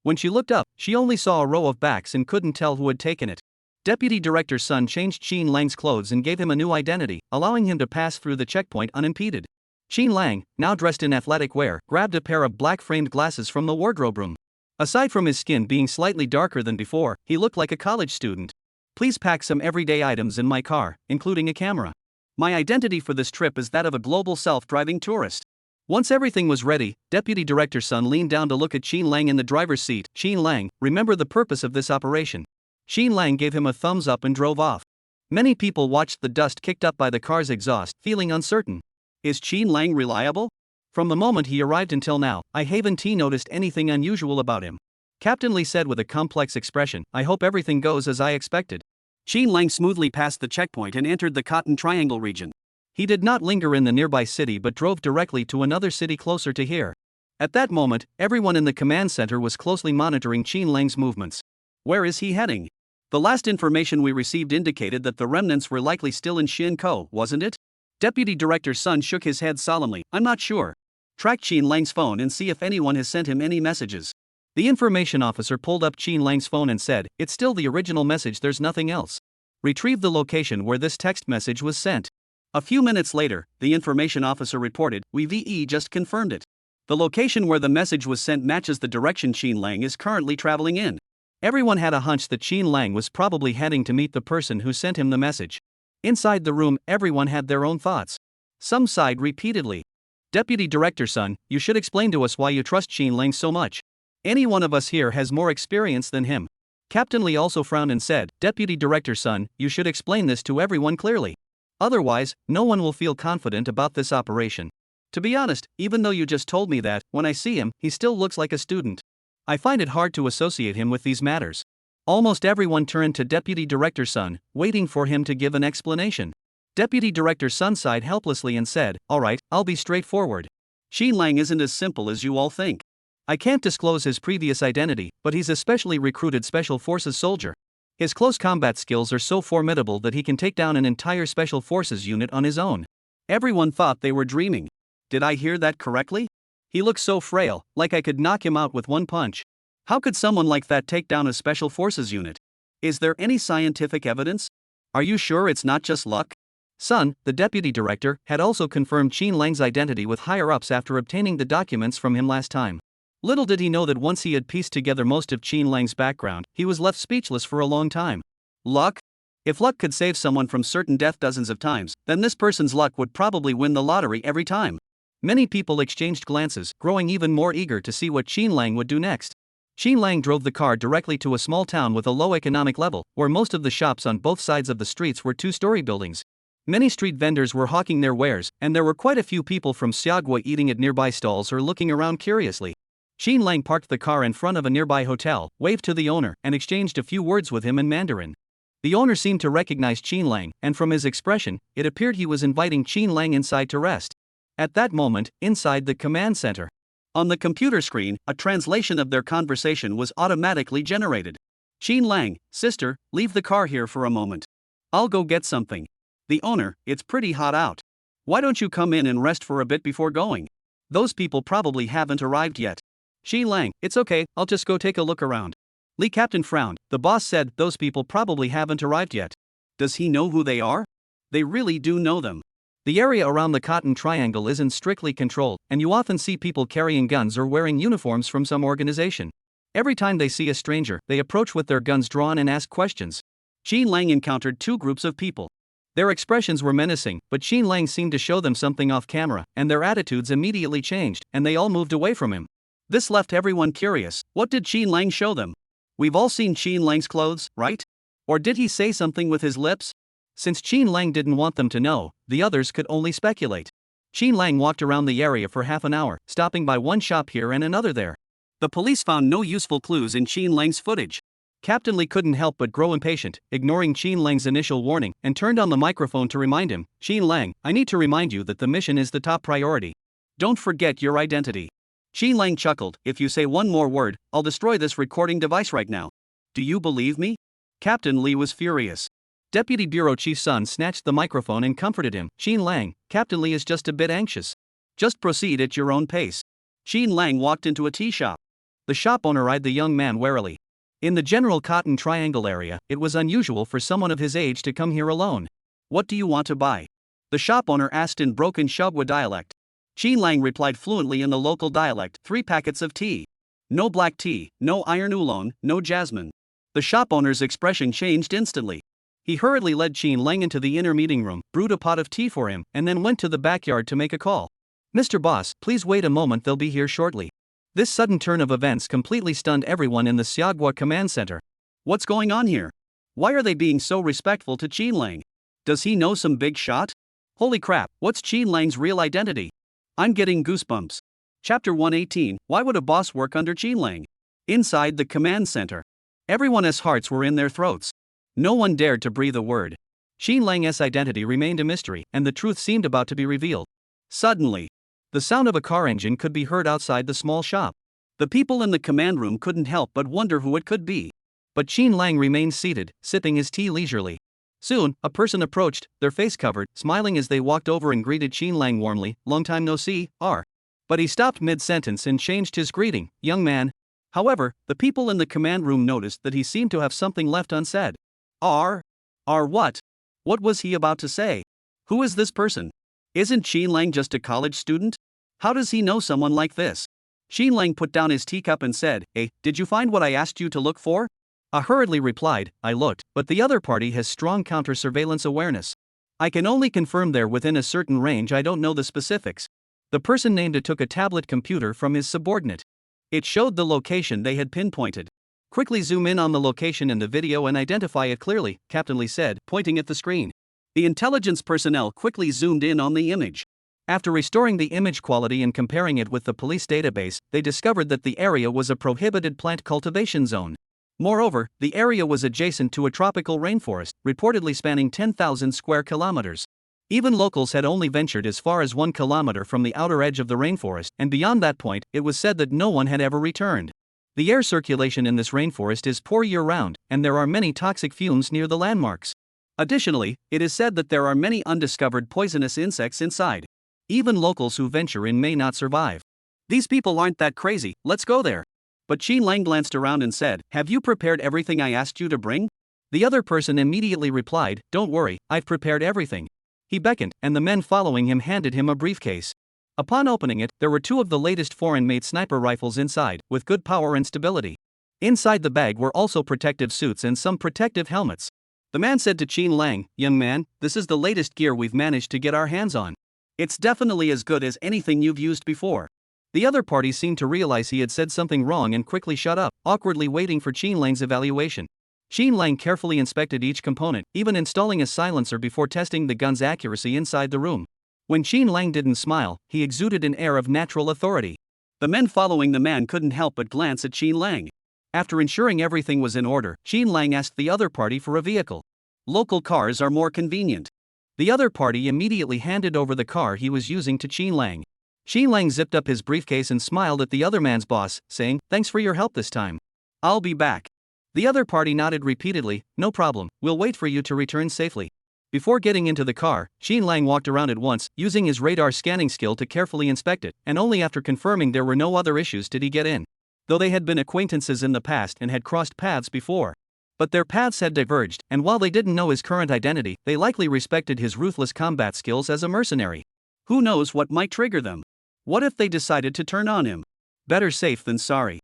When she looked up, she only saw a row of backs and couldn't tell who had taken it. Deputy Director Sun changed Xi Lang's clothes and gave him a new identity, allowing him to pass through the checkpoint unimpeded. Xi Lang, now dressed in athletic wear, grabbed a pair of black-framed glasses from the wardrobe room. Aside from his skin being slightly darker than before, he looked like a college student. "Please pack some everyday items in my car, including a camera. My identity for this trip is that of a global self-driving tourist." Once everything was ready, Deputy Director Sun leaned down to look at Xi Lang in the driver's seat. "Xi Lang, remember the purpose of this operation." Xi Lang gave him a thumbs up and drove off. Many people watched the dust kicked up by the car's exhaust, feeling uncertain. Is Xi Lang reliable? From the moment he arrived until now, I haven't noticed anything unusual about him. Captain Lee said with a complex expression, "I hope everything goes as I expected." Xi Lang smoothly passed the checkpoint and entered the Cotton Triangle region. He did not linger in the nearby city but drove directly to another city closer to here. At that moment, everyone in the command center was closely monitoring Xi Lang's movements. Where is he heading? The last information we received indicated that the remnants were likely still in Shinko, wasn't it? Deputy Director Sun shook his head solemnly. "I'm not sure. Track Xi Lang's phone and see if anyone has sent him any messages." The information officer pulled up Xi Lang's phone and said, "It's still the original message, there's nothing else. Retrieve the location where this text message was sent." A few minutes later, the information officer reported, "We just confirmed it. The location where the message was sent matches the direction Xi Lang is currently traveling in." Everyone had a hunch that Xi Lang was probably heading to meet the person who sent him the message. Inside the room, everyone had their own thoughts. Some sighed repeatedly. "Deputy Director Sun, you should explain to us why you trust Xi Lang so much. Any one of us here has more experience than him." Captain Lee also frowned and said, "Deputy Director Sun, you should explain this to everyone clearly. Otherwise, no one will feel confident about this operation. To be honest, even though you just told me that, when I see him, he still looks like a student. I find it hard to associate him with these matters." Almost everyone turned to Deputy Director Sun, waiting for him to give an explanation. Deputy Director Sun sighed helplessly and said, "All right, I'll be straightforward. Xi Lang isn't as simple as you all think. I can't disclose his previous identity, but he's a specially recruited Special Forces soldier. His close combat skills are so formidable that he can take down an entire Special Forces unit on his own." Everyone thought they were dreaming. Did I hear that correctly? He looks so frail, like I could knock him out with one punch. How could someone like that take down a Special Forces unit? Is there any scientific evidence? Are you sure it's not just luck? Sun, the deputy director, had also confirmed Xi Lang's identity with higher-ups after obtaining the documents from him last time. Little did he know that once he had pieced together most of Xi Lang's background, he was left speechless for a long time. Luck? If luck could save someone from certain death dozens of times, then this person's luck would probably win the lottery every time. Many people exchanged glances, growing even more eager to see what Xi Lang would do next. Xi Lang drove the car directly to a small town with a low economic level, where most of the shops on both sides of the streets were two-story buildings. Many street vendors were hawking their wares, and there were quite a few people from Xiaogui eating at nearby stalls or looking around curiously. Xi Lang parked the car in front of a nearby hotel, waved to the owner, and exchanged a few words with him in Mandarin. The owner seemed to recognize Xi Lang, and from his expression, it appeared he was inviting Xi Lang inside to rest. At that moment, inside the command center, on the computer screen, a translation of their conversation was automatically generated. "Xi Lang, sister, leave the car here for a moment. I'll go get something." The owner, "It's pretty hot out. Why don't you come in and rest for a bit before going? Those people probably haven't arrived yet." "Xi Lang, it's okay, I'll just go take a look around." Lee Captain frowned. "The boss said those people probably haven't arrived yet." Does he know who they are? They really do know them. The area around the Cotton Triangle isn't strictly controlled, and you often see people carrying guns or wearing uniforms from some organization. Every time they see a stranger, they approach with their guns drawn and ask questions. Qin Lang encountered two groups of people. Their expressions were menacing, but Qin Lang seemed to show them something off camera, and their attitudes immediately changed, and they all moved away from him. This left everyone curious. What did Qin Lang show them? We've all seen Qin Lang's clothes, right? Or did he say something with his lips? Since Qin Lang didn't want them to know, the others could only speculate. Qin Lang walked around the area for half an hour, stopping by one shop here and another there. The police found no useful clues in Qin Lang's footage. Captain Lee couldn't help but grow impatient, ignoring Qin Lang's initial warning, and turned on the microphone to remind him, "Qin Lang, I need to remind you that the mission is the top priority. Don't forget your identity." Qin Lang chuckled, "If you say one more word, I'll destroy this recording device right now. Do you believe me?" Captain Lee was furious. Deputy Bureau Chief Sun snatched the microphone and comforted him. "Qin Lang, Captain Lee is just a bit anxious. Just proceed at your own pace." Qin Lang walked into a tea shop. The shop owner eyed the young man warily. In the general Cotton Triangle area, it was unusual for someone of his age to come here alone. "What do you want to buy?" the shop owner asked in broken Shogwa dialect. Qin Lang replied fluently in the local dialect, 3 packets of tea. No black tea, no iron oolong, no jasmine. The shop owner's expression changed instantly. He hurriedly led Qin Lang into the inner meeting room, brewed a pot of tea for him, and then went to the backyard to make a call. "Mr. Boss, please wait a moment, they'll be here shortly." This sudden turn of events completely stunned everyone in the Xiagua command center. What's going on here? Why are they being so respectful to Qin Lang? Does he know some big shot? Holy crap, what's Qin Lang's real identity? I'm getting goosebumps. Chapter 118, Why would a boss work under Qin Lang? Inside the command center, everyone's hearts were in their throats. No one dared to breathe a word. Qin Lang's identity remained a mystery, and the truth seemed about to be revealed. Suddenly, the sound of a car engine could be heard outside the small shop. The people in the command room couldn't help but wonder who it could be. But Qin Lang remained seated, sipping his tea leisurely. Soon, a person approached, their face covered, smiling as they walked over and greeted Qin Lang warmly. "Long time no see, R." But he stopped mid-sentence and changed his greeting, "Young man." However, the people in the command room noticed that he seemed to have something left unsaid. R? R what? What was he about to say? Who is this person? Isn't Qin Lang just a college student? How does he know someone like this? Qin Lang put down his teacup and said, "Hey, did you find what I asked you to look for?" I hurriedly replied, "I looked, but the other party has strong counter-surveillance awareness. I can only confirm they're within a certain range, I don't know the specifics." The person named took a tablet computer from his subordinate. It showed the location they had pinpointed. "Quickly zoom in on the location in the video and identify it clearly," Captain Lee said, pointing at the screen. The intelligence personnel quickly zoomed in on the image. After restoring the image quality and comparing it with the police database, they discovered that the area was a prohibited plant cultivation zone. Moreover, the area was adjacent to a tropical rainforest, reportedly spanning 10,000 square kilometers. Even locals had only ventured as far as 1 kilometer from the outer edge of the rainforest, and beyond that point, it was said that no one had ever returned. The air circulation in this rainforest is poor year-round, and there are many toxic fumes near the landmarks. Additionally, it is said that there are many undiscovered poisonous insects inside. Even locals who venture in may not survive. These people aren't that crazy, let's go there. But Qin Lang glanced around and said, "Have you prepared everything I asked you to bring?" The other person immediately replied, "Don't worry, I've prepared everything." He beckoned, and the men following him handed him a briefcase. Upon opening it, there were 2 of the latest foreign-made sniper rifles inside, with good power and stability. Inside the bag were also protective suits and some protective helmets. The man said to Qin Lang, "Young man, this is the latest gear we've managed to get our hands on. It's definitely as good as anything you've used before." The other party seemed to realize he had said something wrong and quickly shut up, awkwardly waiting for Qin Lang's evaluation. Qin Lang carefully inspected each component, even installing a silencer before testing the gun's accuracy inside the room. When Qin Lang didn't smile, he exuded an air of natural authority. The men following the man couldn't help but glance at Qin Lang. After ensuring everything was in order, Qin Lang asked the other party for a vehicle. "Local cars are more convenient." The other party immediately handed over the car he was using to Qin Lang. Qin Lang zipped up his briefcase and smiled at the other man's boss, saying, "Thanks for your help this time." "I'll be back." The other party nodded repeatedly, "No problem, we'll wait for you to return safely." Before getting into the car, Qin Lang walked around it once, using his radar scanning skill to carefully inspect it, and only after confirming there were no other issues did he get in. Though they had been acquaintances in the past and had crossed paths before. But their paths had diverged, and while they didn't know his current identity, they likely respected his ruthless combat skills as a mercenary. Who knows what might trigger them? What if they decided to turn on him? Better safe than sorry.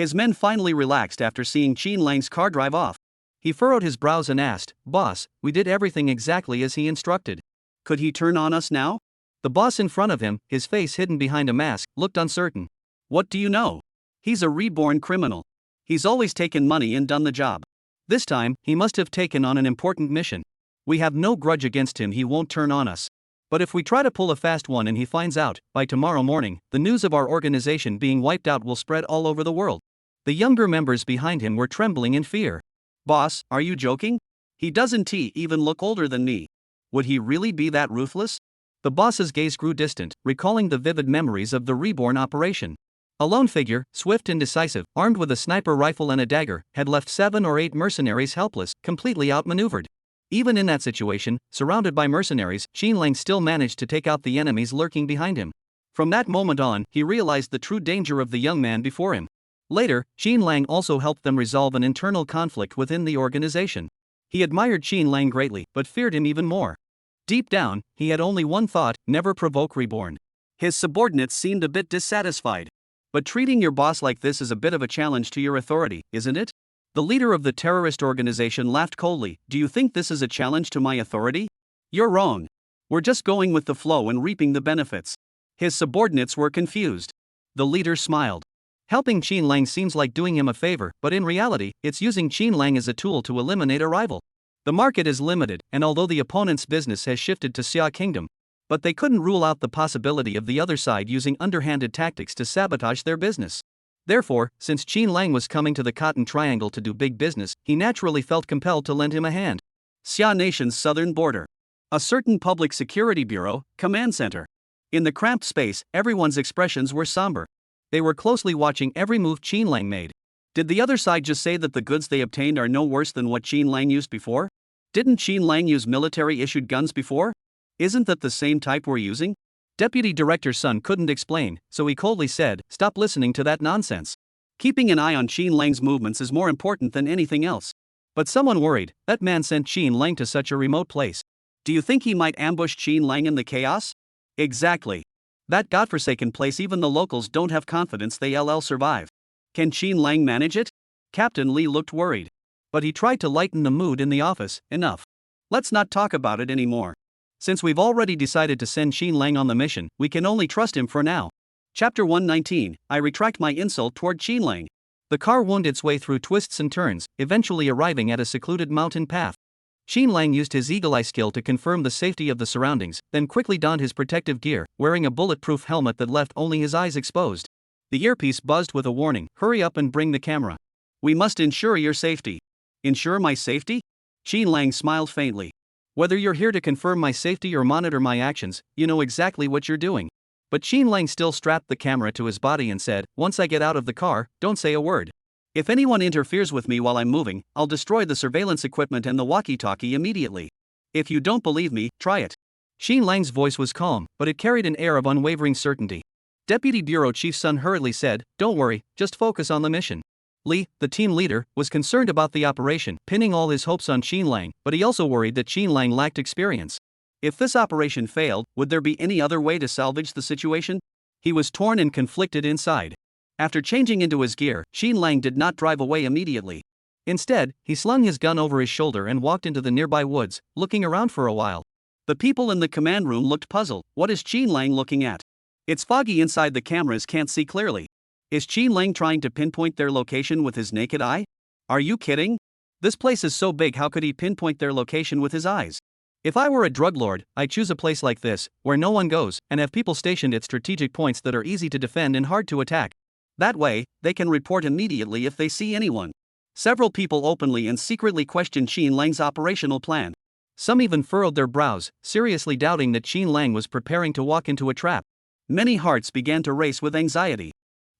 His men finally relaxed after seeing Qin Lang's car drive off. He furrowed his brows and asked, "Boss, we did everything exactly as he instructed. Could he turn on us now?" The boss in front of him, his face hidden behind a mask, looked uncertain. "What do you know? He's a reborn criminal. He's always taken money and done the job. This time, he must have taken on an important mission. We have no grudge against him, he won't turn on us. But if we try to pull a fast one and he finds out, by tomorrow morning, the news of our organization being wiped out will spread all over the world." The younger members behind him were trembling in fear. "Boss, are you joking? He doesn't even look older than me. Would he really be that ruthless?" The boss's gaze grew distant, recalling the vivid memories of the Reborn operation. A lone figure, swift and decisive, armed with a sniper rifle and a dagger, had left 7 or 8 mercenaries helpless, completely outmaneuvered. Even in that situation, surrounded by mercenaries, Qin Lang still managed to take out the enemies lurking behind him. From that moment on, he realized the true danger of the young man before him. Later, Qin Lang also helped them resolve an internal conflict within the organization. He admired Qin Lang greatly, but feared him even more. Deep down, he had only one thought: never provoke Reborn. His subordinates seemed a bit dissatisfied. "But treating your boss like this is a bit of a challenge to your authority, isn't it?" The leader of the terrorist organization laughed coldly. "Do you think this is a challenge to my authority? You're wrong. We're just going with the flow and reaping the benefits." His subordinates were confused. The leader smiled. Helping Qin Lang seems like doing him a favor, but in reality, it's using Qin Lang as a tool to eliminate a rival. The market is limited, and although the opponent's business has shifted to Xia Kingdom, but they couldn't rule out the possibility of the other side using underhanded tactics to sabotage their business. Therefore, since Qin Lang was coming to the Cotton Triangle to do big business, he naturally felt compelled to lend him a hand. Xia Nation's southern border. A certain public security bureau, command center. In the cramped space, everyone's expressions were somber. They were closely watching every move Qin Lang made. Did the other side just say that the goods they obtained are no worse than what Qin Lang used before? Didn't Qin Lang use military-issued guns before? Isn't that the same type we're using? Deputy Director Sun couldn't explain, so he coldly said, "Stop listening to that nonsense. Keeping an eye on Qin Lang's movements is more important than anything else." But someone worried, that man sent Qin Lang to such a remote place. Do you think he might ambush Qin Lang in the chaos? Exactly. That godforsaken place, even the locals don't have confidence they'll survive. Can Qin Lang manage it? Captain Li looked worried. But he tried to lighten the mood in the office. "Enough. Let's not talk about it anymore. Since we've already decided to send Qin Lang on the mission, we can only trust him for now." Chapter 119, I retract my insult toward Qin Lang. The car wound its way through twists and turns, eventually arriving at a secluded mountain path. Qin Lang used his eagle-eye skill to confirm the safety of the surroundings, then quickly donned his protective gear, wearing a bulletproof helmet that left only his eyes exposed. The earpiece buzzed with a warning: "Hurry up and bring the camera. We must ensure your safety." "Ensure my safety?" Qin Lang smiled faintly. "Whether you're here to confirm my safety or monitor my actions, you know exactly what you're doing." But Qin Lang still strapped the camera to his body and said, "Once I get out of the car, don't say a word. If anyone interferes with me while I'm moving, I'll destroy the surveillance equipment and the walkie-talkie immediately. If you don't believe me, try it." Qin Lang's voice was calm, but it carried an air of unwavering certainty. Deputy Bureau Chief Sun hurriedly said, "Don't worry, just focus on the mission." Li, the team leader, was concerned about the operation, pinning all his hopes on Qin Lang, but he also worried that Qin Lang lacked experience. If this operation failed, would there be any other way to salvage the situation? He was torn and conflicted inside. After changing into his gear, Qin Lang did not drive away immediately. Instead, he slung his gun over his shoulder and walked into the nearby woods, looking around for a while. The people in the command room looked puzzled. What is Qin Lang looking at? It's foggy inside, the cameras can't see clearly. Is Qin Lang trying to pinpoint their location with his naked eye? Are you kidding? This place is so big, how could he pinpoint their location with his eyes? If I were a drug lord, I'd choose a place like this, where no one goes, and have people stationed at strategic points that are easy to defend and hard to attack. That way, they can report immediately if they see anyone. Several people openly and secretly questioned Qin Lang's operational plan. Some even furrowed their brows, seriously doubting that Qin Lang was preparing to walk into a trap. Many hearts began to race with anxiety.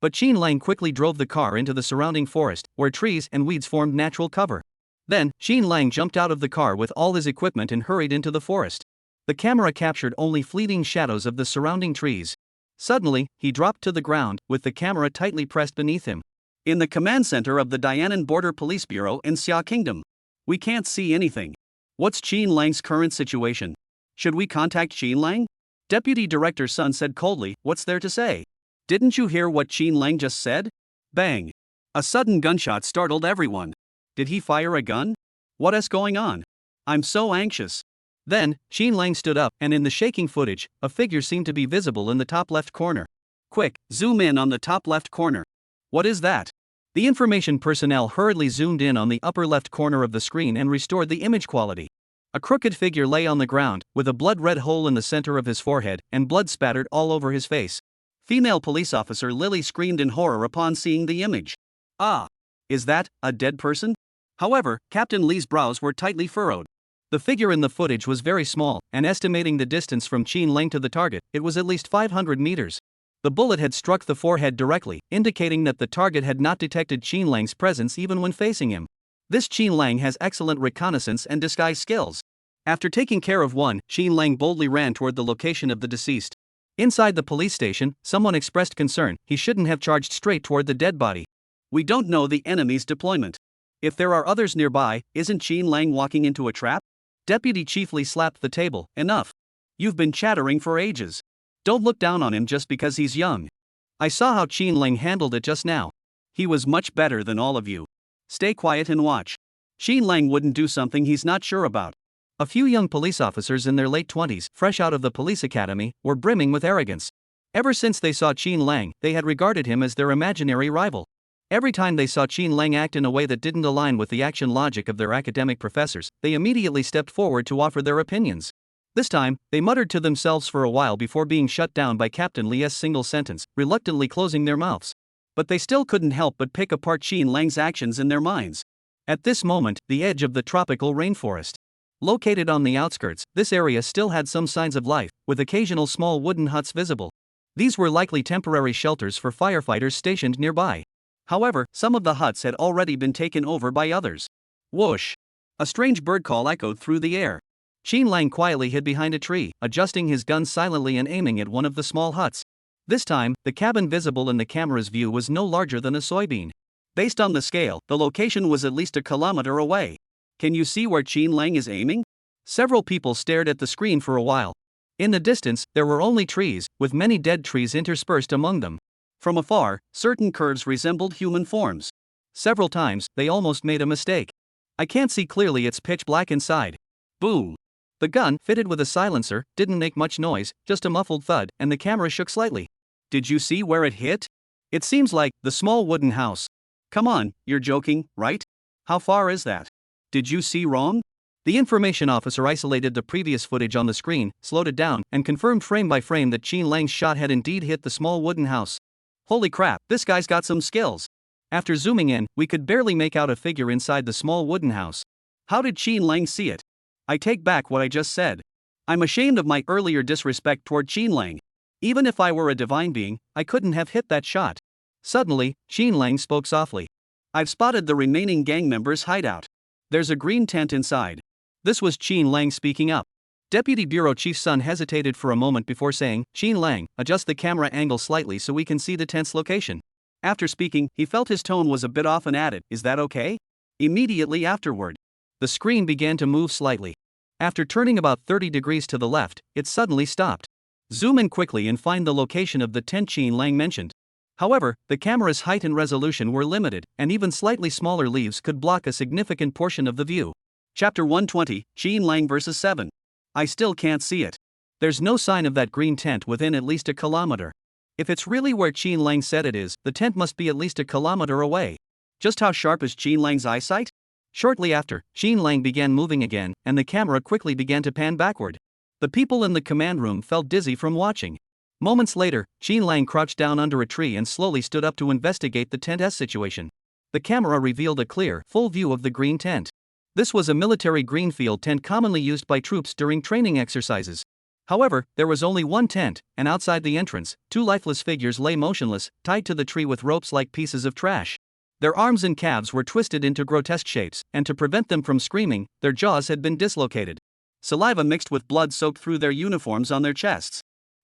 But Qin Lang quickly drove the car into the surrounding forest, where trees and weeds formed natural cover. Then, Qin Lang jumped out of the car with all his equipment and hurried into the forest. The camera captured only fleeting shadows of the surrounding trees. Suddenly, he dropped to the ground, with the camera tightly pressed beneath him. In the command center of the Dianan Border Police Bureau in Xia Kingdom. We can't see anything. What's Qin Lang's current situation? Should we contact Qin Lang? Deputy Director Sun said coldly, "What's there to say? Didn't you hear what Qin Lang just said?" Bang! A sudden gunshot startled everyone. Did he fire a gun? What is going on? I'm so anxious. Then, Qin Lang stood up, and in the shaking footage, a figure seemed to be visible in the top left corner. Quick, zoom in on the top left corner. What is that? The information personnel hurriedly zoomed in on the upper left corner of the screen and restored the image quality. A crooked figure lay on the ground, with a blood-red hole in the center of his forehead, and blood spattered all over his face. Female police officer Lily screamed in horror upon seeing the image. Ah! Is that a dead person? However, Captain Lee's brows were tightly furrowed. The figure in the footage was very small, and estimating the distance from Qin Lang to the target, it was at least 500 meters. The bullet had struck the forehead directly, indicating that the target had not detected Qin Lang's presence even when facing him. This Qin Lang has excellent reconnaissance and disguise skills. After taking care of one, Qin Lang boldly ran toward the location of the deceased. Inside the police station, someone expressed concern he shouldn't have charged straight toward the dead body. We don't know the enemy's deployment. If there are others nearby, isn't Qin Lang walking into a trap? Deputy Chief Lee slapped the table. Enough. You've been chattering for ages. Don't look down on him just because he's young. I saw how Qin Lang handled it just now. He was much better than all of you. Stay quiet and watch. Qin Lang wouldn't do something he's not sure about. A few young police officers in their late 20s, fresh out of the police academy, were brimming with arrogance. Ever since they saw Qin Lang, they had regarded him as their imaginary rival. Every time they saw Qin Lang act in a way that didn't align with the action logic of their academic professors, they immediately stepped forward to offer their opinions. This time, they muttered to themselves for a while before being shut down by Captain Lee's single sentence, reluctantly closing their mouths. But they still couldn't help but pick apart Qin Lang's actions in their minds. At this moment, the edge of the tropical rainforest. Located on the outskirts, this area still had some signs of life, with occasional small wooden huts visible. These were likely temporary shelters for firefighters stationed nearby. However, some of the huts had already been taken over by others. Whoosh! A strange bird call echoed through the air. Qin Lang quietly hid behind a tree, adjusting his gun silently and aiming at one of the small huts. This time, the cabin visible in the camera's view was no larger than a soybean. Based on the scale, the location was at least a kilometer away. Can you see where Qin Lang is aiming? Several people stared at the screen for a while. In the distance, there were only trees, with many dead trees interspersed among them. From afar, certain curves resembled human forms. Several times, they almost made a mistake. I can't see clearly, it's pitch black inside. Boom! The gun, fitted with a silencer, didn't make much noise, just a muffled thud, and the camera shook slightly. Did you see where it hit? It seems like the small wooden house. Come on, you're joking, right? How far is that? Did you see wrong? The information officer isolated the previous footage on the screen, slowed it down, and confirmed frame by frame that Qin Lang's shot had indeed hit the small wooden house. Holy crap, this guy's got some skills. After zooming in, we could barely make out a figure inside the small wooden house. How did Qin Lang see it? I take back what I just said. I'm ashamed of my earlier disrespect toward Qin Lang. Even if I were a divine being, I couldn't have hit that shot. Suddenly, Qin Lang spoke softly. I've spotted the remaining gang members' hideout. There's a green tent inside. This was Qin Lang speaking up. Deputy Bureau Chief Sun hesitated for a moment before saying, Qin Lang, adjust the camera angle slightly so we can see the tent's location. After speaking, he felt his tone was a bit off and added, is that okay? Immediately afterward, the screen began to move slightly. After turning about 30 degrees to the left, it suddenly stopped. Zoom in quickly and find the location of the tent Qin Lang mentioned. However, the camera's height and resolution were limited, and even slightly smaller leaves could block a significant portion of the view. Chapter 120, Qin Lang vs. 7. I still can't see it. There's no sign of that green tent within at least a kilometer. If it's really where Qin Lang said it is, the tent must be at least a kilometer away. Just how sharp is Qin Lang's eyesight? Shortly after, Qin Lang began moving again, and the camera quickly began to pan backward. The people in the command room felt dizzy from watching. Moments later, Qin Lang crouched down under a tree and slowly stood up to investigate the tent's situation. The camera revealed a clear, full view of the green tent. This was a military greenfield tent commonly used by troops during training exercises. However, there was only one tent, and outside the entrance, two lifeless figures lay motionless, tied to the tree with ropes like pieces of trash. Their arms and calves were twisted into grotesque shapes, and to prevent them from screaming, their jaws had been dislocated. Saliva mixed with blood soaked through their uniforms on their chests.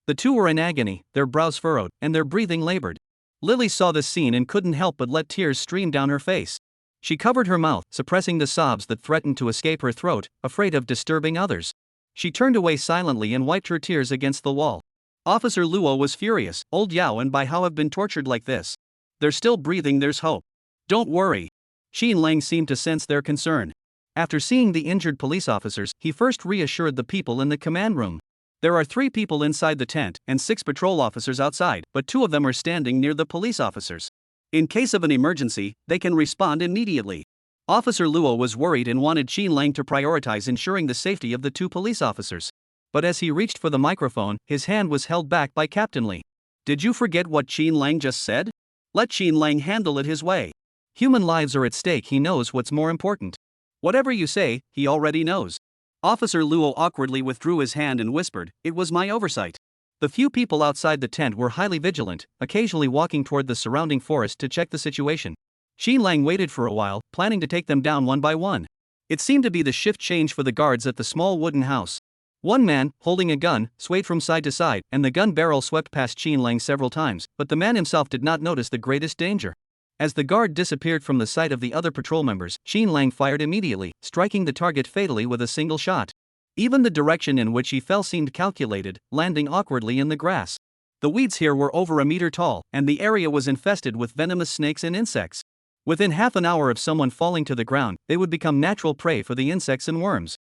The two were in agony, their brows furrowed, and their breathing labored. Lily saw this scene and couldn't help but let tears stream down her face. She covered her mouth, suppressing the sobs that threatened to escape her throat, afraid of disturbing others. She turned away silently and wiped her tears against the wall. Officer Luo was furious. Old Yao and Bai Hao have been tortured like this. They're still breathing, there's hope. Don't worry. Xin Lang seemed to sense their concern. After seeing the injured police officers, he first reassured the people in the command room. There are 3 people inside the tent and 6 patrol officers outside, but 2 of them are standing near the police officers. In case of an emergency, they can respond immediately. Officer Luo was worried and wanted Xin Lang to prioritize ensuring the safety of the 2 police officers. But as he reached for the microphone, his hand was held back by Captain Lee. Did you forget what Xin Lang just said? Let Xin Lang handle it his way. Human lives are at stake, he knows what's more important. Whatever you say, he already knows. Officer Luo awkwardly withdrew his hand and whispered, "It was my oversight." The few people outside the tent were highly vigilant, occasionally walking toward the surrounding forest to check the situation. Xin Lang waited for a while, planning to take them down one by one. It seemed to be the shift change for the guards at the small wooden house. One man, holding a gun, swayed from side to side, and the gun barrel swept past Xin Lang several times, but the man himself did not notice the greatest danger. As the guard disappeared from the sight of the other patrol members, Xin Lang fired immediately, striking the target fatally with a single shot. Even the direction in which he fell seemed calculated, landing awkwardly in the grass. The weeds here were over a meter tall, and the area was infested with venomous snakes and insects. Within half an hour of someone falling to the ground, they would become natural prey for the insects and worms.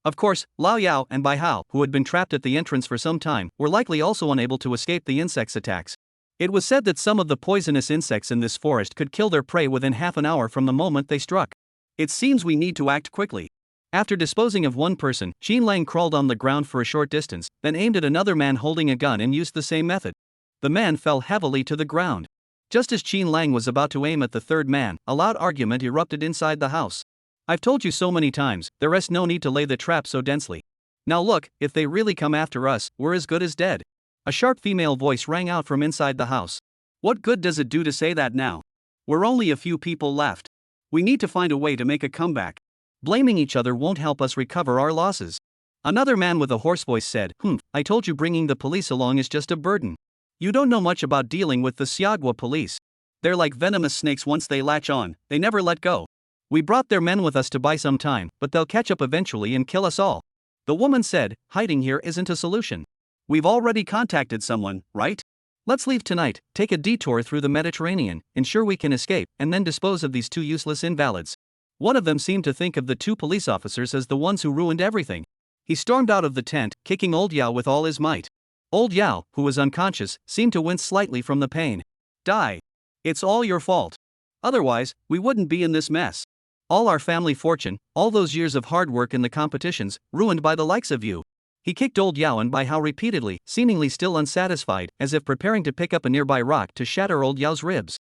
Of course, Lao Yao and Bai Hao, who had been trapped at the entrance for some time, were likely also unable to escape the insects' attacks. It was said that some of the poisonous insects in this forest could kill their prey within half an hour from the moment they struck. It seems we need to act quickly. After disposing of one person, Xin Lang crawled on the ground for a short distance, then aimed at another man holding a gun and used the same method. The man fell heavily to the ground. Just as Xin Lang was about to aim at the third man, a loud argument erupted inside the house. "I've told you so many times, there is no need to lay the trap so densely. Now look, if they really come after us, we're as good as dead." A sharp female voice rang out from inside the house. "What good does it do to say that now? We're only a few people left. We need to find a way to make a comeback. Blaming each other won't help us recover our losses." Another man with a hoarse voice said, I told you bringing the police along is just a burden. You don't know much about dealing with the Xiagua police. They're like venomous snakes. Once they latch on, they never let go. We brought their men with us to buy some time, but they'll catch up eventually and kill us all." The woman said, "Hiding here isn't a solution. We've already contacted someone, right? Let's leave tonight, take a detour through the Mediterranean, ensure we can escape, and then dispose of these 2 useless invalids." One of them seemed to think of the 2 police officers as the ones who ruined everything. He stormed out of the tent, kicking Old Yao with all his might. Old Yao, who was unconscious, seemed to wince slightly from the pain. "Die. It's all your fault. Otherwise, we wouldn't be in this mess. All our family fortune, all those years of hard work in the competitions, ruined by the likes of you." He kicked Old Yao and Bai Hao repeatedly, seemingly still unsatisfied, as if preparing to pick up a nearby rock to shatter Old Yao's ribs.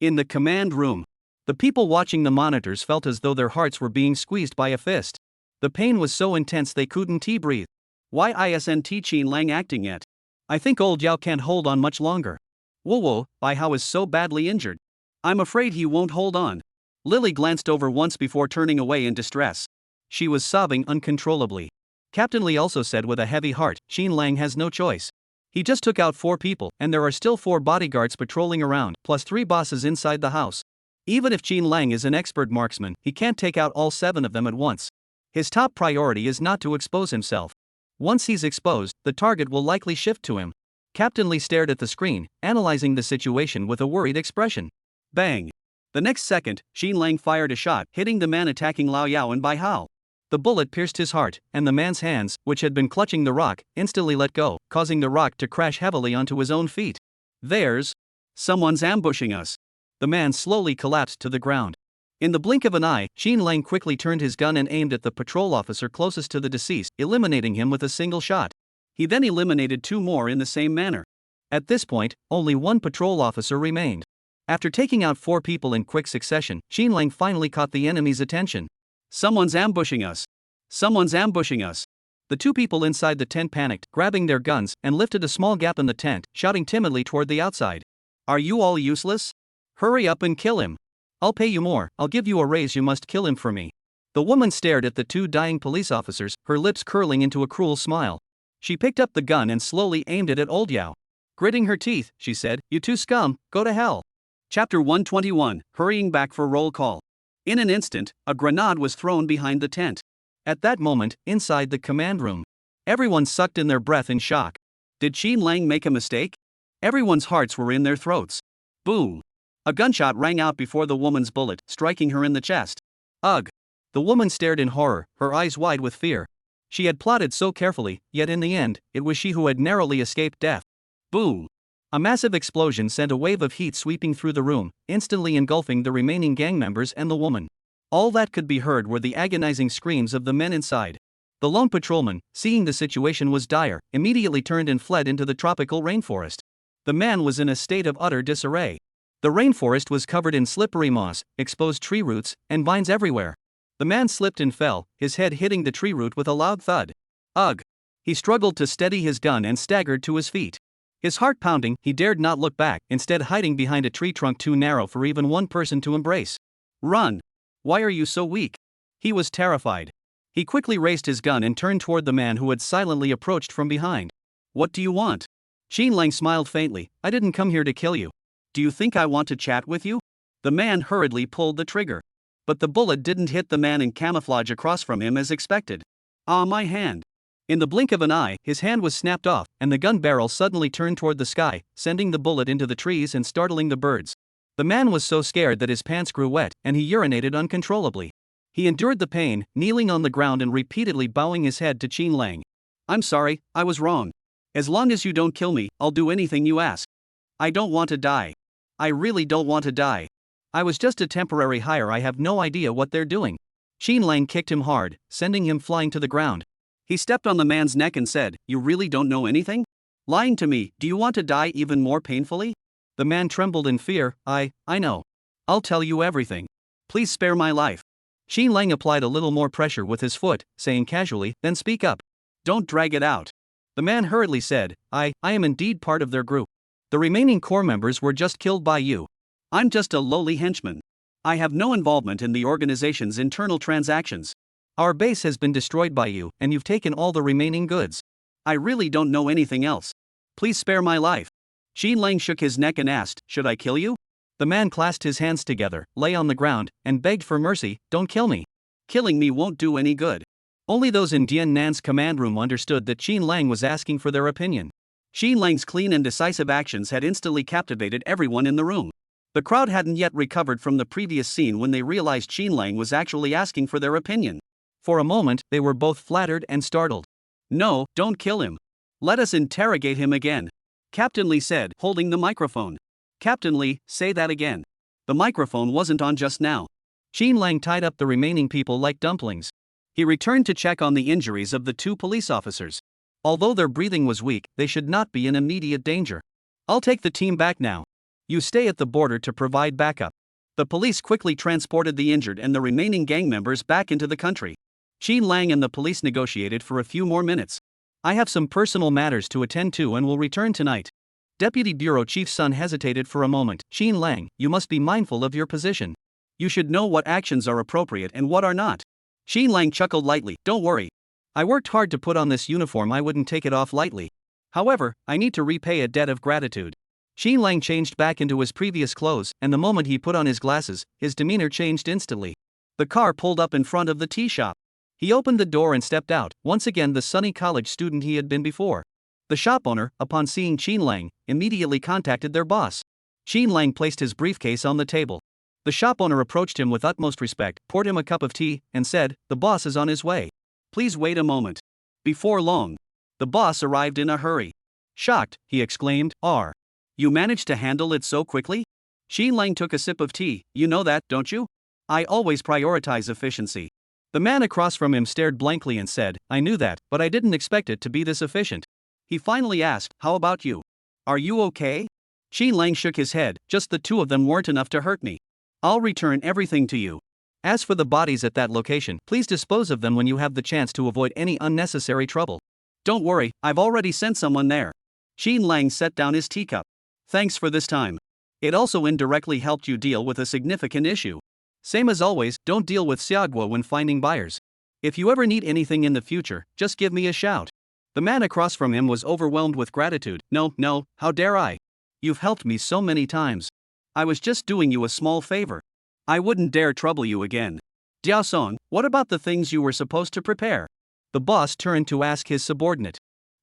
In the command room, the people watching the monitors felt as though their hearts were being squeezed by a fist. The pain was so intense they couldn't breathe. Why isn't Xin Lang acting yet? I think Old Yao can't hold on much longer. Whoa, Bai Hao is so badly injured. I'm afraid he won't hold on. Lily glanced over once before turning away in distress. She was sobbing uncontrollably. Captain Lee also said with a heavy heart, Xin Lang has no choice. He just took out 4 people, and there are still 4 bodyguards patrolling around, plus 3 bosses inside the house. Even if Xin Lang is an expert marksman, he can't take out all 7 of them at once. His top priority is not to expose himself. Once he's exposed, the target will likely shift to him. Captain Lee stared at the screen, analyzing the situation with a worried expression. Bang! The next second, Xin Lang fired a shot, hitting the man attacking Lao Yao and Bai Hao. The bullet pierced his heart, and the man's hands, which had been clutching the rock, instantly let go, causing the rock to crash heavily onto his own feet. Someone's ambushing us. The man slowly collapsed to the ground. In the blink of an eye, Xin Lang quickly turned his gun and aimed at the patrol officer closest to the deceased, eliminating him with a single shot. He then eliminated 2 more in the same manner. At this point, only 1 patrol officer remained. After taking out 4 people in quick succession, Xin Lang finally caught the enemy's attention. Someone's ambushing us. Someone's ambushing us. The 2 people inside the tent panicked, grabbing their guns, and lifted a small gap in the tent, shouting timidly toward the outside. Are you all useless? Hurry up and kill him. I'll pay you more, I'll give you a raise, you must kill him for me. The woman stared at the 2 dying police officers, her lips curling into a cruel smile. She picked up the gun and slowly aimed it at Old Yao. Gritting her teeth, she said, "You 2 scum, go to hell." Chapter 121, Hurrying Back for Roll Call. In an instant, a grenade was thrown behind the tent. At that moment, inside the command room, everyone sucked in their breath in shock. Did Xin Lang make a mistake? Everyone's hearts were in their throats. Boom! A gunshot rang out before the woman's bullet, striking her in the chest. Ugh! The woman stared in horror, her eyes wide with fear. She had plotted so carefully, yet in the end, it was she who had narrowly escaped death. Boom! A massive explosion sent a wave of heat sweeping through the room, instantly engulfing the remaining gang members and the woman. All that could be heard were the agonizing screams of the men inside. The lone patrolman, seeing the situation was dire, immediately turned and fled into the tropical rainforest. The man was in a state of utter disarray. The rainforest was covered in slippery moss, exposed tree roots, and vines everywhere. The man slipped and fell, his head hitting the tree root with a loud thud. Ugh! He struggled to steady his gun and staggered to his feet. His heart pounding, he dared not look back, instead hiding behind a tree trunk too narrow for even one person to embrace. Run! Why are you so weak? He was terrified. He quickly raised his gun and turned toward the man who had silently approached from behind. What do you want? Xin Lang smiled faintly. I didn't come here to kill you. Do you think I want to chat with you? The man hurriedly pulled the trigger. But the bullet didn't hit the man in camouflage across from him as expected. Ah, my hand! In the blink of an eye, his hand was snapped off, and the gun barrel suddenly turned toward the sky, sending the bullet into the trees and startling the birds. The man was so scared that his pants grew wet, and he urinated uncontrollably. He endured the pain, kneeling on the ground and repeatedly bowing his head to Qin Lang. I'm sorry, I was wrong. As long as you don't kill me, I'll do anything you ask. I don't want to die. I really don't want to die. I was just a temporary hire, I have no idea what they're doing. Qin Lang kicked him hard, sending him flying to the ground. He stepped on the man's neck and said, You really don't know anything? Lying to me, do you want to die even more painfully? The man trembled in fear. I know. I'll tell you everything. Please spare my life. Qin Lang applied a little more pressure with his foot, saying casually, Then speak up. Don't drag it out. The man hurriedly said, I am indeed part of their group. The remaining core members were just killed by you. I'm just a lowly henchman. I have no involvement in the organization's internal transactions. Our base has been destroyed by you, and you've taken all the remaining goods. I really don't know anything else. Please spare my life. Qin Lang shook his neck and asked, Should I kill you? The man clasped his hands together, lay on the ground, and begged for mercy, Don't kill me. Killing me won't do any good. Only those in Dian Nan's command room understood that Qin Lang was asking for their opinion. Qin Lang's clean and decisive actions had instantly captivated everyone in the room. The crowd hadn't yet recovered from the previous scene when they realized Qin Lang was actually asking for their opinion. For a moment, they were both flattered and startled. No, don't kill him. Let us interrogate him again. Captain Lee said, holding the microphone. Captain Lee, say that again. The microphone wasn't on just now. Qin Lang tied up the remaining people like dumplings. He returned to check on the injuries of the two police officers. Although their breathing was weak, they should not be in immediate danger. I'll take the team back now. You stay at the border to provide backup. The police quickly transported the injured and the remaining gang members back into the country. Qin Lang and the police negotiated for a few more minutes. I have some personal matters to attend to and will return tonight. Deputy Bureau Chief Sun hesitated for a moment. Qin Lang, you must be mindful of your position. You should know what actions are appropriate and what are not. Qin Lang chuckled lightly. Don't worry. I worked hard to put on this uniform, I wouldn't take it off lightly. However, I need to repay a debt of gratitude. Qin Lang changed back into his previous clothes, and the moment he put on his glasses, his demeanor changed instantly. The car pulled up in front of the tea shop. He opened the door and stepped out, once again the sunny college student he had been before. The shop owner, upon seeing Qin Lang, immediately contacted their boss. Qin Lang placed his briefcase on the table. The shop owner approached him with utmost respect, poured him a cup of tea, and said, The boss is on his way. Please wait a moment. Before long, the boss arrived in a hurry. Shocked, he exclaimed, You managed to handle it so quickly? Qin Lang took a sip of tea. You know that, don't you? I always prioritize efficiency. The man across from him stared blankly and said, I knew that, but I didn't expect it to be this efficient. He finally asked, How about you? Are you okay? Qin Lang shook his head. Just the two of them weren't enough to hurt me. I'll return everything to you. As for the bodies at that location, please dispose of them when you have the chance to avoid any unnecessary trouble. Don't worry, I've already sent someone there. Qin Lang set down his teacup. Thanks for this time. It also indirectly helped you deal with a significant issue. Same as always, don't deal with Xiaoguo when finding buyers. If you ever need anything in the future, just give me a shout. The man across from him was overwhelmed with gratitude. No, how dare I? You've helped me so many times. I was just doing you a small favor. I wouldn't dare trouble you again. Diao-song, what about the things you were supposed to prepare? The boss turned to ask his subordinate.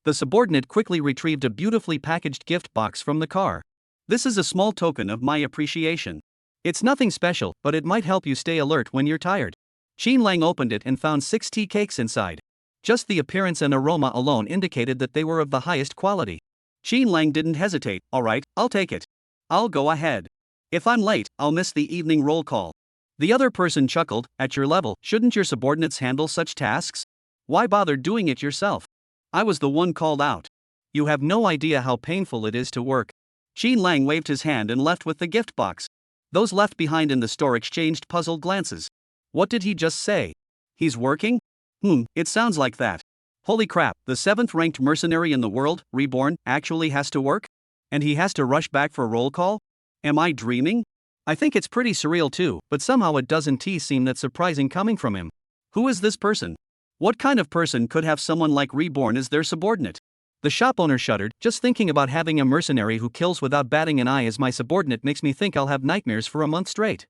The subordinate quickly retrieved a beautifully packaged gift box from the car. This is a small token of my appreciation. It's nothing special, but it might help you stay alert when you're tired. Qin Lang opened it and found 6 tea cakes inside. Just the appearance and aroma alone indicated that they were of the highest quality. Qin Lang didn't hesitate. Alright, I'll take it. I'll go ahead. If I'm late, I'll miss the evening roll call. The other person chuckled. At your level, shouldn't your subordinates handle such tasks? Why bother doing it yourself? I was the one called out. You have no idea how painful it is to work. Qin Lang waved his hand and left with the gift box. Those left behind in the store exchanged puzzled glances. What did he just say? He's working? It sounds like that. Holy crap, the 7th ranked mercenary in the world, Reborn, actually has to work? And he has to rush back for roll call? Am I dreaming? I think it's pretty surreal too, but somehow it doesn't seem that surprising coming from him. Who is this person? What kind of person could have someone like Reborn as their subordinate? The shop owner shuddered. Just thinking about having a mercenary who kills without batting an eye as my subordinate makes me think I'll have nightmares for a month straight.